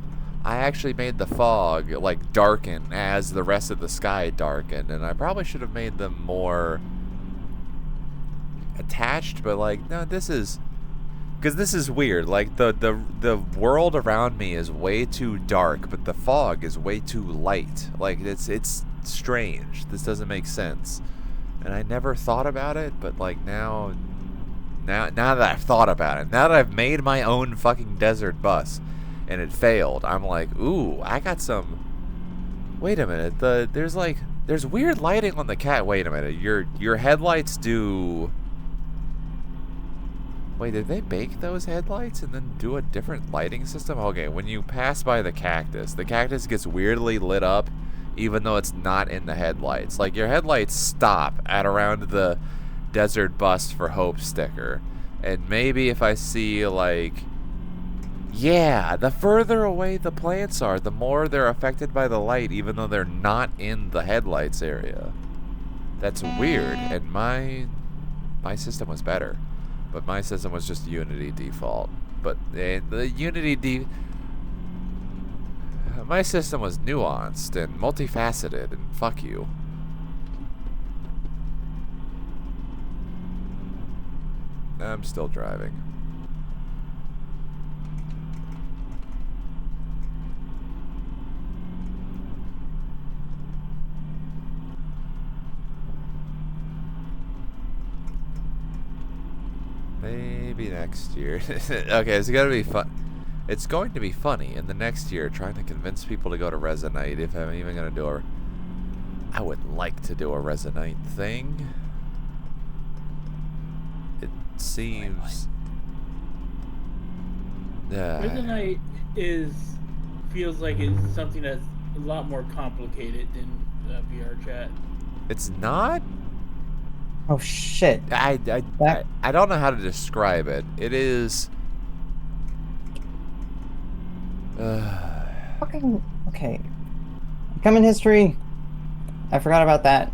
I actually made the fog, like, darken as the rest of the sky darkened, and I probably should have made them more attached, but, like, no, this is... Because this is weird. Like, the world around me is way too dark, but the fog is way too light. Like, it's strange. This doesn't make sense. And I never thought about it, but, like, now that I've thought about it, now that I've made my own fucking desert bus, and it failed, I'm like, ooh, I got some... Wait a minute, there's weird lighting on the cat. Wait a minute, your headlights do... Wait, did they bake those headlights and then do a different lighting system? Okay, when you pass by the cactus gets weirdly lit up, even though it's not in the headlights. Like, your headlights stop at around the Desert Bus for Hope sticker. And maybe if I see, like... Yeah, the further away the plants are, the more they're affected by the light, even though they're not in the headlights area. That's weird, and my system was better. But my system was just Unity default. But the Unity my system was nuanced and multifaceted, and fuck you. I'm still driving. Maybe next year. Okay, it's gonna be fun. It's going to be funny in the next year trying to convince people to go to Resonite if I'm even gonna do I would like to do a Resonite thing. It seems... Resonite feels like it's something that's a lot more complicated than VR chat. It's not? Oh shit! I don't know how to describe it. It is. Fucking okay. Common history. I forgot about that.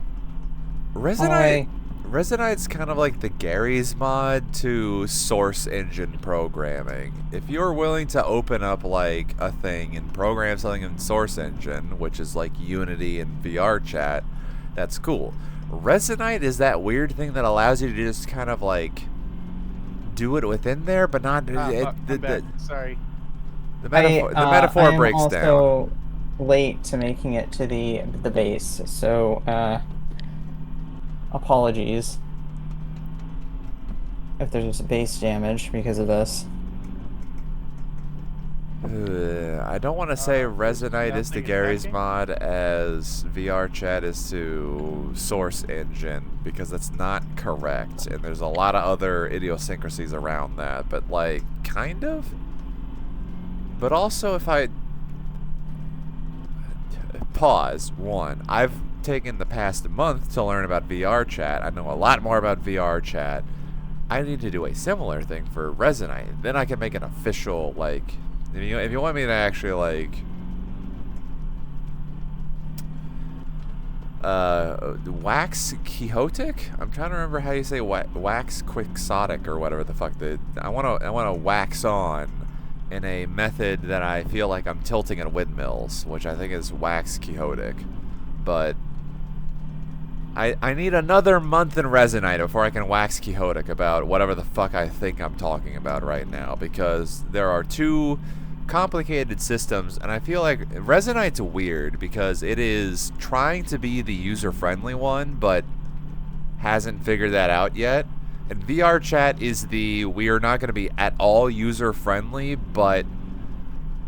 Resonite's kind of like the Gary's mod to source engine programming. If you're willing to open up like a thing and program something in source engine, which is like Unity and VR chat, That's cool. Resonite is that weird thing that allows you to just kind of like do it within there, but not. Sorry. The metaphor I am breaks also down. late to making it to the base, so apologies if there's base damage because of this. I don't want to say Resonite is to Gary's mod as VR chat is to Source Engine, because that's not correct, and there's a lot of other idiosyncrasies around that, but like, kind of? But also, if I... Pause. One, I've taken the past month to learn about VR chat. I know a lot more about VR chat. I need to do a similar thing for Resonite. Then I can make an official, like... If you want me to actually, like... wax quixotic? I'm trying to remember how you say wax quixotic or whatever the fuck. I want to wax on in a method that I feel like I'm tilting at windmills, which I think is wax quixotic. But I need another month in Resonite before I can wax quixotic about whatever the fuck I think I'm talking about right now, because there are two complicated systems, and I feel like Resonite's weird because it is trying to be the user-friendly one, but hasn't figured that out yet. And VR chat is we are not going to be at all user-friendly, but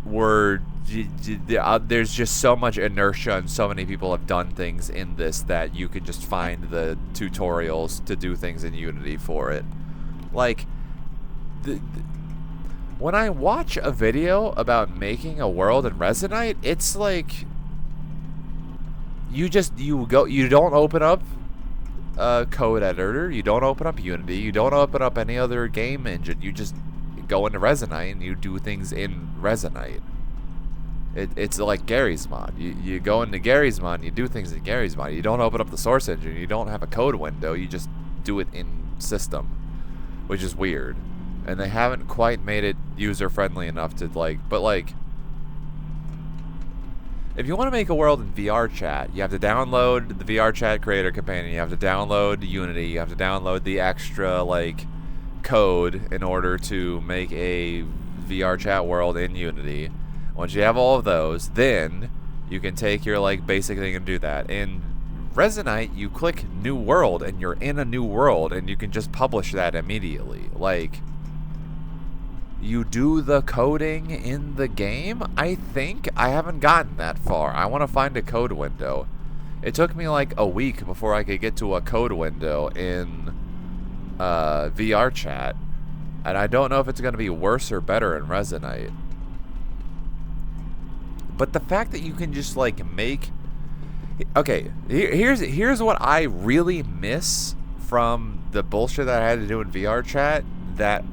there's just so much inertia and so many people have done things in this that you can just find the tutorials to do things in Unity for it. Like, when I watch a video about making a world in Resonite, it's like you don't open up a code editor, you don't open up Unity, you don't open up any other game engine, you just go into Resonite and you do things in Resonite. It's like Gary's mod. You go into Gary's mod and you do things in Gary's mod. You don't open up the source engine, you don't have a code window, you just do it in system, which is weird. And they haven't quite made it user-friendly enough to, like... But, like... If you want to make a world in VR chat, you have to download the VR chat creator companion, you have to download Unity, you have to download the extra, like, code in order to make a VR chat world in Unity. Once you have all of those, then you can take your, like, basic thing and do that. In Resonite, you click New World, and you're in a new world, and you can just publish that immediately. Like... You do the coding in the game? I think I haven't gotten that far. I want to find a code window. It took me like a week before I could get to a code window in VR chat. And I don't know if it's going to be worse or better in Resonite. But the fact that you can just like make... Okay, here's what I really miss from the bullshit that I had to do in VR chat that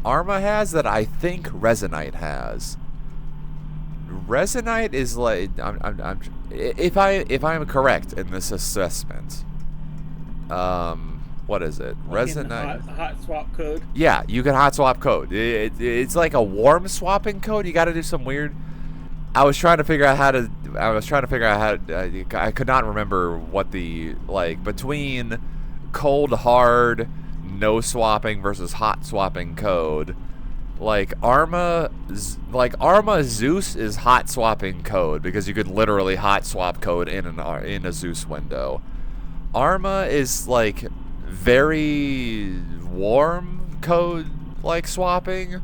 Arma has that I think Resonite has. Resonite is like if I'm correct in this assessment. What is it? Resonite. Hot swap code. Yeah, you can hot swap code. It's like a warm swapping code. You got to do some weird. I was trying to figure out how to. I could not remember what the like between cold hard. No swapping versus hot swapping code. Like Arma Zeus is hot swapping code because you could literally hot swap code in a Zeus window. Arma is like very warm code like swapping.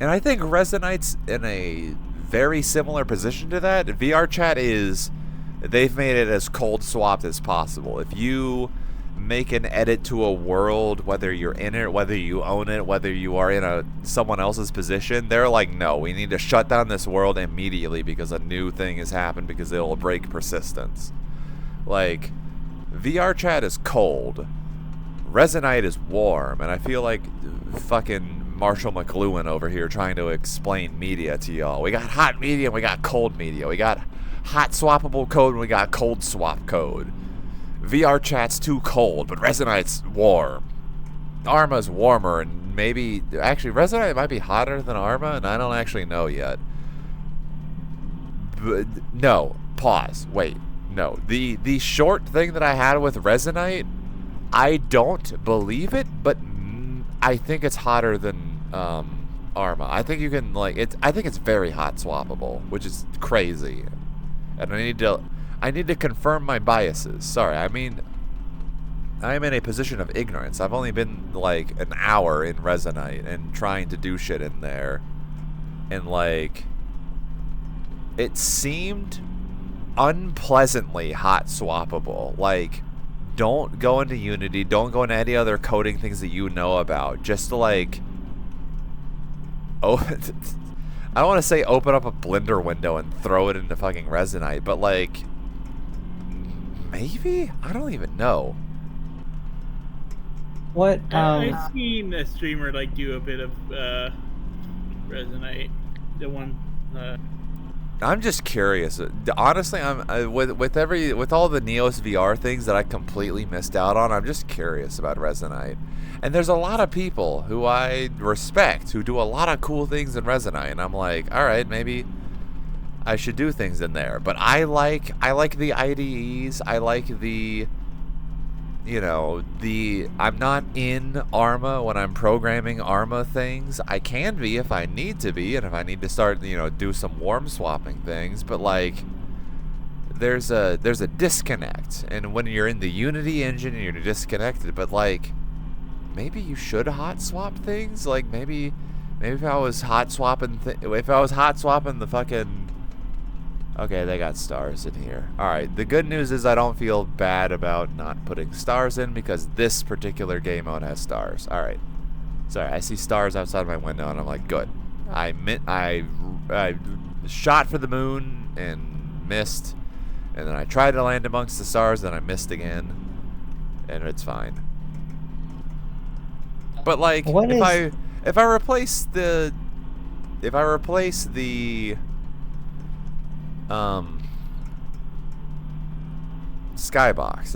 And I think Resonite's in a very similar position to that. VR chat they've made it as cold swapped as possible. If you make an edit to a world, whether you're in it, whether you own it, whether you are in someone else's position, they're like, no, we need to shut down this world immediately because a new thing has happened because it'll break persistence. Like, VR chat is cold. Resonite is warm, and I feel like fucking Marshall McLuhan over here trying to explain media to y'all. We got hot media and we got cold media. We got hot swappable code and we got cold swap code. VR chat's too cold, but Resonite's warm. Arma's warmer, and maybe... Actually, Resonite might be hotter than Arma, and I don't actually know yet. But, no. Pause. Wait. No. The short thing that I had with Resonite, I don't believe it, but I think it's hotter than Arma. I think you can like it. I think it's very hot swappable, which is crazy. And I need to confirm my biases. Sorry, I mean, I am in a position of ignorance. I've only been like an hour in Resonite and trying to do shit in there, and like, it seemed unpleasantly hot swappable. Like, don't go into Unity, don't go into any other coding things that you know about. Just to like, I don't want to say open up a Blender window and throw it into fucking Resonite, but like, maybe? I don't even know. What? I've seen a streamer like do a bit of Resonite. The one. I'm just curious. Honestly, I'm with all the Neos VR things that I completely missed out on. I'm just curious about Resonite. And there's a lot of people who I respect who do a lot of cool things in Resonite, and I'm like, all right, maybe I should do things in there. But I like the IDEs. I like the, you know, I'm not in Arma when I'm programming Arma things. I can be if I need to be, and if I need to start, you know, do some warm swapping things. But like, there's a disconnect, and when you're in the Unity engine and you're disconnected, but like, maybe you should hot swap things. Like maybe if I was hot swapping the fucking. Okay, they got stars in here. Alright, the good news is I don't feel bad about not putting stars in because this particular game mode has stars. Alright. Sorry, I see stars outside my window and I'm like, good. I shot for the moon and missed. And then I tried to land amongst the stars and I missed again. And it's fine. But like, if I replace the Skybox. If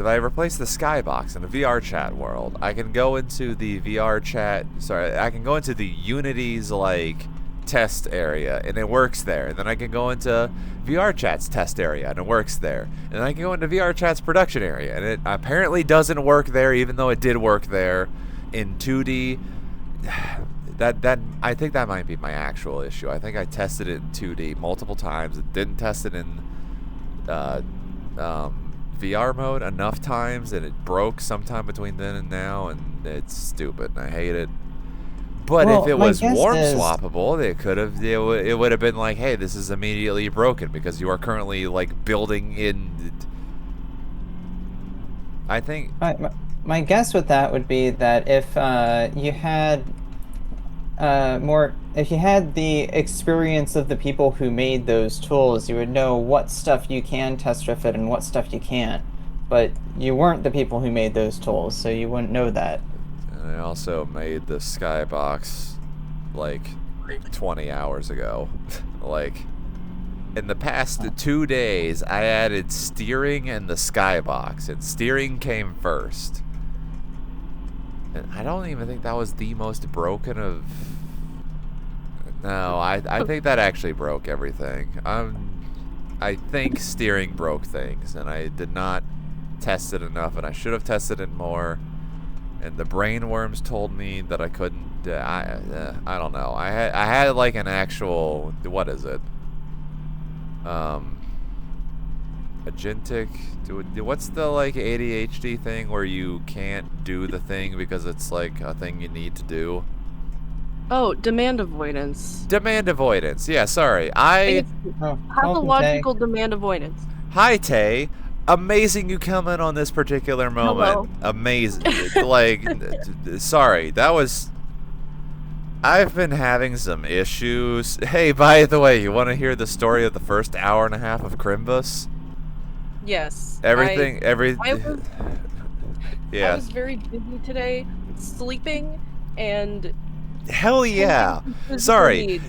I replace the Skybox in a VR chat world, I can go into the VR chat. Sorry, I can go into the Unity's like test area, and it works there. And then I can go into VR chat's test area, and it works there. And then I can go into VR chat's production area, and it apparently doesn't work there, even though it did work there in 2D. That I think that might be my actual issue. I think I tested it in 2D multiple times. It didn't test it in VR mode enough times, and it broke sometime between then and now, and it's stupid, and I hate it. But well, if it was warm swappable, they could have. It would have been like, hey, this is immediately broken because you are currently like building in. I think. My guess with that would be that if you had if you had the experience of the people who made those tools, you would know what stuff you can test refit and what stuff you can't. But you weren't the people who made those tools, so you wouldn't know that. And I also made the Skybox like 20 hours ago. Like, in the past 2 days, I added steering and the Skybox, and steering came first. And I don't even think that was the most broken of. No, I think that actually broke everything. I think steering broke things, and I did not test it enough, and I should have tested it more. And the brain worms told me that I couldn't. I don't know. I had like an actual, what is it? Agentic. What's the like ADHD thing where you can't do the thing because it's like a thing you need to do? Oh, demand avoidance. Demand avoidance. Yeah, sorry. I pathological demand avoidance. Hi, Tay. Amazing you come in on this particular moment. Hello. Amazing. Like, sorry. That was. I've been having some issues. Hey, by the way, you want to hear the story of the first hour and a half of Chrimbus? Yes. Everything. Yeah. I was very busy today, sleeping, and. Hell yeah! Sorry,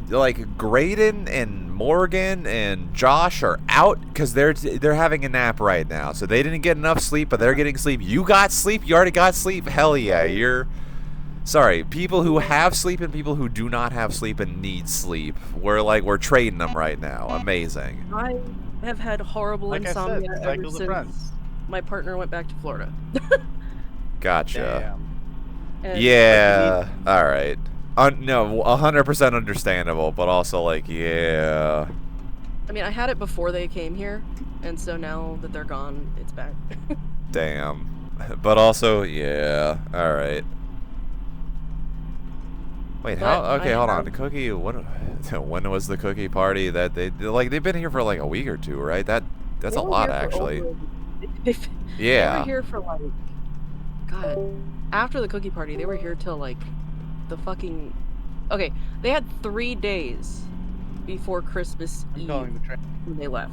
like Graydon and Morgan and Josh are out because they're having a nap right now, so they didn't get enough sleep, but they're getting sleep. You got sleep. You already got sleep. Hell yeah! Sorry, people who have sleep and people who do not have sleep and need sleep. We're trading them right now. Amazing. I have had horrible Like I said, insomnia ever cycles of since friends. my partner went back to Florida. Gotcha. And Yeah. All right. No, 100% understandable, but also like, yeah. I mean, I had it before they came here, and so now that they're gone, it's back. Damn. But also, yeah. All right. Wait, how? Okay, hold on. The cookie. When was the cookie party? That they've been here for like a week or two, right? That's a lot actually. They Yeah. were here for like, God, after the cookie party, they were here till like the fucking. Okay, they had 3 days before Christmas Eve when they left.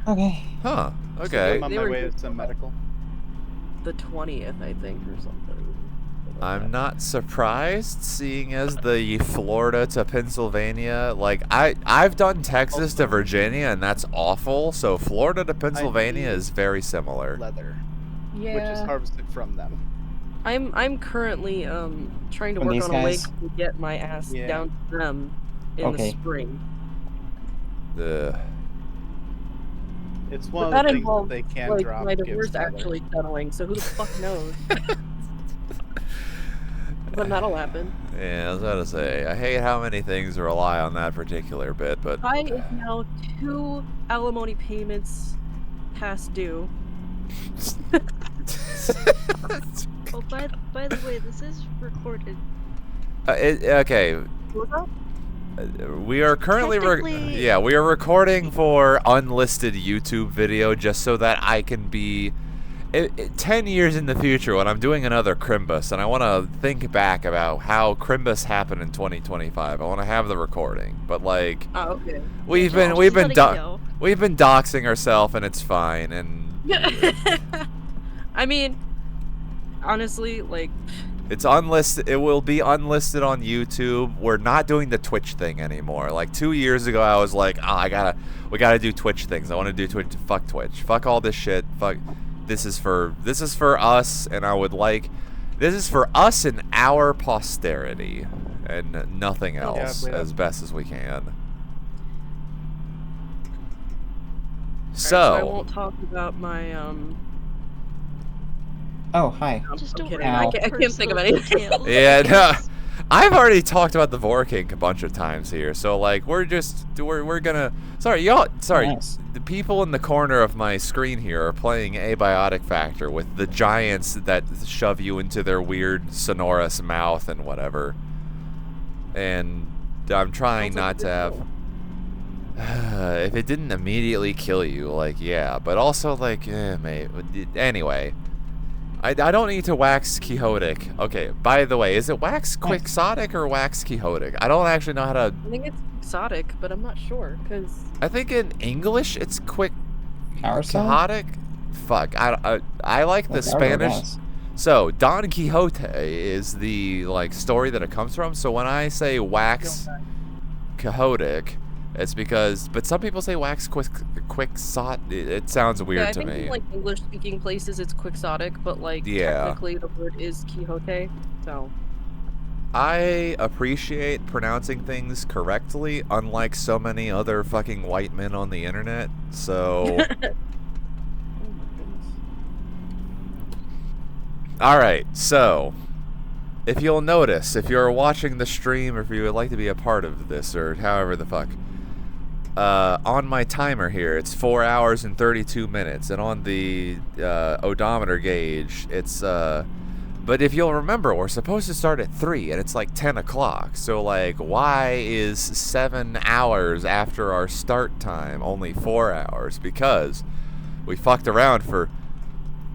Okay. Huh. So Okay. I'm on my way to some medical. The 20th, I think, or something. I'm not surprised, seeing as the Florida to Pennsylvania, like I've done Texas to Virginia, and that's awful. So Florida to Pennsylvania is very similar. Leather, Yeah. which is harvested from them. I'm currently trying to From work these on a way guys? to get my ass down to them in the Okay. spring. It's one But of the that things that involves they can like drop. my gives divorce leather. actually settling, so who the fuck knows? When that'll happen. Yeah, I was about to say, I hate how many things rely on that particular bit, but I is now 2 alimony payments past due. Oh, by the way, this is recorded. okay. What's up? We are currently, Technically- yeah, we are recording for unlisted YouTube video just so that I can be 10 years in the future when I'm doing another Chrimbus, and I want to think back about how Chrimbus happened in 2025. I want to have the recording, but like, Oh, okay. we've been doxing ourselves, and it's fine. And I mean, honestly, like, it's unlisted. It will be unlisted on YouTube. We're not doing the Twitch thing anymore. Like 2 years ago, I was like, oh, we gotta do Twitch things. I want to do Twitch. Fuck Twitch. Fuck all this shit. Fuck. This is for us, and I would like. This is for us and our posterity, and nothing else, as best as we can. so I won't talk about my Oh, hi. Just I'm don't kidding. worry I can't think of anything. Yeah, no. I've already talked about the Vorkink a bunch of times here, so like we're gonna. Sorry, y'all. Sorry, Nice. the people in the corner of my screen here are playing Abiotic Factor with the giants that shove you into their weird sonorous mouth and whatever. And I'm trying not to have. If it didn't immediately kill you, like yeah, but also like, mate. Anyway. I don't need to wax quixotic. Okay, by the way, is it wax quixotic or wax quixotic? I don't actually know how to. I think it's exotic, but I'm not sure because I think in English it's Quixotic? Fuck, I like the Whatever it Spanish. was. So Don Quixote is the like story that it comes from. So when I say wax quixotic, it's because. But some people say wax quixotic. It sounds weird yeah, I to think me. in like English-speaking places it's quixotic, but like Yeah. technically the word is Quixote. So I appreciate pronouncing things correctly, unlike so many other fucking white men on the internet. So, all right. So, if you'll notice, if you're watching the stream, or if you would like to be a part of this, or however the fuck, on my timer here, it's 4 hours and 32 minutes, and on the odometer gauge, it's But if you'll remember, we're supposed to start at 3, and it's like 10 o'clock. So, like, why is 7 hours after our start time only 4 hours? Because we fucked around for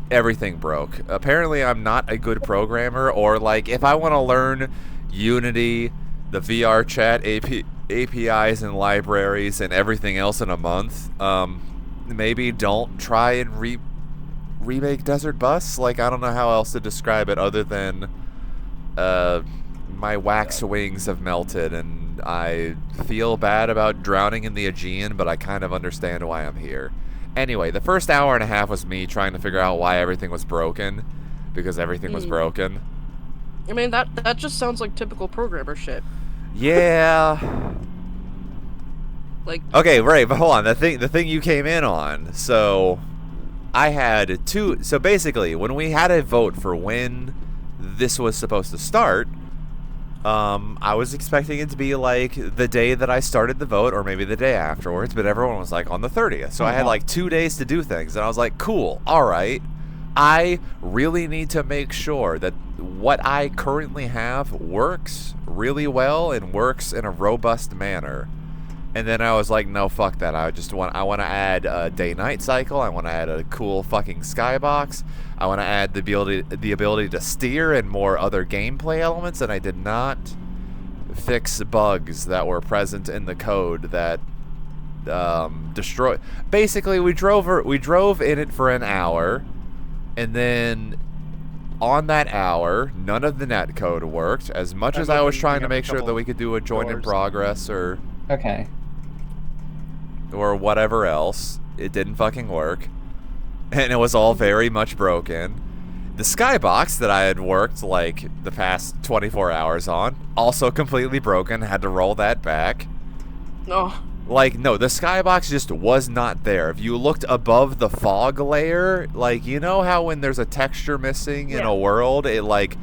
everything broke. Apparently, I'm not a good programmer, or, like, if I want to learn Unity, the VR chat, APIs and libraries, and everything else in a month, maybe don't try and remake Desert Bus. Like, I don't know how else to describe it other than my wax wings have melted and I feel bad about drowning in the Aegean, but I kind of understand why I'm here. Anyway, the first hour and a half was me trying to figure out why everything was broken, because everything was broken. I mean, that just sounds like typical programmer shit. Yeah. Like. Okay, right, but hold on. The thing you came in on. So, I had two. So basically, when we had a vote for when this was supposed to start, I was expecting it to be like the day that I started the vote, or maybe the day afterwards. But everyone was like on the 30th. So I had like 2 days to do things, and I was like, cool, all right. I really need to make sure that what I currently have works really well and works in a robust manner. And then I was like, no, fuck that. I want to add a day-night cycle. I want to add a cool fucking skybox. I want to add the ability to steer and more other gameplay elements. And I did not fix bugs that were present in the code that destroyed. Basically, we drove in it for an hour. And then on that hour, none of the net code worked. As much as I was trying to make sure that we could do a join in progress or whatever else, it didn't fucking work. And it was all very much broken. The skybox that I had worked like the past 24 hours on, also completely broken. Had to roll that back. No. Like, no, the skybox just was not there. If you looked above the fog layer, like, you know how when there's a texture missing in a world, it, like,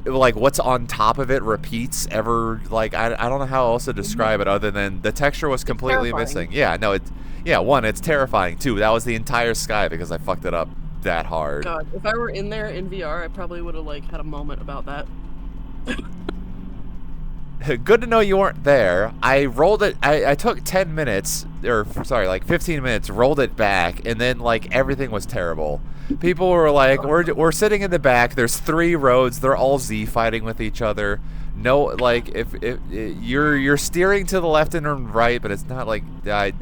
like, what's on top of it repeats like, I don't know how else to describe it other than the texture was completely missing. Yeah, no, one, it's terrifying. Two, that was the entire sky because I fucked it up that hard. God, if I were in there in VR, I probably would have, like, had a moment about that. Good to know you weren't there. I rolled it. I took 10 minutes, or sorry, like 15 minutes, rolled it back, and then like everything was terrible. People were like, we're sitting in the back. There's 3 roads. They're all Z fighting with each other. No, like if you're steering to the left and right, but it's not like I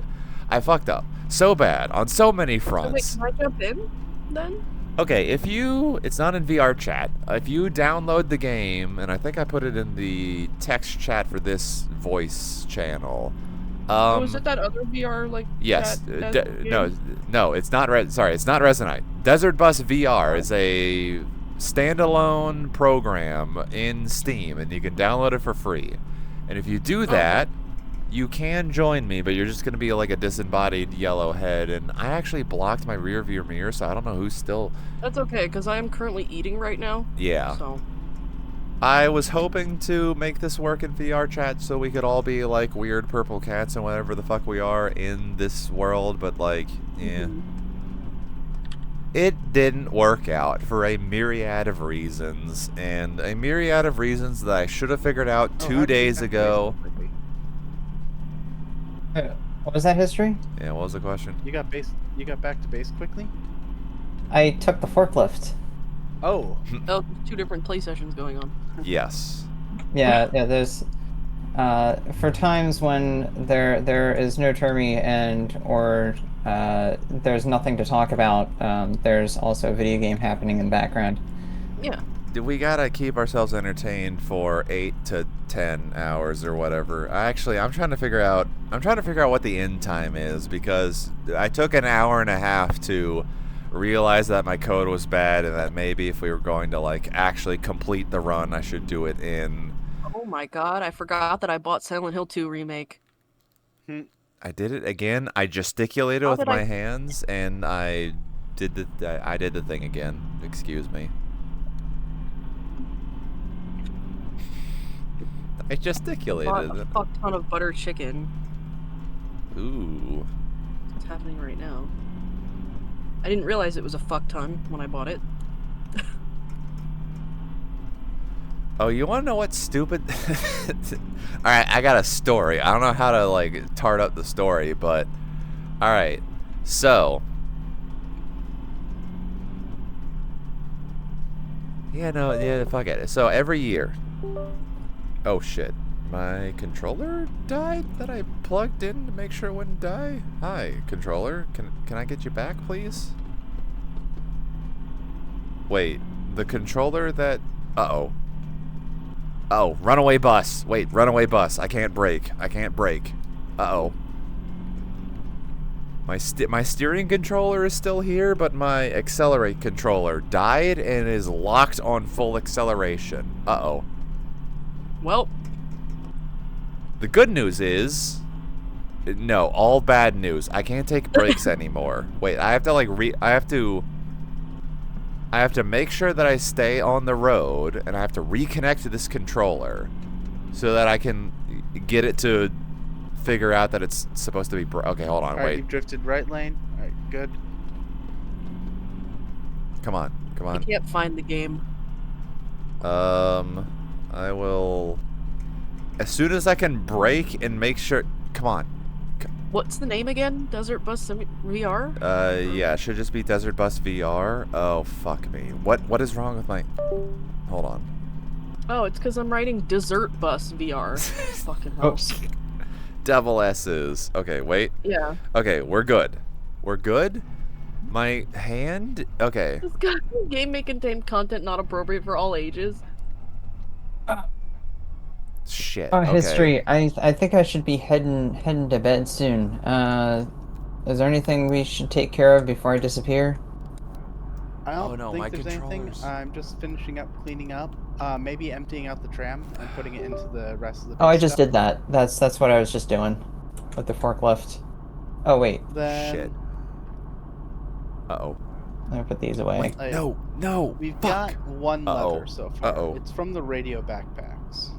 fucked up so bad on so many fronts. Wait, can I jump in then? Okay, it's not in VR chat. If you download the game, and I think I put it in the text chat for this voice channel. Was it that other VR like? Yes. No, it's not. Sorry, it's not Resonite. Desert Bus VR is a standalone program in Steam, and you can download it for free. And if you do that, you can join me, but you're just going to be like a disembodied yellow head, and I actually blocked my rear view mirror, so I don't know who's still... That's okay, because I am currently eating right now. Yeah. So. I was hoping to make this work in VR chat so we could all be like weird purple cats and whatever the fuck we are in this world, but like, yeah. It didn't work out for a myriad of reasons, and a myriad of reasons that I should have figured out 2 days ago. What was that history? Yeah, what was the question? You got back to base quickly? I took the forklift. Oh. Oh, 2 different play sessions going on. Yes. Yeah, there's for times when there is no Termi or there's nothing to talk about, there's also a video game happening in the background. Yeah. We gotta keep ourselves entertained for 8 to 10 hours or whatever. I'm trying to figure out what the end time is, because I took an hour and a half to realize that my code was bad, and that maybe if we were going to like actually complete the run, I should do it in... Oh my god, I forgot that I bought Silent Hill 2 Remake. I did it again. I gesticulated with my hands, and I did the thing again. Excuse me. I gesticulated. I bought a fuck ton of butter chicken. Ooh. What's happening right now? I didn't realize it was a fuck ton when I bought it. Oh, you want to know what's stupid? Alright, I got a story. I don't know how to, like, tart up the story, but... Alright, so... Yeah, fuck it. So, every year... Oh, shit. My controller died that I plugged in to make sure it wouldn't die? Hi, controller. Can I get you back, please? Wait, the controller that... Uh-oh. Oh, runaway bus. Wait, runaway bus. I can't brake. Uh-oh. My steering controller is still here, but my accelerate controller died and is locked on full acceleration. Uh-oh. Well. The good news is... No, all bad news. I can't take brakes anymore. Wait, I have to like I have to make sure that I stay on the road, and I have to reconnect to this controller so that I can get it to figure out that it's supposed to be okay, hold on, All right, wait. you've drifted right lane. All right, good. Come on, come on. I can't find the game. I will... As soon as I can brake and make sure... Come on. What's the name again? Desert Bus VR? Yeah, it should just be Desert Bus VR. Oh, fuck me. What is wrong with my... Hold on. Oh, it's because I'm writing Desert Bus VR. Fucking helps. Double S's. Okay, wait. Yeah. Okay, we're good. We're good? My hand... Okay. This game may contain content not appropriate for all ages. Shit. Oh, okay. history. I think I should be heading to bed soon. Is there anything we should take care of before I disappear? I don't Oh, no, think my there's anything. controllers. I'm just finishing up cleaning up. Maybe emptying out the tram and putting it into the rest of the. Oh, I big just stuff. did that. That's what I was just doing with the forklift. Oh wait. Then... Shit. Uh-oh. Let me put these away. Wait, no. We've fuck. got one lever so far. Uh-oh. It's from the radio backpacks.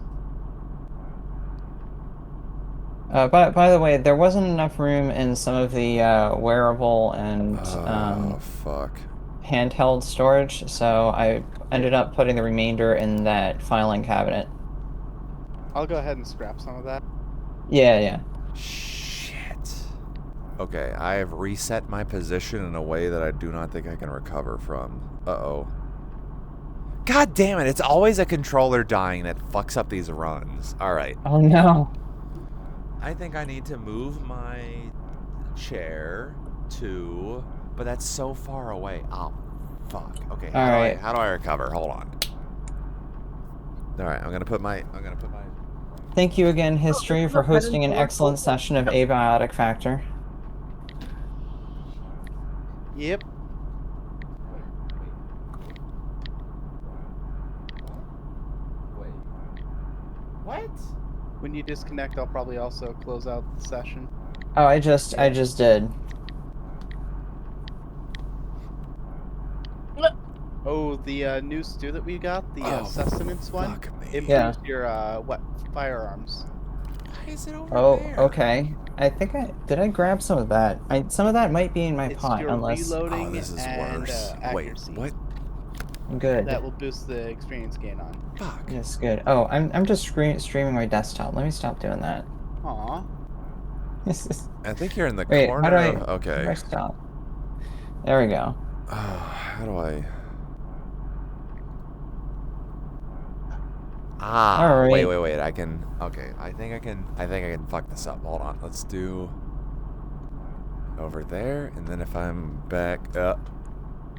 By the way, there wasn't enough room in some of the wearable and fuck. handheld storage, so I ended up putting the remainder in that filing cabinet. I'll go ahead and scrap some of that. Yeah. Shit. Okay, I have reset my position in a way that I do not think I can recover from. Uh-oh. God damn it, it's always a controller dying that fucks up these runs. Alright. Oh no. I think I need to move my chair to... But that's so far away. Oh, fuck. Okay, how do I recover? Hold on. Alright, I'm gonna put my... Thank you again, History, for hosting an excellent session of Abiotic Factor. Yep. Wait. What? When you disconnect, I'll probably also close out the session. Oh, I just did. Oh, the new stew that we got, the sustenance one, improves Yeah. your firearms. Why is it over Oh, okay. I think did I grab some of that? Some of that might be in my It's pot, your unless... reloading Oh, this is and, worse. Wait, accuracy. what? Good. That will boost the experience gain on. Fuck. Yes, good. Oh, I'm just streaming my desktop. Let me stop doing that. Aw. I think you're in the Wait, corner how do I... of... Okay. How do I stop? There we go. How do I... Ah, Alright. wait, I can... Okay, I think I can fuck this up. Hold on, let's do... Over there, and then if I'm back...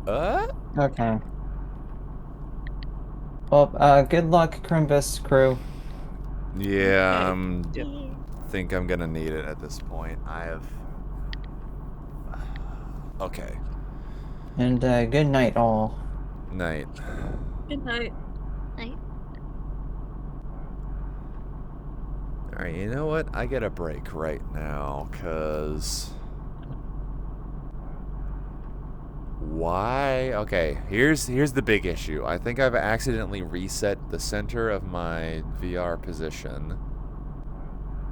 Okay. Well, good luck, Chrimbus crew. Yeah, think I'm gonna need it at this point. I have... Okay. And, good night, all. Night. Good night. Night. Alright, you know what? I get a break right now, cause... Why? Okay, here's the big issue. I think I've accidentally reset the center of my VR position.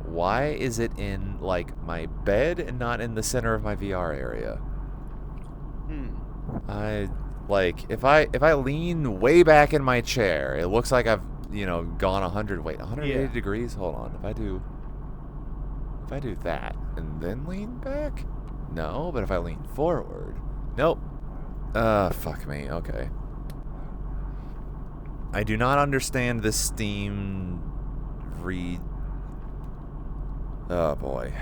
Why is it in, like, my bed and not in the center of my VR area? If I lean way back in my chair, it looks like I've, gone 180 degrees? Hold on, if I do that and then lean back? No, but if I lean forward, nope. Fuck me, okay. I do not understand this Steam Oh boy.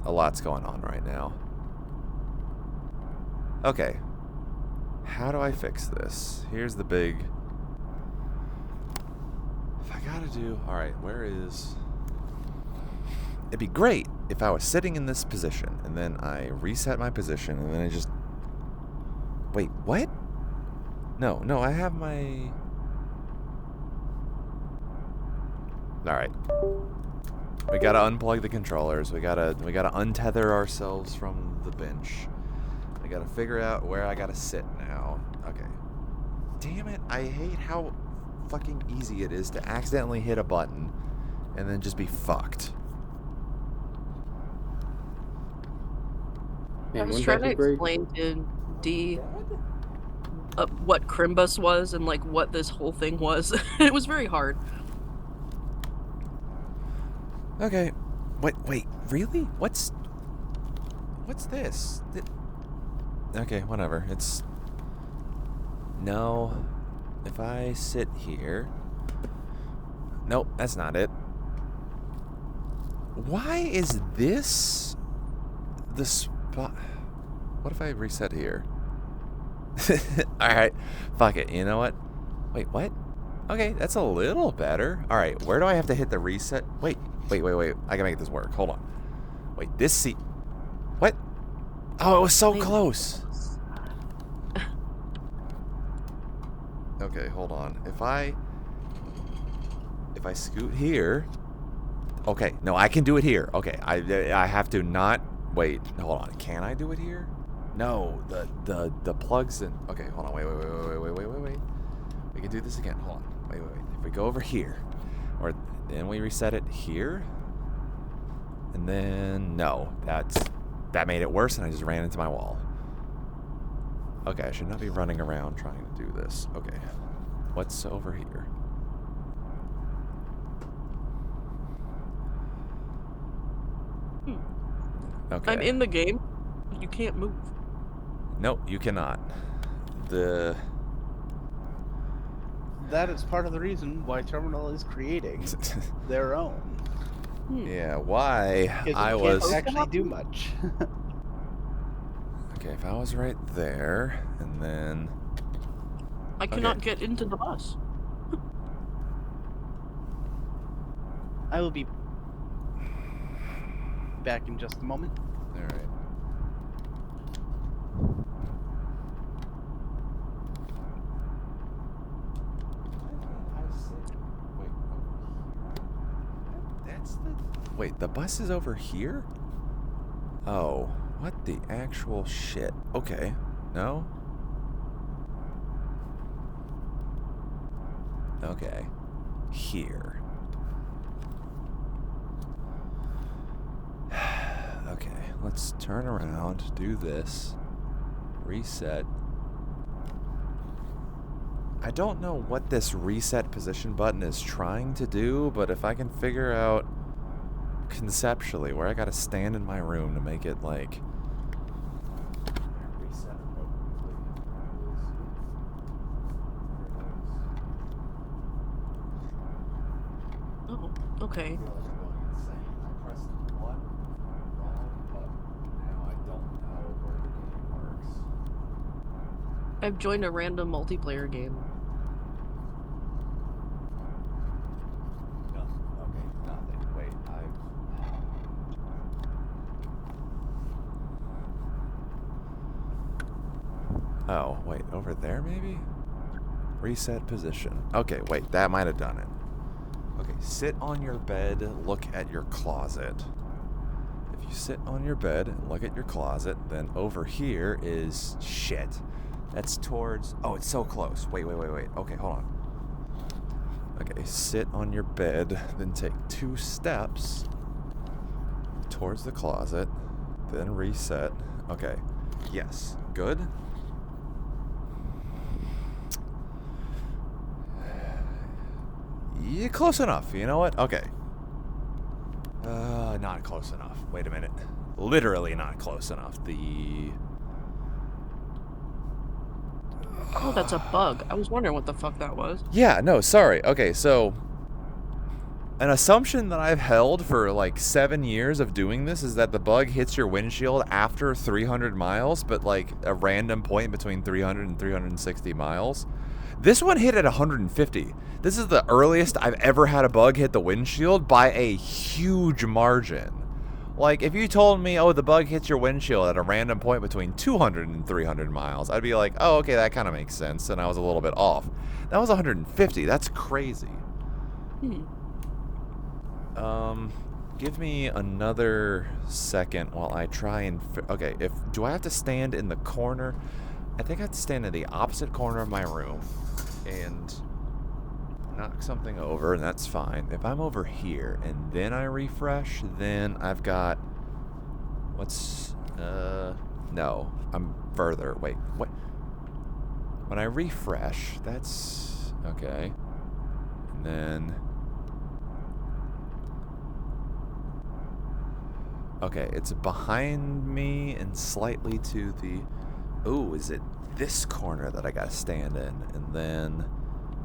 A lot's going on right now. Okay. How do I fix this? Here's the big... If I gotta do... Alright, where is... It'd be great if I was sitting in this position, and then I reset my position, and then I just... Wait, what? No, I have my... Alright. We gotta unplug the controllers. We gotta untether ourselves from the bench. We gotta figure out where I gotta sit now. Okay. Damn it, I hate how fucking easy it is to accidentally hit a button and then just be fucked. I was trying to explain to D what Chrimbus was and like what this whole thing was. It was very hard. Okay. Wait, really? What's this? Okay, whatever. It's... No. If I sit here... Nope, that's not it. Why is this the spot? What if I reset here? Alright, fuck it. You know what? Wait, what? Okay, that's a little better. Alright, where do I have to hit the reset? Wait. I can make this work. Hold on. Wait, this seat... What? Oh, it was so close. Okay, hold on. If I scoot here... Okay, no, I can do it here. Okay, I have to not... Wait, hold on. Can I do it here? No, the plugs in... Okay, hold on. Wait. We can do this again. Hold on. Wait. If we go over here, or then we reset it here, and then... No, that made it worse, and I just ran into my wall. Okay, I should not be running around trying to do this. Okay, what's over here? Okay. I'm in the game. You can't move. Nope, you cannot. That is part of the reason why Terminal is creating their own. Yeah, why? I was actually do much. Okay, if I was right there, and then... I cannot get into the bus. I will be back in just a moment. Alright. Wait, the bus is over here? Oh, what the actual shit? Okay, no? Okay, here. Okay, let's turn around, do this, reset. I don't know what this reset position button is trying to do, but if I can figure out conceptually where I gotta stand in my room to make it like reset appropriately. Oh, okay. I pressed one wrong button. Now I don't know where the game works. I've joined a random multiplayer game. Oh, wait, over there maybe? Reset position. Okay, wait, that might have done it. Okay, sit on your bed, look at your closet. If you sit on your bed and look at your closet, then over here is shit. That's towards... Oh, it's so close. Wait. Okay, hold on. Okay, sit on your bed, then take 2 steps towards the closet, then reset. Okay, yes, good. Yeah, close enough. You know what? Okay. Not close enough. Wait a minute. Literally not close enough. Oh, that's a bug. I was wondering what the fuck that was. Yeah, no, sorry. Okay, so... An assumption that I've held for like 7 years of doing this is that the bug hits your windshield after 300 miles, but like a random point between 300 and 360 miles. This one hit at 150. This is the earliest I've ever had a bug hit the windshield by a huge margin. Like, if you told me, oh, the bug hits your windshield at a random point between 200 and 300 miles, I'd be like, oh, okay, that kind of makes sense, and I was a little bit off. That was 150. That's crazy. Give me another second while I try and... Okay, do I have to stand in the corner? I think I have to stand in the opposite corner of my room and knock something over, and that's fine. If I'm over here and then I refresh, then I've got... What's... No. I'm further. Wait, what? When I refresh, that's... Okay. And then... Okay, it's behind me and slightly to the... Ooh, is it this corner that I gotta stand in? And then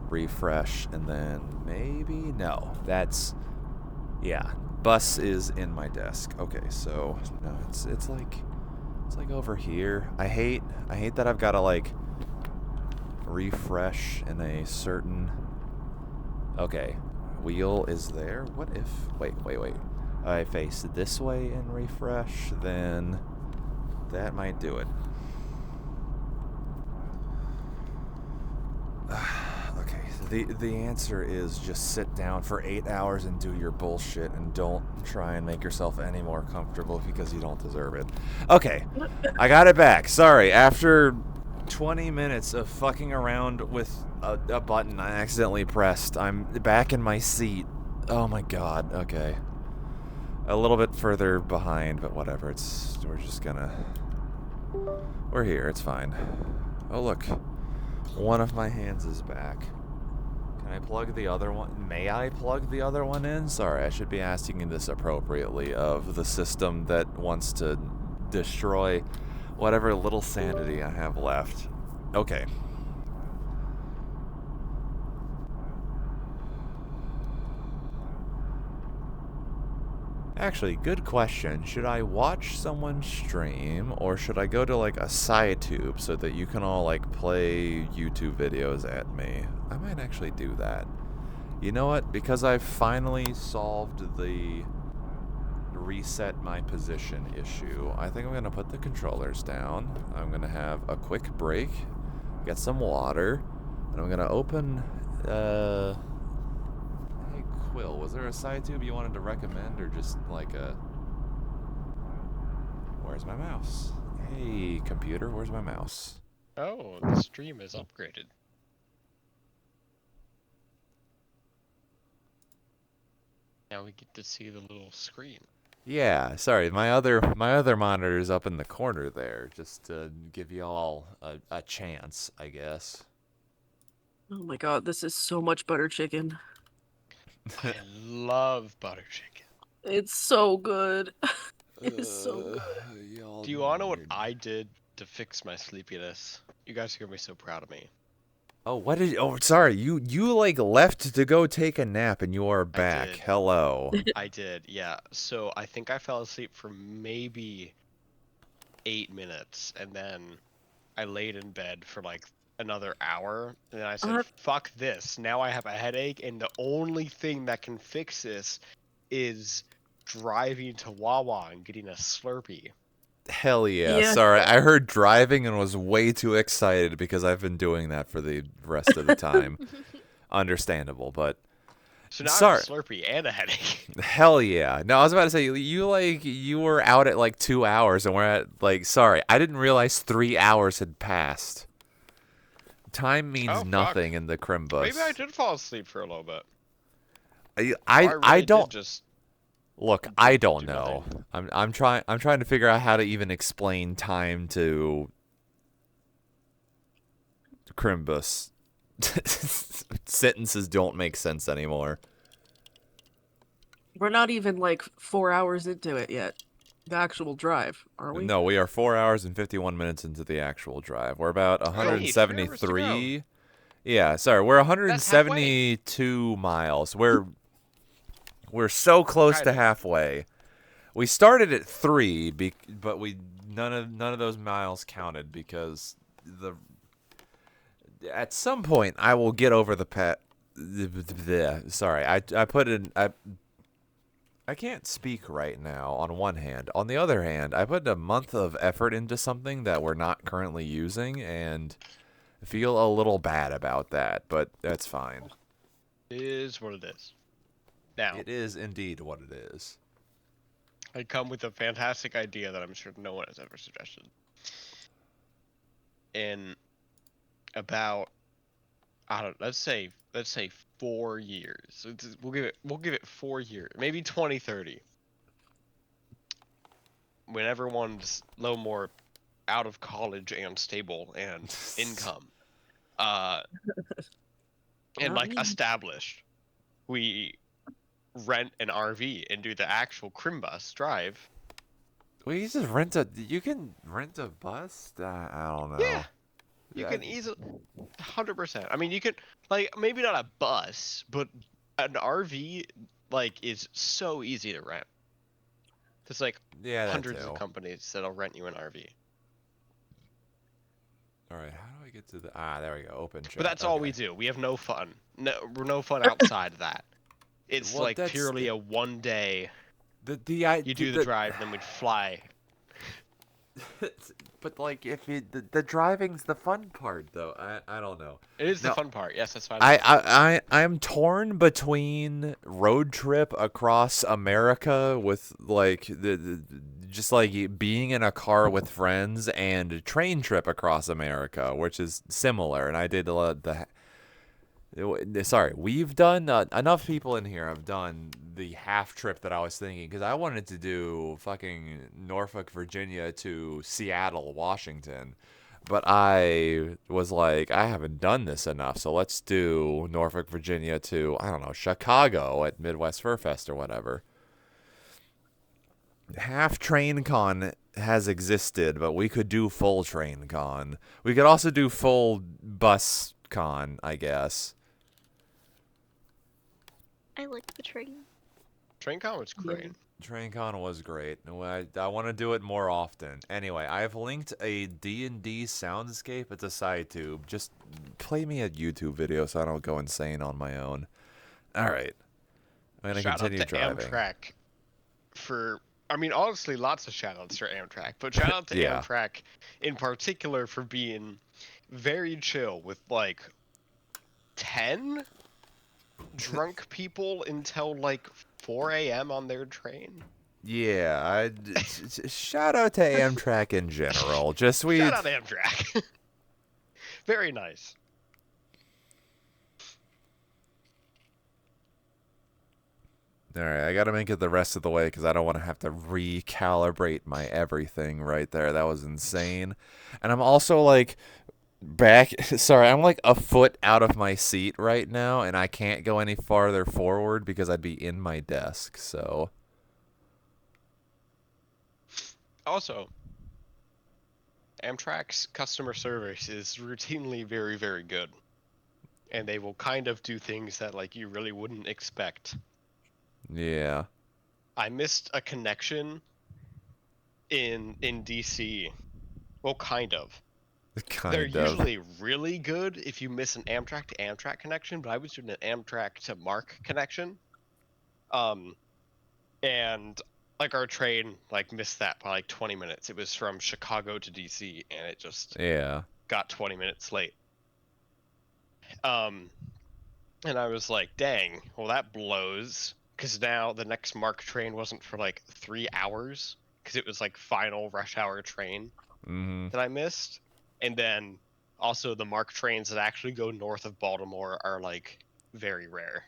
refresh, and then maybe... No, that's... Yeah, bus is in my desk. Okay, so... No, it's like over here. I hate that I've gotta, like, refresh in a certain... Okay, wheel is there. What if... Wait. I face this way and refresh, then that might do it. Okay, the answer is just sit down for 8 hours and do your bullshit and don't try and make yourself any more comfortable because you don't deserve it. Okay, I got it back. Sorry, after 20 minutes of fucking around with a button I accidentally pressed, I'm back in my seat. Oh my god, okay. A little bit further behind, but whatever. We're just gonna... We're here, it's fine. Oh look, one of my hands is back. Can I plug the other one? May I plug the other one in? Sorry, I should be asking this appropriately of the system that wants to destroy whatever little sanity I have left. Okay. Actually, good question. Should I watch someone stream, or should I go to, like, a side tube so that you can all, like, play YouTube videos at me? I might actually do that. You know what? Because I've finally solved the reset my position issue, I think I'm going to put the controllers down. I'm going to have a quick break, get some water, and I'm going to open, Quill, was there a side tube you wanted to recommend, or just like a... Where's my mouse? Hey, computer, where's my mouse? Oh, the stream is upgraded. Now we get to see the little screen. Yeah, sorry, my other monitor is up in the corner there, just to give you all a chance, I guess. Oh my god, this is so much butter chicken. I love butter chicken. It's so good. It's so good. Do you all know what I did to fix my sleepiness? You guys are gonna be so proud of me. Oh, what did you... Oh, sorry, you like left to go take a nap and you are back. Hello. I did, yeah. So I think I fell asleep for maybe 8 minutes, and then I laid in bed for like another hour, and then I said, fuck this. Now I have a headache, and the only thing that can fix this is driving to Wawa and getting a Slurpee. Hell yeah. Sorry, I heard driving and was way too excited because I've been doing that for the rest of the time. Understandable, but... So now I have a Slurpee and a headache. Hell yeah. No, I was about to say, you were out at like 2 hours, and we're at, like, sorry, I didn't realize 3 hours had passed. Time means nothing in the Chrimbus. Maybe I did fall asleep for a little bit. I don't... Look, I don't know. I'm trying to figure out how to even explain time to Chrimbus. Sentences don't make sense anymore. We're not even like 4 hours into it yet. The actual drive, are we? No, we are 4 hours and 51 minutes into the actual drive. We're about 173. Yeah, sorry, we're 172 miles. We're so close to halfway. We started at 3, but none of those miles counted because at some point I will get over the sorry, I put in I can't speak right now on one hand. On the other hand, I put a month of effort into something that we're not currently using, and feel a little bad about that, but that's fine. It is what it is. Now, it is indeed what it is. I come with a fantastic idea that I'm sure no one has ever suggested. In about, I don't know, let's say 4 years. We'll give it 4 years, maybe 2030. When everyone's a little more out of college and stable and income, and Not me. established, we rent an RV and do the actual Chrimbus drive. Well, you just rent a. You can rent a bus. I don't know. Yeah, you can easily 100%. I mean, you could maybe not a bus, but an RV is so easy to rent. There's hundreds of companies that'll rent you an RV. All right, how do I get to the? There we go. Open chat. But that's all we do. We have no fun. No fun outside of that. It's purely a one day. You do the drive, then we'd fly. But if the driving's the fun part, though. I don't know. It is the fun part. Yes, that's fine. I'm torn between road trip across America with just being in a car with friends and train trip across America, which is similar. And I did we've done enough people in here have done the half trip that I was thinking, because I wanted to do fucking Norfolk, Virginia to Seattle, Washington, but I was like, I haven't done this enough, so let's do Norfolk, Virginia to, I don't know, Chicago at Midwest Fur Fest or whatever. Half train con has existed, but we could do full train con. We could also do full bus con, I guess. I like the train. TrainCon was great. TrainCon was great. I want to do it more often. Anyway, I've linked a D&D soundscape. It's a side tube. Just play me a YouTube video so I don't go insane on my own. All right. I'm going to continue driving. Amtrak for, honestly, lots of shout-outs for Amtrak, but shout-out to Amtrak in particular for being very chill with, 10 drunk people until 4 a.m. on their train. Yeah, shout out to Amtrak in general. Shout out to Amtrak. Very nice. All right, I gotta make it the rest of the way because I don't want to have to recalibrate my everything right there. That was insane. And I'm also back. Sorry, I'm a foot out of my seat right now, and I can't go any farther forward because I'd be in my desk. So. Also, Amtrak's customer service is routinely very, very good, and they will kind of do things that you really wouldn't expect. Yeah. I missed a connection in DC. Well, kind of. They're usually really good if you miss an Amtrak to Amtrak connection, but I was doing an Amtrak to MARC connection. And our train missed that by 20 minutes. It was from Chicago to DC, and it just got 20 minutes late. And I was like, dang, well that blows, because now the next MARC train wasn't for 3 hours, because it was final rush hour train that I missed. And then also the MARC trains that actually go north of Baltimore are very rare.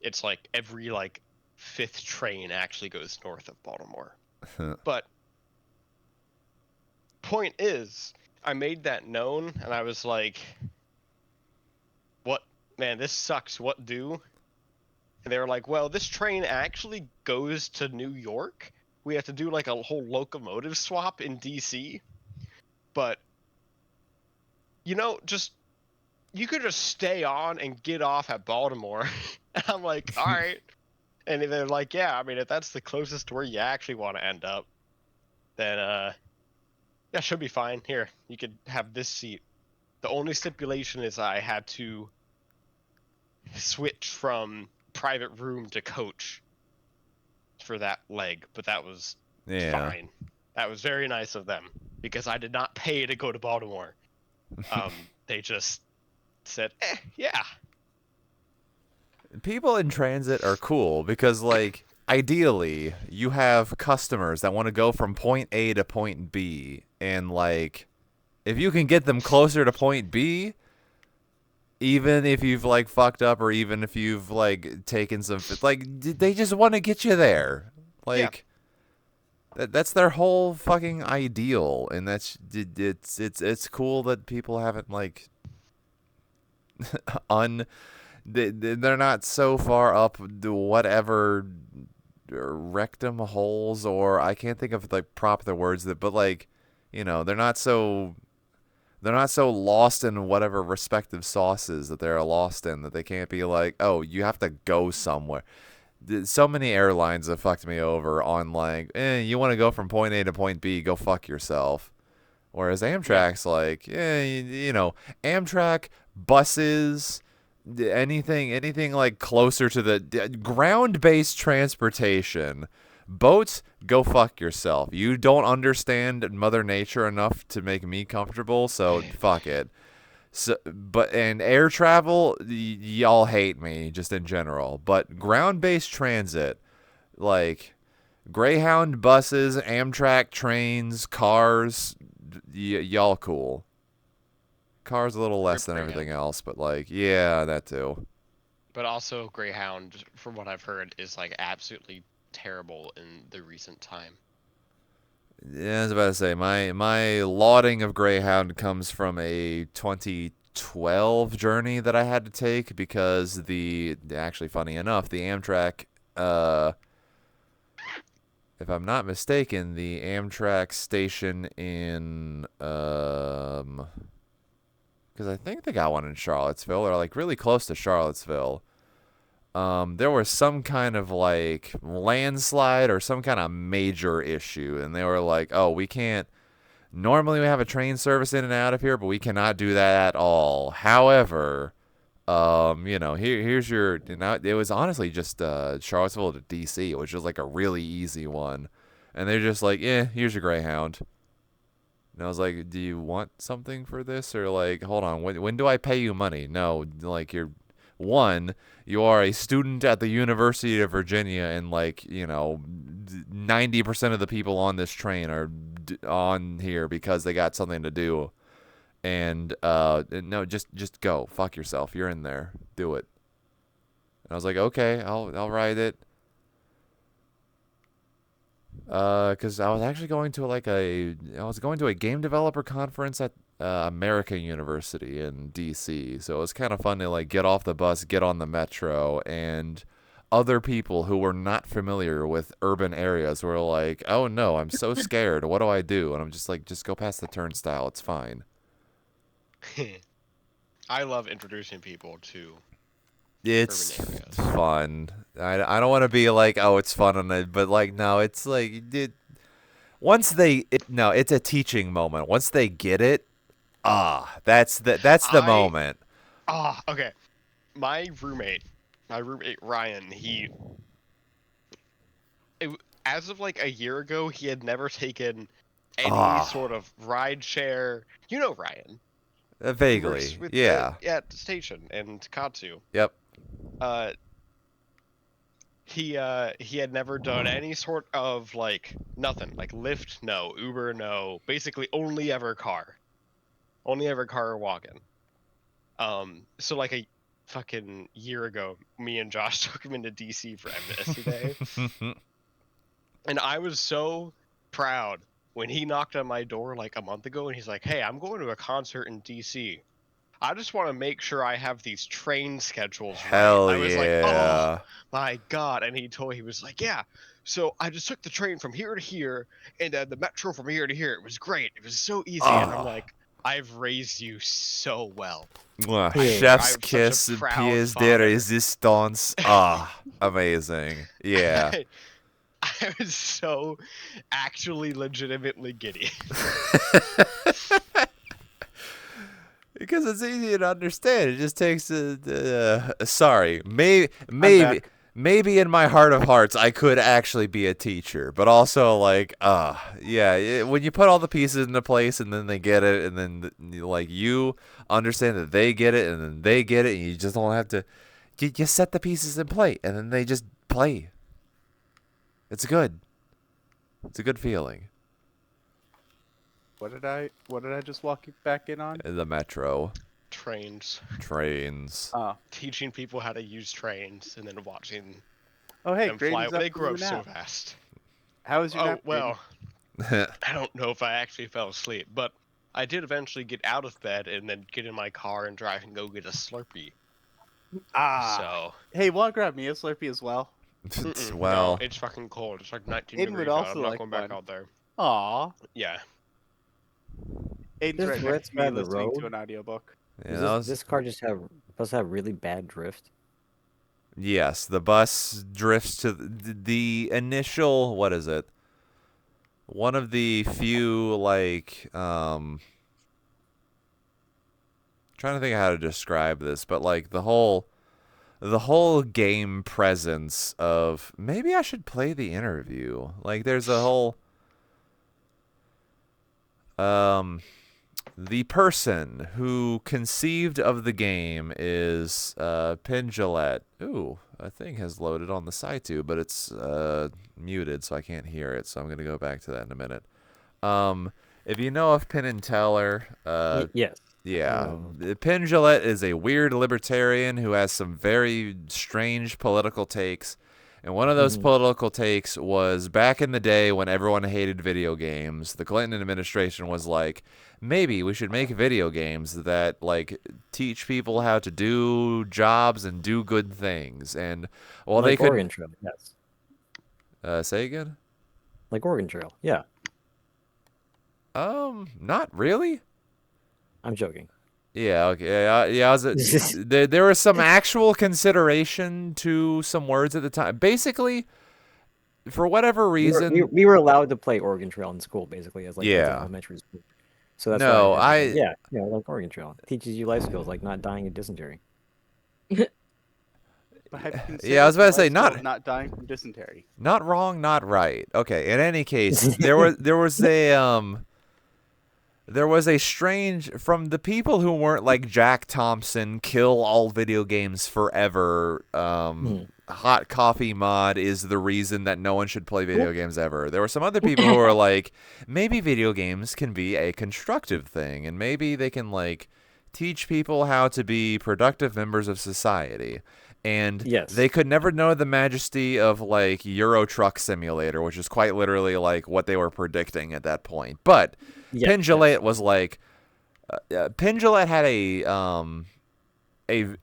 It's every 5th train actually goes north of Baltimore. But point is, I made that known, and I was like, what, man, this sucks, what do? And they were like, well, this train actually goes to New York. We have to do a whole locomotive swap in DC. But, you could just stay on and get off at Baltimore. And I'm like, all right. And they're like, yeah, if that's the closest to where you actually want to end up, then, yeah, should be fine. Here, you could have this seat. The only stipulation is I had to switch from private room to coach for that leg, but that was fine. That was very nice of them because I did not pay to go to Baltimore. They just said, yeah. People in transit are cool because, like, ideally, you have customers that want to go from point A to point B, and, like, if you can get them closer to point B, even if you've, like, fucked up or even if you've, like, taken some, like, they just want to get you there. Like, that's their whole fucking ideal, and that's, it's cool that people haven't, like, they're not so far up to whatever rectum holes, or I can't think of like proper words that, but like, you know, they're not so lost in whatever respective sauces that they're lost in that they can't be like, oh, you have to go somewhere. So many airlines have fucked me over on like, you want to go from point A to point B, go fuck yourself. Whereas Amtrak's like, you know, Amtrak, buses, anything like closer to the ground-based transportation. Boats, go fuck yourself. You don't understand Mother Nature enough to make me comfortable, so fuck it. So, and air travel, y'all hate me just in general. But ground-based transit, like Greyhound buses, Amtrak trains, cars, y'all cool. Cars a little less than everything else, but like, yeah, that too. But also Greyhound, from what I've heard, is like absolutely terrible in the recent time. Yeah, I was about to say, my lauding of Greyhound comes from a 2012 journey that I had to take because actually funny enough, the Amtrak, if I'm not mistaken, the Amtrak station in, because I think they got one in Charlottesville, or like really close to Charlottesville. There was some kind of like landslide or some kind of major issue, and they were like, "Oh, we can't. Normally we have a train service in and out of here, but we cannot do that at all." However, you know, here's your. You know, it was honestly just Charlottesville to DC, which was like a really easy one, and they're just like, here's your Greyhound. And I was like, do you want something for this? Or like, hold on, when do I pay you money? No, like you are a student at the University of Virginia, and like, you know, 90% of the people on this train are on here because they got something to do. And no, just go. Fuck yourself. You're in there. Do it. And I was like, okay, I'll write it. Because I was actually going to a game developer conference at American University in DC. So it was kind of fun to like get off the bus, get on the metro, and other people who were not familiar with urban areas were like, "Oh no, I'm so scared. What do I do?" And I'm just like, "Just go past the turnstile. It's fine." I love introducing people to It's fun. I don't want to be like, oh, it's fun on it, but like, no, it's like it's a teaching moment. Once they get it, that's the moment. Okay. My roommate Ryan, as of like a year ago, he had never taken any sort of ride share. You know Ryan. Vaguely, yeah. At the station and Katsu. Yep. He had never done any sort of like nothing, like Lyft, no, Uber, no, basically only ever car or walking. So like a fucking year ago, me and Josh took him into DC for Amnesty Day, and I was so proud when he knocked on my door like a month ago, and he's like, "Hey, I'm going to a concert in DC. I just want to make sure I have these train schedules right." Hell I was yeah. like, "Oh my god!" And he was like, "Yeah, so I just took the train from here to here, and the metro from here to here. It was great. It was so easy." And I'm like, "I've raised you so well." Chef's kiss, pièce de résistance. Amazing. Yeah. I was so actually legitimately giddy. Because it's easy to understand. It just takes sorry. Maybe in my heart of hearts I could actually be a teacher, but also like when you put all the pieces into place and then they get it and then like you understand that they get it and then they get it and you just don't have to you set the pieces in play and then they just play. It's good. It's a good feeling. What did I just walk back in on? The metro. Trains. Oh. Teaching people how to use trains and then watching them fly away. They grow up so fast. How was your nap? Well, I don't know if I actually fell asleep, but I did eventually get out of bed and then get in my car and drive and go get a Slurpee. So. Hey, want to grab me a Slurpee as well? Well, no, it's fucking cold. It's like 19 Aiden degrees would out. also I'm not like going back one. out there. Aw. Yeah. Aiden's right next to me listening to an audiobook. Yeah, this car just does have really bad drift. Yes, the bus drifts to the initial, what is it? One of the few, like, trying to think of how to describe this, but like the whole game presence of, maybe I should play the interview. Like there's a whole, the person who conceived of the game is Pingelette. Ooh, a thing has loaded on the site too, but it's muted, so I can't hear it. So I'm gonna go back to that in a minute. If you know of Penn and Teller, yes. Yeah, Pingelette is a weird libertarian who has some very strange political takes. And one of those political takes was back in the day when everyone hated video games, the Clinton administration was like, maybe we should make video games that like teach people how to do jobs and do good things. And well, like they could Oregon Trail, yes. Say again? Like Oregon Trail, yeah. Not really. I'm joking. Yeah, okay. Yeah, there was some actual consideration to some words at the time. Basically, for whatever reason, we were allowed to play Oregon Trail in school, basically, as like elementary school. So that's why like Oregon Trail. It teaches you life skills, like not dying of dysentery. Yeah, I was about to say not dying from dysentery. Not wrong, not right. Okay. In any case, there was a strange, from the people who weren't like Jack Thompson, kill all video games forever, hot coffee mod is the reason that no one should play video games ever. There were some other people who were like, maybe video games can be a constructive thing, and maybe they can like teach people how to be productive members of society. And they could never know the majesty of like Euro Truck Simulator, which is quite literally like what they were predicting at that point. But Pingelette was like, Pingelette had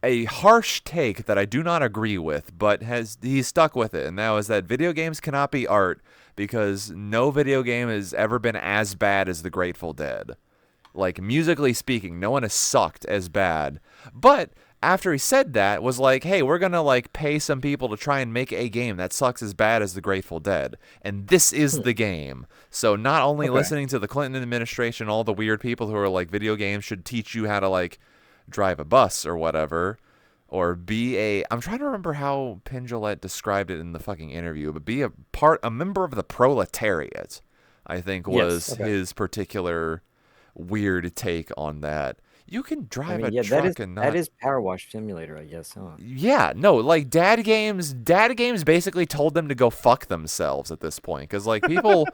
a harsh take that I do not agree with, but he stuck with it, and that was that video games cannot be art because no video game has ever been as bad as the Grateful Dead. Like musically speaking, no one has sucked as bad, but after he said that, was like, hey, we're going to like pay some people to try and make a game that sucks as bad as the Grateful Dead. And this is the game. So not only listening to the Clinton administration, all the weird people who are like, video games should teach you how to like drive a bus or whatever, or be I'm trying to remember how Pingelette described it in the fucking interview, but be a member of the proletariat, I think was his particular weird take on that. You can drive a truck and not... that is Power Wash Simulator, I guess, huh? Yeah, no, like dad games basically told them to go fuck themselves at this point, because like people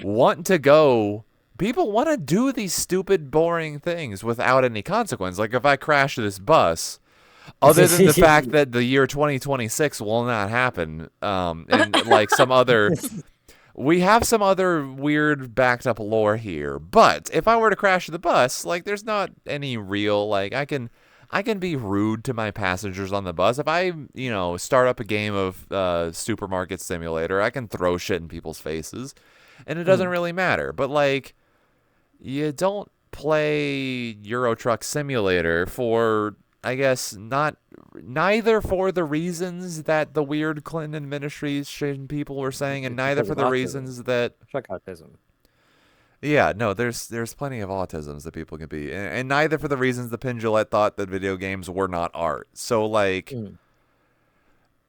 want to do these stupid, boring things without any consequence. Like if I crash this bus, other than the fact that the year 2026 will not happen, and like some other... We have some other weird backed up lore here, but if I were to crash the bus, like there's not any real, like I can be rude to my passengers on the bus. If I, start up a game of Supermarket Simulator, I can throw shit in people's faces and it doesn't really matter. But like you don't play Euro Truck Simulator for, I guess, neither for the reasons that the weird Clinton administration people were saying, and neither for the reasons that... Truck autism. Yeah, no, there's plenty of autisms that people can be, and neither for the reasons the Pendulette thought that video games were not art. So like,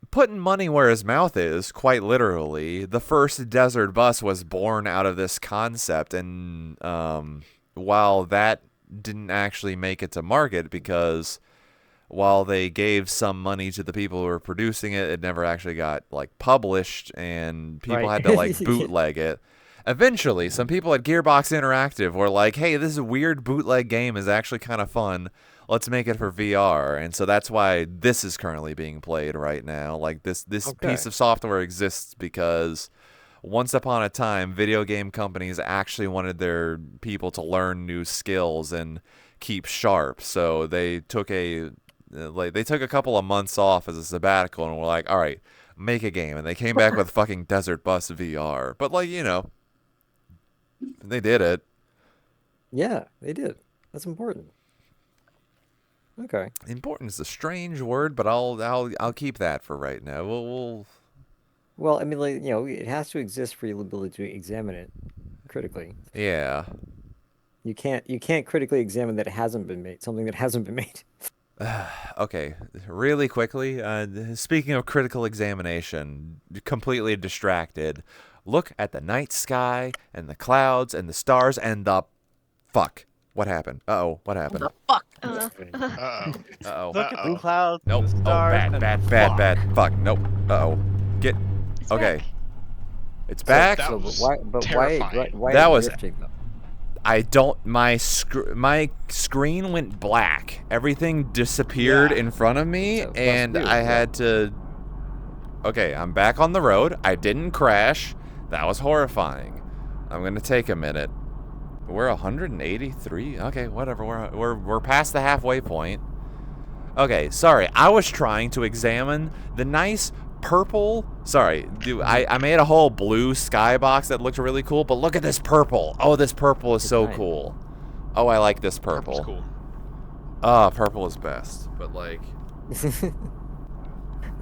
putting money where his mouth is, quite literally, the first desert bus was born out of this concept, and while that didn't actually make it to market because while they gave some money to the people who were producing it, it never actually got like published, and people had to like bootleg it. Eventually, some people at Gearbox Interactive were like, hey, this weird bootleg game is actually kind of fun. Let's make it for VR. And so that's why this is currently being played right now. Like this piece of software exists because once upon a time, video game companies actually wanted their people to learn new skills and keep sharp. So they took a couple of months off as a sabbatical and were like, all right, make a game. And they came back with fucking Desert Bus VR. But like, you know, they did it. Yeah, they did. That's important. Okay. Important is a strange word, but I'll keep that for right now. Well, I mean, like, you know, it has to exist for your ability to examine it critically. Yeah. You can't critically examine that it hasn't been made, something that hasn't been made. Okay, really quickly, speaking of critical examination, completely distracted, look at the night sky and the clouds and the stars and the fuck. What happened? Uh-oh, what happened? The fuck? Uh-oh. Look at the clouds, Nope. the stars, Oh, bad. Fuck. Nope. Uh-oh. Get. Okay. It's back. So, why that was. drifting, though? I don't. My screen went black. Everything disappeared in front of me, and I had to. Okay, I'm back on the road. I didn't crash. That was horrifying. I'm gonna take a minute. We're 183. Okay, whatever. We're past the halfway point. Okay, sorry. I was trying to examine the nice purple. Sorry, dude. I made a whole blue skybox that looked really cool, but look at this purple. Oh, this purple is so cool. Oh, I like this purple. Purple's cool. Purple is best. But like,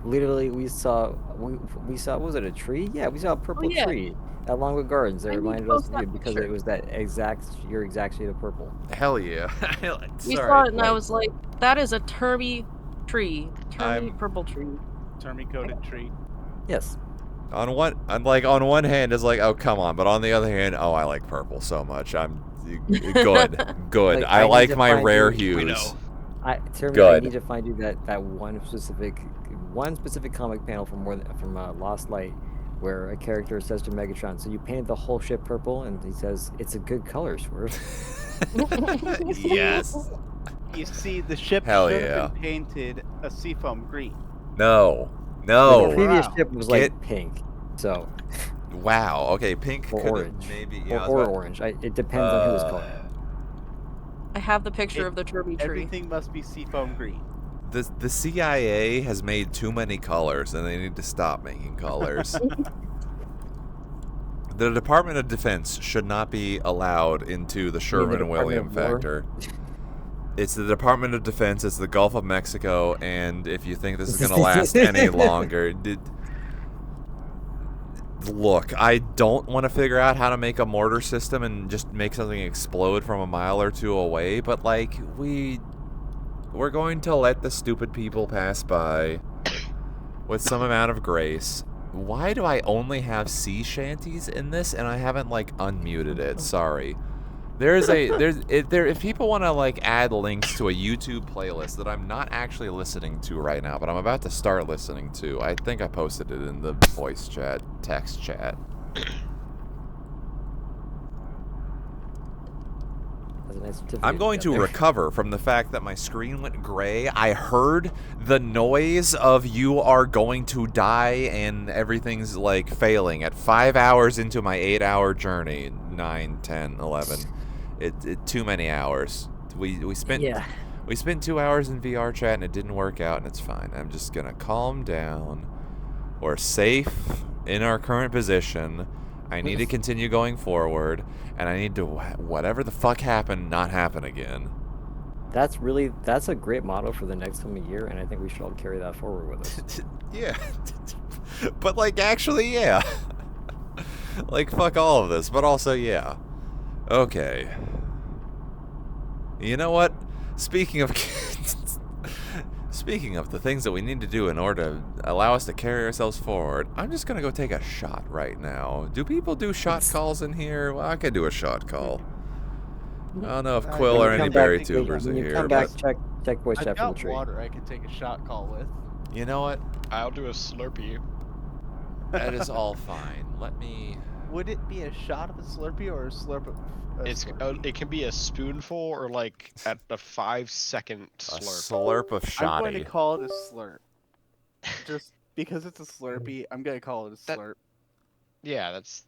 literally, we saw. Was it a tree? Yeah, we saw a purple tree at Longwood Gardens. That reminded us of you because it was your exact shade of purple. Hell yeah. We saw it and I was like, that is a termy tree. Purple tree. Termy coated tree. Yes. On one hand, it's like, oh come on, but on the other hand, oh I like purple so much. I'm good. I like my rare hues. Termy, I need to find you that one specific comic panel from Lost Light, where a character says to Megatron, "So you painted the whole ship purple?" And he says, "It's a good color, Swerve." Yes. You see, the ship Hell should yeah. have been painted a seafoam green. No. The previous ship was like pink, so. Wow. Okay, pink or could orange. Maybe or orange. It depends on who is colored. I have the picture of the termy tree. Everything must be seafoam green. The CIA has made too many colors, and they need to stop making colors. The Department of Defense should not be allowed into the Sherwin-Williams factor. It's the Department of Defense, it's the Gulf of Mexico, and if you think this is going to last any longer... Look, I don't want to figure out how to make a mortar system and just make something explode from a mile or two away, but, like, we're going to let the stupid people pass by with some amount of grace. Why do I only have sea shanties in this and I haven't, like, unmuted it? Sorry. If people want to like add links to a YouTube playlist that I'm not actually listening to right now, but I'm about to start listening to. I think I posted it in the voice chat, text chat. I'm going to recover from the fact that my screen went gray. I heard the noise of you are going to die and everything's like failing at 5 hours into my 8-hour journey. 9, 10, 11. Too many hours. We spent 2 hours in VR chat and it didn't work out and it's fine. I'm just gonna calm down. We're safe in our current position. I need to continue going forward, and I need to whatever the fuck happened not happen again. That's a great motto for the next coming year, and I think we should all carry that forward with us. Yeah, but like actually, yeah. Like fuck all of this, but also yeah. Okay. You know what? Speaking of the things that we need to do in order to allow us to carry ourselves forward, I'm just gonna go take a shot right now. Do people do shot calls in here? Well, I could do a shot call. I don't know if Quill or any berry tubers are here, but check voice chat for the I've tree. got water I can take a shot call with. you know what? I'll do a Slurpee. That is all fine. Let me. Would it be a shot of a Slurpee or a slurp of a Slurpee? It can be a spoonful or like at a 5-second slurp. A slurp of shoddy. I'm going to call it a slurp. Just because it's a Slurpee, I'm going to call it a slurp. Yeah, that's.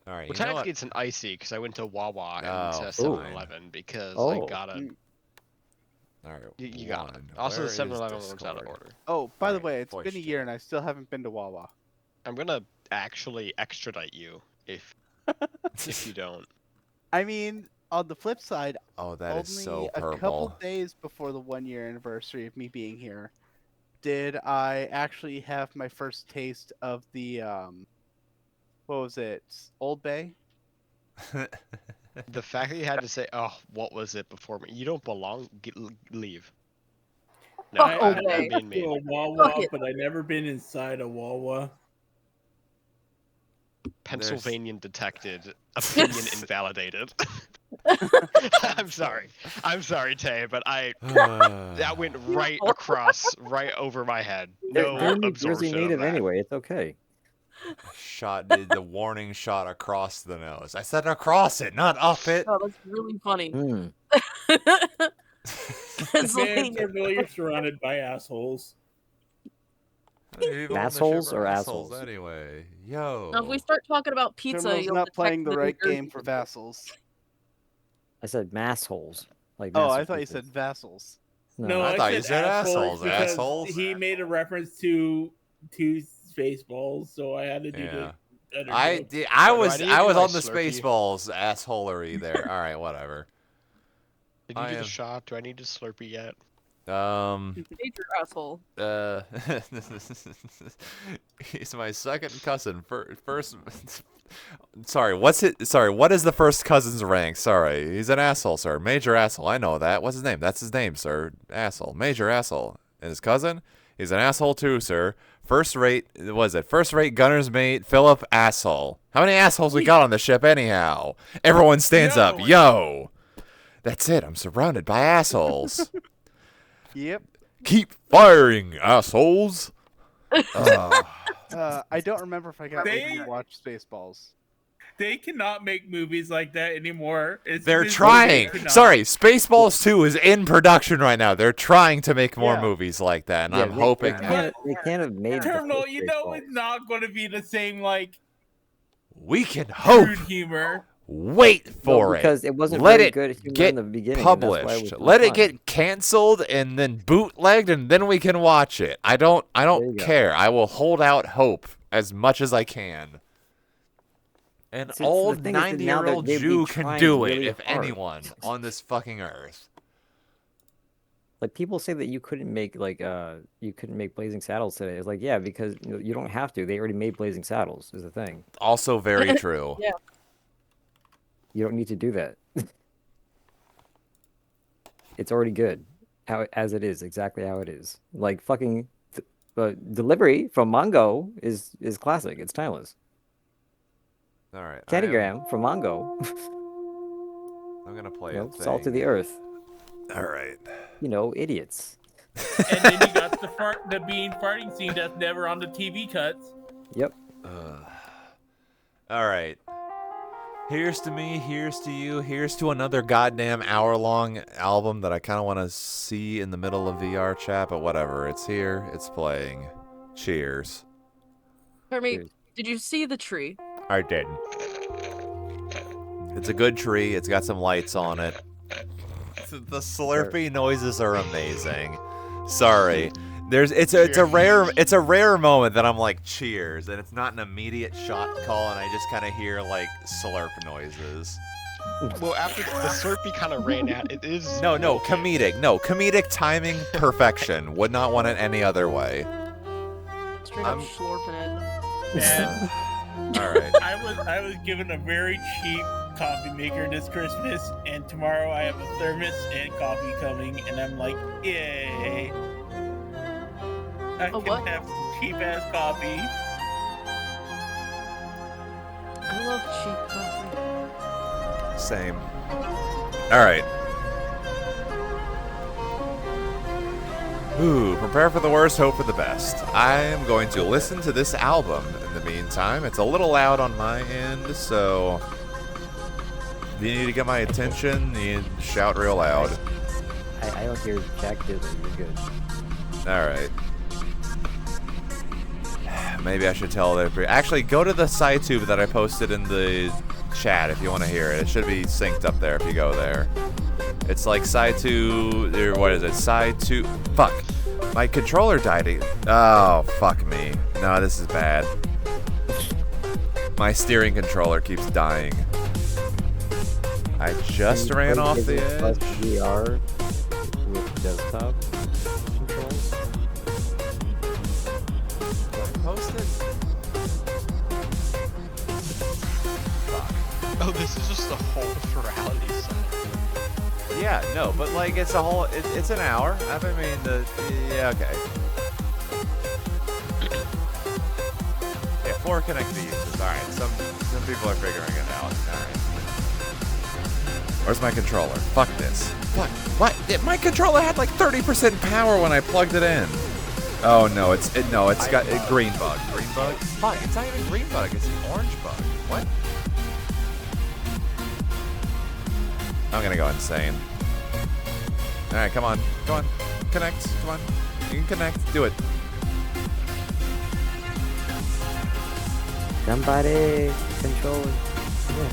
All right. Well, You know what? technically it's an icy because I went to Wawa and Oh, 7-Eleven because I got a. All right. You got it. Also, the 7-Eleven one's out of order. Oh, by the way, it's been a year and I still haven't been to Wawa. I'm gonna actually extradite you if you don't. I mean, on the flip side, oh, that is so only a purple. couple days before the 1-year anniversary of me being here, did I actually have my first taste of the what was it? Old Bay? The fact that you had to say, "Oh, what was it before me?" You don't belong. Leave. No, I'm being mean. To a Wawa, but I never been inside a Wawa. Pennsylvanian detected. Opinion invalidated. I'm sorry, Tay, but that went right across, right over my head. No They're New absorption Jersey native of that. anyway. It's okay. Shot did the warning shot across the nose. I said across it, not up it. Oh, that's really funny. It's like... you're surrounded by assholes. Assholes or assholes? Anyway, yo. Now, if we start talking about pizza, Criminal's you'll not detect playing the that right we're- game for vassals. I said massholes. Like Oh, massive I thought you pizzas. said vassals. No, I thought you said assholes. because Assholes. He made a reference to Spaceballs, so I had to do Yeah. the other I joke. did. I was I on my the Slurpee? Spaceballs assholery there. All right, whatever. Did you do the shot? Do I need to Slurpee yet? Major asshole. He's my second cousin. First, sorry, what's it? Sorry, what is the first cousin's rank? Sorry, he's an asshole, sir. Major asshole. I know that. What's his name? That's his name, sir. Asshole. Major asshole. And his cousin? He's an asshole too, sir. First rate, was it? First rate gunner's mate, Philip, asshole. How many assholes we got on the ship anyhow? Everyone stands up. Yo! That's it. I'm surrounded by assholes. Yep. Keep firing, assholes. I don't remember if I got to watch Spaceballs. They cannot make movies like that anymore. They're trying. Sorry, Spaceballs 2 is in production right now. They're trying to make more movies like that, and I'm hoping. They can't have made. Terminal, you know, it's not going to be the same like. We can hope. Crude humor. Wait for because it. it wasn't Let very it good humor get in the beginning, and that's why it published. was Let it fun. get canceled and then bootlegged, and then we can watch it. I don't care. I will hold out hope as much as I can. An See, old the thing is that now 90-year-old they'd be Jew can trying do it, really if hard. anyone on this fucking earth. Like people say that you couldn't make Blazing Saddles today. It's like, yeah, because you don't have to. They already made Blazing Saddles. Is the thing. Also very true. Yeah. You don't need to do that. It's already good, as it is, exactly how it is. Like fucking delivery from Mongo is classic. It's timeless. All right. Candygram from Mongo. I'm gonna play a Salt to thing. the earth. All right. Idiots. And then you got the bean farting scene that's never on the TV cuts. Yep. All right. Here's to me, here's to you, here's to another goddamn hour-long album that I kind of want to see in the middle of VR chat, but whatever. It's here, it's playing. Cheers. Hermie, did you see the tree? I didn't. It's a good tree. It's got some lights on it. The Slurpee noises are amazing. Sorry. It's a rare moment that I'm like cheers, and it's not an immediate shot call, and I just kind of hear like slurp noises. Well, after the Slurpee kind of ran out, it is comedic timing perfection. Would not want it any other way. Straight up slurping it. And All right. I was given a very cheap coffee maker this Christmas, and tomorrow I have a thermos and coffee coming, and I'm like, yay! I can have some cheap ass coffee. I love cheap coffee. Same. All right. Ooh, prepare for the worst, hope for the best. I am going to listen to this album in the meantime. It's a little loud on my end, so if you need to get my attention, you shout real loud. I don't hear Jack Diddley. You're good. All right. Maybe I should tell everybody. Actually, go to the SciTube that I posted in the chat if you want to hear it. It should be synced up there if you go there. It's like SciTube, or what is it? SciTube. Fuck. My controller died. Oh, fuck me. No, this is bad. My steering controller keeps dying. I just ran off the edge. VR with desktop controls. Posted. Oh, this is just a whole plurality set. Yeah, no, but like it's a whole. It's an hour. I mean, yeah, okay. Yeah, 4 connected users. All right, some people are figuring it out. All right. Where's my controller? Fuck this. Fuck. What? My controller had like 30% power when I plugged it in. Oh no, it's got green bug. Green bug? Fuck, it's not even green bug. It's an orange bug. What? I'm gonna go insane. All right, come on, connect, come on. You can connect. Do it. Somebody control it. Yeah.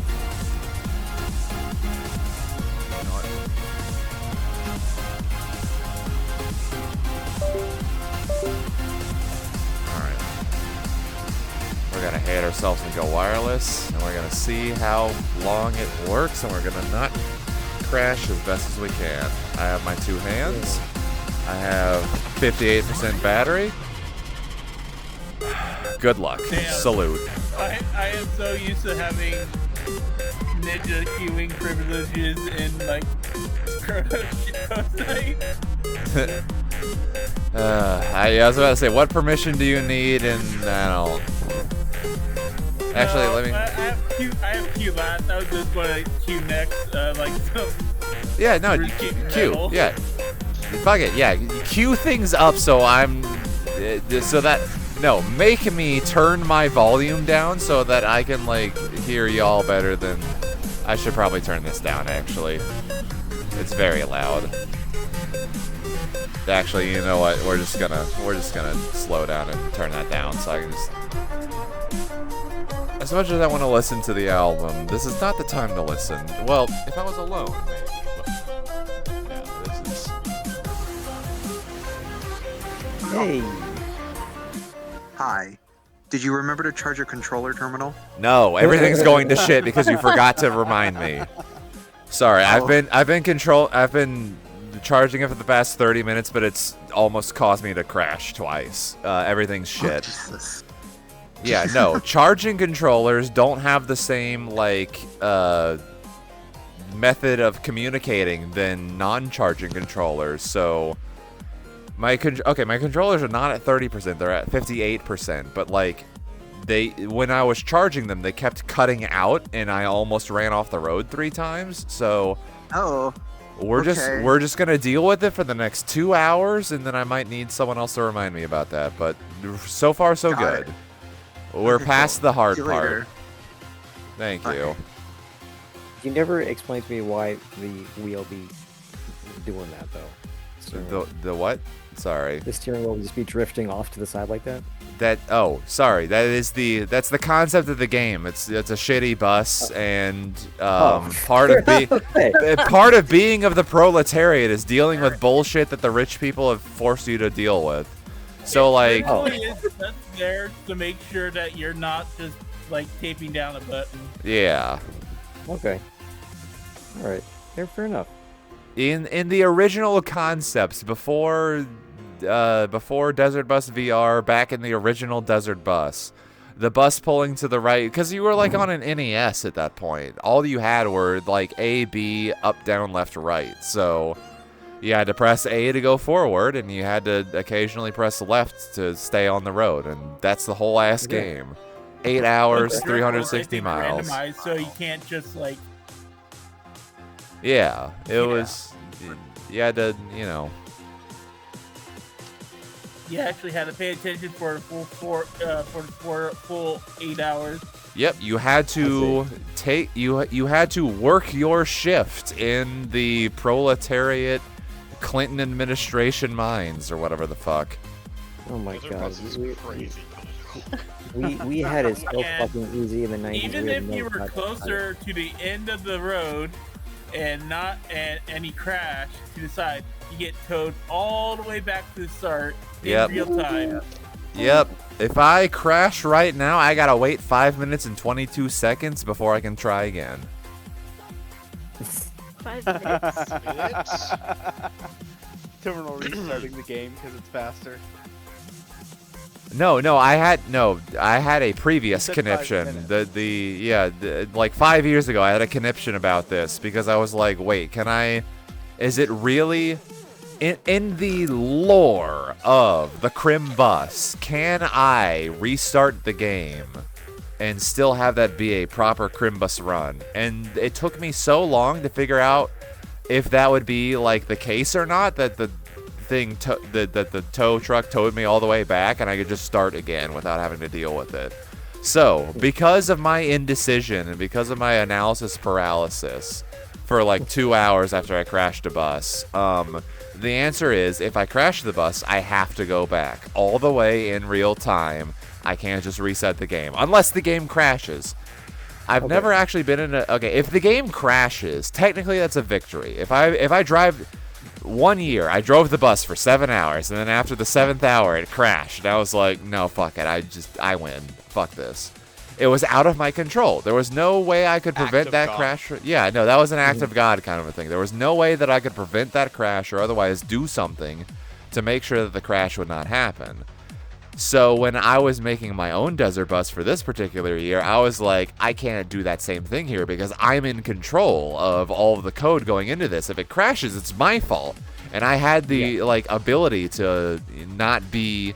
We're gonna hit ourselves and go wireless, and we're gonna see how long it works, and we're gonna not crash as best as we can. I have my 2 hands. I have 58% battery. Good luck. Damn. Salute. I am so used to having ninja queuing privileges in like Chrono Night. I was about to say, what permission do you need? And I don't. Actually, let me. I have Q last. I was just going to Q next. Like some. Yeah, no, Q. Yeah. Fuck it. Yeah, Q things up so I'm. So that. No, make me turn my volume down so that I can, like, hear y'all better than. I should probably turn this down, actually. It's very loud. Actually, you know what? We're just gonna slow down and turn that down so I can just. As much as I want to listen to the album, this is not the time to listen. Well, if I was alone, maybe. But, yeah, this is. Hey. Hi. Did you remember to charge your controller terminal? No, everything's going to shit because you forgot to remind me. Sorry, I've been charging it for the past 30 minutes, but it's almost caused me to crash twice. Everything's shit. Oh, Jesus. Yeah, no. Charging controllers don't have the same, like, method of communicating than non-charging controllers, so... my controllers are not at 30%, they're at 58%, but, like, when I was charging them, they kept cutting out, and I almost ran off the road 3 times, so... Oh. We're just gonna deal with it for the next 2 hours, and then I might need someone else to remind me about that. But so far, so good. We're past the hard part. Thank you. You never explained to me why we'll be doing that though. The what? Sorry. The steering wheel will just be drifting off to the side like that. Sorry. That's the concept of the game. It's a shitty bus, and part of being of the proletariat is dealing with bullshit that the rich people have forced you to deal with. So like, that's there to make sure that you're not just like taping down a button. Yeah. Okay. All right. Fair enough. In the original concepts before Desert Bus VR, back in the original Desert Bus, the bus pulling to the right, because you were like on an NES at that point. All you had were like A, B, up, down, left, right. So you had to press A to go forward, and you had to occasionally press left to stay on the road, and that's the whole ass game. 8 hours, 360 miles. Randomized, so you can't just like. Yeah, it was. You had to, you know. You actually had to pay attention for the full 8 hours. Yep, you had to you had to work your shift in the proletariat Clinton administration mines or whatever the fuck. Oh my god. Crazy. We had it so fucking easy in the 90s. Even if you were closer to the end of the road and you crash to the side, you get towed all the way back to the start in real time. Yep. If I crash right now, I gotta wait 5 minutes and 22 seconds before I can try again. 5 minutes. Terminal restarting the game because it's faster. No, I had a previous conniption. Like 5 years ago, I had a conniption about this because I was like, wait, is it really in the lore of the Chrimbus, can I restart the game and still have that be a proper Chrimbus run? And it took me so long to figure out if that would be like the case or not, that the tow truck towed me all the way back and I could just start again without having to deal with it. So, because of my indecision and because of my analysis paralysis for like 2 hours after I crashed a bus, the answer is, if I crash the bus, I have to go back all the way in real time. I can't just reset the game unless the game crashes. I've never actually been in a... Okay, if the game crashes, technically that's a victory. If I drive... 1 year, I drove the bus for 7 hours, and then after the 7th hour, it crashed. And I was like, no, fuck it. I win. Fuck this. It was out of my control. There was no way I could prevent that crash. Yeah, no, that was an act of God kind of a thing. There was no way that I could prevent that crash or otherwise do something to make sure that the crash would not happen. So when I was making my own desert bus for this particular year, I was like, I can't do that same thing here because I'm in control of all of the code going into this. If it crashes, it's my fault. And I had the ability to not be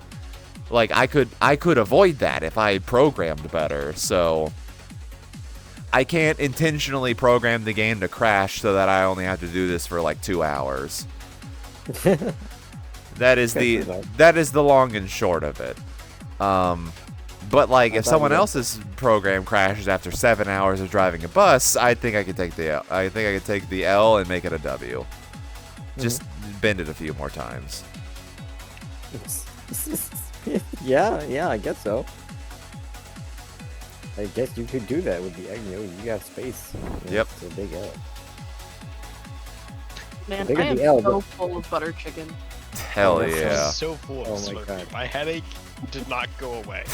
like, I could avoid that if I programmed better. So I can't intentionally program the game to crash so that I only have to do this for like 2 hours. That is the long and short of it. But like, if someone else's program crashes after 7 hours of driving a bus, I think I could take the L. I think I could take the L and make it a W. Just bend it a few more times. Yeah, I guess so. I guess you could do that with the egg. You got space. Yep. It's a big L. Man, Bigger I am the L, so but- full of butter chicken. Hell yeah. So full of Oh my smoke. God. My headache did not go away.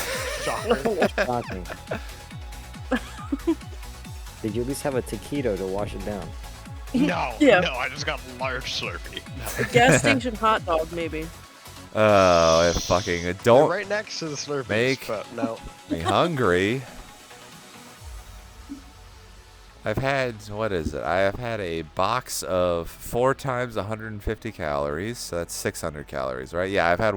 Shocker. Shocking. Did you at least have a taquito to wash it down? No, Yeah. no, I just got large Slurpee. No. Gas station hot dog, maybe. Oh, fucking They're don't right next to the Slurpees, make but no. me hungry. I've had, what is it? I have had a box of 4 times 150 calories, so that's 600 calories, right? Yeah, I've had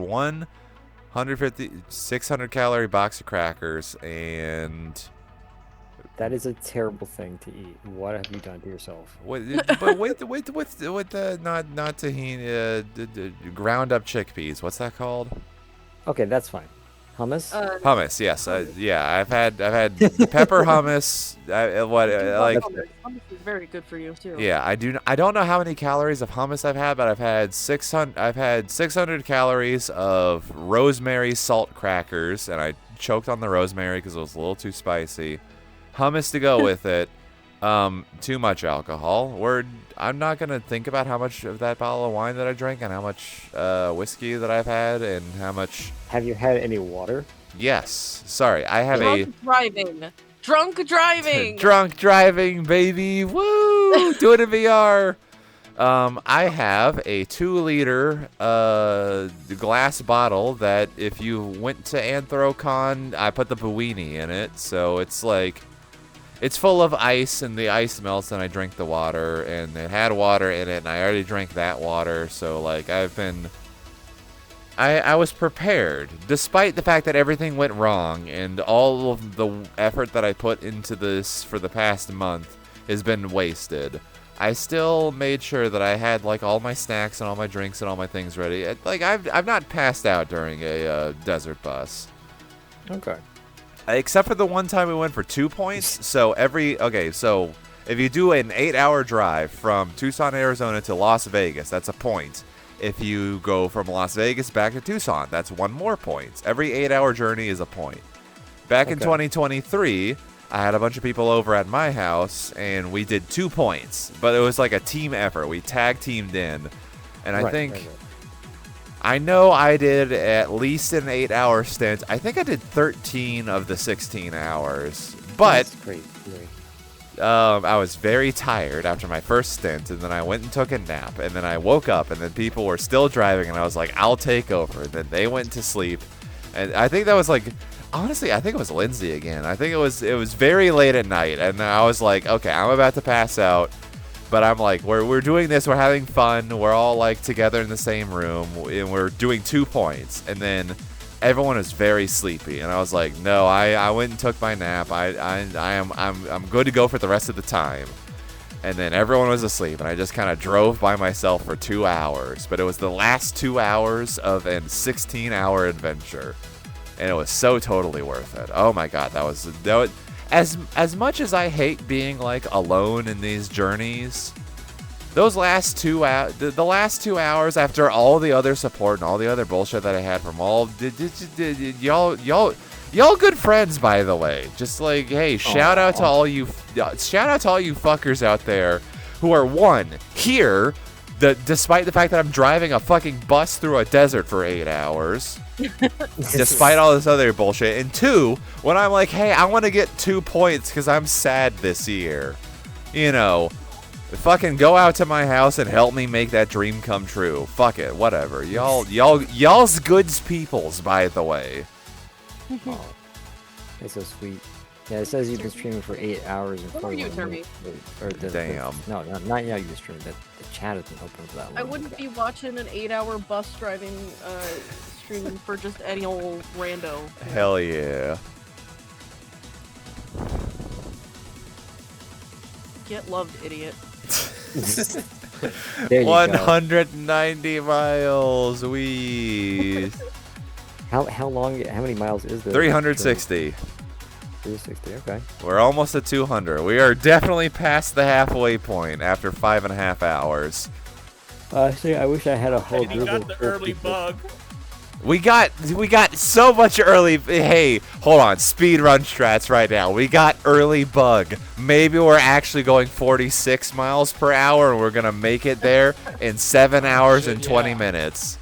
600 calorie box of crackers, and... That is a terrible thing to eat. What have you done to yourself? But with the not tahini, ground up chickpeas. What's that called? Okay, that's fine. Hummus? Hummus, yes. Yeah, I've had pepper hummus. Hummus is very good for you too. Yeah, I don't know how many calories of hummus I've had, but I've had 600 calories of rosemary salt crackers, and I choked on the rosemary because it was a little too spicy. Hummus to go with it. Too much alcohol. I'm not gonna think about how much of that bottle of wine that I drank and how much whiskey that I've had and how much. Have you had any water? Yes. Sorry, I have Drunk driving. Drunk driving, baby. Woo! Do it in VR. I have a 2-liter glass bottle that if you went to Anthrocon, I put the Buini in it, so it's like, it's full of ice, and the ice melts, and I drink the water, and it had water in it, and I already drank that water, so like I was prepared, despite the fact that everything went wrong, and all of the effort that I put into this for the past month has been wasted. I still made sure that I had like all my snacks and all my drinks and all my things ready. Like I've not passed out during a desert bus. Okay. Except for the one time we went for 2 points. So so if you do an 8-hour drive from Tucson, Arizona to Las Vegas, that's a point. If you go from Las Vegas back to Tucson, that's 1 more point. Every 8-hour journey is a point. Back in 2023, I had a bunch of people over at my house, and we did 2 points. But it was like a team effort. We tag teamed in. And I think... I know I did at least an 8-hour stint. I think I did 13 of the 16 hours. But... That's crazy. I was very tired after my first stint, and then I went and took a nap, and then I woke up, and then people were still driving, and I was like, I'll take over. And then they went to sleep, and I think that was like, honestly, I think it was Lindsay again. I think it was very late at night, and I was like, okay, I'm about to pass out, but I'm like, we're doing this, we're having fun, we're all like together in the same room, and we're doing 2 points, and then everyone was very sleepy, and I was like, no, I went and took my nap. I'm good to go for the rest of the time. And then everyone was asleep, and I just kind of drove by myself for 2 hours. But it was the last 2 hours of an 16-hour adventure, and it was so totally worth it. Oh my god, that was as much as I hate being like alone in these journeys. Those last 2 hours, the last 2 hours after all the other support and all the other bullshit that I had from all, y'all good friends, by the way. Just like, hey, shout out to all you fuckers out there who are here, despite the fact that I'm driving a fucking bus through a desert for 8 hours, despite all this other bullshit, and 2, when I'm like, hey, I want to get 2 points because I'm sad this year, you know. Fucking go out to my house and help me make that dream come true. Fuck it, whatever. Y'all's goods peoples, by the way. Oh, that's so sweet. Yeah, it says you've been streaming for 8 hours and 41 minutes. Damn. No, not you've been streaming. The chat has been open for that long. I wouldn't be watching an 8-hour bus driving stream for just any old rando. Hell yeah. Get loved, idiot. 190 miles. Wee. How many miles is there? 360. 360, okay. We're almost at 200. We are definitely past the halfway point after 5.5 hours. See, I wish I had a whole group got the early bug. We got so much early. Hey, hold on. Speed run strats right now. We got early bug. Maybe we're actually going 46 miles per hour, and we're gonna make it there in 7 hours and 20 minutes.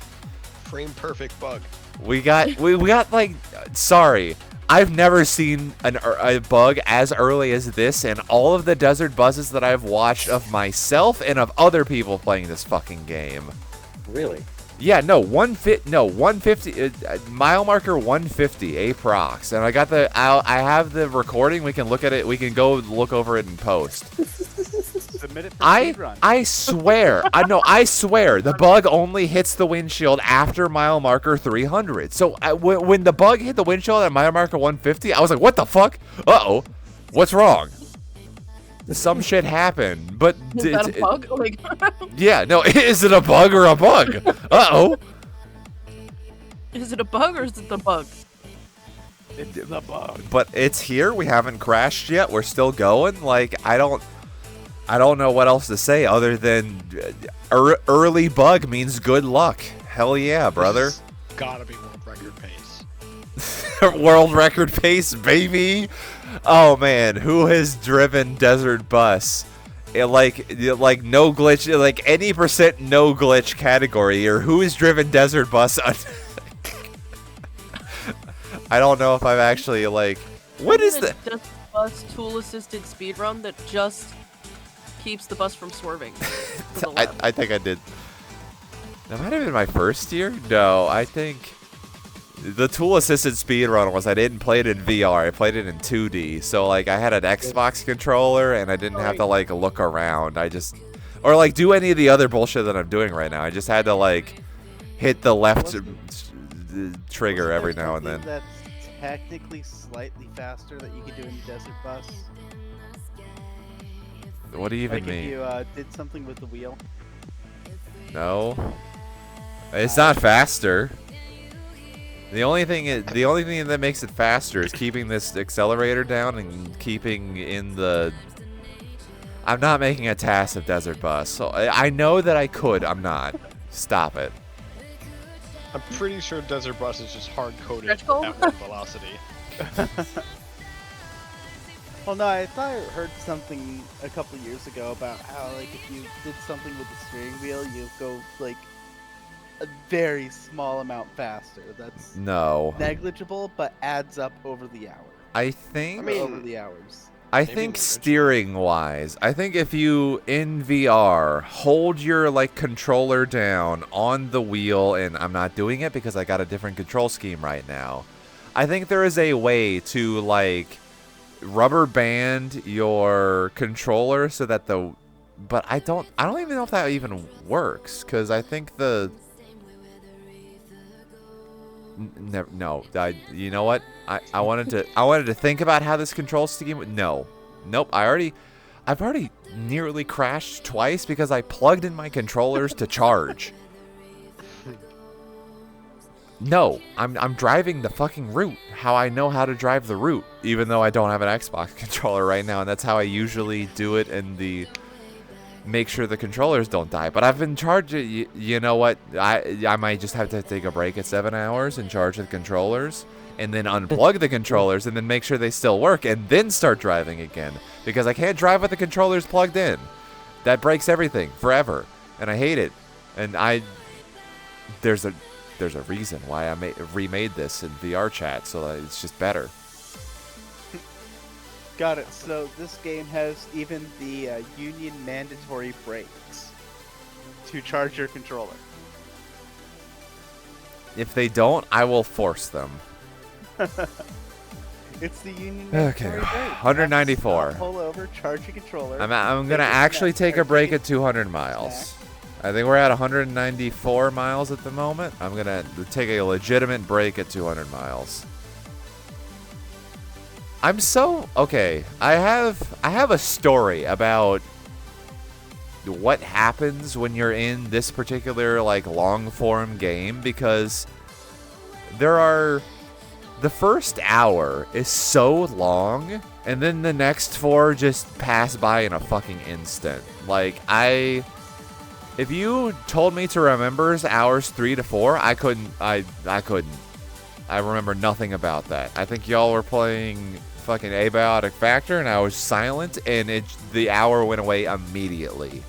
Frame perfect bug. We got like, sorry, I've never seen a bug as early as this in all of the desert buses that I've watched of myself and of other people playing this fucking game. Really? Yeah, no, 150, mile marker 150, aprox. And I got I have the recording. We can look at it. We can go look over it in post. Submit it for speedrun. I swear, I swear, the bug only hits the windshield after mile marker 300. So when the bug hit the windshield at mile marker 150, I was like, what the fuck? Uh-oh, what's wrong? Some shit happened, but is that a bug? Like, yeah, no, is it a bug or a bug? Uh-oh. Is it a bug or is it the bug? It's the bug. But it's here. We haven't crashed yet. We're still going. Like, I don't know what else to say other than early bug means good luck. Hell yeah, brother. This has gotta be world record pace. World record pace, baby. Oh man, who has driven desert bus? Like no glitch, like any percent no glitch category, or who has driven desert bus? I don't know if I've actually like. What is the desert bus tool assisted speedrun that just keeps the bus from swerving. I think I did. That might have been my first year. No, I think the tool-assisted speedrun was I didn't play it in VR. I played it in 2D. So like I had an Xbox controller and I didn't have to like look around. Or like do any of the other bullshit that I'm doing right now. I just had to like hit the left trigger every now and then. That's technically slightly faster that you could do in the desert bus. What do you even like mean? If you did something with the wheel. No, it's not faster. The only thing that makes it faster is keeping this accelerator down and keeping in the. I'm not making a task of desert bus, so I know that I could. I'm not. Stop it. I'm pretty sure desert bus is just hard coded at 1 velocity. Well, no, I thought I heard something a couple years ago about how, like, if you did something with the steering wheel, you go, like, a very small amount faster. That's negligible, but adds up over the hour. I think. Over the hours. I think steering-wise, I think if you, in VR, hold your, like, controller down on the wheel, and I'm not doing it because I got a different control scheme right now, I think there is a way to, like, rubber band your controller so that but I don't even know if that even works, because I think you know what? I wanted to think about how this control scheme would. Nope. I've already nearly crashed twice because I plugged in my controllers to charge. No, I'm driving the fucking route. How I know how to drive the route, even though I don't have an Xbox controller right now, and that's how I usually do it in the. Make sure the controllers don't die. But I've been charging. You know what? I might just have to take a break at 7 hours and charge the controllers, and then unplug the controllers, and then make sure they still work, and then start driving again. Because I can't drive with the controllers plugged in. That breaks everything forever, and I hate it. And there's a reason why I remade this in VR chat, so that it's just better. Got it. So this game has even the union mandatory brakes to charge your controller. If they don't, I will force them. It's the union mandatory brakes. 194. Pull over, charge your controller. I'm gonna actually take a break at 200 miles. I think we're at 194 miles at the moment. I'm gonna take a legitimate break at 200 miles. Okay. I have a story about what happens when you're in this particular like long form game, because the first hour is so long, and then the next 4 just pass by in a fucking instant. Like if you told me to remember hours 3 to 4, I couldn't. I remember nothing about that. I think y'all were playing fucking Abiotic Factor, and I was silent, and the hour went away immediately.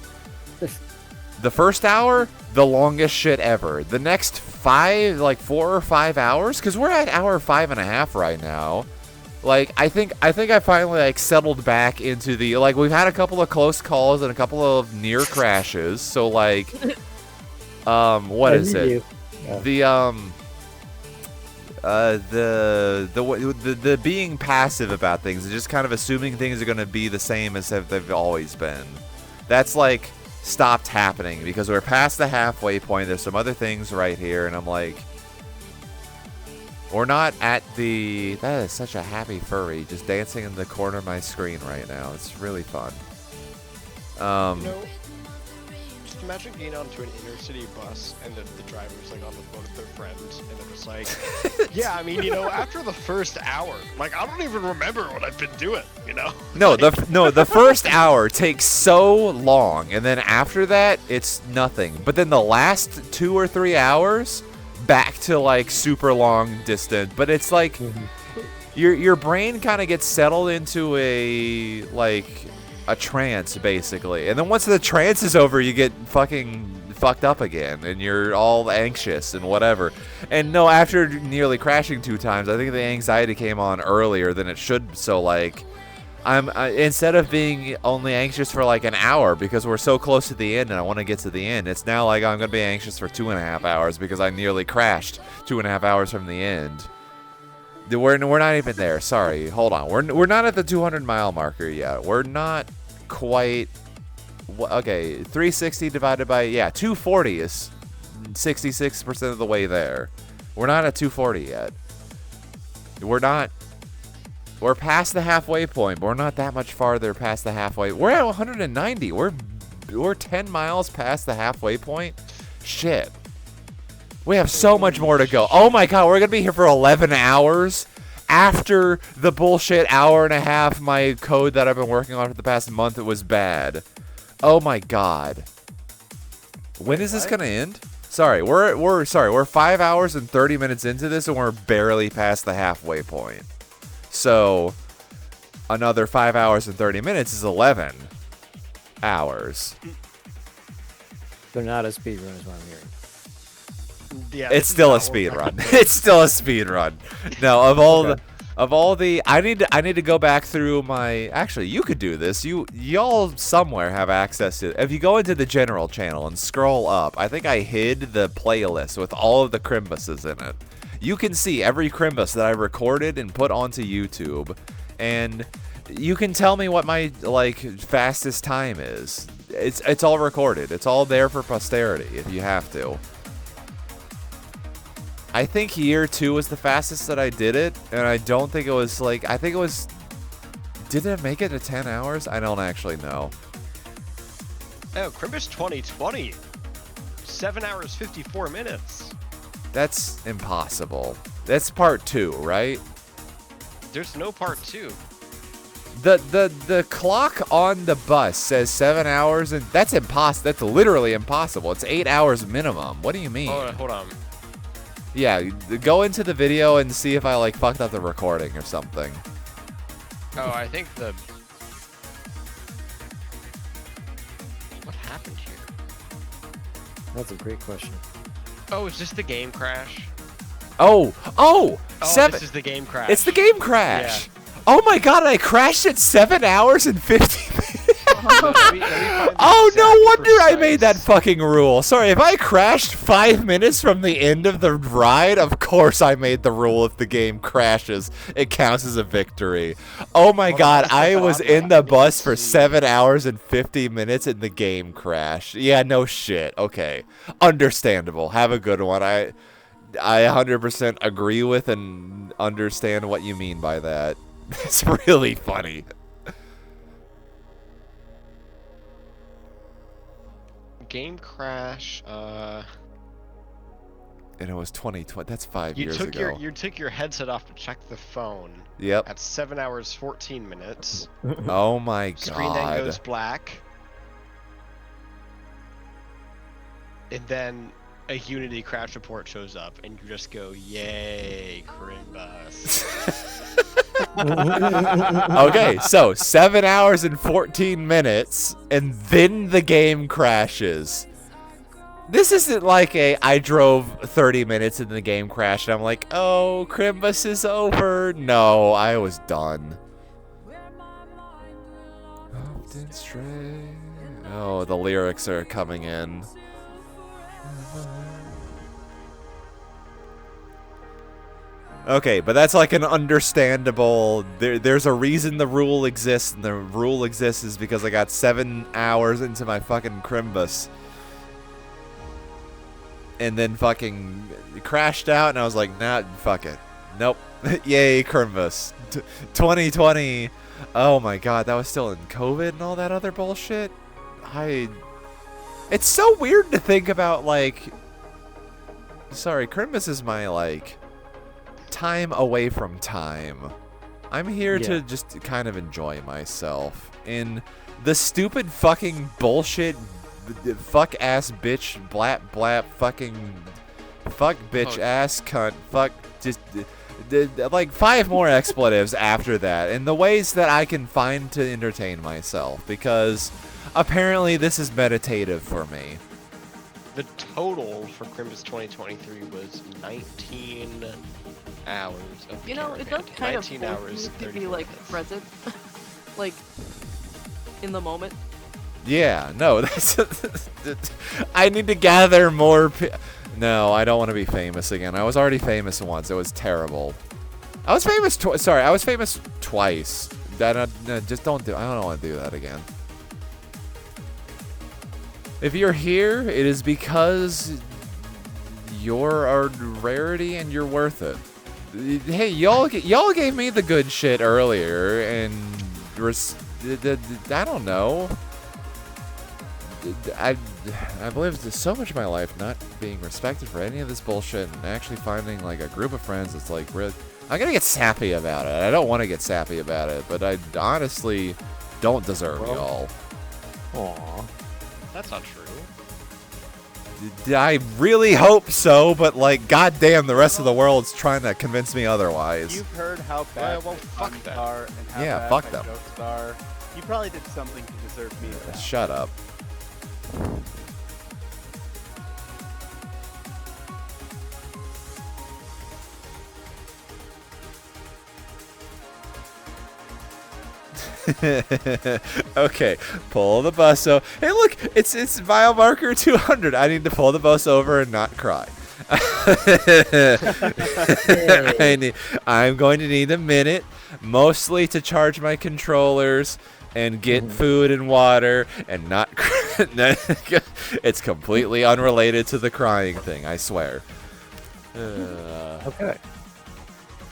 The first hour, the longest shit ever. The next 4 or 5 hours, because we're at hour 5.5 right now. Like, I think I finally like settled back into the we've had a couple of close calls and a couple of near crashes. So like, what is it? Yeah. The being passive about things, just kind of assuming things are going to be the same as they've always been. That's like stopped happening because we're past the halfway point. There's some other things right here, and I'm like, we're not at the. That is such a happy furry just dancing in the corner of my screen right now. It's really fun. Just imagine getting onto an inner city bus and the driver's like on the phone with their friends, and they're just like, yeah, I mean, after the first hour, like, I don't even remember what I've been doing, No, the first hour takes so long, and then after that, it's nothing. But then the last 2 or 3 hours, back to like super long distance. But it's like your brain kind of gets settled into a trance basically, and then once the trance is over, you get fucking fucked up again, and you're all anxious and whatever. And no, after nearly crashing 2 times, I think the anxiety came on earlier than it should. So like, instead of being only anxious for like an hour because we're so close to the end and I want to get to the end, it's now like I'm gonna be anxious for 2.5 hours because I nearly crashed 2.5 hours from the end. We're not even there. Sorry, hold on. We're not at the 200-mile marker yet. We're not quite. Okay, 360 divided by 240 is 66% of the way there. We're not at 240 yet. We're past the halfway point, but we're not that much farther past the halfway. We're at 190. We're 10 miles past the halfway point. Shit. We have so much more to go. Oh my god, we're gonna be here for 11 hours after the bullshit hour and a half my code that I've been working on for the past month was bad. Oh my god. When is this gonna end? Sorry, we're 5 hours and 30 minutes into this and we're barely past the halfway point. So another 5 hours and 30 minutes is 11 hours. They're not a speedrun is what I'm hearing. Yeah, it's still a speed run. It's still a speed run. No, of all the I need to go back through my. Actually, you could do this. Y'all somewhere have access to. If you go into the general channel and scroll up, I think I hid the playlist with all of the Chrimbuses in it. You can see every Chrimbus that I recorded and put onto YouTube, and you can tell me what my fastest time is. It's all recorded. It's all there for posterity if you have to. I think year 2 was the fastest that I did it, and I don't think it was I think it was. Did it make it to 10 hours? I don't actually know. Oh, Chrimbus 2020, 7 hours 54 minutes. That's impossible. That's part 2, right? There's no part 2. The clock on the bus says 7 hours, and that's impossible. That's literally impossible. It's 8 hours minimum. What do you mean? Hold on. Yeah, go into the video and see if I fucked up the recording or something. Oh, I think what happened here? That's a great question. Oh, is this the game crash? Oh, 7. This is the game crash. It's the game crash. Yeah. Oh my god, I crashed at 7 hours and 50 minutes. Oh, no wonder I made that fucking rule. Sorry, if I crashed 5 minutes from the end of the ride, of course I made the rule if the game crashes, it counts as a victory. Oh my god, I was in the bus for 7 hours and 50 minutes and the game crashed. Yeah, no shit. Okay. Understandable. Have a good one. I 100% agree with and understand what you mean by that. It's really funny. Game crash. And it was 2020. That's 5 years ago. You took your headset off to check the phone. Yep. At 7 hours 14 minutes. Oh my god. Screen then goes black. And then a Unity crash report shows up, and you just go, "Yay, Chrimbus!" Okay, so 7 hours and 14 minutes, and then the game crashes. This isn't like I drove 30 minutes and the game crashed, and I'm like, oh, Chrimbus is over. No, I was done. Oh, the lyrics are coming in. Okay, but that's an understandable. There's a reason the rule exists, and the rule exists is because I got 7 hours into my fucking Chrimbus, and then fucking crashed out, and I was like, nah, fuck it, nope, yay Chrimbus, 2020. Oh my god, that was still in COVID and all that other bullshit. It's so weird to think about. Sorry, Chrimbus is my time away from time. I'm here to just kind of enjoy myself in the stupid fucking bullshit fuck ass bitch blap blap fucking fuck bitch ass cunt fuck just 5 more expletives after that in the ways that I can find to entertain myself, because apparently this is meditative for me. The total for Chrimbus 2023 was 19 hours of it does kind of 19 hours, to be 34 minutes. present. like in the moment? Yeah, no, that's. I need to gather more. No, I don't want to be famous again. I was already famous once. It was terrible. I was famous twice. Sorry, I was famous twice. Just don't do. I don't want to do that again. If you're here, it is because you're a rarity and you're worth it. Hey, y'all gave me the good shit earlier, and I don't know. I've lived so much of my life not being respected for any of this bullshit, and actually finding like a group of friends that's like really. I'm gonna get sappy about it. I don't want to get sappy about it, but I honestly don't deserve y'all. Aw. That's not true. I really hope so, but like, goddamn, the rest of the world's trying to convince me otherwise. You've heard how bad well, fuck puns them. are and how Yeah, bad fuck my them. jokes are. You probably did something to deserve me. Shut up. Okay, pull the bus. So, hey, look, it's mile marker 200. I need to pull the bus over and not cry. I'm going to need a minute, mostly to charge my controllers and get food and water and not. It's completely unrelated to the crying thing. I swear. Okay.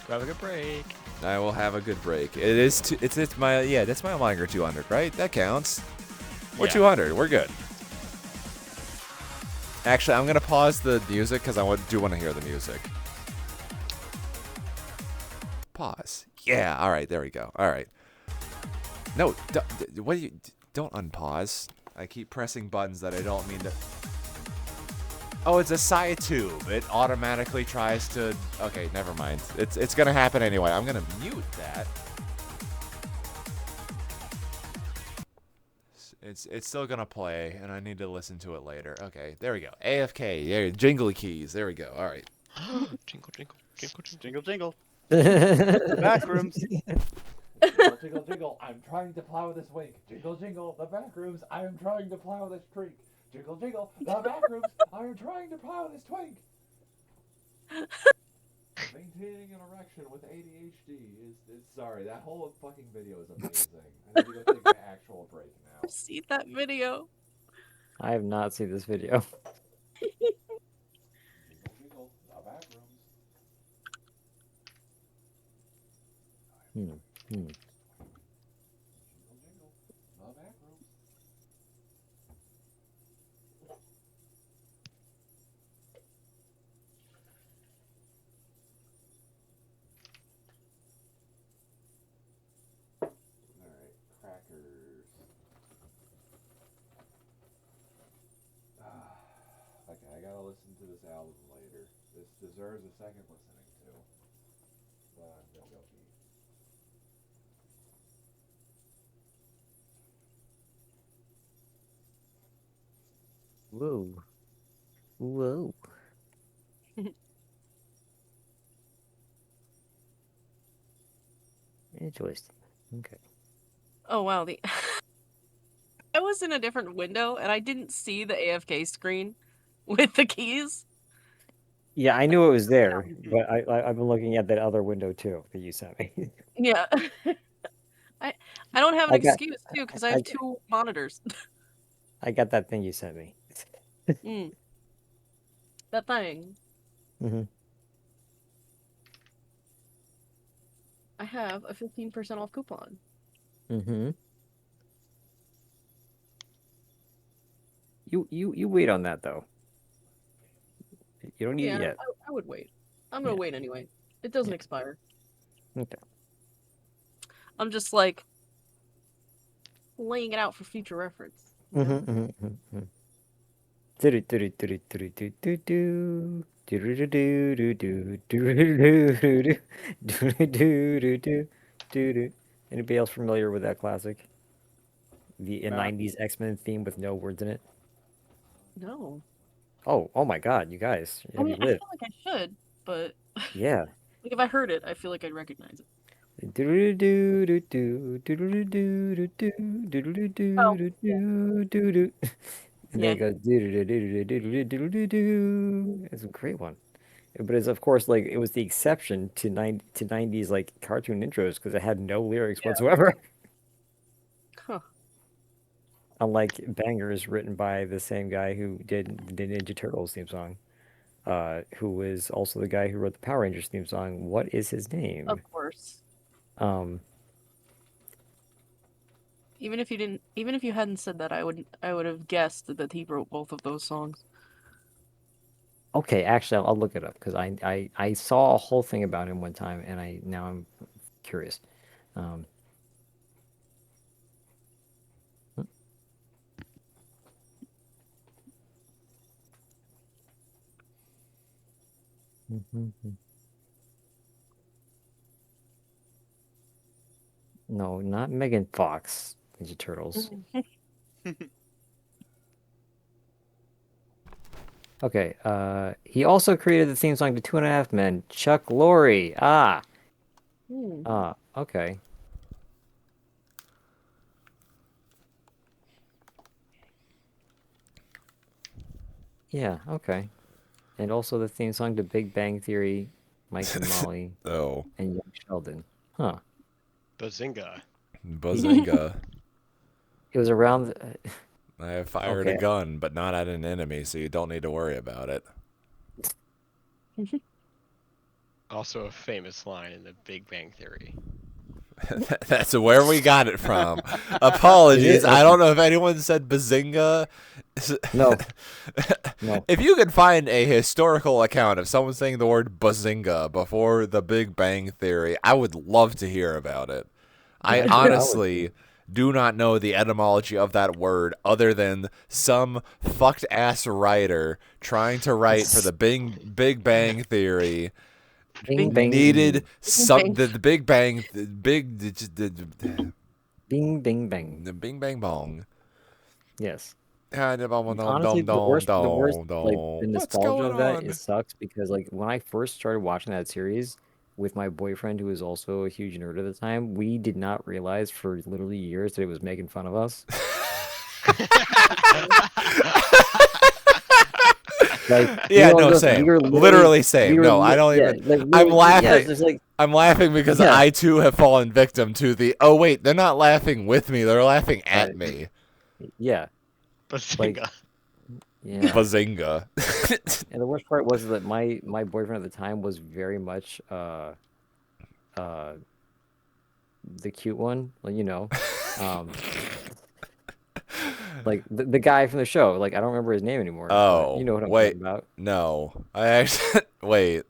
Have a good break. I will have a good break. It is. It's my that's mile marker 200, right? That counts. We're 200. We're good. Actually, I'm gonna pause the music because I do want to hear the music. Pause. Yeah. All right. There we go. All right. No. What do you? Don't unpause. I keep pressing buttons that I don't mean to. Oh, it's a side tube. It automatically tries to. Okay, never mind. It's gonna happen anyway. I'm gonna mute that. It's still gonna play, and I need to listen to it later. Okay, there we go. AFK. There, jingly keys. There we go. All right. Jingle, jingle, jingle, Jingle, jingle. The back rooms. Jingle, jingle, jingle. I'm trying to plow this wake. Jingle, jingle. The back rooms. I am trying to plow this creek. Jiggle, jiggle, the back rooms. I am trying to plow this twig. Maintaining an erection with ADHD is sorry. That whole fucking video is amazing. I need to go take an actual break now. I've seen that video. I have not seen this video. Jiggle, jiggle, the back rooms. Hmm. Jiggle, jiggle, the back rooms. Alright, crackers. Okay, I gotta listen to this album later. This deserves a second listening to. But I'm gonna go pee. Whoa. Whoa. Interesting. Okay. Oh wow, I was in a different window and I didn't see the AFK screen with the keys. Yeah, I knew it was there, but I've been looking at that other window too that you sent me. Yeah. I don't have an I got- excuse too because I have two monitors. I got that thing you sent me. That thing. Mm-hmm. I have a 15% off coupon. Mm-hmm. You wait on that though. You don't need it yet. I would wait. I'm gonna wait anyway. It doesn't expire. Okay. I'm just like laying it out for future reference. Anybody else familiar with that classic? The 90s X-Men theme with no words in it? No. Oh my god, you guys. I Have mean, you I feel lived? like I should, but Yeah. like if I heard it, I feel like I'd recognize it. And then it goes It's a great one. But it's of course like it was the exception to 90s like cartoon intros because it had no lyrics whatsoever. Huh. Unlike bangers written by the same guy who did the Ninja Turtles theme song, who was also the guy who wrote the Power Rangers theme song. What is his name? Of course. Even if you hadn't said that, I would have guessed that he wrote both of those songs. Okay, actually, I'll look it up because I saw a whole thing about him one time, and now I'm curious. No, not Megan Fox, Ninja Turtles. Okay, he also created the theme song to Two and a Half Men, Chuck Lorre. Okay. Yeah, okay. And also the theme song to Big Bang Theory, Mike and Molly. Oh. And Young Sheldon. Huh. Bazinga. Bazinga. It was around... I have fired a gun, but not at an enemy, so you don't need to worry about it. Also a famous line in the Big Bang Theory. That's where we got it from. Apologies. I don't know if anyone said Bazinga. No. No. If you could find a historical account of someone saying the word Bazinga before the Big Bang Theory, I would love to hear about it. I honestly do not know the etymology of that word other than some fucked ass writer trying to write for the Big Bang Theory. Needed some the Big Bang Bing Bing Bang. The Bing Bang Bong. Yes. Honestly, the worst like the nostalgia of that, it sucks because like when I first started watching that series with my boyfriend who was also a huge nerd at the time, we did not realize for literally years that it was making fun of us. Like, yeah, no, same. Literally same. No, I don't even. Like, I'm laughing. Yeah, like, I'm laughing because I too have fallen victim to the. Oh wait, they're not laughing with me. They're laughing at me. Yeah. Bazinga. Yeah. Bazinga. And the worst part was that my boyfriend at the time was very much the cute one, like, you know. Like the guy from the show, like I don't remember his name anymore. Oh, you know what I'm talking about? No, I actually wait.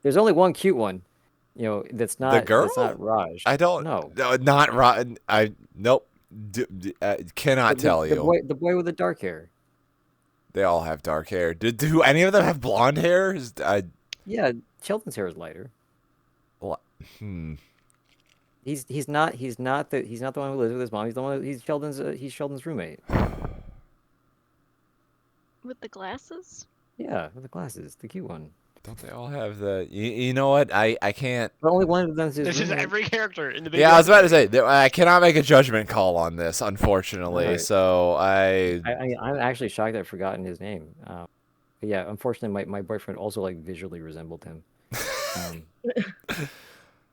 There's only one cute one, you know. That's not the girl. That's not Raj. I don't. No, not Raj. Nope. Cannot tell you. The boy with the dark hair. They all have dark hair. Do any of them have blonde hair? Yeah, Sheldon's hair is lighter. He's not the one who lives with his mom. He's Sheldon's roommate. With the glasses? Yeah, with the glasses, the cute one. Don't they all have the? You know what? I can't. But only one of them is his This is roommate. every character in the Big Yeah, I was about to Bang say I cannot make a judgment call on this, unfortunately. Right. So I'm actually shocked I've forgotten his name. But yeah, unfortunately, my boyfriend also like visually resembled him.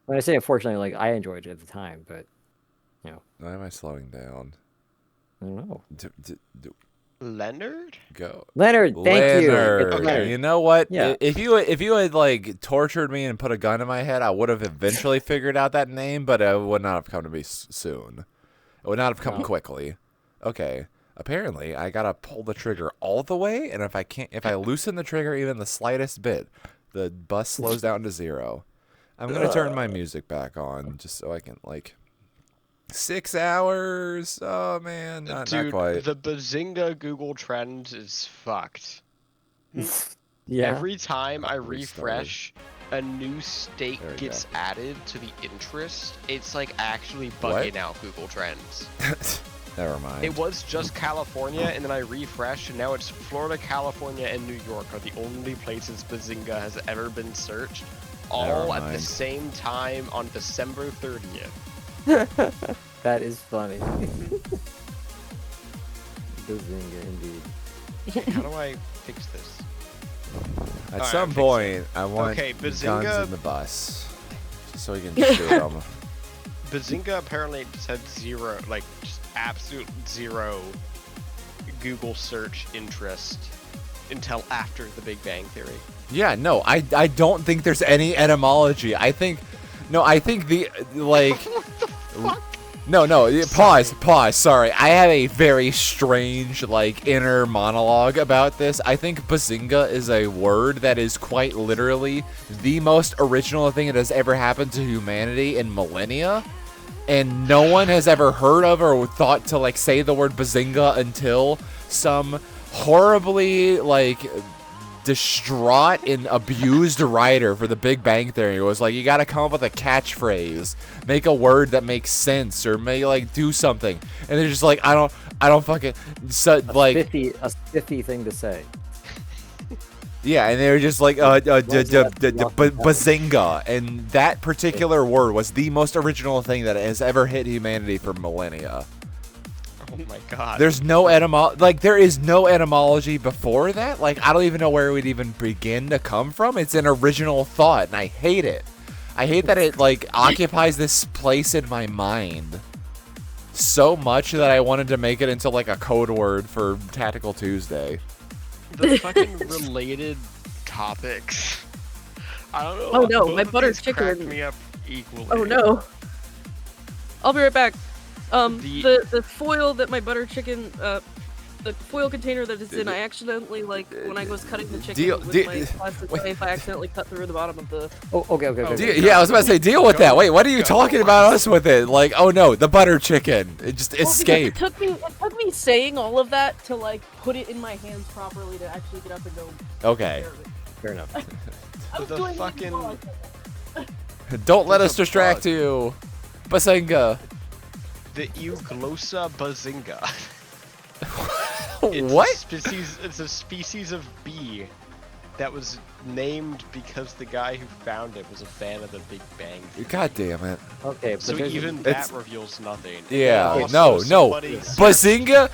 When I say unfortunately, like I enjoyed it at the time, but you know. Why am I slowing down? I don't know. Leonard? Go. Leonard, thank you. Okay. You know what? Yeah. If you had like tortured me and put a gun in my head, I would have eventually figured out that name, but it would not have come to me soon. It would not have come quickly. Okay. Apparently, I gotta pull the trigger all the way, and if I loosen the trigger even the slightest bit, the bus slows down to 0. I'm gonna turn my music back on just so I can like. 6 hours. Oh man, not quite. The Bazinga Google Trends is fucked. Yeah. Every time I refresh, a new state gets added to the interest. It's like actually bugging out Google Trends. Never mind. It was just California, and then I refreshed, and now it's Florida, California, and New York are the only places Bazinga has ever been searched. all at the same time on December 30th. That is funny. Bazinga, indeed. How do I fix this? At some point, I want guns in the bus, so we can shoot them. Bazinga apparently just had zero, like, just absolute zero Google search interest until after the Big Bang Theory. Yeah, no, I don't think there's any etymology. I think the, like... What the fuck? No, pause, sorry. I have a very strange, like, inner monologue about this. I think bazinga is a word that is quite literally the most original thing that has ever happened to humanity in millennia. And no one has ever heard of or thought to, like, say the word bazinga until some horribly, like, distraught and abused writer for the Big Bang Theory was like, you gotta come up with a catchphrase, make a word that makes sense, or may like do something, and they're just like, I don't fucking like a spiffy thing to say. Yeah, and they were just like bazinga, and that particular word was the most original thing that has ever hit humanity for millennia. Oh my god. There's no there is no etymology before that. Like, I don't even know where it would even begin to come from. It's an original thought, and I hate it. I hate that it, like, occupies this place in my mind so much that I wanted to make it into, like, a code word for Tactical Tuesday. The fucking related topics. I don't know. Oh no, my butter chicken. Me up equally. Oh no. I'll be right back. The foil that my butter chicken, the foil container that it's in, I accidentally, like, when I was cutting the chicken with my plastic knife, I accidentally cut through the bottom of the... Oh, okay. Yeah, I was about to say, deal with that. Wait, what are you talking about us with it? Like, oh no, the butter chicken. It just escaped. It took me saying all of that to, like, put it in my hands properly to actually get up and go... Okay. Fair enough. The fucking... Don't let us distract you. Bazinga. The Euglossa bazinga. What? It's a species of bee that was named because the guy who found it was a fan of the Big Bang Theory. God damn it. Okay, but so even that reveals nothing. Yeah, no. Bazinga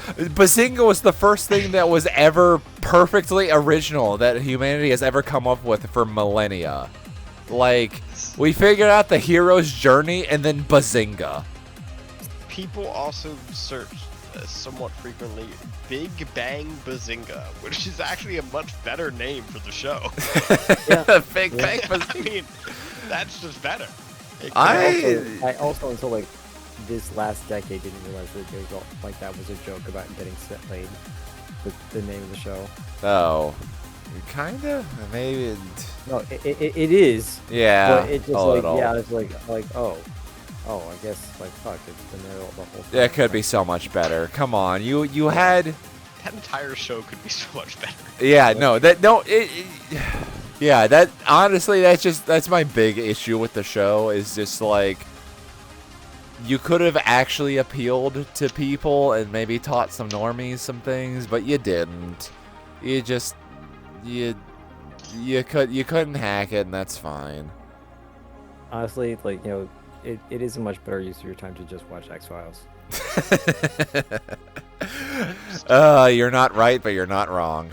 was the first thing that was ever perfectly original that humanity has ever come up with for millennia. Like, we figured out the hero's journey and then bazinga. People also search somewhat frequently Big Bang Bazinga, which is actually a much better name for the show. Big Bang Bazinga. I mean, that's just better. I also until like this last decade didn't realize that it was like that was a joke about getting laid. The name of the show. Oh, kinda, maybe. No, it is. Yeah. But it just it's like oh, I guess, like, fuck, it's been there the whole time. That could be so much better. Come on, you had... That entire show could be so much better. Yeah, yeah, that, honestly, that's my big issue with the show, is just, like, you could have actually appealed to people and maybe taught some normies some things, but you didn't. You just, you couldn't hack it, and that's fine. Honestly, like, you know, it is a much better use of your time to just watch X-Files. You're not right, but you're not wrong.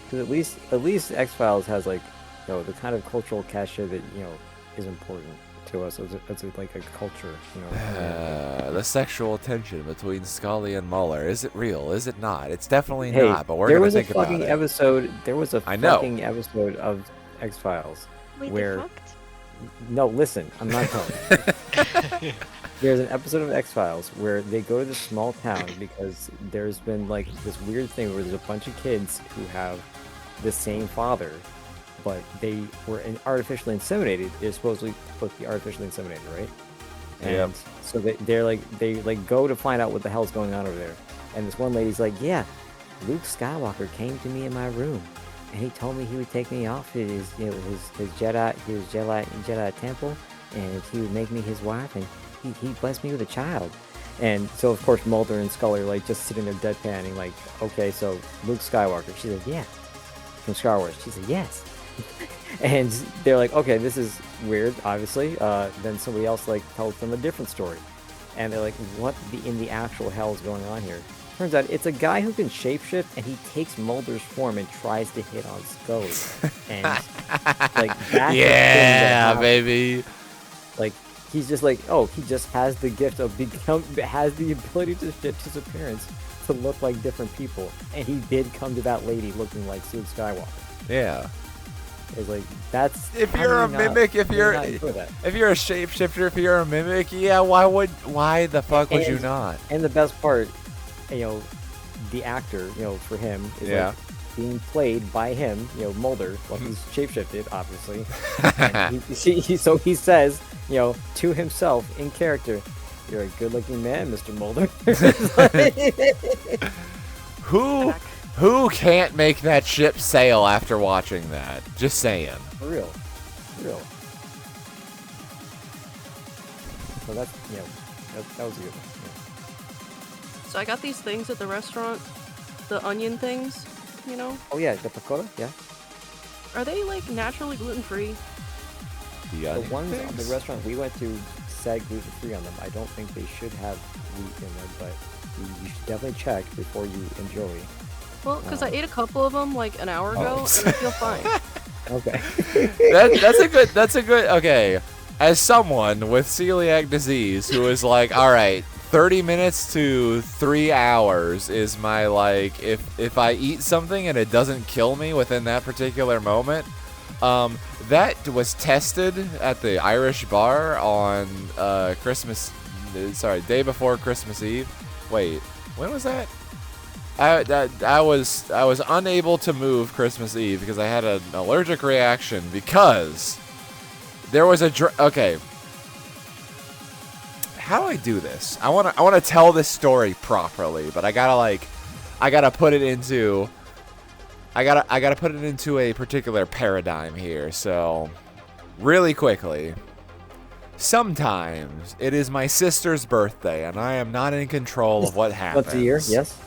Because at least X-Files has, like, you know, the kind of cultural cachet that, you know, is important to us as like a culture, you know. The sexual tension between Scully and Mueller, is it real? Is it not? It's definitely not, but we're gonna think about it. There was a fucking episode of X-Files where... They fucked? No, listen, I'm not telling. There's an episode of X-Files where they go to this small town because there's been, like, this weird thing where there's a bunch of kids who have the same father, but they were artificially inseminated. They're supposed to be artificially inseminated, right? And so they go to find out what the hell's going on over there. And this one lady's like, yeah, Luke Skywalker came to me in my room. And he told me he would take me off to his Jedi temple, and he would make me his wife, and he blessed me with a child. And so of course Mulder and Scully are like just sitting there deadpanning, like, okay, so Luke Skywalker. She's like, yeah. from Star Wars?" She said, "Yes." And they're like, "Okay, this is weird, obviously." Then somebody else like tells them a different story, and they're like, "What in the actual hell is going on here?" Turns out it's a guy who can shapeshift, and he takes Mulder's form and tries to hit on Scully. And like that's yeah, baby. Like he's just like, oh, he just has the gift of has the ability to shift his appearance to look like different people, and he did come to that lady looking like Luke Skywalker. Yeah. It's like that's if you're a mimic, if you're a shapeshifter, if you're a mimic, yeah, why the fuck would you not? And the best part, you know, the actor, you know, for him is like being played by him, you know, Mulder, well, he's shapeshifted, obviously. And so he says, you know, to himself in character, "You're a good-looking man, Mr. Mulder." Who can't make that ship sail after watching that? Just saying. For real. So that's, you know, that was a good one. Yeah. So I got these things at the restaurant, the onion things, you know? Oh yeah, the pakora, yeah. Are they like naturally gluten-free? The ones on the restaurant we went to said gluten-free on them. I don't think they should have wheat in them, but you should definitely check before you enjoy. Well, because I ate a couple of them like an hour ago, and I feel fine. Okay. That's a good. Okay, as someone with celiac disease who is like, all right, 30 minutes to 3 hours is my like. If I eat something and it doesn't kill me within that particular moment, that was tested at the Irish bar on day before Christmas Eve. Wait, when was that? I was unable to move Christmas Eve because I had an allergic reaction because there was okay. How do I do this? I want to tell this story properly, but I gotta put it into a particular paradigm here. So, really quickly. Sometimes it is my sister's birthday, and I am not in control of what happens. What's the year? Yes.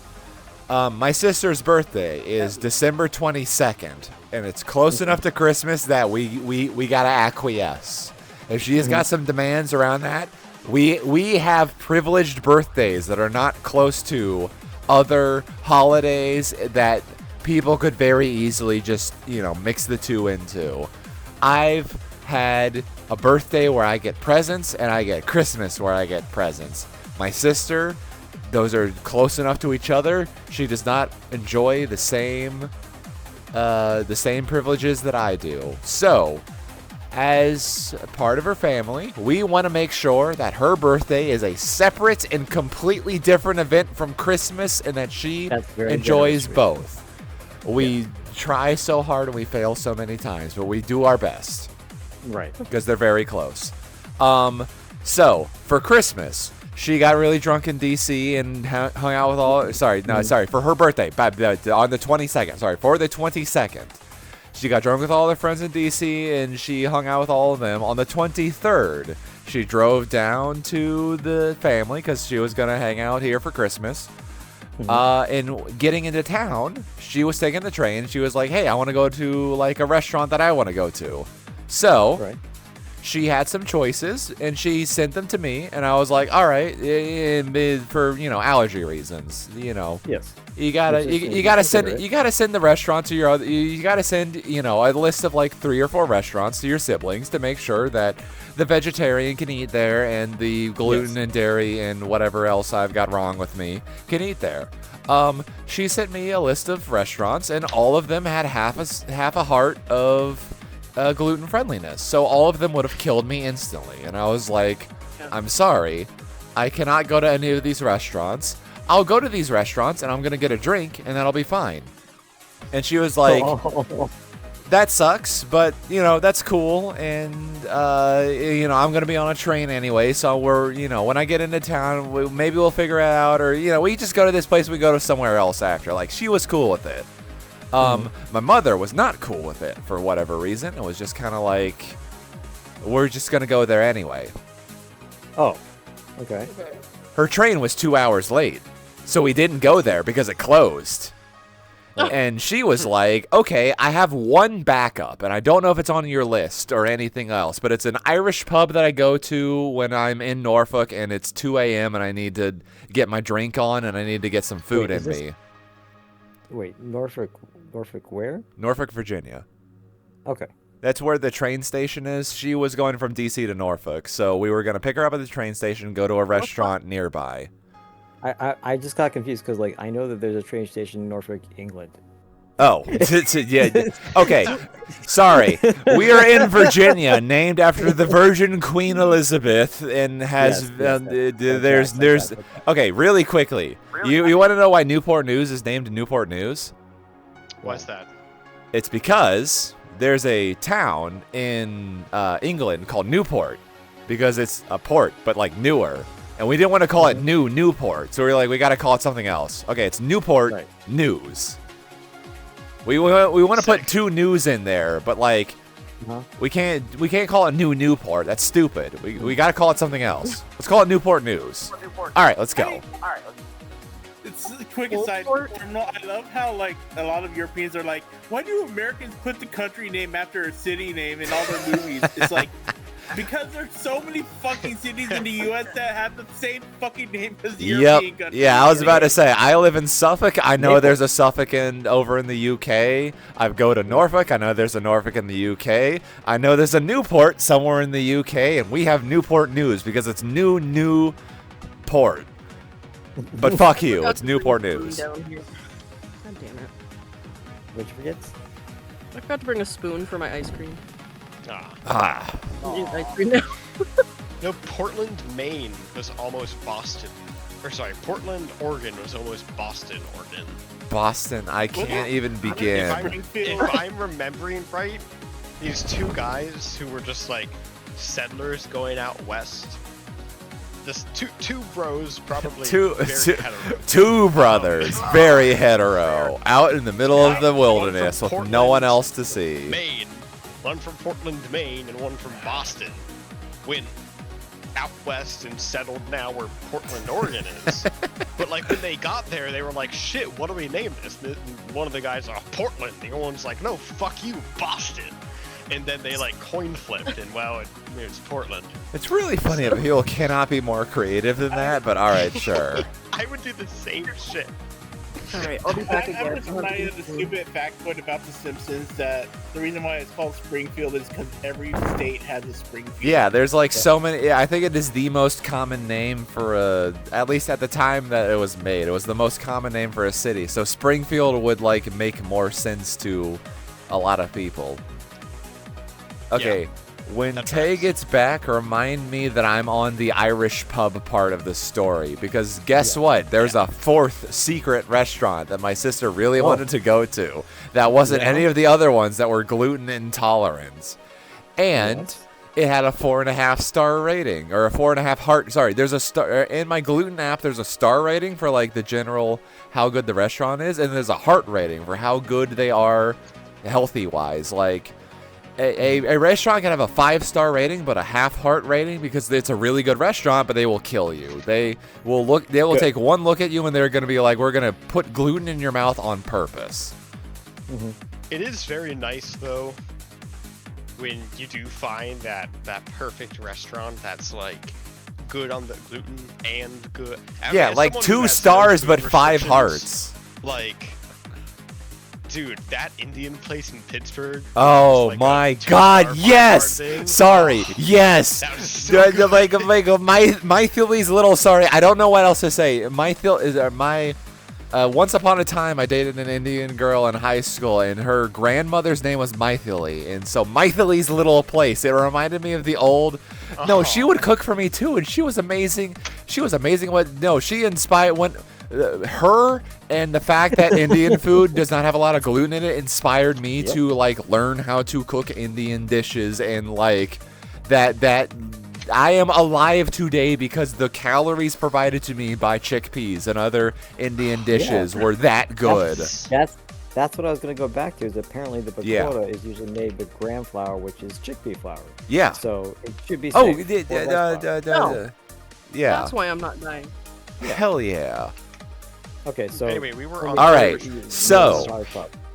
My sister's birthday is December 22nd, and it's close enough to Christmas that we gotta acquiesce. If she has got some demands around that, we have privileged birthdays that are not close to other holidays that people could very easily just, you know, mix the two into. I've had a birthday where I get presents, and I get Christmas where I get presents. My sister, those are close enough to each other. She does not enjoy the same privileges that I do. So, as part of her family, we want to make sure that her birthday is a separate and completely different event from Christmas, and that she enjoys both. We try so hard and we fail so many times, but we do our best. Right. Because they're very close. So, for Christmas, she got really drunk in D.C. and hung out with all... Sorry, for her birthday, on the 22nd. Sorry, for the 22nd. She got drunk with all her friends in D.C. and she hung out with all of them. On the 23rd, she drove down to the family because she was going to hang out here for Christmas. And getting into town, she was taking the train. She was like, hey, I want to go to like a restaurant that I want to go to. So... She had some choices, and she sent them to me, and I was like, "All right," for allergy reasons, Yes. You gotta send the restaurant to your other. You gotta send a list of like 3 or 4 restaurants to your siblings to make sure that the vegetarian can eat there, and the gluten and dairy and whatever else I've got wrong with me can eat there. She sent me a list of restaurants, and all of them had half a heart of gluten friendliness, so all of them would have killed me instantly. And I was like, I'm sorry, I cannot go to any of these restaurants. I'll go to these restaurants and I'm gonna get a drink and that'll be fine. And she was like, that sucks, but that's cool, and I'm gonna be on a train anyway, so we're when I get into town, maybe we'll figure it out, or we just go to this place, we go to somewhere else after. Like, she was cool with it. My mother was not cool with it for whatever reason. It was just kind of like, we're just going to go there anyway. Oh, okay. Her train was 2 hours late, so we didn't go there because it closed. And she was like, okay, I have one backup, and I don't know if it's on your list or anything else, but it's an Irish pub that I go to when I'm in Norfolk, and it's 2 a.m., and I need to get my drink on, and I need to get some food in me. Wait, Norfolk where? Norfolk, Virginia. Okay. That's where the train station is. She was going from D.C. to Norfolk, so we were going to pick her up at the train station, go to a restaurant nearby. I just got confused because, like, I know that there's a train station in Norfolk, England. Oh, yeah. Okay, sorry. We are in Virginia, named after the Virgin Queen Elizabeth, and has there's. Okay, really quickly. You want to know why Newport News is named Newport News? Why's that? It's because there's a town in England called Newport, because it's a port, but like newer. And we didn't want to call it Newport, so we were like, we got to call it something else. Okay, it's Newport News. We want to put 2 news in there, but like, we can't call it Newport. That's stupid. We got to call it something else. Let's call it Newport News. All right, let's go. It's a quick aside. I love how like a lot of Europeans are like, why do Americans put the country name after a city name in all their movies? It's like, because there's so many fucking cities in the U.S. that have the same fucking name as the European countries. Yeah, I was about to say, I live in Suffolk. I know there's a Suffolk over in the UK. I go to Norfolk. I know there's a Norfolk in the UK. I know there's a Newport somewhere in the UK, and we have Newport News because it's Newport. But fuck you, it's Newport News. God damn it. What'd you forget? I forgot to bring a spoon for my ice cream. Ah. Ice cream now. No, Portland, Maine was almost Boston. Or sorry, Portland, Oregon was almost Boston, Oregon. Boston, I can't even begin. If I'm remembering right, these 2 guys who were just like settlers going out west. Just two bros, probably two brothers, very hetero, out in the middle of the wilderness with no one else to see. Maine, one from Portland, Maine, and one from Boston. Went out west and settled now where Portland, Oregon is. But like when they got there, they were like, "Shit, what do we name this?" And one of the guys, Portland. The other one's like, "No, fuck you, Boston." And then they like coin flipped, and wow, it's Portland. It's really funny that people cannot be more creative than that, but all right, sure. I would do the same shit. All right, I'll be back again. I'm just reminded of the stupid factoid about The Simpsons that the reason why it's called Springfield is because every state has a Springfield. Yeah, there's like so many. I think it is the most common name for at least at the time that it was made, it was the most common name for a city. So Springfield would like make more sense to a lot of people. Okay, yeah, when Tay gets back, remind me that I'm on the Irish pub part of the story, because guess what? There's a 4th secret restaurant that my sister really wanted to go to that wasn't any of the other ones that were gluten intolerant. And it had a 4.5 star rating, or a 4.5 heart. Sorry, there's a star in my gluten app. There's a star rating for like the general how good the restaurant is, and there's a heart rating for how good they are healthy wise. Like a restaurant can have a 5-star rating but a half heart rating because it's a really good restaurant, but they will kill you. They will take one look at you and they're going to be like, we're going to put gluten in your mouth on purpose. Mm-hmm. It is very nice though when you do find that perfect restaurant that's like good on the gluten and good. Yeah, like 2 stars but 5 hearts. Like, dude, that Indian place in Pittsburgh. Oh like my God! Yes. Sorry. Yes. So like my Philly's little. Sorry, I don't know what else to say. Once upon a time, I dated an Indian girl in high school, and her grandmother's name was Mythili, and so Mythili's little place. It reminded me of the old. No, she would cook for me too, and she was amazing. She inspired her, and the fact that Indian food does not have a lot of gluten in it inspired me to like learn how to cook Indian dishes, and like that I am alive today because the calories provided to me by chickpeas and other Indian dishes were that good. That's what I was going to go back to, is apparently the pakora is usually made with gram flour, which is chickpea flour. Yeah. So it should be yeah. That's why I'm not dying. Hell yeah. Okay, so anyway, we were on. All right, so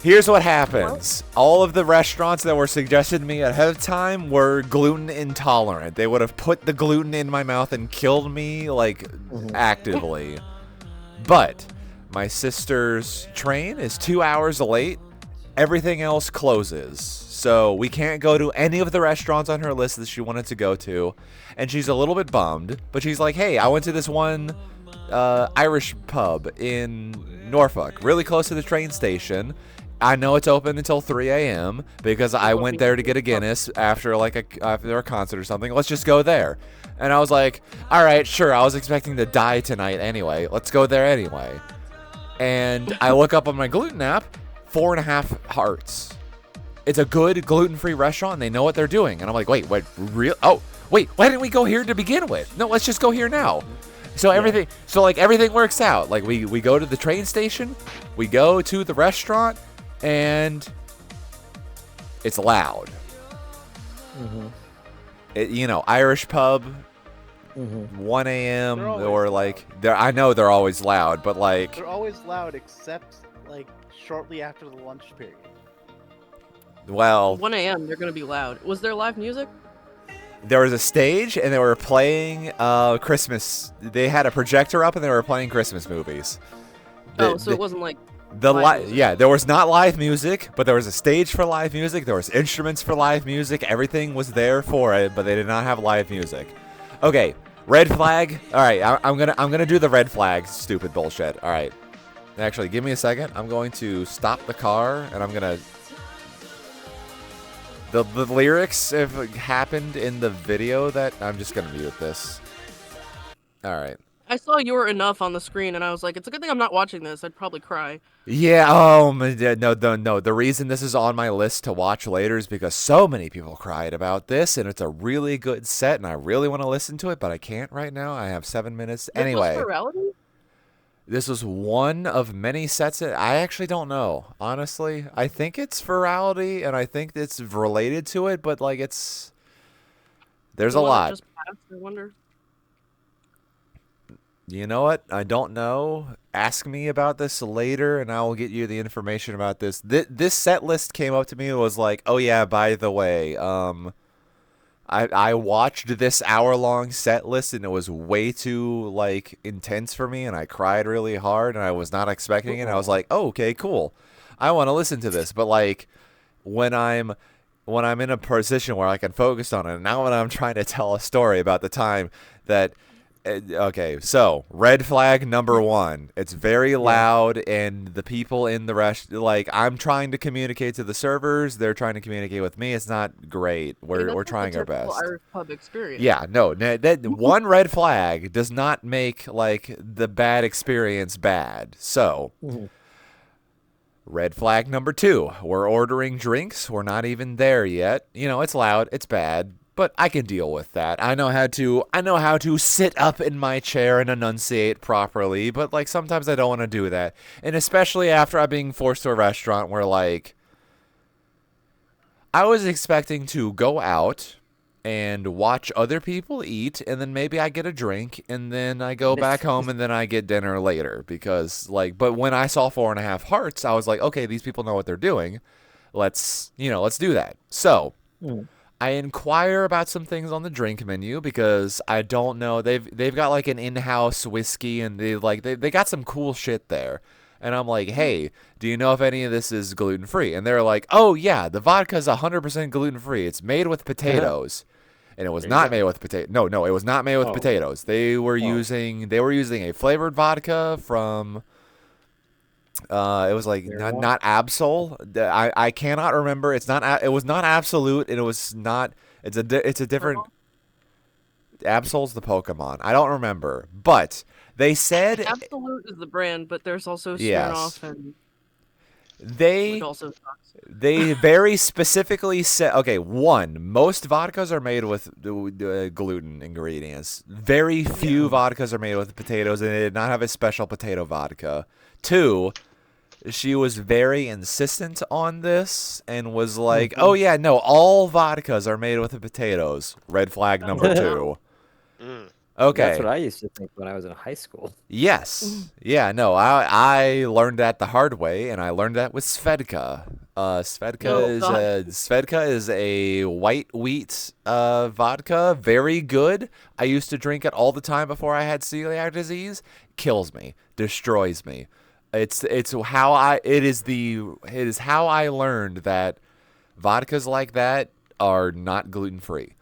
here's what happens. All of the restaurants that were suggested to me ahead of time were gluten intolerant. They would have put the gluten in my mouth and killed me, like, actively. But my sister's train is 2 hours late. Everything else closes. So we can't go to any of the restaurants on her list that she wanted to go to. And she's a little bit bummed. But she's like, hey, I went to this one Irish pub in Norfolk, really close to the train station. I know it's open until 3 a.m. because I went there to get a Guinness after after a concert or something. Let's just go there. And I was like, all right, sure. I was expecting to die tonight anyway. Let's go there anyway. And I look up on my gluten app, 4.5 hearts. It's a good gluten-free restaurant, and they know what they're doing. And I'm like, wait, what? Real? Oh, wait, why didn't we go here to begin with? No, let's just go here now. So everything, everything works out. Like we go to the train station, we go to the restaurant, and it's loud. Irish pub, 1 a.m. or like I know they're always loud, but like they're always loud except like shortly after the lunch period. Well, 1 a.m. they're gonna be loud. Was there live music? There was a stage, and they were playing Christmas. They had a projector up, and they were playing Christmas movies. It wasn't like yeah, there was not live music, but there was a stage for live music. There was instruments for live music. Everything was there for it, but they did not have live music. Okay, red flag. All right, I'm gonna do the red flag. Stupid bullshit. All right, actually, give me a second. I'm going to stop the car, and I'm gonna. The lyrics have happened in the video that I'm just gonna mute this. All right. I saw "You're Enough" on the screen, and I was like, "It's a good thing I'm not watching this. I'd probably cry." Yeah. Oh no. The reason this is on my list to watch later is because so many people cried about this, and it's a really good set, and I really want to listen to it, but I can't right now. I have 7 minutes. Anyway. Was virality? This was one of many sets. I actually don't know, honestly. I think it's virality, and I think it's related to it, but like there's a lot. Just passed, I wonder. You know what? I don't know. Ask me about this later, and I will get you the information about this. This set list came up to me and was like, oh yeah, by the way, I watched this hour-long set list, and it was way too, like, intense for me, and I cried really hard, and I was not expecting it. I was like, oh, okay, cool. I want to listen to this. But, like, when I'm in a position where I can focus on it, and now when I'm trying to tell a story about the time that... Okay, so red flag number 1. It's very loud, and the people in the rest, like, I'm trying to communicate to the servers. They're trying to communicate with me. It's not great. We're trying our best. Irish pub experience. Yeah, no, that one red flag does not make like the bad experience bad. So. Red flag number 2. We're ordering drinks. We're not even there yet. It's loud. It's bad. But I can deal with that. I know how to sit up in my chair and enunciate properly, but like sometimes I don't want to do that. And especially after I'm being forced to a restaurant where like I was expecting to go out and watch other people eat, and then maybe I get a drink, and then I go back home, and then I get dinner later because like but when I saw 4.5 hearts, I was like, okay, these people know what they're doing. Let's do that. So, I inquire about some things on the drink menu because I don't know. They've got like an in-house whiskey, and they got some cool shit there. And I'm like, hey, do you know if any of this is gluten-free? And they're like, oh yeah, the vodka's 100% gluten-free. It's made with potatoes. And it was not made with potato. No, it was not made with potatoes. They were using a flavored vodka from it was like not Absol. I cannot remember. It was not Absolute, and it was not. It's a different. Absol's the Pokemon. I don't remember, but they said Absolute is the brand, but there's also Smirnoff and. They very specifically said, okay, 1, most vodkas are made with gluten ingredients. Very few vodkas are made with potatoes, and they did not have a special potato vodka. 2, she was very insistent on this and was like, oh yeah, no, all vodkas are made with the potatoes. Red flag number 2. Okay. That's what I used to think when I was in high school. Yes. Yeah, no, I learned that the hard way, and I learned that with Svedka. Svedka is a white wheat vodka, very good. I used to drink it all the time before I had celiac disease. Kills me, destroys me. It is how I learned that vodkas like that are not gluten-free.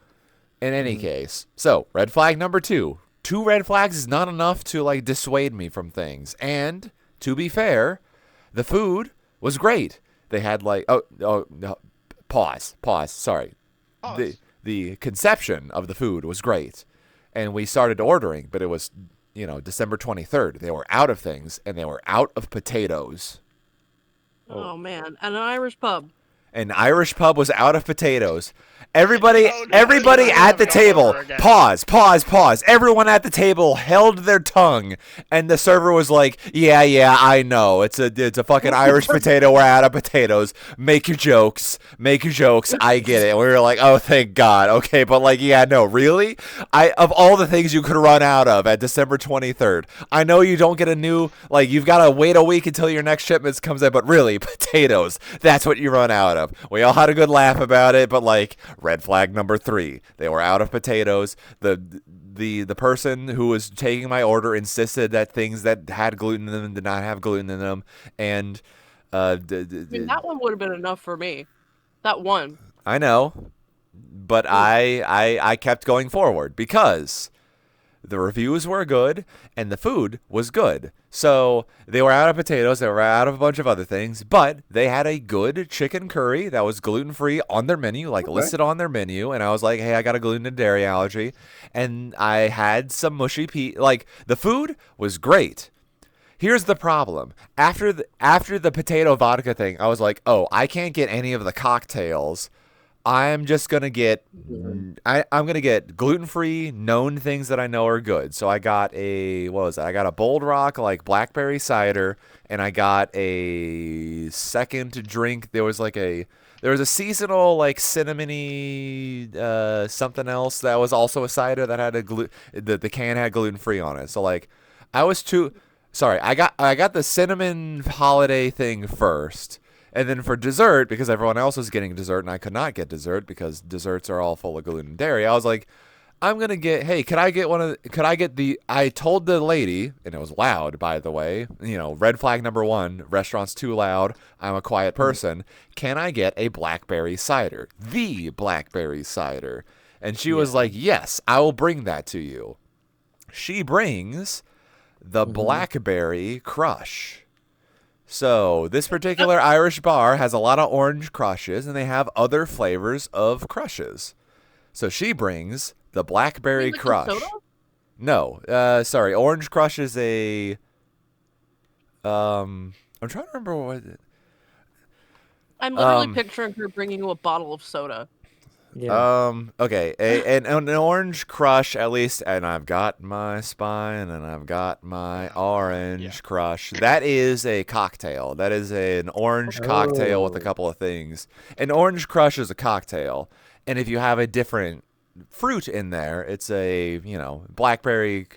In any case, so red flag number 2. 2 red flags is not enough to like dissuade me from things. And to be fair, the food was great. They had like pause. Sorry. Pause. The conception of the food was great. And we started ordering, but it was, December 23rd. They were out of things, and they were out of potatoes. Oh man, and an Irish pub. An Irish pub was out of potatoes. Everybody at the table, pause. Everyone at the table held their tongue, and the server was like, yeah, I know. It's a fucking Irish potato. We're out of potatoes. Make your jokes. I get it. And we were like, oh, thank God. Okay, but like, yeah, no, really? Of all the things you could run out of at December 23rd, I know you don't get a new, like, you've got to wait a week until your next shipment comes in, but really, potatoes, that's what you run out of. We all had a good laugh about it, but like, red flag number 3, they were out of potatoes. The person who was taking my order insisted that things that had gluten in them did not have gluten in them, and that one would have been enough for me. That one. I know, but I kept going forward because the reviews were good and the food was good. So they were out of potatoes, they were out of a bunch of other things, but they had a good chicken curry that was gluten-free on their menu, listed on their menu. And I was like, hey, I got a gluten and dairy allergy. And I had some mushy the food was great. Here's the problem. After the potato vodka thing, I was like, oh, I can't get any of the cocktails. I'm just gonna get I'm gonna get gluten-free known things that I know are good. So I got I got a Bold Rock blackberry cider, and I got a second drink. There was a seasonal cinnamony something else that was also a cider that had the can had gluten-free on it. So I was sorry. I got the cinnamon holiday thing first. And then for dessert, because everyone else was getting dessert and I could not get dessert because desserts are all full of gluten and dairy, I was like, I told the lady, and it was loud, by the way, red flag number 1, restaurant's too loud, I'm a quiet person, can I get a blackberry cider? The blackberry cider. And she was like, yes, I will bring that to you. She brings the blackberry crush. So this particular Irish bar has a lot of orange crushes, and they have other flavors of crushes. So she brings the blackberry crush. Soda? No, sorry, orange crush is a. I'm trying to remember what. I'm literally picturing her bringing you a bottle of soda. Yeah. Okay. An orange crush, at least, and I've got my spine and I've got my orange crush. That is a cocktail. That is an orange cocktail with a couple of things. An orange crush is a cocktail, and if you have a different fruit in there, it's a blackberry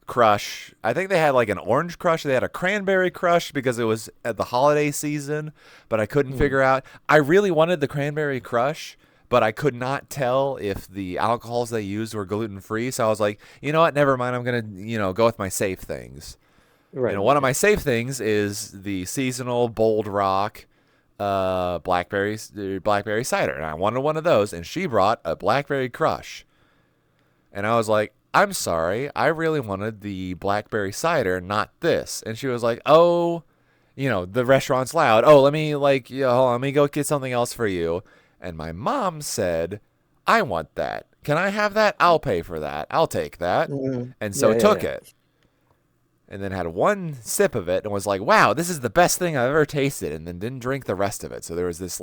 crush. I think they had an orange crush. They had a cranberry crush because it was at the holiday season, but I couldn't figure out. I really wanted the cranberry crush, but I could not tell if the alcohols they used were gluten-free. So I was like, you know what? Never mind. I'm going to, go with my safe things. Right. One of my safe things is the seasonal Bold Rock blackberry cider. And I wanted one of those, and she brought a blackberry crush. And I was like, I'm sorry. I really wanted the blackberry cider, not this. And she was like, oh, the restaurant's loud. Oh, let me hold on, let me go get something else for you. And my mom said, I want that. Can I have that? I'll pay for that. I'll take that. And so took it. And then had one sip of it and was like, wow, this is the best thing I've ever tasted. And then didn't drink the rest of it. So there was this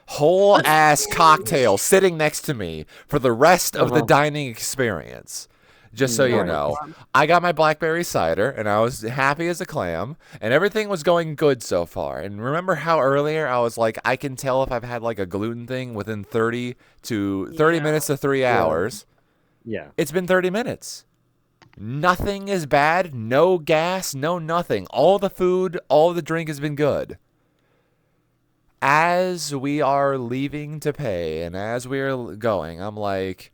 whole ass cocktail sitting next to me for the rest of the dining experience. Just so you know, I got my blackberry cider, and I was happy as a clam, and everything was going good so far. And remember how earlier I was like, I can tell if I've had a gluten thing within 30 minutes to 3 hours. Yeah. It's been 30 minutes. Nothing is bad. No gas. No nothing. All the food, all the drink has been good. As we are leaving to pay and as we're going, I'm like,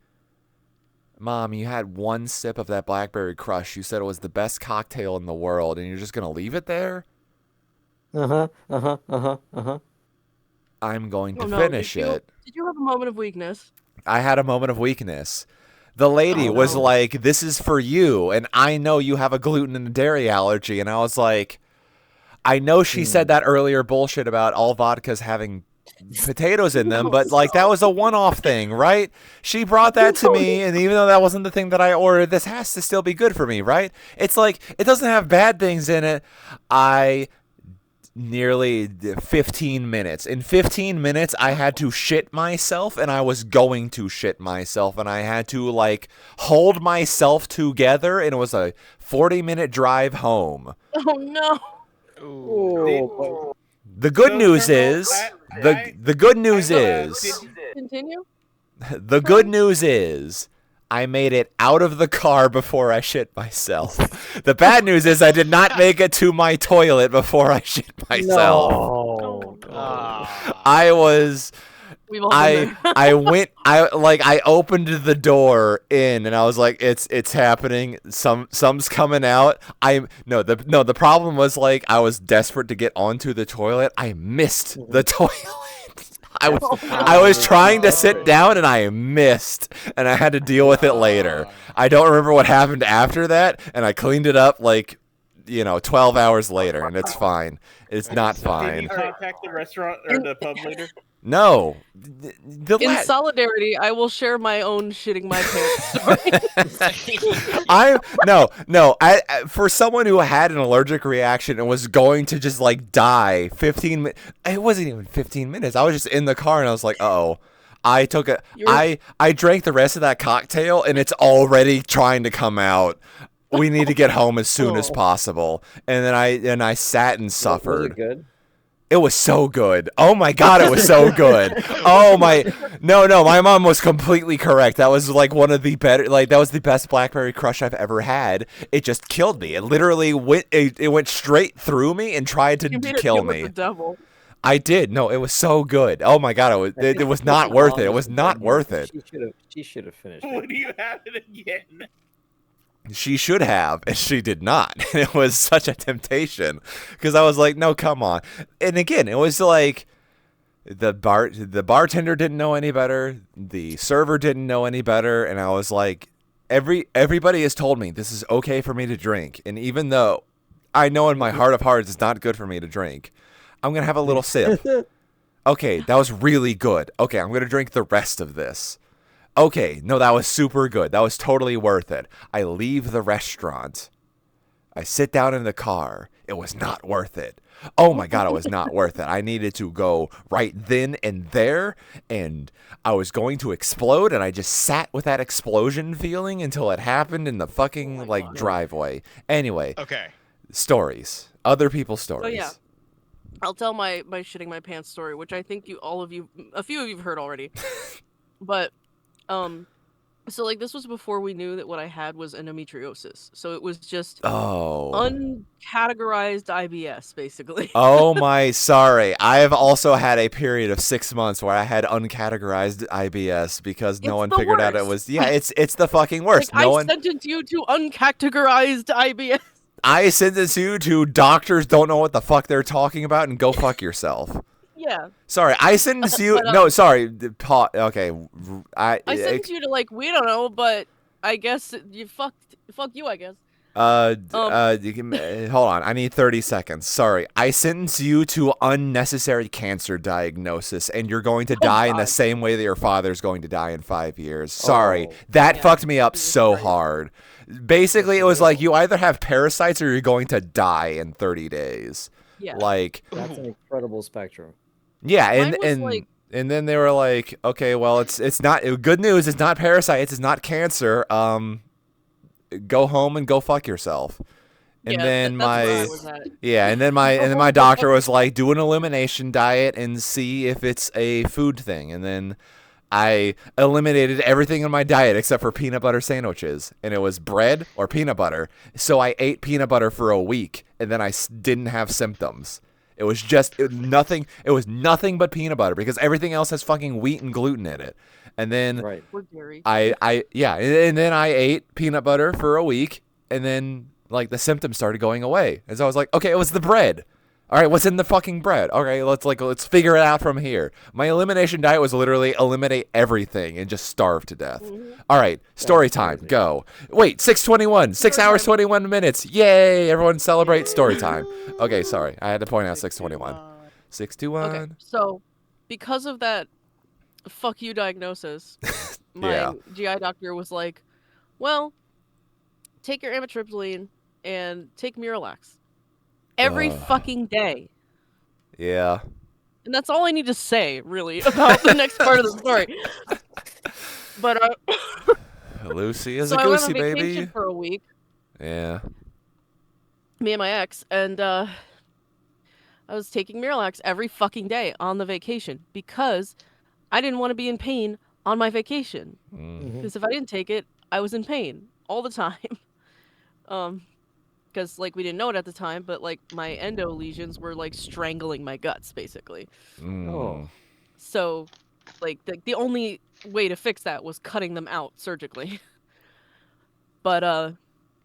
Mom, you had one sip of that blackberry crush. You said it was the best cocktail in the world, and you're just going to leave it there? I'm going to finish it. Did you have a moment of weakness? I had a moment of weakness. The lady was like, this is for you, and I know you have a gluten and dairy allergy. And I was like, I know she said that earlier bullshit about all vodkas having potatoes in them, but like that was a one-off thing, right? She brought that to me, and even though that wasn't the thing that I ordered, this has to still be good for me, right? It's like, it doesn't have bad things in it. Nearly 15 minutes. In 15 minutes, I had to shit myself, and I was going to shit myself, and I had to, like, hold myself together, and it was a 40-minute drive home. Oh, no. The good news is, the good news is, Continue? the good news is, I made it out of the car before I shit myself. The bad news is I did not make it to my toilet before I shit myself. No. I was... We've all been there. I opened the door in and I was like, it's happening. Some's coming out. The problem was like I was desperate to get onto the toilet. I missed the toilet. I was trying to sit down and I missed, and I had to deal with it later. I don't remember what happened after that, and I cleaned it up like, 12 hours later, and it's fine. It's not fine. Did you contact the restaurant or the pub later? No. In solidarity, I will share my own shitting my pants story. For someone who had an allergic reaction and was going to just like die, 15 minutes. It wasn't even 15 minutes. I was just in the car and I was like, uh-oh. I drank the rest of that cocktail and it's already trying to come out. We need to get home as soon as possible. And then I sat and suffered. Was it good? It was so good. Oh my God, it was so good. Oh my, no, my mom was completely correct. That was like one of the better, like that was the best blackberry crush I've ever had. It just killed me. It literally went straight through me and tried to kill me. With the devil. I did. No, it was so good. Oh my God, it was not worth it. It was not worth it. She should have finished. Would you have it again? She should have, and she did not. And it was such a temptation because I was like, no, come on. And again, it was like the bartender didn't know any better. The server didn't know any better. And I was like, everybody has told me this is okay for me to drink. And even though I know in my heart of hearts it's not good for me to drink, I'm going to have a little sip. Okay, that was really good. Okay, I'm going to drink the rest of this. Okay, no, that was super good. That was totally worth it. I leave the restaurant. I sit down in the car. It was not worth it. Oh my God, it was not worth it. I needed to go right then and there, and I was going to explode, and I just sat with that explosion feeling until it happened in the fucking, driveway. Anyway. Okay. Stories. Other people's stories. Oh, yeah. I'll tell my shitting my pants story, which I think a few of you've heard already. But... so this was before we knew that what I had was endometriosis. So it was just uncategorized IBS, basically. Oh my, sorry. I have also had a period of 6 months where I had uncategorized IBS because no one figured out it was. Yeah, it's the fucking worst. I sentence you to uncategorized IBS. I sentence you to doctors don't know what the fuck they're talking about and go fuck yourself. Yeah. Sorry, I sentence you. No, sorry. Okay, I sentence you to we don't know, but I guess you fuck you. I guess. Hold on. I need 30 seconds. Sorry, I sentence you to unnecessary cancer diagnosis, and you're going to die in the same way that your father's going to die in 5 years. Sorry, that fucked me up so hard. Basically, it was like you either have parasites or you're going to die in 30 days. Yeah. That's an incredible spectrum. Yeah, and then they were like, okay, well, it's not good news. It's not parasites. It's not cancer. Go home and go fuck yourself. And then my doctor was like, do an elimination diet and see if it's a food thing. And then I eliminated everything in my diet except for peanut butter sandwiches, and it was bread or peanut butter. So I ate peanut butter for a week, and then I didn't have symptoms. It was just nothing. It was nothing but peanut butter because everything else has fucking wheat and gluten in it. And then and then I ate peanut butter for a week, and then like the symptoms started going away. And so I was like, okay, it was the bread. All right, what's in the fucking bread? Okay, let's figure it out from here. My elimination diet was literally eliminate everything and just starve to death. All right, story time, go. Wait, 6:21, 6 hours 21 minutes. Yay! Everyone celebrate story time. Okay, sorry, I had to point out 6:21. 6:21. Okay, so because of that fuck you diagnosis, my GI doctor was like, well, take your amitriptyline and take Miralax. Every fucking day. Yeah. And that's all I need to say, really, about the next part of the story. But Lucy is so a I went goosey, on vacation baby. for a week. Yeah. Me and my ex, and I was taking Miralax every fucking day on the vacation because I didn't want to be in pain on my vacation. Because if I didn't take it, I was in pain all the time. Because like we didn't know it at the time, but like my endo lesions were like strangling my guts basically. So like the only way to fix that was cutting them out surgically. But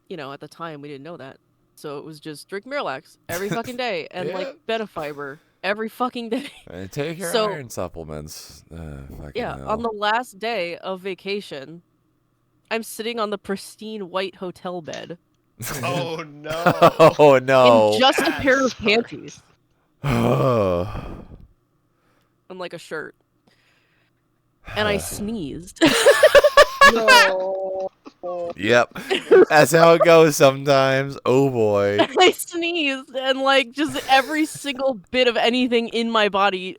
you know, at the time we didn't know that. So it was just drink Miralax every fucking day and like Betafiber every fucking day. And take your iron supplements. On the last day of vacation, I'm sitting on the pristine white hotel bed. Oh no! Oh no! In just a pair of panties. And like a shirt. And I sneezed. No. Yep. That's how it goes sometimes. Oh boy. I sneezed and like just every single bit of anything in my body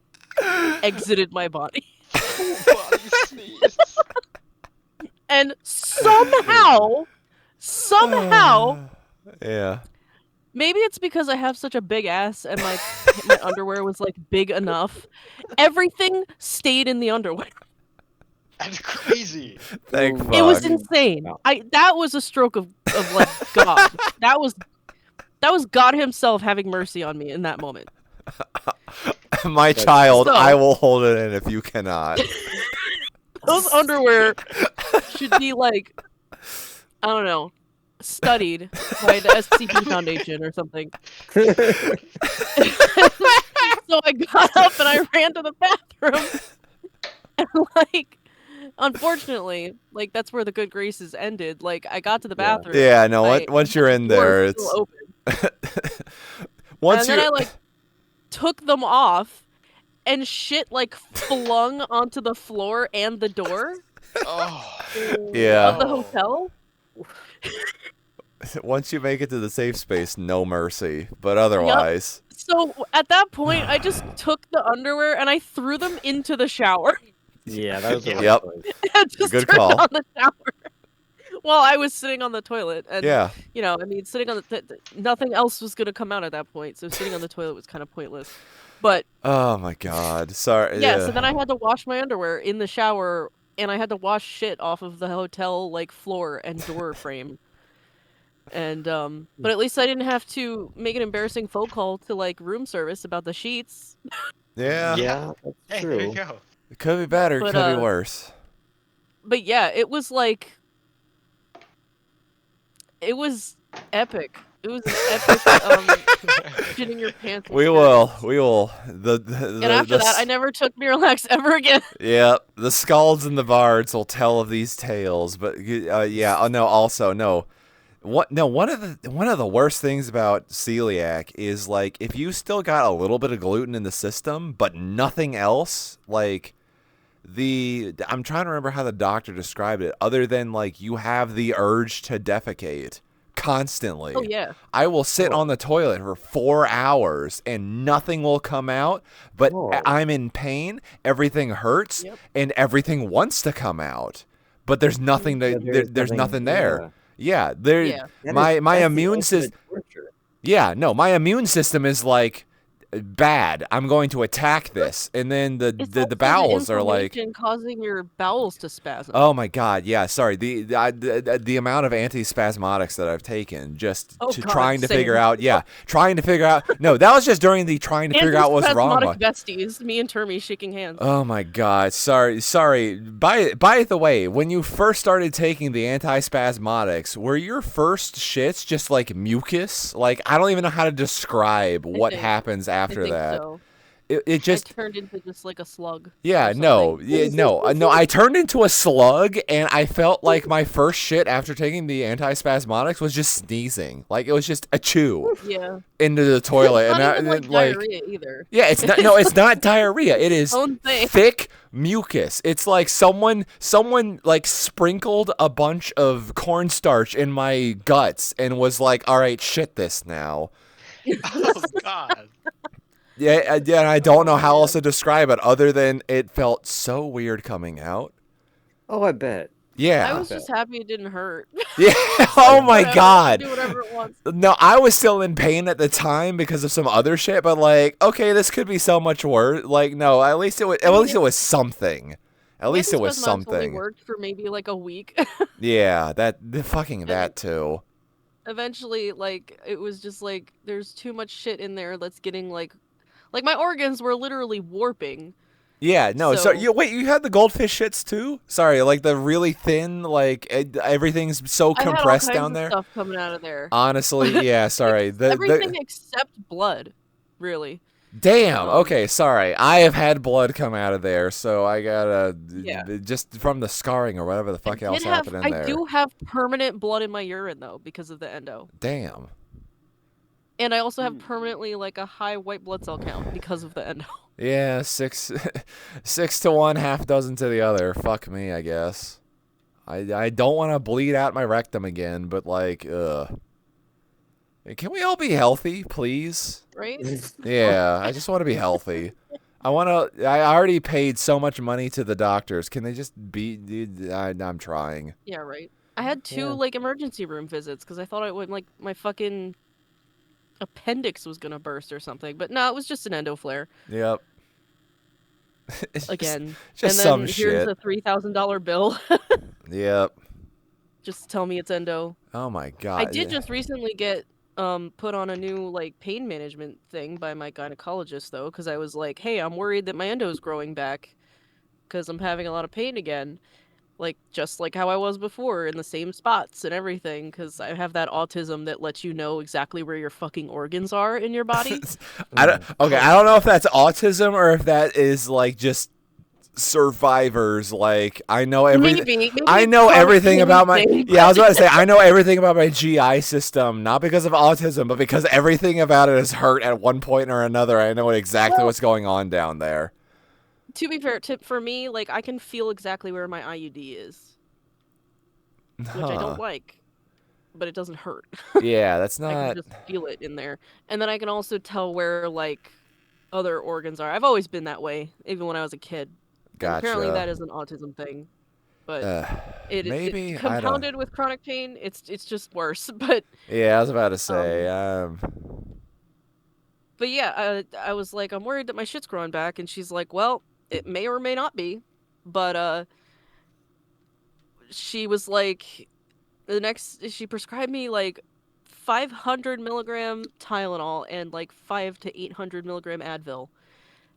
exited my body. And somehow, yeah. maybe it's because I have such a big ass and like my underwear was like big enough. Everything stayed in the underwear. That's crazy. Thank fuck. It was insane. That was a stroke of like God. That was God himself having mercy on me in that moment. My child, I will hold it in if you cannot. Those underwear should be like, I don't know, studied by the SCP Foundation or something. So I got up and I ran to the bathroom. And like, unfortunately, like that's where the good graces ended. Like I got to the bathroom. Yeah, no. Once you're in there, it's open. And then I like took them off, and shit like flung onto the floor and the door. Yeah. Of the hotel. Once you make it to the safe space, no mercy. But otherwise. Yep. So at that point, I just took the underwear and I threw them into the shower. Yeah, that was a Yep. Just Good turned call. on the shower while I was sitting on the toilet. And, you know, I mean, sitting on nothing else was going to come out at that point. So sitting on the toilet was kind of pointless. But. Oh my God. Sorry. Yeah, so then I had to wash my underwear in the shower and I had to wash shit off of the hotel, like, floor and door frame. And, but at least I didn't have to make an embarrassing phone call to, like, room service about the sheets. Yeah. Yeah, that's true. There you go. It could be better, it could be worse. But yeah, it was like, it was epic. It was an epic, shitting your pants. We will. And after that, I never took Miralax ever again. Yeah, the Scalds and the Bards will tell of these tales, but yeah. Oh no. Also, no. One of the worst things about celiac is like if you still got a little bit of gluten in the system, but nothing else. Like I'm trying to remember how the doctor described it, other than like you have the urge to defecate constantly. Oh yeah. I will sit on the toilet for 4 hours and nothing will come out, but I'm in pain, everything hurts, and everything wants to come out. But there's nothing there's nothing there. Yeah, my immune system. Yeah, no, my immune system is like bad. I'm going to attack this. And then the bowels are like, causing your bowels to spasm. oh my god, yeah. Sorry, the amount of antispasmodics that I've taken just trying to figure out. Yeah, trying to figure out. No, that was just during the trying to figure out what's wrong. Besties, me and Termy shaking hands. Oh my god, sorry. By the way, when you first started taking the antispasmodics, were your first shits just like mucus? Like I don't even know how to describe what happens after that. So. It just turned into just like a slug. Yeah, no. I turned into a slug, and I felt like my first shit after taking the antispasmodics was just sneezing. Like it was just a chew. Yeah. Into the toilet, It's not and even like diarrhea either. Yeah, it's not. No, it's not diarrhea. It is Own thing. thick mucus. It's like someone like sprinkled a bunch of cornstarch in my guts and was like, "All right, shit this now." Oh God. Yeah, and I don't know how else to describe it other than it felt so weird coming out. Oh, I bet. Yeah. I was just happy it didn't hurt. Yeah. Oh my God. Do whatever it wants. No, I was still in pain at the time because of some other shit, but like, okay, this could be so much worse. Like, no, at least it was something. At least it was something. Only worked for maybe like a week. Yeah, that too. Eventually, like, it was just like there's too much shit in there that's getting like my organs were literally warping. Yeah, no. So you had the goldfish shits too? Sorry, like the really thin, like everything's so compressed I had all down there. Stuff coming out of there. Honestly, yeah. Sorry. Everything except blood, really. Damn. Okay, sorry. I have had blood come out of there, so I gotta just from the scarring or whatever the fuck else happened in there. I do have permanent blood in my urine though because of the endo. Damn. And I also have permanently like a high white blood cell count because of the endo. Yeah, 6 to 1, half dozen to the other. Fuck me, I guess. I don't want to bleed out my rectum again, but like, can we all be healthy, please? Right? Yeah, I just want to be healthy. I already paid so much money to the doctors. Can they just be? I'm trying. Yeah, right. I had 2 like emergency room visits because I thought it would like my fucking appendix was gonna burst or something, but no, it was just an endo flare. Yep. Again, just and then some here's shit. a $3,000 bill. Yep. Just tell me it's endo. Oh my God. I did just recently get put on a new like pain management thing by my gynecologist though, because I was like, hey, I'm worried that my endo's growing back because I'm having a lot of pain again. Like, just like how I was before, in the same spots and everything, because I have that autism that lets you know exactly where your fucking organs are in your body. I don't know if that's autism or if that is like just survivors. Like, I know Maybe I know everything about my I was about to say I know everything about my GI system, not because of autism, but because everything about it is hurt at one point or another. I know exactly what's going on down there. To be fair, for me, like, I can feel exactly where my IUD is. Which I don't like, but it doesn't hurt. Yeah, that's not... I can just feel it in there. And then I can also tell where, like, other organs are. I've always been that way, even when I was a kid. Gotcha. And apparently that is an autism thing. But maybe, it's compounded with chronic pain, it's just worse. But yeah, I was about to say... But yeah, I was like, I'm worried that my shit's growing back, and she's like, well... It may or may not be, but she was like, she prescribed me like 500 milligram Tylenol and like 500 to 800 milligram Advil,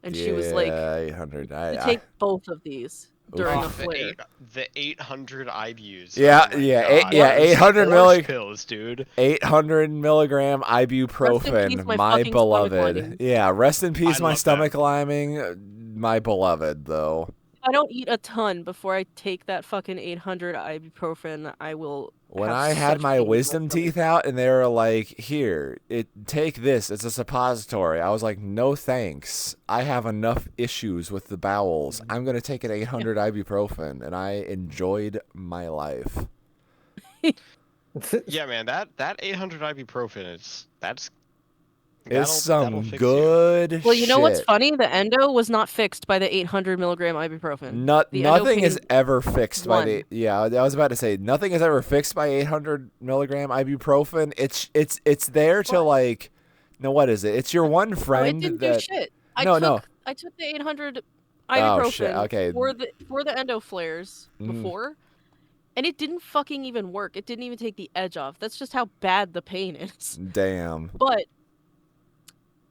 and she was like, 800. Take both of these during a flare. The 800 IBUs. Yeah, oh yeah, 800 pills, dude. 800 milligram ibuprofen, my beloved. Yeah, rest in peace, my stomach lining. My beloved, though. I don't eat a ton before I take that fucking 800 ibuprofen. I will. When I had my wisdom teeth out and they were like, "Here, take this. It's a suppository." I was like, "No thanks. I have enough issues with the bowels. I'm gonna take an 800 ibuprofen," and I enjoyed my life. Yeah, man, that 800 ibuprofen that's. It's some good Well, you know what's shit. funny? The endo was not fixed by the 800 milligram ibuprofen. Nothing is ever fixed by the... Yeah, I was about to say, nothing is ever fixed by 800 milligram ibuprofen. It's there to, like... No, what is it? It's your one friend it didn't that. do shit. I took the 800 Oh shit! ibuprofen Okay. for the endo flares before, and it didn't fucking even work. It didn't even take the edge off. That's just how bad the pain is. Damn. But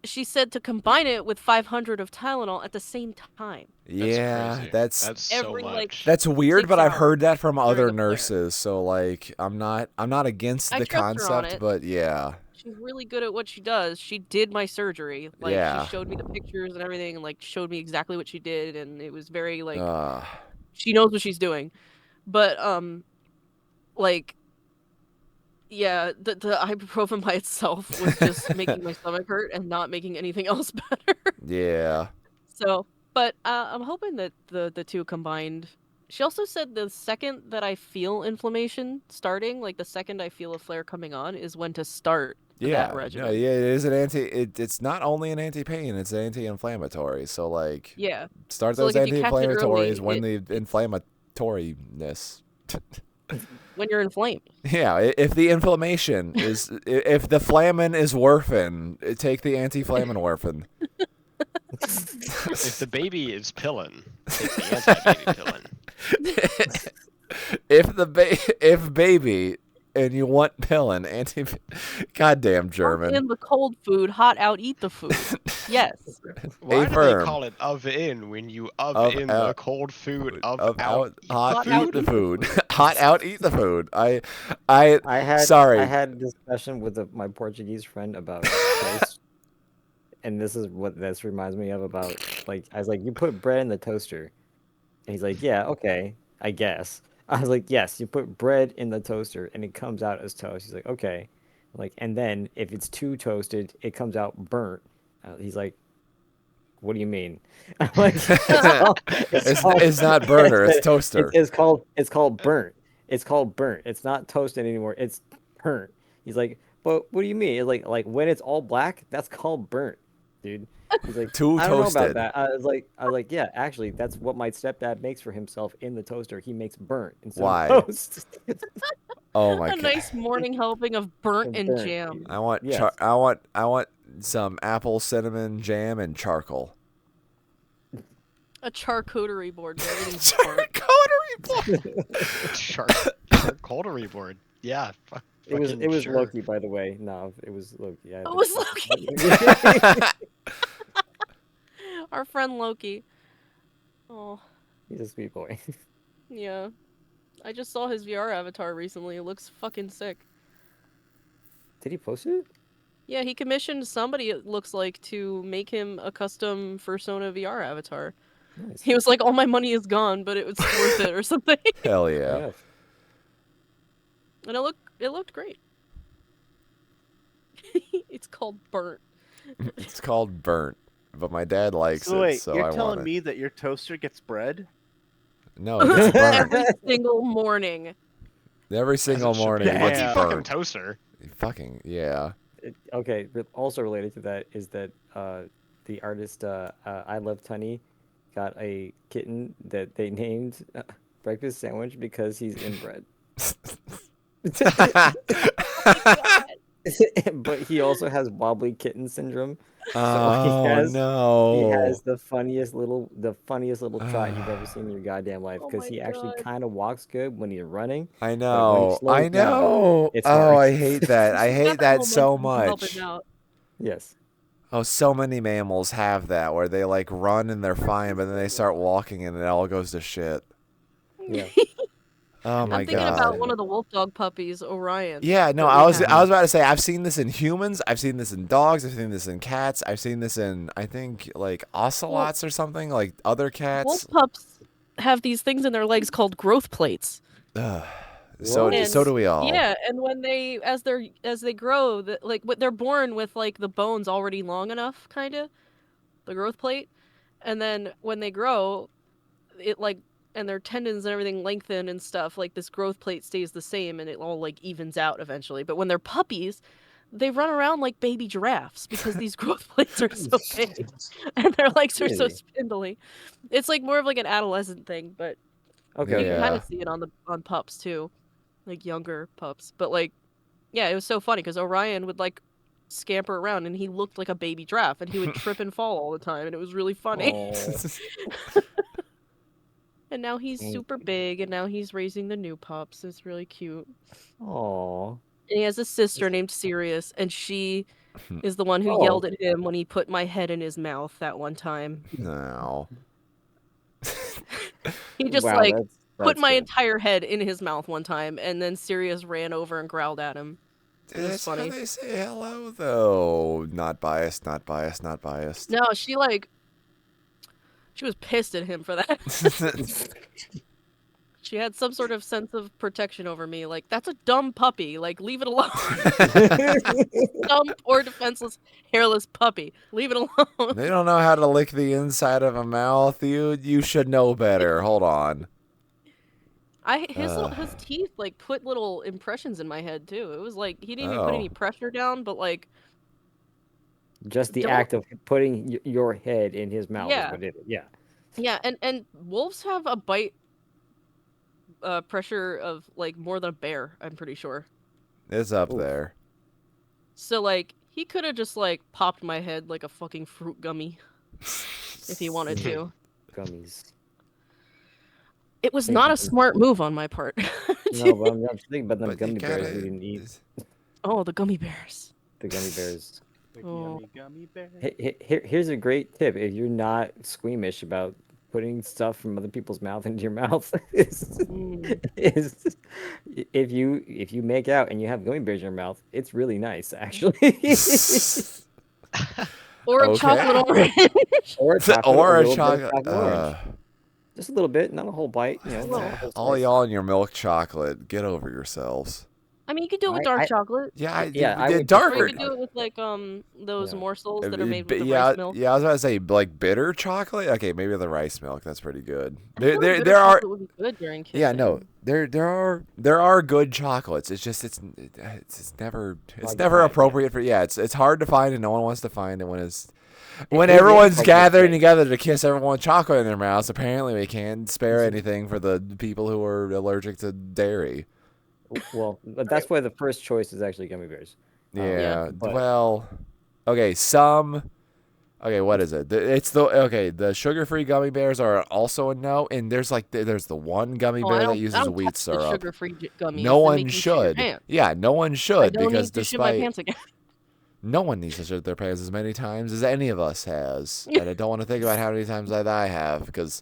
she said to combine it with 500 of Tylenol at the same time. Yeah, that's so much. That's weird, 6 but I've hours heard that from other during a flare. nurses. So like, I'm not against I the trust her on concept, it. but yeah. She's really good at what she does. She did my surgery. Like, Yeah. she showed me the pictures and everything, and like showed me exactly what she did, and it was very like she knows what she's doing. But like, yeah, the ibuprofen by itself was just making my stomach hurt and not making anything else better. Yeah. So, but I'm hoping that the two combined. She also said the second that I feel inflammation starting, like the second I feel a flare coming on, is when to start that regimen. No, yeah, it is an it's not only an anti-pain, it's anti-inflammatory. So like, yeah, start so, those like, if you catch it anti-inflammatories early, when the inflammatoriness. When you're inflamed. Yeah, if the inflammation is if the flamin is werfin, take the anti-flamin. If the baby is pillin', take the anti-baby pillin'. if baby and you want pillin, goddamn German. In the cold food, hot out, eat the food. Yes. Why do they call it in when you in the cold food out, hot eat the food? Hot out, eat the food. I had a discussion with my Portuguese friend about toast. And this is what this reminds me of about, like, I was like, you put bread in the toaster. And he's like, yeah, okay, I guess. I was like, yes, you put bread in the toaster and it comes out as toast. He's like, okay. Like, and then if it's too toasted, it comes out burnt. He's like, what do you mean? I'm like, it's not burner, it's toaster. It's called burnt. It's called burnt. It's not toasted anymore. It's burnt. He's like, but what do you mean? It's like when it's all black, that's called burnt, dude. He's like, too I don't toasted. know about that. I was like, yeah, actually, that's what my stepdad makes for himself in the toaster. He makes burnt instead of toast. Oh my god! A nice morning helping of burnt and jam. I want I want some apple cinnamon jam and charcoal. A charcuterie board. Charcuterie board. Charcuterie board. Yeah. It was Loki, by the way. No, it was Loki. Yeah, it was Loki. Our friend Loki. Oh. He's a sweet boy. Yeah. I just saw his VR avatar recently. It looks fucking sick. Did he post it? Yeah, he commissioned somebody, it looks like, to make him a custom Persona VR avatar. Nice. He was like, all my money is gone, but it was worth it or something. Hell yeah. And it looked great. It's called burnt. It's called burnt, but my dad likes so it, wait, so you're I telling want it. me that your toaster gets bread? No, it's burnt. Every single morning. Every single morning. What's it's fucking burnt. toaster? Fucking yeah. Okay. Also related to that is that the artist I Love Tunny got a kitten that they named Breakfast Sandwich because he's inbred. But he also has wobbly kitten syndrome. Oh no! He has the funniest little trot you've ever seen in your goddamn life because he actually kind of walks good when he's running. I know. I know. It's oh, hard. I hate that. I hate that so much. Yes. Oh, so many mammals have that where they like run and they're fine, but then they start walking and it all goes to shit. Yeah. Oh my god. I'm thinking about one of the wolf dog puppies, Orion. Yeah, no, I was about to say I've seen this in humans, I've seen this in dogs, I've seen this in cats, I've seen this in I think like ocelots or something, like other cats. Wolf pups have these things in their legs called growth plates. So do we all. Yeah, and when they as they grow, they're born with like the bones already long enough, kind of, the growth plate, and then when they grow, it like. And their tendons and everything lengthen and stuff, like this growth plate stays the same and it all like evens out eventually. But when they're puppies, they run around like baby giraffes because these growth plates are so big and their legs are so spindly. It's like more of like an adolescent thing, but you can kind of see it on pups too, like younger pups. But like, yeah, it was so funny because Orion would like scamper around, and he looked like a baby giraffe, and he would trip and fall all the time, and it was really funny. And now he's super big, and now he's raising the new pups. It's really cute. Aww. And he has a sister named Sirius, and she is the one who yelled at him when he put my head in his mouth that one time. No. He just Wow, put my good. entire head in his mouth one time, and then Sirius ran over and growled at him. It was That's funny. how they say hello, though. Not biased, not biased, not biased. No, she was pissed at him for that. She had some sort of sense of protection over me. Like, that's a dumb puppy. Like, leave it alone. Dumb, poor, defenseless, hairless puppy. Leave it alone. They don't know how to lick the inside of a mouth. You should know better. Hold on. His teeth like put little impressions in my head too. It was like he didn't even put any pressure down, but like just the act of putting your head in his mouth Yeah. is what it is. Yeah. Yeah, and wolves have a bite pressure of like more than a bear, I'm pretty sure. It's up there. So like he could have just like popped my head like a fucking fruit gummy if he wanted to. Gummies. It was not a smart move on my part. No, but I'm just thinking about them gummy bears we didn't eat. Oh, the gummy bears. The gummy bears. Oh. Gummy bear. Here's a great tip. If you're not squeamish about putting stuff from other people's mouth into your mouth, is if you make out and you have gummy bears in your mouth, it's really nice, actually. Or a chocolate orange. Or a chocolate orange. Just a little bit, not a whole bite. You know, not a whole All slice. y'all and your milk chocolate. Get over yourselves. I mean, you could do it with dark chocolate. Yeah, I would darker. Or you could do it with like those morsels that are made with the yeah, rice milk. yeah. I was about to say like bitter chocolate. Okay, maybe the rice milk. That's pretty good. I feel like bitter There are. chocolate would be good during kissing. Yeah, no, there are good chocolates. It's just it's never appropriate for. Yeah, it's hard to find and no one wants to find it when everyone's gathering together to kiss everyone with chocolate in their mouths. Apparently, we can't spare anything for the people who are allergic to dairy. Well, that's why the first choice is actually gummy bears. Yeah. But- Well, okay. Okay, what is it? The sugar-free gummy bears are also a no, and there's the one gummy bear that uses wheat syrup. Sugar-free gummies. No They one make you shit your should. pants. Yeah, no one should I don't because need to shit my despite pants again. no one needs to shit their pants as many times as any of us has, and I don't want to think about how many times that I have because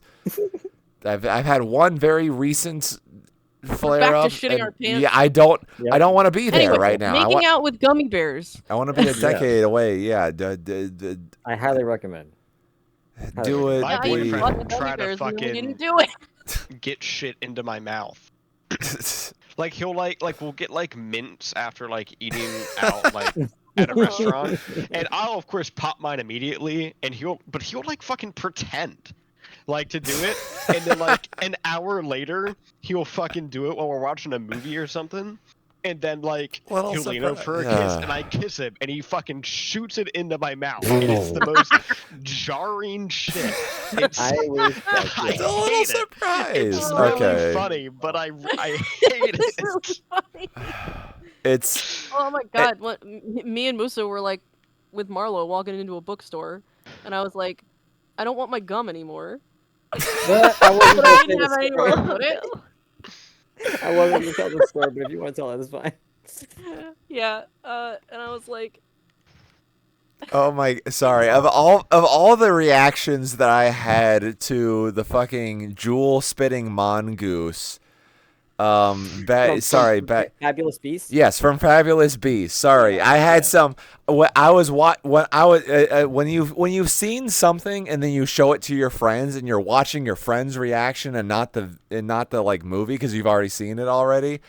I've had one very recent flare back up. to shitting our pants. Yeah, I don't want to be there Anyway, right now. Making out with gummy bears. I want to be a decade away. Yeah, I highly recommend. Do it. My please. boyfriend will try to bears and then we didn't fucking do it. get shit into my mouth. Like he'll like we'll get like mints after like eating out like at a restaurant, and I'll of course pop mine immediately, and he'll like fucking pretend like to do it, and then like an hour later he'll fucking do it while we're watching a movie or something. And then, like, Little he'll lean over for a surprise. kiss, and I kiss him, and he fucking shoots it into my mouth. And it's the most jarring shit. It's, I wish that I It's a little hate it. surprise. It's really Okay. funny, but I hate It's it. really funny. It's Oh my god! Me and Musa were like with Marlo walking into a bookstore, and I was like, I don't want my gum anymore. But I wasn't But gonna I say didn't the have anywhere to story. put it. I wasn't gonna tell the story, but if you want to tell it, it's fine. Yeah, and I was like, Oh my, sorry. Of all the reactions that I had to the fucking jewel spitting mongoose, Fabulous Beast. Yes, from Fabulous Beast. Sorry, I had some. When you've seen something and then you show it to your friends and you're watching your friend's reaction and not the like movie because you've already seen it already.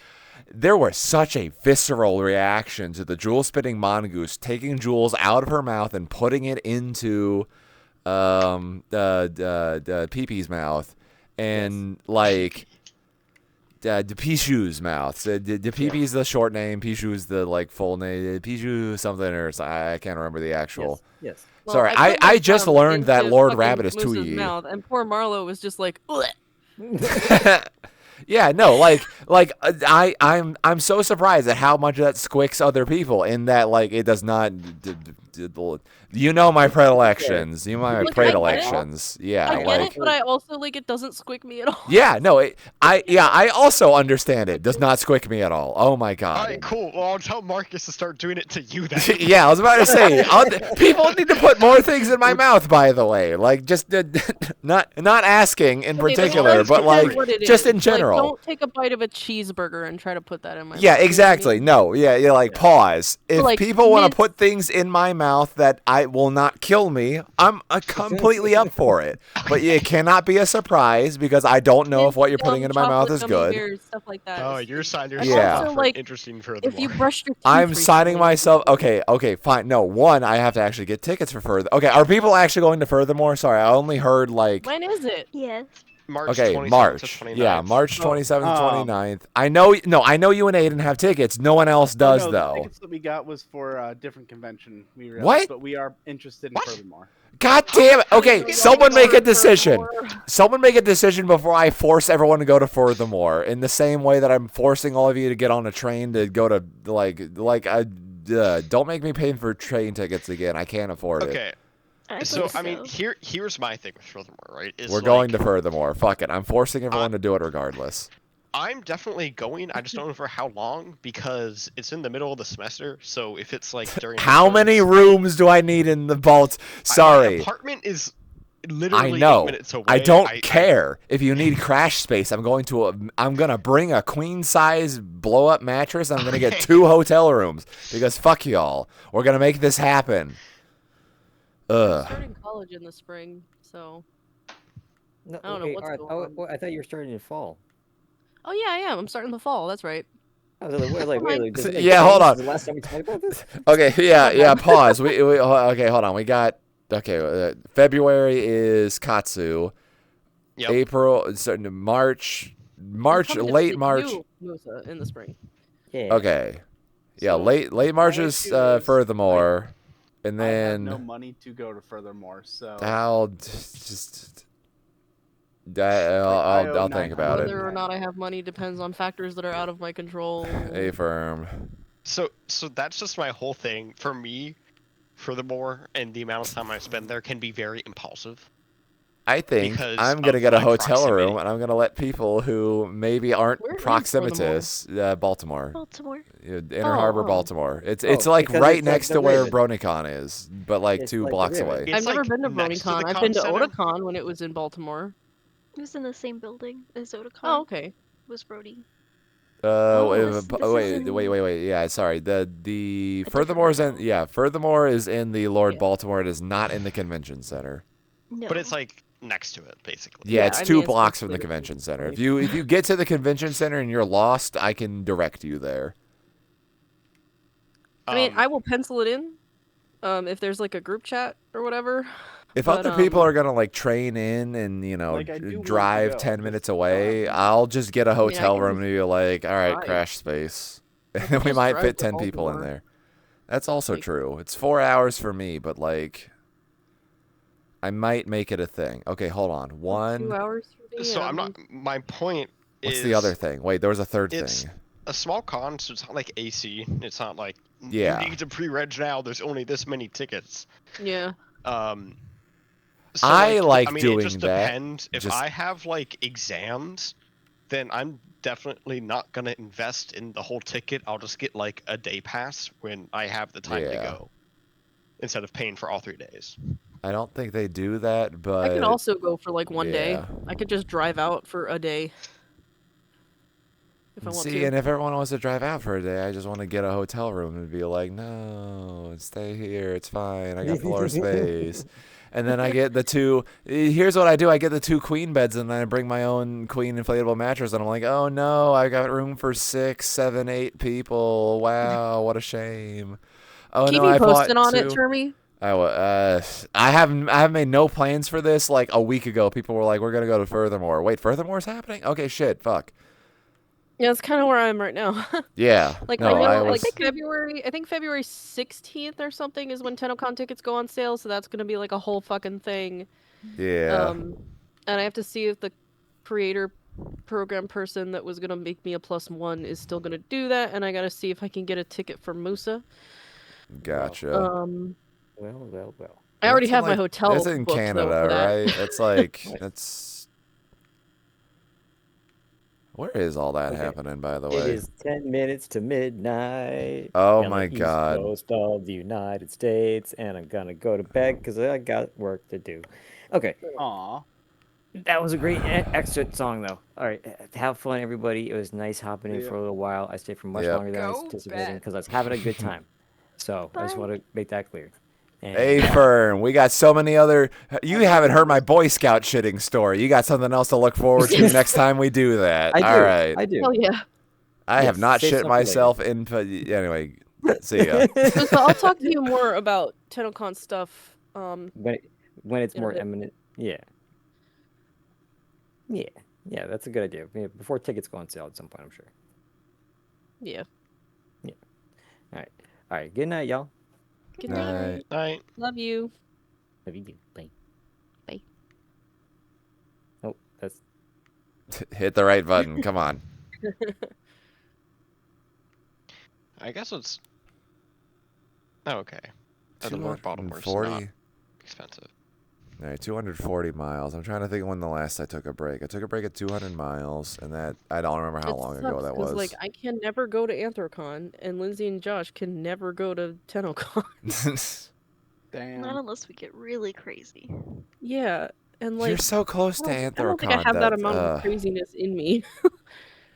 There was such a visceral reaction to the jewel spitting mongoose taking jewels out of her mouth and putting it into the Pee-Pee's mouth and like. The Pichu's mouth. So the Pee-Pee's the short name. Pichu's the like full name. Pichu something or I can't remember the actual. Yes. well, Sorry, I put I my just gum learned that into Lord fucking Rabbit is Moose's Tooye. mouth, and poor Marlo was just like, ugh. Yeah, no, I'm so surprised at how much that squicks other people in that it does not. You know my predilections. You know my predilections. Yeah, I get it, but I also it doesn't squick me at all. Yeah, no, I also understand it. Does not squick me at all. Oh my god. All right, cool. Well, I'll tell Marcus to start doing it to you then. Yeah, I was about to say, people need to put more things in my mouth. By the way, just not asking in particular, but just in general. Don't take a bite of a cheeseburger and try to put that in my mouth. Yeah, exactly. No, yeah, pause. If people want to put things in my mouth that I will not kill me, I'm completely up for it. But it cannot be a surprise because I don't know if what you're putting into my mouth is good. Bears, stuff like that. Oh, you're signing yourself up for interesting furthermore. If you brush your teeth I'm signing myself. Okay, fine. No, one, I have to actually get tickets for Further. Okay, are people actually going to Furthermore? Sorry, I only heard When is it? Yes. March. Okay, March. Yeah, March 27th, 29th. I know you and Aiden have tickets. No one else does, though. The tickets that we got was for a different convention. We realized, what? But we are interested in Furthermore. God damn it. Okay, someone make a decision. Someone make a decision before I force everyone to go to Furthermore. In the same way that I'm forcing all of you to get on a train to go to, don't make me pay for train tickets again. I can't afford it. Okay. So, I mean, here's my thing with Furthermore, right? We're going to Furthermore. Fuck it. I'm forcing everyone to do it regardless. I'm definitely going. I just don't know for how long because it's in the middle of the semester. So if it's during how many rooms do I need in the vault? Sorry, my apartment is literally I know. 8 minutes away. I don't care if you need crash space. I'm gonna bring a queen size blow up mattress. I'm gonna get 2 hotel rooms because fuck y'all. We're gonna make this happen. I'm starting college in the spring, so no, I don't know what's going on. I thought you were starting in fall. Oh yeah, I am. I'm starting in the fall. That's right. Yeah, hold on. The last time we talked about this? Okay, yeah. Pause. Okay, hold on. We got February is Katsu. Yep. April, March, late March. Musa in the spring. Yeah. Okay. Yeah, late March is Furthermore, and then I have no money to go to Furthermore, so I'll think about it. Whether or not I have money depends on factors that are out of my control. Affirm. So that's just my whole thing. For me, Furthermore, and the amount of time I spend there can be very impulsive. I think I'm going to get a hotel room, and I'm going to let people who maybe aren't proximitous, Baltimore. Baltimore. Inner Harbor, Baltimore. It's right next to where BronyCon is, but 2 blocks away. I've never been to BronyCon. I've been to Otakon when it was in Baltimore. It was in the same building as Otakon. Oh, okay. Was Brody. Wait. Yeah, sorry. The Furthermore is in the Lord Baltimore. It is not in the convention center. No. But it's next to it, basically. Yeah, it's 2 blocks from the convention center. If you get to the convention center and you're lost, I can direct you there. I mean, I will pencil it in, if there's a group chat or whatever. If other people are gonna train in and drive 10 minutes away, I'll just get a hotel room and be all right, crash space, and then we might fit 10 people in there. That's also true. It's 4 hours for me, but I might make it a thing. Okay, hold on. 2 hours for me. So I'm not. My point is. What's the other thing? Wait, there was a third thing. It's a small con, so it's not like AC. It's not like you need to pre-reg now. There's only this many tickets. Yeah. So, I mean, doing it just that. Depends. If I have exams, then I'm definitely not gonna invest in the whole ticket. I'll just get a day pass when I have the time to go, instead of paying for all 3 days. I don't think they do that, but I could also go for 1 day. I could just drive out for a day. If I want to. And if everyone wants to drive out for a day, I just want to get a hotel room and be no, stay here. It's fine. I got floor space. And then I get the 2. Here's what I do: I get the 2 queen beds, and then I bring my own queen inflatable mattress. And I'm oh no, I got room for 6, 7, 8 people. Wow, what a shame. Oh Keep no, me I bought posted on 2. it, Termy. I haven't made no plans for this. A week ago, people were we're gonna go to Furthermore. Wait, Furthermore's happening? Okay, shit, fuck. Yeah, that's kind of where I am right now. Yeah. I know, February. I think February 16th or something is when TennoCon tickets go on sale. So that's gonna be a whole fucking thing. Yeah. And I have to see if the creator program person that was gonna make me a +1 is still gonna do that, and I gotta see if I can get a ticket for Musa. Gotcha. Well. I already have my like, hotel that's in booked, Canada, though, for that. right? It's like that's. Where is all that happening, by the way? It is 10 minutes to midnight. Oh on my the God. East Coast of the United States, and I'm gonna go to bed because I got work to do. Okay. Aw. That was a great exit song, though. All right, have fun, everybody. It was nice hopping in Yeah. for a little while. I stayed for much Yep. longer than I was anticipating because I was having a good time. So I just want to make that clear. And, Hey, Fern, we got so many other. You haven't heard my Boy Scout shitting story. You got something else to look forward to next time we do that. I do. All right. I do. Hell yeah. I have not save shit some for myself in. Anyway, see ya. So I'll talk to you more about TennoCon stuff. when it's in a more bit. imminent. Yeah, that's a good idea. Yeah, before tickets go on sale at some point, I'm sure. Yeah. All right. Good night, y'all. Good night. Night. Love you. Love you. Bye. Bye. Oh, that's. Hit the right button. Come on. I guess it's. Oh, okay. The more Baltimore's not 240. expensive. All right, 240 miles. I'm trying to think when the last I took a break. I took a break at 200 miles, and that I don't remember how long ago that was. Like, I can never go to Anthrocon, and Lindsay and Josh can never go to TennoCon. Damn. Not unless we get really crazy. Yeah, and like You're so close to I Anthrocon. don't think I have that amount of craziness in me.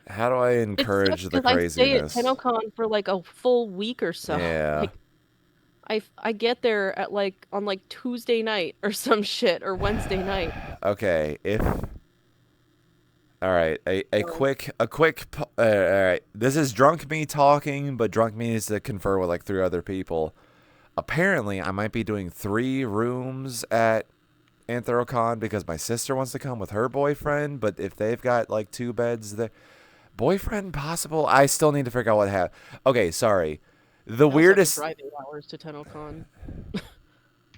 How do I encourage the craziness? I stay at TennoCon for like a full week or so. Yeah. Like, I get there at like on like Tuesday night or some shit or Wednesday night. Okay, all right, a quick all right. This is drunk me talking, but drunk me needs to confer with like 3 other people. Apparently, I might be doing 3 rooms at Anthrocon because my sister wants to come with her boyfriend, but if they've got like 2 beds there, boyfriend possible. I still need to figure out what happened. Okay, sorry. The weirdest Driving hours to TennoCon.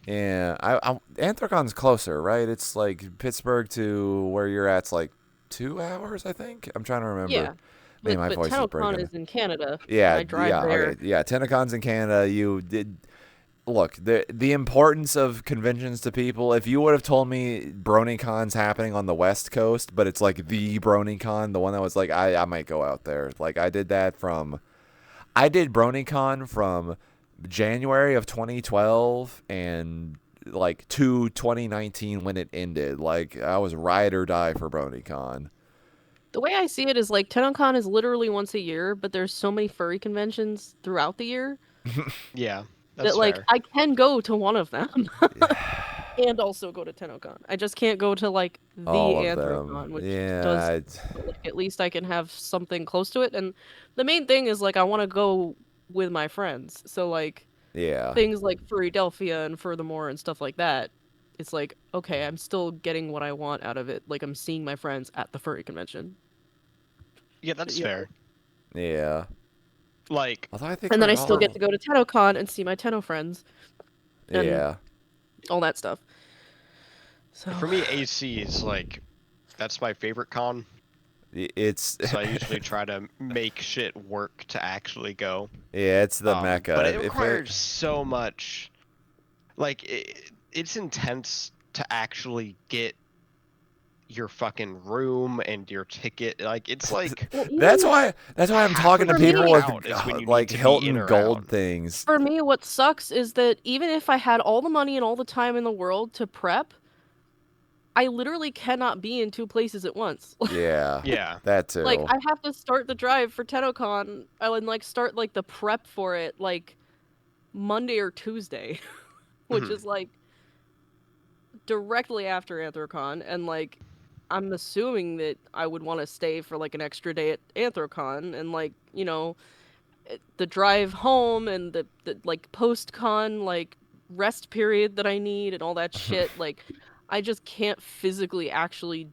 Yeah, Anthrocon's closer, right? It's like Pittsburgh to where you're at's like 2 hours, I think. I'm trying to remember. Yeah, Man, my but voice is TennoCon breaking. is in Canada. Yeah, and I drive there. Okay, yeah. TennoCon's in Canada. You did look the importance of conventions to people. If you would have told me BronyCon's happening on the West Coast, but it's like the BronyCon, the one that was like I might go out there. Like I did BronyCon from January of 2012 and like to 2019 when it ended. Like I was ride or die for BronyCon. The way I see it is like TennoCon is literally once a year, but there's so many furry conventions throughout the year. Yeah, that's that like fair. I can go to one of them and also go to TennoCon. I just can't go to like the All of Anthrocon, them. which Yeah, does like, at least I can have something close to it. And the main thing is like I want to go with my friends. So like yeah. things like Furrydelphia and Furthermore and stuff like that. It's like, okay, I'm still getting what I want out of it. Like I'm seeing my friends at the furry convention. Yeah, that's fair. Yeah. Like, although I think and then I still get to go to TennoCon and see my Tenno friends. And yeah. all that stuff. So for me, AC is like, that's my favorite con. So I usually try to make shit work to actually go. Yeah, it's the mecca. But it requires so much. Like, it's intense to actually get your fucking room and your ticket. Like, it's like that's why I'm talking to people with like Hilton Gold things. For me, what sucks is that even if I had all the money and all the time in the world to prep, I literally cannot be in 2 places at once. Yeah. Yeah. That too. Like, I have to start the drive for TennoCon and like start like the prep for it like Monday or Tuesday, which is like directly after Anthrocon, and like I'm assuming that I would want to stay for like an extra day at Anthrocon, and like, you know, the drive home and the like post-con like rest period that I need and all that shit. Like I just can't physically actually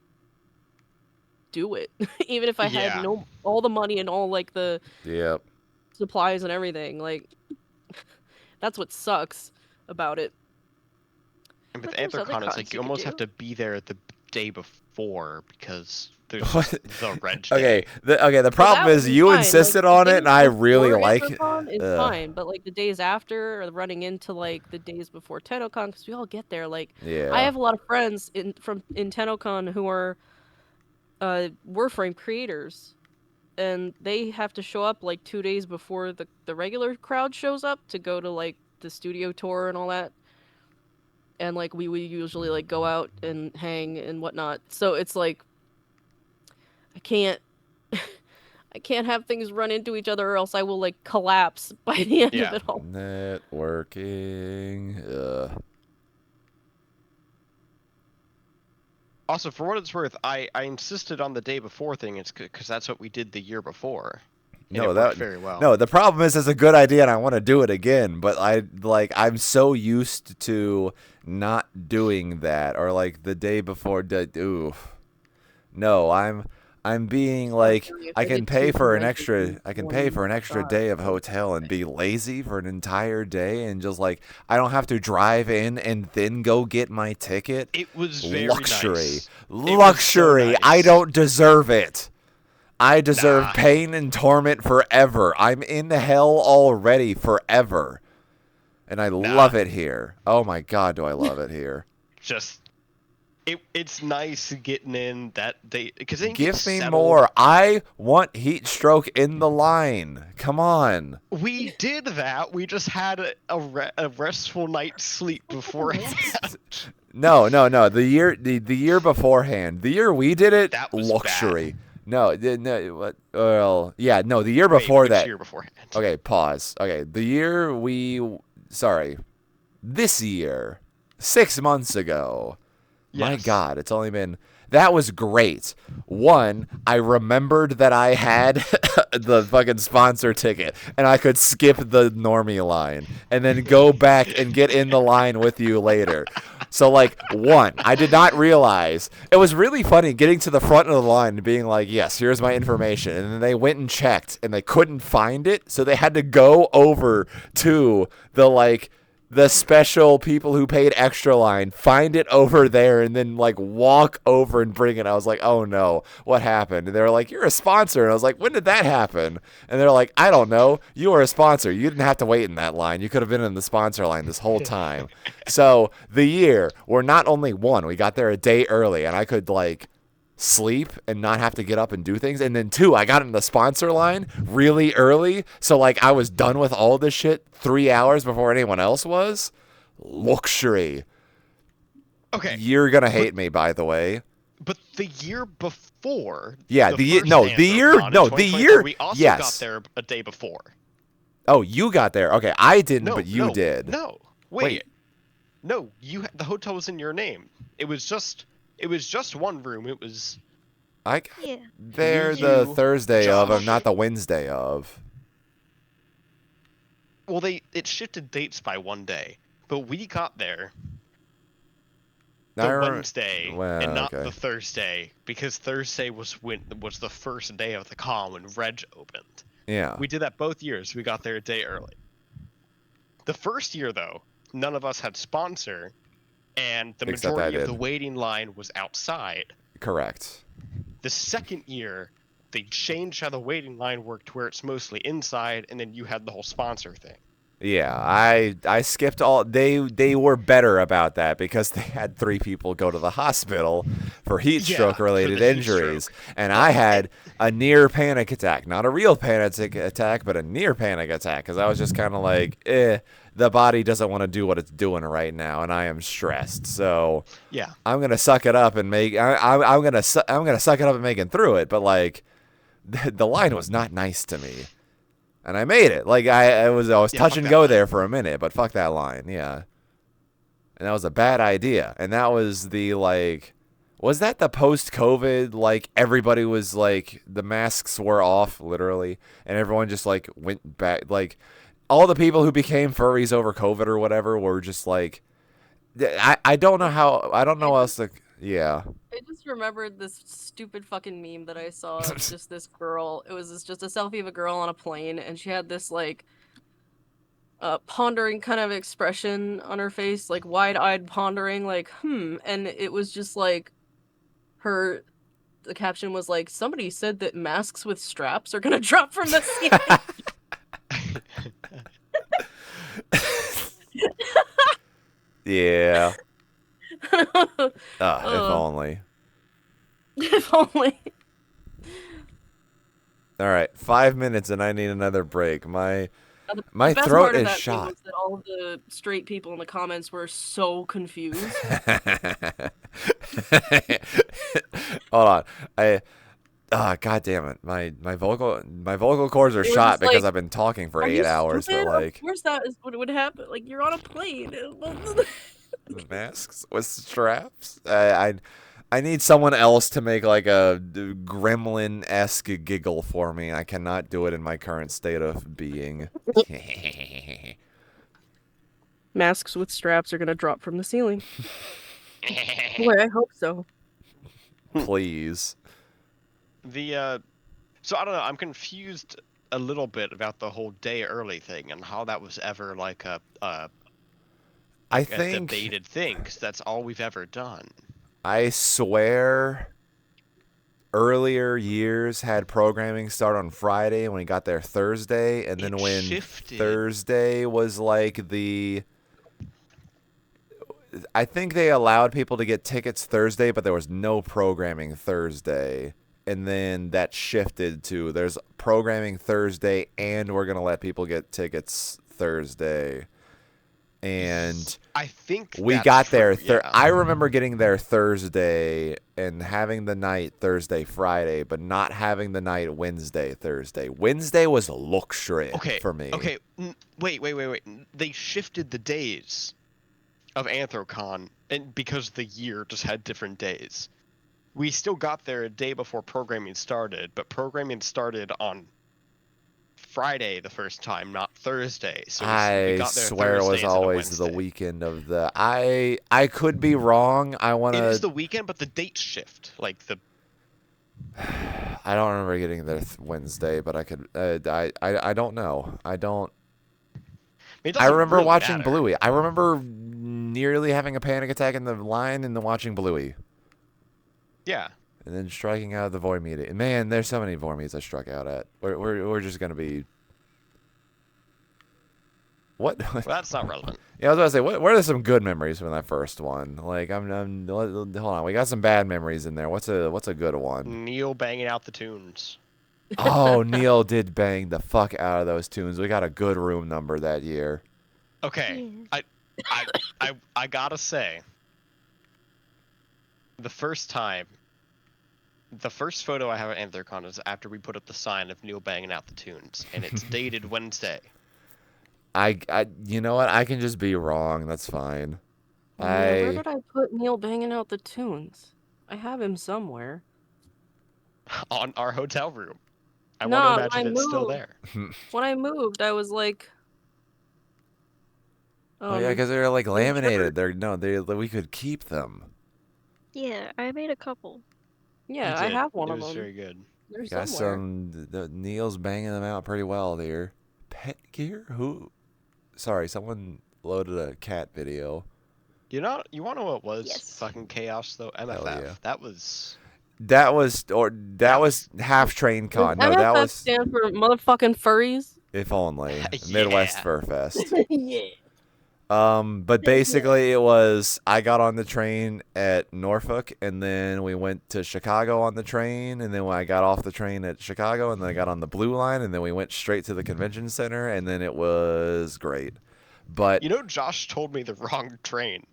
do it. Even if I had all the money and all like the supplies and everything. Like that's what sucks about it. And with Anthrocon, it's like you almost have to be there the day before because There's just the Reg Okay, Day. the problem is you insisted on it, and I really like it. It's fine, but like the days after, or running into like the days before TennoCon, because we all get there. Like, Yeah. I have a lot of friends in TennoCon who are Warframe creators, and they have to show up like 2 days before the regular crowd shows up to go to like the studio tour and all that. And like we usually like go out and hang and whatnot. So it's like I can't have things run into each other, or else I will like collapse by the end of it all. Networking. Also, for what it's worth, I insisted on the day before thing. It's because that's what we did the year before. And it worked very well. No, the problem is it's a good idea and I want to do it again, but I'm so used to not doing that, or like the day before. No, I'm being like, I can pay for an extra day of hotel and be lazy for an entire day, and just like I don't have to drive in and then go get my ticket. It was very luxury. nice. Luxury. So nice. I don't deserve it. I deserve pain and torment forever. I'm in hell already forever. And I love it here. Oh my god, do I love it here. Just it's nice getting in that day, because give me more. I want heat stroke in the line. Come on. We did that. We just had a restful night's sleep beforehand. No. The year beforehand. The year we did it, that was luxury. Bad. No. Well, yeah. No, the year before that. Year beforehand. Okay, pause. Okay, this year, 6 months ago. Yes. My God, it's only been. That was great. One, I remembered that I had the fucking sponsor ticket, and I could skip the normie line and then go back and get in the line with you later. So, like, one, I did not realize. It was really funny getting to the front of the line and being like, yes, here's my information. And then they went and checked, and they couldn't find it, so they had to go over to the special people who paid extra line, find it over there, and then like walk over and bring it. I was like, oh no, what happened? And they were like, you're a sponsor. And I was like, when did that happen? And they're like, I don't know. You were a sponsor. You didn't have to wait in that line. You could have been in the sponsor line this whole time. So the year, we're not only one, we got there a day early, and I could like sleep and not have to get up and do things. And then two, I got in the sponsor line really early, so like I was done with all this shit 3 hours before anyone else was. Luxury. Okay, you're gonna hate me, by the way. But the year before, we also got there a day before. Oh, you got there. Okay, I didn't, but you did. No, wait. No, the hotel was in your name. It was just one room. It was. I got there the Thursday of, and not the Wednesday of. Well, it shifted dates by one day, but we got there the Wednesday and not the Thursday, because Thursday was the first day of the con when Reg opened. Yeah. We did that both years. We got there a day early. The first year, though, none of us had sponsor, and the majority of the waiting line was outside. Correct. The second year, they changed how the waiting line worked, where it's mostly inside, and then you had the whole sponsor thing. Yeah, I skipped all. They were better about that because they had 3 people go to the hospital for heat stroke related injuries, and I had a near panic attack, not a real panic attack, but a near panic attack, because I was just kind of like, the body doesn't want to do what it's doing right now, and I am stressed. So yeah, I'm gonna suck it up and make. I'm gonna suck it up and make it through it. But like, the line was not nice to me. And I made it. Like I was touch and go there for a minute, but fuck that line. Yeah. And that was a bad idea. And that was was that the post-COVID, like everybody was like, the masks were off literally, and everyone just like went back, like all the people who became furries over COVID or whatever were just like, I don't know how else to. Yeah. I just remembered this stupid fucking meme that I saw of just this girl. It was just a selfie of a girl on a plane, and she had this like pondering kind of expression on her face, like wide-eyed pondering, like and it was just like her the caption was like, somebody said that masks with straps are gonna drop from the ceiling. Yeah. If only. If only. All right, 5 minutes and I need another break. My The best throat part of is that thing shot. was that all of the straight people in the comments were so confused. Hold on. God damn it. My vocal cords are They were shot just because like, I've been talking for "Are 8 you hours, but stupid? like Of course that is what would happen. Like, you're on a plane. masks with straps. I need someone else to make like a gremlin-esque giggle for me. I cannot do it in my current state of being. Masks with straps are gonna drop from the ceiling. Boy, I hope so. Please. So I don't know. I'm confused a little bit about the whole day early thing and how that was ever like a debated thing, 'cause that's all we've ever done. I swear earlier years had programming start on Friday and we got there Thursday, and then when shifted. Thursday was like I think they allowed people to get tickets Thursday, but there was no programming Thursday. And then that shifted to there's programming Thursday and we're going to let people get tickets Thursday. And I think we that's got true, there. yeah. I remember getting there Thursday and having the night Thursday, Friday, but not having the night Wednesday, Thursday. Wednesday was luxury for me. Okay, wait. They shifted the days of Anthrocon, and because the year just had different days. We still got there a day before programming started, but programming started on Friday the first time, not Thursday. So we I got there swear it was Thursday instead of always the Wednesday. weekend of the. I could be wrong. I want It to. is the weekend, but the dates shift. Like the. I don't remember getting there Wednesday, but I could. I don't know. I don't. It I doesn't remember really watching matter. Bluey. I remember nearly having a panic attack in the line and then watching Bluey. Yeah. And then striking out of the void meet. Man, there's so many void meets I struck out at. We're just gonna be. What? Well, that's not relevant. Yeah, I was about to say, what are some good memories from that first one? Like, hold on, we got some bad memories in there. What's a good one? Neil banging out the tunes. Oh, Neil did bang the fuck out of those tunes. We got a good room number that year. Okay, I gotta say, the first photo I have at Anthrocon is after we put up the sign of Neil banging out the tunes, and it's dated Wednesday. You know what? I can just be wrong. That's fine. Yeah, where did I put Neil banging out the tunes? I have him somewhere. On our hotel room. I No, want to when I imagine it's still moved- there. When I moved, I was like. Oh yeah, because they're like laminated. Trevor. We could keep them. Yeah, I made a couple. Yeah, I have one of them. It was very good. They're Got somewhere. Neil's banging them out pretty well there. Pet gear? Who? Sorry, someone loaded a cat video. You want to know what was fucking chaos though? MFF. yeah. That was half train con. No, MFF that was stand for motherfucking furries. if only Midwest Fur Fest. Yeah. But basically it was I got on the train at Norfolk and then we went to Chicago on the train and then when I got off the train at Chicago and then I got on the Blue Line and then we went straight to the convention center and then it was great. But Josh told me the wrong train.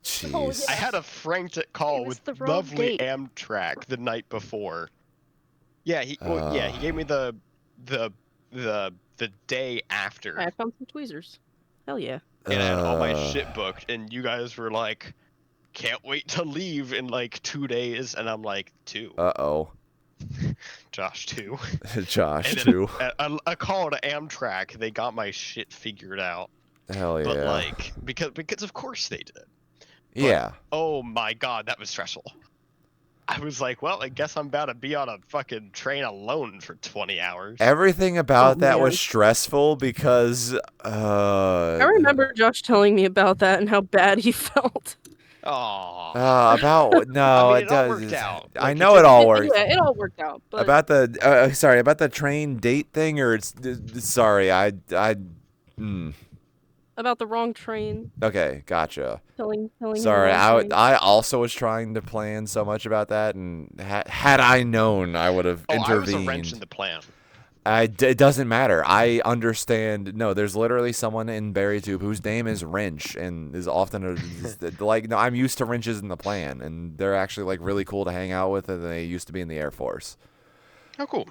Jeez. Oh, yeah. I had a frantic call with the wrong lovely date. Amtrak the night before. Yeah, he gave me the day after. I found some tweezers. Hell yeah. And I had all my shit booked, and you guys were like, can't wait to leave in like 2 days, and I'm like, 2. Uh-oh. Josh 2. Josh and then 2. A call to Amtrak, they got my shit figured out. Hell yeah. But like, because of course they did. But, yeah. Oh my god, that was stressful. I was like, well, I guess I'm about to be on a fucking train alone for 20 hours. Everything about that was stressful because I remember Josh telling me about that and how bad he felt. Oh. About no, I mean, it it all does. worked out. I Like, know it all Yeah, worked. it all worked out. But About the sorry, about the train date thing, or it's sorry, about the wrong train. Okay, gotcha. Telling him the Sorry, wrong train. I also was trying to plan so much about that, and had I known, I would have intervened. I was a wrench in the plan. It doesn't matter. I understand. No, there's literally someone in Berrytube whose name is Wrench and is often like, no, I'm used to wrenches in the plan, and they're actually like really cool to hang out with, and they used to be in the Air Force. Oh, cool.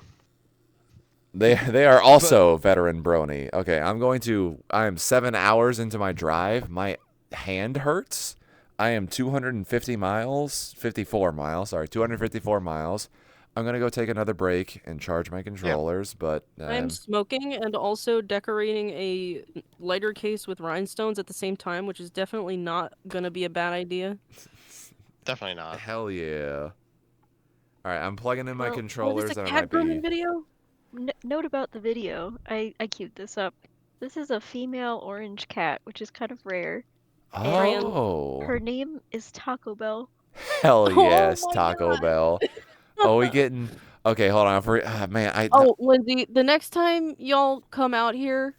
They are also veteran brony. Okay, I am 7 hours into my drive. My hand hurts. I am 254 miles. Sorry, 254 miles. I'm gonna go take another break and charge my controllers, but I'm smoking and also decorating a lighter case with rhinestones at the same time, which is definitely not gonna be a bad idea. Definitely not. Hell yeah! All right, I'm plugging in my controllers. Is this a and cat it might be... video? Note about the video. I queued this up. This is a female orange cat, which is kind of rare. Oh. And her name is Taco Bell. Hell yes, my Taco God. Bell. Oh, we getting... Okay, hold on. Man, Oh, Lindsay, the next time y'all come out here,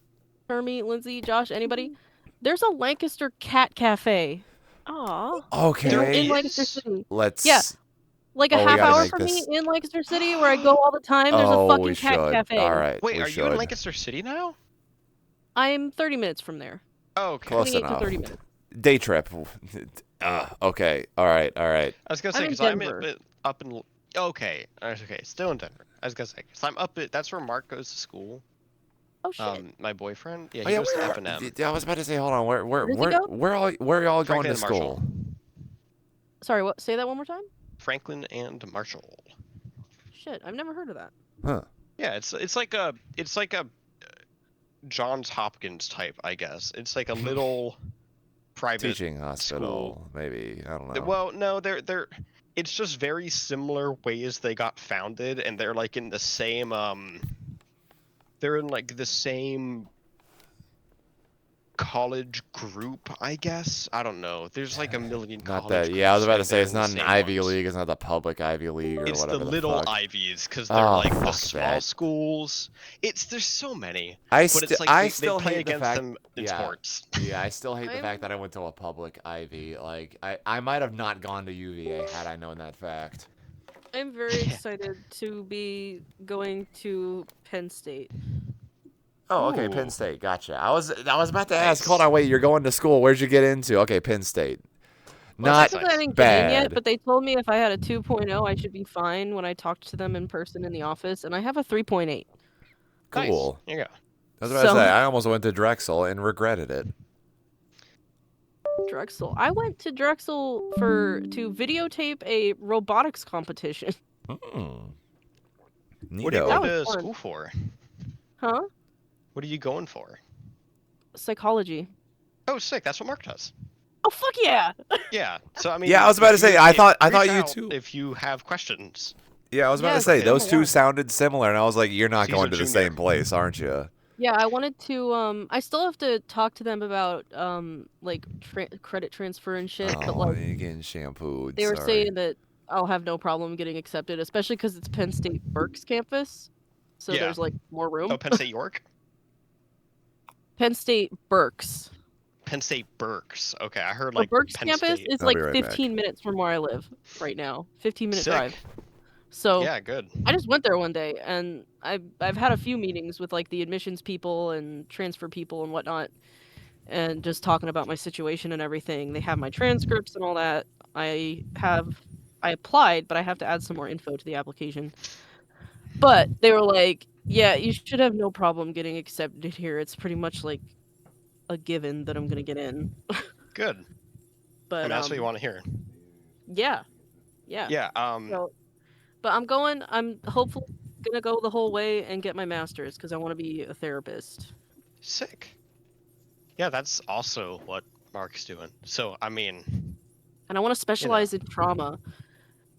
Hermie, Lindsay, Josh, anybody, there's a Lancaster cat cafe. Aw. Okay. In Lancaster City. Let's... Yeah. Like a we half gotta hour make from this... me in Lancaster City where I go all the time. There's a we fucking cat should. cafe. All right. Wait, we are should. you in Lancaster City now? I'm 30 minutes from there. Oh, okay. Close 28 enough. to 30 minutes. Day trip. Okay. All right. I was gonna say, because I'm Denver. up in... Okay. Okay, still in Denver. I was gonna say, because I'm up at... That's where Mark goes to school. Oh, shit. My boyfriend. Yeah, Oh, he yeah, goes to where- F&M. I was about to say, hold on. Where does he go? Where are y'all going Franklin to and Marshall. school? Sorry, what? Say that one more time? Franklin and Marshall. Shit, I've never heard of that. Huh. Yeah, it's like a Johns Hopkins type, I guess. It's like a little private Teaching hospital, school. maybe. I don't know. Well, no, they're it's just very similar ways they got founded, and they're like in the same they're in like the same college group, I guess. I don't know. There's like a million Not college that. Yeah, I was about to groups, say and it's they're not the an same Ivy ones. League. It's not the public Ivy League or It's whatever the the little fuck. Ivies, because they're Oh, like the fuck small that. schools. There's so many. I but it's like I they still play hate the against fact. them in sports. Yeah, I still hate the fact that I went to a public Ivy. Like, I might have not gone to UVA had I known that fact. I'm very excited to be going to Penn State. Oh, okay, Penn Ooh. State. Gotcha. I was about to ask. Hold on, wait. You're going to school. Where'd you get into? Okay, Penn State. Not Technically, I didn't get in yet, bad. but they told me if I had a 2.0, I should be fine when I talked to them in person in the office, and I have a 3.8. Cool. There you go. I was about to say, I almost went to Drexel and regretted it. Drexel. I went to Drexel to videotape a robotics competition. What are you Neato. going to was fun. school for? Huh? What are you going for? Psychology. Oh, sick. That's what Mark does. Oh, fuck yeah! Yeah. So I mean. Yeah, I was about to say. I thought reach you out too. If you have questions. Yeah, I was about to Yes, say oh those my two God. sounded similar, and I was like, "You're not Caesar going to the Jr. same place, aren't you?" Yeah, I wanted to. I still have to talk to them about like credit transfer and shit. But Oh, like, you're getting shampooed. they were sorry. saying that I'll have no problem getting accepted, especially because it's Penn State Berks campus, so Yeah. there's like more room. Oh, Penn State York. Penn State Berks. Penn State Berks. Okay, I heard The like Berks Penn campus State. is I'll like be right 15 minutes from where I live right now. 15-minute Sick. drive. So Yeah, good. I just went there one day, and I've had a few meetings with like the admissions people and transfer people and whatnot, and just talking about my situation and everything. They have my transcripts and all that. I applied, but I have to add some more info to the application. But they were like, "Yeah, you should have no problem getting accepted here. It's pretty much like a given that I'm gonna get in." Good. But I mean, that's what you want to hear. yeah. Yeah. So, but I'm hopefully gonna go the whole way and get my master's because I want to be a therapist. Sick. Yeah, that's also what Mark's doing. So I mean, And I want to specialize in trauma.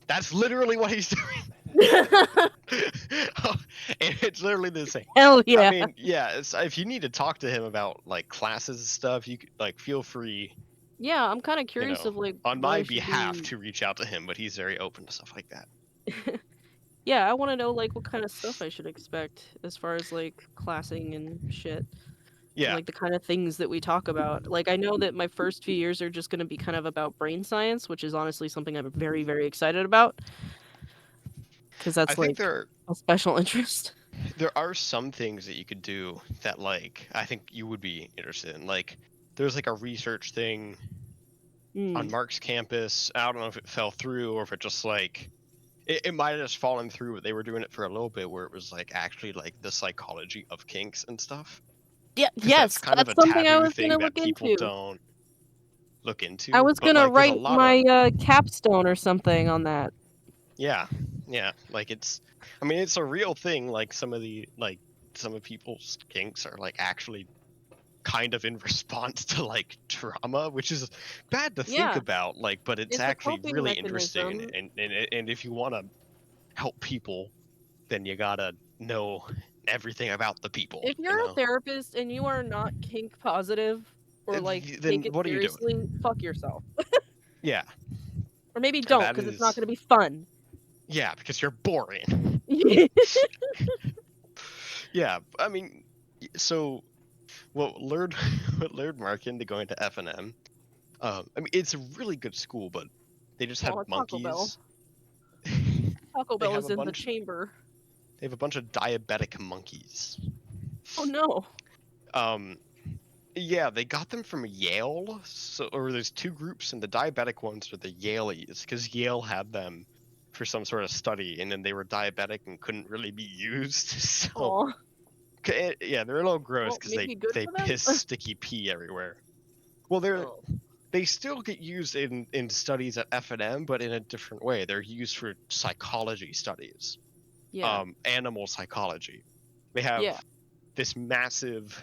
that's literally what he's doing. And it's literally the same. Hell yeah. I mean, yeah. If you need to talk to him about like classes and stuff, you could, like feel free. Yeah, I'm kind of curious of like on what my I should behalf be... to reach out to him, but he's very open to stuff like that. Yeah, I want to know like what kind of stuff I should expect as far as like classing and shit. Yeah. And, like the kind of things that we talk about. Like I know that my first few years are just going to be kind of about brain science, which is honestly something I'm very, very excited about. Because that's like a special interest. There are some things that you could do that like I think you would be interested in. Like there's like a research thing on Mark's campus. I don't know if it fell through or if it just like it might have just fallen through, but they were doing it for a little bit where it was like actually like the psychology of kinks and stuff. Yeah, That's kind of a something I taboo was thing gonna that look people into. don't look into. I was but gonna like there's a write lot my capstone or something on that. Yeah, like it's a real thing. Like some of people's kinks are like actually kind of in response to like trauma, which is bad to think about, like, but it's a actually coping really interesting. mechanism. And if you want to help people, then you gotta know everything about the people. If you're a therapist and you are not kink positive or like Then take it what are you doing? seriously, fuck yourself. Yeah. Or maybe don't, because it's not gonna be fun. Yeah, because you're boring. Yeah, I mean, so what lured Mark into going to F&M? I mean, it's a really good school, but they just have Taco Bell. monkeys. Taco Bell is in the chamber. They have a bunch of diabetic monkeys. Oh no. Yeah, they got them from Yale. Or there's two groups, and the diabetic ones are the Yaleys, because Yale had them for some sort of study, and then they were diabetic and couldn't really be used. So, yeah, they're a little gross because they piss sticky pee everywhere. Well, they still get used in studies at F&M, but in a different way. They're used for psychology studies. Yeah. Animal psychology. They have this massive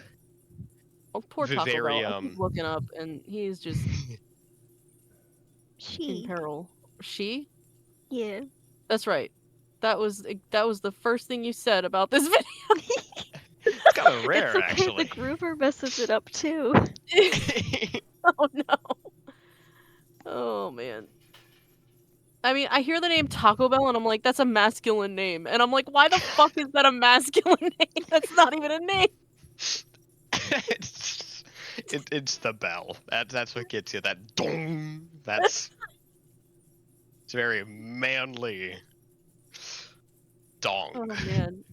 poor Taco Bell. I vivarium. keep looking up, and he's just in peril. She? Yeah. That's right. That was the first thing you said about this video. It's kind of rare, It's okay, actually. the groover messes it up too. Oh no. Oh man. I mean, I hear the name Taco Bell and I'm like, that's a masculine name. And I'm like, why the fuck is that a masculine name? That's not even a name. It's the bell. That's what gets you. That dong. It's very manly. Dong. Oh man.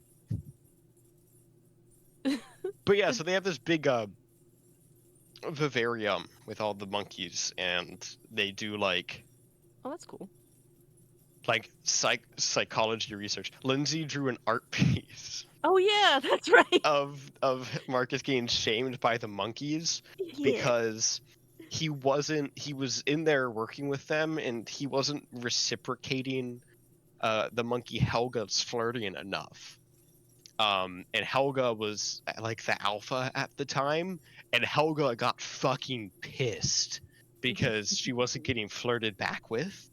But yeah, so they have this big vivarium with all the monkeys, and they do like. Oh, that's cool. Like psychology research. Lindsay drew an art piece. Oh yeah, that's right. Of Marcus getting shamed by the monkeys because he was in there working with them and he wasn't reciprocating the monkey Helga's flirting enough. And Helga was like the alpha at the time, and Helga got fucking pissed because she wasn't getting flirted back with.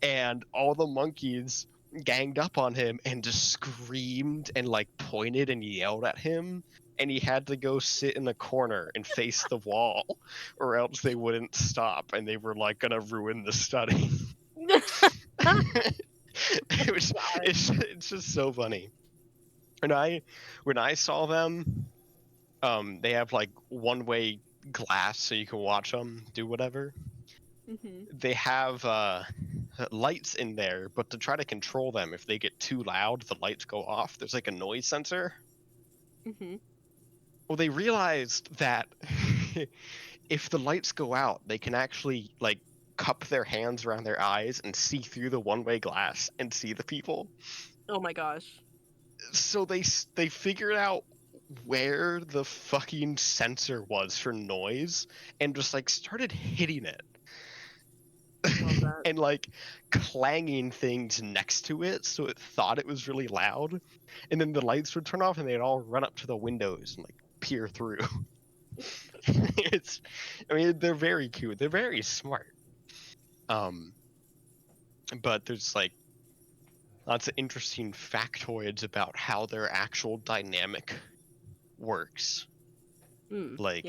And all the monkeys ganged up on him and just screamed and like pointed and yelled at him, and he had to go sit in the corner and face the wall, or else they wouldn't stop, and they were like gonna ruin the study. It's just so funny. When I saw them, they have like one-way glass so you can watch them do whatever. They have lights in there, but to try to control them, if they get too loud, the lights go off. There's like a noise sensor. Well, they realized that if the lights go out, they can actually like cup their hands around their eyes and see through the one-way glass and see the people. Oh my gosh. So they figured out where the fucking sensor was for noise and just like started hitting it. And like clanging things next to it so it thought it was really loud, and then the lights would turn off and they'd all run up to the windows and like peer through. They're very cute, they're very smart, but there's like lots of interesting factoids about how their actual dynamic works. Like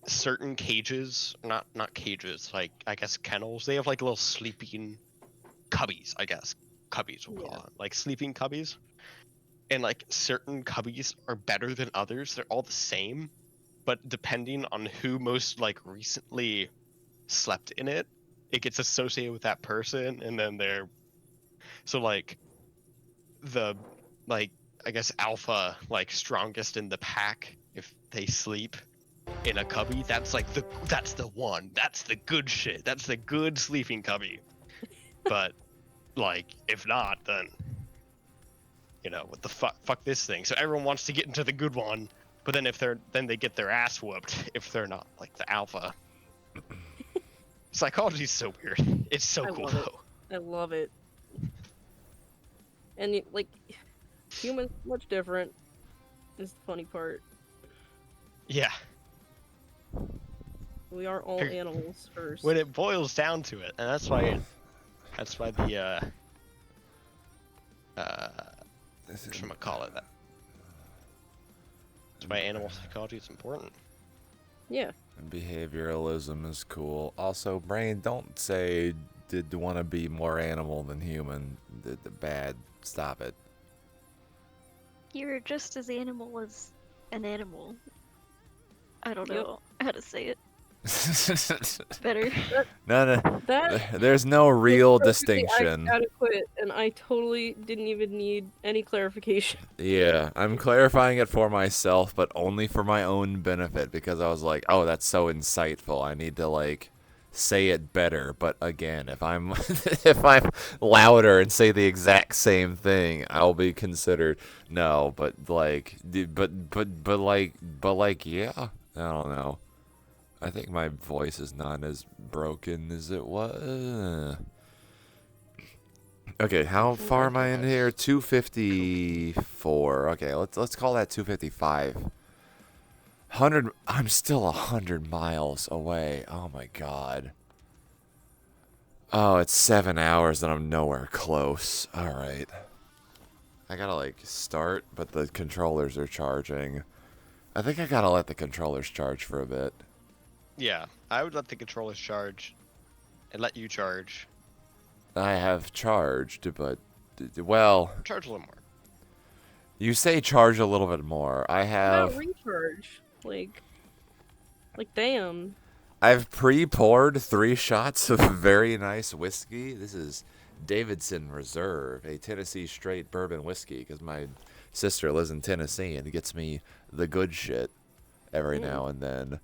certain cages, not cages, like I guess kennels. They have like little sleeping cubbies, I guess. Cubbies we'll call it. Like sleeping cubbies. And like certain cubbies are better than others. They're all the same, but depending on who most like recently slept in it, it gets associated with that person, and then they're so like the like I guess alpha like strongest in the pack if they sleep in a cubby, that's like that's the one. That's the good shit. That's the good sleeping cubby. But like if not, then what the fuck this thing. So everyone wants to get into the good one, but then then they get their ass whooped if they're not like the alpha. Psychology's so weird. It's so cool though. I love it. And like humans much different is the funny part. Yeah. We are all animals first. When it boils down to it, and that's why the whatchamacallit that. That's why animal psychology is important. Yeah. And behavioralism is cool. Also, Brain, don't say did want to be more animal than human. The bad. Stop it. You're just as animal as an animal. I don't know how to say it. Better. No. There's no real distinction. Adequate, and I totally didn't even need any clarification. Yeah, I'm clarifying it for myself, but only for my own benefit, because I was like, oh, that's so insightful. I need to like say it better. But again, if I'm if I'm louder and say the exact same thing, I'll be considered no. But like, yeah, I don't know. I think my voice is not as broken as it was. Okay, how far am I in here? 254. Okay, let's call that 255. 100. I'm still 100 miles away. Oh my god. Oh, it's 7 hours and I'm nowhere close. All right. I gotta like start, but the controllers are charging. I think I gotta let the controllers charge for a bit. Yeah, I would let the controllers charge and let you charge. I have charged, but, well... Charge a little more. You say charge a little bit more. I have... How about recharge? Like, damn. I've pre-poured 3 shots of very nice whiskey. This is Davidson Reserve, a Tennessee straight bourbon whiskey, because my sister lives in Tennessee and gets me the good shit every now and then.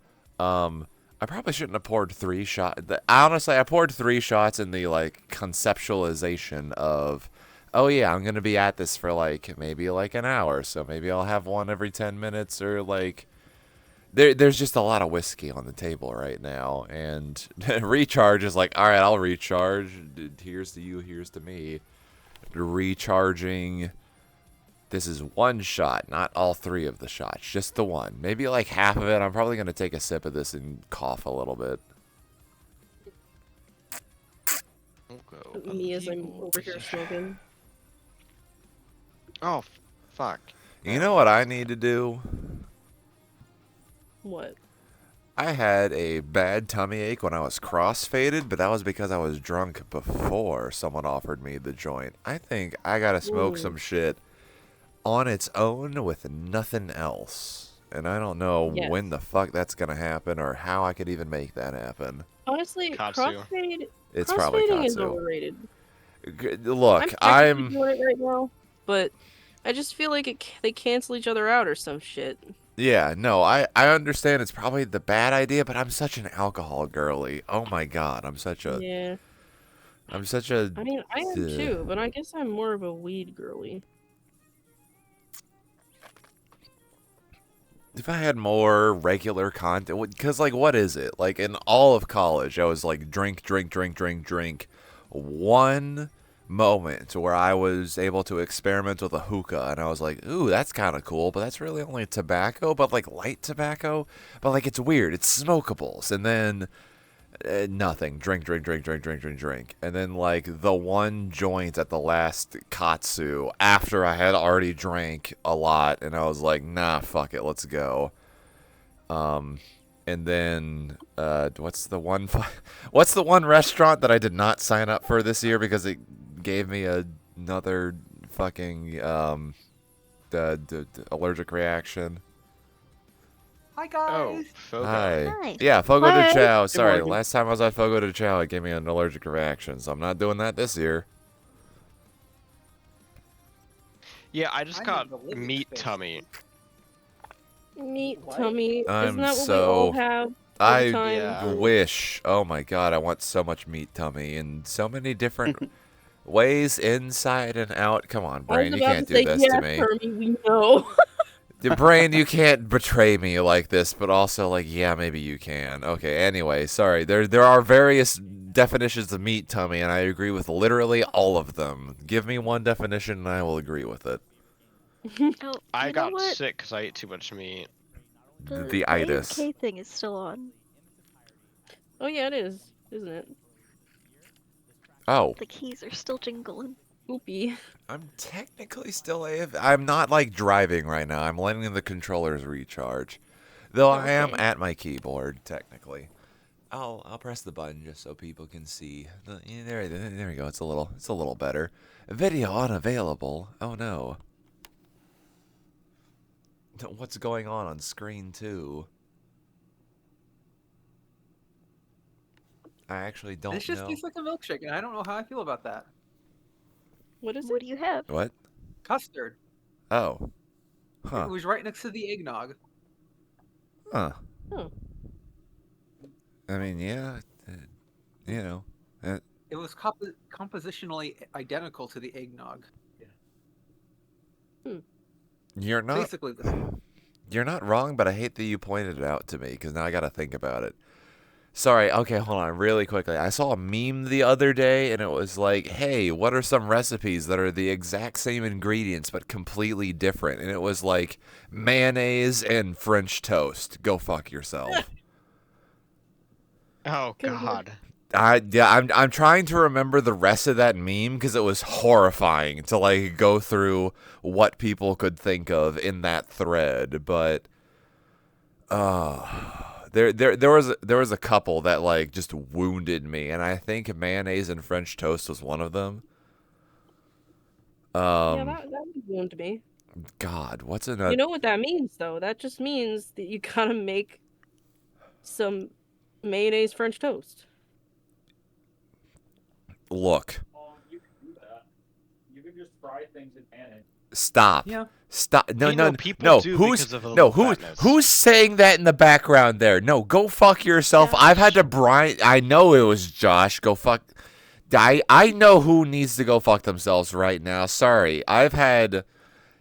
I probably shouldn't have poured 3 shots. Honestly, I poured 3 shots in the, like, conceptualization of, oh, yeah, I'm going to be at this for, like, maybe, like, an hour. So maybe I'll have one every 10 minutes or, like, there's just a lot of whiskey on the table right now. And recharge is like, all right, I'll recharge. Here's to you, here's to me. Recharging... This is 1 shot, not all 3 of the shots, just the one. Maybe like half of it. I'm probably going to take a sip of this and cough a little bit. Me as I'm over here smoking. Oh, fuck. You know what I need to do? What? I had a bad tummy ache when I was crossfaded, but that was because I was drunk before someone offered me the joint. I think I got to smoke some shit on its own with nothing else. And I don't know when the fuck that's gonna happen or how I could even make that happen. Honestly, crossfading is overrated. Look, I'm doing it right now, but I just feel like they cancel each other out or some shit. Yeah, no, I understand it's probably the bad idea, but I'm such an alcohol girly. Oh my god, I'm such a... Yeah. I'm such a... I mean, I am too, but I guess I'm more of a weed girly. If I had more regular content, because, like, what is it? Like, in all of college, I was, like, drink. One moment where I was able to experiment with a hookah, and I was like, ooh, that's kind of cool, but that's really only tobacco, but, like, light tobacco? But, like, it's weird. It's smokables. And then... nothing. Drink. And then, like, the one joint at the last Katsu after I had already drank a lot, and I was like, nah, fuck it, let's go. And then what's the one restaurant that I did not sign up for this year because it gave me another fucking allergic reaction? Hi guys. Oh, Fogo. Hi. Yeah, Fogo de Hi. Chao. Good Sorry, the morning. last time I was at Fogo de Chao, it gave me an allergic reaction, so I'm not doing that this year. Yeah, I just got meat tummy. Meat tummy. Isn't I'm that what so. we all have all the time? I wish. Oh my god, I want so much meat tummy in so many different ways, inside and out. Come on, brain, you can't do this to me. Hermie, we know. The brain, you can't betray me like this, but also like, yeah, maybe you can. Okay, anyway, sorry. There are various definitions of meat tummy, and I agree with literally all of them. Give me one definition, and I will agree with it. Oh, I you know got what? sick because I ate too much meat. The itis. AFK thing is still on. Oh yeah, it is, isn't it? Oh. The keys are still jingling. Oopie. I'm technically still I'm not like driving right now. I'm letting the controllers recharge. Though I am at my keyboard, technically. I'll press the button just so people can see. There we go. It's a little better. Video unavailable. Oh no. What's going on screen 2? I actually don't This just know. tastes like a milkshake, and I don't know how I feel about that. What is What do you have? What? Custard. Oh. Huh. It was right next to the eggnog. Huh. Oh. I mean, yeah. You know. It was compositionally identical to the eggnog. You're not. Basically the same. You're not wrong, but I hate that you pointed it out to me because now I got to think about it. Sorry. Okay, hold on really quickly. I saw a meme the other day, and it was like, hey, what are some recipes that are the exact same ingredients but completely different? And it was like mayonnaise and French toast. Go fuck yourself. Oh God. I'm trying to remember the rest of that meme because it was horrifying to like go through what people could think of in that thread, but there was a couple that like just wounded me, and I think mayonnaise and French toast was one of them. Yeah, that would wound me. God, what's another? You know what that means, though? That just means that you gotta make some mayonnaise French toast. Look. You can do that. You can just fry things in mayonnaise. Stop. Yeah. Stop. No, You no, know, people no. do Who's because of a no? little fatness. Who's saying that in the background there? No, go fuck yourself. I've had to brine. I know it was Josh. Go fuck. I know who needs to go fuck themselves right now. Sorry, I've had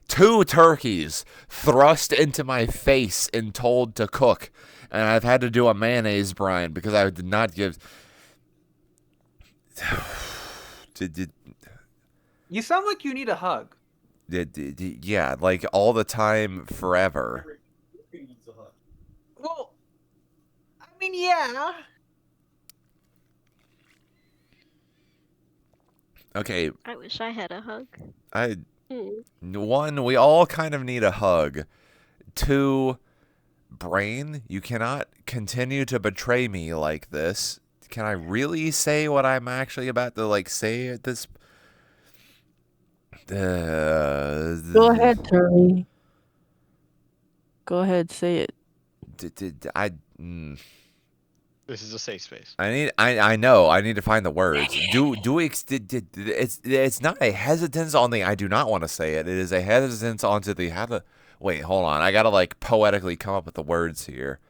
2 turkeys thrust into my face and told to cook, and I've had to do a mayonnaise brine because I did not give. You sound like you need a hug. Yeah, like all the time, forever. Well, I mean, yeah. Okay. I wish I had a hug. One, we all kind of need a hug. 2, brain, you cannot continue to betray me like this. Can I really say what I'm actually about to like say at this? Go ahead, Terry. Go ahead, say it. This is a safe space. I know. I need to find the words. It's not a hesitance on the I do not want to say it. It is a hesitance onto the how to. Wait, hold on. I gotta like poetically come up with the words here.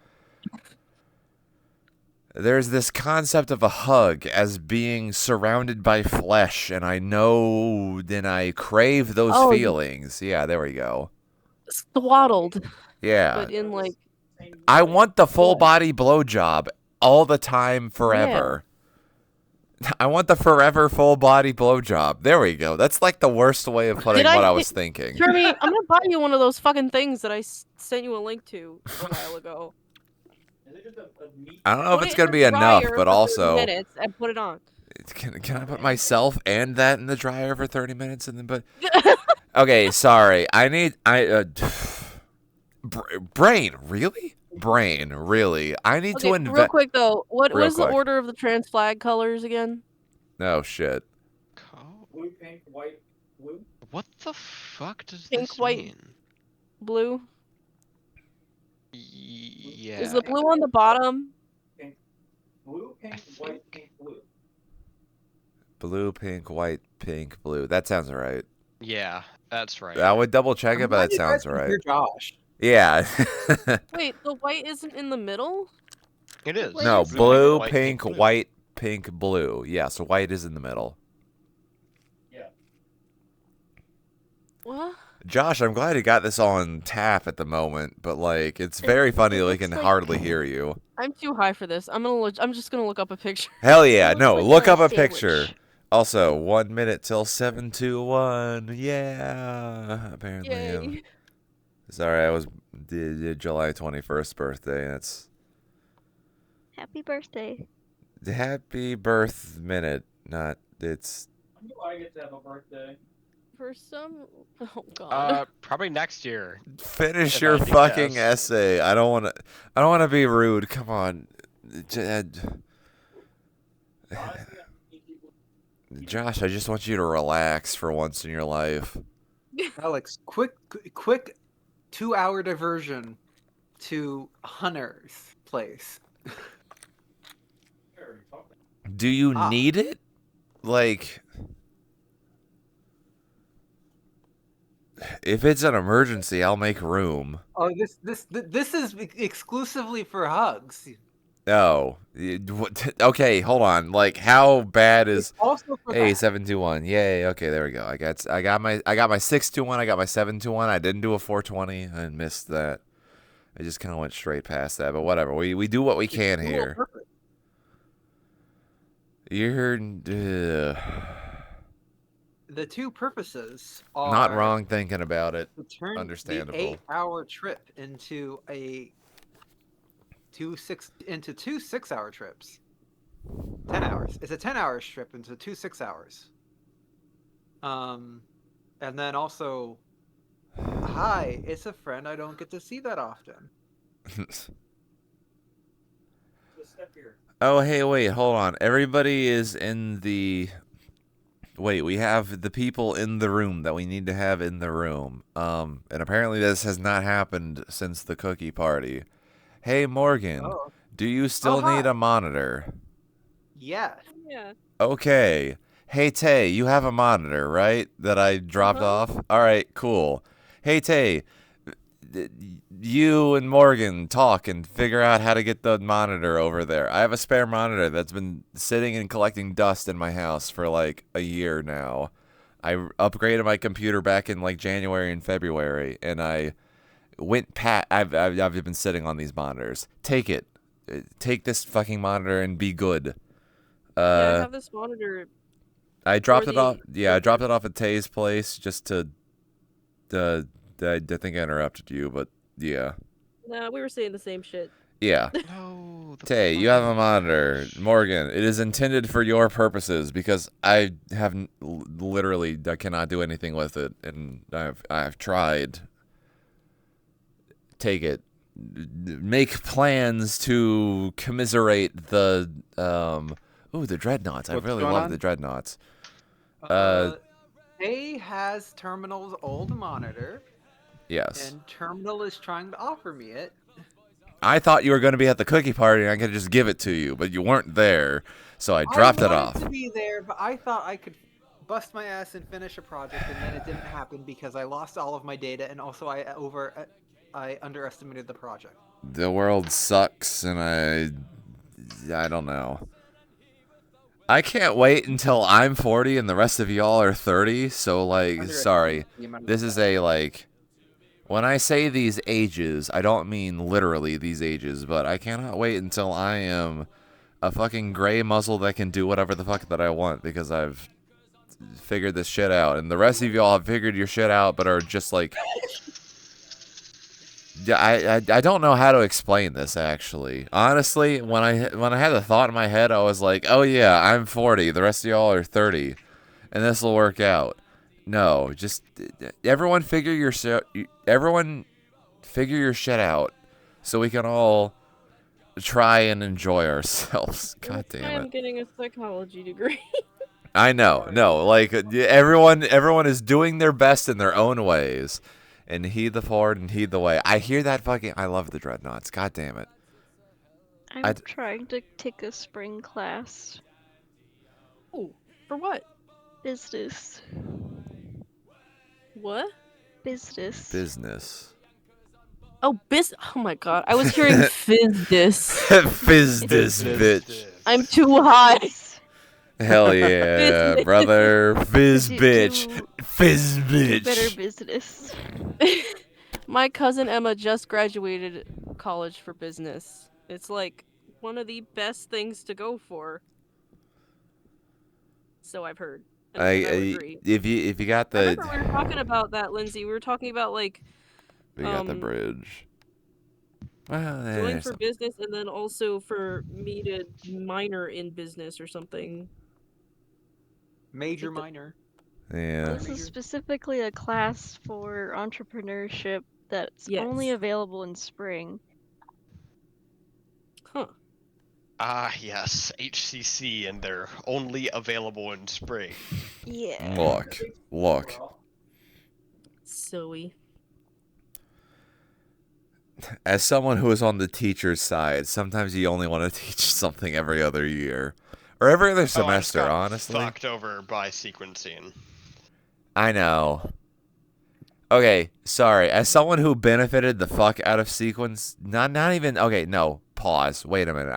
There's this concept of a hug as being surrounded by flesh, and I know then I crave those feelings. Yeah, there we go. Swaddled. Yeah. But in like. I want the full body blowjob all the time, forever. Yeah. I want the forever full body blowjob. There we go. That's like the worst way of putting what I was thinking. Jeremy, I'm gonna buy you one of those fucking things that I sent you a link to a while ago. I don't know if it's gonna be enough, but also. Minutes and put it on. Can I put myself and that in the dryer for 30 minutes and then but? Okay, sorry. Brain, really? brain, really. I need to real invest. quick though, what Real was the quick. order of the trans flag colors again? Oh shit. Blue, pink, white, blue. What the fuck does Pink, this white, mean? blue. Yeah. Is the blue on the bottom? Pink, blue, pink, white, pink, blue. Blue, pink, white, pink, blue. That sounds right. Yeah, that's right. I would double check it, but glad it you guys sounds can right. hear Josh. Yeah. Wait, the white isn't in the middle? It is. No, Blue, blue, white, pink, blue. white, pink, blue. Yeah, so white is in the middle. Yeah. What? Josh, I'm glad you got this all on tap at the moment, but like it's very funny that we can looks like- hardly hear you. I'm too high for this. I'm just gonna look up a picture. Hell yeah, It looks no, like look up a sandwich. picture. Also, 1 minute till 7:21. Yeah, apparently. Yay. Sorry, I was the July 21st birthday. That's Happy birthday. happy birth minute. Not it's. When do I get to have a birthday? For some, oh god. Probably next year. Finish if your I had to fucking guess. essay. I don't want to. I don't want to be rude. Come on, Josh. I just want you to relax for once in your life. Alex, quick 2-hour diversion to Hunter's place. Do you need it? Like, if it's an emergency, I'll make room. Oh, this is exclusively for hugs. Oh, okay. Hold on. Like, how bad is? Also for Hey, that. 721. Yay. Okay, there we go. I got my 621. I got my 721. I didn't do a 420. I missed that. I just kind of went straight past that. But whatever. We do what we can here. You're The two purposes are not wrong thinking about it. to turn Understandable. the 8-hour trip into two 6-hour trips. 10 hours. It's a 10-hour trip into 2 6 hours. And then also, hi, it's a friend I don't get to see that often. Step here. Oh, hey, wait, hold on. Everybody is in the... Wait, we have the people in the room that we need to have in the room. And apparently this has not happened since the cookie party. Hey, Morgan, do you still need a monitor? Yeah. Yeah. Okay. Hey, Tay, you have a monitor, right? That I dropped off? All right, cool. Hey, Tay, you and Morgan talk and figure out how to get the monitor over there. I have a spare monitor that's been sitting and collecting dust in my house for like a year now. I upgraded my computer back in like January and February, and I went I've been sitting on these monitors. Take it. Take this fucking monitor and be good. Yeah, I have this monitor. I dropped for it off. the- Yeah, I dropped it off at Tay's place just to. I think I interrupted you, but yeah. Nah, we were saying the same shit. Yeah. No. Tay, you have a monitor. Morgan, it is intended for your purposes because I have literally I cannot do anything with it, and I've tried. Take it. Make plans to commiserate the the dreadnoughts. I What's really going love on? the dreadnoughts. A has Terminal's old monitor. Yes. And Terminal is trying to offer me it. I thought you were going to be at the cookie party and I could just give it to you, but you weren't there, so I dropped it off. I wanted to be there, but I thought I could bust my ass and finish a project, and then it didn't happen because I lost all of my data, and also I underestimated the project. The world sucks, and I don't know. I can't wait until I'm 40 and the rest of y'all are 30, so, like, sorry. This is a, like... When I say these ages, I don't mean literally these ages, but I cannot wait until I am a fucking gray muzzle that can do whatever the fuck that I want, because I've figured this shit out. And the rest of y'all have figured your shit out, but are just, like... Yeah, I don't know how to explain this, actually. Honestly, when I had the thought in my head, I was like, oh yeah, I'm 40, the rest of y'all are 30, and this will work out. No, just everyone figure your shit out so we can all try and enjoy ourselves. God damn it. I'm getting a psychology degree. I know, no, like everyone is doing their best in their own ways, and heed the forward and heed the way. I hear that fucking. I love the dreadnoughts. God damn it. I'm trying to take a spring class. Oh, for what? Business. What? Business. Business. Oh, oh my god. I was hearing fizdis. Fizdis, bitch. I'm too high. Hell yeah, brother. Fizz bitch. Fizz bitch. Better business. My cousin Emma just graduated college for business. It's like one of the best things to go for. So I've heard. And I would agree. If you got the. I remember we were talking about that, Lindsay. We were talking about like. We got the bridge. Well, going for business and then also for me to minor in business or something. Major, minor. Yeah. This is specifically a class for entrepreneurship that's only available in spring. Huh. Ah, yes, HCC, and they're only available in spring. Yeah. Look. Zoe. As someone who is on the teacher's side, sometimes you only want to teach something every other year. Or every other semester, honestly. Fucked over by sequencing. I know. Okay, sorry. As someone who benefited the fuck out of sequence, not even. Okay, no. Pause. Wait a minute.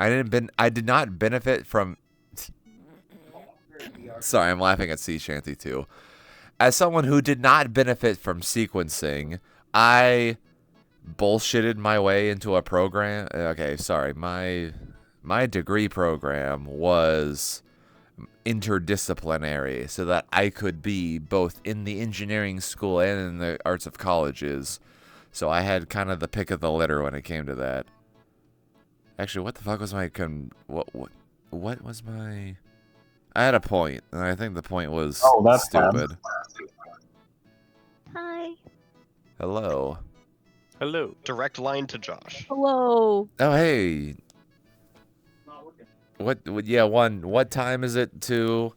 I did not benefit from. Sorry, I'm laughing at Sea Shanty too. As someone who did not benefit from sequencing, I bullshitted my way into a program. Okay, sorry. My degree program was interdisciplinary so that I could be both in the engineering school and in the arts of colleges. So I had kind of the pick of the litter when it came to that. Actually, what the fuck was my what was my? I had a point, and I think the point was that's stupid. Hi. Hello. Hello. Direct line to Josh. Hello. Oh hey. What? Yeah, one. What time is it? 2.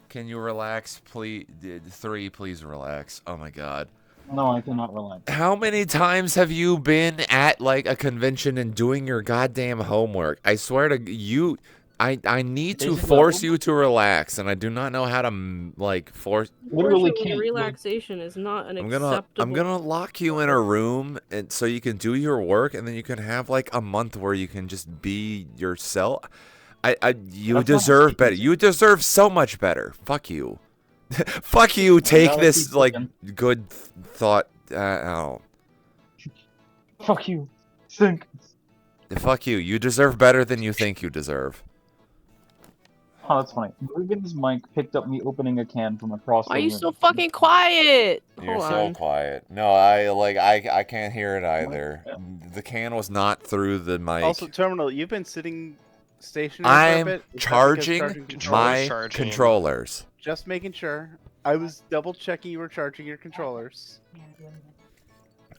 Can you relax, please? 3. Please relax. Oh my God. No, I cannot relax. How many times have you been at like a convention and doing your goddamn homework? I swear to you, I need to force you to relax, and I do not know how to like force. Literally can't. Relaxation is not an acceptable. I'm gonna lock you in a room, and so you can do your work, and then you can have like a month where you can just be yourself. You deserve better. You deserve so much better. Fuck you. Fuck you. Take this like good thought. Oh. Fuck you. Think. Fuck you. You deserve better than you think you deserve. Oh, that's funny. Morgan's mic picked up me opening a can from across the room. Why are you so fucking quiet? You're so quiet. No, I can't hear it either. The can was not through the mic. Also, Terminal, you've been sitting stationary for a bit. I'm charging my controllers. Just making sure. I was double checking you were charging your controllers.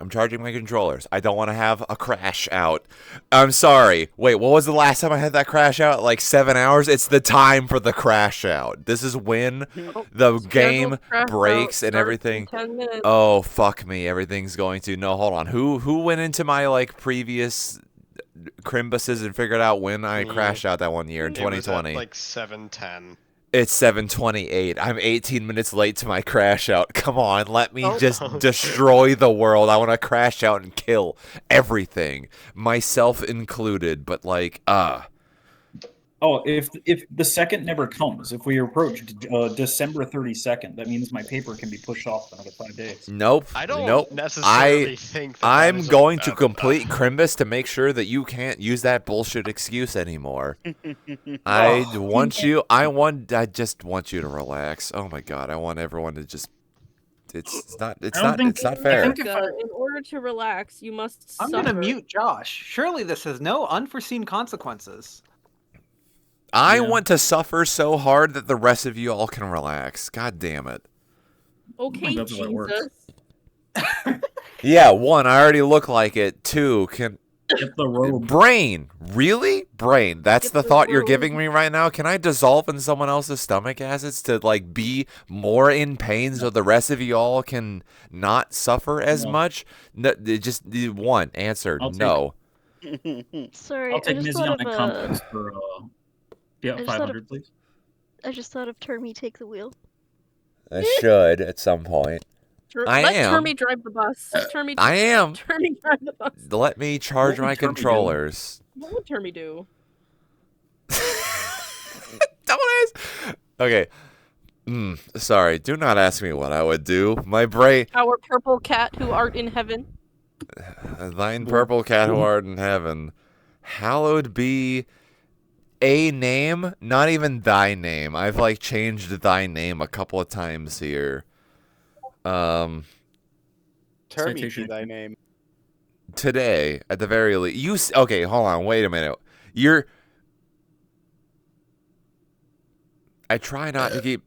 I'm charging my controllers. I don't want to have a crash out. I'm sorry. Wait, what was the last time I had that crash out? Like 7 hours? It's the time for the crash out. This is when the game breaks and everything. Oh, fuck me. Everything's going to. No, hold on. Who went into my like previous Chrimbuses and figured out when I crashed out that one year in 2020? It was at, like 7:10. It's 7:28. I'm 18 minutes late to my crash out. Come on, let me just destroy the world. I want to crash out and kill everything, myself included. But like, Oh, if the second never comes, if we approach December 32nd, that means my paper can be pushed off for another 5 days. Nope. I don't necessarily think that I'm is going to complete Chrimbus to make sure that you can't use that bullshit excuse anymore. I just want you to relax. Oh my God, I want everyone to just. It's not fair. In order to relax, you must. I'm gonna mute Josh. Surely this has no unforeseen consequences. I want to suffer so hard that the rest of you all can relax. God damn it. Okay, Jesus. Yeah, 1, I already look like it. 2, can Get the robe. Brain, really? Brain. That's the the thought you're robe. giving me right now. Can I dissolve in someone else's stomach acids to like be more in pain so the rest of y'all can not suffer as much? No, just one answer. No. Sorry, I'll take I just thought Mizionic of compost for I just thought of 500, please. I just thought of Termy take the wheel. I should at some point. I Let am. Termy drive the bus. Termy. I am. Termy drive the bus. Let me charge What would my Termy do? controllers. What would Termy do? Don't ask. Okay. Sorry. Do not ask me what I would do. My brain. Our purple cat who art in heaven. Thine purple cat who art in heaven. Hallowed be a name, not even thy name. I've like changed thy name a couple of times here. Termy be thy name. Today, at the very least. Okay, hold on, wait a minute. I try not to keep.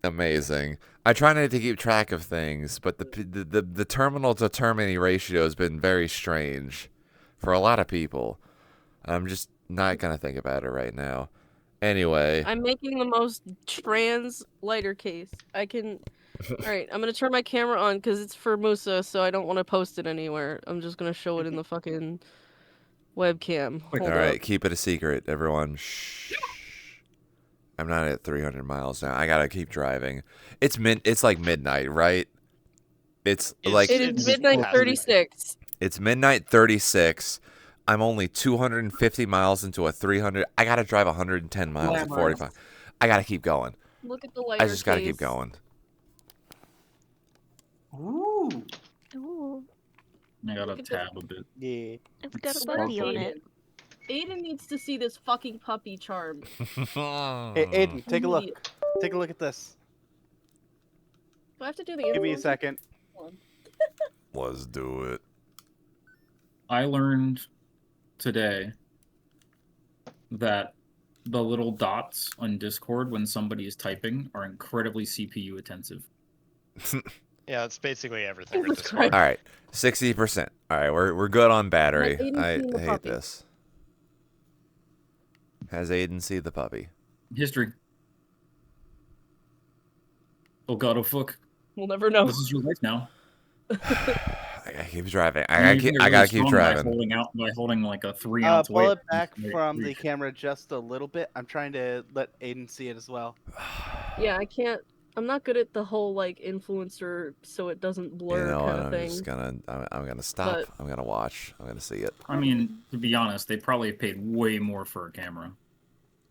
Amazing. I try not to keep track of things, but the terminal to termini ratio has been very strange for a lot of people. I'm just not gonna think about it right now. Anyway. I'm making the most trans lighter case. I can. Alright, I'm gonna turn my camera on because it's for Musa, so I don't want to post it anywhere. I'm just gonna show it in the fucking webcam. Hold Alright, up. keep it a secret, everyone. Shh. I'm not at 300 miles now. I gotta keep driving. It's like midnight, right? It's like It is midnight 36. It's midnight 36. I'm only 250 miles into a 300. I gotta drive 110 miles at 45. I gotta keep going. Look at the lighter I just gotta case. keep going. Ooh. Ooh. I got a tab a bit. Yeah. It's got a puppy on it. Aiden needs to see this fucking puppy charm. Hey, Aiden, take a look. Take a look at this. Do I have to do the Give me a influence? second. Let's do it. I learned today that the little dots on Discord when somebody is typing are incredibly CPU intensive. Yeah, that's basically everything with Discord. All right, 60%. All right, we're good on battery. Has Aiden I seen the hate puppy? this. Has Aiden seen the puppy? History. Oh god, oh fuck. We'll never know. This is your life now. I gotta keep driving. I You're gotta really keep strong driving. by holding like a 3-ounce weight. Pull it back from the camera just a little bit. I'm trying to let Aiden see it as well. Yeah, I can't. I'm not good at the whole like influencer, so it doesn't blur You know, kind and of I'm thing. just gonna. I'm gonna stop. But- I'm gonna watch. I'm gonna see it. I mean, to be honest, they probably paid way more for a camera.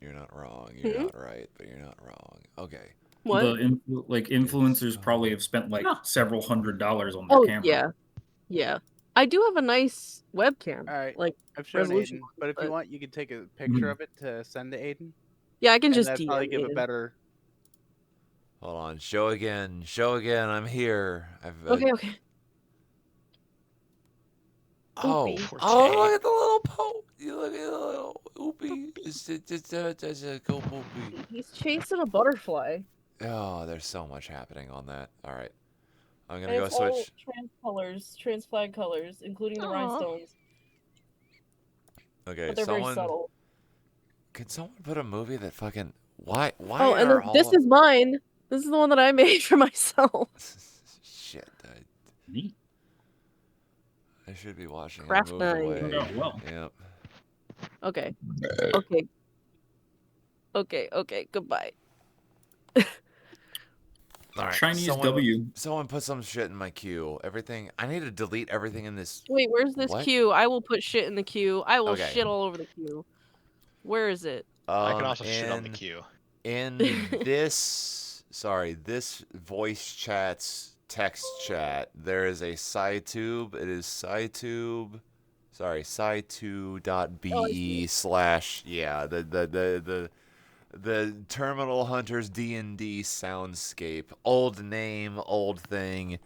You're not wrong. You're not right, but you're not wrong. Okay. What? The influencers probably have spent like several $100s on their Oh camera. yeah, yeah. I do have a nice webcam. All right, like I've shown resolution. Aiden, but if you want, you can take a Mm-hmm. picture of it to send to Aiden. Yeah, I can and just that'd DM probably give Aiden. a better. Hold on. Show again. Show again. I'm here. Okay, okay. Oh, Oopie. oh! Look at the little poke. You look at the little oopie. It's a go poopy. He's chasing a butterfly. Oh, there's so much happening on that. All right, I'm gonna And go it's all switch. trans colors, trans flag colors, including the rhinestones. Okay, But they're very someone. subtle. Can someone put a movie that fucking why Oh, and are this all is mine. This is the one that I made for myself. shit? Neat. I should be watching it. Craft Moved night. away. Turned out well. Yep. Okay. Okay. Okay, okay, goodbye. All right. Chinese W. Someone put some shit in my queue. Everything. I need to delete everything in this. Wait, where's this What? queue? I will put shit in the queue. I will Okay. shit all over the queue. Where is it? I can also shit on the queue. In this, this voice chat's text chat, there is a SciTube. It is SciTube. Sorry, sci2.be / yeah, the Terminal Hunters D&D soundscape. Old name, old thing.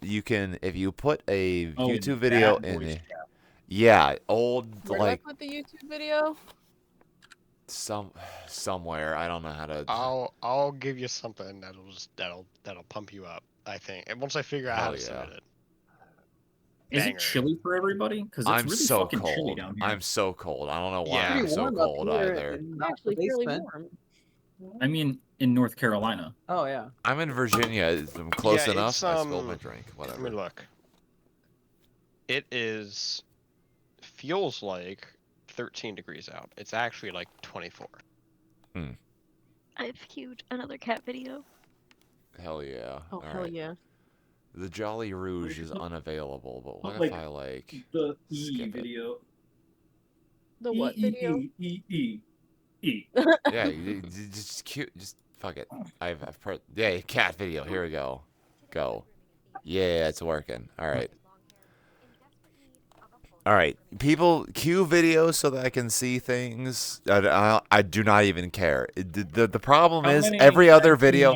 You can, if you put a YouTube video in it. Yeah, old Where like did I put the YouTube video? somewhere. I don't know how to. I'll give you something that'll pump you up. I think, and once I figure out how to submit it. Is it chilly for everybody? Because it's I'm really so fucking chilly cold. down here. I'm so cold. I don't know why Yeah. I'm Pretty so warm up cold here either. in Actually the fairly basement. warm. I mean, in North Carolina. Oh yeah. I'm in Virginia. I'm close Yeah, enough. it's, I spilled my drink. Whatever. Let me look. It feels like 13 degrees out. It's actually like 24. I've queued another cat video. Hell yeah. Oh, hell yeah. The Jolly Rouge is unavailable, but what Like, if I like the skip it? video? The what video? E. Yeah, just cute. Just fuck it. I've heard. Yeah, cat video. Here we go. Go. Yeah, it's working. All right. All right. People cue videos so that I can see things. I do not even care. The problem is every other video.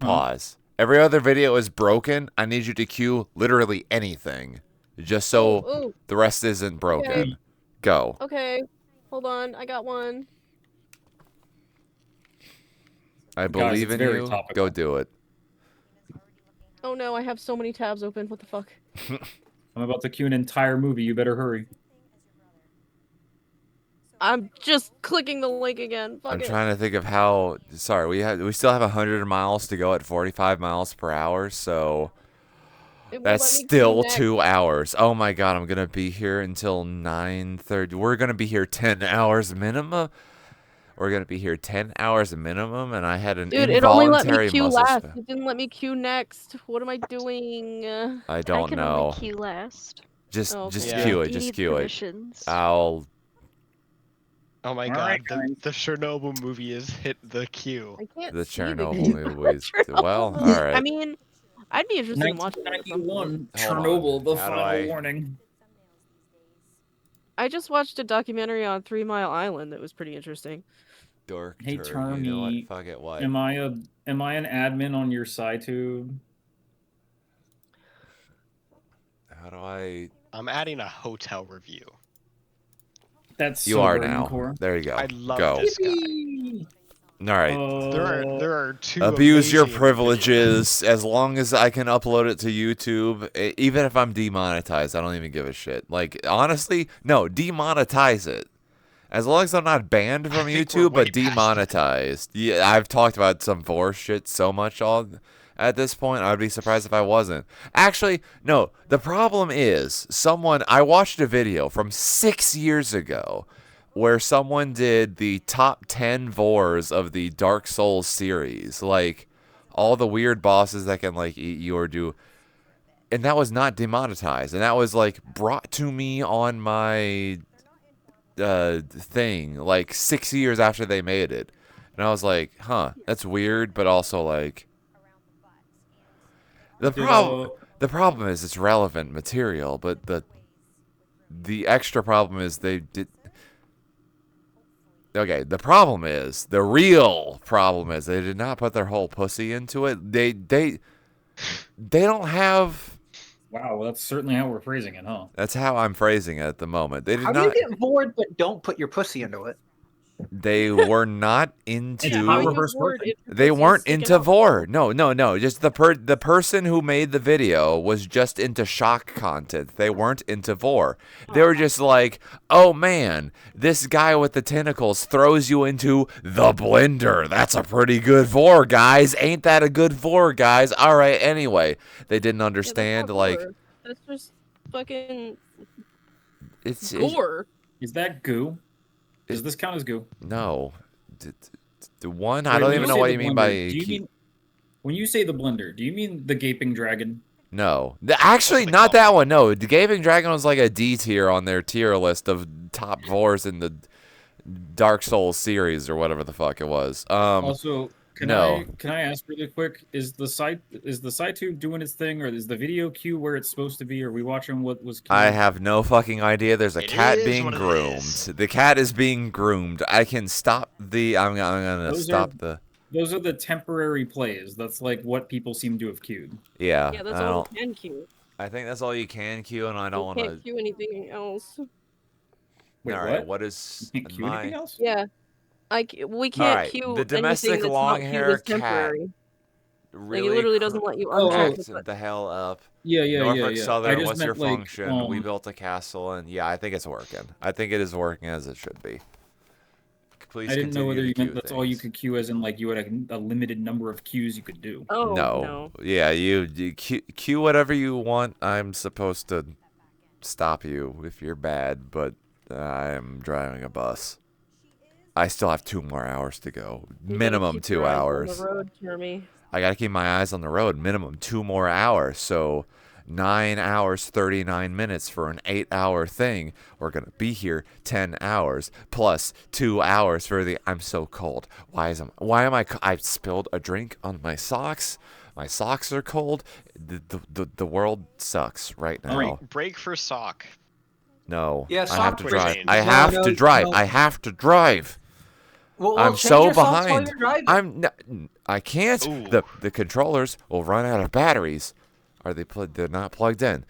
Pause. Every other video is broken. I need you to cue literally anything, just so the rest isn't broken. Okay. Go. Okay. Hold on. I got one. I believe in you. Go do it. Oh no, I have so many tabs open. What the fuck? I'm about to cue an entire movie. You better hurry. I'm just clicking the link again. Fuck I'm it. trying to think of how. Sorry, we still have 100 miles to go at 45 miles per hour, so that's still 2 hours. Oh my god, I'm gonna be here until 9:30. We're gonna be here 10 hours minimum. We're gonna be here 10 hours minimum, and I had an Dude, it only let me involuntary queue muscle last. spasm. It didn't let me queue next. What am I doing? I don't can know. only queue last. Just Oh, just okay. queue it. You Just need queue it. permissions. I'll. Oh my god, the Chernobyl movie has hit the queue. I can't The see the Chernobyl movies. Well, all I right. mean, I'd be interested in watching it at some point. 1991, Chernobyl, the How do final I- warning. I just watched a documentary on 3 Mile Island that was pretty interesting. Dork. Hey, turd, Termy, you know what? Fuck it. What? am I an admin on your SciTube? How do I? I'm adding a hotel review. That's You so are Burning now. Core. There you go. I love Go. this guy. All right. There are two. Abuse your amazing privileges as long as I can upload it to YouTube. Even if I'm demonetized, I don't even give a shit. Like, honestly, no, demonetize it. As long as I'm not banned from YouTube, but demonetized. Yeah, I've talked about some vor shit so much at this point. I'd be surprised if I wasn't. Actually, no. The problem is I watched a video from 6 years ago where someone did the top 10 vors of the Dark Souls series, like all the weird bosses that can like eat you or do, and that was not demonetized, and that was like brought to me on my thing like 6 years after they made it, and I was like, huh, that's weird, but also like the problem is it's relevant material, but the extra problem is they did. Okay, the real problem is they did not put their whole pussy into it. They don't have. Wow, well, that's certainly how we're phrasing it, huh? That's how I'm phrasing it at the moment. They did How do not. you get bored but don't put your pussy into it? They were not into. They It's weren't sticking into out. vor. No. Just the person who made the video was just into shock content. They weren't into vor. They were just like, oh man, this guy with the tentacles throws you into the blender. That's a pretty good vor, guys. Ain't that a good vor, guys? All right. Anyway, they didn't understand like. That's just fucking It's gore. Is that goo? Does this count as goo? No. The one, I Wait, don't when even you know say what the you mean blender, by. do you mean when you say the blender? Do you mean the gaping dragon? No. Actually, not that one. No. The Gaping Dragon was like a D tier on their tier list of top vors in the Dark Souls series or whatever the fuck it was. Also, can no. I ask really quick? Is the SciTube doing its thing, or is the video queue where it's supposed to be? Are we watching what was? Queued? I have no fucking idea. There's a cat is being what it groomed. The cat is being groomed. I can stop the. I'm gonna Those stop are- the. Those are the temporary plays. That's like what people seem to have queued. Yeah. Yeah, that's I all don't. you can queue. I think that's all you can queue, and I don't You want to. can't queue anything else. Wait, all right. what? What is You can't queue my? anything else? Yeah. We can't right, queue the domestic anything that's not long-hair queued as cat. temporary. really Like, it literally doesn't let you uncheck the hell up. Yeah. Norfolk I Southern, just what's meant, your like, function? We built a castle, and yeah, I think it's working. I think it is working as it should be. Please I didn't know whether you meant queue that's all you could queue, as in like you had a limited number of queues you could do. Oh no. Yeah, you queue whatever you want. I'm supposed to stop you if you're bad, but I'm driving a bus. I still have 2 more hours to go. You gotta Minimum keep 2 your eyes on hours. the road, Jeremy. I gotta keep my eyes on the road. Minimum 2 more hours. So 9 hours 39 minutes for an 8-hour thing. We're gonna be here 10 hours plus 2 hours for the. I'm so cold. Why am I? I spilled a drink on my socks. My socks are cold. The world sucks right now. Break for sock. No. Yeah, I have to sock drive. break. I have to drive. No. I have to drive. Well, I'm change so your socks while behind. you're driving. I can't. The controllers will run out of batteries. Are they plugged? They're not plugged in.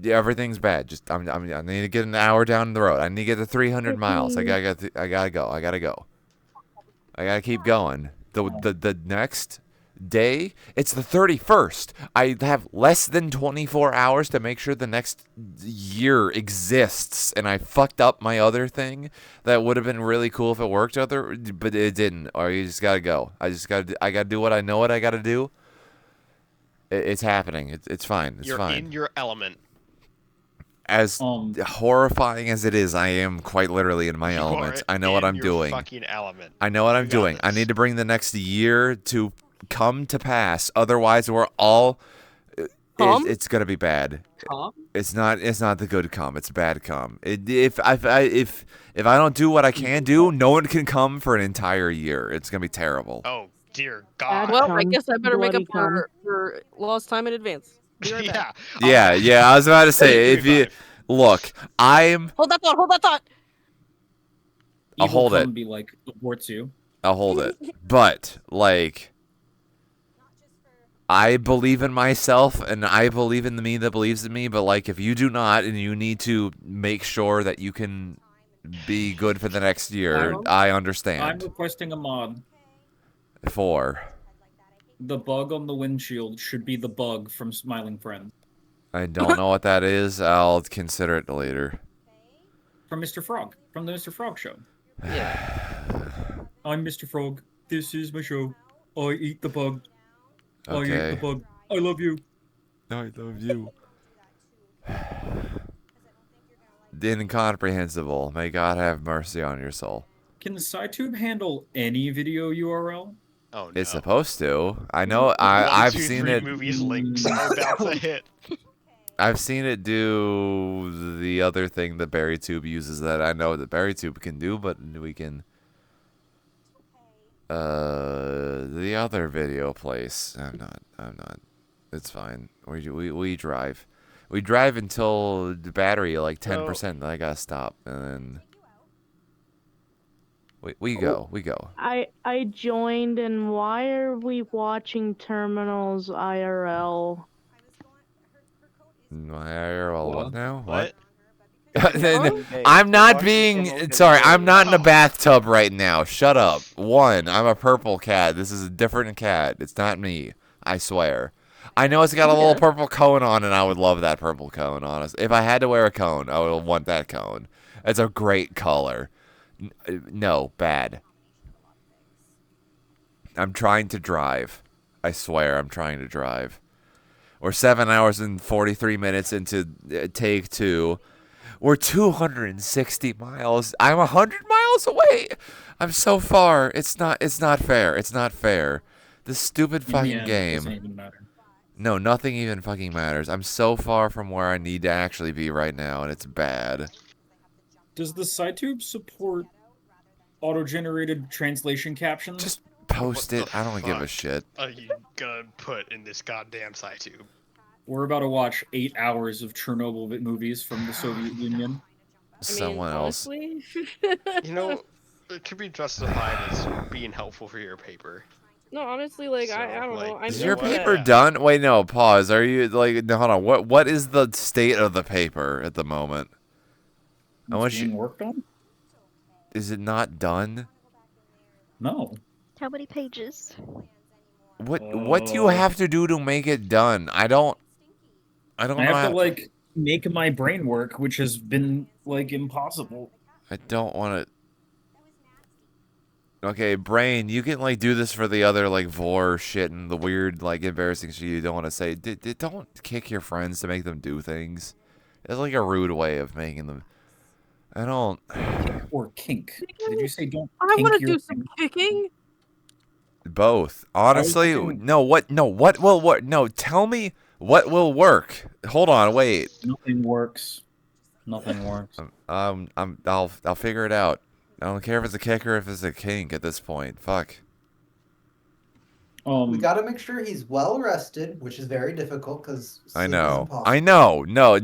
Everything's bad. Just I need to get an hour down the road. I need to get to 300 miles. I gotta go. I gotta keep going. The next day, it's the 31st. I have less than 24 hours to make sure the next year exists, and I fucked up my other thing that would have been really cool if it worked, but it didn't. Or you just gotta go. I gotta do what I know what I gotta do. It's happening. It's fine. It's You're fine. in your element. As horrifying as it is, I am quite literally in my element. I know what I'm doing. Fucking element. I know what I'm doing. I need to bring the next year to come to pass. Otherwise, we're all. It's gonna be bad. It's not the good come. It's bad come. If I don't do what I can do, no one can come for an entire year. It's gonna be terrible. Oh dear God. Well, I guess I better make up for lost time in advance. Be right back. Yeah. I was about to say, if you look, Hold that thought. I'll hold it. Be like aborts you. I'll hold it. But like, I believe in myself, and I believe in the me that believes in me. But like, if you do not, and you need to make sure that you can be good for the next year, I understand. I'm requesting a mod. For the bug on the windshield should be the bug from Smiling Friends. I don't know what that is. I'll consider it later. From Mr. Frog, from the Mr. Frog show. Yeah. I'm Mr. Frog. This is my show. I eat the bug. Okay. I eat the bug. I love you. I love you. Incomprehensible. May God have mercy on your soul. Can the SciTube handle any video URL? Oh, no. It's supposed to. I know. I've seen it. Movies links are about to hit. I've seen it do the other thing that BerryTube uses that I know that BerryTube can do, but we can. The other video place. I'm not. It's fine. We drive. We drive until the battery like 10%. Then I gotta stop, and then. We go. I joined, and why are we watching Terminals IRL? IRL what now? What? I'm not being sorry. I'm not in a bathtub right now. Shut up. I'm a purple cat. This is a different cat. It's not me. I swear. I know it's got a little purple cone on, and I would love that purple cone. Honestly, if I had to wear a cone, I would want that cone. It's a great color. No, bad. I'm trying to drive. I swear I'm trying to drive. We're 7 hours and 43 minutes into take 2. We're 260 miles. I'm 100 miles away. I'm so far. It's not fair. It's not fair. This stupid fucking game. Doesn't even matter. No, nothing even fucking matters. I'm so far from where I need to actually be right now, and it's bad. Does the SciTube support auto-generated translation captions? Just post it. I don't give a shit. Are you gonna put in this goddamn SciTube? We're about to watch 8 hours of Chernobyl movies from the Soviet Union. Someone else. You know, it could be justified as being helpful for your paper. No, honestly, like I don't know. Is your paper done? Wait, no. Pause. Are you like? No, hold on. What is the state of the paper at the moment? It's being worked on? Is it not done? No. How many pages? What do you have to do to make it done? I don't I know have how to like make my brain work, which has been like impossible. I don't want to. Okay, brain, you can like do this for the other like vor shit and the weird like embarrassing shit you don't want to say. Don't kick your friends to make them do things. It's like a rude way of making them. I don't. Kick or kink? Did you say don't? I want to do some kicking. Both. Honestly, no. What? No. What will work? No. Tell me what will work. Hold on. Wait. Nothing works. Nothing works. I'll figure it out. I don't care if it's a kick or if it's a kink at this point. Fuck. We gotta make sure he's well rested, which is very difficult because I know. I know. No.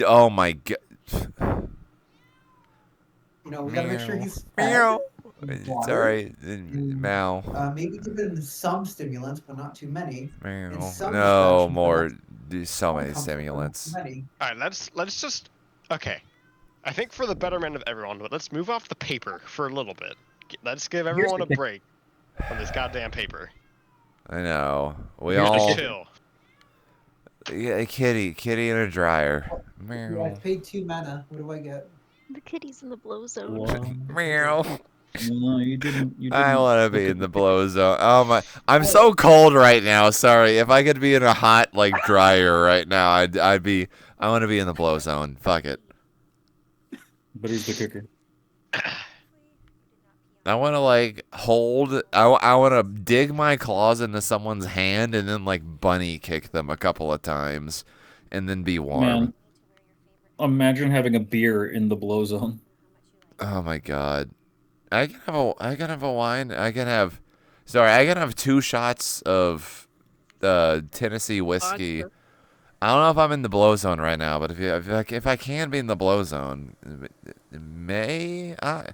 Oh my god. You know, we gotta make sure he's Meow. fed, It's watered, alright. and, Mal. maybe give him some stimulants, but not too many. And some No distraction, but more. not So many uncomfortable, stimulants. not too many. All right, let's just. Okay, I think for the betterment of everyone, but let's move off the paper for a little bit. Let's give everyone a break on this goddamn paper. I know. We Just all. chill. Yeah, a kitty in a dryer. Yeah, I've paid 2 mana. What do I get? The kitty's in the blow zone. Meow. No, you didn't. I want to be in the blow zone. Oh my! I'm so cold right now. Sorry. If I could be in a hot like dryer right now, I'd be. I want to be in the blow zone. Fuck it. But he's the kicker. I want to like hold. I want to dig my claws into someone's hand and then like bunny kick them a couple of times, and then be warm. Man, imagine having a beer in the blow zone. Oh my god. I can have a wine. I can have 2 shots of Tennessee whiskey. I don't know if I'm in the blow zone right now, but if I can be in the blow zone, may I?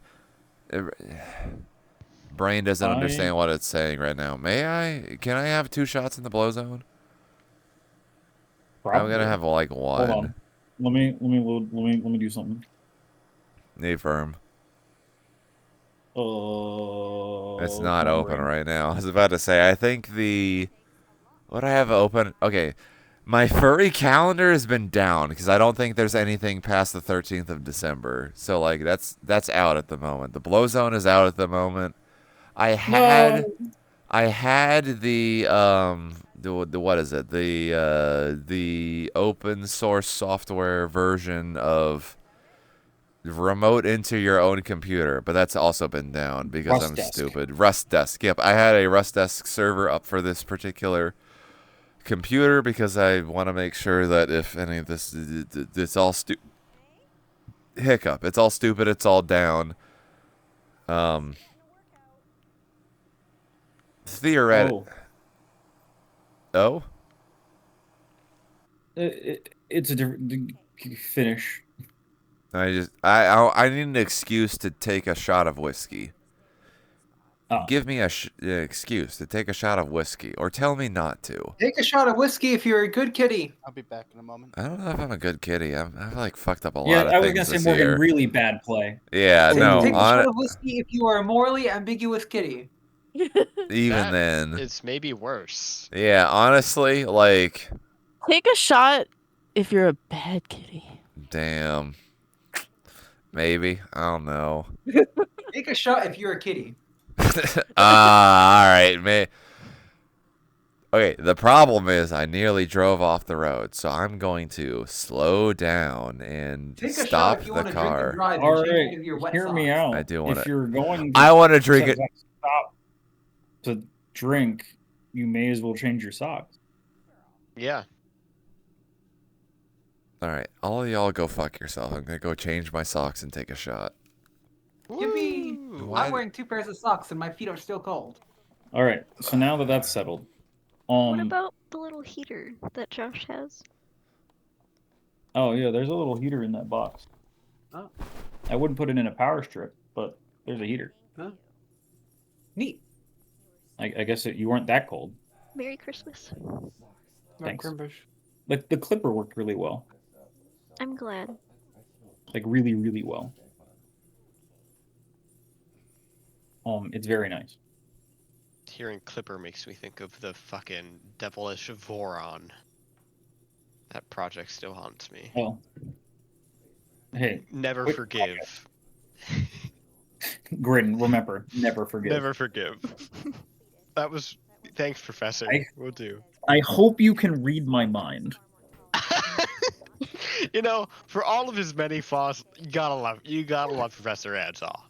Brain doesn't understand what it's saying right now. May I? Can I have 2 shots in the blow zone? Probably. I'm gonna have like 1. Hold on. Let me do something. Need firm. It's not open right now. I was about to say, I think what I have open. Okay, my furry calendar has been down because I don't think there's anything past the 13th of December. So like that's out at the moment. The blow zone is out at the moment. I had the what is it? The open source software version of remote into your own computer, but that's also been down because I'm stupid. Rustdesk. Yep, I had a Rustdesk server up for this particular computer because I want to make sure that if any of this, it's all hiccup. It's all stupid. It's all down. Theoretic. Oh. It's a different finish. I need an excuse to take a shot of whiskey. Give me an excuse to take a shot of whiskey, or tell me not to. Take a shot of whiskey if you're a good kitty. I'll be back in a moment. I don't know if I'm a good kitty. I've like fucked up a lot Yeah, of I was things gonna say this more year. than really bad play. Yeah, no. Take a shot of whiskey if you are a morally ambiguous kitty. Even then, it's maybe worse. Yeah, honestly, like. Take a shot if you're a bad kitty. Damn. Maybe. I don't know. Take a shot if you're a kitty. Alright, man. Okay, the problem is I nearly drove off the road, so I'm going to slow down and stop the car. All right, hear me out. I do want If to. you're going, I want to drink it. Stop to drink. You may as well change your socks. Yeah. Alright, all of y'all go fuck yourself. I'm gonna go change my socks and take a shot. Yippee! I'm wearing 2 pairs of socks and my feet are still cold. All right, so now that that's settled, What about the little heater that Josh has? Oh yeah, there's a little heater in that box. Oh. I wouldn't put it in a power strip, but there's a heater. Huh. Neat. I guess you weren't that cold. Merry Christmas. Thanks. Chrimbus. Like the clipper worked really well. I'm glad. Like really, really well. It's very nice. hearing Clipper makes me think of the fucking devilish Voron. That project still haunts me. Oh. Hey. Never forgive. Grin, remember, never forgive. Never forgive. That was... Thanks, Professor. Will do. I hope you can read my mind. You know, for all of his many flaws, you gotta love Professor Ansall.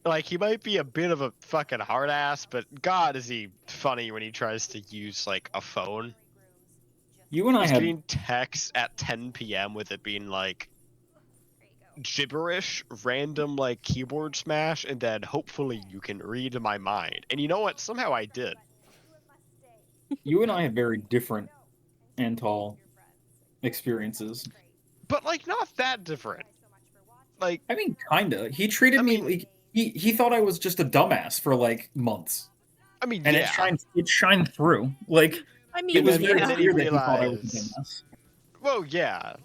Like, he might be a bit of a fucking hard ass, but God, is he funny when he tries to use, like, a phone. You and I He's have... getting texts at 10 p.m. with it being, like, gibberish, random, like, keyboard smash, and then hopefully you can read my mind. And you know what? Somehow I did. You and I have very different Antal experiences. But, like, not that different. Like... I mean, kinda. He treated me like... He thought I was just a dumbass for, like, months. I mean, and yeah. it shined through. Like, I mean, it was very yeah. clear that he thought I was a dumbass. Well, yeah.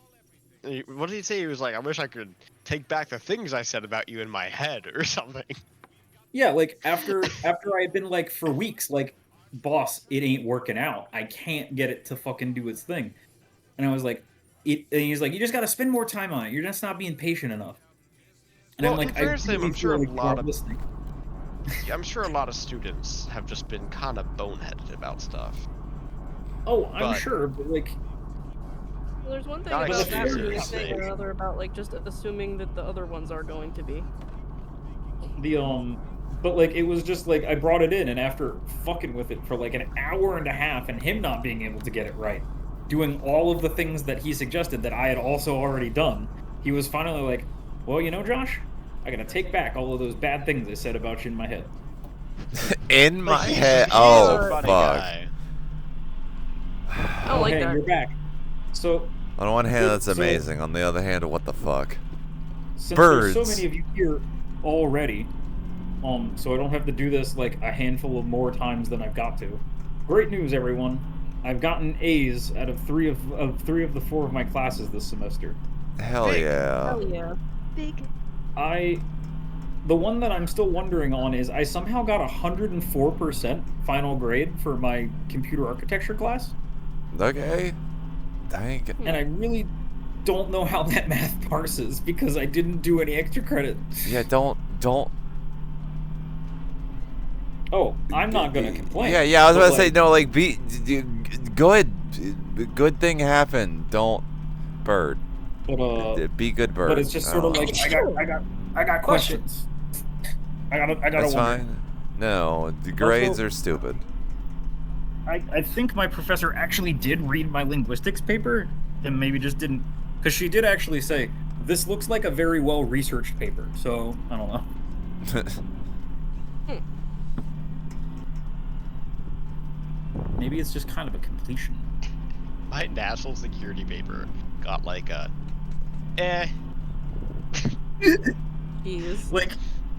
What did he say? He was like, I wish I could take back the things I said about you in my head or something. Yeah, like, after I had been, like, for weeks, like, boss, it ain't working out. I can't get it to fucking do its thing. And I was like, and he's like, you just gotta spend more time on it. You're just not being patient enough. And well, I'm like, in fairness to him, I'm sure I'm sure a lot of students have just been kind of boneheaded about stuff. Oh, I'm sure, but like... Well, there's one thing Not about that experienced, and thing or other about, like, just assuming that the other ones are going to be. But, like, it was just, like, I brought it in, and after fucking with it for, like, an hour and a half, and him not being able to get it right, doing all of the things that he suggested that I had also already done, he was finally like, well, you know, Josh, I gotta take back all of those bad things I said about you in my head. In my head? Oh, fuck. I don't like that. You're back. So... On one hand, that's amazing. On the other hand, what the fuck? Since Birds. There's so many of you here already, so I don't have to do this like a handful of more times than I've got to. Great news, everyone! I've gotten A's out of three of the 4 of my classes this semester. Hell yeah! Hell yeah! Big. The one that I'm still wondering on is I somehow got 104% final grade for my computer architecture class. Okay. Dang. And I really don't know how that math parses because I didn't do any extra credit. Yeah, don't. Oh, I'm not gonna complain. Yeah, I was about to say, no, like, good thing happened. Don't, bird. But, be good, bird. But it's just sort of like, I got questions. I gotta That's wonder. fine. No, the grades are stupid. I think my professor actually did read my linguistics paper, and maybe just didn't, because she did actually say, this looks like a very well-researched paper, so, I don't know. Maybe it's just kind of a completion. My national security paper got like a... Jeez. Like,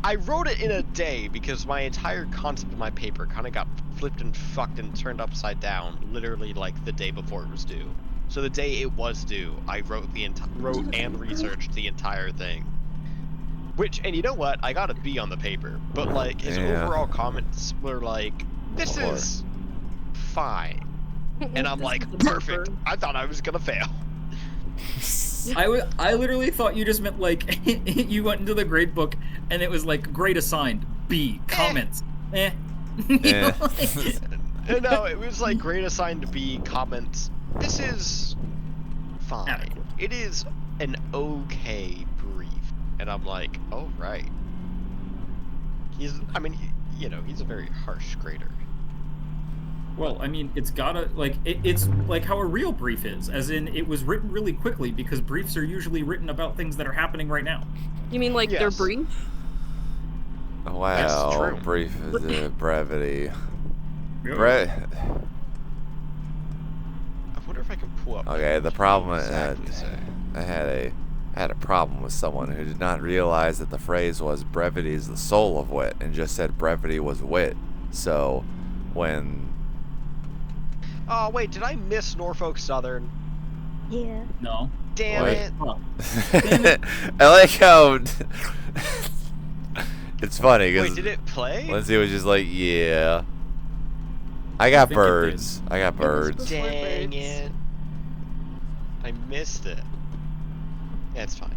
I wrote it in a day because my entire concept of my paper kind of got flipped and fucked and turned upside down literally like the day before it was due. So the day it was due, I wrote and researched the entire thing. Which, and you know what? I got a B on the paper, but like his overall comments were like, "This is fine," and I'm like, "Perfect." I thought I was gonna fail. I literally thought you just meant like you went into the grade book and it was like grade assigned B comments. You know, like... No, it was like grade assigned B comments. This is fine. It is an okay brief, and I'm like, oh right. He's a very harsh grader. Well, I mean, it's gotta, like, it's like how a real brief is, as in it was written really quickly, because briefs are usually written about things that are happening right now. You mean like they're brief? Wow, brief is brevity. I wonder if I can pull up. Okay, the problem I had a problem with someone who did not realize that the phrase was brevity is the soul of wit, and just said brevity was wit. So, when... Oh wait, did I miss Norfolk Southern? Yeah. No. Damn it. I like how It's funny because Wait, did it play? Lindsay was just like, yeah. I got birds. I got birds. Dang it. I missed it. Yeah, it's fine.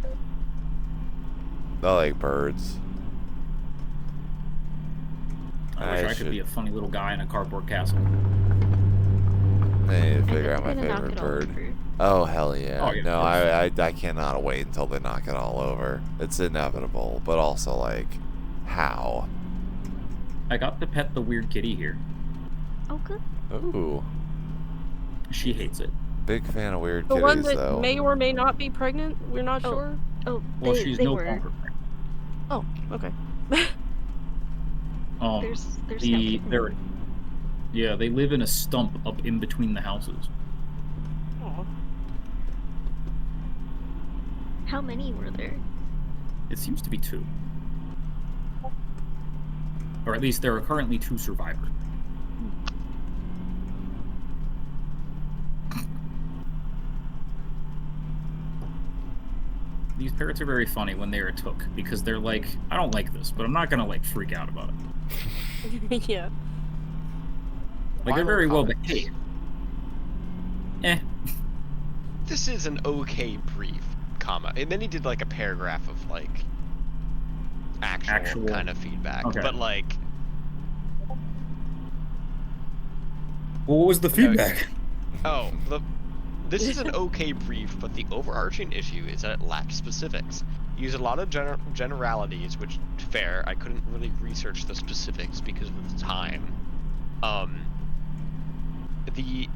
I like birds. I wish I could be a funny little guy in a cardboard castle. I need to figure out my favorite bird. Oh, hell yeah. Oh, yeah, No, of I cannot wait until they knock it all over. It's inevitable, but also, like, how? I got to pet the weird kitty here. Oh, good. Ooh. She hates it. Big fan of weird The kitties, one that though. may or may not be pregnant. We're not sure. Oh, Well, she's no longer pregnant. Oh, okay. There's yeah, they live in a stump up in between the houses. How many were there? It seems to be 2. Or at least there are currently 2 survivors. These parrots are very funny when they are took, because they're like, I don't like this, but I'm not gonna like freak out about it. Yeah. Like, they're very well behaved. This is an okay brief, comma. And then he did like a paragraph of like actual kind of feedback. Okay. But like, well, what was the feedback? This is an okay brief, but the overarching issue is that it lacks specifics. You use a lot of generalities, which, fair, I couldn't really research the specifics because of the time.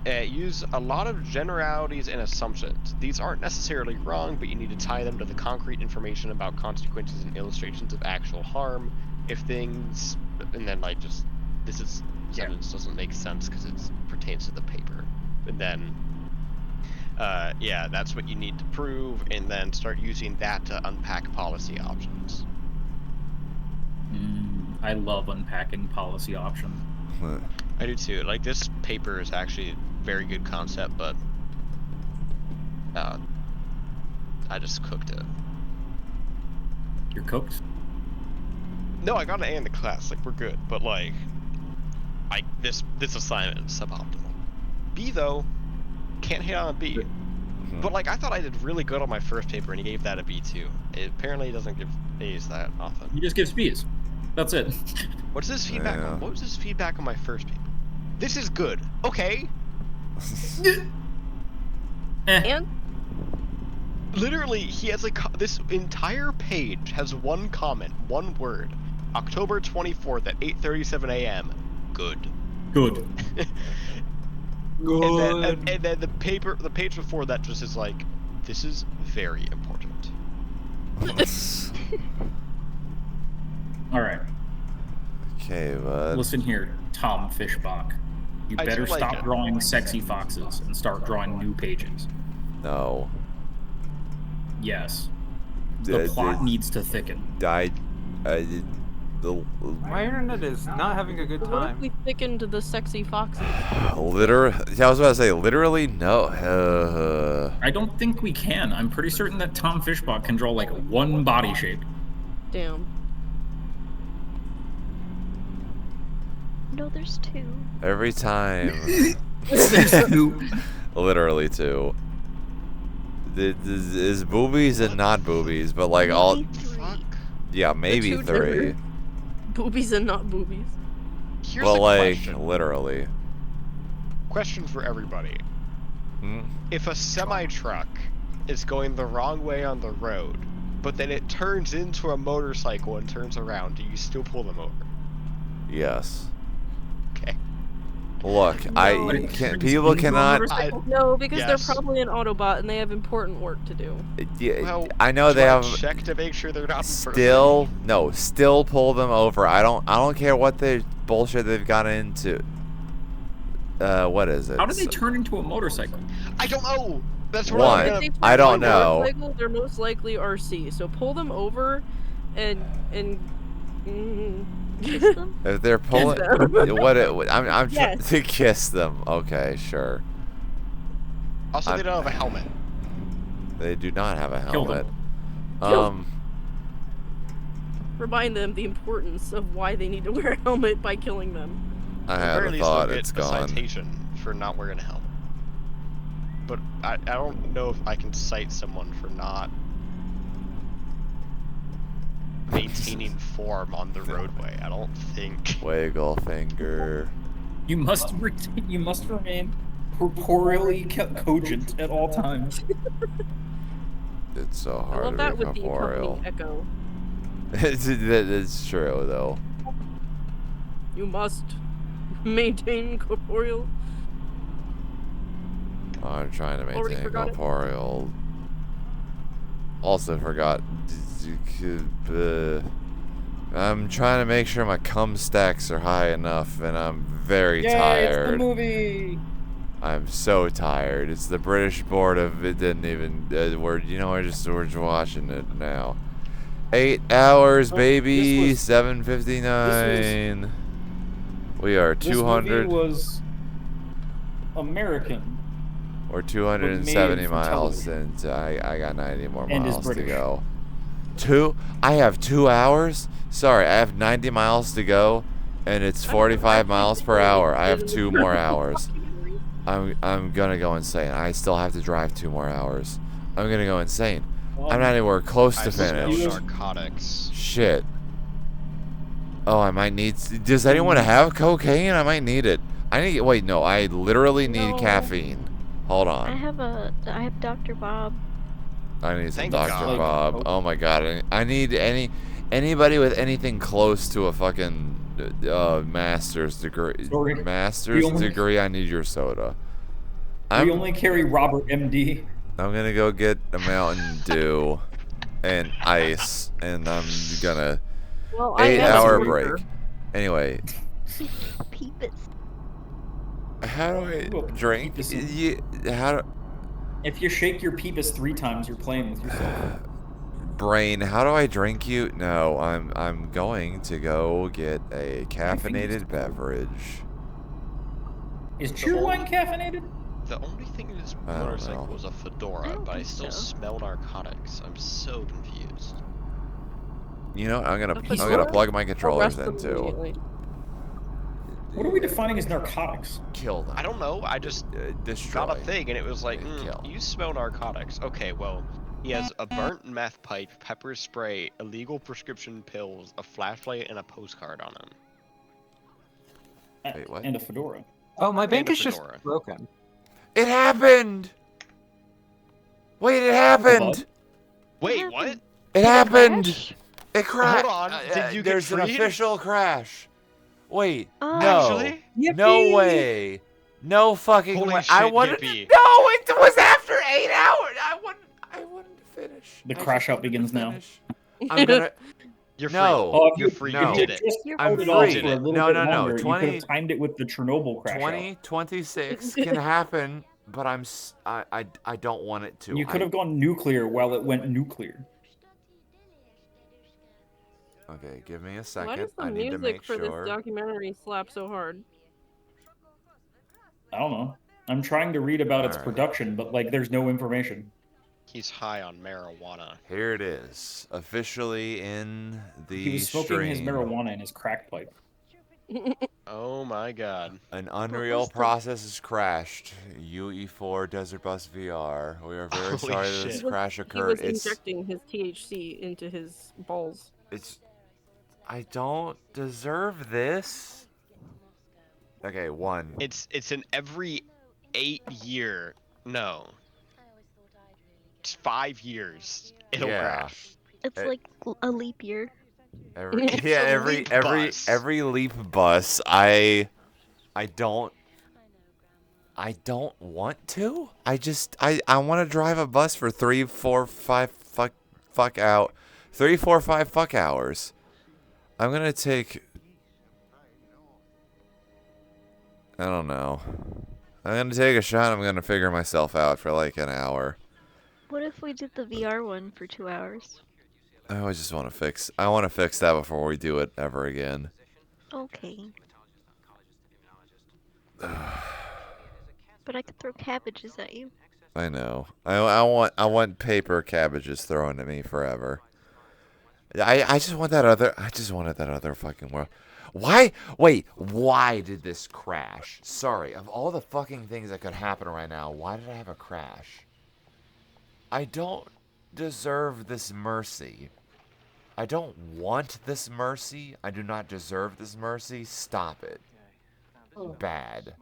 Use a lot of generalities and assumptions. These aren't necessarily wrong, but you need to tie them to the concrete information about consequences and illustrations of actual harm. If things, and then like just, this sentence doesn't make sense because it pertains to the paper. And then, yeah, that's what you need to prove, and then start using that to unpack policy options. I love unpacking policy options. I do too. Like, this paper is actually a very good concept, but I just cooked it. You're cooked? No, I got an A in the class. Like, we're good, but like, this assignment is suboptimal. B though, can't hit on a B. But like, I thought I did really good on my first paper, and he gave that a B too. Apparently, he doesn't give A's that often. He just gives B's. That's it. What's his feedback? What was his feedback on my first paper? This is good. Okay. And literally, he has this entire page has one comment, one word. October 24th at 8:37 a.m. Good. Good. Good. And then the page before that just is like, this is very important. All right. Okay, bud. Listen here, Tom Fishbach. You I better do like stop it. drawing sexy foxes and start drawing new pages. No. Yes. The plot needs to thicken. My internet is not having a good What if time. we thickened the sexy foxes? Literally, I was about to say, literally, no. I don't think we can. I'm pretty certain that Tom Fishbach can draw like one body shape. Damn. No, there's 2. Every time. There's 2. Literally 2. Is boobies and not boobies, but like all. Yeah, maybe 3. Different. Boobies and not boobies. Here's well, a like question. literally. Question for everybody. Hmm? If a semi-truck is going the wrong way on the road, but then it turns into a motorcycle and turns around, do you still pull them over? Yes. Okay. Look, people cannot. No, because Yes. they're probably an Autobot and they have important work to do. Yeah, Well, I know they have. Check to make sure they're not Still pull them over. I don't care what the bullshit they've gotten into. What is it? How do they turn into a motorcycle? I don't know. That's what One. I'm gonna... I don't know. Motorcycle, they're most likely RC. So pull them over, and Kiss them? If they're pulling, I'm trying Yes. to kiss them. Okay, sure. Also, they don't have a helmet. They do not have a Kill helmet. them. remind them the importance of why they need to wear a helmet by killing them. I had a thought, it's gone. Citation for not wearing a helmet. But I don't know if I can cite someone for not maintaining form on the roadway. I don't think. Wiggle finger. You must remain corporeally cogent at all times. It's so I hard love to that be with the corporeal. accompanying echo. It's true, though. You must maintain corporeal. I'm trying to Already maintain forgot it? corporeal. Also forgot. I'm trying to make sure my cum stacks are high enough, and I'm very tired. It's the movie. I'm so tired. It's the British Board of. It didn't even. We're just watching it now. 8 hours, baby. 7:59. We are 200. This movie was American. We're 270 for miles, television. and I got 90 more And is miles to British. go. I have 2 hours? Sorry, I have 90 miles to go, and it's 45 miles per hour. I have 2 more hours. I'm gonna go insane. I still have to drive 2 more hours. I'm gonna go insane. I'm not anywhere close to finish. Narcotics. Shit. Oh, I might need. Does anyone have cocaine? I might need it. Wait, no. I literally need caffeine. Hold on. I have Dr. Bob. I need some Thank Dr. God. Bob. Oh my god. I need anybody with anything close to a fucking master's degree. Sorry. Master's degree. I need your soda. We only carry Robert MD. I'm gonna go get a Mountain Dew and ice, and I'm gonna 8-hour break. Anyway. Peepus. How do I drink? If you shake your peepus 3 times, you're playing with yourself. Brain, how do I drink you? No, I'm going to go get a caffeinated beverage. Is true wine caffeinated? The only thing in this motorcycle was a fedora, but I still smell narcotics. I'm so confused. You know, I'm gonna plug my controllers in too. What are we defining as narcotics? Kill them. I don't know. I just destroy. got a thing, and it was like, you smell narcotics. Okay, well, he has a burnt meth pipe, pepper spray, illegal prescription pills, a flashlight, and a postcard on him. Wait, what? And a fedora. Oh, my bank is just broken. It happened! Wait, it happened! Wait, what? It happened! It crashed! Hold on, did you get There's an freed? official crash. Wait, no. Actually? No way. No fucking Holy way. shit, I wanted yippee. to. No, it was after 8 hours. I wanted to finish. The crash out begins now. I'm gonna. You're no. free. Oh, You're free. No. You did it. I'm Hold it off free. for a little No, bit no, no. longer. 20 You could have timed it with the Chernobyl crash 2026 can happen, but I don't want it to. You could have gone nuclear while it went nuclear. Okay, give me a second. Why does the I need to music make for sure. this documentary slap so hard? I don't know. I'm trying to read about its Alright. production, but like, there's no information. He's high on marijuana. Here it is, officially in the He was smoking his stream. marijuana in his crack pipe. Oh my god. An Unreal process has crashed. UE4 Desert Bus VR. We are very Holy sorry that this shit. crash He occurred. was injecting his THC into his balls. I don't deserve this. Okay, 1. It's an every 8-year. No. It's 5 years. It'll crash. It's like a leap year. Every leap bus. I don't want to. I want to drive a bus for 3, 4, 5 fuck out. 3, 4, 5 fuck hours. I'm gonna take. I don't know. I'm gonna take a shot. I'm gonna figure myself out for like an hour. What if we did the VR one for 2 hours? I just want to fix. I want to fix that before we do it ever again. Okay. But I could throw cabbages at you. I know. I want paper cabbages thrown at me forever. I just want that other. I just wanted that other fucking world. Why? Wait. Why did this crash? Sorry. Of all the fucking things that could happen right now, why did I have a crash? I don't deserve this mercy. I don't want this mercy. I do not deserve this mercy. Stop it. Bad.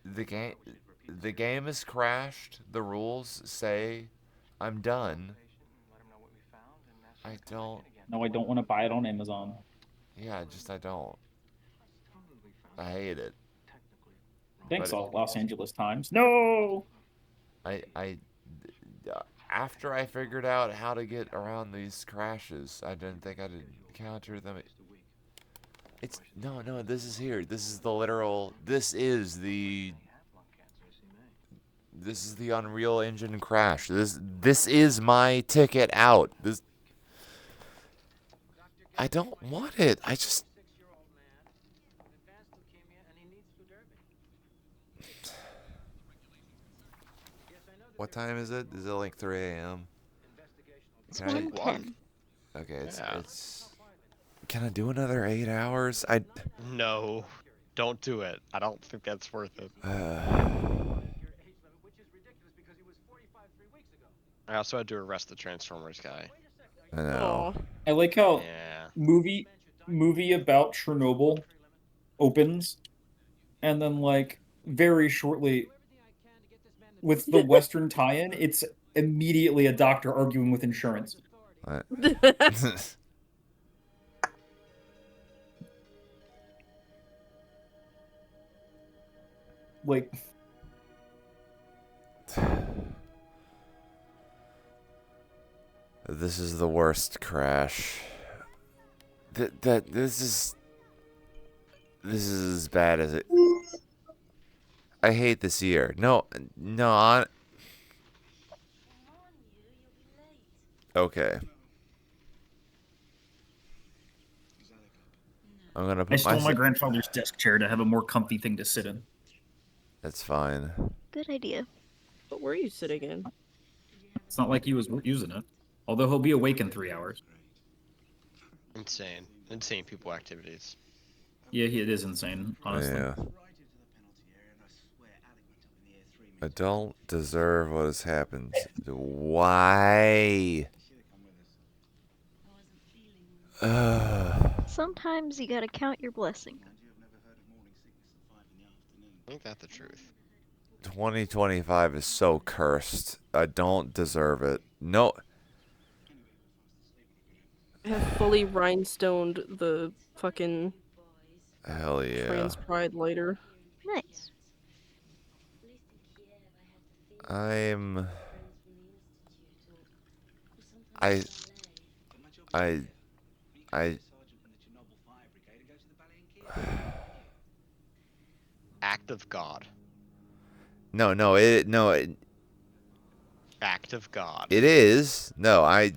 The game has crashed. The rules say I'm done. I don't. No, I don't want to buy it on Amazon. Yeah, I don't. I hate it. Thanks, Los Angeles Times. No. After I figured out how to get around these crashes, I didn't think I'd encounter them. No, this is here. This is the literal. This is the Unreal Engine crash. This is my ticket out. I don't want it. I just. What time is it? Is it like 3 a.m.? It's 1:10. Okay, it's. Can I do another 8 hours? No, don't do it. I don't think that's worth it. I also had to arrest the Transformers guy. I know. I like how movie about Chernobyl opens, and then like very shortly with the Western tie-in, it's immediately a doctor arguing with insurance. What? Like. This is the worst crash. This is as bad as it. I hate this year. No. Okay. I'm gonna put I stole my grandfather's desk chair to have a more comfy thing to sit in. That's fine. Good idea. What were you sitting in? It's not like he was using it. Although he'll be awake in 3 hours. Insane people activities. Yeah, it is insane, honestly. Yeah. I don't deserve what has happened. Why? Sometimes you gotta count your blessings. Ain't that the truth? 2025 is so cursed. I don't deserve it. No. I have fully rhinestoned the fucking Hell yeah. trans pride later. Nice. Act of God. No. Act of God. It is. No, I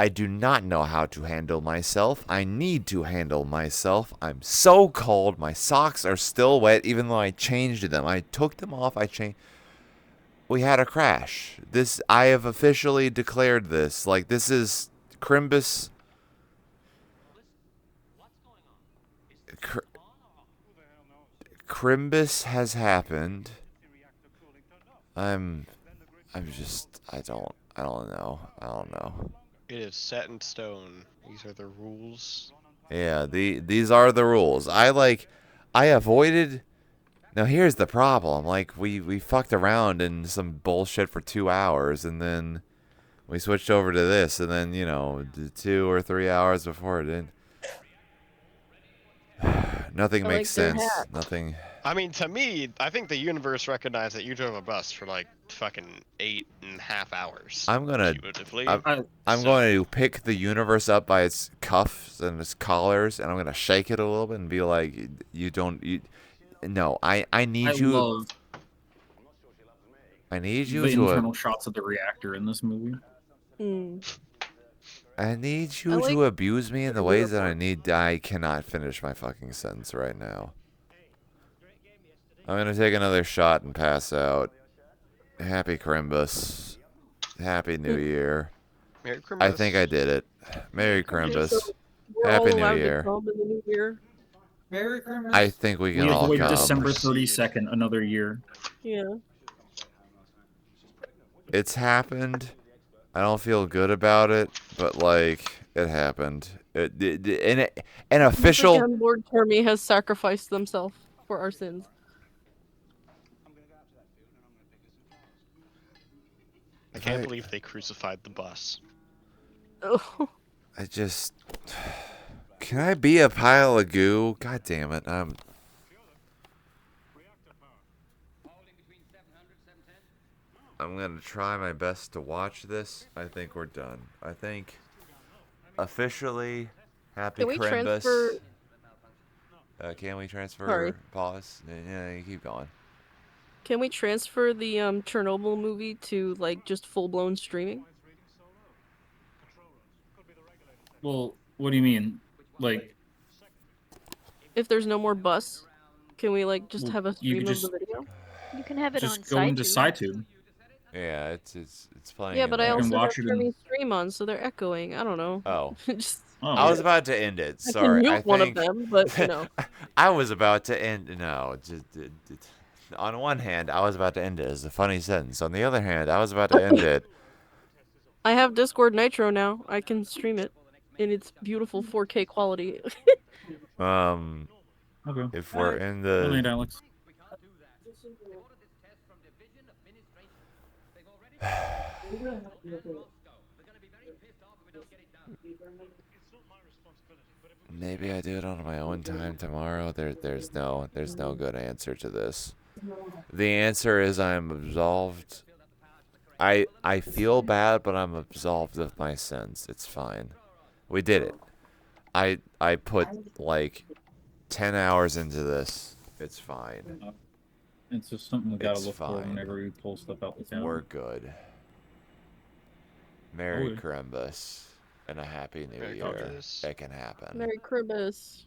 do not know how to handle myself. I need to handle myself. I'm so cold. My socks are still wet, even though I changed them. I took them off. We had a crash. I have officially declared this. Like, this is Chrimbus. Chrimbus has happened. I don't know. It is set in stone. These are the rules. Yeah, these are the rules. I avoided. Now here's the problem. Like we fucked around in some bullshit for 2 hours, and then we switched over to this, and then 2 or 3 hours before it didn't. Nothing makes sense. Nothing. I mean, to me, I think the universe recognized that you drove a bus for like fucking 8.5 hours. I'm going to pick the universe up by its cuffs and its collars, and I'm gonna shake it a little bit and be like, no, I need you. I need you the to internal shots of the reactor in this movie. I need you to abuse me in the ways that I need. I cannot finish my fucking sentence right now. I'm gonna take another shot and pass out. Happy Chrimbus. Happy New Year. Merry Chrimbus. I think I did it. Merry Chrimbus. So we're Happy all New allowed Year. to come in the new year. Merry Christmas. I think we can We have to all wait come. December 32nd, another year. Yeah. It's happened. I don't feel good about it, but like it happened. An official. Once again, Lord Termy has sacrificed himself for our sins. I can't believe they crucified the bus. Oh. I just. Can I be a pile of goo? God damn it! I'm gonna try my best to watch this. I think we're done. I think officially, happy Can we Chrimbus. transfer? Can we transfer? Sorry. Pause. Yeah, you keep going. Can we transfer the Chernobyl movie to like just full blown streaming? Well, what do you mean? Like, if there's no more bus, can we like just have a stream just, of the video? You can have it on just go into SciTube. Yeah, it's playing. Yeah, in but I there. also have watch it in- Termy stream on, so they're echoing. I don't know. Oh. Just, I was about to end it. I Sorry. can mute I one of think them, but you know. I was about to end. No, on one hand, I was about to end it as a funny sentence. On the other hand, I was about to end it. I have Discord Nitro now. I can stream it in its beautiful 4K quality. Okay. If we're in Good the night, Alex. Maybe I do it on my own time tomorrow. There's no good answer to this. The answer is I'm absolved. I feel bad, but I'm absolved of my sins. It's fine. We did it. I put like 10 hours into this. It's fine. It's just something we gotta It's look for fine. whenever we pull stuff out the town. We're good. Merry Okay. Chrimbus and a happy new Merry year. Chrimbus. It can happen. Merry Christmas.